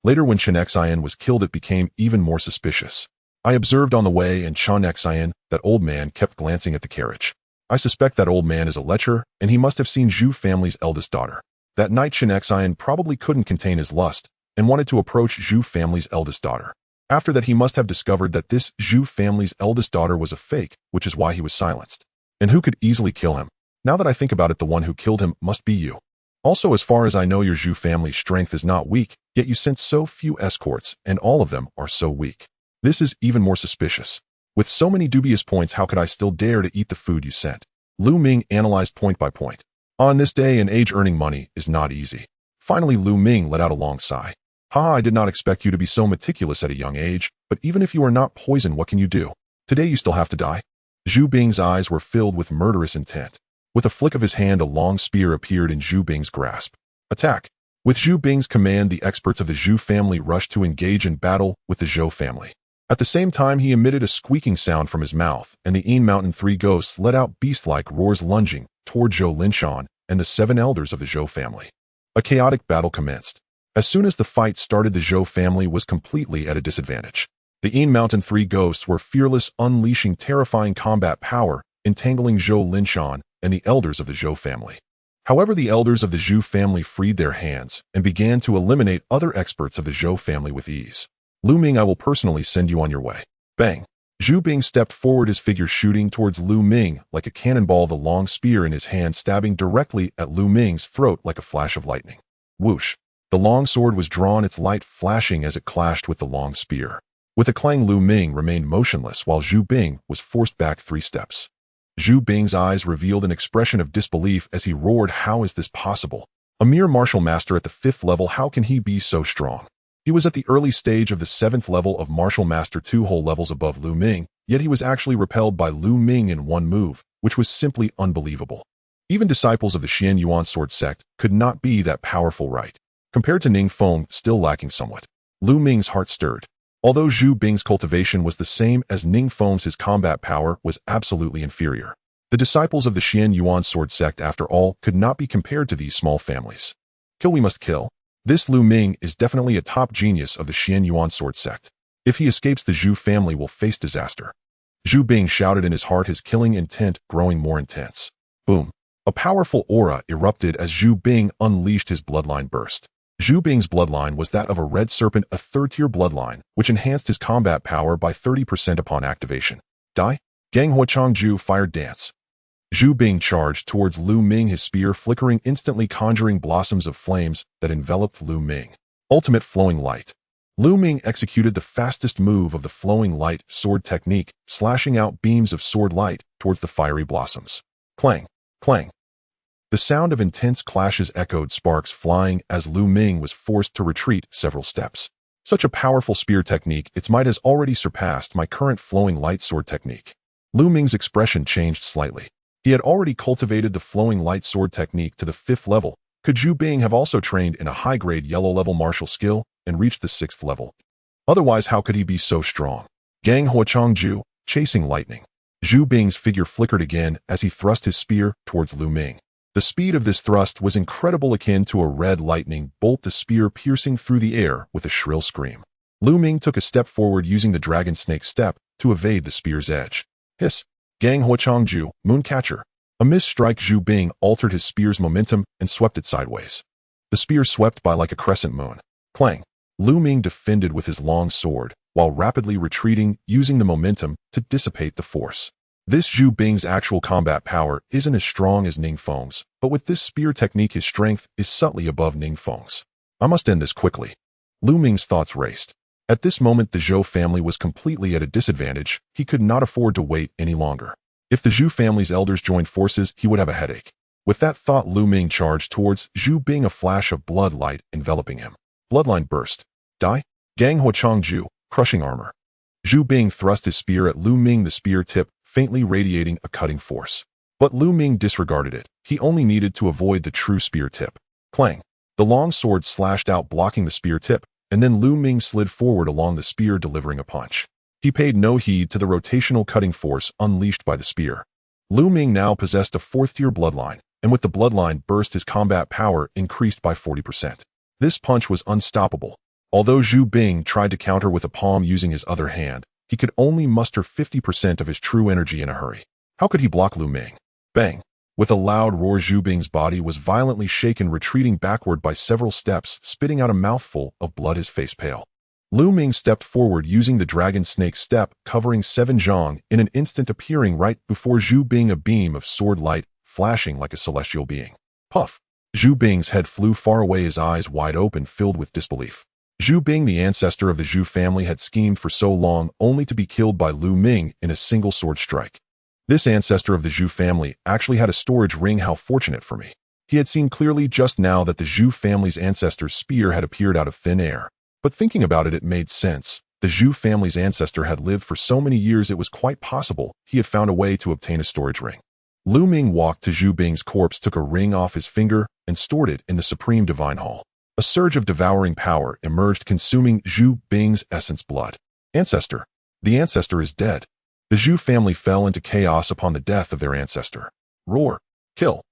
Later, when Chen Xian was killed, it became even more suspicious. I observed on the way, and Chen Xian, that old man, kept glancing at the carriage. I suspect that old man is a lecher, and he must have seen Zhu family's eldest daughter. That night, Chen Xian probably couldn't contain his lust and wanted to approach Zhu family's eldest daughter. After that, he must have discovered that this Zhu family's eldest daughter was a fake, which is why he was silenced. And who could easily kill him? Now that I think about it, the one who killed him must be you. Also, as far as I know, your Zhu family's strength is not weak, yet you sent so few escorts, and all of them are so weak. This is even more suspicious. With so many dubious points, how could I still dare to eat the food you sent? Lu Ming analyzed point by point. On this day and age, earning money is not easy. Finally, Lu Ming let out a long sigh. Haha, I did not expect you to be so meticulous at a young age, but even if you are not poisoned, what can you do? Today you still have to die. Zhu Bing's eyes were filled with murderous intent. With a flick of his hand, a long spear appeared in Zhu Bing's grasp. Attack! With Zhu Bing's command, the experts of the Zhu family rushed to engage in battle with the Zhou family. At the same time, he emitted a squeaking sound from his mouth, and the Yin Mountain three ghosts let out beast-like roars lunging toward Zhou Linshan and the 7 elders of the Zhou family. A chaotic battle commenced. As soon as the fight started, the Zhou family was completely at a disadvantage. The Yin Mountain three ghosts were fearless, unleashing terrifying combat power, entangling Zhou Linshan and the elders of the Zhou family. However, the elders of the Zhu family freed their hands and began to eliminate other experts of the Zhou family with ease. Lu Ming, I will personally send you on your way. Bang! Zhu Bing stepped forward, his figure shooting towards Lu Ming like a cannonball, the long spear in his hand stabbing directly at Lu Ming's throat like a flash of lightning. Whoosh! The long sword was drawn, its light flashing as it clashed with the long spear. With a clang, Lu Ming remained motionless while Zhu Bing was forced back 3 steps. Zhu Bing's eyes revealed an expression of disbelief as he roared, how is this possible? A mere martial master at the 5th level, how can he be so strong? He was at the early stage of the 7th level of martial master, 2 whole levels above Lu Ming, yet he was actually repelled by Lu Ming in one move, which was simply unbelievable. Even disciples of the Xian Yuan sword sect could not be that powerful, right? Compared to Ning Feng, still lacking somewhat. Lu Ming's heart stirred. Although Zhu Bing's cultivation was the same as Ning Feng's, his combat power was absolutely inferior. The disciples of the Xian Yuan sword sect, after all, could not be compared to these small families. Kill, we must kill. This Lu Ming is definitely a top genius of the Xian Yuan sword sect. If he escapes, the Zhu family will face disaster. Zhu Bing shouted in his heart, his killing intent growing more intense. Boom! A powerful aura erupted as Zhu Bing unleashed his bloodline burst. Zhu Bing's bloodline was that of a red serpent, a 3rd-tier bloodline, which enhanced his combat power by 30% upon activation. Die? Gang Huachang Zhu fired dance. Zhu Bing charged towards Lu Ming, his spear flickering, instantly conjuring blossoms of flames that enveloped Lu Ming. Ultimate flowing light. Lu Ming executed the fastest move of the flowing light sword technique, slashing out beams of sword light towards the fiery blossoms. Clang! Clang! The sound of intense clashes echoed, sparks flying as Lu Ming was forced to retreat several steps. Such a powerful spear technique, its might has already surpassed my current flowing light sword technique. Lu Ming's expression changed slightly. He had already cultivated the flowing light sword technique to the 5th level. Could Zhu Bing have also trained in a high-grade yellow-level martial skill and reached the 6th level? Otherwise, how could he be so strong? Gang Huachang Zhu, chasing lightning. Zhu Bing's figure flickered again as he thrust his spear towards Lu Ming. The speed of this thrust was incredible, akin to a red lightning bolt, the spear piercing through the air with a shrill scream. Lu Ming took a step forward using the dragon snake step to evade the spear's edge. Hiss! Gang Huachang Zhu, Mooncatcher. A missed strike, Zhu Bing altered his spear's momentum and swept it sideways. The spear swept by like a crescent moon. Clang! Lu Ming defended with his long sword, while rapidly retreating, using the momentum to dissipate the force. This Zhu Bing's actual combat power isn't as strong as Ning Feng's, but with this spear technique his strength is subtly above Ning Feng's. I must end this quickly. Lu Ming's thoughts raced. At this moment the Zhou family was completely at a disadvantage. He could not afford to wait any longer. If the Zhu family's elders joined forces, he would have a headache. With that thought, Lu Ming charged towards Zhu Bing, a flash of blood light enveloping him. Bloodline burst. Die? Gang Huachang Zhu, crushing armor. Zhu Bing thrust his spear at Lu Ming, the spear tip faintly radiating a cutting force. But Lu Ming disregarded it. He only needed to avoid the true spear tip. Clang! The long sword slashed out, blocking the spear tip, and then Lu Ming slid forward along the spear, delivering a punch. He paid no heed to the rotational cutting force unleashed by the spear. Lu Ming now possessed a 4th-tier bloodline, and with the bloodline burst his combat power increased by 40%. This punch was unstoppable. Although Zhu Bing tried to counter with a palm using his other hand, he could only muster 50% of his true energy in a hurry. How could he block Lu Ming? Bang! With a loud roar, Zhu Bing's body was violently shaken, retreating backward by several steps, spitting out a mouthful of blood, his face pale. Lu Ming stepped forward using the dragon snake step, covering 7 zhang in an instant, appearing right before Zhu Bing, a beam of sword light flashing like a celestial being. Puff! Zhu Bing's head flew far away, his eyes wide open, filled with disbelief. Zhu Bing, the ancestor of the Zhu family, had schemed for so long only to be killed by Lu Ming in a single sword strike. This ancestor of the Zhu family actually had a storage ring. How fortunate for me. He had seen clearly just now that the Zhu family's ancestor's spear had appeared out of thin air. But thinking about it, it made sense. The Zhu family's ancestor had lived for so many years, it was quite possible he had found a way to obtain a storage ring. Lu Ming walked to Zhu Bing's corpse, took a ring off his finger, and stored it in the Supreme Divine Hall. A surge of devouring power emerged, consuming Zhu Bing's essence blood. Ancestor. The ancestor is dead. The Zhu family fell into chaos upon the death of their ancestor. Roar. Kill.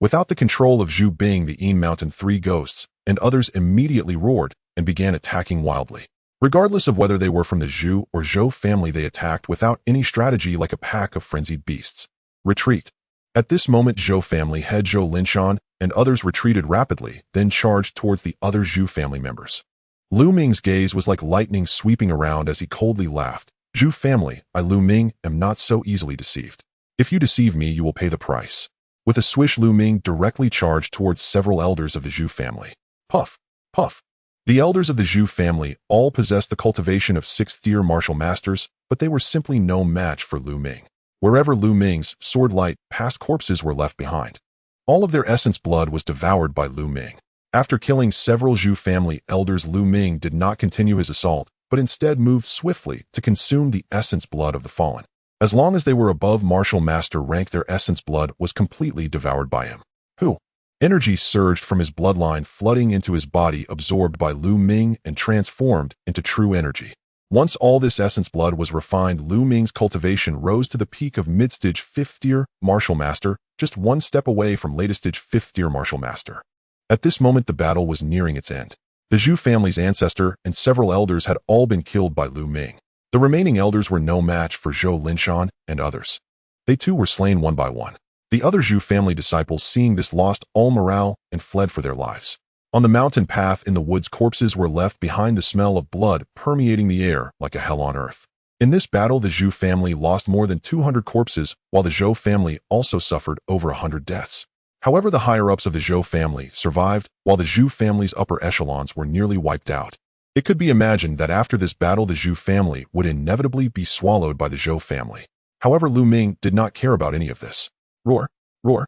Without the control of Zhu Bing, the Yin Mountain 3 ghosts and others immediately roared and began attacking wildly. Regardless of whether they were from the Zhu or Zhou family, they attacked without any strategy, like a pack of frenzied beasts. Retreat. At this moment, Zhou family head Zhou Linshan and others retreated rapidly, then charged towards the other Zhu family members. Lu Ming's gaze was like lightning sweeping around as he coldly laughed. Zhu family, I Lu Ming am not so easily deceived. If you deceive me, you will pay the price. With a swish, Lu Ming directly charged towards several elders of the Zhu family. Puff, puff. The elders of the Zhu family all possessed the cultivation of 6th-tier martial masters, but they were simply no match for Lu Ming. Wherever Lu Ming's sword light passed, corpses were left behind. All of their essence blood was devoured by Lu Ming. After killing several Zhu family elders, Lu Ming did not continue his assault, but instead moved swiftly to consume the essence blood of the fallen. As long as they were above martial master rank, their essence blood was completely devoured by him. Who? Energy surged from his bloodline, flooding into his body, absorbed by Lu Ming and transformed into true energy. Once all this essence blood was refined, Lu Ming's cultivation rose to the peak of mid-stage 5th-tier martial master, just one step away from latest-stage 5th-tier martial master. At this moment, the battle was nearing its end. The Zhu family's ancestor and several elders had all been killed by Lu Ming. The remaining elders were no match for Zhou Linshan and others. They too were slain one by one. The other Zhu family disciples, seeing this, lost all morale and fled for their lives. On the mountain path in the woods, corpses were left behind, the smell of blood permeating the air like a hell on earth. In this battle, the Zhu family lost more than 200 corpses, while the Zhou family also suffered over 100 deaths. However, the higher-ups of the Zhou family survived, while the Zhu family's upper echelons were nearly wiped out. It could be imagined that after this battle, the Zhu family would inevitably be swallowed by the Zhou family. However, Lu Ming did not care about any of this. Roar, roar.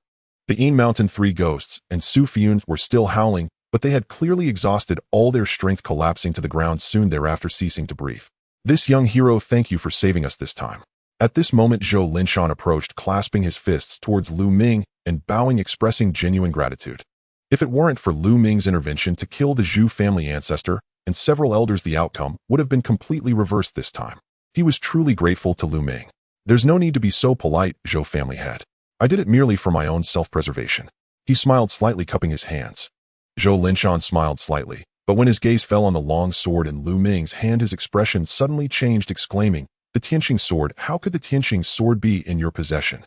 The Yin Mountain 3 ghosts and Su Fiun were still howling, but they had clearly exhausted all their strength, collapsing to the ground soon thereafter, ceasing to breathe. This young hero, thank you for saving us this time. At this moment, Zhou Linshan approached, clasping his fists towards Lu Ming and bowing, expressing genuine gratitude. If it weren't for Lu Ming's intervention to kill the Zhu family ancestor and several elders, the outcome would have been completely reversed this time. He was truly grateful to Lu Ming. There's no need to be so polite, Zhou family head. I did it merely for my own self-preservation. He smiled slightly, cupping his hands. Zhou Linshan smiled slightly, but when his gaze fell on the long sword in Lu Ming's hand, his expression suddenly changed, exclaiming, "The Tianqing sword, how could the Tianqing sword be in your possession?"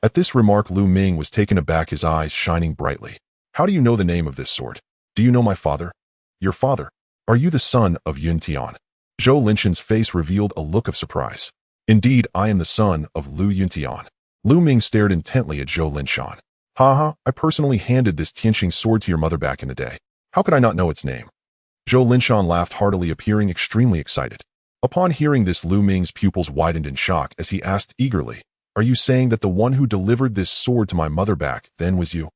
At this remark, Lu Ming was taken aback, his eyes shining brightly. "How do you know the name of this sword? Do you know my father?" "Your father? Are you the son of Yun Tian?" Zhou Linshan's face revealed a look of surprise. "Indeed, I am the son of Lu Yuntian." Lu Ming stared intently at Zhou Linshan. "Haha, I personally handed this Tianqing sword to your mother back in the day. How could I not know its name?" Zhou Linshan laughed heartily, appearing extremely excited. Upon hearing this, Lu Ming's pupils widened in shock as he asked eagerly, "Are you saying that the one who delivered this sword to my mother back then was you?"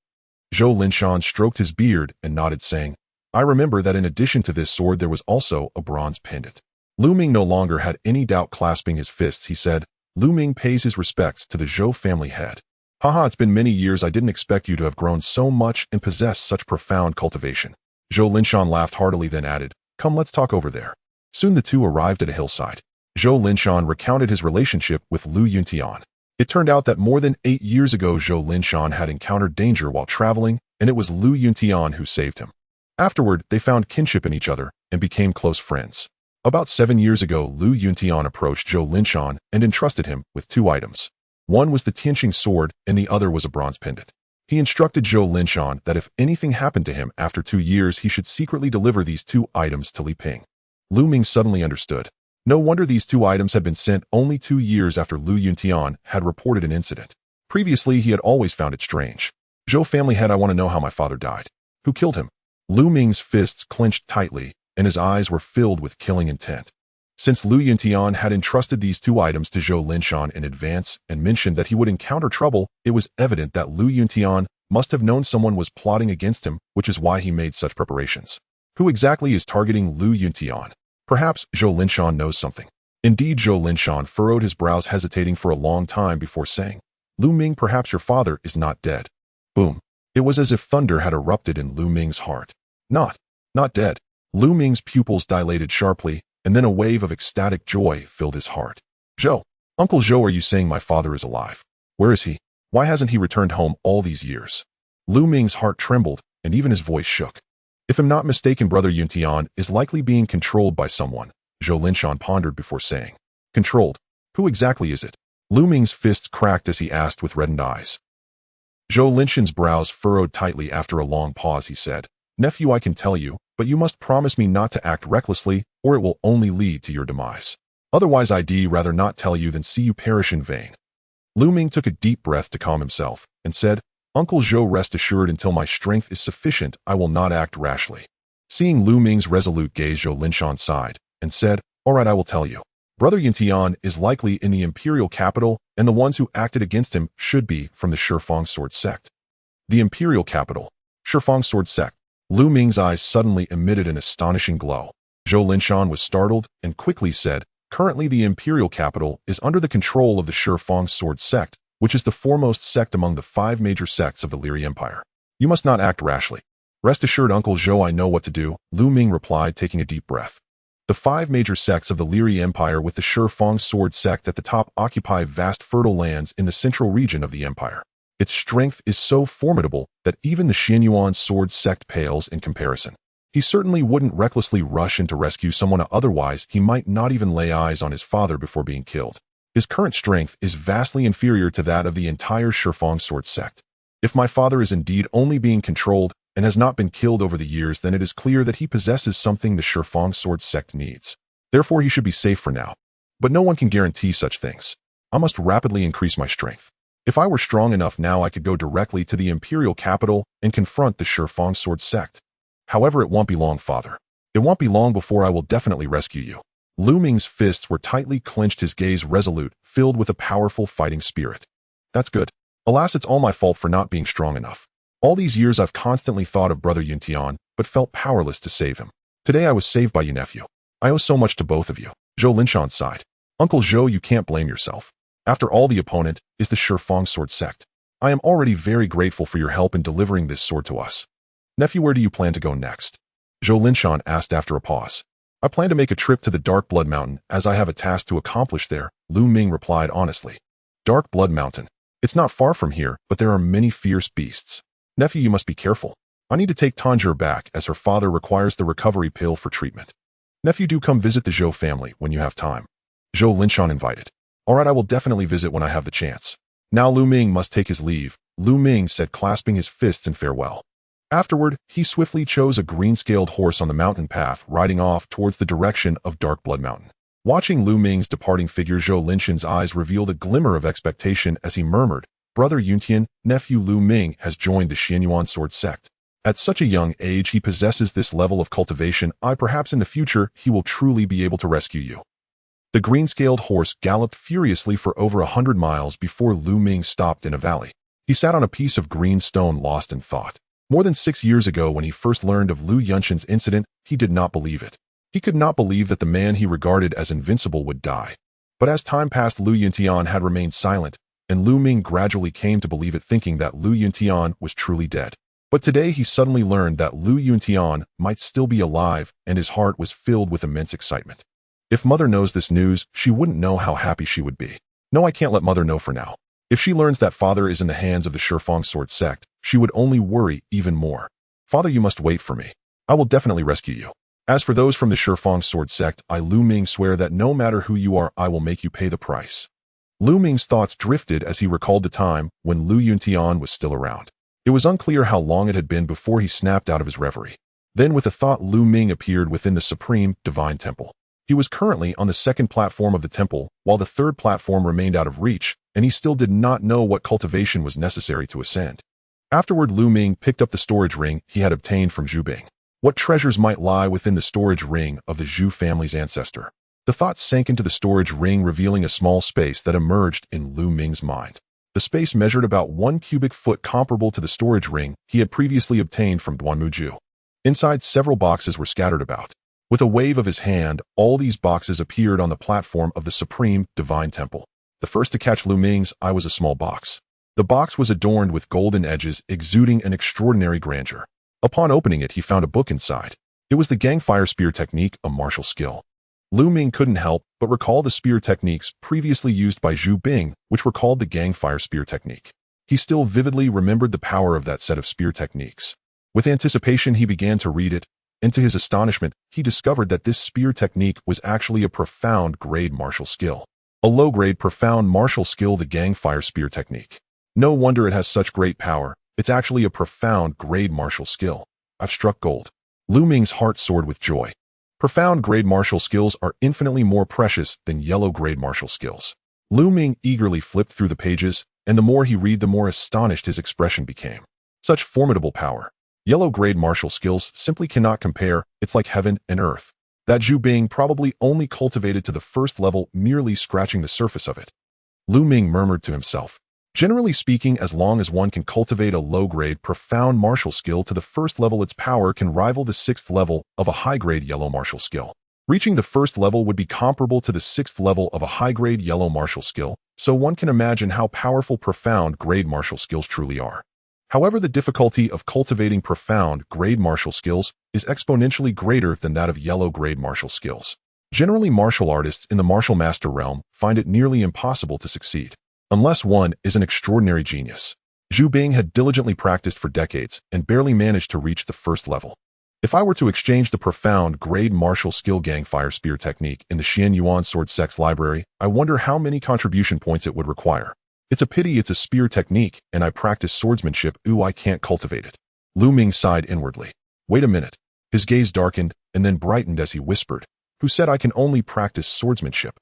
Zhou Linshan stroked his beard and nodded, saying, "I remember that in addition to this sword there was also a bronze pendant." Lu Ming no longer had any doubt, clasping his fists, he said, "Lu Ming pays his respects to the Zhou family head. Haha, it's been many years. I didn't expect you to have grown so much and possess such profound cultivation." Zhou Linshan laughed heartily, then added, "Come, let's talk over there." Soon the two arrived at a hillside. Zhou Linshan recounted his relationship with Lu Yuntian. It turned out that more than 8 years ago, Zhou Linshan had encountered danger while traveling, and it was Lu Yuntian who saved him. Afterward, they found kinship in each other and became close friends. About 7 years ago, Lu Yuntian approached Zhou Linshan and entrusted him with 2 items. One was the Tianqing sword and the other was a bronze pendant. He instructed Zhou Linshan that if anything happened to him after 2 years, he should secretly deliver these 2 items to Li Ping. Lu Ming suddenly understood. No wonder these two items had been sent only 2 years after Lu Yuntian had reported an incident. Previously, he had always found it strange. Zhou family head, I want to know how my father died. Who killed him? Lu Ming's fists clenched tightly, and his eyes were filled with killing intent. Since Lu Yuntian had entrusted these two items to Zhou Linshan in advance and mentioned that he would encounter trouble, it was evident that Lu Yuntian must have known someone was plotting against him, which is why he made such preparations. Who exactly is targeting Lu Yuntian? Perhaps Zhou Linshan knows something. Indeed, Zhou Linshan furrowed his brows, hesitating for a long time before saying, Lu Ming, perhaps your father is not dead. Boom. It was as if thunder had erupted in Lu Ming's heart. Not dead. Lu Ming's pupils dilated sharply, and then a wave of ecstatic joy filled his heart. Zhou, Uncle Zhou, are you saying my father is alive? Where is he? Why hasn't he returned home all these years? Lu Ming's heart trembled, and even his voice shook. If I'm not mistaken, Brother Yuntian is likely being controlled by someone, Zhou Linshan pondered before saying. Controlled? Who exactly is it? Lu Ming's fists cracked as he asked with reddened eyes. Zhou Linshan's brows furrowed tightly. After a long pause, he said, Nephew, I can tell you, but you must promise me not to act recklessly, or it will only lead to your demise. Otherwise, I'd rather not tell you than see you perish in vain. Lu Ming took a deep breath to calm himself, and said, Uncle Zhou, rest assured, until my strength is sufficient, I will not act rashly. Seeing Lu Ming's resolute gaze, Zhou Linshan sighed, and said, All right, I will tell you. Brother Yuntian is likely in the imperial capital, and the ones who acted against him should be from the Shifang Sword sect. The imperial capital. Shifang Sword sect. Lu Ming's eyes suddenly emitted an astonishing glow. Zhou Linshan was startled and quickly said, Currently the imperial capital is under the control of the Shifang Sword sect, which is the foremost sect among the 5 major sects of the Liuri Empire. You must not act rashly. Rest assured, Uncle Zhou, I know what to do, Lu Ming replied, taking a deep breath. The 5 major sects of the Liuri Empire, with the Shifang Sword sect at the top, occupy vast fertile lands in the central region of the empire. Its strength is so formidable that even the Xianyuan Sword sect pales in comparison. He certainly wouldn't recklessly rush in to rescue someone, otherwise he might not even lay eyes on his father before being killed. His current strength is vastly inferior to that of the entire Shifang Sword sect. If my father is indeed only being controlled and has not been killed over the years, then it is clear that he possesses something the Shifang Sword sect needs. Therefore, he should be safe for now. But no one can guarantee such things. I must rapidly increase my strength. If I were strong enough now, I could go directly to the imperial capital and confront the Shifang Sword sect. However, it won't be long, father. It won't be long before I will definitely rescue you. Lu Ming's fists were tightly clenched, his gaze resolute, filled with a powerful fighting spirit. That's good. Alas, it's all my fault for not being strong enough. All these years I've constantly thought of Brother Yuntian, but felt powerless to save him. Today I was saved by you, nephew. I owe so much to both of you. Zhou Linshan sighed. Uncle Zhou, you can't blame yourself. After all, the opponent is the Shifang Sword sect. I am already very grateful for your help in delivering this sword to us. Nephew, where do you plan to go next? Zhou Linshan asked after a pause. I plan to make a trip to the Dark Blood Mountain, as I have a task to accomplish there, Lu Ming replied honestly. Dark Blood Mountain. It's not far from here, but there are many fierce beasts. Nephew, you must be careful. I need to take Tanjiro back, as her father requires the recovery pill for treatment. Nephew, do come visit the Zhou family when you have time. Zhou Linshan invited. All right, I will definitely visit when I have the chance. Now Lu Ming must take his leave, Lu Ming said, clasping his fists in farewell. Afterward, he swiftly chose a green-scaled horse on the mountain path, riding off towards the direction of Dark Blood Mountain. Watching Lu Ming's departing figure, Zhou Linshan's eyes revealed a glimmer of expectation as he murmured, Brother Yuntian, nephew Lu Ming has joined the Xianyuan Sword sect. At such a young age, he possesses this level of cultivation. Perhaps in the future, he will truly be able to rescue you. The green-scaled horse galloped furiously for over 100 miles before Lu Ming stopped in a valley. He sat on a piece of green stone, lost in thought. More than 6 years ago, when he first learned of Lu Yunshan's incident, he did not believe it. He could not believe that the man he regarded as invincible would die. But as time passed, Lu Yuntian had remained silent, and Lu Ming gradually came to believe it, thinking that Lu Yuntian was truly dead. But today he suddenly learned that Lu Yuntian might still be alive, and his heart was filled with immense excitement. If Mother knows this news, she wouldn't know how happy she would be. No, I can't let Mother know for now. If she learns that Father is in the hands of the Shifang Sword sect, she would only worry even more. Father, you must wait for me. I will definitely rescue you. As for those from the Shifang Sword sect, I, Lu Ming, swear that no matter who you are, I will make you pay the price. Lu Ming's thoughts drifted as he recalled the time when Lu Yuntian was still around. It was unclear how long it had been before he snapped out of his reverie. Then with a thought, Lu Ming appeared within the supreme divine temple. He was currently on the second platform of the temple, while the third platform remained out of reach, and he still did not know what cultivation was necessary to ascend. Afterward, Lu Ming picked up the storage ring he had obtained from Zhu Bing. What treasures might lie within the storage ring of the Zhu family's ancestor? The thought sank into the storage ring, revealing a small space that emerged in Lu Ming's mind. The space measured about 1 cubic foot, comparable to the storage ring he had previously obtained from Duanmuzhu. Inside, several boxes were scattered about. With a wave of his hand, all these boxes appeared on the platform of the supreme divine temple. The first to catch Lu Ming's eye was a small box. The box was adorned with golden edges, exuding an extraordinary grandeur. Upon opening it, he found a book inside. It was the Gang Fire Spear Technique, a martial skill. Lu Ming couldn't help but recall the spear techniques previously used by Zhu Bing, which were called the Gang Fire Spear Technique. He still vividly remembered the power of that set of spear techniques. With anticipation, he began to read it, and to his astonishment, he discovered that this spear technique was actually a profound grade martial skill. A low-grade profound martial skill, the Gang Fire Spear Technique. No wonder it has such great power. It's actually a profound grade martial skill. I've struck gold. Lu Ming's heart soared with joy. Profound grade martial skills are infinitely more precious than yellow grade martial skills. Lu Ming eagerly flipped through the pages, and the more he read, the more astonished his expression became. Such formidable power. Yellow grade martial skills simply cannot compare. It's like heaven and earth. That Zhu Bing probably only cultivated to the first level, merely scratching the surface of it. Lu Ming murmured to himself. Generally speaking, as long as one can cultivate a low-grade, profound martial skill to the first level, its power can rival the 6th level of a high-grade yellow martial skill. Reaching the first level would be comparable to the 6th level of a high-grade yellow martial skill, so one can imagine how powerful profound grade martial skills truly are. However, the difficulty of cultivating profound grade martial skills is exponentially greater than that of yellow grade martial skills. Generally, martial artists in the martial master realm find it nearly impossible to succeed, unless one is an extraordinary genius. Zhu Bing had diligently practiced for decades and barely managed to reach the first level. If I were to exchange the profound grade martial skill Gang Fire Spear Technique in the Xian Yuan Sword Sect's library, I wonder how many contribution points it would require. It's a pity it's a spear technique, and I practice swordsmanship. Ooh, I can't cultivate it. Lu Ming sighed inwardly. Wait a minute. His gaze darkened and then brightened as he whispered, "Who said I can only practice swordsmanship?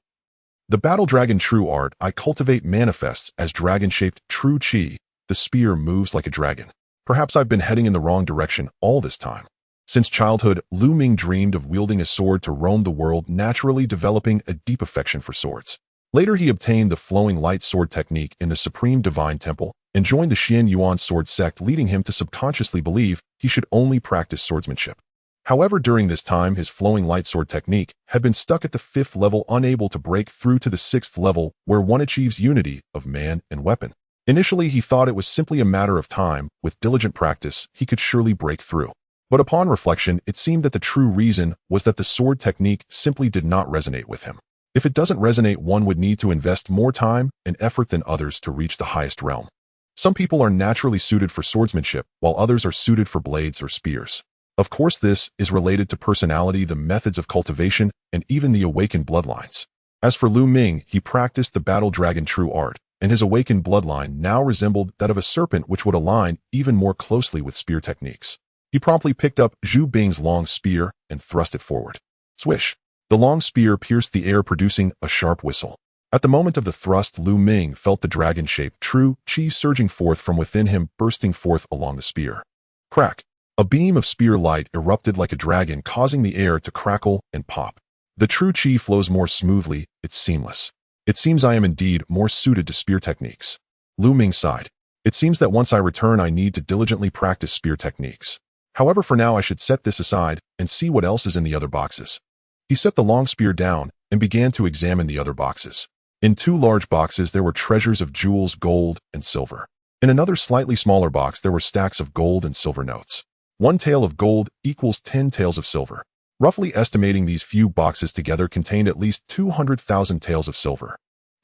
The battle dragon true art I cultivate manifests as dragon-shaped true chi. The spear moves like a dragon. Perhaps I've been heading in the wrong direction all this time." Since childhood, Lu Ming dreamed of wielding a sword to roam the world, naturally developing a deep affection for swords. Later, he obtained the flowing light sword technique in the Supreme Divine Temple and joined the Xian Yuan Sword Sect, leading him to subconsciously believe he should only practice swordsmanship. However, during this time, his flowing light sword technique had been stuck at the 5th level, unable to break through to the 6th level, where one achieves unity of man and weapon. Initially, he thought it was simply a matter of time. With diligent practice, he could surely break through. But upon reflection, it seemed that the true reason was that the sword technique simply did not resonate with him. If it doesn't resonate, one would need to invest more time and effort than others to reach the highest realm. Some people are naturally suited for swordsmanship, while others are suited for blades or spears. Of course, this is related to personality, the methods of cultivation, and even the awakened bloodlines. As for Lu Ming, he practiced the battle dragon true art, and his awakened bloodline now resembled that of a serpent, which would align even more closely with spear techniques. He promptly picked up Zhu Bing's long spear and thrust it forward. Swish! The long spear pierced the air, producing a sharp whistle. At the moment of the thrust, Lu Ming felt the dragon-shaped true chi surging forth from within him, bursting forth along the spear. Crack! A beam of spear light erupted like a dragon, causing the air to crackle and pop. The true chi flows more smoothly, it's seamless. It seems I am indeed more suited to spear techniques. Lu Ming sighed. It seems that once I return, I need to diligently practice spear techniques. However, for now I should set this aside and see what else is in the other boxes. He set the long spear down and began to examine the other boxes. In 2 large boxes there were treasures of jewels, gold, and silver. In another slightly smaller box there were stacks of gold and silver notes. 1 tael of gold equals 10 taels of silver. Roughly estimating, these few boxes together contained at least 200,000 taels of silver.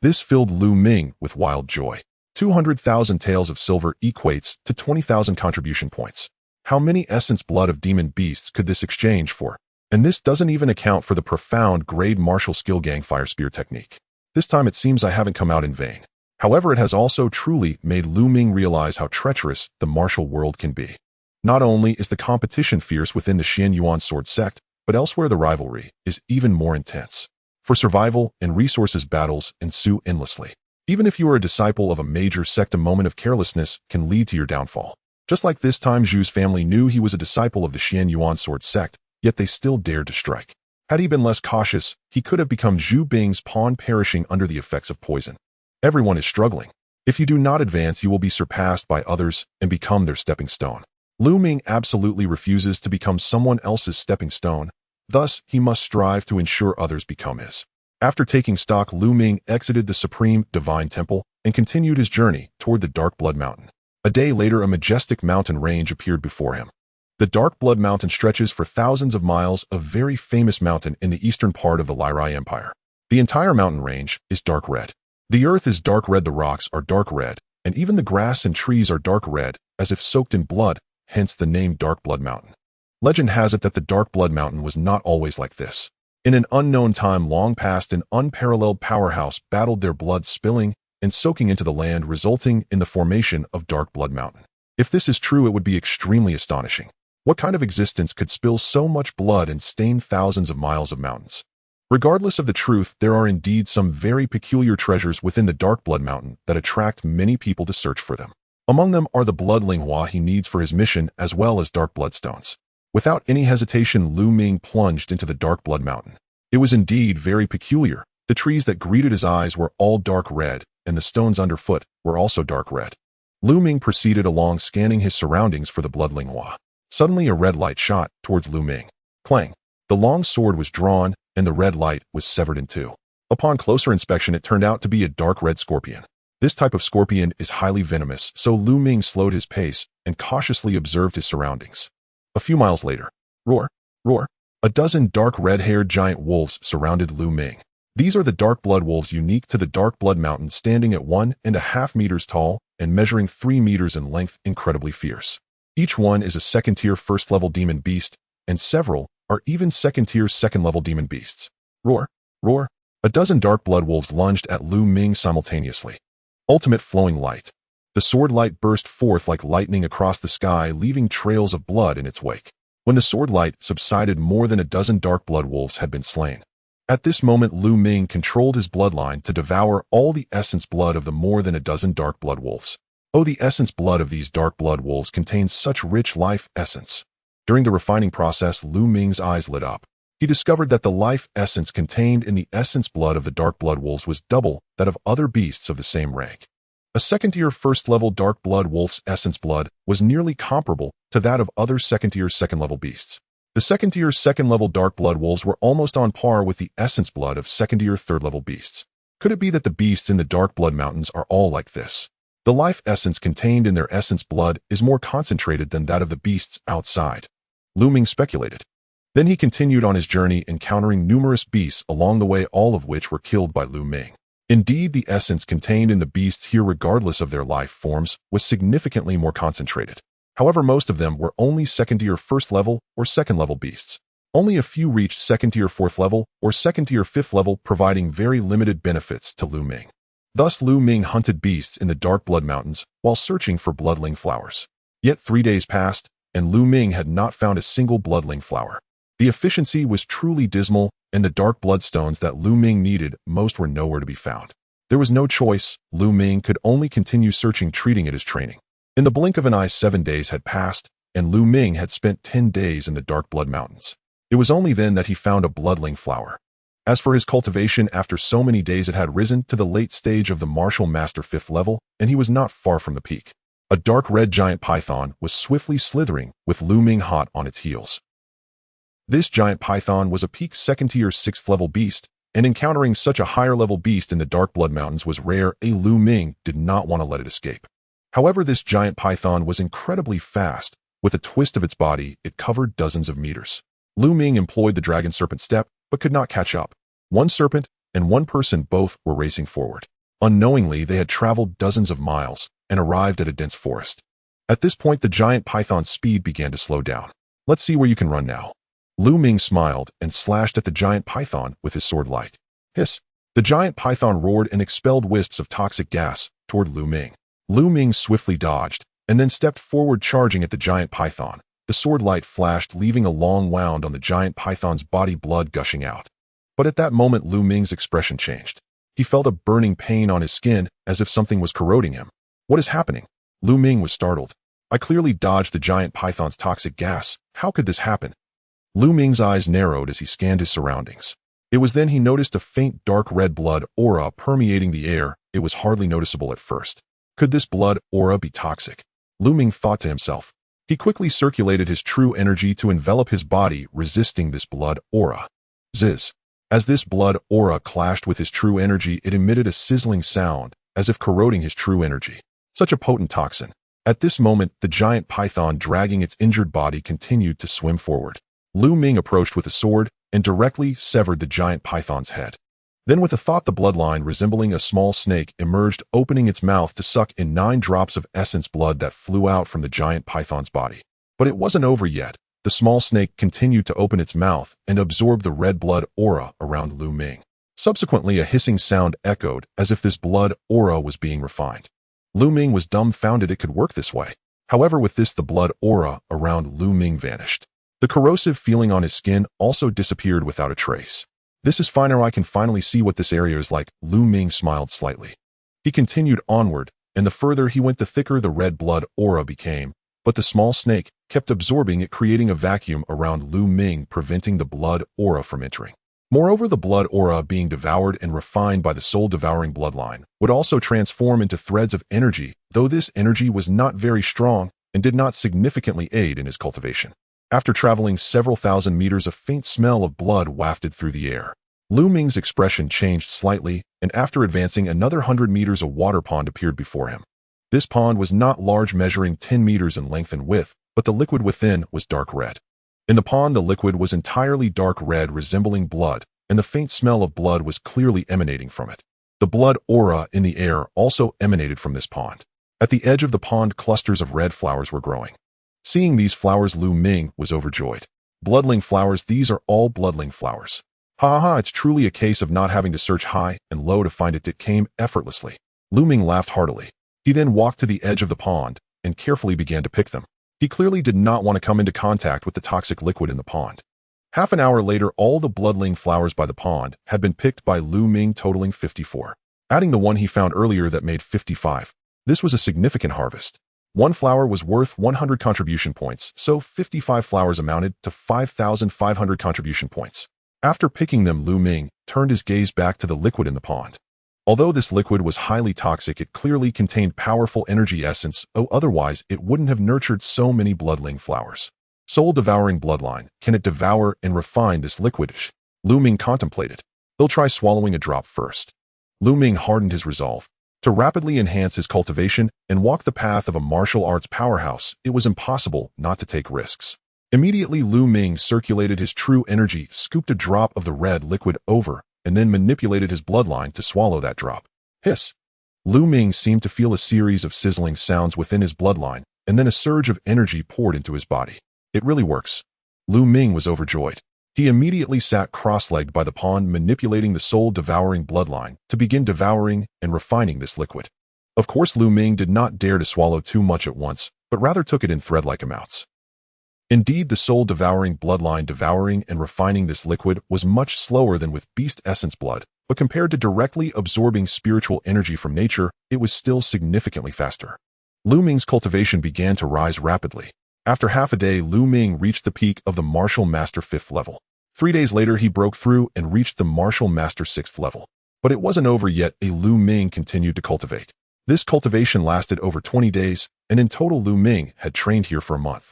This filled Lu Ming with wild joy. 200,000 taels of silver equates to 20,000 contribution points. How many essence blood of demon beasts could this exchange for? And this doesn't even account for the profound grade martial skill Gang Fire Spear Technique. This time it seems I haven't come out in vain. However, it has also truly made Lu Ming realize how treacherous the martial world can be. Not only is the competition fierce within the Xian Yuan sword sect, but elsewhere the rivalry is even more intense. For survival and resources, battles ensue endlessly. Even if you are a disciple of a major sect, a moment of carelessness can lead to your downfall. Just like this time, Zhu's family knew he was a disciple of the Xian Yuan sword sect, yet they still dared to strike. Had he been less cautious, he could have become Zhu Bing's pawn, perishing under the effects of poison. Everyone is struggling. If you do not advance, you will be surpassed by others and become their stepping stone. Lu Ming absolutely refuses to become someone else's stepping stone. Thus, he must strive to ensure others become his. After taking stock, Lu Ming exited the Supreme Divine Temple and continued his journey toward the Dark Blood Mountain. A day later, a majestic mountain range appeared before him. The Dark Blood Mountain stretches for thousands of miles, a very famous mountain in the eastern part of the Lirai Empire. The entire mountain range is dark red. The earth is dark red, the rocks are dark red, and even the grass and trees are dark red, as if soaked in blood, hence the name Dark Blood Mountain. Legend has it that the Dark Blood Mountain was not always like this. In an unknown time long past, an unparalleled powerhouse battled, their blood spilling and soaking into the land, resulting in the formation of Dark Blood Mountain. If this is true, it would be extremely astonishing. What kind of existence could spill so much blood and stain thousands of miles of mountains? Regardless of the truth, there are indeed some very peculiar treasures within the Dark Blood Mountain that attract many people to search for them. Among them are the bloodling he needs for his mission, as well as dark bloodstones. Without any hesitation, Lu Ming plunged into the Dark Blood Mountain. It was indeed very peculiar. The trees that greeted his eyes were all dark red, and the stones underfoot were also dark red. Lu Ming proceeded along, scanning his surroundings for the bloodling. Suddenly, a red light shot towards Lu Ming. Clang! The long sword was drawn, and the red light was severed in two. Upon closer inspection, it turned out to be a dark red scorpion. This type of scorpion is highly venomous, so Lu Ming slowed his pace and cautiously observed his surroundings. A few miles later, roar, roar, a dozen dark red-haired giant wolves surrounded Lu Ming. These are the dark blood wolves unique to the Dark Blood Mountain, standing at 1.5 meters tall and measuring 3 meters in length, incredibly fierce. Each one is a second-tier first-level demon beast, and several are even second-tier second-level demon beasts. Roar, roar, a dozen dark blood wolves lunged at Lu Ming simultaneously. Ultimate flowing light. The sword light burst forth like lightning across the sky, leaving trails of blood in its wake. When the sword light subsided, more than a dozen dark blood wolves had been slain. At this moment, Lu Ming controlled his bloodline to devour all the essence blood of the more than a dozen dark blood wolves. Oh, the essence blood of these dark blood wolves contains such rich life essence. During the refining process, Lu Ming's eyes lit up. He discovered that the life essence contained in the essence blood of the dark blood wolves was double that of other beasts of the same rank. A second-tier first-level dark blood wolf's essence blood was nearly comparable to that of other second-tier second-level beasts. The second-tier second-level dark blood wolves were almost on par with the essence blood of second-tier third-level beasts. Could it be that the beasts in the Dark Blood Mountains are all like this? The life essence contained in their essence blood is more concentrated than that of the beasts outside. Lu Ming speculated. Then he continued on his journey, encountering numerous beasts along the way, all of which were killed by Lu Ming. Indeed, the essence contained in the beasts here, regardless of their life forms, was significantly more concentrated. However, most of them were only second-tier first-level or second-level beasts. Only a few reached second-tier fourth-level or second-tier fifth-level, providing very limited benefits to Lu Ming. Thus, Lu Ming hunted beasts in the Dark Blood Mountains while searching for bloodling flowers. Yet 3 days passed, and Lu Ming had not found a single bloodling flower. The efficiency was truly dismal, and the dark bloodstones that Lu Ming needed most were nowhere to be found. There was no choice. Lu Ming could only continue searching, treating it as training. In the blink of an eye, 7 days had passed, and Lu Ming had spent 10 days in the Dark Blood Mountains. It was only then that he found a bloodling flower. As for his cultivation, after so many days it had risen to the late stage of the martial master 5th level, and he was not far from the peak. A dark red giant python was swiftly slithering, with Lu Ming hot on its heels. This giant python was a peak second-tier 6th level beast, and encountering such a higher level beast in the Dark Blood Mountains was rare. Lu Ming did not want to let it escape. However, this giant python was incredibly fast. With a twist of its body, it covered dozens of meters. Lu Ming employed the dragon serpent step, but could not catch up. One serpent and one person both were racing forward. Unknowingly, they had traveled dozens of miles and arrived at a dense forest. At this point, the giant python's speed began to slow down. Let's see where you can run now. Lu Ming smiled and slashed at the giant python with his sword light. Hiss! The giant python roared and expelled wisps of toxic gas toward Lu Ming. Lu Ming swiftly dodged and then stepped forward charging at the giant python. The sword light flashed, leaving a long wound on the giant python's body, blood gushing out. But at that moment, Lu Ming's expression changed. He felt a burning pain on his skin, as if something was corroding him. What is happening? Lu Ming was startled. I clearly dodged the giant python's toxic gas. How could this happen? Lu Ming's eyes narrowed as he scanned his surroundings. It was then he noticed a faint dark red blood aura permeating the air. It was hardly noticeable at first. Could this blood aura be toxic? Lu Ming thought to himself. He quickly circulated his true energy to envelop his body, resisting this blood aura. Zzz. As this blood aura clashed with his true energy, it emitted a sizzling sound, as if corroding his true energy. Such a potent toxin. At this moment, the giant python dragging its injured body continued to swim forward. Lu Ming approached with a sword and directly severed the giant python's head. Then with a thought, the bloodline resembling a small snake emerged, opening its mouth to suck in 9 drops of essence blood that flew out from the giant python's body. But it wasn't over yet. The small snake continued to open its mouth and absorb the red blood aura around Lu Ming. Subsequently, a hissing sound echoed as if this blood aura was being refined. Lu Ming was dumbfounded it could work this way. However, with this, the blood aura around Lu Ming vanished. The corrosive feeling on his skin also disappeared without a trace. This is fine, or I can finally see what this area is like. Lu Ming smiled slightly. He continued onward, and the further he went, the thicker the red blood aura became. But the small snake kept absorbing it, creating a vacuum around Lu Ming, preventing the blood aura from entering. Moreover, the blood aura being devoured and refined by the soul-devouring bloodline would also transform into threads of energy, though this energy was not very strong and did not significantly aid in his cultivation. After traveling several thousand meters, a faint smell of blood wafted through the air. Lu Ming's expression changed slightly, and after advancing another 100 meters, a water pond appeared before him. This pond was not large, measuring 10 meters in length and width, but the liquid within was dark red. In the pond, the liquid was entirely dark red, resembling blood, and the faint smell of blood was clearly emanating from it. The blood aura in the air also emanated from this pond. At the edge of the pond, clusters of red flowers were growing. Seeing these flowers, Lu Ming was overjoyed. Bloodling flowers, these are all bloodling flowers. Ha ha, it's truly a case of not having to search high and low to find it. It came effortlessly. Lu Ming laughed heartily. He then walked to the edge of the pond and carefully began to pick them. He clearly did not want to come into contact with the toxic liquid in the pond. Half an hour later, all the bloodling flowers by the pond had been picked by Lu Ming, totaling 54. Adding the one he found earlier, that made 55. This was a significant harvest. One flower was worth 100 contribution points, so 55 flowers amounted to 5,500 contribution points. After picking them, Lu Ming turned his gaze back to the liquid in the pond. Although this liquid was highly toxic, it clearly contained powerful energy essence, otherwise it wouldn't have nurtured so many bloodling flowers. Soul-devouring bloodline, can it devour and refine this liquid? Lu Ming contemplated. He'll try swallowing a drop first. Lu Ming hardened his resolve to rapidly enhance his cultivation and walk the path of a martial arts powerhouse. It was impossible not to take risks. Immediately, Lu Ming circulated his true energy, scooped a drop of the red liquid over, and then manipulated his bloodline to swallow that drop. Hiss! Lu Ming seemed to feel a series of sizzling sounds within his bloodline, and then a surge of energy poured into his body. It really works. Lu Ming was overjoyed. He immediately sat cross-legged by the pond, manipulating the soul-devouring bloodline to begin devouring and refining this liquid. Of course, Lu Ming did not dare to swallow too much at once, but rather took it in thread-like amounts. Indeed, the soul-devouring bloodline devouring and refining this liquid was much slower than with beast essence blood, but compared to directly absorbing spiritual energy from nature, it was still significantly faster. Lu Ming's cultivation began to rise rapidly. After half a day, Lu Ming reached the peak of the Martial Master 5th level. 3 days later, he broke through and reached the Martial Master 6th level. But it wasn't over yet. Lu Ming continued to cultivate. This cultivation lasted over 20 days, and in total, Lu Ming had trained here for a month.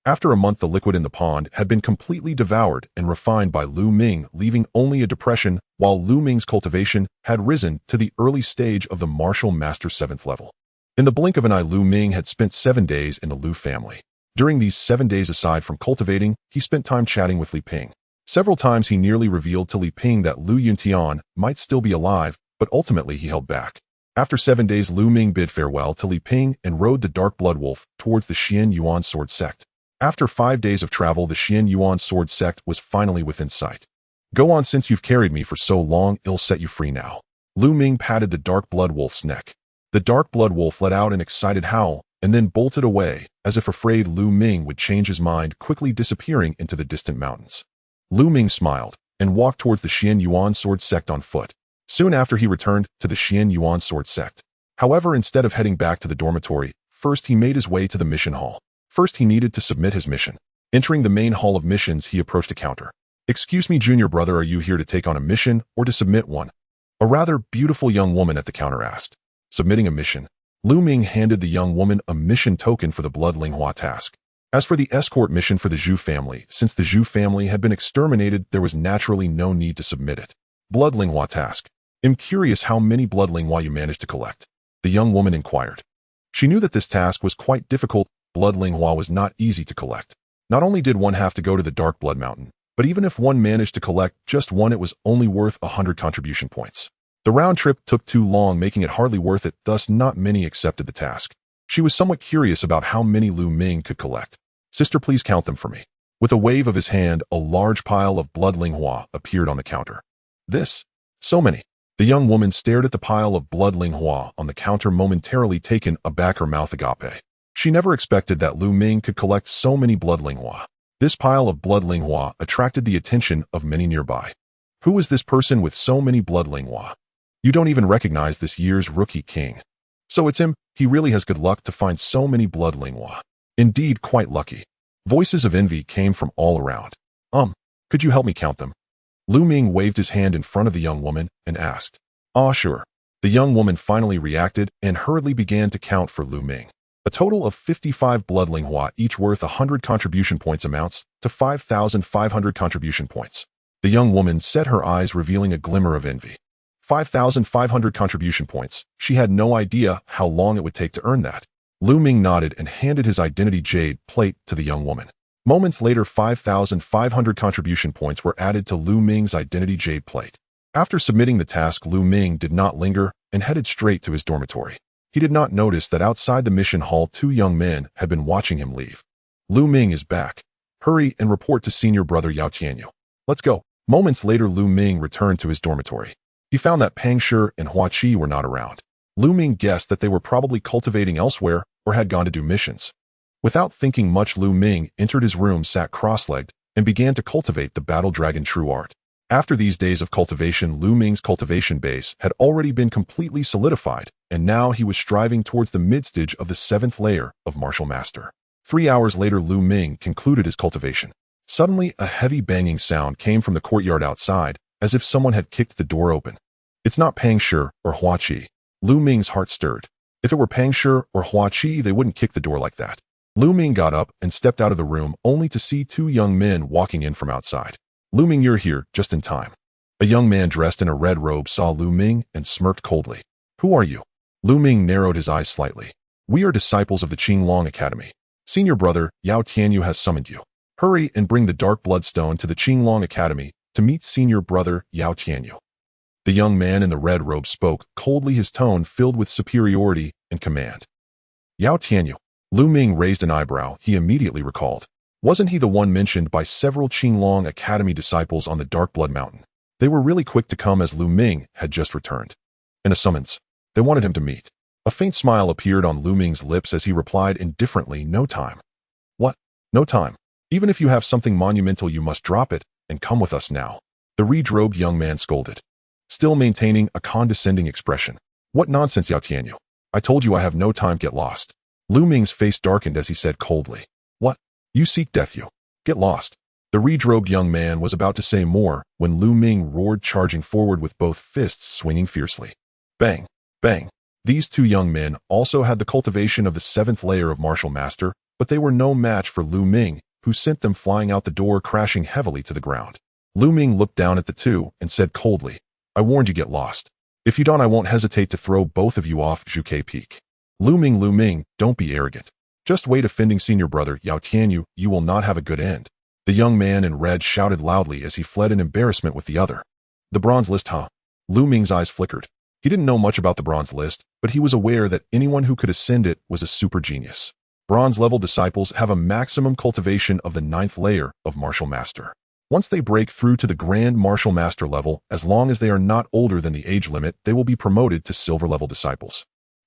After a month, the liquid in the pond had been completely devoured and refined by Lu Ming, leaving only a depression, while Lu Ming's cultivation had risen to the early stage of the Martial Master 7th level. In the blink of an eye, Lu Ming had spent 7 days in the Lu family. During these 7 days, aside from cultivating, he spent time chatting with Li Ping. Several times he nearly revealed to Li Ping that Lu Yuntian might still be alive, but ultimately he held back. After 7 days, Lu Ming bid farewell to Li Ping and rode the Dark Blood Wolf towards the Xian Yuan Sword Sect. After 5 days of travel, the Xian Yuan Sword Sect was finally within sight. Go on, since you've carried me for so long, I'll set you free now. Lu Ming patted the Dark Blood Wolf's neck. The Dark Blood Wolf let out an excited howl, and then bolted away, as if afraid Lu Ming would change his mind, quickly disappearing into the distant mountains. Lu Ming smiled and walked towards the Xian Yuan sword sect on foot. Soon after, he returned to the Xian Yuan sword sect. However, instead of heading back to the dormitory, first he made his way to the mission hall. First, he needed to submit his mission. Entering the main hall of missions, he approached a counter. "Excuse me, junior brother, are you here to take on a mission or to submit one?" A rather beautiful young woman at the counter asked. Submitting a mission. Lu Ming handed the young woman a mission token for the Bloodline task. As for the escort mission for the Zhu family, since the Zhu family had been exterminated, there was naturally no need to submit it. Bloodline task. "I'm curious how many Bloodline you managed to collect," the young woman inquired. She knew that this task was quite difficult. Bloodline was not easy to collect. Not only did one have to go to the Dark Blood Mountain, but even if one managed to collect just one, it was only worth 100 contribution points. The round trip took too long, making it hardly worth it, thus not many accepted the task. She was somewhat curious about how many Lu Ming could collect. "Sister, please count them for me." With a wave of his hand, a large pile of Bloodline appeared on the counter. "This? So many." The young woman stared at the pile of Bloodline on the counter, momentarily taken aback, her mouth agape. She never expected that Lu Ming could collect so many Bloodline. This pile of Bloodline attracted the attention of many nearby. "Who is this person with so many Bloodline? You don't even recognize this year's rookie king." "So it's him. He really has good luck to find so many Bloodline. Indeed, quite lucky." Voices of envy came from all around. Could you help me count them?" Lu Ming waved his hand in front of the young woman and asked. "Ah, sure." The young woman finally reacted and hurriedly began to count for Lu Ming. A total of 55 Bloodline, each worth 100 contribution points, amounts to 5,500 contribution points. The young woman set her eyes, revealing a glimmer of envy. 5,500 contribution points. She had no idea how long it would take to earn that. Lu Ming nodded and handed his identity jade plate to the young woman. Moments later, 5,500 contribution points were added to Lu Ming's identity jade plate. After submitting the task, Lu Ming did not linger and headed straight to his dormitory. He did not notice that outside the mission hall, two young men had been watching him leave. "Lu Ming is back. Hurry and report to senior brother Yao Tianyu. Let's go." Moments later, Lu Ming returned to his dormitory. He found that Pang Shi and Hua Qi were not around. Lu Ming guessed that they were probably cultivating elsewhere or had gone to do missions. Without thinking much, Lu Ming entered his room, sat cross-legged, and began to cultivate the Battle Dragon True Art. After these days of cultivation, Lu Ming's cultivation base had already been completely solidified, and now he was striving towards the mid-stage of the 7th layer of Martial Master. 3 hours later, Lu Ming concluded his cultivation. Suddenly, a heavy banging sound came from the courtyard outside, as if someone had kicked the door open. "It's not Pang Shi or Hua Qi." Lu Ming's heart stirred. If it were Pang Shi or Hua Qi, they wouldn't kick the door like that. Lu Ming got up and stepped out of the room, only to see two young men walking in from outside. "Lu Ming, you're here, just in time." A young man dressed in a red robe saw Lu Ming and smirked coldly. "Who are you?" Lu Ming narrowed his eyes slightly. "We are disciples of the Qinglong Academy. Senior brother Yao Tianyu has summoned you. Hurry and bring the Dark Bloodstone to the Qinglong Academy to meet senior brother Yao Tianyu." The young man in the red robe spoke coldly, his tone filled with superiority and command. "Yao Tianyu." Lu Ming raised an eyebrow. He immediately recalled. Wasn't he the one mentioned by several Qinglong Academy disciples on the Dark Blood Mountain? They were really quick to come, as Lu Ming had just returned. In a summons, they wanted him to meet. A faint smile appeared on Lu Ming's lips as he replied indifferently, "No time." "What? No time? Even if you have something monumental, you must drop it and come with us now," the red-robed young man scolded, still maintaining a condescending expression. "What nonsense, Yao Tianyu. I told you I have no time, get lost." Lu Ming's face darkened as he said coldly, "What? You seek death, you? Get lost." The red-robed young man was about to say more when Lu Ming roared, charging forward with both fists swinging fiercely. Bang! Bang! These two young men also had the cultivation of the 7th layer of Martial Master, but they were no match for Lu Ming, who sent them flying out the door, crashing heavily to the ground. Lu Ming looked down at the two and said coldly, "I warned you, get lost. If you don't, I won't hesitate to throw both of you off Zhuke Peak." Lu Ming, don't be arrogant. Just wait, offending senior brother Yao Tianyu, you will not have a good end." The young man in red shouted loudly as he fled in embarrassment with the other. "The bronze list, huh?" Lu Ming's eyes flickered. He didn't know much about the bronze list, but he was aware that anyone who could ascend it was a super genius. Bronze-level disciples have a maximum cultivation of the 9th layer of Martial Master. Once they break through to the Grand Martial Master level, as long as they are not older than the age limit, they will be promoted to silver-level disciples.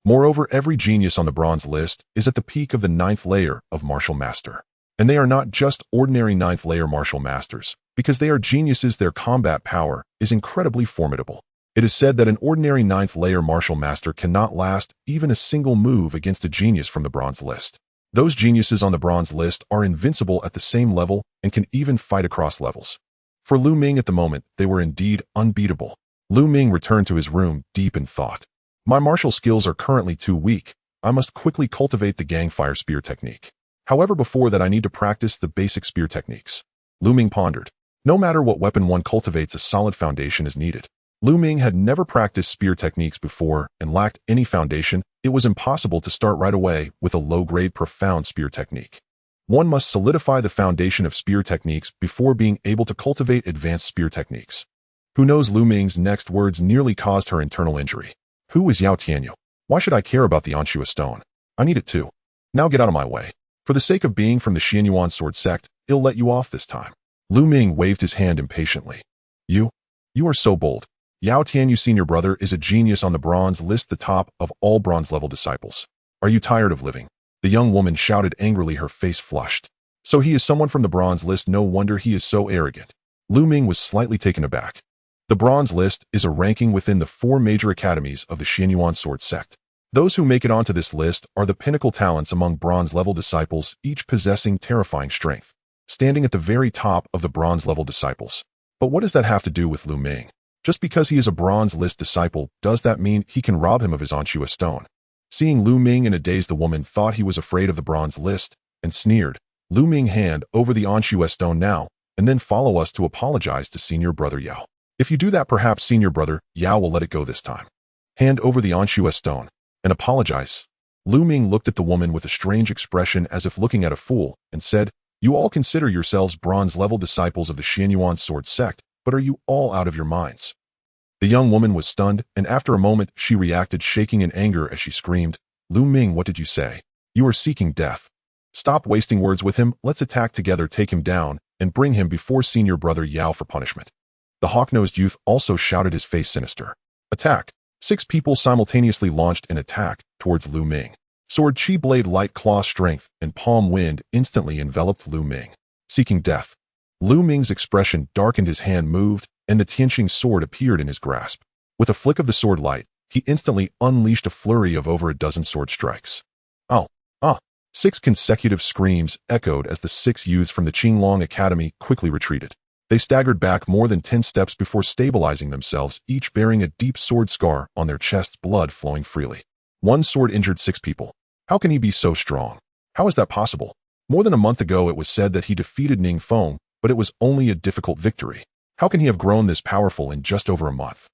Moreover, every genius on the bronze list is at the peak of the 9th layer of martial master. And they are not just ordinary 9th layer martial masters. Because they are geniuses, their combat power is incredibly formidable. It is said that an ordinary 9th layer martial master cannot last even a single move against a genius from the bronze list. Those geniuses on the bronze list are invincible at the same level and can even fight across levels. For Lu Ming at the moment, they were indeed unbeatable. Lu Ming returned to his room deep in thought. My martial skills are currently too weak. I must quickly cultivate the gang fire spear technique. However, before that I need to practice the basic spear techniques. Lu Ming pondered. No matter what weapon one cultivates, a solid foundation is needed. Lu Ming had never practiced spear techniques before and lacked any foundation. It was impossible to start right away with a low-grade profound spear technique. One must solidify the foundation of spear techniques before being able to cultivate advanced spear techniques. Who knows? Lu Ming's next words nearly caused her internal injury. Who is Yao Tianyu? Why should I care about the Anshua stone? I need it too. Now get out of my way. For the sake of being from the Xianyuan sword sect, I'll let you off this time. Lu Ming waved his hand impatiently. You are so bold. Yao Tianyu, senior brother, is a genius on the bronze list, the top of all bronze level disciples. Are you tired of living? The young woman shouted angrily, her face flushed. So he is someone from the bronze list, no wonder he is so arrogant. Lu Ming was slightly taken aback. The bronze list is a ranking within the 4 major academies of the Xianyuan sword sect. Those who make it onto this list are the pinnacle talents among bronze-level disciples, each possessing terrifying strength, standing at the very top of the bronze-level disciples. But what does that have to do with Lu Ming? Just because he is a bronze list disciple, does that mean he can rob him of his Anshua stone? Seeing Lu Ming in a daze, the woman thought he was afraid of the bronze list and sneered. Lu Ming, hand over the Anshua stone now, and then follow us to apologize to senior brother Yao. If you do that, perhaps senior brother Yao will let it go this time. Hand over the Anshua stone and apologize. Lu Ming looked at the woman with a strange expression, as if looking at a fool, and said, You all consider yourselves bronze-level disciples of the Xianyuan sword sect, but are you all out of your minds? The young woman was stunned, and after a moment she reacted, shaking in anger as she screamed, Lu Ming, what did you say? You are seeking death. Stop wasting words with him, let's attack together, take him down, and bring him before senior brother Yao for punishment. The hawk-nosed youth also shouted, his face sinister. Attack! 6 people simultaneously launched an attack towards Lu Ming. Sword chi blade, light claw strength, and palm wind instantly enveloped Lu Ming. Seeking death. Lu Ming's expression darkened, his hand moved, and the Tianqing sword appeared in his grasp. With a flick of the sword light, he instantly unleashed a flurry of over a dozen sword strikes. Oh, ah! 6 consecutive screams echoed as the 6 youths from the Qinglong Academy quickly retreated. They staggered back more than 10 steps before stabilizing themselves, each bearing a deep sword scar on their chests, blood flowing freely. One sword injured 6 people. How can he be so strong? How is that possible? More than a month ago it was said that he defeated Ning Feng, but it was only a difficult victory. How can he have grown this powerful in just over a month?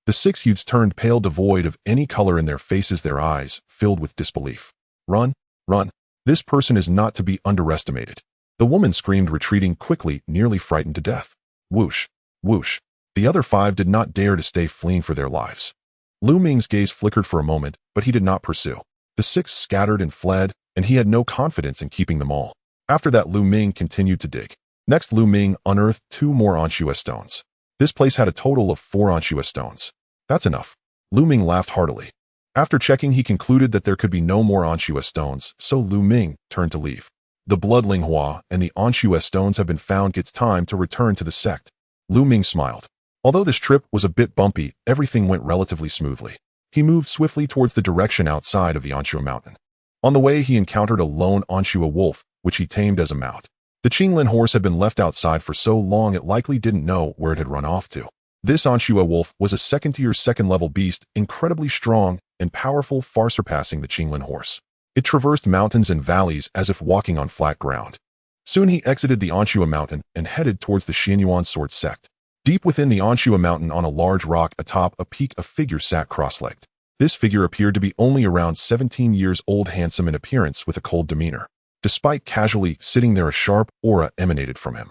The 6 youths turned pale, devoid of any color in their faces, their eyes filled with disbelief. Run, run. This person is not to be underestimated. The woman screamed, retreating quickly, nearly frightened to death. Whoosh, whoosh. The other 5 did not dare to stay, fleeing for their lives. Lu Ming's gaze flickered for a moment, but he did not pursue. The 6 scattered and fled, and he had no confidence in keeping them all. After that, Lu Ming continued to dig. Next, Lu Ming unearthed 2 more Anshua stones. This place had a total of 4 Anshua stones. That's enough. Lu Ming laughed heartily. After checking, he concluded that there could be no more Anshua stones, so Lu Ming turned to leave. The bloodling Hua and the Anshua stones have been found. It's time to return to the sect. Lu Ming smiled. Although this trip was a bit bumpy, everything went relatively smoothly. He moved swiftly towards the direction outside of the Anshua mountain. On the way, he encountered a lone Anshua wolf, which he tamed as a mount. The Qinglin horse had been left outside for so long it likely didn't know where it had run off to. This Anshua wolf was a second-tier, second-level beast, incredibly strong and powerful, far surpassing the Qinglin horse. It traversed mountains and valleys as if walking on flat ground. Soon he exited the Anshua mountain and headed towards the Xianyuan sword sect. Deep within the Anshua mountain, on a large rock atop a peak, a figure sat cross-legged. This figure appeared to be only around 17 years old, handsome in appearance with a cold demeanor. Despite casually sitting there, a sharp aura emanated from him.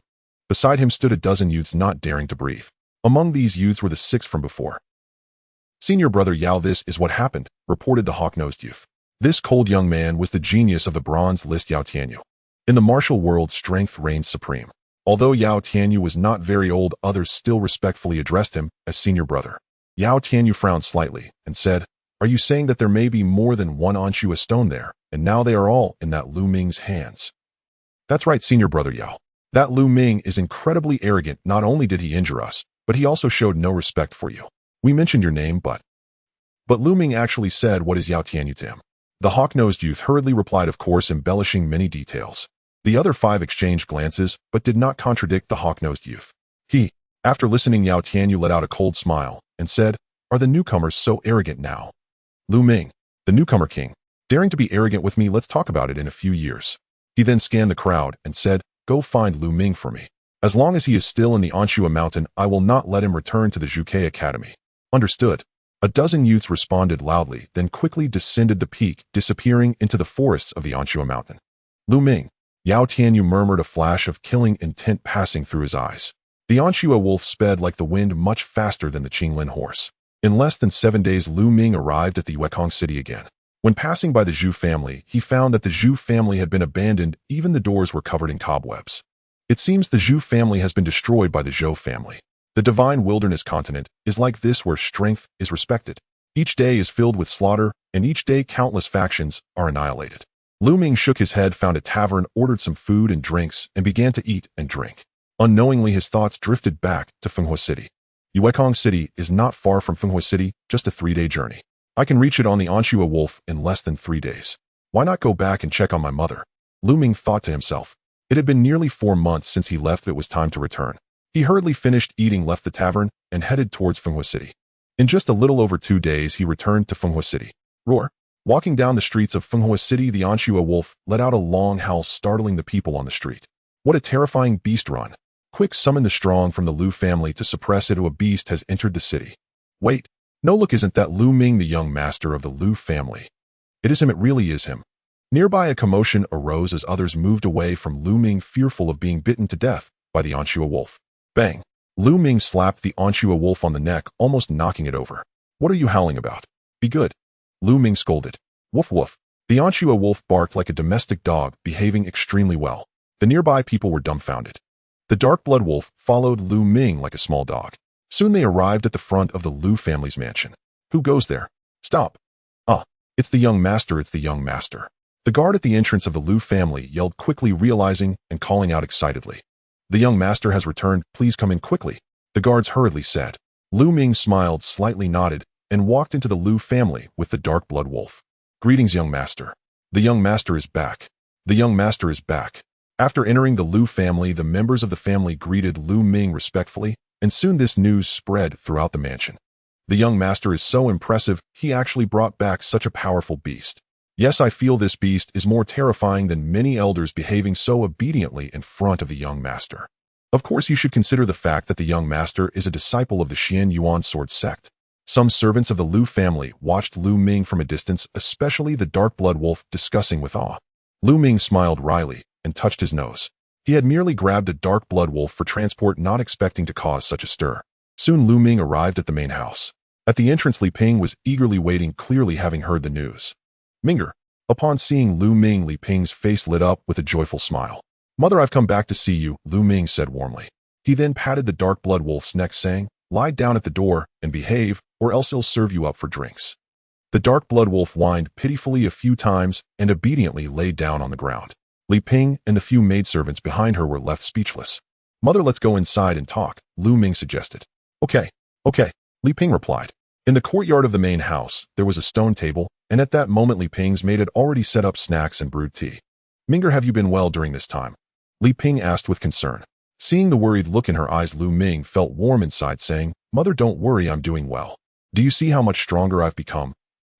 Beside him stood a dozen youths, not daring to breathe. Among these youths were the 6 from before. Senior brother Yao, this is what happened, reported the hawk-nosed youth. This cold young man was the genius of the bronze list, Yao Tianyu. In the martial world, strength reigns supreme. Although Yao Tianyu was not very old, others still respectfully addressed him as senior brother. Yao Tianyu frowned slightly and said, Are you saying that there may be more than one Anshua stone there, and now they are all in that Lu Ming's hands? That's right, senior brother Yao. That Lu Ming is incredibly arrogant. Not only did he injure us, but he also showed no respect for you. We mentioned your name, but Lu Ming actually said, what is Yao Tianyu to him? The hawk-nosed youth hurriedly replied, of course, embellishing many details. The other five exchanged glances, but did not contradict the hawk-nosed youth. He, after listening, Yao Tianyu let out a cold smile and said, are the newcomers so arrogant now? Lu Ming, the newcomer king, daring to be arrogant with me, let's talk about it in a few years. He then scanned the crowd and said, go find Lu Ming for me. As long as he is still in the Anshua mountain, I will not let him return to the Zhuke Academy. Understood. A dozen youths responded loudly, then quickly descended the peak, disappearing into the forests of the Anshua mountain. Lu Ming, Yao Tianyu murmured, a flash of killing intent passing through his eyes. The Anshua wolf sped like the wind, much faster than the Qinglin horse. In less than 7 days, Lu Ming arrived at the Weikong city again. When passing by the Zhu family, he found that the Zhu family had been abandoned. Even the doors were covered in cobwebs. It seems the Zhu family has been destroyed by the Zhou family. The divine wilderness continent is like this, where strength is respected. Each day is filled with slaughter, and each day countless factions are annihilated. Lu Ming shook his head, found a tavern, ordered some food and drinks, and began to eat and drink. Unknowingly, his thoughts drifted back to Fenghua City. Weikong City is not far from Fenghua City, just a 3-day journey. I can reach it on the Anshua wolf in less than 3 days. Why not go back and check on my mother? Lu Ming thought to himself. It had been nearly 4 months since he left. It was time to return. He hurriedly finished eating, left the tavern, and headed towards Fenghua City. In just a little over 2 days, he returned to Fenghua City. Roar! Walking down the streets of Fenghua City, the Anshua wolf let out a long howl, startling the people on the street. What a terrifying beast! Run! Quick, summon the strong from the Lu family to suppress it. A beast has entered the city. Wait! No, look, isn't that Lu Ming, the young master of the Lu family? It is him, it really is him. Nearby, a commotion arose as others moved away from Lu Ming, fearful of being bitten to death by the Anshua wolf. Bang! Lu Ming slapped the Anshua wolf on the neck, almost knocking it over. What are you howling about? Be good. Lu Ming scolded. Woof woof. The Anshua wolf barked like a domestic dog, behaving extremely well. The nearby people were dumbfounded. The dark blood wolf followed Lu Ming like a small dog. Soon they arrived at the front of the Lu family's mansion. Who goes there? Stop. It's the young master, it's the young master. The guard at the entrance of the Lu family yelled quickly, realizing and calling out excitedly. The young master has returned, please come in quickly. The guards hurriedly said. Lu Ming smiled, slightly nodded, and walked into the Lu family with the dark blood wolf. Greetings, young master. The young master is back. The young master is back. After entering the Lu family, the members of the family greeted Lu Ming respectfully, and soon this news spread throughout the mansion. The young master is so impressive, he actually brought back such a powerful beast. Yes, I feel this beast is more terrifying than many elders, behaving so obediently in front of the young master. Of course, you should consider the fact that the young master is a disciple of the Xian Yuan sword sect. Some servants of the Lu family watched Lu Ming from a distance, especially the dark blood wolf, discussing with awe. Lu Ming smiled wryly and touched his nose. He had merely grabbed a dark blood wolf for transport, not expecting to cause such a stir. Soon Lu Ming arrived at the main house. At the entrance, Li Ping was eagerly waiting, clearly having heard the news. Minger. Upon seeing Lu Ming, Li Ping's face lit up with a joyful smile. Mother, I've come back to see you, Lu Ming said warmly. He then patted the dark blood wolf's neck, saying, lie down at the door and behave, or else he'll serve you up for drinks. The dark blood wolf whined pitifully a few times and obediently lay down on the ground. Li Ping and the few maidservants behind her were left speechless. Mother, let's go inside and talk, Lu Ming suggested. Okay, Li Ping replied. In the courtyard of the main house, there was a stone table, and at that moment Li Ping's maid had already set up snacks and brewed tea. Minger, have you been well during this time? Li Ping asked with concern. Seeing the worried look in her eyes, Lu Ming felt warm inside, saying, Mother, don't worry, I'm doing well. Do you see how much stronger I've become?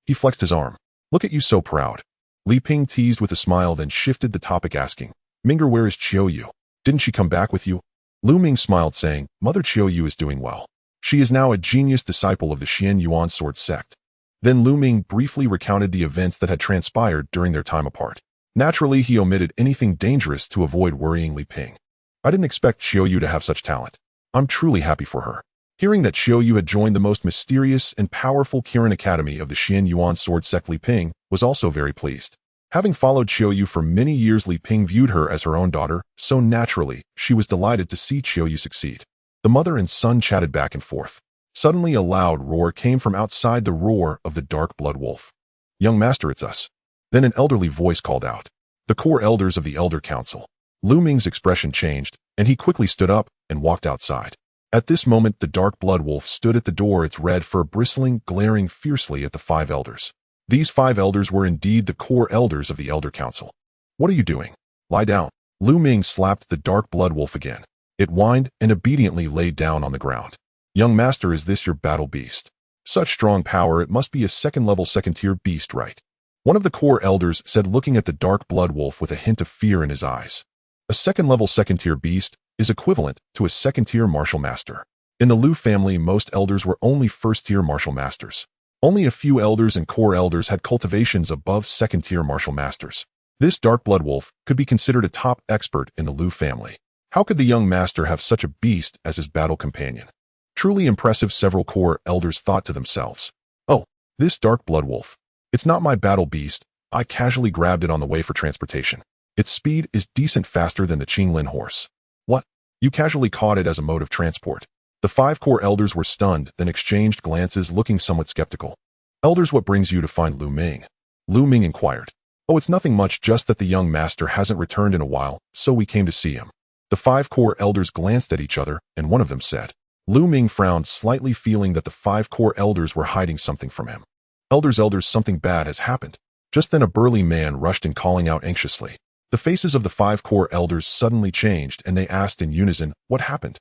He flexed his arm. Look at you, so proud. Li Ping teased with a smile, then shifted the topic, asking, Minger, where is Qiu? Didn't she come back with you? Lu Ming smiled, saying, Mother, Qiu is doing well. She is now a genius disciple of the Xian Yuan sword sect. Then Lu Ming briefly recounted the events that had transpired during their time apart. Naturally, he omitted anything dangerous to avoid worrying Li Ping. I didn't expect Qiu to have such talent. I'm truly happy for her. Hearing that Qiu had joined the most mysterious and powerful Kirin Academy of the Xian Yuan sword sect, Li Ping was also very pleased. Having followed Qiu for many years, Li Ping viewed her as her own daughter, so naturally, she was delighted to see Qiu succeed. The mother and son chatted back and forth. Suddenly a loud roar came from outside the roar of the dark blood wolf. "Young master, it's us." Then an elderly voice called out. "The core elders of the Elder Council." Lu Ming's expression changed, and he quickly stood up and walked outside. At this moment, the dark blood wolf stood at the door, its red fur bristling, glaring fiercely at the 5 elders. These 5 elders were indeed the core elders of the Elder Council. "What are you doing? Lie down." Lu Ming slapped the dark blood wolf again. It whined and obediently laid down on the ground. "Young master, is this your battle beast? Such strong power, it must be a second-level second-tier beast, right?" One of the core elders said, looking at the dark blood wolf with a hint of fear in his eyes. A second-level second-tier beast is equivalent to a second-tier martial master. In the Lu family, most elders were only first-tier martial masters. Only a few elders and core elders had cultivations above second-tier martial masters. This dark blood wolf could be considered a top expert in the Lu family. How could the young master have such a beast as his battle companion? Truly impressive, several core elders thought to themselves. "Oh, this dark blood wolf. It's not my battle beast. I casually grabbed it on the way for transportation. Its speed is decent, faster than the Qinglin horse." "What? You casually caught it as a mode of transport?" The 5 core elders were stunned, then exchanged glances, looking somewhat skeptical. "Elders, what brings you to find Lu Ming?" Lu Ming inquired. "Oh, it's nothing much, just that the young master hasn't returned in a while, so we came to see him." The 5 core elders glanced at each other, and one of them said. Lu Ming frowned slightly, feeling that the 5 core elders were hiding something from him. Elders, something bad has happened." Just then a burly man rushed in, calling out anxiously. The faces of the 5 core elders suddenly changed, and they asked in unison, "What happened?"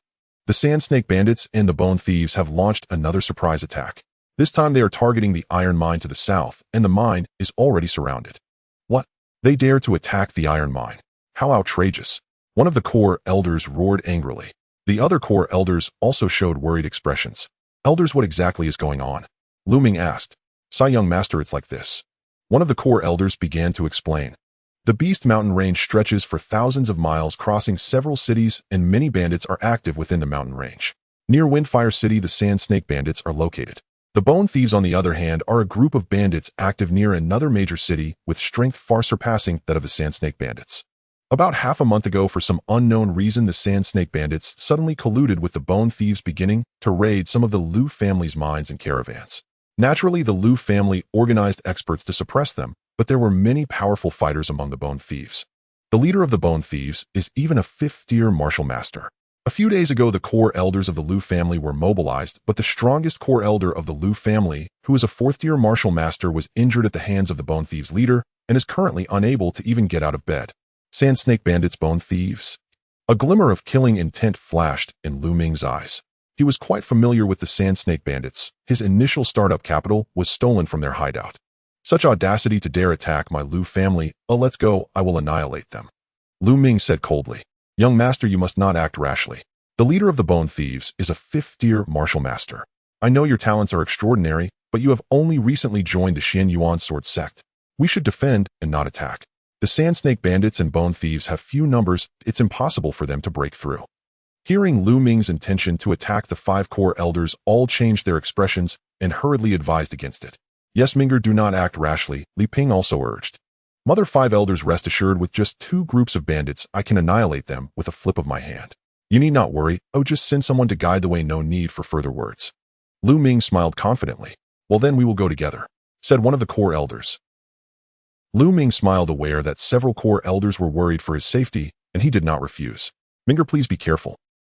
"The Sand Snake Bandits and the Bone Thieves have launched another surprise attack. This time they are targeting the iron mine to the south, and the mine is already surrounded." "What? They dare to attack the iron mine? How outrageous!" One of the core elders roared angrily. The other core elders also showed worried expressions. "Elders, what exactly is going on?" Lu Ming asked. Young master, it's like this." One of the core elders began to explain. "The Beast Mountain range stretches for thousands of miles, crossing several cities, and many bandits are active within the mountain range. Near Windfire City, the Sand Snake Bandits are located. The Bone Thieves, on the other hand, are a group of bandits active near another major city with strength far surpassing that of the Sand Snake Bandits. About half a month ago, for some unknown reason, the Sand Snake Bandits suddenly colluded with the Bone Thieves, beginning to raid some of the Lu family's mines and caravans. Naturally, the Lu family organized experts to suppress them, but there were many powerful fighters among the Bone Thieves. The leader of the Bone Thieves is even a 5th-tier martial master. A few days ago, the core elders of the Lu family were mobilized, but the strongest core elder of the Lu family, who is a 4th-tier martial master, was injured at the hands of the Bone Thieves' leader and is currently unable to even get out of bed. Sand Snake Bandits, Bone Thieves. A glimmer of killing intent flashed in Lu Ming's eyes. He was quite familiar with the Sand Snake Bandits. His initial startup capital was stolen from their hideout. Such audacity to dare attack my Lu family. "Oh, let's go, I will annihilate them." Lu Ming said coldly. "Young master, you must not act rashly. The leader of the Bone Thieves is a 5th-tier martial master. I know your talents are extraordinary, but you have only recently joined the Xian Yuan sword sect. We should defend and not attack. The Sand Snake Bandits and Bone Thieves have few numbers. It's impossible for them to break through." Hearing Lu Ming's intention to attack the 5 core elders, all changed their expressions and hurriedly advised against it. "Yes, Minger, do not act rashly," Li Ping also urged. "Mother 5 elders, rest assured, with just 2 groups of bandits, I can annihilate them with a flip of my hand. You need not worry. Oh, just send someone to guide the way, no need for further words." Lu Ming smiled confidently. "Well, then we will go together," said one of the core elders. Lu Ming smiled, aware that several core elders were worried for his safety, and he did not refuse. "Minger, please be careful,"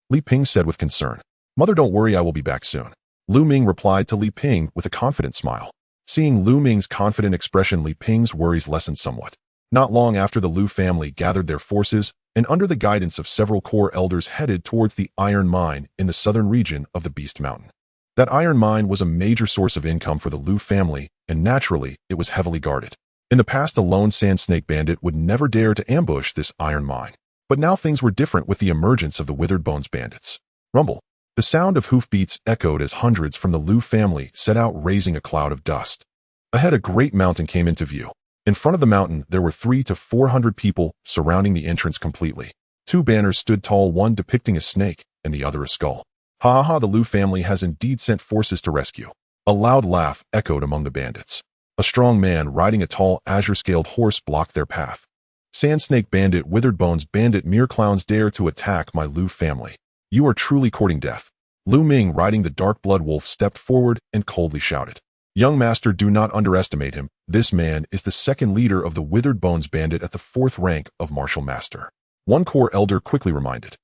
Li Ping said with concern. "Mother, don't worry, I will be back soon." Lu Ming replied to Li Ping with a confident smile. Seeing Lu Ming's confident expression, Li Ping's worries lessened somewhat. Not long after, the Lu family gathered their forces and, under the guidance of several core elders, headed towards the iron mine in the southern region of the Beast Mountain. That iron mine was a major source of income for the Lu family, and naturally, it was heavily guarded. In the past, a lone Sand Snake Bandit would never dare to ambush this iron mine. But now things were different with the emergence of the Withered Bones Bandits. Rumble. The sound of hoofbeats echoed as hundreds from the Lu family set out, raising a cloud of dust. Ahead, a great mountain came into view. In front of the mountain, there were 300 to 400 people surrounding the entrance completely. 2 banners stood tall, one depicting a snake and the other a skull. "Ha ha ha, the Lu family has indeed sent forces to rescue." A loud laugh echoed among the bandits. A strong man riding a tall azure-scaled horse blocked their path. "Sand Snake Bandit, Withered Bones Bandit, mere clowns dare to attack my Lu family. You are truly courting death." Lu Ming, riding the dark blood wolf, stepped forward and coldly shouted, "Young master, do not underestimate him. This man is the second leader of the Withered Bones Bandit at the 4th rank of martial master." One core elder quickly reminded.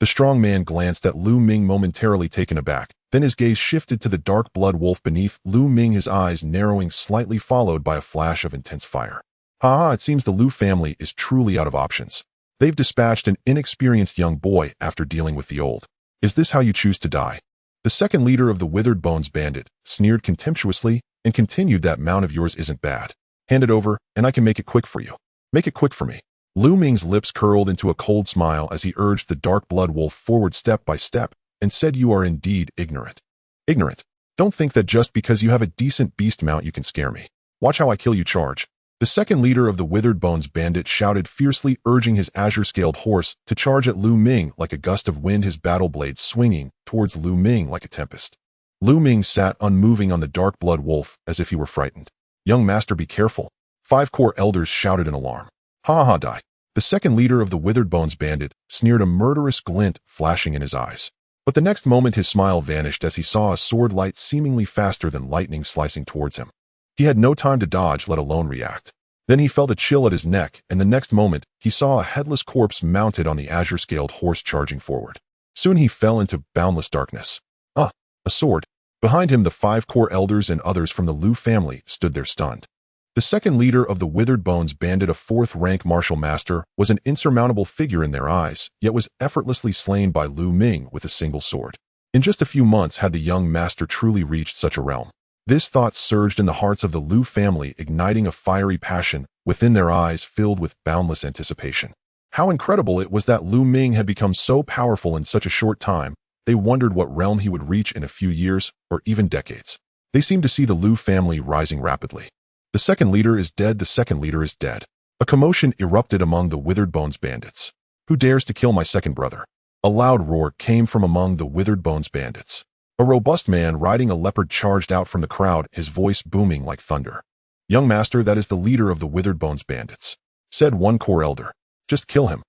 The strong man glanced at Lu Ming, momentarily taken aback. Then his gaze shifted to the dark blood wolf beneath Lu Ming, his eyes narrowing slightly, followed by a flash of intense fire. "Ha, it seems the Lu family is truly out of options. They've dispatched an inexperienced young boy after dealing with the old. Is this how you choose to die?" The second leader of the Withered Bones Bandit sneered contemptuously and continued, "That mount of yours isn't bad. Hand it over, and I can make it quick for you. Make it quick for me." Lu Ming's lips curled into a cold smile as he urged the dark blood wolf forward step by step and said, "You are indeed ignorant. Ignorant. Don't think that just because you have a decent beast mount you can scare me. Watch how I kill you." Charge. The second leader of the Withered Bones Bandit shouted fiercely, urging his azure-scaled horse to charge at Lu Ming like a gust of wind, his battle blades swinging towards Lu Ming like a tempest. Lu Ming sat unmoving on the dark blood wolf as if he were frightened. "Young master, be careful." 5 core elders shouted in alarm. "Ha ha, die." The second leader of the Withered Bones Bandit sneered, a murderous glint flashing in his eyes. But the next moment his smile vanished as he saw a sword light seemingly faster than lightning slicing towards him. He had no time to dodge, let alone react. Then he felt a chill at his neck, and the next moment he saw a headless corpse mounted on the azure-scaled horse charging forward. Soon he fell into boundless darkness. A sword. Behind him, the 5 core elders and others from the Lu family stood there stunned. The second leader of the Withered Bones Bandit, a 4th rank martial master, was an insurmountable figure in their eyes, yet was effortlessly slain by Lu Ming with a single sword. In just a few months had the young master truly reached such a realm. This thought surged in the hearts of the Lu family, igniting a fiery passion within their eyes filled with boundless anticipation. How incredible it was that Lu Ming had become so powerful in such a short time. They wondered what realm he would reach in a few years or even decades. They seemed to see the Lu family rising rapidly. "The second leader is dead. The second leader is dead." A commotion erupted among the Withered Bones Bandits. "Who dares to kill my second brother?" A loud roar came from among the Withered Bones Bandits. A robust man riding a leopard charged out from the crowd, his voice booming like thunder. "Young master, that is the leader of the Withered Bones Bandits," said one core elder. "Just kill him."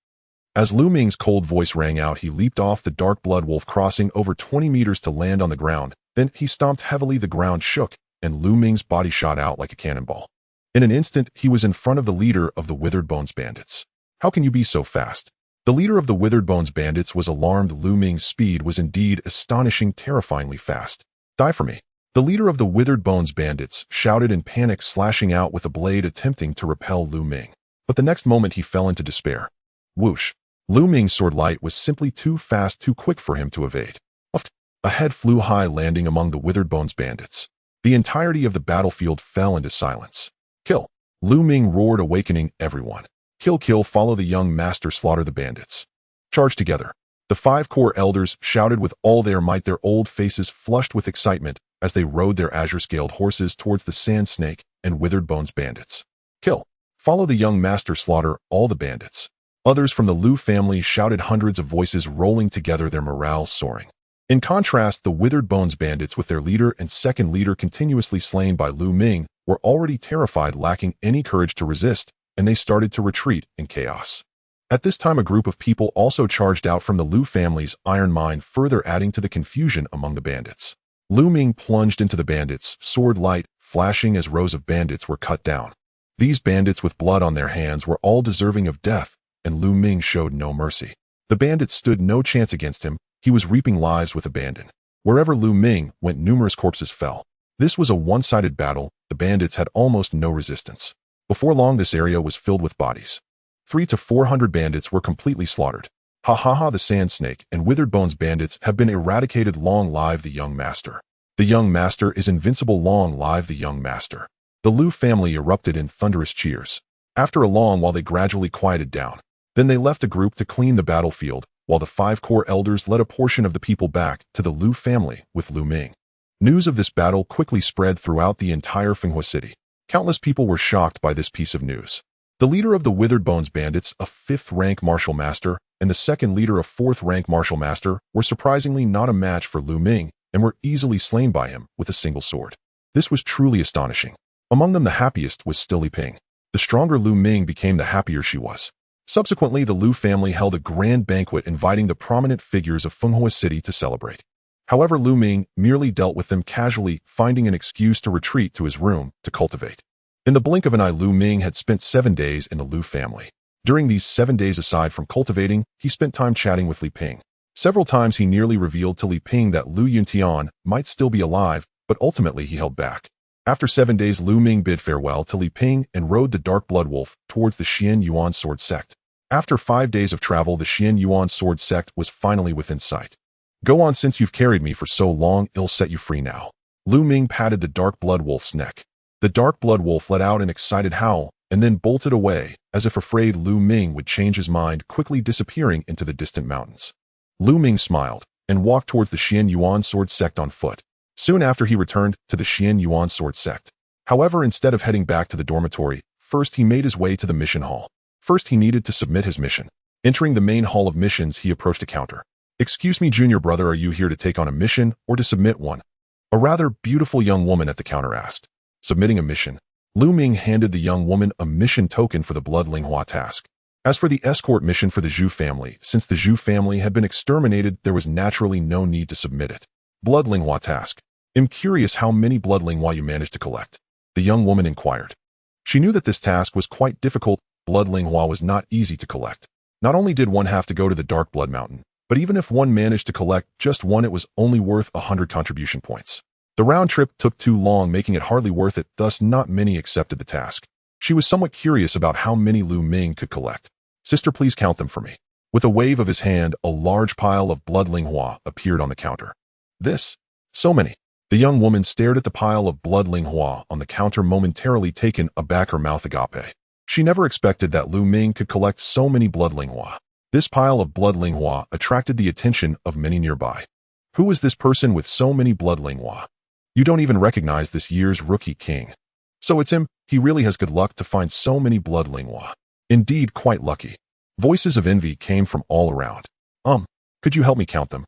As Lu Ming's cold voice rang out, he leaped off the dark blood wolf, crossing over 20 meters to land on the ground. Then he stomped heavily, the ground shook, and Lu Ming's body shot out like a cannonball. In an instant, he was in front of the leader of the Withered Bones Bandits. "How can you be so fast?" The leader of the Withered Bones Bandits was alarmed. Lu Ming's speed was indeed astonishing, terrifyingly fast. "Die for me." The leader of the Withered Bones Bandits shouted in panic, slashing out with a blade, attempting to repel Lu Ming. But the next moment he fell into despair. Whoosh! Lu Ming's sword light was simply too fast, too quick for him to evade. A head flew high, landing among the Withered Bones Bandits. The entirety of the battlefield fell into silence. "Kill!" Lu Ming roared, awakening everyone. "Kill, kill, follow the young master, slaughter the bandits." "Charge together." The 5 core elders shouted with all their might, their old faces flushed with excitement as they rode their azure-scaled horses towards the Sand Snake and Withered Bones Bandits. "Kill! Follow the young master, slaughter all the bandits." Others from the Lu family shouted, hundreds of voices rolling together, their morale soaring. In contrast, the Withered Bones Bandits, with their leader and second leader continuously slain by Lu Ming, were already terrified, lacking any courage to resist, and they started to retreat in chaos. At this time, a group of people also charged out from the Lu family's iron mine, further adding to the confusion among the bandits. Lu Ming plunged into the bandits, sword light flashing as rows of bandits were cut down. These bandits with blood on their hands were all deserving of death, and Lu Ming showed no mercy. The bandits stood no chance against him. He was reaping lives with abandon. Wherever Lu Ming went, numerous corpses fell. This was a one-sided battle. The bandits had almost no resistance. Before long, this area was filled with bodies. 300 to 400 bandits were completely slaughtered. Ha ha ha! The Sand Snake and Withered Bones Bandits have been eradicated. Long live the young master. The young master is invincible. Long live the young master. The Lu family erupted in thunderous cheers. After a long while, they gradually quieted down. Then they left a group to clean the battlefield, while the 5 core elders led a portion of the people back to the Lu family with Lu Ming. News of this battle quickly spread throughout the entire Finghua city. Countless people were shocked by this piece of news. The leader of the Withered Bones Bandits, a 5th rank martial master, and the second leader, a 4th rank martial master, were surprisingly not a match for Lu Ming and were easily slain by him with a single sword. This was truly astonishing. Among them, the happiest was still Li Ping. The stronger Lu Ming became, the happier she was. Subsequently, the Lu family held a grand banquet, inviting the prominent figures of Finghua City to celebrate. However, Lu Ming merely dealt with them casually, finding an excuse to retreat to his room to cultivate. In the blink of an eye, Lu Ming had spent 7 days in the Lu family. During these 7 days, aside from cultivating, he spent time chatting with Li Ping. Several times he nearly revealed to Li Ping that Lu Yuntian might still be alive, but ultimately he held back. After 7 days, Lu Ming bid farewell to Li Ping and rode the Dark Blood Wolf towards the Xian Yuan Sword Sect. After 5 days of travel, the Xian Yuan Sword Sect was finally within sight. "Go on, since you've carried me for so long, I'll set you free now." Lu Ming patted the Dark Blood Wolf's neck. The Dark Blood Wolf let out an excited howl and then bolted away, as if afraid Lu Ming would change his mind, quickly disappearing into the distant mountains. Lu Ming smiled and walked towards the Xian Yuan Sword Sect on foot. Soon after, he returned to the Xian Yuan Sword Sect. However, instead of heading back to the dormitory, first he made his way to the mission hall. First, he needed to submit his mission. Entering the main hall of missions, he approached a counter. "Excuse me, junior brother, are you here to take on a mission or to submit one?" A rather beautiful young woman at the counter asked. Submitting a mission. Lu Ming handed the young woman a mission token for the Bloodline task. As for the escort mission for the Zhu family, since the Zhu family had been exterminated, there was naturally no need to submit it. Bloodline task. "I'm curious how many Bloodline you managed to collect," the young woman inquired. She knew that this task was quite difficult. Bloodline was not easy to collect. Not only did one have to go to the Dark Blood Mountain, but even if one managed to collect just one, it was only worth 100 contribution points. The round trip took too long, making it hardly worth it, thus not many accepted the task. She was somewhat curious about how many Lu Ming could collect. "Sister, please count them for me." With a wave of his hand, a large pile of Bloodline appeared on the counter. "This? So many." The young woman stared at the pile of Bloodline on the counter, momentarily taken aback, her mouth agape. She never expected that Lu Ming could collect so many Bloodline. This pile of Bloodline attracted the attention of many nearby. Who is this person with so many Bloodline? You don't even recognize this year's rookie king. So it's him. He really has good luck to find so many Bloodline. Indeed, quite lucky. Voices of envy came from all around. Could you help me count them?"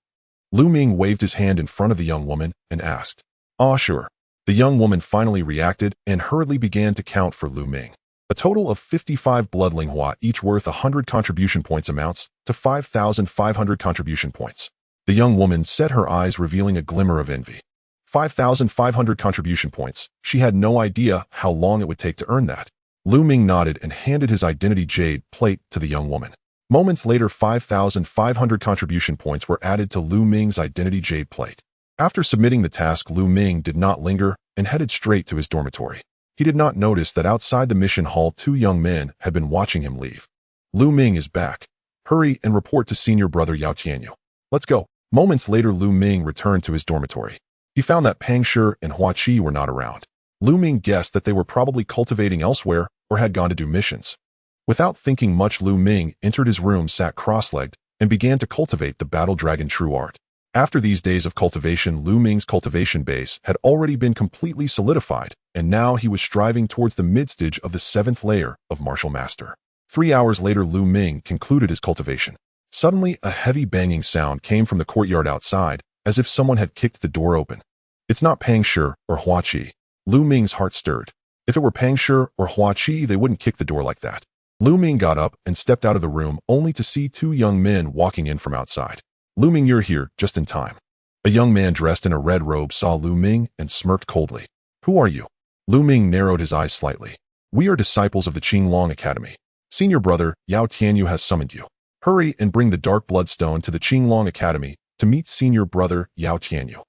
Lu Ming waved his hand in front of the young woman and asked. "Ah, sure." The young woman finally reacted and hurriedly began to count for Lu Ming. A total of 55 Bloodline, each worth 100 contribution points, amounts to 5,500 contribution points. The young woman set her eyes, revealing a glimmer of envy. 5,500 contribution points. She had no idea how long it would take to earn that. Lu Ming nodded and handed his identity jade plate to the young woman. Moments later, 5,500 contribution points were added to Lu Ming's identity jade plate. After submitting the task, Lu Ming did not linger and headed straight to his dormitory. He did not notice that outside the mission hall, 2 young men had been watching him leave. "Lu Ming is back. Hurry and report to senior brother Yao Tianyu. Let's go." Moments later, Lu Ming returned to his dormitory. He found that Pang Shi and Hua Qi were not around. Lu Ming guessed that they were probably cultivating elsewhere or had gone to do missions. Without thinking much, Lu Ming entered his room, sat cross-legged, and began to cultivate the Battle Dragon True Art. After these days of cultivation, Lu Ming's cultivation base had already been completely solidified, and now he was striving towards the mid-stage of the 7th layer of Martial Master. 3 hours later, Lu Ming concluded his cultivation. Suddenly, a heavy banging sound came from the courtyard outside, as if someone had kicked the door open. "It's not Pang Shi or Hua Qi." Lu Ming's heart stirred. If it were Pang Shi or Hua Qi, they wouldn't kick the door like that. Lu Ming got up and stepped out of the room, only to see 2 young men walking in from outside. "Lu Ming, you're here, just in time." A young man dressed in a red robe saw Lu Ming and smirked coldly. "Who are you?" Lu Ming narrowed his eyes slightly. "We are disciples of the Qinglong Academy. Senior brother Yao Tianyu has summoned you. Hurry and bring the Dark Bloodstone to the Qinglong Academy to meet senior brother Yao Tianyu."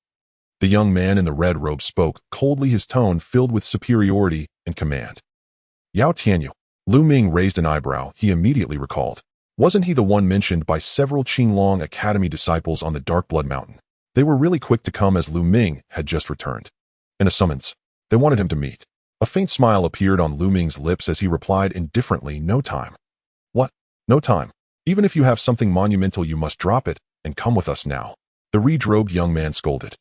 The young man in the red robe spoke coldly, his tone filled with superiority and command. "Yao Tianyu." Lu Ming raised an eyebrow. He immediately recalled. Wasn't he the one mentioned by several Qinglong Academy disciples on the Dark Blood Mountain? They were really quick to come, as Lu Ming had just returned. In a summons, they wanted him to meet. A faint smile appeared on Lu Ming's lips as he replied indifferently, "No time." "What? No time? Even if you have something monumental, you must drop it and come with us now," the red-robed young man scolded,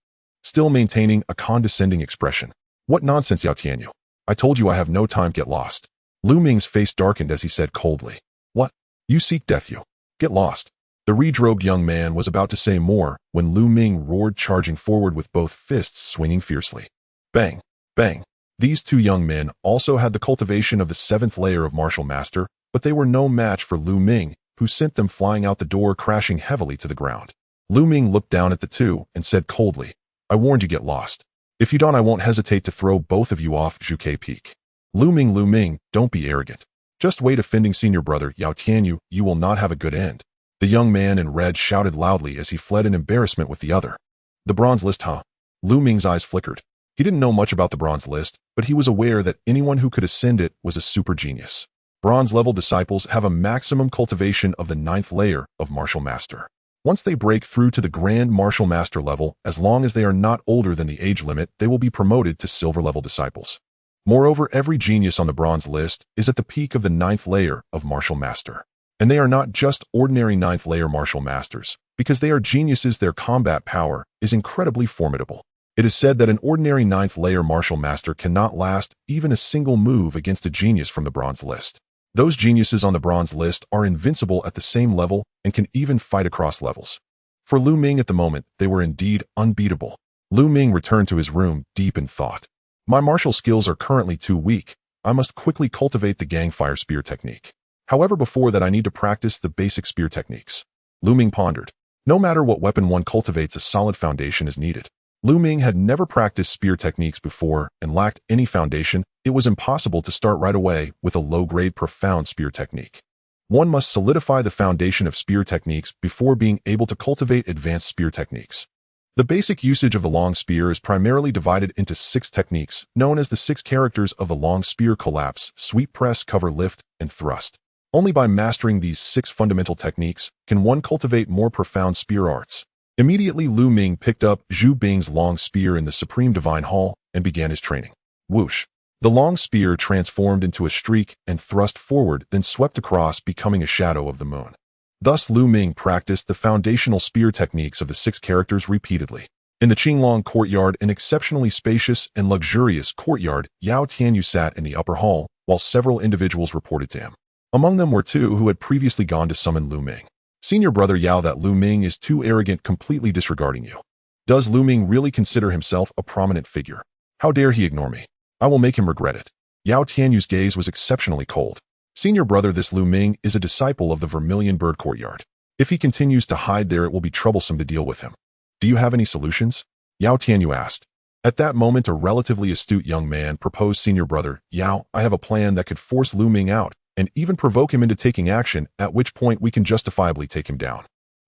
still maintaining a condescending expression. "What nonsense, Yao Tianyu. I told you I have no time, get lost." Lu Ming's face darkened as he said coldly, "What? You seek death, you? Get lost." The red-robed young man was about to say more when Lu Ming roared, charging forward with both fists swinging fiercely. Bang! Bang! These 2 young men also had the cultivation of the 7th layer of Martial Master, but they were no match for Lu Ming, who sent them flying out the door, crashing heavily to the ground. Lu Ming looked down at the two and said coldly, I warned you get lost. If you don't, I won't hesitate to throw both of you off Zhuke Peak. Lu Ming, don't be arrogant. Just wait offending senior brother Yao Tianyu, you will not have a good end. The young man in red shouted loudly as he fled in embarrassment with the other. The bronze list, huh? Lu Ming's eyes flickered. He didn't know much about the bronze list, but he was aware that anyone who could ascend it was a super genius. Bronze-level disciples have a maximum cultivation of the 9th layer of martial master. Once they break through to the Grand Martial Master level, as long as they are not older than the age limit, they will be promoted to silver-level disciples. Moreover, every genius on the bronze list is at the peak of the 9th layer of martial master. And they are not just ordinary 9th layer martial masters. Because they are geniuses, their combat power is incredibly formidable. It is said that an ordinary 9th layer martial master cannot last even a single move against a genius from the bronze list. Those geniuses on the bronze list are invincible at the same level and can even fight across levels. For Lu Ming at the moment, they were indeed unbeatable. Lu Ming returned to his room deep in thought. My martial skills are currently too weak. I must quickly cultivate the gang fire spear technique. However, before that I need to practice the basic spear techniques. Lu Ming pondered. No matter what weapon one cultivates, a solid foundation is needed. Lu Ming had never practiced spear techniques before and lacked any foundation. It was impossible to start right away with a low-grade profound spear technique. One must solidify the foundation of spear techniques before being able to cultivate advanced spear techniques. The basic usage of the long spear is primarily divided into 6 techniques, known as the 6 characters of the long spear: collapse, sweep, press, cover, lift, and thrust. Only by mastering these 6 fundamental techniques can one cultivate more profound spear arts. Immediately, Lu Ming picked up Zhu Bing's long spear in the Supreme Divine Hall and began his training. Whoosh! The long spear transformed into a streak and thrust forward, then swept across, becoming a shadow of the moon. Thus, Lu Ming practiced the foundational spear techniques of the 6 characters repeatedly. In the Qinglong courtyard, an exceptionally spacious and luxurious courtyard, Yao Tianyu sat in the upper hall, while several individuals reported to him. Among them were 2 who had previously gone to summon Lu Ming. Senior brother Yao, that Lu Ming is too arrogant, completely disregarding you. Does Lu Ming really consider himself a prominent figure? How dare he ignore me? I will make him regret it. Yao Tianyu's gaze was exceptionally cold. Senior brother, this Lu Ming is a disciple of the Vermilion Bird Courtyard. If he continues to hide there, it will be troublesome to deal with him. Do you have any solutions? Yao Tianyu asked. At that moment, a relatively astute young man proposed. Senior brother Yao, I have a plan that could force Lu Ming out and even provoke him into taking action, at which point we can justifiably take him down.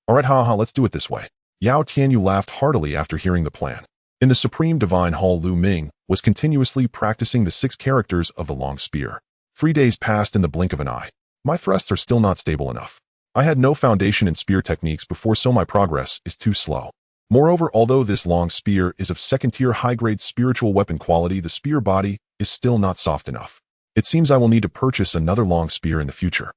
Alright, let's do it this way. Yao Tianyu laughed heartily after hearing the plan. In the Supreme Divine Hall, Lu Ming was continuously practicing the 6 characters of the long spear. 3 days passed in the blink of an eye. My thrusts are still not stable enough. I had no foundation in spear techniques before, so my progress is too slow. Moreover, although this long spear is of 2nd-tier high-grade spiritual weapon quality, the spear body is still not soft enough. It seems I will need to purchase another long spear in the future.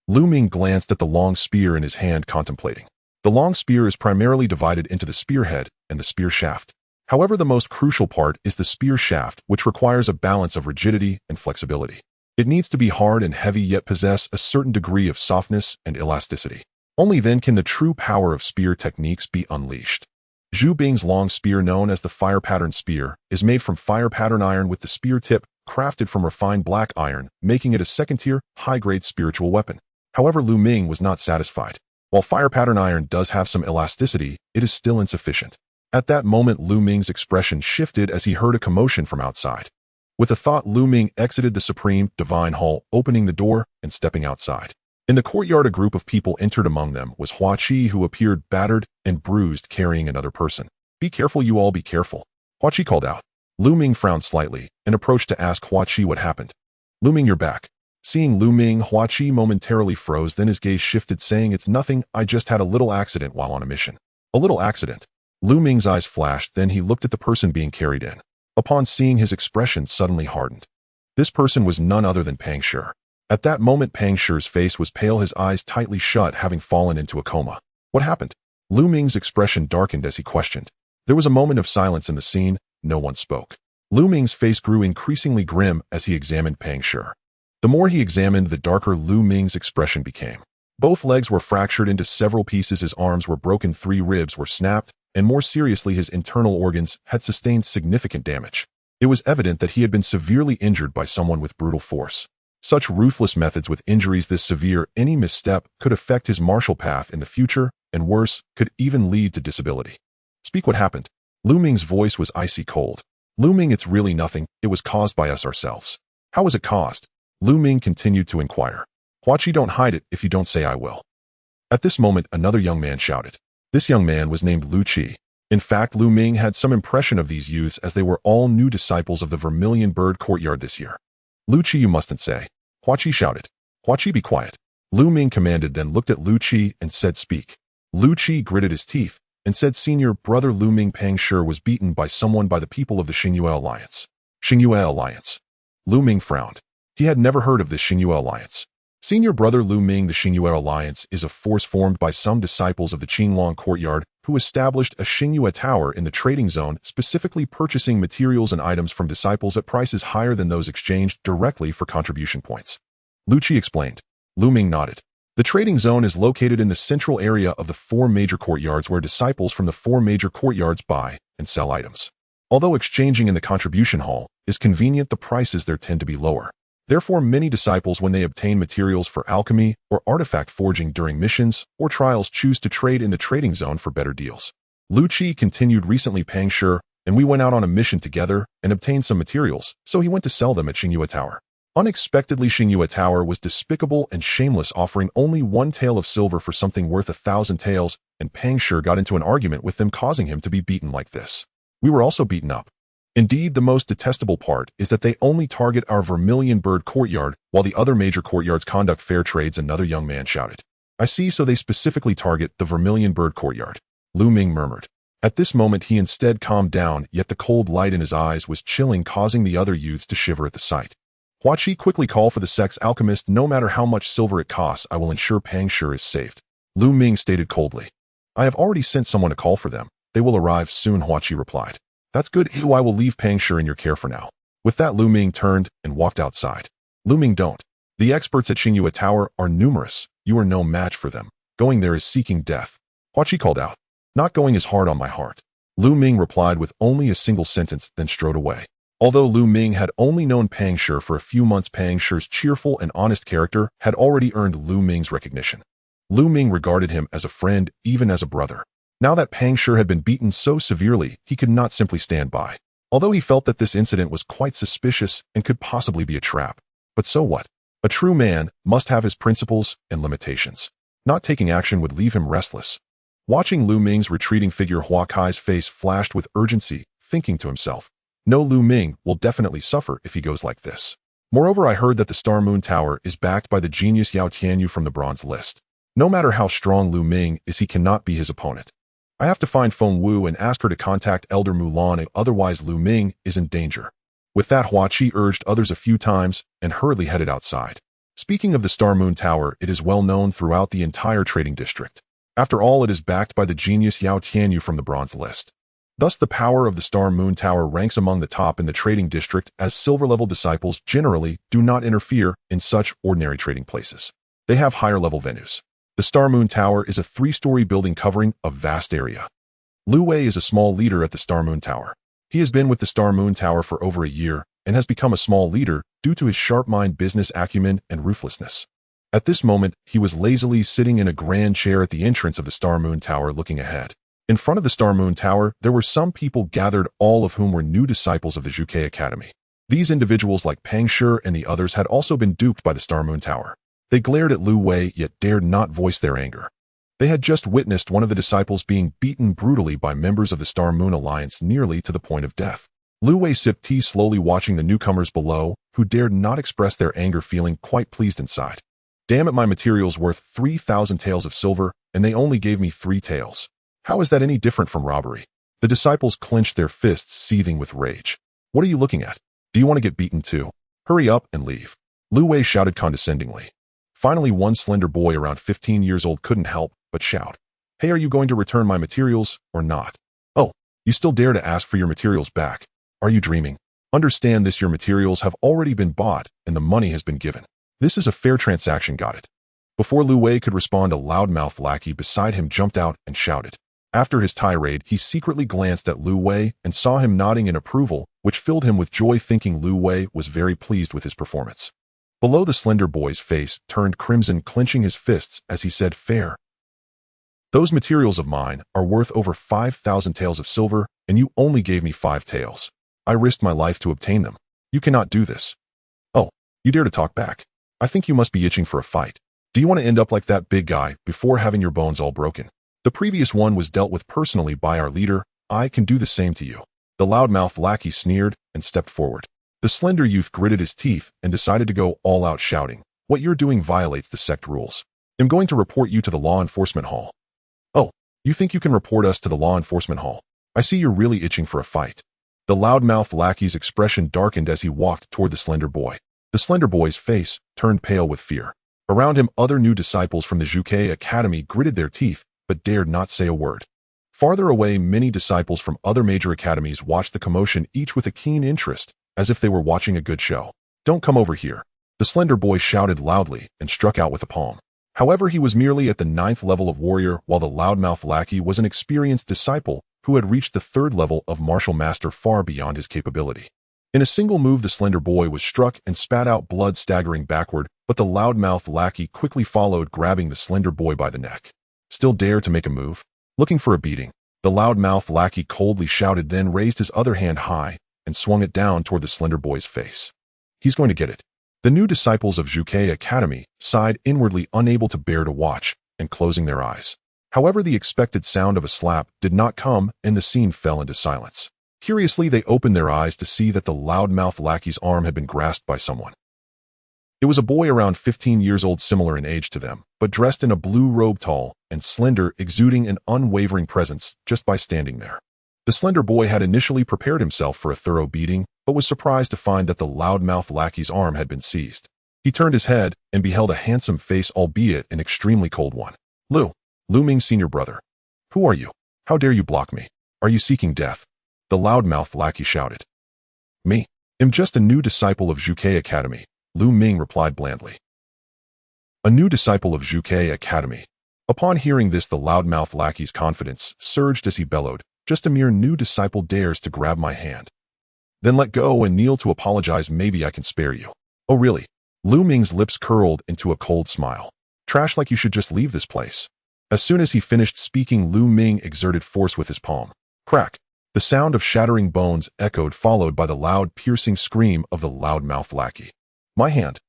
Lu Ming glanced at the long spear in his hand, contemplating. The long spear is primarily divided into the spearhead and the spear shaft. However, the most crucial part is the spear shaft, which requires a balance of rigidity and flexibility. It needs to be hard and heavy, yet possess a certain degree of softness and elasticity. Only then can the true power of spear techniques be unleashed. Zhu Bing's long spear, known as the fire pattern spear, is made from fire pattern iron with the spear tip crafted from refined black iron, making it a 2nd-tier, high-grade spiritual weapon. However, Lu Ming was not satisfied. While fire pattern iron does have some elasticity, it is still insufficient. At that moment, Lu Ming's expression shifted as he heard a commotion from outside. With a thought, Lu Ming exited the Supreme Divine Hall, opening the door and stepping outside. In the courtyard, a group of people entered. Among them was Hua Qi, who appeared battered and bruised, carrying another person. Be careful, you all, be careful. Hua Qi called out. Lu Ming frowned slightly and approached to ask Hua Qi what happened. Lu Ming, you're back. Seeing Lu Ming, Hua Qi momentarily froze, then his gaze shifted, saying, It's nothing, I just had a little accident while on a mission. A little accident? Lu Ming's eyes flashed, then he looked at the person being carried in. Upon seeing his expression suddenly hardened. This person was none other than Pang Shi. At that moment, Pang Shi's face was pale, his eyes tightly shut, having fallen into a coma. What happened? Lu Ming's expression darkened as he questioned. There was a moment of silence in the scene. No one spoke. Lu Ming's face grew increasingly grim as he examined Pang Shi. The more he examined, the darker Lu Ming's expression became. Both legs were fractured into several pieces, his arms were broken, 3 ribs were snapped, and more seriously, his internal organs had sustained significant damage. It was evident that he had been severely injured by someone with brutal force. Such ruthless methods with injuries this severe, any misstep could affect his martial path in the future and worse, could even lead to disability. Speak what happened. Lu Ming's voice was icy cold. Lu Ming, it's really nothing, it was caused by us ourselves. How was it caused? Lu Ming continued to inquire. Huaqi, don't hide it, if you don't say I will. At this moment, another young man shouted. This young man was named Lu Qi. In fact, Lu Ming had some impression of these youths as they were all new disciples of the Vermilion Bird Courtyard this year. Lu Qi, you mustn't say. Huaqi shouted. Huaqi, be quiet. Lu Ming commanded, then looked at Lu Qi and said, speak. Lu Qi gritted his teeth and said, Senior Brother Lu Ming Pang Shi was beaten by someone by the people of the Xingyue Alliance. Xingyue Alliance. Lu Ming frowned. He had never heard of this Xingyue Alliance. Senior Brother Lu Ming, the Xingyue Alliance is a force formed by some disciples of the Qinglong Courtyard who established a Xingyue Tower in the trading zone, specifically purchasing materials and items from disciples at prices higher than those exchanged directly for contribution points. Lu Qi explained. Lu Ming nodded. The trading zone is located in the central area of the 4 major courtyards where disciples from the 4 major courtyards buy and sell items. Although exchanging in the contribution hall is convenient, the prices there tend to be lower. Therefore, many disciples, when they obtain materials for alchemy or artifact forging during missions or trials, choose to trade in the trading zone for better deals. Lu Qi continued. Recently, Pang Shi and we went out on a mission together and obtained some materials, so he went to sell them at Xingyue Tower. Unexpectedly, Xingyue Tower was despicable and shameless, offering only 1 tael of silver for something worth 1,000 taels, and Pang Shi got into an argument with them, causing him to be beaten like this. We were also beaten up. Indeed, the most detestable part is that they only target our Vermilion Bird Courtyard, while the other major courtyards conduct fair trades. Another young man shouted. I see, so they specifically target the Vermilion Bird Courtyard. Lu Ming murmured. At this moment, he instead calmed down, yet the cold light in his eyes was chilling, causing the other youths to shiver at the sight. Huaqi, quickly call for the sex alchemist. No matter how much silver it costs, I will ensure Pang Shi is saved. Lu Ming stated coldly. I have already sent someone to call for them. They will arrive soon, Huaqi replied. That's good. I will leave Pang Shi in your care for now. With that, Lu Ming turned and walked outside. Lu Ming, don't. The experts at Xingyue Tower are numerous. You are no match for them. Going there is seeking death. Huaqi called out. Not going is hard on my heart. Lu Ming replied with only a single sentence, then strode away. Although Lu Ming had only known Pang Shi for a few months, Pang Shi's cheerful and honest character had already earned Lu Ming's recognition. Lu Ming regarded him as a friend, even as a brother. Now that Pang Shi had been beaten so severely, he could not simply stand by. Although he felt that this incident was quite suspicious and could possibly be a trap. But so what? A true man must have his principles and limitations. Not taking action would leave him restless. Watching Lu Ming's retreating figure, Huaqai's face flashed with urgency, thinking to himself, no, Lu Ming will definitely suffer if he goes like this. Moreover, I heard that the Star Moon Tower is backed by the genius Yao Tianyu from the Bronze List. No matter how strong Lu Ming is, he cannot be his opponent. I have to find Feng Wu and ask her to contact Elder Mulan, otherwise Lu Ming is in danger. With that, Huaqi urged others a few times and hurriedly headed outside. Speaking of the Star Moon Tower, it is well known throughout the entire trading district. After all, it is backed by the genius Yao Tianyu from the Bronze List. Thus, the power of the Star Moon Tower ranks among the top in the trading district, as silver-level disciples generally do not interfere in such ordinary trading places. They have higher-level venues. The Star Moon Tower is a 3-story building covering a vast area. Lu Wei is a small leader at the Star Moon Tower. He has been with the Star Moon Tower for over a year and has become a small leader due to his sharp mind, business acumen, and ruthlessness. At this moment, he was lazily sitting in a grand chair at the entrance of the Star Moon Tower, looking ahead. In front of the Star Moon Tower, there were some people gathered, all of whom were new disciples of the Zhuke Academy. These individuals, like Pang Shi and the others, had also been duped by the Star Moon Tower. They glared at Lu Wei, yet dared not voice their anger. They had just witnessed one of the disciples being beaten brutally by members of the Star Moon Alliance, nearly to the point of death. Lu Wei sipped tea slowly, watching the newcomers below, who dared not express their anger, feeling quite pleased inside. Damn it, my material's worth 3,000 taels of silver, and they only gave me 3 taels. How is that any different from robbery? The disciples clenched their fists, seething with rage. What are you looking at? Do you want to get beaten too? Hurry up and leave. Lu Wei shouted condescendingly. Finally, one slender boy around 15 years old couldn't help but shout. Hey, are you going to return my materials or not? Oh, you still dare to ask for your materials back? Are you dreaming? Understand this, your materials have already been bought and the money has been given. This is a fair transaction, got it? Before Lu Wei could respond, a loudmouth lackey beside him jumped out and shouted. After his tirade, he secretly glanced at Lu Wei and saw him nodding in approval, which filled him with joy, thinking Lu Wei was very pleased with his performance. Below, the slender boy's face turned crimson, clenching his fists as he said, fair. Those materials of mine are worth over 5,000 taels of silver, and you only gave me 5 taels. I risked my life to obtain them. You cannot do this. Oh, you dare to talk back. I think you must be itching for a fight. Do you want to end up like that big guy before having your bones all broken? The previous one was dealt with personally by our leader. I can do the same to you. The loudmouth lackey sneered and stepped forward. The slender youth gritted his teeth and decided to go all out, shouting, "What you're doing violates the sect rules. I'm going to report you to the law enforcement hall." "Oh, you think you can report us to the law enforcement hall? I see you're really itching for a fight." The loudmouth lackey's expression darkened as he walked toward the slender boy. The slender boy's face turned pale with fear. Around him, other new disciples from the Juke Academy gritted their teeth, but dared not say a word. Farther away, many disciples from other major academies watched the commotion, each with a keen interest, as if they were watching a good show. "Don't come over here," the slender boy shouted loudly and struck out with a palm. However, he was merely at the 9th level of warrior, while the loudmouth lackey was an experienced disciple who had reached the 3rd level of martial master, far beyond his capability. In a single move, the slender boy was struck and spat out blood, staggering backward, but the loudmouth lackey quickly followed, grabbing the slender boy by the neck. "Still dare to make a move? Looking for a beating?" The loudmouth lackey coldly shouted, then raised his other hand high and swung it down toward the slender boy's face. "He's going to get it." The new disciples of Juke Academy sighed inwardly, unable to bear to watch, and closing their eyes. However, the expected sound of a slap did not come, and the scene fell into silence. Curiously, they opened their eyes to see that the loudmouth lackey's arm had been grasped by someone. It was a boy around 15 years old, similar in age to them, but dressed in a blue robe, tall and slender, exuding an unwavering presence just by standing there. The slender boy had initially prepared himself for a thorough beating, but was surprised to find that the loudmouth lackey's arm had been seized. He turned his head and beheld a handsome face, albeit an extremely cold one. Lu Ming's senior brother. "Who are you? How dare you block me? Are you seeking death?" the loudmouth lackey shouted. "Me? I'm just a new disciple of Juke Academy," Lu Ming replied blandly. A new disciple of Juke Academy. Upon hearing this, the loudmouth lackey's confidence surged as he bellowed, "Just a mere new disciple dares to grab my hand. Then let go and kneel to apologize. Maybe I can spare you." "Oh really?" Lu Ming's lips curled into a cold smile. "Trash, like you should just leave this place." As soon as he finished speaking, Lu Ming exerted force with his palm. Crack! The sound of shattering bones echoed, followed by the loud, piercing scream of the loudmouth lackey. My hand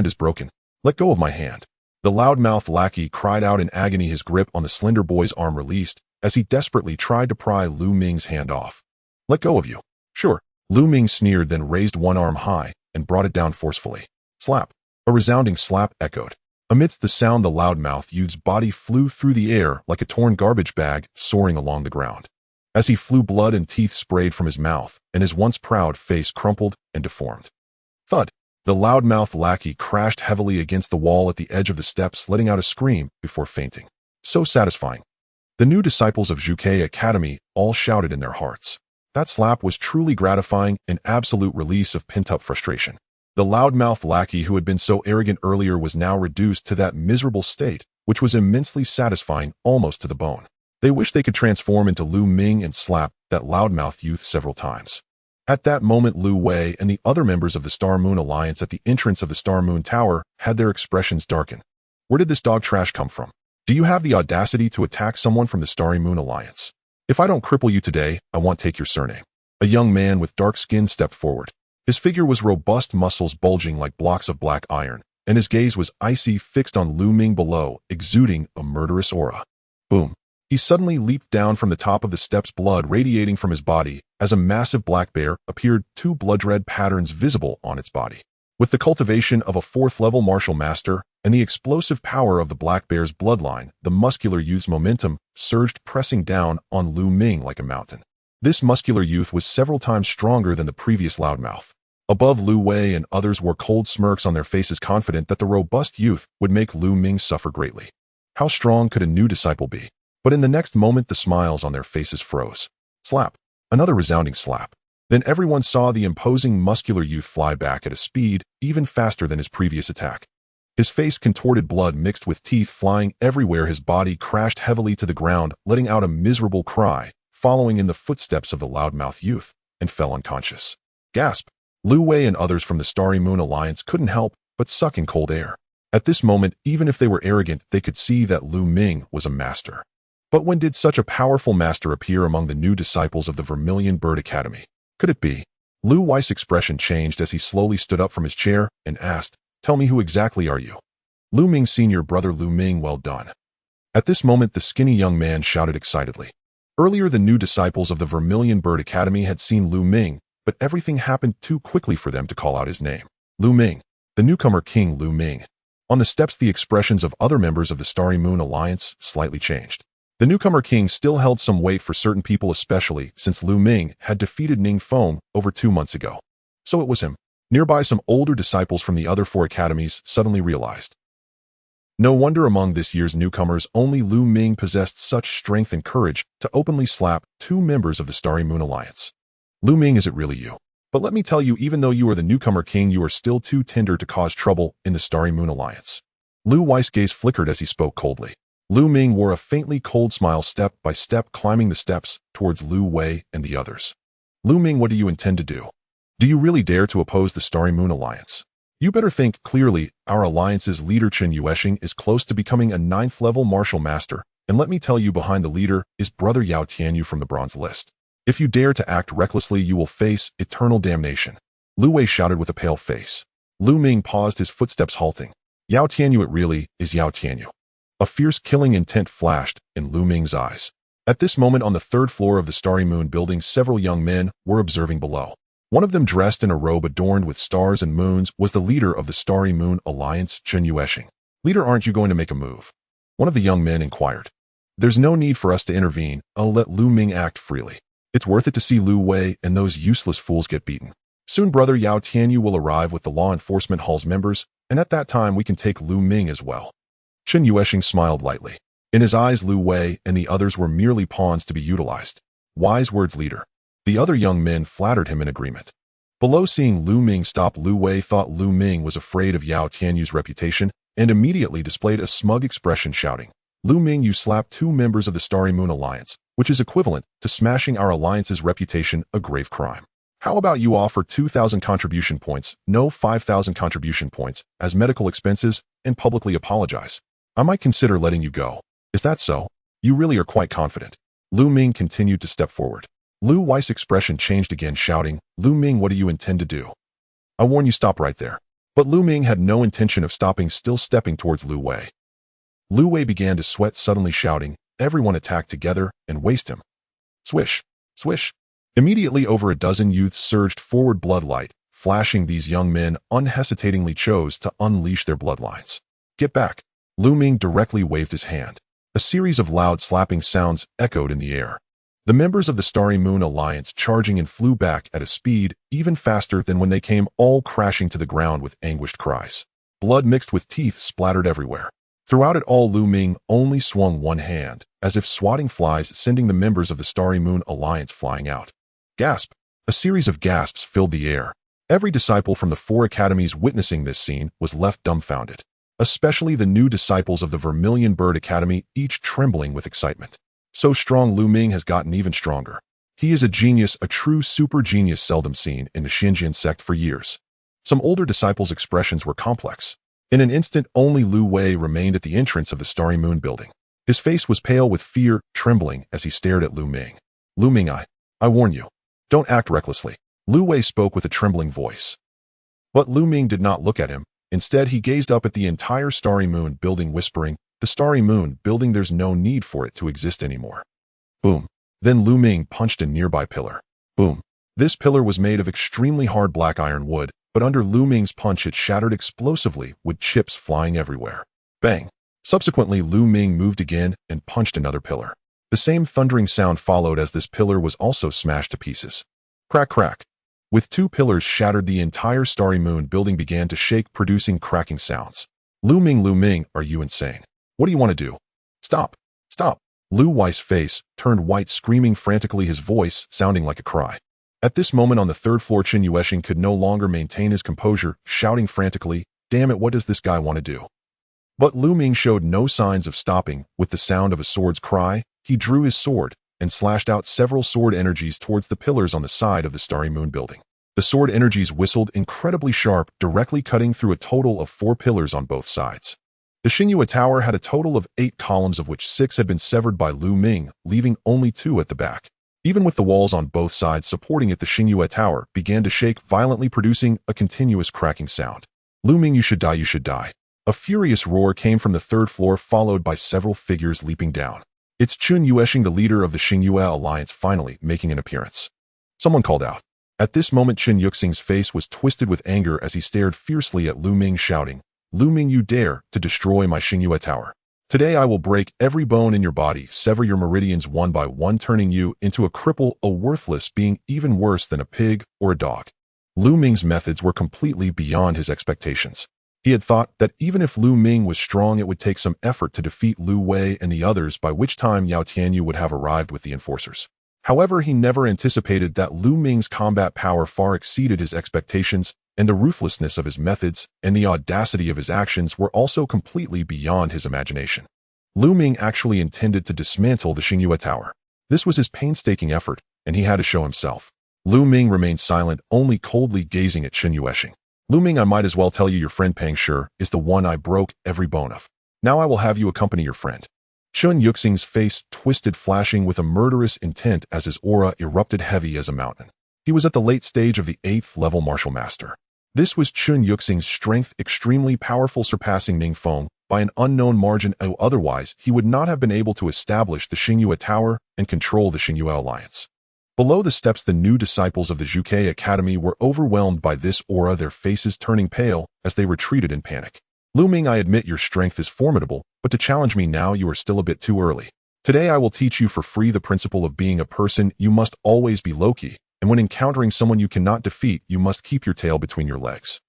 is broken. Let go of my hand." The loudmouth lackey cried out in agony, his grip on the slender boy's arm released, as he desperately tried to pry Lu Ming's hand off. "Let go of you." "Sure." Lu Ming sneered, then raised one arm high and brought it down forcefully. Slap! A resounding slap echoed. Amidst the sound, the loudmouth youth's body flew through the air like a torn garbage bag, soaring along the ground. As he flew, blood and teeth sprayed from his mouth, and his once proud face crumpled and deformed. Thud! The loudmouth lackey crashed heavily against the wall at the edge of the steps, letting out a scream before fainting. So satisfying. The new disciples of Juke Academy all shouted in their hearts. That slap was truly gratifying, an absolute release of pent-up frustration. The loudmouth lackey who had been so arrogant earlier was now reduced to that miserable state, which was immensely satisfying, almost to the bone. They wished they could transform into Lu Ming and slap that loudmouth youth several times. At that moment, Lu Wei and the other members of the Star Moon Alliance at the entrance of the Star Moon Tower had their expressions darken. Where did this dog trash come from? Do you have the audacity to attack someone from the Starry Moon Alliance? If I don't cripple you today, I won't take your surname. A young man with dark skin stepped forward. His figure was robust, muscles bulging like blocks of black iron, and his gaze was icy, fixed on Lu Ming below, exuding a murderous aura. Boom! He suddenly leaped down from the top of the steps, blood radiating from his body, as a massive black bear appeared, 2 blood-red patterns visible on its body. With the cultivation of a 4th-level martial master and the explosive power of the black bear's bloodline, the muscular youth's momentum surged, pressing down on Lu Ming like a mountain. This muscular youth was several times stronger than the previous loudmouth. Above, Lu Wei and others wore cold smirks on their faces, confident that the robust youth would make Lu Ming suffer greatly. How strong could a new disciple be? But in the next moment, the smiles on their faces froze. Slap! Another resounding slap. Then everyone saw the imposing muscular youth fly back at a speed even faster than his previous attack. His face contorted, blood mixed with teeth flying everywhere. His body crashed heavily to the ground, letting out a miserable cry, following in the footsteps of the loudmouth youth, and fell unconscious. Gasp! Lu Wei and others from the Starry Moon Alliance couldn't help but suck in cold air. At this moment, even if they were arrogant, they could see that Lu Ming was a master. But when did such a powerful master appear among the new disciples of the Vermilion Bird Academy? Could it be? Lu Wei's expression changed as he slowly stood up from his chair and asked, "Tell me, who exactly are you?" Lu Ming's senior brother Lu Ming. Well done. At this moment, the skinny young man shouted excitedly. Earlier, the new disciples of the Vermilion Bird Academy had seen Lu Ming, but everything happened too quickly for them to call out his name. Lu Ming, the newcomer King Lu Ming. On the steps, the expressions of other members of the Starry Moon Alliance slightly changed. The newcomer king still held some weight for certain people, especially since Lu Ming had defeated Ning Feng over 2 months ago. So it was him. Nearby, some older disciples from the other 4 academies suddenly realized. No wonder among this year's newcomers, only Lu Ming possessed such strength and courage to openly slap 2 members of the Starry Moon Alliance. Lu Ming, is it really you? But let me tell you, even though you are the newcomer king, you are still too tender to cause trouble in the Starry Moon Alliance. Lu Wei's gaze flickered as he spoke coldly. Lu Ming wore a faintly cold smile, step by step climbing the steps towards Lu Wei and the others. Lu Ming, what do you intend to do? Do you really dare to oppose the Starry Moon Alliance? You better think clearly. Our alliance's leader Chen Yuexing is close to becoming a 9th-level martial master, and let me tell you, behind the leader is brother Yao Tianyu from the bronze list. If you dare to act recklessly, you will face eternal damnation. Lu Wei shouted with a pale face. Lu Ming paused, his footsteps halting. Yao Tianyu, it really is Yao Tianyu. A fierce killing intent flashed in Lu Ming's eyes. At this moment, on the 3rd floor of the Starry Moon building, several young men were observing below. One of them, dressed in a robe adorned with stars and moons, was the leader of the Starry Moon Alliance, Chen Yuexing. Leader, aren't you going to make a move? One of the young men inquired. There's no need for us to intervene. I'll let Lu Ming act freely. It's worth it to see Lu Wei and those useless fools get beaten. Soon brother Yao Tianyu will arrive with the law enforcement hall's members, and at that time we can take Lu Ming as well. Chen Yuexing smiled lightly. In his eyes, Lu Wei and the others were merely pawns to be utilized. Wise words, leader. The other young men flattered him in agreement. Below, seeing Lu Ming stop, Lu Wei thought Lu Ming was afraid of Yao Tianyu's reputation and immediately displayed a smug expression, shouting, Lu Ming, you slapped 2 members of the Starry Moon Alliance, which is equivalent to smashing our alliance's reputation, a grave crime. How about you offer 2,000 contribution points, no 5,000 contribution points, as medical expenses, and publicly apologize? I might consider letting you go. Is that so? You really are quite confident. Lu Ming continued to step forward. Lu Wei's expression changed again, shouting, Lu Ming, what do you intend to do? I warn you, stop right there. But Lu Ming had no intention of stopping, still stepping towards Lu Wei. Lu Wei began to sweat, suddenly shouting, everyone attack together and waste him. Swish, swish. Immediately over a dozen youths surged forward, bloodlight flashing. These young men unhesitatingly chose to unleash their bloodlines. Get back. Lu Ming directly waved his hand. A series of loud slapping sounds echoed in the air. The members of the Starry Moon Alliance charging and flew back at a speed even faster than when they came, all crashing to the ground with anguished cries. Blood mixed with teeth splattered everywhere. Throughout it all, Lu Ming only swung one hand, as if swatting flies, sending the members of the Starry Moon Alliance flying out. Gasp! A series of gasps filled the air. Every disciple from the 4 academies witnessing this scene was left dumbfounded. Especially the new disciples of the Vermilion Bird Academy, each trembling with excitement. So strong, Lu Ming has gotten even stronger. He is a genius, a true super genius, seldom seen in the Xinjiang sect for years. Some older disciples' expressions were complex. In an instant, only Lu Wei remained at the entrance of the Starry Moon building. His face was pale with fear, trembling as he stared at Lu Ming. Lu Ming, I warn you. Don't act recklessly. Lu Wei spoke with a trembling voice. But Lu Ming did not look at him. Instead, he gazed up at the entire Starry Moon building, whispering, the Starry Moon building, there's no need for it to exist anymore. Boom. Then Lu Ming punched a nearby pillar. Boom. This pillar was made of extremely hard black iron wood, but under Lu Ming's punch it shattered explosively, with chips flying everywhere. Bang. Subsequently, Lu Ming moved again and punched another pillar. The same thundering sound followed as this pillar was also smashed to pieces. Crack, crack. With 2 pillars shattered, the entire Starry Moon building began to shake, producing cracking sounds. Lu Ming, are you insane? What do you want to do? Stop, stop. Lu Wei's face turned white, screaming frantically, his voice sounding like a cry. At this moment, on the 3rd floor, Chen Yuexing could no longer maintain his composure, shouting frantically, damn it, what does this guy want to do? But Lu Ming showed no signs of stopping. With the sound of a sword's cry, he drew his sword and slashed out several sword energies towards the pillars on the side of the Starry Moon building. The sword energies whistled incredibly sharp, directly cutting through a total of 4 pillars on both sides. The Xingyue Tower had a total of 8 columns, of which 6 had been severed by Lu Ming, leaving only 2 at the back. Even with the walls on both sides supporting it, the Xingyue Tower began to shake violently, producing a continuous cracking sound. Lu Ming, you should die, you should die. A furious roar came from the 3rd floor, followed by several figures leaping down. It's Chun Yuesheng, the leader of the Xingyue Alliance, finally making an appearance. Someone called out. At this moment, Chun Yuexing's face was twisted with anger as he stared fiercely at Lu Ming, shouting, Lu Ming, you dare to destroy my Xingyue Tower. Today I will break every bone in your body, sever your meridians one by one, turning you into a cripple, a worthless being, even worse than a pig or a dog. Lu Ming's methods were completely beyond his expectations. He had thought that even if Lu Ming was strong, it would take some effort to defeat Lu Wei and the others, by which time Yao Tianyu would have arrived with the enforcers. However, he never anticipated that Lu Ming's combat power far exceeded his expectations, and the ruthlessness of his methods and the audacity of his actions were also completely beyond his imagination. Lu Ming actually intended to dismantle the Xingyue Tower. This was his painstaking effort, and he had to show himself. Lu Ming remained silent, only coldly gazing at Chun Yuesheng. Lu Ming, I might as well tell you, your friend Pang Shi is the one I broke every bone of. Now I will have you accompany your friend. Chun Yuexing's face twisted, flashing with a murderous intent as his aura erupted heavy as a mountain. He was at the late stage of the 8th level martial master. This was Chun Yuexing's strength, extremely powerful, surpassing Ming Feng by an unknown margin. Otherwise, he would not have been able to establish the Xingyue Tower and control the Xingyue Alliance. Below the steps, the new disciples of the Zhuke Academy were overwhelmed by this aura, their faces turning pale as they retreated in panic. Lu Ming, I admit your strength is formidable, but to challenge me now, you are still a bit too early. Today I will teach you for free the principle of being a person. You must always be low-key, and when encountering someone you cannot defeat, you must keep your tail between your legs.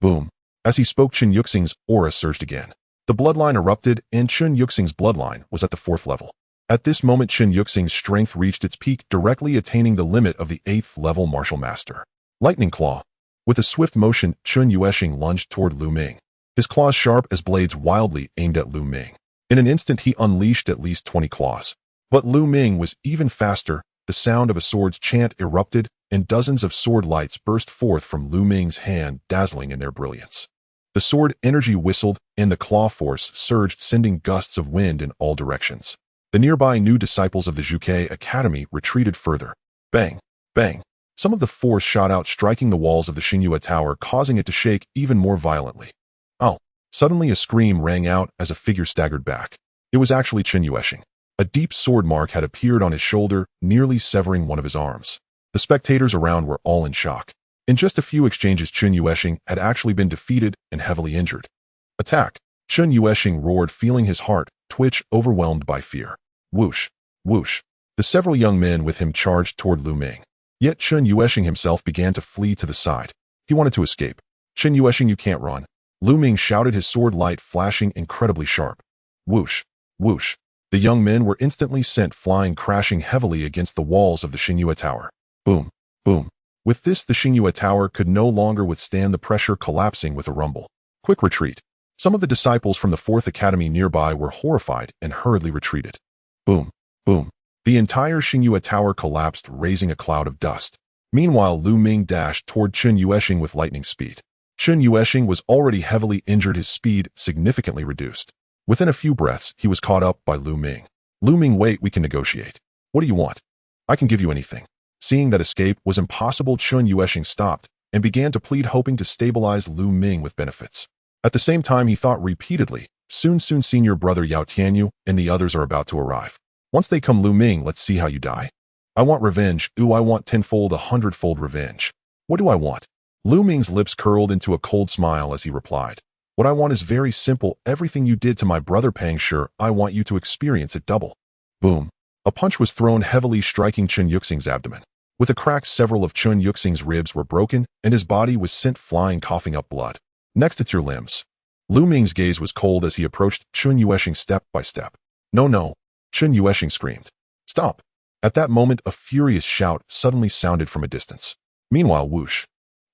Boom. As he spoke, Chun Yuexing's aura surged again. The bloodline erupted, and Chun Yuexing's bloodline was at the 4th level. At this moment, Chun Yuexing's strength reached its peak, directly attaining the limit of the 8th level martial master. Lightning Claw. With a swift motion, Chun Yuesheng lunged toward Lu Ming. His claws, sharp as blades, wildly aimed at Lu Ming. In an instant, he unleashed at least 20 claws. But Lu Ming was even faster. The sound of a sword's chant erupted, and dozens of sword lights burst forth from Lu Ming's hand, dazzling in their brilliance. The sword energy whistled, and the claw force surged, sending gusts of wind in all directions. The nearby new disciples of the Zhuke Academy retreated further. Bang! Bang! Some of the force shot out, striking the walls of the Xingyue Tower, causing it to shake even more violently. Oh! Suddenly a scream rang out as a figure staggered back. It was actually Chun Yuesheng. A deep sword mark had appeared on his shoulder, nearly severing one of his arms. The spectators around were all in shock. In just a few exchanges, Chun Yuesheng had actually been defeated and heavily injured. Attack! Chun Yuesheng roared, feeling his heart twitch, overwhelmed by fear. Whoosh! Whoosh! The several young men with him charged toward Lu Ming. Yet Chun Yuesheng himself began to flee to the side. He wanted to escape. Chun Yuesheng, you can't run. Lu Ming shouted, his sword light flashing incredibly sharp. Whoosh! Whoosh! The young men were instantly sent flying, crashing heavily against the walls of the Xingyue Tower. Boom! Boom! With this, the Xingyue Tower could no longer withstand the pressure, collapsing with a rumble. Quick retreat! Some of the disciples from the 4th Academy nearby were horrified and hurriedly retreated. Boom! Boom! The entire Xingyue Tower collapsed, raising a cloud of dust. Meanwhile, Lu Ming dashed toward Chun Yuesheng with lightning speed. Chun Yuesheng was already heavily injured, his speed significantly reduced. Within a few breaths, he was caught up by Lu Ming. Lu Ming, wait, we can negotiate. What do you want? I can give you anything. Seeing that escape was impossible, Chun Yuesheng stopped and began to plead, hoping to stabilize Lu Ming with benefits. At the same time, he thought repeatedly, soon senior brother Yao Tianyu and the others are about to arrive. Once they come, Lu Ming, let's see how you die. I want revenge. Ooh, I want 10-fold, 100-fold revenge. What do I want? Lu Ming's lips curled into a cold smile as he replied. What I want is very simple. Everything you did to my brother Pang Shi, I want you to experience it double. Boom. A punch was thrown heavily, striking Chun Yuexing's abdomen. With a crack, several of Chun Yuexing's ribs were broken, and his body was sent flying, coughing up blood. Next, it's your limbs. Lu Ming's gaze was cold as he approached Chun Yuesheng step by step. No, no. Chun Yuesheng screamed. Stop. At that moment, a furious shout suddenly sounded from a distance. Meanwhile, whoosh.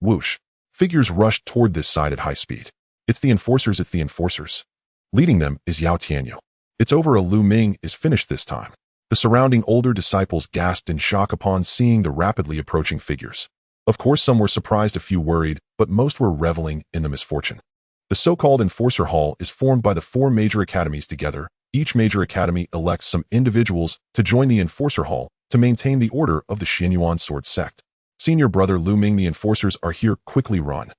Whoosh. Figures rushed toward this side at high speed. It's the enforcers, it's the enforcers. Leading them is Yao Tianyu. It's over, Lu Ming is finished this time. The surrounding older disciples gasped in shock upon seeing the rapidly approaching figures. Of course, some were surprised, a few worried, but most were reveling in the misfortune. The so-called Enforcer Hall is formed by the 4 major academies together. Each major academy elects some individuals to join the Enforcer Hall to maintain the order of the Xianyuan Sword Sect. Senior brother Lu Ming, the enforcers are here, quickly run.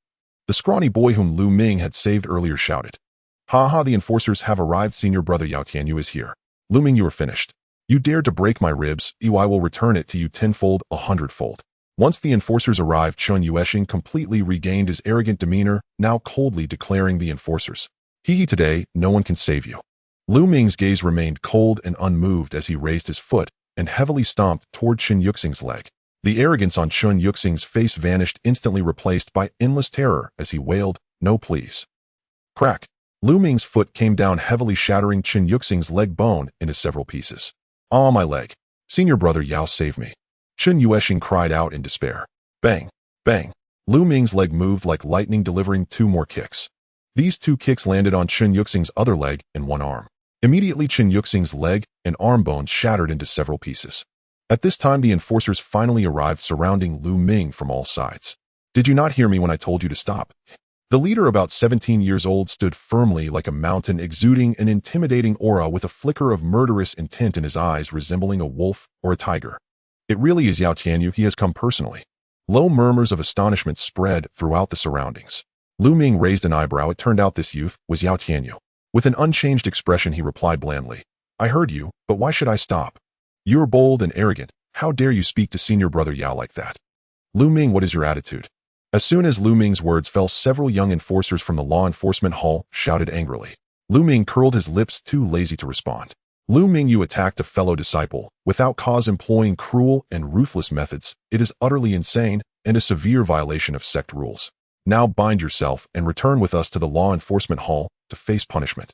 The scrawny boy whom Lu Ming had saved earlier shouted. Ha ha, the enforcers have arrived. Senior brother Yao Tianyu is here. Lu Ming, you are finished. You dared to break my ribs, I will return it to you tenfold, 100-fold. Once the enforcers arrived, Chun Yuesheng completely regained his arrogant demeanor, now coldly declaring the enforcers. Today, no one can save you. Lu Ming's gaze remained cold and unmoved as he raised his foot and heavily stomped toward Chun Yuexing's leg. The arrogance on Chun Yuexing's face vanished, instantly replaced by endless terror as he wailed, no please. Crack! Lu Ming's foot came down heavily, shattering Chun Yuexing's leg bone into several pieces. Ah, my leg! Senior brother Yao, save me! Chun Yuesheng cried out in despair. Bang! Bang! Lu Ming's leg moved like lightning, delivering 2 more kicks. These 2 kicks landed on Chun Yuexing's other leg and one arm. Immediately, Chun Yuexing's leg and arm bones shattered into several pieces. At this time, the enforcers finally arrived, surrounding Lu Ming from all sides. Did you not hear me when I told you to stop? The leader, about 17 years old, stood firmly like a mountain, exuding an intimidating aura with a flicker of murderous intent in his eyes, resembling a wolf or a tiger. It really is Yao Tianyu. He has come personally. Low murmurs of astonishment spread throughout the surroundings. Lu Ming raised an eyebrow. It turned out this youth was Yao Tianyu. With an unchanged expression, he replied blandly, I heard you, but why should I stop? You're bold and arrogant. How dare you speak to senior brother Yao like that? Lu Ming, what is your attitude? As soon as Lu Ming's words fell, several young enforcers from the law enforcement hall shouted angrily. Lu Ming curled his lips, too lazy to respond. Lu Ming, you attacked a fellow disciple, without cause, employing cruel and ruthless methods. It is utterly insane and a severe violation of sect rules. Now bind yourself and return with us to the law enforcement hall to face punishment.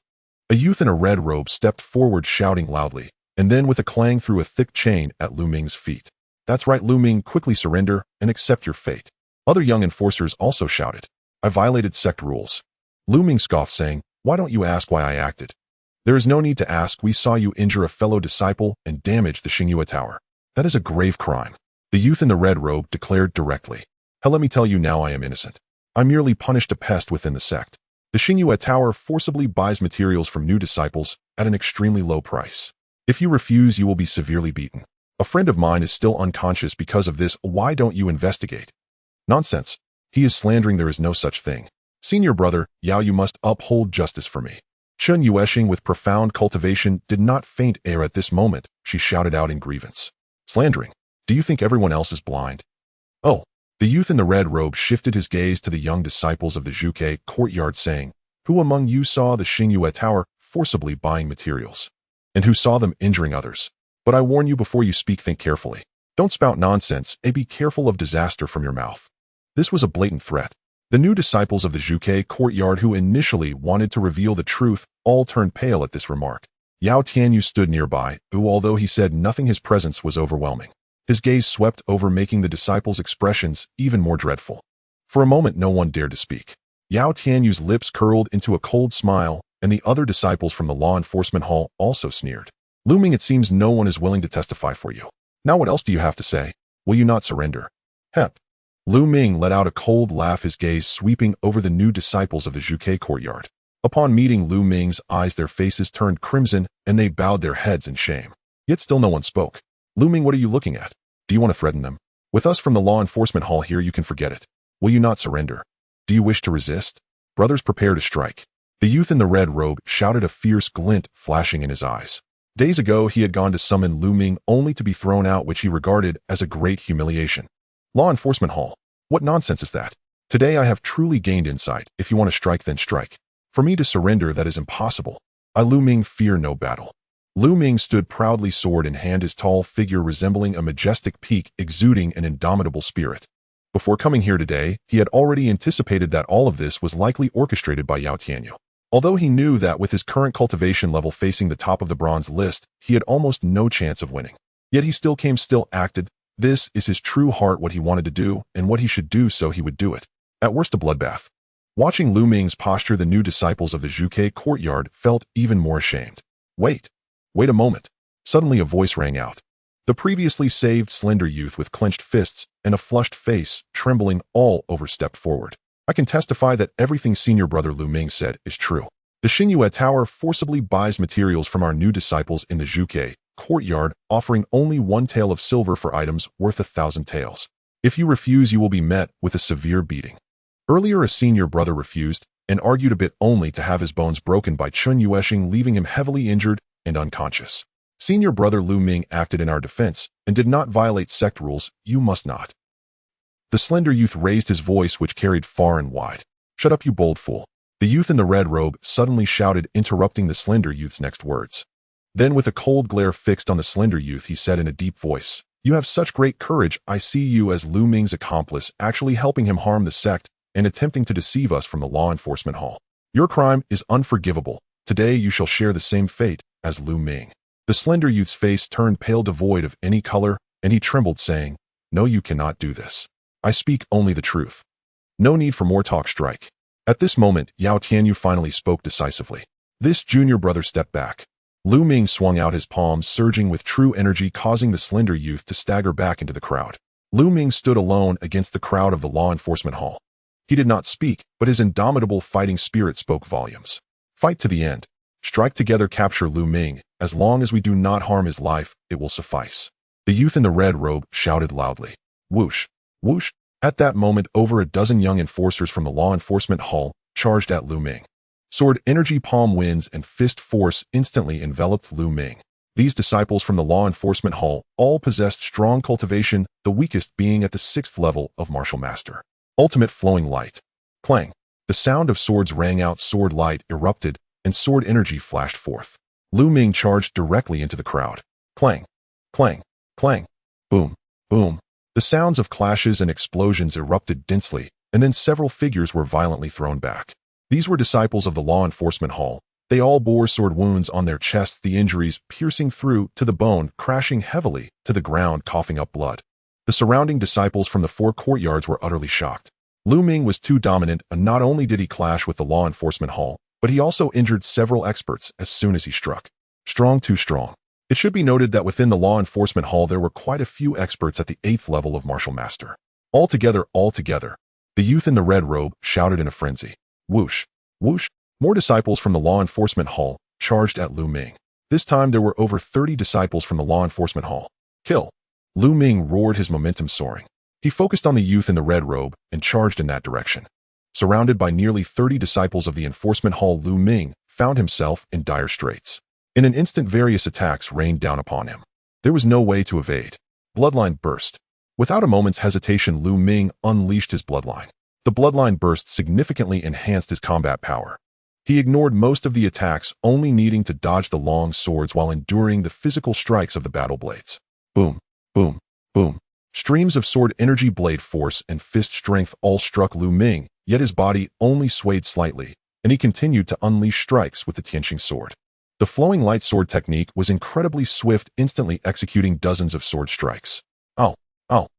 A youth in a red robe stepped forward, shouting loudly, and then with a clang threw a thick chain at Lu Ming's feet. That's right, Lu Ming, quickly surrender and accept your fate. Other young enforcers also shouted. I violated sect rules. Lu Ming scoffed, saying, why don't you ask why I acted? There is no need to ask. We saw you injure a fellow disciple and damage the Xingyue Tower. That is a grave crime. The youth in the red robe declared directly. Hell, let me tell you now, I am innocent. I merely punished a pest within the sect. The Xingyue Tower forcibly buys materials from new disciples at an extremely low price. If you refuse, you will be severely beaten. A friend of mine is still unconscious because of this. Why don't you investigate? Nonsense. He is slandering. There is no such thing. Senior brother Yao, you must uphold justice for me. Chun Yuesheng, with profound cultivation, did not faint air at this moment. She shouted out in grievance. Slandering? Do you think everyone else is blind? Oh. The youth in the red robe shifted his gaze to the young disciples of the Zhuke courtyard, saying, who among you saw the Xingyue Tower forcibly buying materials? And who saw them injuring others? But I warn you, before you speak, think carefully. Don't spout nonsense, and be careful of disaster from your mouth. This was a blatant threat. The new disciples of the Zhuke courtyard, who initially wanted to reveal the truth, all turned pale at this remark. Yao Tianyu stood nearby, who, although he said nothing, his presence was overwhelming. His gaze swept over, making the disciples' expressions even more dreadful. For a moment, no one dared to speak. Yao Tianyu's lips curled into a cold smile, and the other disciples from the law enforcement hall also sneered. Lu Ming, it seems no one is willing to testify for you. Now what else do you have to say? Will you not surrender? Hep. Lu Ming let out a cold laugh, his gaze sweeping over the new disciples of the Zhuke courtyard. Upon meeting Lu Ming's eyes, their faces turned crimson, and they bowed their heads in shame. Yet still no one spoke. Lu Ming, what are you looking at? Do you want to threaten them? With us from the law enforcement hall here, you can forget it. Will you not surrender? Do you wish to resist? Brothers, prepare to strike. The youth in the red robe shouted, a fierce glint flashing in his eyes. Days ago, he had gone to summon Lu Ming only to be thrown out, which he regarded as a great humiliation. Law enforcement hall. What nonsense is that? Today I have truly gained insight. If you want to strike, then strike. For me to surrender, that is impossible. I, Lu Ming, fear no battle. Lu Ming stood proudly, sword in hand, his tall figure resembling a majestic peak, exuding an indomitable spirit. Before coming here today, he had already anticipated that all of this was likely orchestrated by Yao Tianyu. Although he knew that with his current cultivation level facing the top of the bronze list, he had almost no chance of winning. Yet he still acted. This is his true heart, what he wanted to do, and what he should do, so he would do it. At worst, a bloodbath. Watching Lu Ming's posture, the new disciples of the Zhuke courtyard felt even more ashamed. Wait a moment. Suddenly a voice rang out. The previously saved slender youth with clenched fists and a flushed face, trembling all over, stepped forward. I can testify that everything senior brother Lu Ming said is true. The Xingyue Tower forcibly buys materials from our new disciples in the Zhuke courtyard, offering only 1 tael of silver for items worth 1,000 taels. If you refuse, you will be met with a severe beating. Earlier, a senior brother refused and argued a bit only to have his bones broken by Chun Yueshing, leaving him heavily injured and unconscious. Senior brother Lu Ming acted in our defense and did not violate sect rules. You must not. The slender youth raised his voice, which carried far and wide. Shut up, you bold fool. The youth in the red robe suddenly shouted, interrupting the slender youth's next words. Then, with a cold glare fixed on the slender youth, he said in a deep voice, "You have such great courage. I see you as Lu Ming's accomplice, actually helping him harm the sect and attempting to deceive us from the law enforcement hall. Your crime is unforgivable. Today you shall share the same fate as Lu Ming." The slender youth's face turned pale, devoid of any color, and he trembled, saying, "No, you cannot do this. I speak only the truth. No need for more talk, strike." At this moment, Yao Tianyu finally spoke decisively. This junior brother stepped back. Lu Ming swung out his palms, surging with true energy, causing the slender youth to stagger back into the crowd. Lu Ming stood alone against the crowd of the law enforcement hall. He did not speak, but his indomitable fighting spirit spoke volumes. Fight to the end. Strike together, capture Lu Ming. As long as we do not harm his life, it will suffice. The youth in the red robe shouted loudly. Whoosh, whoosh. At that moment, over a dozen young enforcers from the law enforcement hall charged at Lu Ming. Sword energy, palm winds, and fist force instantly enveloped Lu Ming. These disciples from the law enforcement hall all possessed strong cultivation, the weakest being at the 6th level of martial master. Ultimate flowing light. Clang. The sound of swords rang out, sword light erupted, and sword energy flashed forth. Lu Ming charged directly into the crowd. Clang, clang, clang, boom, boom. The sounds of clashes and explosions erupted densely, and then several figures were violently thrown back. These were disciples of the law enforcement hall. They all bore sword wounds on their chests, the injuries piercing through to the bone, crashing heavily to the ground, coughing up blood. The surrounding disciples from the 4 courtyards were utterly shocked. Lu Ming was too dominant, and not only did he clash with the law enforcement hall, but he also injured several experts as soon as he struck. Strong, too strong. It should be noted that within the law enforcement hall there were quite a few experts at the 8th level of martial master. Altogether, the youth in the red robe shouted in a frenzy. Whoosh, whoosh. More disciples from the law enforcement hall charged at Lu Ming. This time there were over 30 disciples from the law enforcement hall. Kill. Lu Ming roared, his momentum soaring. He focused on the youth in the red robe and charged in that direction. Surrounded by nearly 30 disciples of the enforcement hall, Lu Ming found himself in dire straits. In an instant, various attacks rained down upon him. There was no way to evade. Bloodline burst. Without a moment's hesitation, Lu Ming unleashed his bloodline. The bloodline burst significantly enhanced his combat power. He ignored most of the attacks, only needing to dodge the long swords while enduring the physical strikes of the battle blades. Boom, boom, boom. Streams of sword energy, blade force, and fist strength all struck Lu Ming, yet his body only swayed slightly, and he continued to unleash strikes with the Tianqing sword. The flowing light sword technique was incredibly swift, instantly executing dozens of sword strikes. Ow, ow.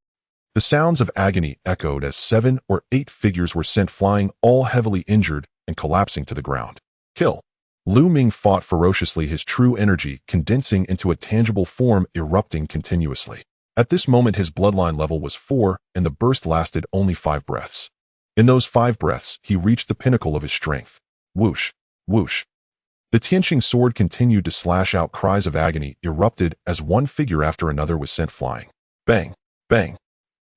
The sounds of agony echoed as 7 or 8 figures were sent flying, all heavily injured and collapsing to the ground. Kill. Lu Ming fought ferociously, his true energy condensing into a tangible form, erupting continuously. At this moment his bloodline level was 4, and the burst lasted only 5 breaths. In those 5 breaths, he reached the pinnacle of his strength. Whoosh, whoosh. The Tianqing sword continued to slash out. Cries of agony erupted as one figure after another was sent flying. Bang, bang.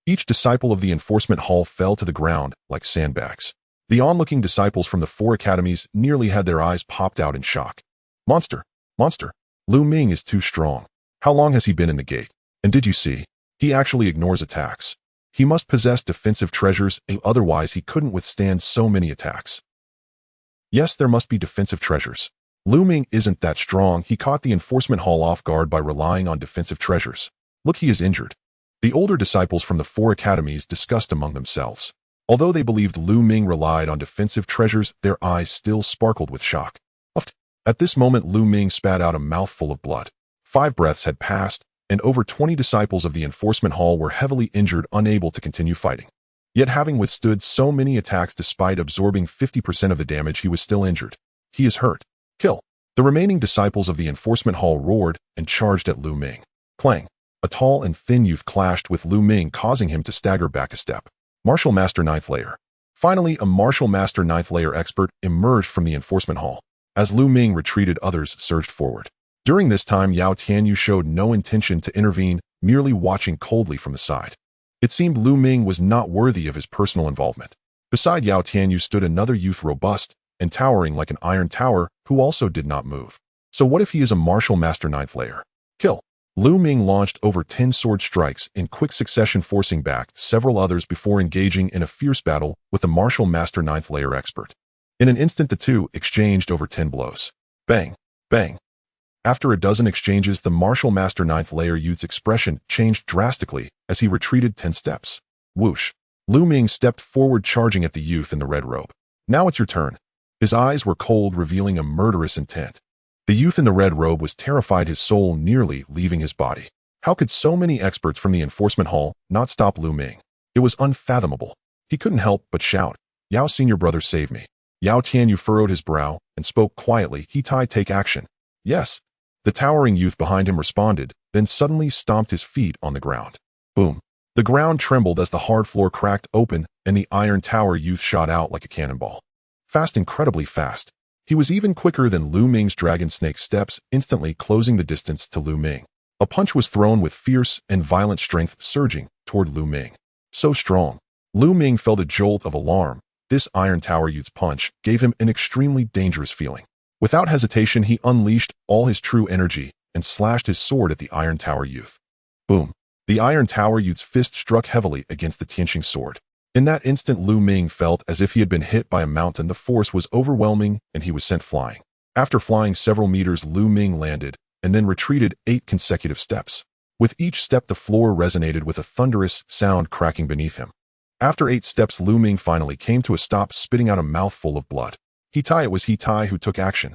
Each disciple of the enforcement hall fell to the ground like sandbags. The onlooking disciples from the 4 academies nearly had their eyes popped out in shock. Monster, monster. Lu Ming is too strong. How long has he been in the gate? And did you see? He actually ignores attacks. He must possess defensive treasures, otherwise he couldn't withstand so many attacks. Yes, there must be defensive treasures. Lu Ming isn't that strong. He caught the enforcement hall off guard by relying on defensive treasures. Look, he is injured. The older disciples from the 4 academies discussed among themselves. Although they believed Lu Ming relied on defensive treasures, their eyes still sparkled with shock. At this moment, Lu Ming spat out a mouthful of blood. 5 breaths had passed, and over 20 disciples of the enforcement hall were heavily injured, unable to continue fighting. Yet having withstood so many attacks despite absorbing 50% of the damage, he was still injured. He is hurt. Kill. The remaining disciples of the enforcement hall roared and charged at Lu Ming. Clang. A tall and thin youth clashed with Lu Ming, causing him to stagger back a step. Martial Master 9th layer. Finally, a martial master ninth layer expert emerged from the enforcement hall. As Lu Ming retreated, others surged forward. During this time, Yao Tianyu showed no intention to intervene, merely watching coldly from the side. It seemed Lu Ming was not worthy of his personal involvement. Beside Yao Tianyu stood another youth, robust and towering like an iron tower, who also did not move. So what if he is a martial master ninth layer? Kill. Lu Ming launched over 10 sword strikes in quick succession, forcing back several others before engaging in a fierce battle with the martial master ninth layer expert. In an instant, the two exchanged over 10 blows. Bang! Bang! After a dozen exchanges, the martial master ninth layer youth's expression changed drastically as he retreated 10 steps. Whoosh! Lu Ming stepped forward, charging at the youth in the red robe. Now it's your turn. His eyes were cold, revealing a murderous intent. The youth in the red robe was terrified, his soul nearly leaving his body. How could so many experts from the enforcement hall not stop Lu Ming? It was unfathomable. He couldn't help but shout, "Yao, senior brother, save me." Yao Tianyu furrowed his brow and spoke quietly, "Hitai, take action." Yes. The towering youth behind him responded, then suddenly stomped his feet on the ground. Boom. The ground trembled as the hard floor cracked open and the iron tower youth shot out like a cannonball. Fast, incredibly fast. He was even quicker than Lu Ming's dragon snake steps, instantly closing the distance to Lu Ming. A punch was thrown with fierce and violent strength, surging toward Lu Ming. So strong. Lu Ming felt a jolt of alarm. This iron tower youth's punch gave him an extremely dangerous feeling. Without hesitation, he unleashed all his true energy and slashed his sword at the iron tower youth. Boom. The iron tower youth's fist struck heavily against the Tianqing sword. In that instant, Lu Ming felt as if he had been hit by a mountain. The force was overwhelming and he was sent flying. After flying several meters, Lu Ming landed and then retreated 8 consecutive steps. With each step, the floor resonated with a thunderous sound cracking beneath him. After 8 steps, Lu Ming finally came to a stop, spitting out a mouthful of blood. Hitai. It was Hitai who took action.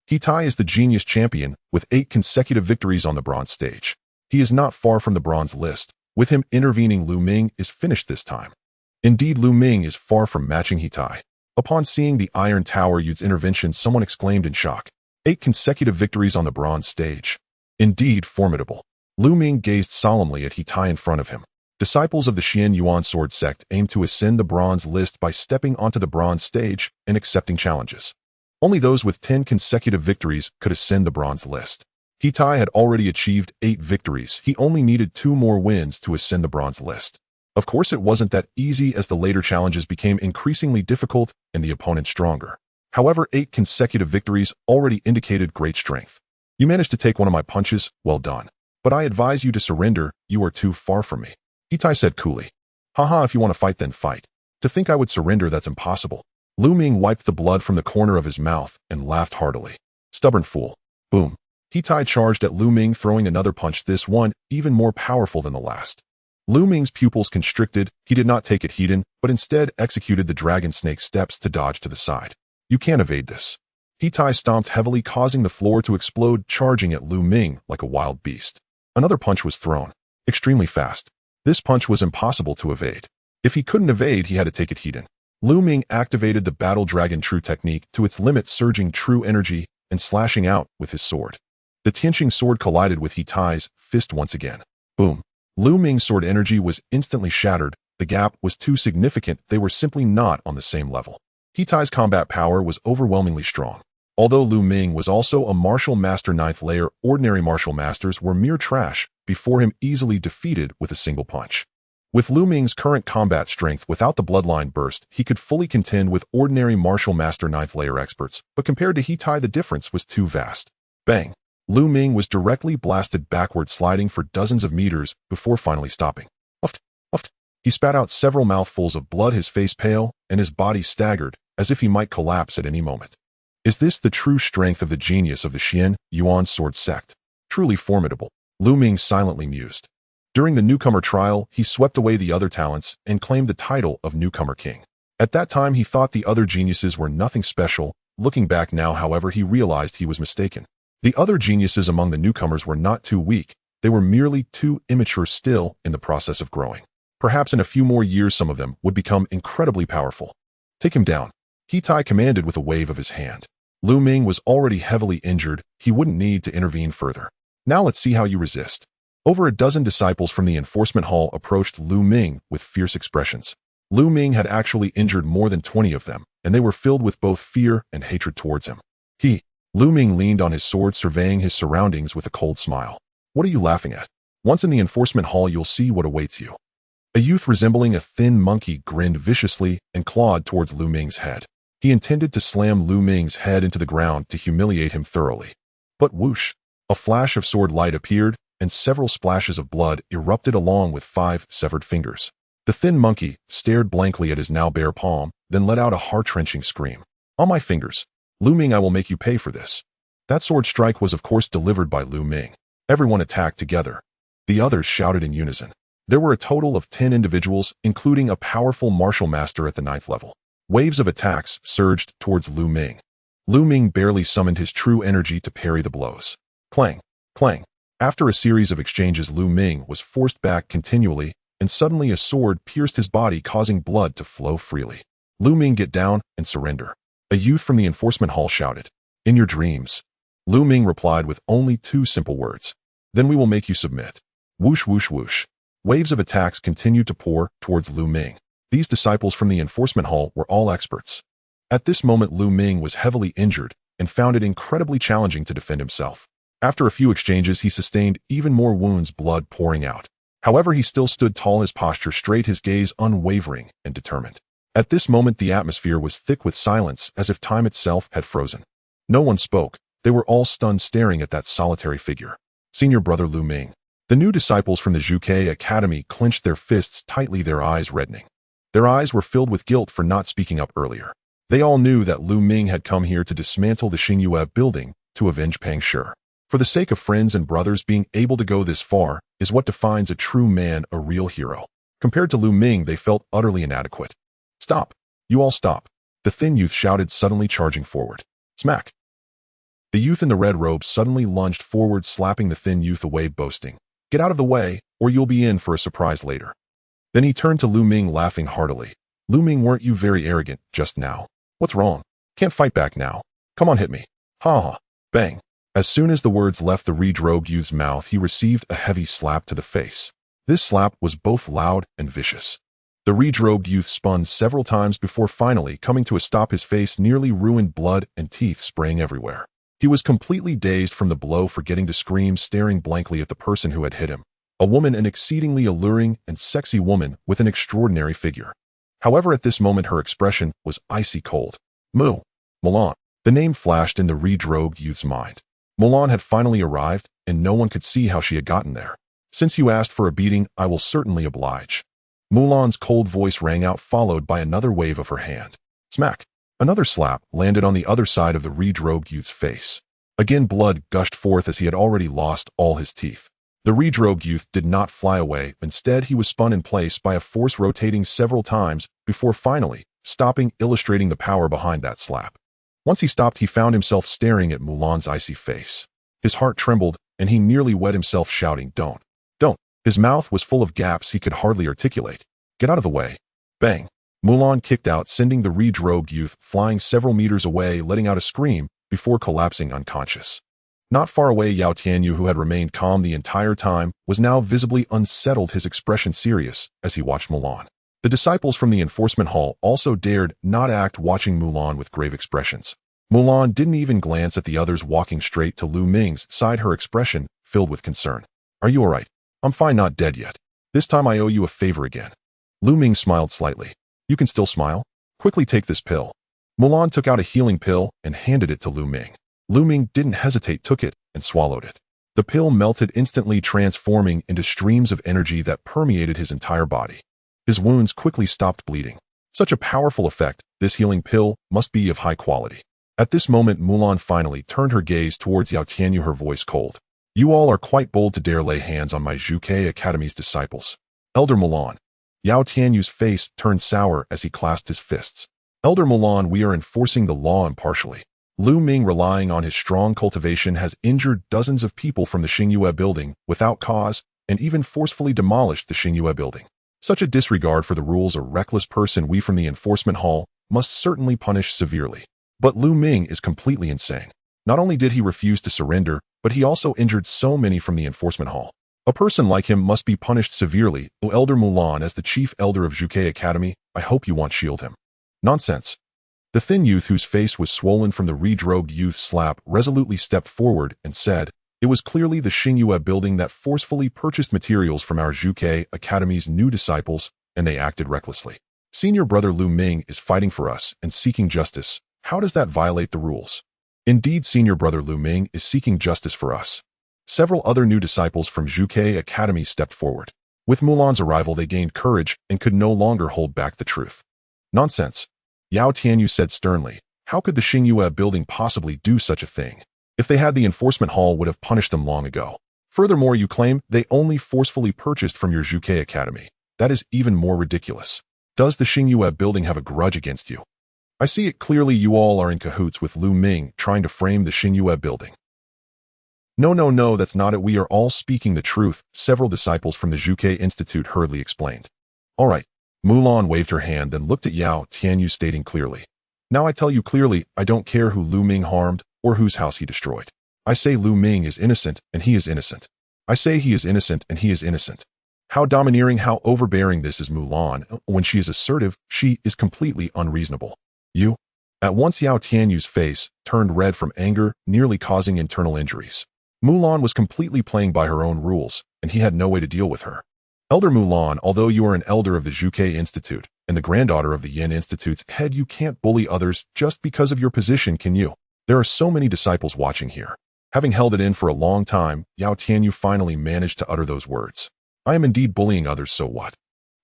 Hitai is the genius champion with 8 consecutive victories on the bronze stage. He is not far from the bronze list. With him intervening, Lu Ming is finished this time. Indeed, Lu Ming is far from matching Hitai. Upon seeing the iron tower youth's intervention, someone exclaimed in shock. 8 consecutive victories on the bronze stage. Indeed, formidable. Lu Ming gazed solemnly at Hitai in front of him. Disciples of the Xian Yuan sword sect aim to ascend the bronze list by stepping onto the bronze stage and accepting challenges. Only those with 10 consecutive victories could ascend the bronze list. Hitai had already achieved 8 victories. He only needed 2 more wins to ascend the bronze list. Of course, it wasn't that easy, as the later challenges became increasingly difficult and the opponent stronger. However, 8 consecutive victories already indicated great strength. You managed to take one of my punches, well done. But I advise you to surrender, you are too far from me. Hitai said coolly. Haha, if you want to fight, then fight. To think I would surrender, that's impossible. Lu Ming wiped the blood from the corner of his mouth and laughed heartily. Stubborn fool. Boom. Hitai charged at Lu Ming, throwing another punch, this one even more powerful than the last. Lu Ming's pupils constricted. He did not take it heed, but instead executed the dragon snake steps to dodge to the side. You can't evade this. Hitai stomped heavily, causing the floor to explode, charging at Lu Ming like a wild beast. Another punch was thrown. Extremely fast. This punch was impossible to evade. If he couldn't evade, he had to take it heed. Lu Ming activated the Battle Dragon True technique to its limit, surging true energy and slashing out with his sword. The Tianqing sword collided with Hitai's fist once again. Boom. Lu Ming's sword energy was instantly shattered. The gap was too significant. They were simply not on the same level. Hitai's combat power was overwhelmingly strong. Although Lu Ming was also a martial master 9th layer, ordinary martial masters were mere trash before him, easily defeated with a single punch. With Lu Ming's current combat strength, without the bloodline burst, he could fully contend with ordinary martial master 9th layer experts, but compared to Hitai, the difference was too vast. Bang! Lu Ming was directly blasted backward, sliding for dozens of meters before finally stopping. Uft, uft. He spat out several mouthfuls of blood, his face pale, and his body staggered, as if he might collapse at any moment. Is this the true strength of the genius of the Xian Yuan sword sect? Truly formidable. Lu Ming silently mused. During the newcomer trial, he swept away the other talents and claimed the title of newcomer king. At that time, he thought the other geniuses were nothing special. Looking back now, however, he realized he was mistaken. The other geniuses among the newcomers were not too weak. They were merely too immature, still in the process of growing. Perhaps in a few more years, some of them would become incredibly powerful. Take him down, Hitai commanded with a wave of his hand. Lu Ming was already heavily injured. He wouldn't need to intervene further. Now let's see how you resist. Over a dozen disciples from the enforcement hall approached Lu Ming with fierce expressions. Lu Ming had actually injured more than 20 of them, and they were filled with both fear and hatred towards him. Lu Ming leaned on his sword, surveying his surroundings with a cold smile. What are you laughing at? Once in the enforcement hall, you'll see what awaits you. A youth resembling a thin monkey grinned viciously and clawed towards Lu Ming's head. He intended to slam Lu Ming's head into the ground to humiliate him thoroughly. But whoosh! A flash of sword light appeared, and several splashes of blood erupted along with 5 severed fingers. The thin monkey stared blankly at his now bare palm, then let out a heart-wrenching scream. On my fingers! Lu Ming, I will make you pay for this. That sword strike was of course delivered by Lu Ming. Everyone attacked together. The others shouted in unison. There were a total of 10 individuals, including a powerful martial master at the 9th level. Waves of attacks surged towards Lu Ming. Lu Ming barely summoned his true energy to parry the blows. Clang! Clang! After a series of exchanges, Lu Ming was forced back continually, and suddenly a sword pierced his body, causing blood to flow freely. Lu Ming, get down and surrender. A youth from the enforcement hall shouted. In your dreams. Lu Ming replied with only 2 simple words. Then we will make you submit. Whoosh, whoosh, whoosh. Waves of attacks continued to pour towards Lu Ming. These disciples from the enforcement hall were all experts. At this moment, Lu Ming was heavily injured and found it incredibly challenging to defend himself. After a few exchanges, he sustained even more wounds, blood pouring out. However, he still stood tall, his posture straight, his gaze unwavering and determined. At this moment, the atmosphere was thick with silence, as if time itself had frozen. No one spoke. They were all stunned, staring at that solitary figure. Senior brother Lu Ming. The new disciples from the Zhuke Academy clenched their fists tightly, their eyes reddening. Their eyes were filled with guilt for not speaking up earlier. They all knew that Lu Ming had come here to dismantle the Xingyue building to avenge Pang Shi. For the sake of friends and brothers, being able to go this far is what defines a true man, a real hero. Compared to Lu Ming, they felt utterly inadequate. Stop! You all stop! The thin youth shouted, suddenly charging forward. Smack! The youth in the red robe suddenly lunged forward, slapping the thin youth away, boasting, Get out of the way, or you'll be in for a surprise later. Then he turned to Lu Ming, laughing heartily. Lu Ming, weren't you very arrogant just now? What's wrong? Can't fight back now. Come on, hit me. Ha ha. Bang. As soon as the words left the red-robed youth's mouth, he received a heavy slap to the face. This slap was both loud and vicious. The red-robed youth spun several times before finally coming to a stop, his face nearly ruined, blood and teeth spraying everywhere. He was completely dazed from the blow, forgetting to scream, staring blankly at the person who had hit him. A woman, an exceedingly alluring and sexy woman with an extraordinary figure. However, at this moment her expression was icy cold. Mulan. The name flashed in the red-robed youth's mind. Mulan had finally arrived, and no one could see how she had gotten there. Since you asked for a beating, I will certainly oblige. Mulan's cold voice rang out, followed by another wave of her hand. Smack! Another slap landed on the other side of the red-robed youth's face. Again, blood gushed forth as he had already lost all his teeth. The red-robed youth did not fly away. Instead, he was spun in place by a force, rotating several times before finally stopping, illustrating the power behind that slap. Once he stopped, he found himself staring at Mulan's icy face. His heart trembled, and he nearly wet himself, shouting, Don't. His mouth was full of gaps he could hardly articulate. Get out of the way. Bang. Mulan kicked out, sending the red-robed youth flying several meters away, letting out a scream before collapsing unconscious. Not far away, Yao Tianyu, who had remained calm the entire time, was now visibly unsettled, his expression serious as he watched Mulan. The disciples from the enforcement hall also dared not act, watching Mulan with grave expressions. Mulan didn't even glance at the others, walking straight to Lu Ming's side, her expression filled with concern. Are you all right? I'm fine, not dead yet. This time I owe you a favor again. Lu Ming smiled slightly. You can still smile? Quickly take this pill. Mulan took out a healing pill and handed it to Lu Ming. Lu Ming didn't hesitate, took it, and swallowed it. The pill melted instantly, transforming into streams of energy that permeated his entire body. His wounds quickly stopped bleeding. Such a powerful effect, this healing pill must be of high quality. At this moment, Mulan finally turned her gaze towards Yao Tianyu, her voice cold. You all are quite bold to dare lay hands on my Zhuke Academy's disciples. Elder Mulan. Yao Tianyu's face turned sour as he clasped his fists. Elder Mulan, we are enforcing the law impartially. Lu Ming, relying on his strong cultivation, has injured dozens of people from the Xingyue building without cause and even forcefully demolished the Xingyue building. Such a disregard for the rules, a reckless person we from the enforcement hall must certainly punish severely. But Lu Ming is completely insane. Not only did he refuse to surrender, but he also injured so many from the enforcement hall. A person like him must be punished severely. O Elder Mulan, as the chief elder of Zhuge Academy, I hope you won't shield him. Nonsense. The thin youth, whose face was swollen from the redrobed youth's slap, resolutely stepped forward and said, "It was clearly the Xingyue building that forcefully purchased materials from our Zhuge Academy's new disciples, and they acted recklessly. Senior brother Lu Ming is fighting for us and seeking justice. How does that violate the rules?" "Indeed, senior brother Lu Ming is seeking justice for us." Several other new disciples from Zhuge Academy stepped forward. With Mulan's arrival, they gained courage and could no longer hold back the truth. "Nonsense," Yao Tianyu said sternly. "How could the Xingyue building possibly do such a thing? If they had, the enforcement hall would have punished them long ago. Furthermore, you claim they only forcefully purchased from your Zhuge Academy. That is even more ridiculous. Does the Xingyue building have a grudge against you? I see it clearly. You all are in cahoots with Lu Ming, trying to frame the Xingyue building." No, that's not it. We are all speaking the truth," several disciples from the Zhuge Institute hurriedly explained. "All right." Mulan waved her hand, then looked at Yao Tianyu, stating clearly, "Now I tell you clearly, I don't care who Lu Ming harmed or whose house he destroyed. I say Lu Ming is innocent, and he is innocent. I say he is innocent, and he is innocent." How domineering, how overbearing this is Mulan. When she is assertive, she is completely unreasonable. "You?" At once Yao Tianyu's face turned red from anger, nearly causing internal injuries. Mulan was completely playing by her own rules, and he had no way to deal with her. "Elder Mulan, although you are an elder of the Zhuge Institute and the granddaughter of the Yin Institute's head, you can't bully others just because of your position, can you? There are so many disciples watching here." Having held it in for a long time, Yao Tianyu finally managed to utter those words. "I am indeed bullying others, so what?"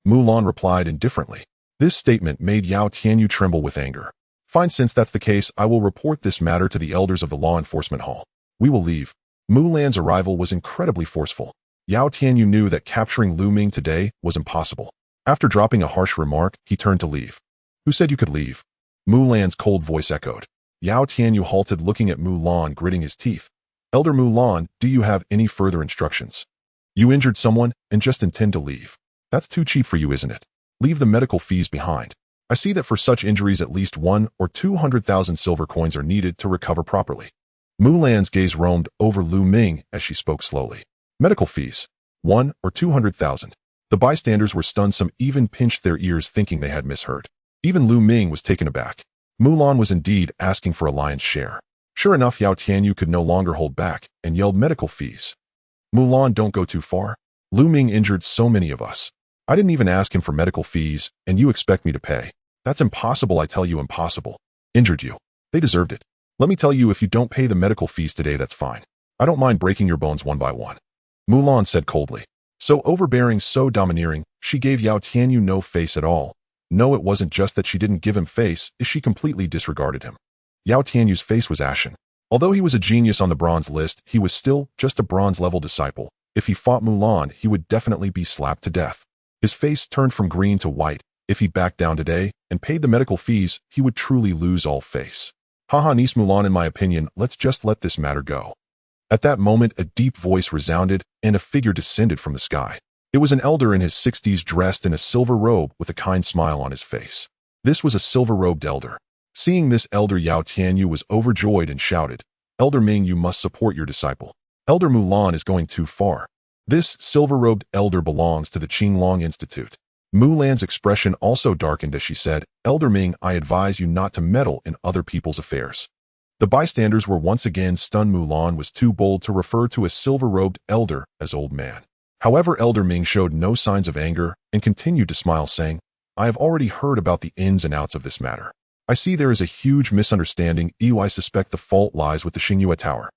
Mulan replied indifferently. This statement made Yao Tianyu tremble with anger. "Fine, since that's the case, I will report this matter to the elders of the law enforcement hall. We will leave." Mulan's arrival was incredibly forceful. Yao Tianyu knew that capturing Lu Ming today was impossible. After dropping a harsh remark, he turned to leave. "Who said you could leave?" Mulan's cold voice echoed. Yao Tianyu halted, looking at Mulan, gritting his teeth. "Elder Mulan, do you have any further instructions? You injured someone and just intend to leave. That's too cheap for you, isn't it? Leave the medical fees behind. I see that for such injuries at least 1 or 200,000 silver coins are needed to recover properly." Mulan's gaze roamed over Lu Ming as she spoke slowly. "Medical fees? 1 or 200,000? The bystanders were stunned. Some even pinched their ears, thinking they had misheard. Even Lu Ming was taken aback. Mulan was indeed asking for a lion's share. Sure enough, Yao Tianyu could no longer hold back and yelled, "Medical fees? Mulan, don't go too far. Lu Ming injured so many of us. I didn't even ask him for medical fees, and you expect me to pay? That's impossible, I tell you, impossible. Injured you. They deserved it. Let me tell you, if you don't pay the medical fees today, that's fine. I don't mind breaking your bones one by one." Mulan said coldly. So overbearing, so domineering, she gave Yao Tianyu no face at all. No, it wasn't just that she didn't give him face, she completely disregarded him. Yao Tianyu's face was ashen. Although he was a genius on the bronze list, he was still just a bronze-level disciple. If he fought Mulan, he would definitely be slapped to death. His face turned from green to white. If he backed down today and paid the medical fees, he would truly lose all face. "Haha, niece Mulan, in my opinion, let's just let this matter go." At that moment, a deep voice resounded, and a figure descended from the sky. It was an elder in his 60s, dressed in a silver robe with a kind smile on his face. This was a silver-robed elder. Seeing this elder, Yao Tianyu was overjoyed and shouted, "Elder Ming, you must support your disciple. Elder Mulan is going too far." This silver-robed elder belongs to the Qinglong Institute. Mulan's expression also darkened as she said, "Elder Ming, I advise you not to meddle in other people's affairs." The bystanders were once again stunned. Mulan was too bold to refer to a silver-robed elder as old man. However, Elder Ming showed no signs of anger and continued to smile, saying, "I have already heard about the ins and outs of this matter. I see there is a huge misunderstanding. I suspect the fault lies with the Xingyue Tower.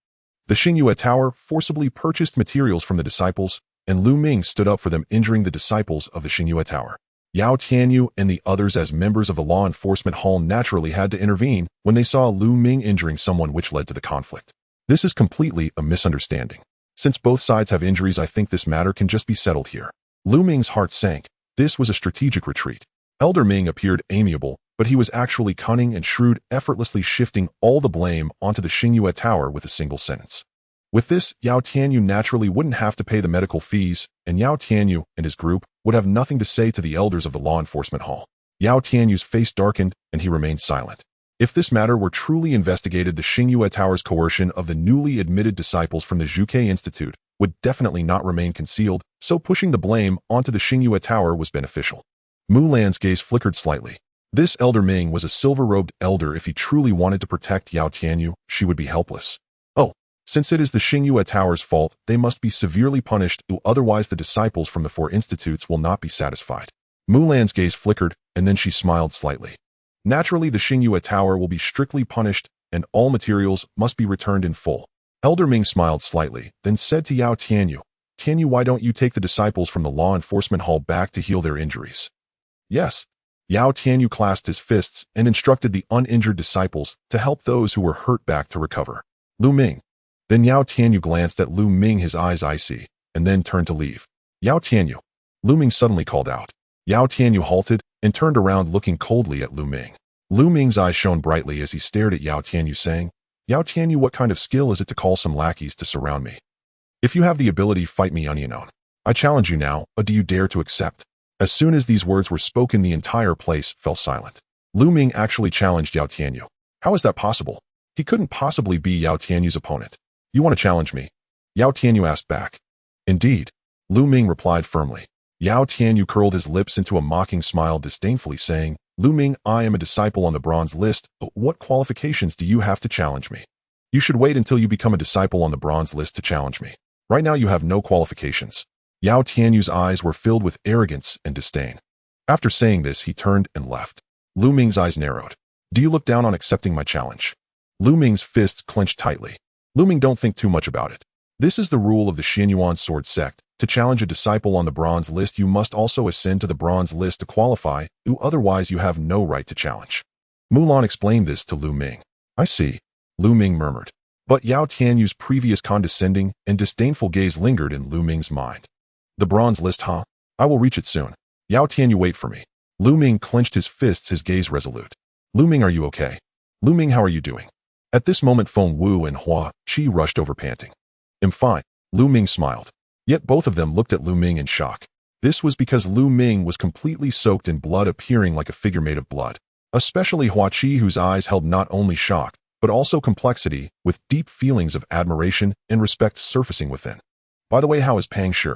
The Xingyue Tower forcibly purchased materials from the disciples, and Lu Ming stood up for them, injuring the disciples of the Xingyue Tower. Yao Tianyu and the others, as members of the law enforcement hall, naturally had to intervene when they saw Lu Ming injuring someone, which led to the conflict. This is completely a misunderstanding. Since both sides have injuries, I think this matter can just be settled here." Lu Ming's heart sank. This was a strategic retreat. Elder Ming appeared amiable, but he was actually cunning and shrewd, effortlessly shifting all the blame onto the Xingyue Tower with a single sentence. With this, Yao Tianyu naturally wouldn't have to pay the medical fees, and Yao Tianyu and his group would have nothing to say to the elders of the law enforcement hall. Yao Tianyu's face darkened, and he remained silent. If this matter were truly investigated, the Xingyue Tower's coercion of the newly admitted disciples from the Zhuge Institute would definitely not remain concealed, so pushing the blame onto the Xingyue Tower was beneficial. Mulan's gaze flickered slightly. This elder Ming was a silver-robed elder. If he truly wanted to protect Yao Tianyu, she would be helpless. Oh, since it is the Xingyue Tower's fault, they must be severely punished, otherwise the disciples from the 4 institutes will not be satisfied. Mulan's gaze flickered, and then she smiled slightly. Naturally, the Xingyue Tower will be strictly punished, and all materials must be returned in full. Elder Ming smiled slightly, then said to Yao Tianyu, "Tianyu, why don't you take the disciples from the law enforcement hall back to heal their injuries?" "Yes." Yao Tianyu clasped his fists and instructed the uninjured disciples to help those who were hurt back to recover. Lu Ming. Then Yao Tianyu glanced at Lu Ming, his eyes icy, and then turned to leave. "Yao Tianyu." Lu Ming suddenly called out. Yao Tianyu halted and turned around, looking coldly at Lu Ming. Lu Ming's eyes shone brightly as he stared at Yao Tianyu, saying, "Yao Tianyu, what kind of skill is it to call some lackeys to surround me? If you have the ability, fight me unknown. I challenge you now, or do you dare to accept?" As soon as these words were spoken, the entire place fell silent. Lu Ming actually challenged Yao Tianyu. How is that possible? He couldn't possibly be Yao Tianyu's opponent. "You want to challenge me?" Yao Tianyu asked back. "Indeed." Lu Ming replied firmly. Yao Tianyu curled his lips into a mocking smile, disdainfully saying, "Lu Ming, I am a disciple on the bronze list, but what qualifications do you have to challenge me? You should wait until you become a disciple on the bronze list to challenge me. Right now you have no qualifications." Yao Tianyu's eyes were filled with arrogance and disdain. After saying this, he turned and left. Lu Ming's eyes narrowed. "Do you look down on accepting my challenge?" Lu Ming's fists clenched tightly. "Lu Ming, don't think too much about it. This is the rule of the Xianyuan sword sect. To challenge a disciple on the bronze list, you must also ascend to the bronze list to qualify, otherwise you have no right to challenge." Mulan explained this to Lu Ming. "I see," Lu Ming murmured. But Yao Tianyu's previous condescending and disdainful gaze lingered in Lu Ming's mind. "The bronze list, huh? I will reach it soon. Yao Tianyu, wait for me." Lu Ming clenched his fists, his gaze resolute. "Lu Ming, are you okay? Lu Ming, how are you doing?" At this moment, Feng Wu and Hua Qi rushed over panting. "I'm fine," Lu Ming smiled. Yet both of them looked at Lu Ming in shock. This was because Lu Ming was completely soaked in blood, appearing like a figure made of blood. Especially Hua Qi, whose eyes held not only shock, but also complexity, with deep feelings of admiration and respect surfacing within. "By the way, how is Pang Shi?"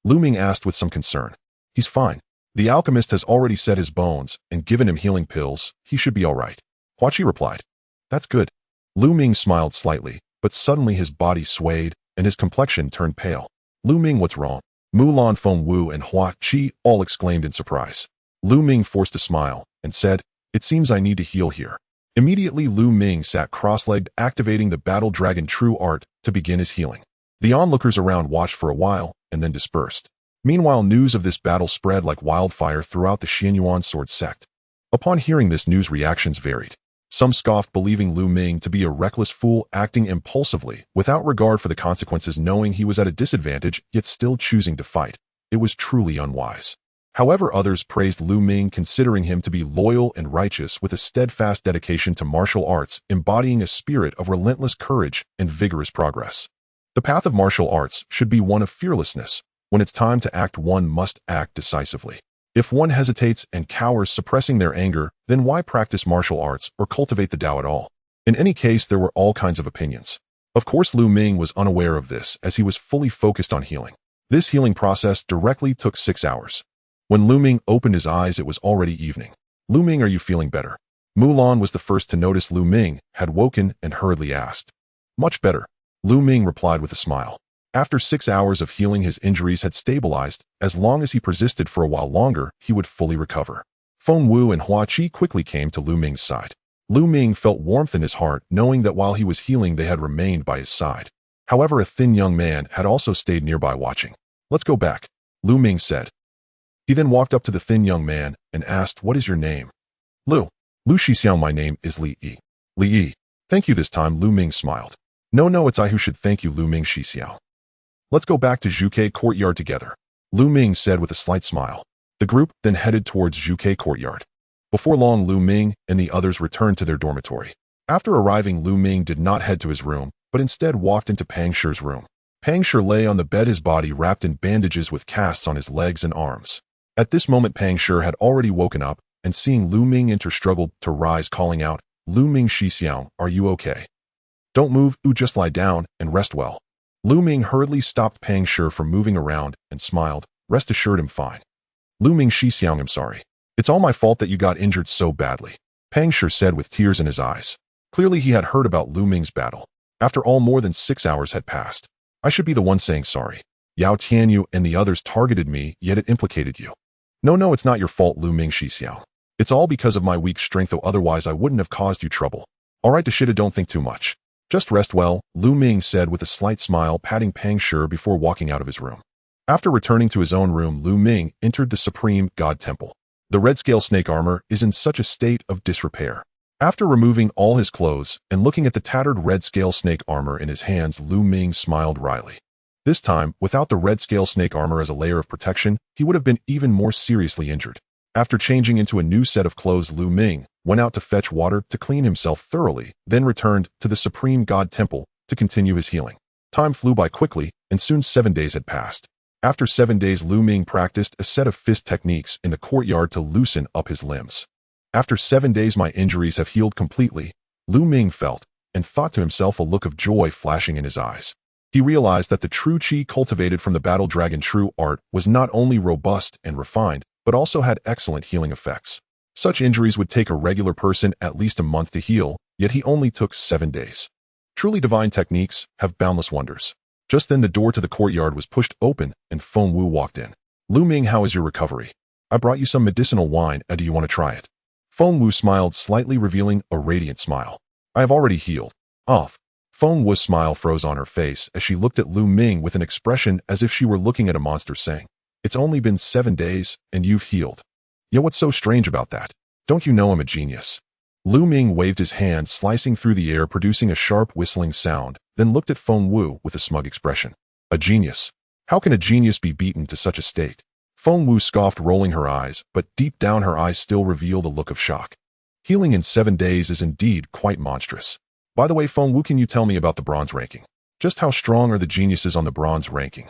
Lu Ming asked with some concern. "He's fine. The alchemist has already set his bones and given him healing pills. He should be all right," Hua Qi replied. "That's good." Lu Ming smiled slightly, but suddenly his body swayed and his complexion turned pale. "Lu Ming, what's wrong?" Mulan, Feng Wu, and Hua Qi all exclaimed in surprise. Lu Ming forced a smile and said, "It seems I need to heal here." Immediately, Lu Ming sat cross-legged, activating the Battle Dragon True Art to begin his healing. The onlookers around watched for a while and then dispersed. Meanwhile, news of this battle spread like wildfire throughout the Xianyuan sword sect. Upon hearing this news, reactions varied. Some scoffed, believing Lu Ming to be a reckless fool acting impulsively, without regard for the consequences, knowing he was at a disadvantage, yet still choosing to fight. It was truly unwise. However, others praised Lu Ming, considering him to be loyal and righteous, with a steadfast dedication to martial arts, embodying a spirit of relentless courage and vigorous progress. The path of martial arts should be one of fearlessness. When it's time to act, one must act decisively. If one hesitates and cowers, suppressing their anger, then why practice martial arts or cultivate the Tao at all? In any case, there were all kinds of opinions. Of course, Lu Ming was unaware of this, as he was fully focused on healing. This healing process directly took 6 hours. When Lu Ming opened his eyes, it was already evening. "Lu Ming, are you feeling better?" Mulan was the first to notice Lu Ming had woken and hurriedly asked. "Much better," Lu Ming replied with a smile. After 6 hours of healing, his injuries had stabilized. As long as he persisted for a while longer, he would fully recover. Feng Wu and Hua Qi quickly came to Lu Ming's side. Lu Ming felt warmth in his heart, knowing that while he was healing, they had remained by his side. However, a thin young man had also stayed nearby watching. "Let's go back," Lu Ming said. He then walked up to the thin young man and asked, "What is your name?" Lu Shixiao, my name is Li Yi." "Li Yi. Thank you." This time, Lu Ming smiled. No, it's I who should thank you, Lu Ming Shixiao. "Let's go back to Zhuke Courtyard together," Lu Ming said with a slight smile. The group then headed towards Zhuke Courtyard. Before long, Lu Ming and the others returned to their dormitory. After arriving, Lu Ming did not head to his room, but instead walked into Pang Shi's room. Pang Shi lay on the bed, his body wrapped in bandages with casts on his legs and arms. At this moment, Pang Shi had already woken up, and seeing Lu Ming enter, struggled to rise, calling out, "Lu Ming Shixiao, are you okay? Don't move, just lie down and rest well." Lu Ming hurriedly stopped Pang Shi from moving around and smiled. Rest assured I'm fine. Lu Ming Shixiang, I'm sorry. It's all my fault that you got injured so badly, Pang Shi said with tears in his eyes. Clearly he had heard about Lu Ming's battle. After all, more than 6 hours had passed. I should be the one saying sorry. Yao Tianyu and the others targeted me, yet it implicated you. No, it's not your fault, Lu Ming Shixiao. It's all because of my weak strength, though otherwise I wouldn't have caused you trouble. Alright, Dashida, don't think too much. Just rest well, Lu Ming said with a slight smile, patting Pang Shi before walking out of his room. After returning to his own room, Lu Ming entered the Supreme God Temple. The red scale snake armor is in such a state of disrepair. After removing all his clothes and looking at the tattered red scale snake armor in his hands, Lu Ming smiled wryly. This time, without the red scale snake armor as a layer of protection, he would have been even more seriously injured. After changing into a new set of clothes, Lu Ming went out to fetch water to clean himself thoroughly, then returned to the Supreme God Temple to continue his healing. Time flew by quickly, and soon 7 days had passed. After 7 days, Lu Ming practiced a set of fist techniques in the courtyard to loosen up his limbs. After 7 days, my injuries have healed completely, Lu Ming felt, and thought to himself, a look of joy flashing in his eyes. He realized that the true qi cultivated from the battle dragon true art was not only robust and refined, but also had excellent healing effects. Such injuries would take a regular person at least a month to heal, yet he only took 7 days. Truly divine techniques have boundless wonders. Just then the door to the courtyard was pushed open and Feng Wu walked in. Lu Ming, how is your recovery? I brought you some medicinal wine, do you want to try it? Feng Wu smiled slightly, revealing a radiant smile. I have already healed. Off. Feng Wu's smile froze on her face as she looked at Lu Ming with an expression as if she were looking at a monster, saying, It's only been 7 days, and you've healed. Yo, what's so strange about that? Don't you know I'm a genius? Lu Ming waved his hand, slicing through the air, producing a sharp whistling sound, then looked at Feng Wu with a smug expression. A genius? How can a genius be beaten to such a state? Feng Wu scoffed, rolling her eyes, but deep down her eyes still revealed a look of shock. Healing in 7 days is indeed quite monstrous. By the way, Feng Wu, can you tell me about the bronze ranking? Just how strong are the geniuses on the bronze ranking?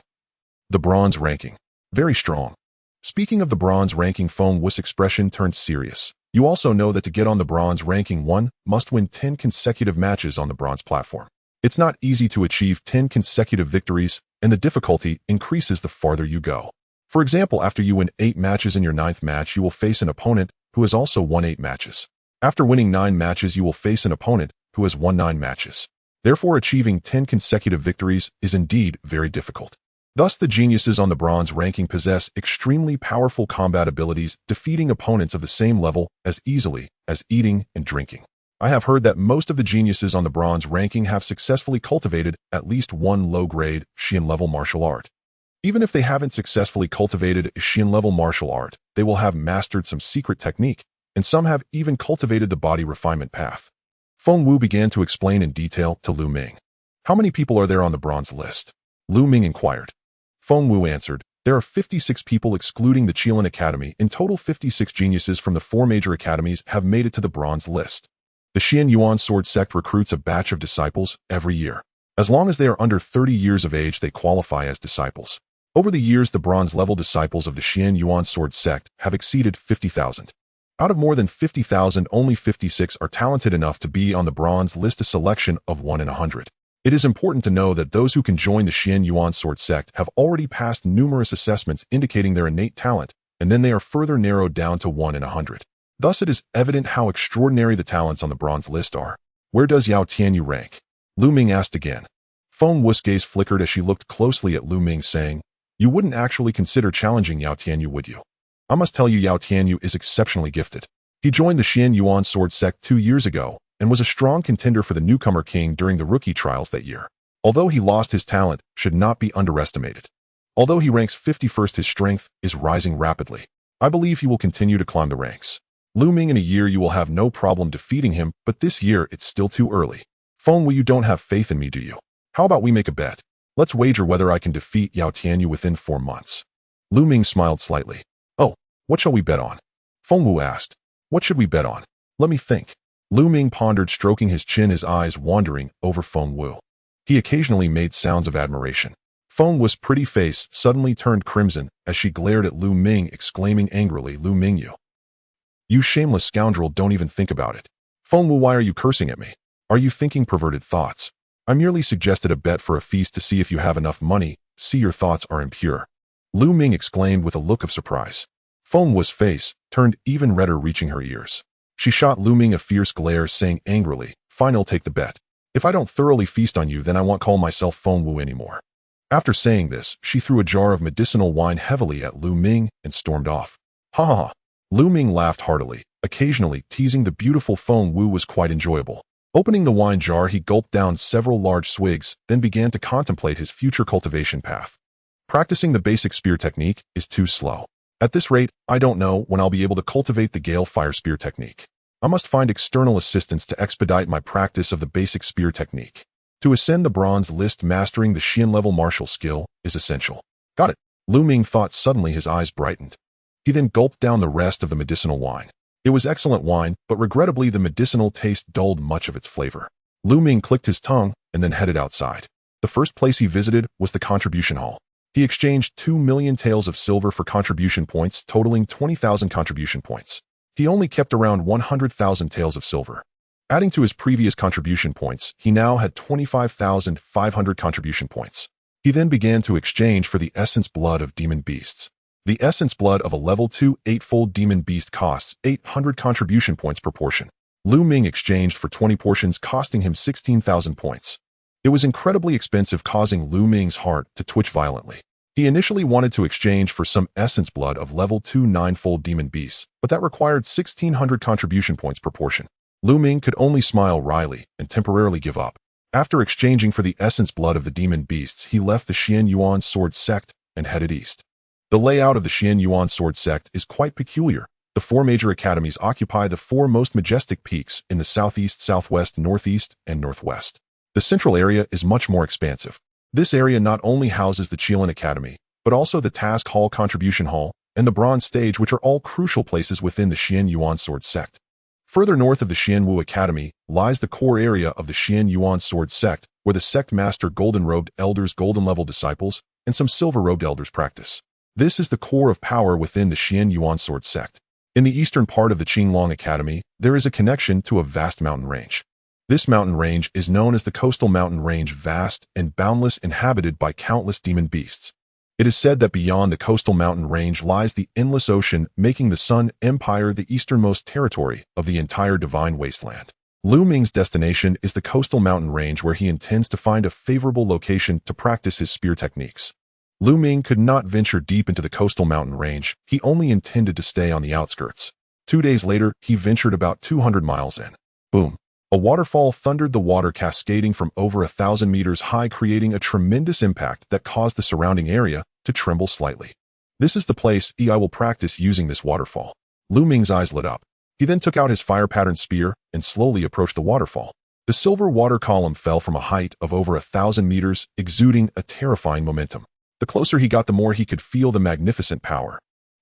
The bronze ranking. Very strong. Speaking of the bronze ranking, Feng Wu's expression turned serious. You also know that to get on the bronze ranking, one must win 10 consecutive matches on the bronze platform. It's not easy to achieve 10 consecutive victories, and the difficulty increases the farther you go. For example, after you win 8 matches in your 9th match, you will face an opponent who has also won 8 matches. After winning 9 matches, you will face an opponent who has won 9 matches. Therefore, achieving 10 consecutive victories is indeed very difficult. Thus, the geniuses on the bronze ranking possess extremely powerful combat abilities, defeating opponents of the same level as easily as eating and drinking. I have heard that most of the geniuses on the bronze ranking have successfully cultivated at least one low-grade Xian-level martial art. Even if they haven't successfully cultivated a Xian-level martial art, they will have mastered some secret technique, and some have even cultivated the body refinement path. Feng Wu began to explain in detail to Lu Ming. How many people are there on the bronze list? Lu Ming inquired. Feng Wu answered, there are 56 people excluding the Qilin Academy. In total, 56 geniuses from the 4 major academies have made it to the bronze list. The Xian Yuan Sword Sect recruits a batch of disciples every year. As long as they are under 30 years of age, they qualify as disciples. Over the years, the bronze-level disciples of the Xian Yuan Sword Sect have exceeded 50,000. Out of more than 50,000, only 56 are talented enough to be on the bronze list, a selection of 1 in 100. It is important to know that those who can join the Xian Yuan Sword Sect have already passed numerous assessments indicating their innate talent, and then they are further narrowed down to 1 in 100. Thus, it is evident how extraordinary the talents on the bronze list are. Where does Yao Tianyu rank? Lu Ming asked again. Feng Wu's gaze flickered as she looked closely at Lu Ming, saying, You wouldn't actually consider challenging Yao Tianyu, would you? I must tell you, Yao Tianyu is exceptionally gifted. He joined the Xian Yuan Sword Sect 2 years ago and was a strong contender for the newcomer king during the rookie trials that year. Although he lost, his talent should not be underestimated. Although he ranks 51st, his strength is rising rapidly. I believe he will continue to climb the ranks. Lu Ming, in a year you will have no problem defeating him, but this year it's still too early. Feng Wu, you don't have faith in me, do you? How about we make a bet? Let's wager whether I can defeat Yao Tianyu within 4 months. Lu Ming smiled slightly. Oh, what shall we bet on? Feng Wu asked. What should we bet on? Let me think. Lu Ming pondered, stroking his chin, his eyes wandering over Feng Wu. He occasionally made sounds of admiration. Feng Wu's pretty face suddenly turned crimson as she glared at Lu Ming, exclaiming angrily, Lu Ming, you shameless scoundrel, don't even think about it. Feng Wu, why are you cursing at me? Are you thinking perverted thoughts? I merely suggested a bet for a feast to see if you have enough money. See, your thoughts are impure. Lu Ming exclaimed with a look of surprise. Feng Wu's face turned even redder, reaching her ears. She shot Lu Ming a fierce glare, saying angrily, "Fine, I'll take the bet. If I don't thoroughly feast on you, then I won't call myself Feng Wu anymore." After saying this, she threw a jar of medicinal wine heavily at Lu Ming and stormed off. Ha ha ha. Lu Ming laughed heartily. Occasionally, teasing the beautiful Feng Wu was quite enjoyable. Opening the wine jar, he gulped down several large swigs, then began to contemplate his future cultivation path. Practicing the basic spear technique is too slow. At this rate, I don't know when I'll be able to cultivate the Gale Fire Spear technique. I must find external assistance to expedite my practice of the basic spear technique. To ascend the bronze list, mastering the Xian level martial skill is essential. Got it. Lu Ming thought. Suddenly his eyes brightened. He then gulped down the rest of the medicinal wine. It was excellent wine, but regrettably the medicinal taste dulled much of its flavor. Lu Ming clicked his tongue and then headed outside. The first place he visited was the contribution hall. He exchanged 2 million taels of silver for contribution points, totaling 20,000 contribution points. He only kept around 100,000 taels of silver. Adding to his previous contribution points, he now had 25,500 contribution points. He then began to exchange for the essence blood of demon beasts. The essence blood of a level 2 8-fold demon beast costs 800 contribution points per portion. Lu Ming exchanged for 20 portions, costing him 16,000 points. It was incredibly expensive, causing Lu Ming's heart to twitch violently. He initially wanted to exchange for some essence blood of level 2 9-fold demon beasts, but that required 1,600 contribution points per portion. Lu Ming could only smile wryly and temporarily give up. After exchanging for the essence blood of the demon beasts, he left the Xian Yuan sword sect and headed east. The layout of the Xian Yuan sword sect is quite peculiar. The 4 major academies occupy the 4 most majestic peaks in the southeast, southwest, northeast, and northwest. The central area is much more expansive. This area not only houses the Qilin Academy, but also the Task Hall, Contribution Hall, and the Bronze Stage, which are all crucial places within the Xian Yuan sword sect. Further north of the Xian Wu Academy lies the core area of the Xian Yuan sword sect, where the sect master golden-robed elders, golden-level disciples, and some silver-robed elders practice. This is the core of power within the Xian Yuan sword sect. In the eastern part of the Qinglong Academy, there is a connection to a vast mountain range. This mountain range is known as the Coastal Mountain Range, vast and boundless, inhabited by countless demon beasts. It is said that beyond the Coastal Mountain Range lies the endless ocean, making the Sun Empire the easternmost territory of the entire divine wasteland. Lu Ming's destination is the Coastal Mountain Range, where he intends to find a favorable location to practice his spear techniques. Lu Ming could not venture deep into the Coastal Mountain Range. He only intended to stay on the outskirts. 2 days later, he ventured about 200 miles in. Boom! A waterfall thundered, the water cascading from over 1,000 meters high, creating a tremendous impact that caused the surrounding area to tremble slightly. This is the place I will practice using this waterfall. Lu Ming's eyes lit up. He then took out his fire-patterned spear and slowly approached the waterfall. The silver water column fell from a height of over 1,000 meters, exuding a terrifying momentum. The closer he got, the more he could feel the magnificent power.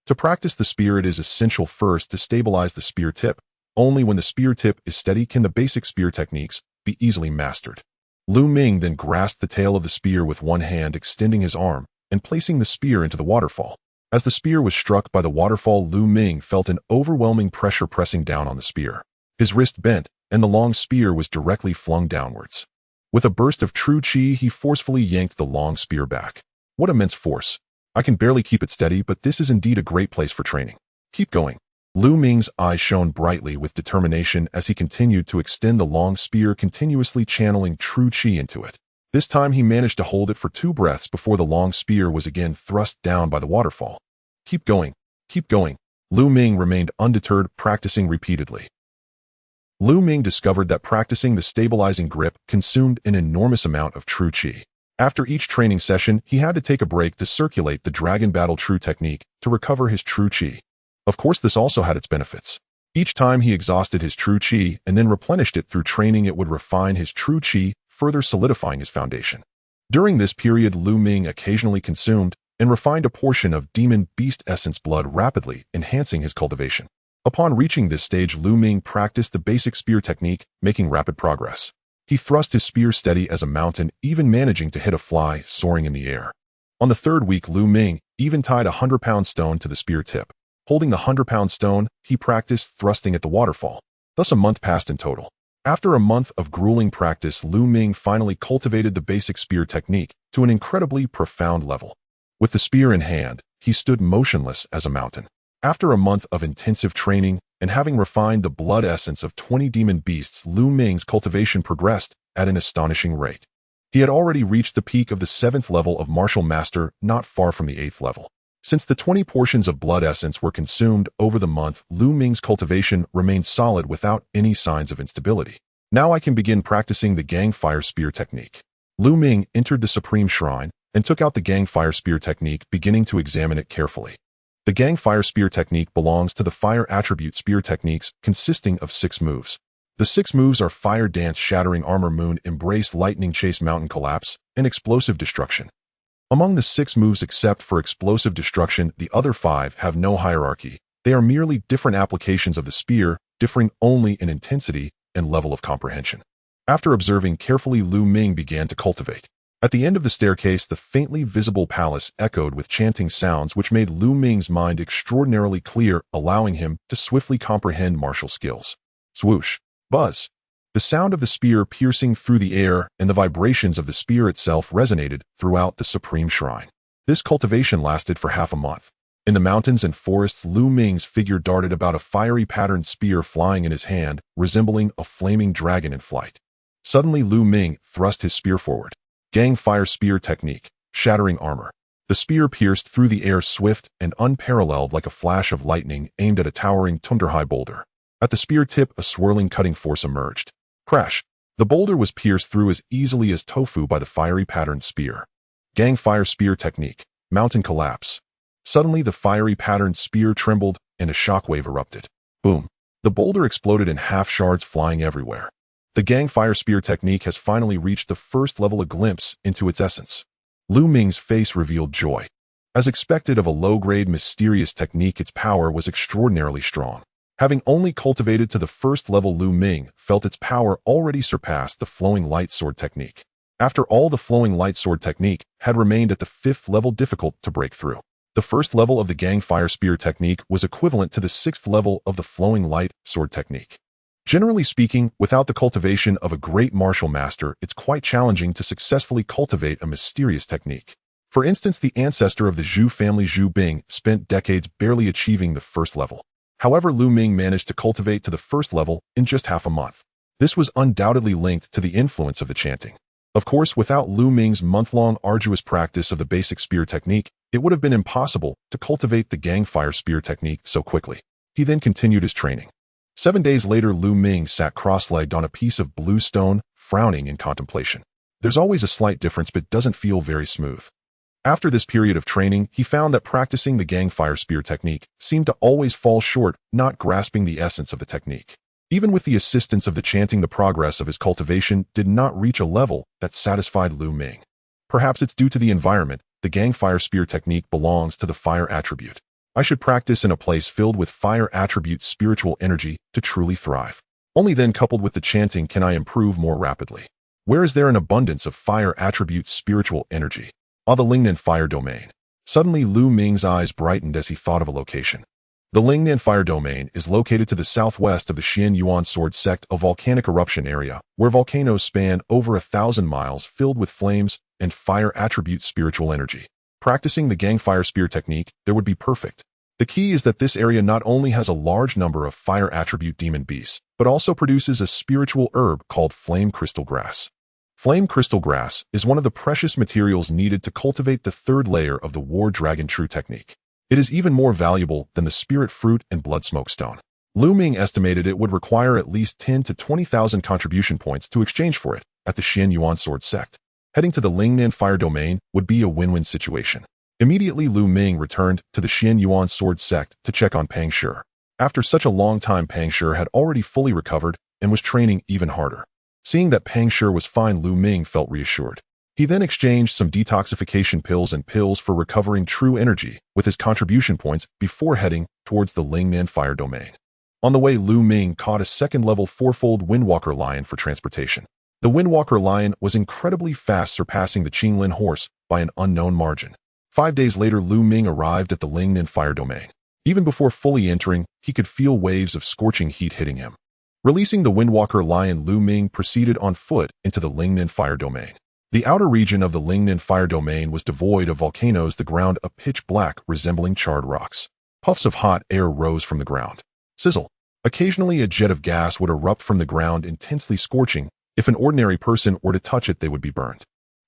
To practice the spear, it is essential first to stabilize the spear tip. Only when the spear tip is steady can the basic spear techniques be easily mastered. Lu Ming then grasped the tail of the spear with one hand, extending his arm and placing the spear into the waterfall. As the spear was struck by the waterfall, Lu Ming felt an overwhelming pressure pressing down on the spear. His wrist bent, and the long spear was directly flung downwards. With a burst of true qi, he forcefully yanked the long spear back. What immense force! I can barely keep it steady, but this is indeed a great place for training. Keep going. Lu Ming's eyes shone brightly with determination as he continued to extend the long spear, continuously channeling true qi into it. This time he managed to hold it for 2 breaths before the long spear was again thrust down by the waterfall. Keep going. Keep going. Lu Ming remained undeterred, practicing repeatedly. Lu Ming discovered that practicing the stabilizing grip consumed an enormous amount of true qi. After each training session, he had to take a break to circulate the Dragon Battle True technique to recover his true qi. Of course, this also had its benefits. Each time he exhausted his true qi and then replenished it through training, it would refine his true qi, further solidifying his foundation. During this period, Lu Ming occasionally consumed and refined a portion of demon beast essence blood, rapidly enhancing his cultivation. Upon reaching this stage, Lu Ming practiced the basic spear technique, making rapid progress. He thrust his spear steady as a mountain, even managing to hit a fly soaring in the air. On the 3rd week, Lu Ming even tied a 100-pound stone to the spear tip. Holding the 100-pound stone, he practiced thrusting at the waterfall. Thus a month passed in total. After a month of grueling practice, Lu Ming finally cultivated the basic spear technique to an incredibly profound level. With the spear in hand, he stood motionless as a mountain. After a month of intensive training and having refined the blood essence of 20 demon beasts, Lu Ming's cultivation progressed at an astonishing rate. He had already reached the peak of the 7th level of martial master, not far from the 8th level. Since the 20 portions of blood essence were consumed over the month, Lu Ming's cultivation remained solid without any signs of instability. Now I can begin practicing the Gang Fire Spear technique. Lu Ming entered the Supreme Shrine and took out the Gang Fire Spear technique, beginning to examine it carefully. The Gang Fire Spear technique belongs to the Fire Attribute Spear techniques, consisting of 6 moves. The 6 moves are Fire Dance, Shattering Armor, Moon Embrace, Lightning Chase, Mountain Collapse, and Explosive Destruction. Among the 6 moves except for Explosive Destruction, the other 5 have no hierarchy. They are merely different applications of the spear, differing only in intensity and level of comprehension. After observing carefully, Lu Ming began to cultivate. At the end of the staircase, the faintly visible palace echoed with chanting sounds which made Lu Ming's mind extraordinarily clear, allowing him to swiftly comprehend martial skills. Swoosh. Buzz. The sound of the spear piercing through the air and the vibrations of the spear itself resonated throughout the Supreme Shrine. This cultivation lasted for half a month. In the mountains and forests, Lu Ming's figure darted about, a fiery patterned spear flying in his hand, resembling a flaming dragon in flight. Suddenly, Lu Ming thrust his spear forward. Gang Fire Spear technique, Shattering Armor. The spear pierced through the air, swift and unparalleled, like a flash of lightning aimed at a towering tundra-high boulder. At the spear tip, a swirling cutting force emerged. Crash! The boulder was pierced through as easily as tofu by the fiery patterned spear. Gang Fire Spear technique, Mountain Collapse. Suddenly, the fiery patterned spear trembled and a shockwave erupted. Boom! The boulder exploded in half, shards flying everywhere. The Gang Fire Spear technique has finally reached the 1st level, a glimpse into its essence. Lu Ming's face revealed joy. As expected of a low-grade mysterious technique, its power was extraordinarily strong. Having only cultivated to the 1st level, Lu Ming felt its power already surpassed the Flowing Light Sword technique. After all, the Flowing Light Sword technique had remained at the 5th level, difficult to break through. The 1st level of the Gang Fire Spear technique was equivalent to the 6th level of the Flowing Light Sword technique. Generally speaking, without the cultivation of a great martial master, it's quite challenging to successfully cultivate a mysterious technique. For instance, the ancestor of the Zhu family, Zhu Bing, spent decades barely achieving the 1st level. However, Lu Ming managed to cultivate to the 1st level in just half a month. This was undoubtedly linked to the influence of the chanting. Of course, without Lu Ming's month-long arduous practice of the basic spear technique, it would have been impossible to cultivate the Gang Fire Spear technique so quickly. He then continued his training. 7 days later, Lu Ming sat cross-legged on a piece of blue stone, frowning in contemplation. There's always a slight difference, but doesn't feel very smooth. After this period of training, he found that practicing the Gang Fire Spear technique seemed to always fall short, not grasping the essence of the technique. Even with the assistance of the chanting, the progress of his cultivation did not reach a level that satisfied Lu Ming. Perhaps it's due to the environment. The Gang Fire Spear technique belongs to the fire attribute. I should practice in a place filled with fire attribute spiritual energy to truly thrive. Only then, coupled with the chanting, can I improve more rapidly. Where is there an abundance of fire attribute spiritual energy? The Lingnan Fire Domain. Suddenly, Lu Ming's eyes brightened as he thought of a location. The Lingnan Fire Domain is located to the southwest of the Xian Yuan Sword Sect, a volcanic eruption area where volcanoes span over 1,000 miles, filled with flames and fire attribute spiritual energy. Practicing the Gang Fire Spear technique, there would be perfect. The key is that this area not only has a large number of fire attribute demon beasts, but also produces a spiritual herb called Flame Crystal Grass. Flame Crystal Grass is one of the precious materials needed to cultivate the 3rd layer of the War Dragon True technique. It is even more valuable than the Spirit Fruit and Blood Smoke Stone. Lu Ming estimated it would require at least 10 to 20,000 contribution points to exchange for it at the Xian Yuan Sword Sect. Heading to the Lingnan Fire Domain would be a win-win situation. Immediately, Lu Ming returned to the Xian Yuan Sword Sect to check on Pang Shi. After such a long time, Pang Shi had already fully recovered and was training even harder. Seeing that Pang Shi was fine, Lu Ming felt reassured. He then exchanged some detoxification pills and pills for recovering true energy with his contribution points before heading towards the Lingnan Fire Domain. On the way, Lu Ming caught a 2nd-level 4-fold Windwalker lion for transportation. The Windwalker lion was incredibly fast, surpassing the Qinglin horse by an unknown margin. 5 days later, Lu Ming arrived at the Lingnan Fire Domain. Even before fully entering, he could feel waves of scorching heat hitting him. Releasing the Windwalker lion, Lu Ming proceeded on foot into the Lingnan fire domain. The outer region of the Lingnan fire domain was devoid of volcanoes, the ground a pitch black resembling charred rocks. Puffs of hot air rose from the ground. Sizzle. Occasionally a jet of gas would erupt from the ground, intensely scorching. If an ordinary person were to touch it, they would be burned.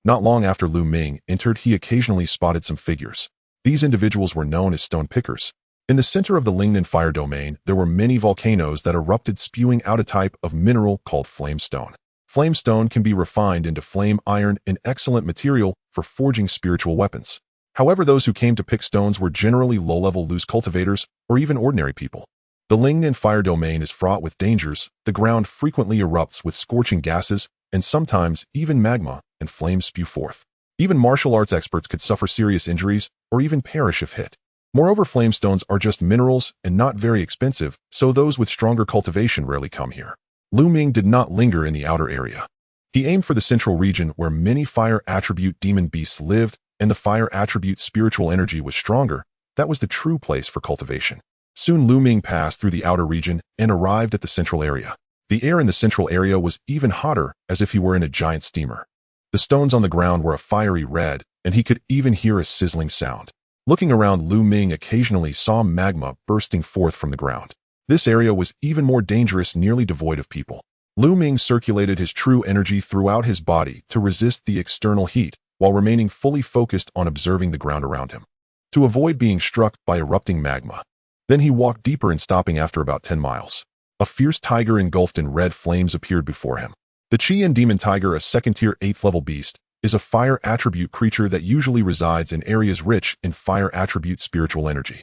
Not long after Lu Ming entered, he occasionally spotted some figures. These individuals were known as stone pickers. In the center of the Lingnan fire domain, there were many volcanoes that erupted, spewing out a type of mineral called flamestone. Flamestone can be refined into flame iron, an excellent material for forging spiritual weapons. However, those who came to pick stones were generally low-level loose cultivators or even ordinary people. The Lingnan fire domain is fraught with dangers. The ground frequently erupts with scorching gases, and sometimes even magma and flames spew forth. Even martial arts experts could suffer serious injuries or even perish if hit. Moreover, flamestones are just minerals and not very expensive, so those with stronger cultivation rarely come here. Lu Ming did not linger in the outer area. He aimed for the central region where many fire attribute demon beasts lived, and the fire attribute spiritual energy was stronger. That was the true place for cultivation. Soon Lu Ming passed through the outer region and arrived at the central area. The air in the central area was even hotter, as if he were in a giant steamer. The stones on the ground were a fiery red, and he could even hear a sizzling sound. Looking around, Lu Ming occasionally saw magma bursting forth from the ground. This area was even more dangerous, nearly devoid of people. Lu Ming circulated his true energy throughout his body to resist the external heat, while remaining fully focused on observing the ground around him, to avoid being struck by erupting magma. Then he walked deeper and stopping after about 10 miles. A fierce tiger engulfed in red flames appeared before him. The Qian demon tiger, a second-tier 8th-level beast, is a fire attribute creature that usually resides in areas rich in fire attribute spiritual energy.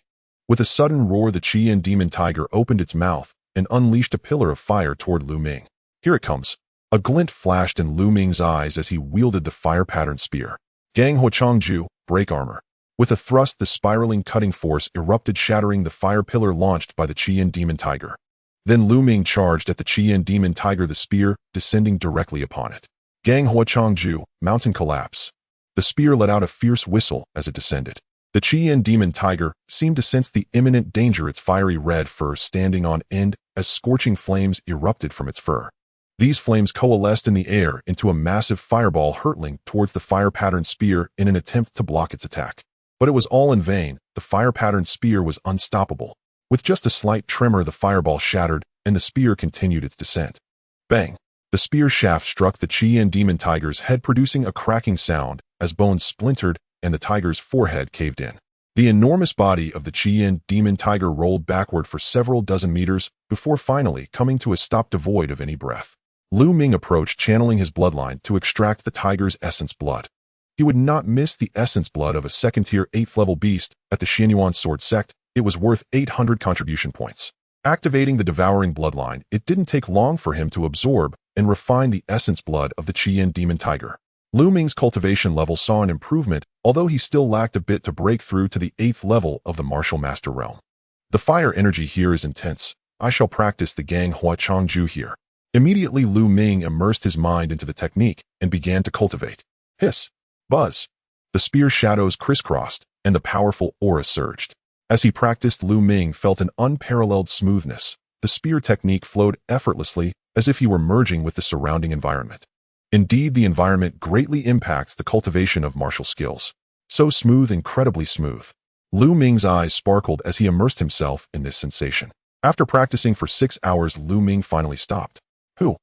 With a sudden roar, the Qian demon tiger opened its mouth and unleashed a pillar of fire toward Lu Ming. Here it comes. A glint flashed in Lu Ming's eyes as he wielded the fire-patterned spear. Gang Huachangju, break armor. With a thrust, the spiraling cutting force erupted, shattering the fire pillar launched by the Qian demon tiger. Then Lu Ming charged at the Qian demon tiger, the spear descending directly upon it. Gang Huachangju, mountain collapse. The spear let out a fierce whistle as it descended. The Qian demon tiger seemed to sense the imminent danger, its fiery red fur standing on end as scorching flames erupted from its fur. These flames coalesced in the air into a massive fireball, hurtling towards the fire-patterned spear in an attempt to block its attack. But it was all in vain. The fire-patterned spear was unstoppable. With just a slight tremor, the fireball shattered, and the spear continued its descent. Bang! The spear shaft struck the Qian demon tiger's head, producing a cracking sound as bones splintered and the tiger's forehead caved in. The enormous body of the Qian demon tiger rolled backward for several dozen meters before finally coming to a stop, devoid of any breath. Lu Ming approached, channeling his bloodline to extract the tiger's essence blood. He would not miss the essence blood of a second-tier 8th-level beast at the Xianyuan sword sect. It was worth 800 contribution points. Activating the devouring bloodline, it didn't take long for him to absorb and refine the essence blood of the Qian demon tiger. Lu Ming's cultivation level saw an improvement, although he still lacked a bit to break through to the 8th level of the martial master realm. The fire energy here is intense. I shall practice the Gang Huachangju here. Immediately, Lu Ming immersed his mind into the technique and began to cultivate. Hiss! Buzz! The spear shadows crisscrossed, and the powerful aura surged. As he practiced, Lu Ming felt an unparalleled smoothness. The spear technique flowed effortlessly, as if he were merging with the surrounding environment. Indeed, the environment greatly impacts the cultivation of martial skills. So smooth, incredibly smooth. Lu Ming's eyes sparkled as he immersed himself in this sensation. After practicing for 6 hours, Lu Ming finally stopped. Who?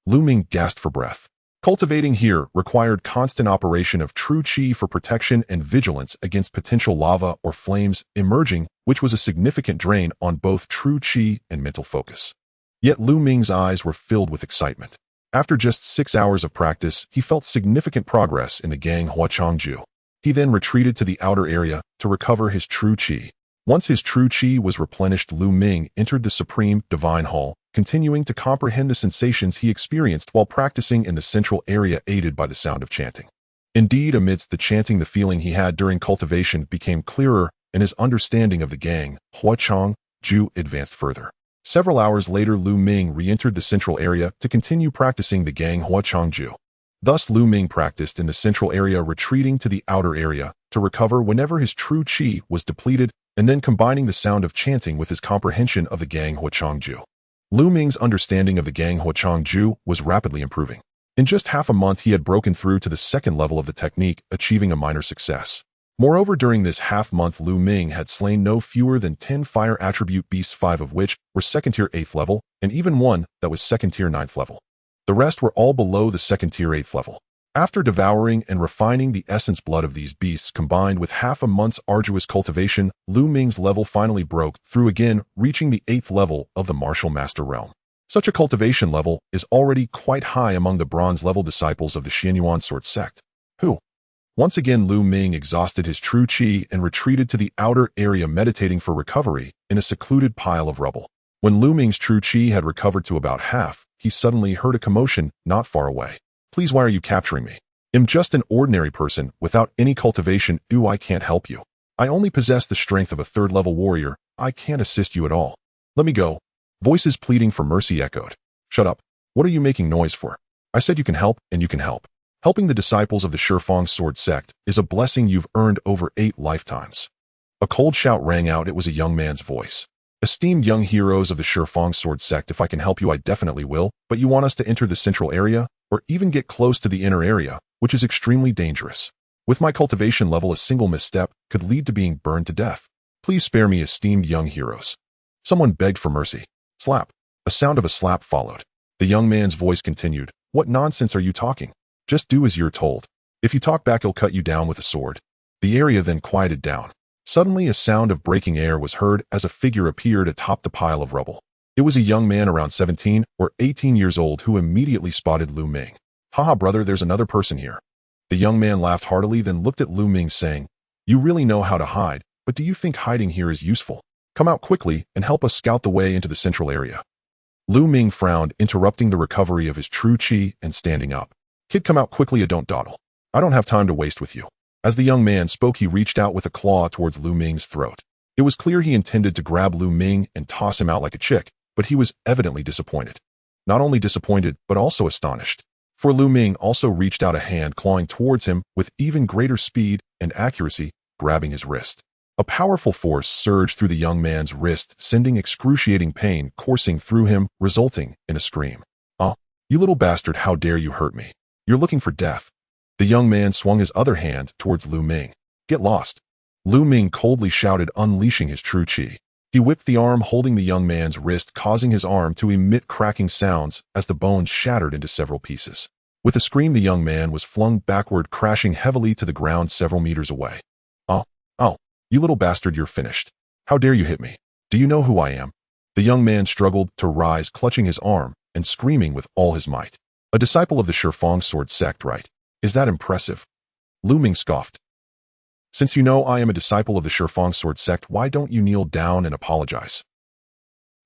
Lu Ming gasped for breath. Cultivating here required constant operation of true qi for protection and vigilance against potential lava or flames emerging, which was a significant drain on both true qi and mental focus. Yet Lu Ming's eyes were filled with excitement. After just 6 hours of practice, he felt significant progress in the Gang Huachangju. He then retreated to the outer area to recover his true qi. Once his true qi was replenished, Lu Ming entered the Supreme Divine Hall, continuing to comprehend the sensations he experienced while practicing in the central area, aided by the sound of chanting. Indeed, amidst the chanting, the feeling he had during cultivation became clearer, and his understanding of the Gang Huachangju advanced further. Several hours later, Lu Ming re-entered the central area to continue practicing the Gang Huachangju. Thus, Lu Ming practiced in the central area, retreating to the outer area to recover whenever his true qi was depleted and then combining the sound of chanting with his comprehension of the Gang Huachangju. Lu Ming's understanding of the Gang Huachangju was rapidly improving. In just half a month, he had broken through to the second level of the technique, achieving a minor success. Moreover, during this half-month, Lu Ming had slain no fewer than 10 fire attribute beasts, 5 of which were second-tier 8th level, and even one that was second-tier 9th level. The rest were all below the second-tier 8th level. After devouring and refining the essence blood of these beasts combined with half a month's arduous cultivation, Lu Ming's level finally broke through again, reaching the 8th level of the martial master realm. Such a cultivation level is already quite high among the bronze-level disciples of the Xianyuan sword sect. Once again, Lu Ming exhausted his true qi and retreated to the outer area, meditating for recovery in a secluded pile of rubble. When Lu Ming's true qi had recovered to about half, he suddenly heard a commotion not far away. Please, why are you capturing me? I'm just an ordinary person without any cultivation. I can't help you. I only possess the strength of a third-level warrior. I can't assist you at all. Let me go. Voices pleading for mercy echoed. Shut up. What are you making noise for? I said you can help, and you can help. Helping the disciples of the Shifang sword sect is a blessing you've earned over 8 lifetimes. A cold shout rang out. It was a young man's voice. Esteemed young heroes of the Shifang sword sect, if I can help you, I definitely will, but you want us to enter the central area, or even get close to the inner area, which is extremely dangerous. With my cultivation level, a single misstep could lead to being burned to death. Please spare me, esteemed young heroes. Someone begged for mercy. Slap. A sound of a slap followed. The young man's voice continued. What nonsense are you talking? Just do as you're told. If you talk back, he'll cut you down with a sword. The area then quieted down. Suddenly, a sound of breaking air was heard as a figure appeared atop the pile of rubble. It was a young man around 17 or 18 years old who immediately spotted Lu Ming. Haha, brother, there's another person here. The young man laughed heartily, then looked at Lu Ming, saying, You really know how to hide, but do you think hiding here is useful? Come out quickly and help us scout the way into the central area. Lu Ming frowned, interrupting the recovery of his true qi and standing up. Kid, come out quickly or don't dawdle. I don't have time to waste with you. As the young man spoke, he reached out with a claw towards Lu Ming's throat. It was clear he intended to grab Lu Ming and toss him out like a chick, but he was evidently disappointed. Not only disappointed, but also astonished. For Lu Ming also reached out a hand, clawing towards him with even greater speed and accuracy, grabbing his wrist. A powerful force surged through the young man's wrist, sending excruciating pain coursing through him, resulting in a scream. Oh, you little bastard, how dare you hurt me? You're looking for death. The young man swung his other hand towards Lu Ming. Get lost. Lu Ming coldly shouted, unleashing his true qi. He whipped the arm holding the young man's wrist, causing his arm to emit cracking sounds as the bones shattered into several pieces. With a scream, the young man was flung backward, crashing heavily to the ground several meters away. Oh, you little bastard, you're finished. How dare you hit me? Do you know who I am? The young man struggled to rise, clutching his arm and screaming with all his might. A disciple of the Shifang sword sect, right? Is that impressive? Lu Ming scoffed. Since you know I am a disciple of the Shifang sword sect, why don't you kneel down and apologize?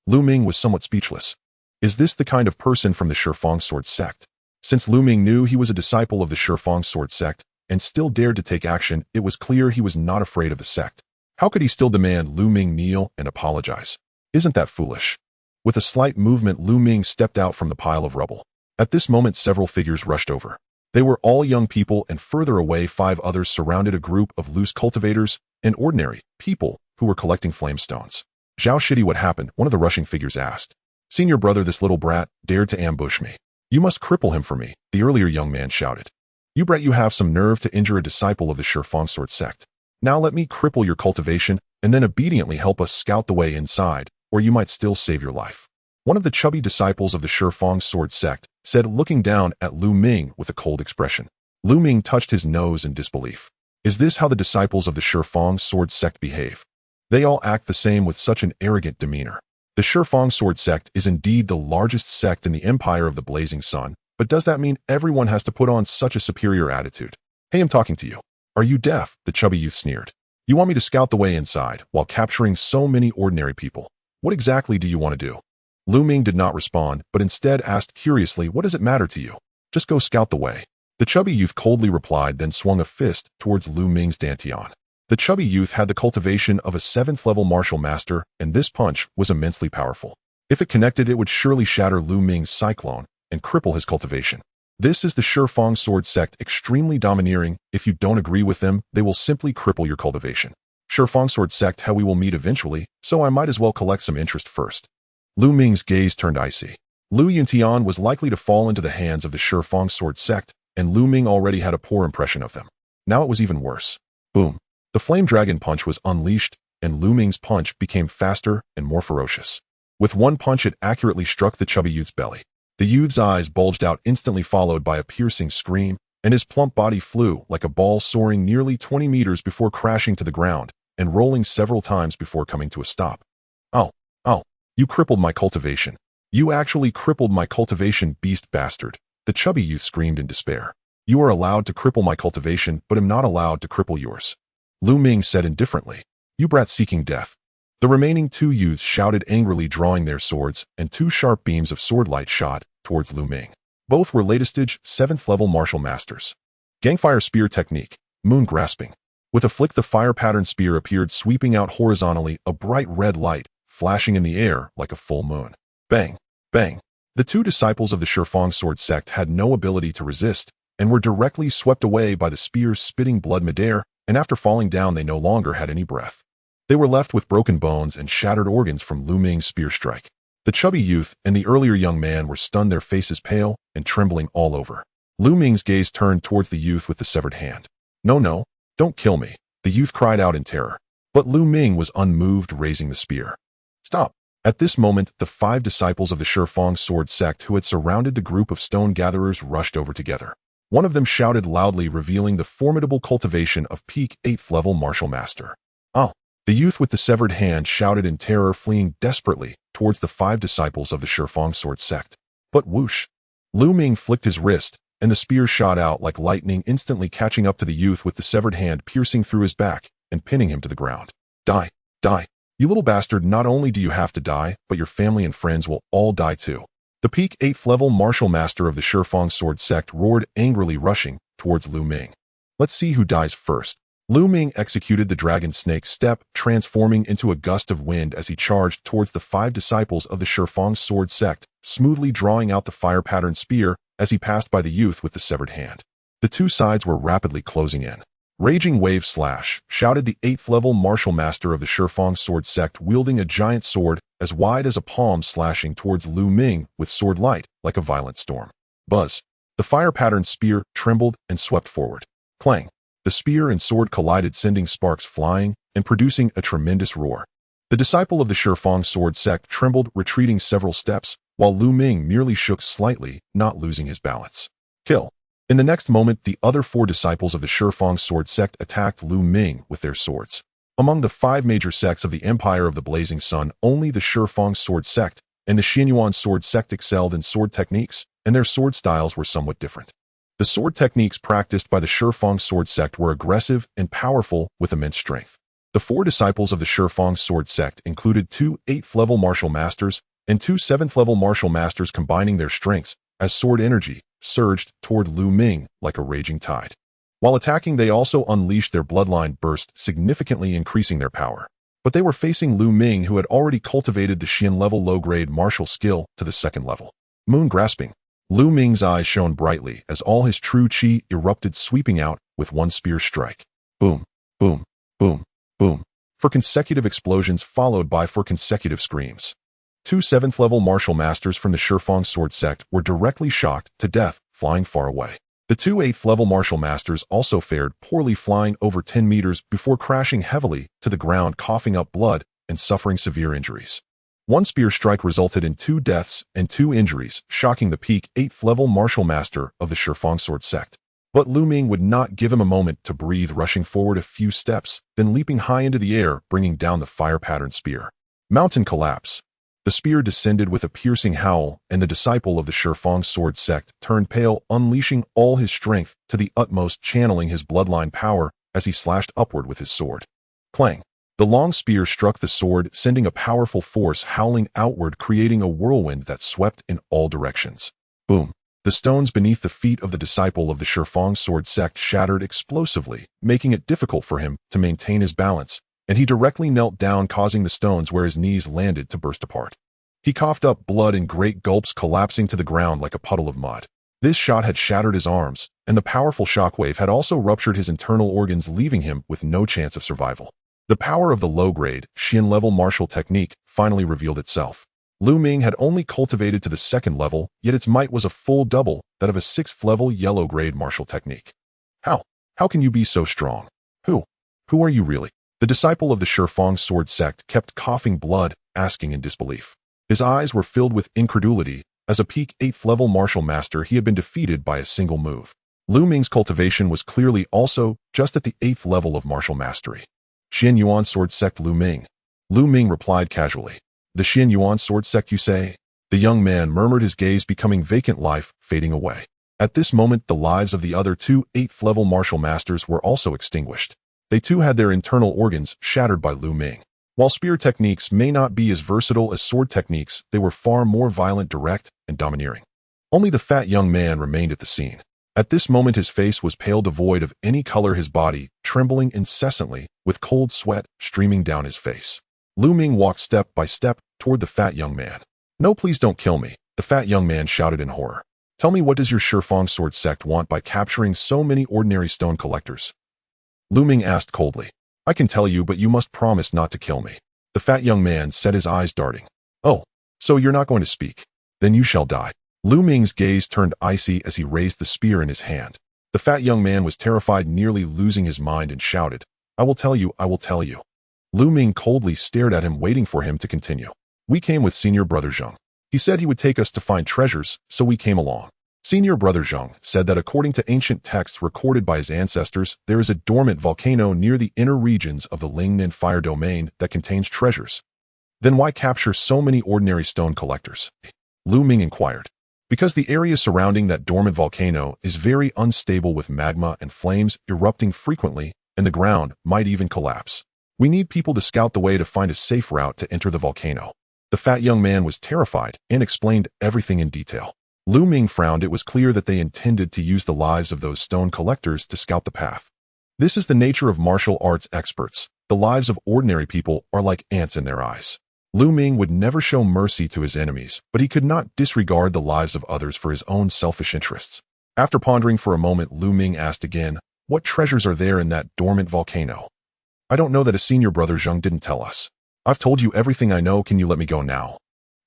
Lu Ming was somewhat speechless. Is this the kind of person from the Shifang sword sect? Since Lu Ming knew he was a disciple of the Shifang sword sect and still dared to take action, it was clear he was not afraid of the sect. How could he still demand Lu Ming kneel and apologize? Isn't that foolish? With a slight movement, Lu Ming stepped out from the pile of rubble. At this moment, several figures rushed over. They were all young people, and further away, 5 others surrounded a group of loose cultivators and ordinary people who were collecting flame stones. Zhao Shidi, what happened? One of the rushing figures asked. Senior brother, this little brat dared to ambush me. You must cripple him for me, the earlier young man shouted. You brat, you have some nerve to injure a disciple of the Shifang sword sect. Now let me cripple your cultivation and then obediently help us scout the way inside, or you might still save your life. One of the chubby disciples of the Shifang sword sect said, looking down at Lu Ming with a cold expression. Lu Ming touched his nose in disbelief. Is this how the disciples of the Shifang sword sect behave? They all act the same with such an arrogant demeanor. The Shifang sword sect is indeed the largest sect in the Empire of the Blazing Sun, but does that mean everyone has to put on such a superior attitude? Hey, I'm talking to you. Are you deaf? The chubby youth sneered. You want me to scout the way inside while capturing so many ordinary people? What exactly do you want to do? Lu Ming did not respond, but instead asked curiously, what does it matter to you? Just go scout the way. The chubby youth coldly replied, then swung a fist towards Lu Ming's dantian. The chubby youth had the cultivation of a 7th-level martial master, and this punch was immensely powerful. If it connected, it would surely shatter Lu Ming's cyclone and cripple his cultivation. This is the Shifang sword sect, extremely domineering. If you don't agree with them, they will simply cripple your cultivation. Shifang Sword Sect, how we will meet eventually, so I might as well collect some interest first. Lu Ming's gaze turned icy. Lu Yuntian was likely to fall into the hands of the Shifang Sword Sect, and Lu Ming already had a poor impression of them. Now it was even worse. Boom. The flame dragon punch was unleashed, and Lu Ming's punch became faster and more ferocious. With one punch it accurately struck the chubby youth's belly. The youth's eyes bulged out instantly, followed by a piercing scream, and his plump body flew like a ball, soaring nearly 20 meters before crashing to the ground and rolling several times before coming to a stop. Oh, you crippled my cultivation. You actually crippled my cultivation, beast bastard, the chubby youth screamed in despair. You are allowed to cripple my cultivation, but am not allowed to cripple yours. Lu Ming said indifferently. You brat seeking death. The remaining two youths shouted angrily, drawing their swords, and two sharp beams of sword light shot towards Lu Ming. Both were latest-stage 7th-level martial masters. Gangfire spear technique, moon grasping. With a flick the fire pattern spear appeared, sweeping out horizontally, a bright red light, flashing in the air like a full moon. Bang, bang. The two disciples of the Shifang Sword Sect had no ability to resist, and were directly swept away by the spear's spitting blood midair, and after falling down they no longer had any breath. They were left with broken bones and shattered organs from Lu Ming's spear strike. The chubby youth and the earlier young man were stunned, their faces pale and trembling all over. Lu Ming's gaze turned towards the youth with the severed hand. No, don't kill me, the youth cried out in terror. But Lu Ming was unmoved, raising the spear. Stop. At this moment, the 5 disciples of the Shifang Sword Sect who had surrounded the group of stone gatherers rushed over together. One of them shouted loudly, revealing the formidable cultivation of peak 8th level martial master. Oh. The youth with the severed hand shouted in terror, fleeing desperately towards the 5 disciples of the Shifang Sword Sect. But whoosh! Lu Ming flicked his wrist, and the spear shot out like lightning, instantly catching up to the youth with the severed hand, piercing through his back and pinning him to the ground. Die! You little bastard, not only do you have to die, but your family and friends will all die too. The peak 8th level martial master of the Shifang Sword Sect roared angrily, rushing towards Lu Ming. Let's see who dies first. Lu Ming executed the dragon snake step, transforming into a gust of wind as he charged towards the 5 disciples of the Shifang Sword Sect, smoothly drawing out the fire pattern spear as he passed by the youth with the severed hand. The two sides were rapidly closing in. Raging wave slash, shouted the 8th level martial master of the Shifang Sword Sect, wielding a giant sword as wide as a palm, slashing towards Lu Ming with sword light like a violent storm. Buzz. The fire pattern spear trembled and swept forward. Clang. The spear and sword collided, sending sparks flying and producing a tremendous roar. The disciple of the Shifang Sword Sect trembled, retreating several steps, while Lu Ming merely shook slightly, not losing his balance. Kill. In the next moment, the other 4 disciples of the Shifang Sword Sect attacked Lu Ming with their swords. Among the 5 major sects of the Empire of the Blazing Sun, only the Shifang Sword Sect and the Xianyuan Sword Sect excelled in sword techniques, and their sword styles were somewhat different. The sword techniques practiced by the Shifang Sword Sect were aggressive and powerful with immense strength. The 4 disciples of the Shifang Sword Sect included 2 8th-level martial masters and 2 7th-level martial masters, combining their strengths as sword energy surged toward Lu Ming like a raging tide. While attacking, they also unleashed their bloodline burst, significantly increasing their power. But they were facing Lu Ming, who had already cultivated the Xian-level low-grade martial skill to the 2nd level. Moon grasping. Lu Ming's eyes shone brightly as all his true chi erupted, sweeping out with one spear strike. Boom, boom, boom, boom. 4 consecutive explosions followed by 4 consecutive screams. 2 7th-level martial masters from the Shifang Sword Sect were directly shocked to death, flying far away. The 2 8th-level martial masters also fared poorly, flying over 10 meters before crashing heavily to the ground, coughing up blood and suffering severe injuries. One spear strike resulted in 2 deaths and 2 injuries, shocking the peak 8th-level martial master of the Shifang Sword Sect. But Lu Ming would not give him a moment to breathe, rushing forward a few steps, then leaping high into the air, bringing down the fire pattern spear. Mountain collapse. The spear descended with a piercing howl, and the disciple of the Shifang Sword Sect turned pale, unleashing all his strength to the utmost, channeling his bloodline power as he slashed upward with his sword. Clang. The long spear struck the sword, sending a powerful force howling outward, creating a whirlwind that swept in all directions. Boom. The stones beneath the feet of the disciple of the Shifang Sword Sect shattered explosively, making it difficult for him to maintain his balance, and he directly knelt down, causing the stones where his knees landed to burst apart. He coughed up blood in great gulps, collapsing to the ground like a puddle of mud. This shot had shattered his arms, and the powerful shockwave had also ruptured his internal organs, leaving him with no chance of survival. The power of the low-grade, Xian-level martial technique finally revealed itself. Lu Ming had only cultivated to the second level, yet its might was a full double that of a sixth-level yellow-grade martial technique. How? How can you be so strong? Who? Who are you really? The disciple of the Shifang sword sect kept coughing blood, asking in disbelief. His eyes were filled with incredulity. As a peak 8th level martial master, he had been defeated by a single move. Lu Ming's cultivation was clearly also just at the 8th level of martial mastery. Xian Yuan sword sect Lu Ming. Lu Ming replied casually. The Xian Yuan sword sect, you say? The young man murmured, his gaze becoming vacant, life fading away. At this moment, the lives of the other two 8th level martial masters were also extinguished. They too had their internal organs shattered by Lu Ming. While spear techniques may not be as versatile as sword techniques, they were far more violent, direct, and domineering. Only the fat young man remained at the scene. At this moment, his face was pale, devoid of any color, his body trembling incessantly, with cold sweat streaming down his face. Lu Ming walked step by step toward the fat young man. No, please don't kill me, the fat young man shouted in horror. Tell me, what does your Shifang sword sect want by capturing so many ordinary stone collectors? Lu Ming asked coldly. I can tell you, but you must promise not to kill me. The fat young man said, his eyes darting. Oh, so you're not going to speak? Then you shall die. Lu Ming's gaze turned icy as he raised the spear in his hand. The fat young man was terrified, nearly losing his mind, and shouted, I will tell you, I will tell you. Lu Ming coldly stared at him, waiting for him to continue. We came with Senior Brother Zheng. He said he would take us to find treasures, so we came along. Senior Brother Zheng said that according to ancient texts recorded by his ancestors, there is a dormant volcano near the inner regions of the Lingnan fire domain that contains treasures. Then why capture so many ordinary stone collectors? Lu Ming inquired. Because the area surrounding that dormant volcano is very unstable, with magma and flames erupting frequently, and the ground might even collapse. We need people to scout the way to find a safe route to enter the volcano. The fat young man was terrified and explained everything in detail. Lu Ming frowned. It was clear that they intended to use the lives of those stone collectors to scout the path. This is the nature of martial arts experts. The lives of ordinary people are like ants in their eyes. Lu Ming would never show mercy to his enemies, but he could not disregard the lives of others for his own selfish interests. After pondering for a moment, Lu Ming asked again, what treasures are there in that dormant volcano? I don't know that. A Senior Brother Zheng didn't tell us. I've told you everything I know. Can you let me go now?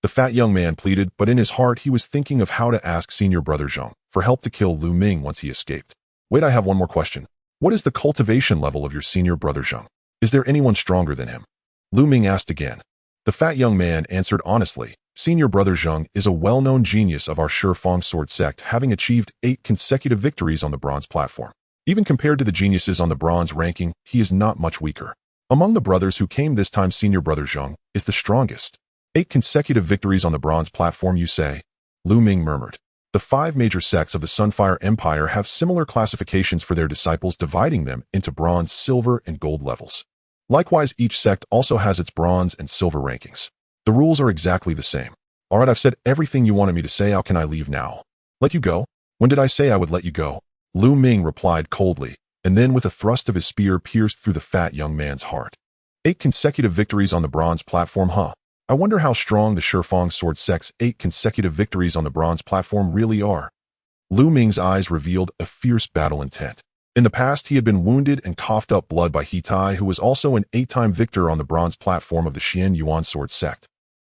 The fat young man pleaded, but in his heart he was thinking of how to ask Senior Brother Zheng for help to kill Lu Ming once he escaped. Wait, I have one more question. What is the cultivation level of your Senior Brother Zheng? Is there anyone stronger than him? Lu Ming asked again. The fat young man answered honestly, Senior Brother Zheng is a well-known genius of our Shifang sword sect, having achieved 8 consecutive victories on the bronze platform. Even compared to the geniuses on the bronze ranking, he is not much weaker. Among the brothers who came this time, Senior Brother Zheng is the strongest. 8 consecutive victories on the bronze platform, you say? Lu Ming murmured. The 5 major sects of the Sunfire Empire have similar classifications for their disciples, dividing them into bronze, silver, and gold levels. Likewise, each sect also has its bronze and silver rankings. The rules are exactly the same. All right, I've said everything you wanted me to say. How can I leave now? Let you go? When did I say I would let you go? Lu Ming replied coldly, and then with a thrust of his spear pierced through the fat young man's heart. 8 consecutive victories on the bronze platform, huh? I wonder how strong the Shifang sword sect's 8 consecutive victories on the bronze platform really are. Lu Ming's eyes revealed a fierce battle intent. In the past, he had been wounded and coughed up blood by He Tai, who was also an 8-time victor on the bronze platform of the Xian Yuan sword sect.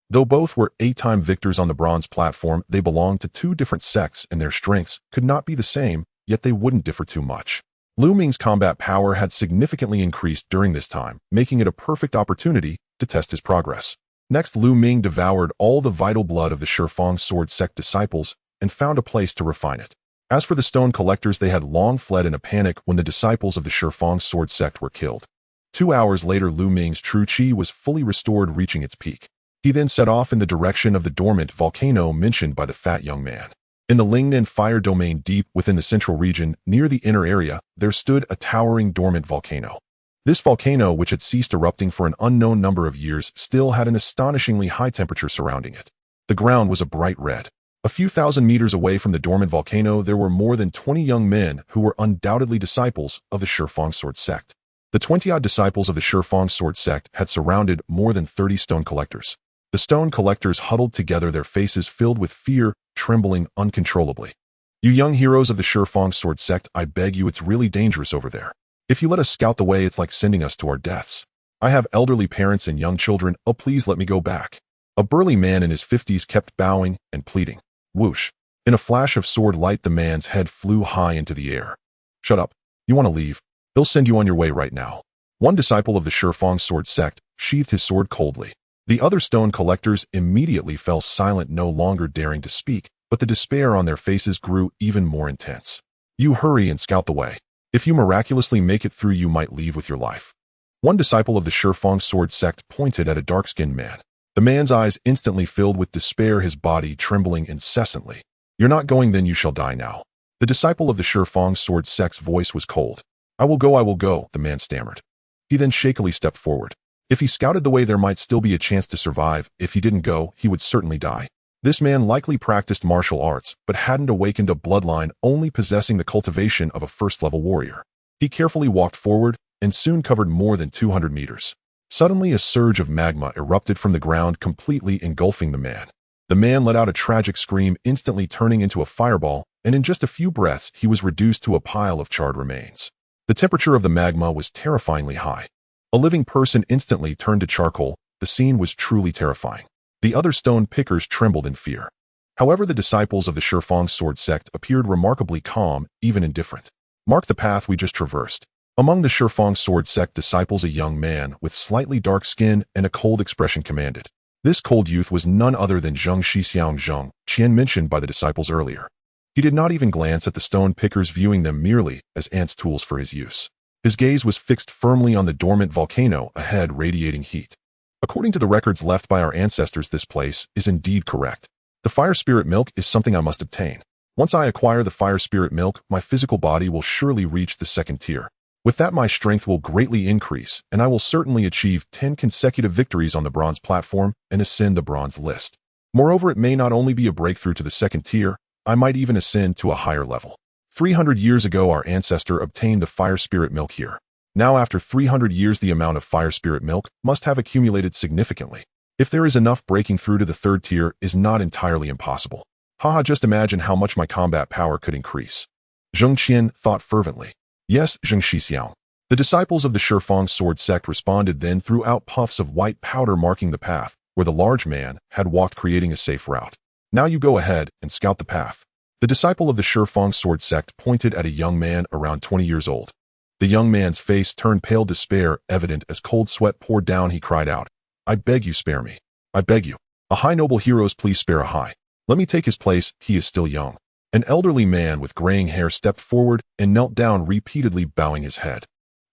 Though both were 8-time victors on the bronze platform, they belonged to 2 different sects, and their strengths could not be the same, yet they wouldn't differ too much. Lu Ming's combat power had significantly increased during this time, making it a perfect opportunity to test his progress. Next, Lu Ming devoured all the vital blood of the Shifang sword sect disciples and found a place to refine it. As for the stone collectors, they had long fled in a panic when the disciples of the Shifang sword sect were killed. 2 hours later, Lu Ming's true chi was fully restored, reaching its peak. He then set off in the direction of the dormant volcano mentioned by the fat young man. In the Lingnan fire domain deep within the central region, near the inner area, there stood a towering dormant volcano. This volcano, which had ceased erupting for an unknown number of years, still had an astonishingly high temperature surrounding it. The ground was a bright red. A few thousand meters away from the dormant volcano, there were more than 20 young men who were undoubtedly disciples of the Shifang sword sect. The 20-odd disciples of the Shifang sword sect had surrounded more than 30 stone collectors. The stone collectors huddled together, their faces filled with fear, trembling uncontrollably. You young heroes of the Shifang sword sect, I beg you, it's really dangerous over there. If you let us scout the way, it's like sending us to our deaths. I have elderly parents and young children. Oh, please let me go back. A burly man in his 50s kept bowing and pleading. Whoosh. In a flash of sword light, the man's head flew high into the air. Shut up. You want to leave? He'll send you on your way right now. One disciple of the Shifang sword sect sheathed his sword coldly. The other stone collectors immediately fell silent, no longer daring to speak, but the despair on their faces grew even more intense. You hurry and scout the way. If you miraculously make it through, you might leave with your life. One disciple of the Shifang sword sect pointed at a dark-skinned man. The man's eyes instantly filled with despair, his body trembling incessantly. You're not going, then you shall die now. The disciple of the Shifang sword sect's voice was cold. I will go, the man stammered. He then shakily stepped forward. If he scouted the way, there might still be a chance to survive. If he didn't go, he would certainly die. This man likely practiced martial arts, but hadn't awakened a bloodline, only possessing the cultivation of a first-level warrior. He carefully walked forward and soon covered more than 200 meters. Suddenly, a surge of magma erupted from the ground, completely engulfing the man. The man let out a tragic scream, instantly turning into a fireball, and in just a few breaths, he was reduced to a pile of charred remains. The temperature of the magma was terrifyingly high. A living person instantly turned to charcoal. The scene was truly terrifying. The other stone pickers trembled in fear. However, the disciples of the Shifang sword sect appeared remarkably calm, even indifferent. Mark the path we just traversed. Among the Shifang sword sect disciples, a young man with slightly dark skin and a cold expression commanded. This cold youth was none other than Zheng Xixiang Qian, mentioned by the disciples earlier. He did not even glance at the stone pickers, viewing them merely as ants' tools for his use. His gaze was fixed firmly on the dormant volcano ahead, radiating heat. According to the records left by our ancestors, this place is indeed correct. The fire spirit milk is something I must obtain. Once I acquire the fire spirit milk, my physical body will surely reach the second tier. With that, my strength will greatly increase, and I will certainly achieve 10 consecutive victories on the bronze platform and ascend the bronze list. Moreover, it may not only be a breakthrough to the second tier, I might even ascend to a higher level. 300 years ago, our ancestor obtained the fire spirit milk here. Now, after 300 years, the amount of fire spirit milk must have accumulated significantly. If there is enough, breaking through to the third tier is not entirely impossible. Haha, just imagine how much my combat power could increase. Zheng Qian thought fervently. Yes, Zheng Xixiang. The disciples of the Shifang sword sect responded, then threw out puffs of white powder, marking the path where the large man had walked, creating a safe route. Now you go ahead and scout the path. The disciple of the Shifang sword sect pointed at a young man around 20 years old. The young man's face turned pale, despair evident as cold sweat poured down. He cried out, I beg you, spare me. I beg you. A high noble heroes, please spare a high. Let me take his place, he is still young. An elderly man with graying hair stepped forward and knelt down, repeatedly bowing his head.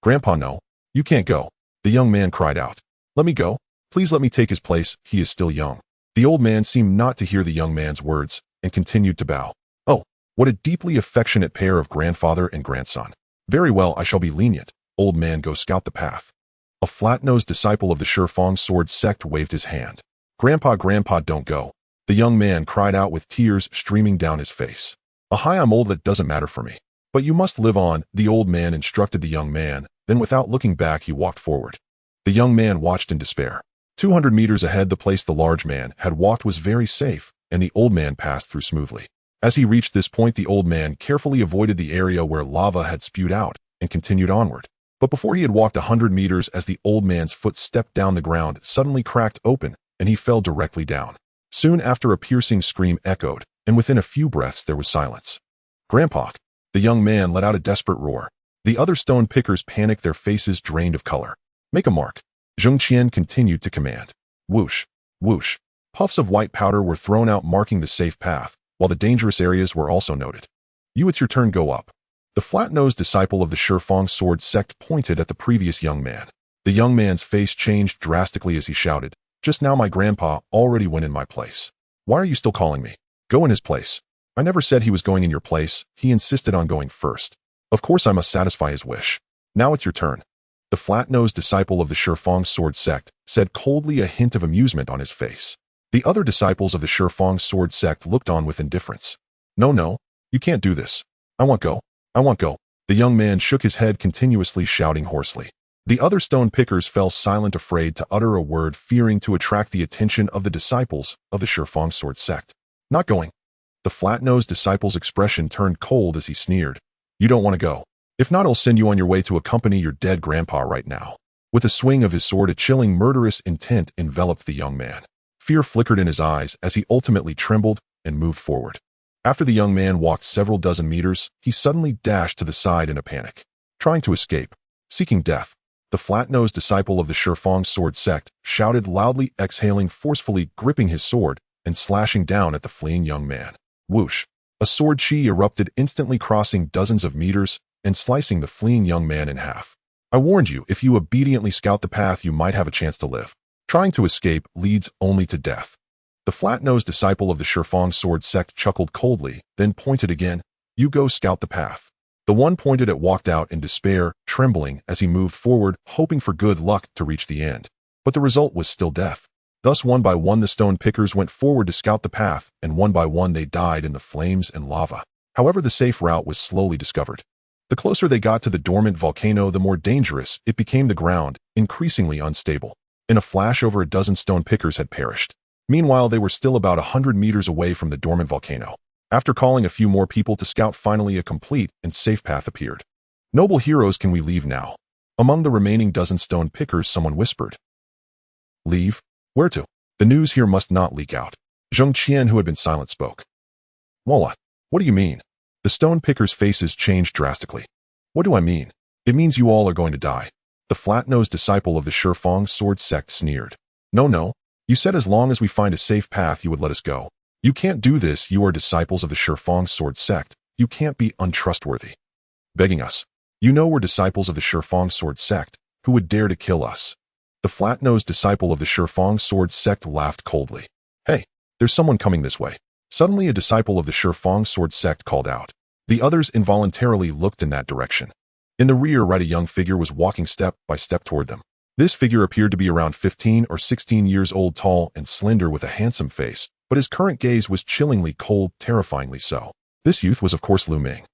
Grandpa, no. You can't go. The young man cried out. Let me go. Please let me take his place, he is still young. The old man seemed not to hear the young man's words and continued to bow. Oh, what a deeply affectionate pair of grandfather and grandson. Very well, I shall be lenient. Old man, go scout the path. A flat-nosed disciple of the Shifang sword sect waved his hand. Grandpa, don't go. The young man cried out with tears streaming down his face. I'm old, that doesn't matter for me. But you must live on, the old man instructed the young man, then without looking back he walked forward. The young man watched in despair. 200 meters ahead, the place the large man had walked was very safe, and the old man passed through smoothly. As he reached this point, the old man carefully avoided the area where lava had spewed out and continued onward. But before he had walked 100 meters, as the old man's foot stepped down, the ground suddenly cracked open, and he fell directly down. Soon after, a piercing scream echoed, and within a few breaths there was silence. Grandpa! The young man let out a desperate roar. The other stone pickers panicked, their faces drained of color. Make a mark. Zheng Qian continued to command. Whoosh! Whoosh! Puffs of white powder were thrown out, marking the safe path, while the dangerous areas were also noted. You, it's your turn, go up. The flat-nosed disciple of the Shifang sword sect pointed at the previous young man. The young man's face changed drastically as he shouted, Just now my grandpa already went in my place. Why are you still calling me? Go in his place. I never said he was going in your place, he insisted on going first. Of course I must satisfy his wish. Now it's your turn. The flat-nosed disciple of the Shifang sword sect said coldly, a hint of amusement on his face. The other disciples of the Shifang sword sect looked on with indifference. No, you can't do this. I won't go. The young man shook his head, continuously shouting hoarsely. The other stone pickers fell silent, afraid to utter a word, fearing to attract the attention of the disciples of the Shifang sword sect. Not going. The flat-nosed disciple's expression turned cold as he sneered. You don't want to go. If not, I'll send you on your way to accompany your dead grandpa right now. With a swing of his sword, a chilling, murderous intent enveloped the young man. Fear flickered in his eyes as he ultimately trembled and moved forward. After the young man walked several dozen meters, he suddenly dashed to the side in a panic, trying to escape, seeking death. The flat-nosed disciple of the Shifang sword sect shouted loudly, exhaling forcefully, gripping his sword and slashing down at the fleeing young man. Whoosh! A sword chi erupted, instantly crossing dozens of meters and slicing the fleeing young man in half. I warned you, if you obediently scout the path, you might have a chance to live. Trying to escape leads only to death. The flat-nosed disciple of the Shifang sword sect chuckled coldly, then pointed again. You go scout the path. The one pointed at walked out in despair, trembling as he moved forward, hoping for good luck to reach the end. But the result was still death. Thus, one by one, the stone pickers went forward to scout the path, and one by one they died in the flames and lava. However, the safe route was slowly discovered. The closer they got to the dormant volcano, the more dangerous it became. The ground, increasingly unstable. In a flash, over a dozen stone pickers had perished. Meanwhile, they were still about 100 meters away from the dormant volcano. After calling a few more people to scout, finally a complete and safe path appeared. Noble heroes, can we leave now? Among the remaining dozen stone pickers, someone whispered. Leave? Where to? The news here must not leak out. Zheng Qian, who had been silent, spoke. What? What do you mean? The stone pickers' faces changed drastically. What do I mean? It means you all are going to die. The flat-nosed disciple of the Shifang sword sect sneered. No. You said as long as we find a safe path you would let us go. You can't do this. You are disciples of the Shifang sword sect. You can't be untrustworthy. Begging us. You know we're disciples of the Shifang sword sect. Who would dare to kill us? The flat-nosed disciple of the Shifang sword sect laughed coldly. Hey, there's someone coming this way. Suddenly, a disciple of the Shifang sword sect called out. The others involuntarily looked in that direction. In the rear right, a young figure was walking step by step toward them. This figure appeared to be around 15 or 16 years old, tall and slender with a handsome face, but his current gaze was chillingly cold, terrifyingly so. This youth was of course Lu Ming.